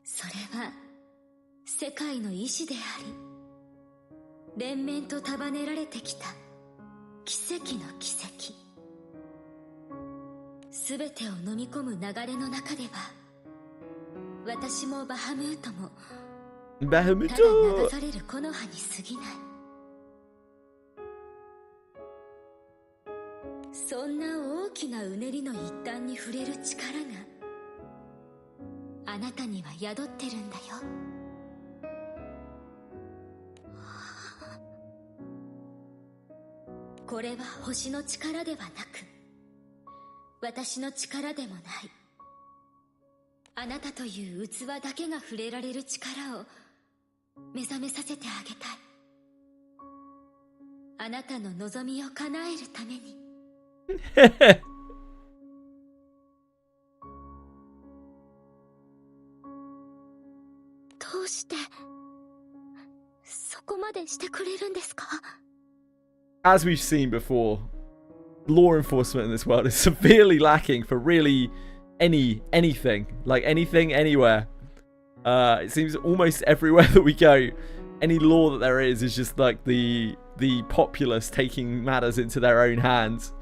それは世界の意志であり、連綿と束ねられてきた奇跡の奇跡。すべてを飲み込む流れの中では、私もバハムートもただ流される木の葉に過ぎない。そんな大きなうねりの一端に触れる力があなたには宿ってるんだよ。これは星の力ではなく、私の力でもない。あなたという器だけが触れられる力を目覚めさせてあげたい。あなたの望みを叶えるために。どうしてそこまでしてくれるんですか？ As we've seen before, law enforcement in this world is severely lacking for really anything. Like anything, anywhere. It seems almost everywhere that we go, any law that there is just like the populace taking matters into their own hands.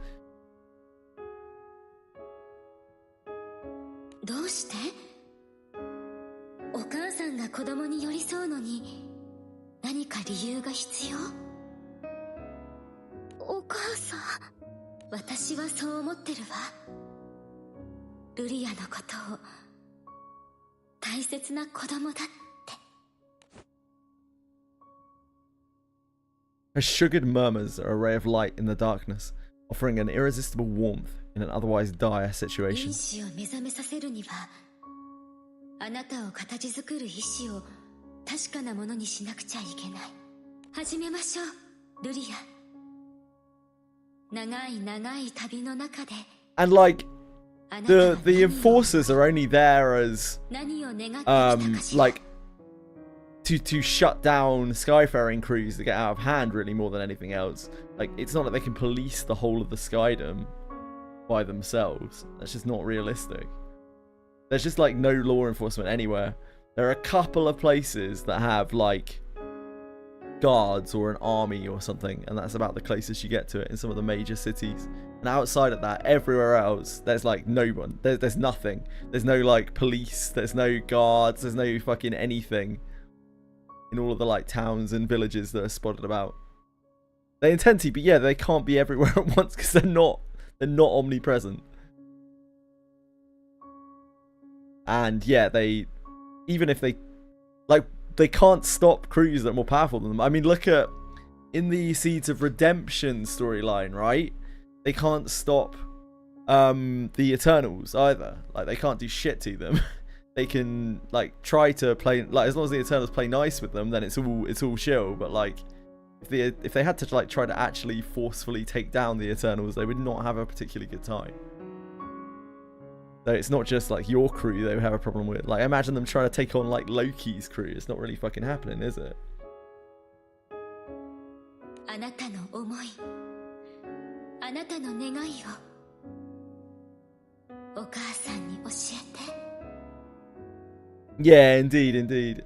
どうして？お母さんが子供に寄り添うのに何か理由が必要？お母さん、私はそう思ってるわ。ルリアのことを大切な子供だって。 Her sugared murmurs are a ray of light in the darkness, offering an irresistible warmth in an otherwise dire situation. 因子を目覚めさせるには、あなたを形作る意志を確かなものにしなくちゃいけない。始めましょう、ルリア。長い長い旅の中で。 And like the enforcers are only there as like to shut down skyfaring crews that get out of hand, really, more than anything else. Like, it's not like they can police the whole of the Skydom by themselves. That's just not realistic. There's just like no law enforcement anywhere. There are a couple of places that have like guards or an army or something, and that's about the closest you get to it in some of the major cities. And outside of that, everywhere else, there's like no one. There's nothing. There's no like police. There's no guards. There's no fucking anything in all of the like towns and villages that are spotted about. They intend to, but yeah, they can't be everywhere at once because they're not omnipresent. And yeah, even if they can't stop crews that are more powerful than them. I mean, look at in the Seeds of Redemption storyline, right? They can't stop the Eternals either. Like, they can't do shit to them. They can like try to play, like, as long as the Eternals play nice with them, then it's all chill. But like, if they had to like try to actually forcefully take down the Eternals, they would not have a particularly good time. So it's not just like your crew they would have a problem with. Like, imagine them trying to take on like Loki's crew. It's not really fucking happening, is it? あなたの思い、あなたの願いをお母さんに教えて。 Yeah, indeed.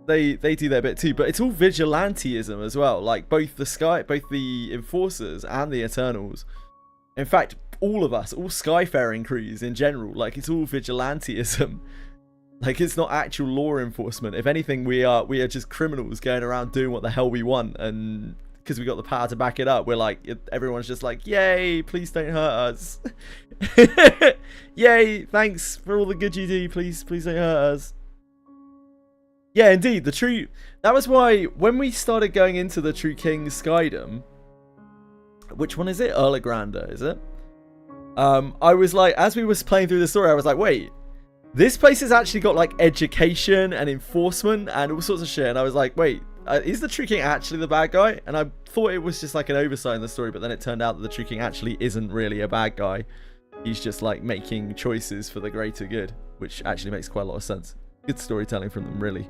They do their bit too, but it's all vigilanteism as well. Like both the Enforcers and the Eternals. In fact, all of us, all Skyfaring crews in general, like, it's all vigilanteism. Like, it's not actual law enforcement. If anything, we are just criminals going around doing what the hell we want, and because we got the power to back it up, we're like, everyone's just like, yay, please don't hurt us. Yay, thanks for all the good you do, please don't hurt us. Yeah, indeed, that was why when we started going into the True King Skydom, which one is it? Erlagranda, is it? I was like, as we was playing through the story, I was like, wait, this place has actually got like education and enforcement and all sorts of shit. And I was like, wait, is the True King actually the bad guy? And I thought it was just like an oversight in the story, but then it turned out that the True King actually isn't really a bad guy. He's just like making choices for the greater good, which actually makes quite a lot of sense. Good storytelling from them, really.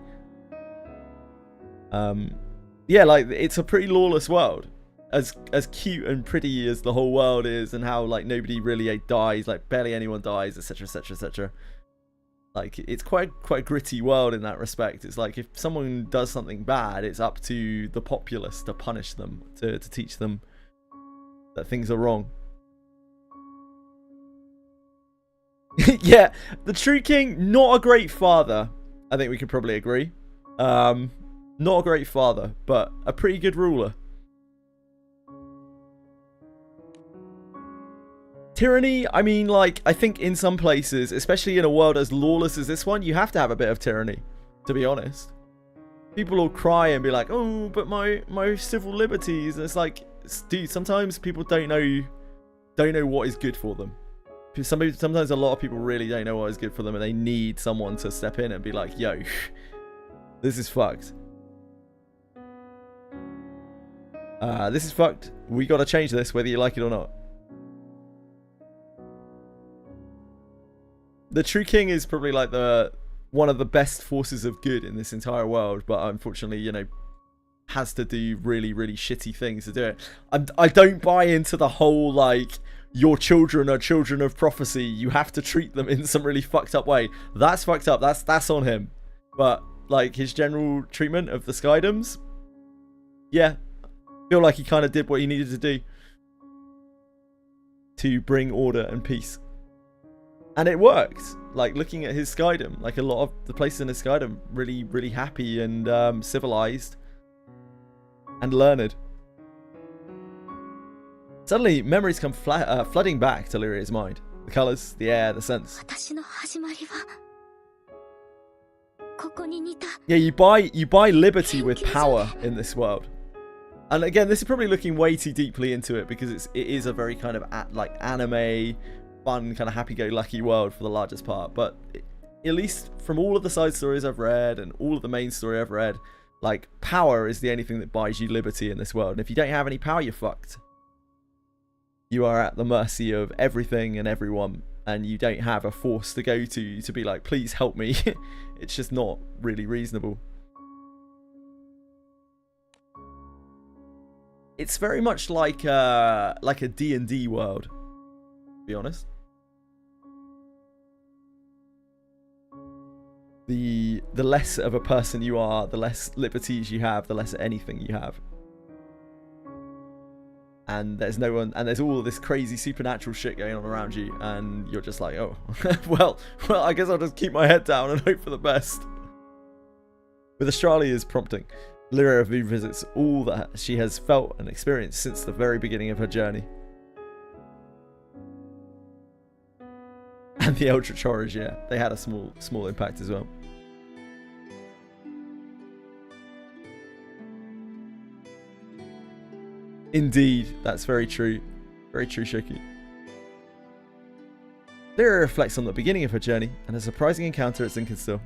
Yeah, like, it's a pretty lawless world. As cute and pretty as the whole world is, and how like nobody really dies, like barely anyone dies, etc, etc, etc. Like, it's quite a gritty world in that respect. It's like, if someone does something bad, it's up to the populace to punish them, to teach them that things are wrong. Yeah, the True King, not a great father. I think we can probably agree. Not a great father, but a pretty good ruler. Tyranny, I mean, like, I think in some places, especially in a world as lawless as this one, you have to have a bit of tyranny, to be honest. People will cry and be like, oh, but my civil liberties. And it's like, dude, sometimes people don't know what is good for them. Sometimes a lot of people really don't know what is good for them, and they need someone to step in and be like, yo, this is fucked. This is fucked. We gotta change this, whether you like it or not. The True King is probably like one of the best forces of good in this entire world, but unfortunately, you know, has to do really, really shitty things to do it. I don't buy into the whole, like, your children are children of prophecy, you have to treat them in some really fucked up way. That's fucked up. That's on him. But like, his general treatment of the Skydoms, yeah, feel like he kind of did what he needed to do to bring order and peace. And it worked. Like, looking at his Skydom, like, a lot of the places in his Skydom, really, really happy and civilized and learned. Suddenly, memories come flooding back to Lyria's mind. The colours, the air, the scents. Yeah, you buy liberty with power in this world. And again, this is probably looking way too deeply into it, because it is a very kind of like anime, fun, kind of happy-go-lucky world for the largest part. But at least from all of the side stories I've read and all of the main story I've read, like, power is the only thing that buys you liberty in this world. And if you don't have any power, you're fucked. You are at the mercy of everything and everyone, and you don't have a force to go to be like, please help me. It's just not really reasonable. It's very much like a D&D world, to be honest. The less of a person you are, the less liberties you have, the less anything you have. And there's no one, and there's all this crazy supernatural shit going on around you, and you're just like, oh, well, I guess I'll just keep my head down and hope for the best. With Australia's prompting, Lyria revisits all that she has felt and experienced since the very beginning of her journey. And the Ultra Chorus, yeah. They had a small impact as well. Indeed, that's very true. Very true, Shoki. Lyra reflects on the beginning of her journey and a surprising encounter at Zinkenstill.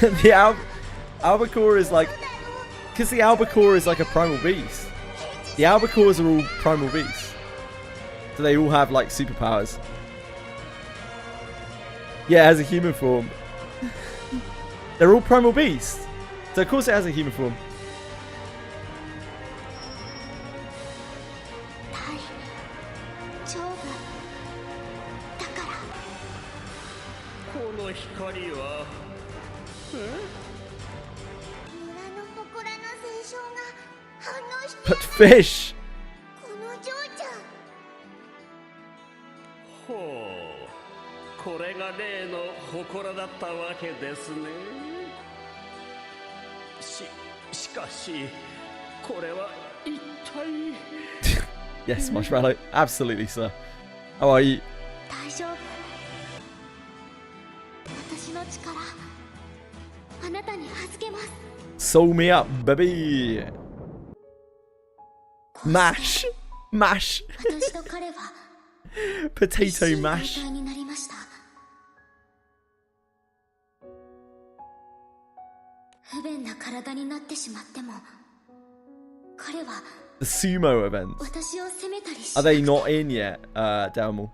The albacore is like, because the albacore is like a primal beast. The albacores are all primal beasts, so they all have like superpowers. Yeah, it has a human form. They're all primal beasts, so of course it has a human form. But fish! Yes, Marshmallow. Absolutely, sir. How are you? Soul me up, baby! Mash! Mash! Potato mash! The sumo events. Are they not in yet, Dalmal?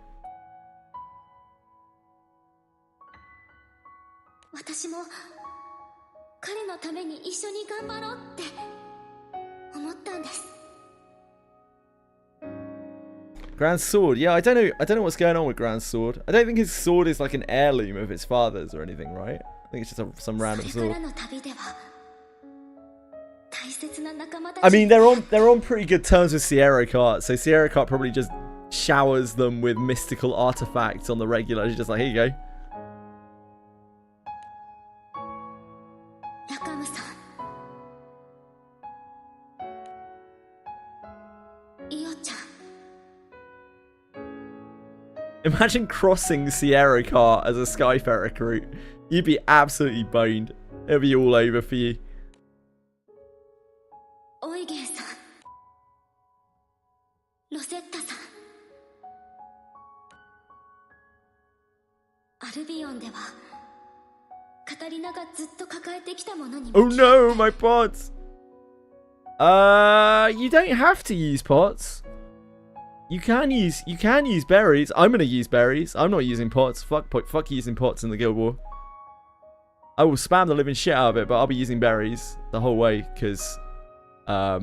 Grand Sword. Yeah, I don't know what's going on with Grand Sword. I don't think his sword is like an heirloom of his father's or anything, right? I think it's just some random sword. I mean, they're on pretty good terms with Sierra Kart, so Sierra Kart probably just showers them with mystical artifacts on the regular. She's just like, here you go. Imagine crossing Sierra Kart as a Skyfarer route. You'd be absolutely boned. It'll be all over for you. Oh no, my pots! You don't have to use pots. You can use berries. I'm gonna use berries. I'm not using pots. Fuck using pots in the Guild War. I will spam the living shit out of it, but I'll be using berries the whole way because I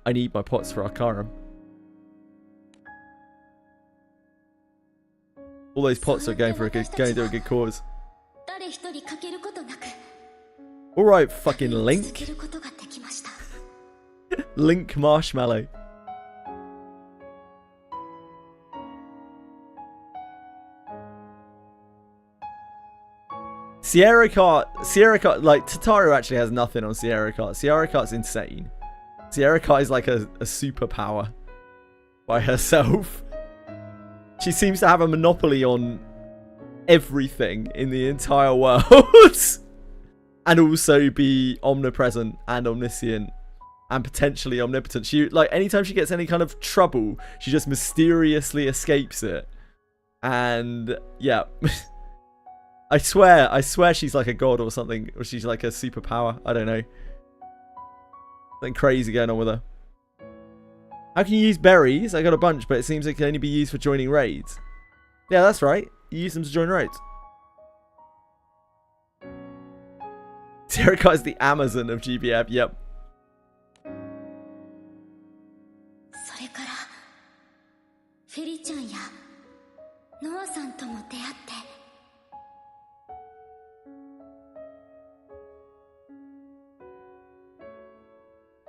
need my pots for Arcarum. All those pots are going to do a good cause. All right, fucking Link. Link Marshmallow. Sierra Kart, like, Tataru actually has nothing on Sierra Kart. Sierra Kart's insane. Sierra Kart is like a superpower by herself. She seems to have a monopoly on everything in the entire world. And also be omnipresent and omniscient and potentially omnipotent. She, like, anytime she gets any kind of trouble, she just mysteriously escapes it. And yeah. I swear she's like a god or something, or she's like a superpower. I don't know. Something crazy going on with her. How can you use berries? I got a bunch, but it seems it can only be used for joining raids. Yeah, that's right. You use them to join raids. Sierra is the Amazon of GBF. Yep. それからフェリちゃんやノアさんとも出会って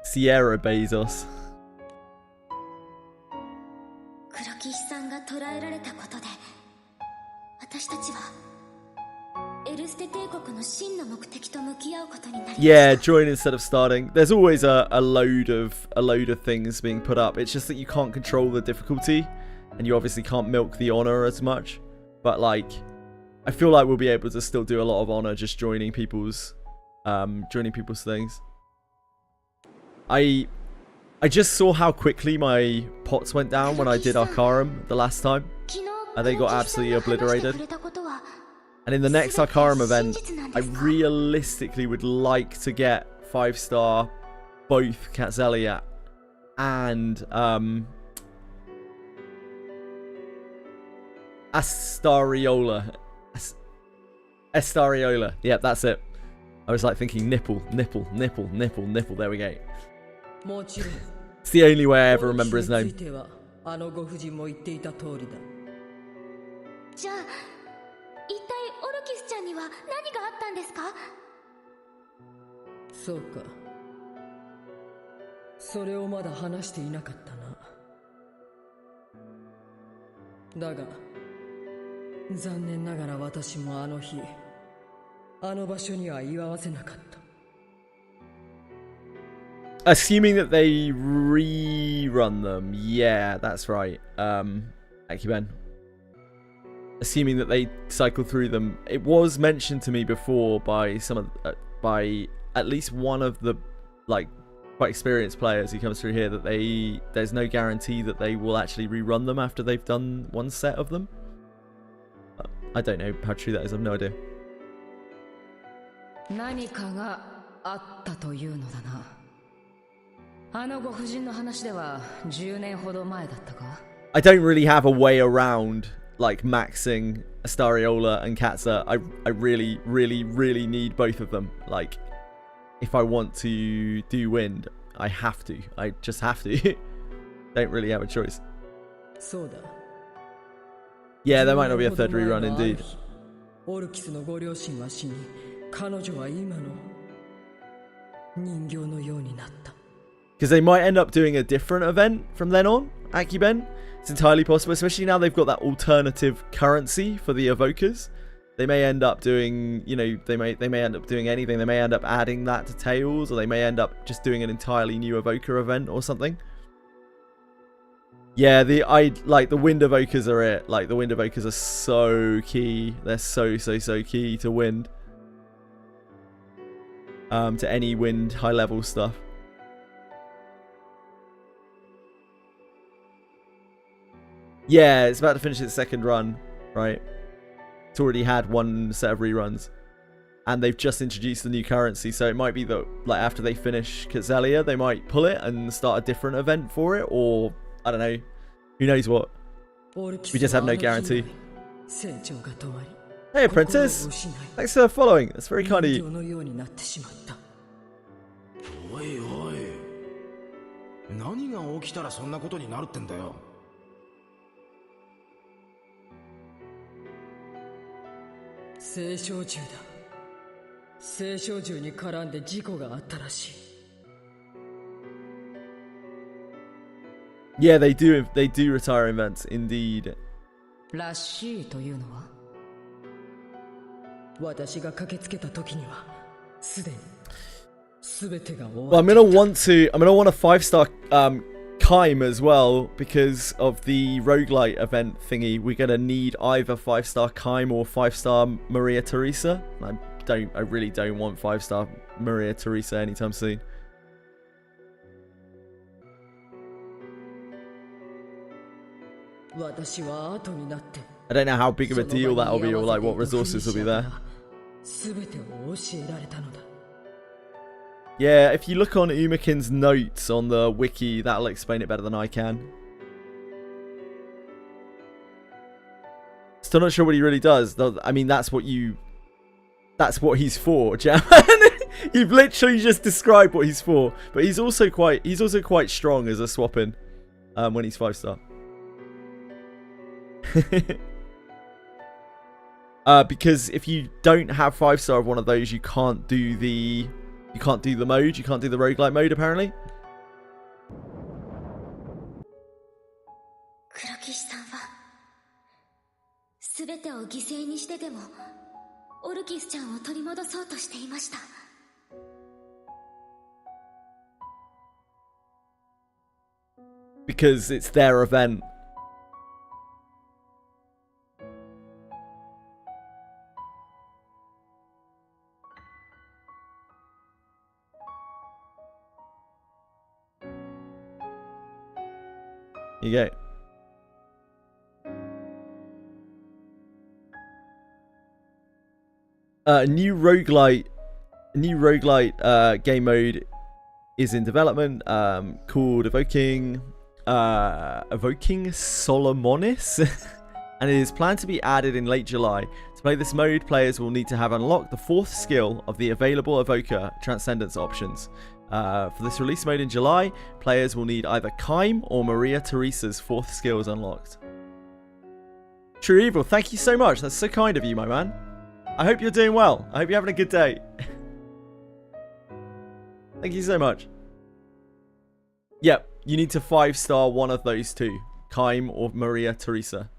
Sierra Bezos. 黒騎士さんが捕らえられたことで私たちはエルステ帝国の真の目的と向き合うことになりました。 Yeah, join instead of starting. There's always a load of things being put up. It's just that you can't control the difficulty, and you obviously can't milk the honor as much. But like, I feel like we'll be able to still do a lot of honor just joining people's things. I just saw how quickly my pots went down when I did Arcarum the last time, and they got absolutely obliterated. And in the next Arcarum event, I realistically would like to get 5-star both Catzelia and Astariola. Astariola. Yeah, that's it. I was like thinking nipple. There we go. It's the only way I ever remember his name. じゃあ一体オルキスちゃんには何があったんですか？そうか。それをまだ話していなかったな。だが残念ながら私もあの日あの場所には居合わせなかった。 Assuming that they rerun them, yeah, that's right. Akiben. Assuming that they cycle through them, it was mentioned to me before by by at least one of the like quite experienced players who comes through here that there's no guarantee that they will actually rerun them after they've done one set of them. I don't know how true that is. I have no idea. 何かがあったというのだな。あのご婦人の話では10年ほど前だったか？ I don't really have a way around like maxing Astariola and Katza. I really need both of them. Like, if I want to do wind, I have to. I just have to. Don't really have a choice. Yeah, there might not be a third rerun indeed. Because they might end up doing a different event from then on, Akiben. It's entirely possible, especially now they've got that alternative currency for the evokers. They may end up doing, you know, they may end up doing anything. They may end up adding that to Tails, or they may end up just doing an entirely new evoker event or something. Yeah, the wind evokers are it. Like, the wind evokers are so key. They're so key to wind. To any wind high level stuff. Yeah, it's about to finish its second run, right? It's already had one set of reruns. And they've just introduced the new currency, so it might be that like after they finish Catzelia, they might pull it and start a different event for it, or I don't know. Who knows what? We just have no guarantee. Hey, Apprentice! Thanks for following. That's very kind of you. おいおい。何が起きたらそんなことになるってんだよ。青少獣だ。青少獣に絡んで事故があったらしい。Yeah, they do retire events, indeed. らしいというのは？私が駆けつけた時にはすでに全てが終 Well, わ I'm gonna want a 5-star Kaim as well because of the roguelite event thingy. We're gonna need either 5-star Kaim or 5-star Maria Teresa. I really don't want 5-star Maria Teresa anytime soon. I don't know how big of a deal that'll be or like what resources will be there. Yeah, if you look on Umakin's notes on the wiki, that'll explain it better than I can. Still not sure what he really does. I mean, that's what he's for, Jam. You've literally just described what he's for. But he's also quite strong as a swap-in when he's 5-star. Because if you don't have 5-star of one of those, you can't do the mode. You can't do the roguelite mode, apparently. 黒騎士さんは全てを犠牲にしてでもオルキスちゃんを取り戻そうとしていました。Because it's their event. Here you go. New roguelite game mode is in development, called Evoking Solomonis, and it is planned to be added in late July. To play this mode, players will need to have unlocked the 4th skill of the available Evoker Transcendence options. For this release mode in July, players will need either Kaim or Maria Teresa's 4th skills unlocked. True Evil, thank you so much. That's so kind of you, my man. I hope you're doing well. I hope you're having a good day. Thank you so much. Yep, you need to 5-star one of those two. Kaim or Maria Teresa.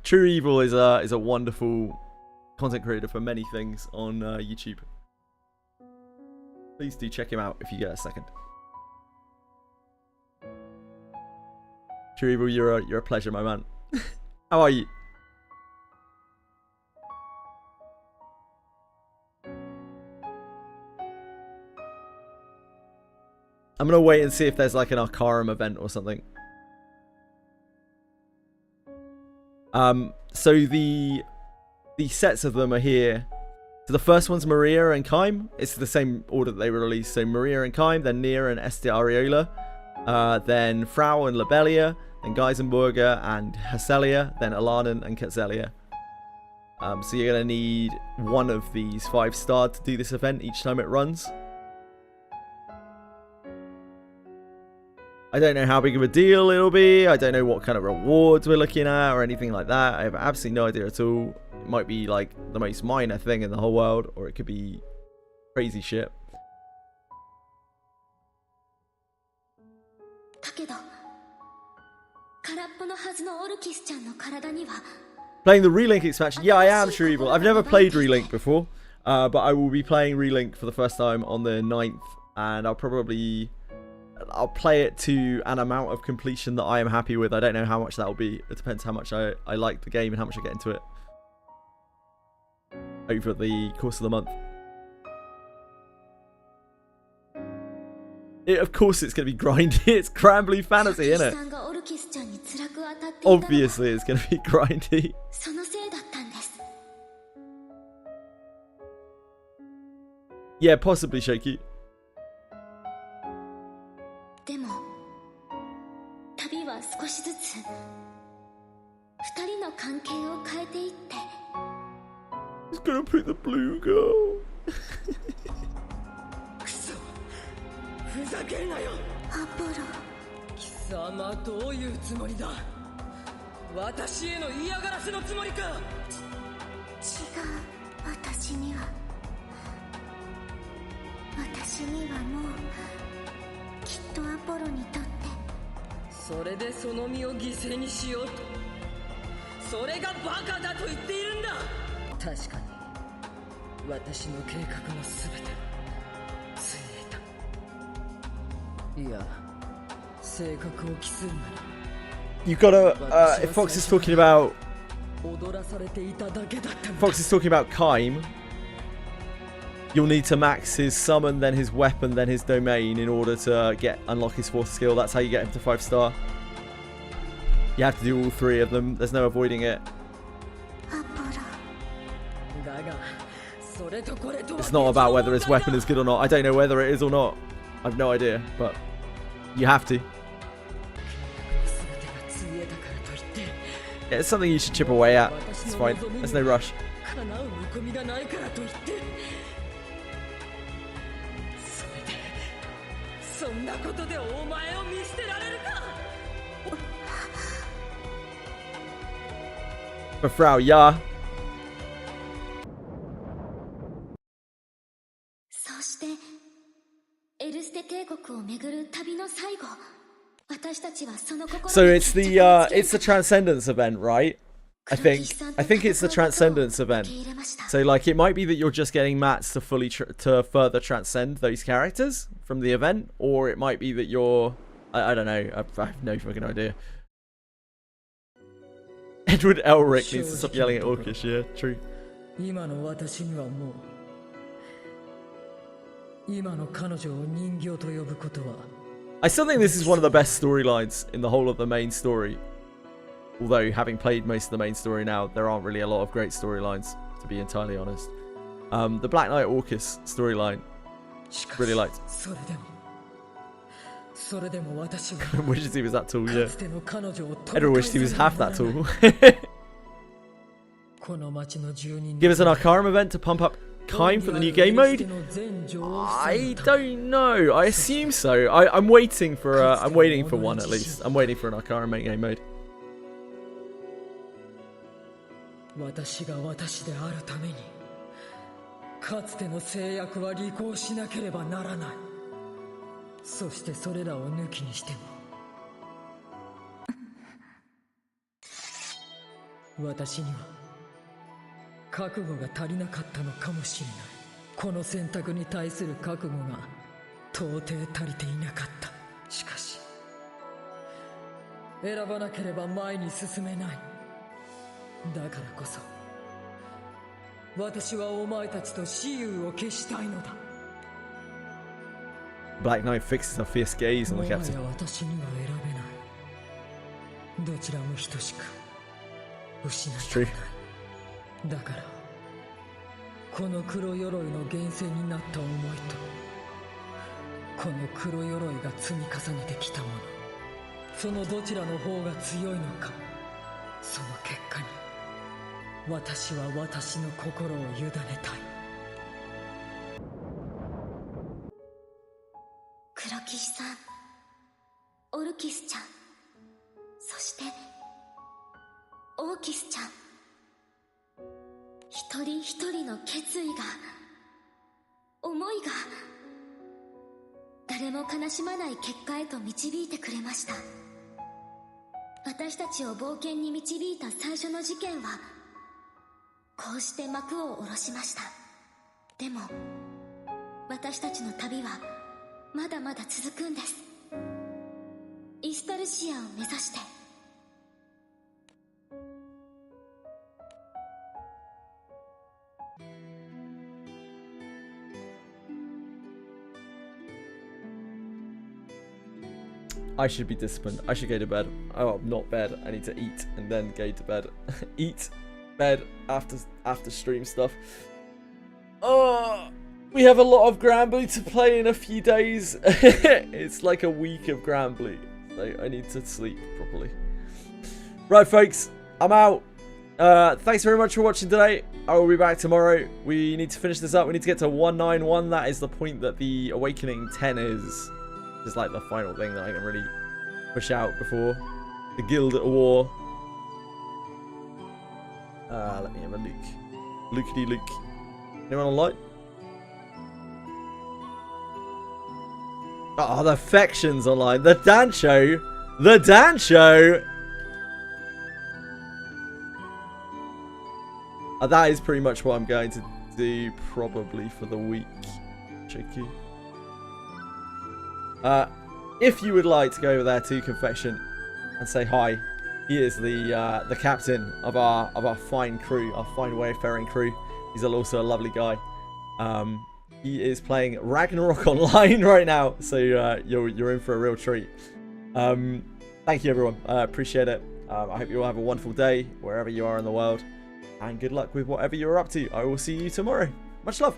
True Evil is a wonderful content creator for many things on YouTube. Please do check him out if you get a second. True Evil, you're a pleasure, my man. How are you? I'm gonna wait and see if there's like an Arcarum event or something. So the sets of them are here. So the first one's Maria and Kaim. It's the same order that they were released. So Maria and Kaim, then Nia and Este Ariola, then Frau and Lobelia, then Geisenberger and Haselia, then Alanan and Katzelia. So you're going to need one of these 5-star to do this event each time it runs. I don't know how big of a deal it'll be. I don't know what kind of rewards we're looking at or anything like that. I have absolutely no idea at all. It might be like the most minor thing in the whole world, or it could be crazy shit. Playing the Relink expansion? Yeah, I am True Evil. I've never played Relink before, but I will be playing Relink for the first time on the 9th, and I'll play it to an amount of completion that I am happy with. I don't know how much that will be. It depends how much I like the game and how much I get into it over the course of the month. Of course it's going to be grindy. It's Granblue fantasy, isn't it? Obviously it's going to be grindy. Yeah, possibly, Shaky. He's gonna pick the blue girl. ふざけんなよアポロ貴様どういうつもりだ私への嫌がらせのつもりか違う私にはもうきっとアポロにとってそれでその身を犠牲にしようとそれがバカだと言っているんだ。確かに私の計画のすべてついえた。いや、性格を期するなら You gotta, if Fox is talking about Kaim, you'll need to max his summon, then his weapon, then his domain in order to unlock his 4th skill. That's how you get him to 5-star. You have to do all 3 of them. There's no avoiding it. It's not about whether his weapon is good or not. I don't know whether it is or not. I've no idea, but you have to. Yeah, it's something you should chip away at. It's fine. There's no rush. But Frau, ja. そしてエルステ帝国を巡る旅の最後、私たちはその心 So it's the Transcendence event, right? I think it's the Transcendence event. So like it might be that you're just getting mats to to further transcend those characters from the event, or it might be that you're I don't know. I have no fucking idea. Edward Elric needs to stop yelling at Orcish. Yeah, true. I still think this is one of the best storylines in the whole of the main story. Although, having played most of the main story now, there aren't really a lot of great storylines, to be entirely honest. The Black Knight Orcus storyline, really liked. Wishes he was that tall, yeah. Edward wished he was half that tall. Give us an Arcarum event to pump up Kaim for the new game mode? I don't know. I assume so. I'm waiting for one at least. I'm waiting for an Arcarum game mode. 私が私であるためにかつての制約は履行しなければならない。そしてそれらを抜きにしても私には覚悟が足りなかったのかもしれない。この選択に対する覚悟が到底足りていなかった。しかし選ばなければ前に進めない。だからこそ私はお前たちと雌雄を消したいのだ。 Black Knight fixes a fierce gaze on the captain. 私には選べない。どちらも等しく失いたくない。だからこの黒鎧の源泉になった思いとこの黒鎧が積み重ねてきたもの、そのどちらの方が強いのか、その結果に私は私の心を委ねたい。黒騎士さん、オルキスちゃん、そしてオーキスちゃん、一人一人の決意が、思いが誰も悲しまない結果へと導いてくれました。私たちを冒険に導いた最初の事件はこうして幕を下ろしました。でも私たちの旅はまだまだ続くんです。イスタルシアを目指して。I should be disciplined. I should go to bed. Oh, not bed. I need to eat and then go to bed. Eat, bed, after stream stuff. Oh, we have a lot of Granblue to play in a few days. It's like a week of Granblue. So I need to sleep properly. Right, folks. I'm out. Thanks very much for watching today. I will be back tomorrow. We need to finish this up. We need to get to 191. That is the point that the Awakening 10 is. It's like the final thing that I can really push out before the Guild at War. Let me have a look. Lookity look. Anyone online? Oh, the Factions online. The Dan Show. The Dan Show. That is pretty much what I'm going to do probably for the week. Cheeky. If you would like to go over there to Confection and say hi, he is the captain of our fine crew, our fine wayfaring crew. He's also a lovely guy. He is playing Ragnarok Online right now, so you're in for a real treat. Thank you, everyone. I appreciate it. I hope you all have a wonderful day wherever you are in the world, and good luck with whatever you're up to. I will see you tomorrow. Much love.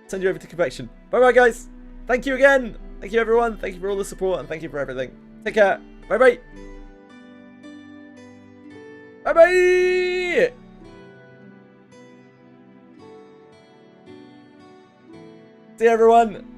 Send you over to Confection. Bye bye, guys. Thank you again. Thank you, everyone. Thank you for all the support, and thank you for everything. Take care. Bye bye. Bye bye. See you, everyone.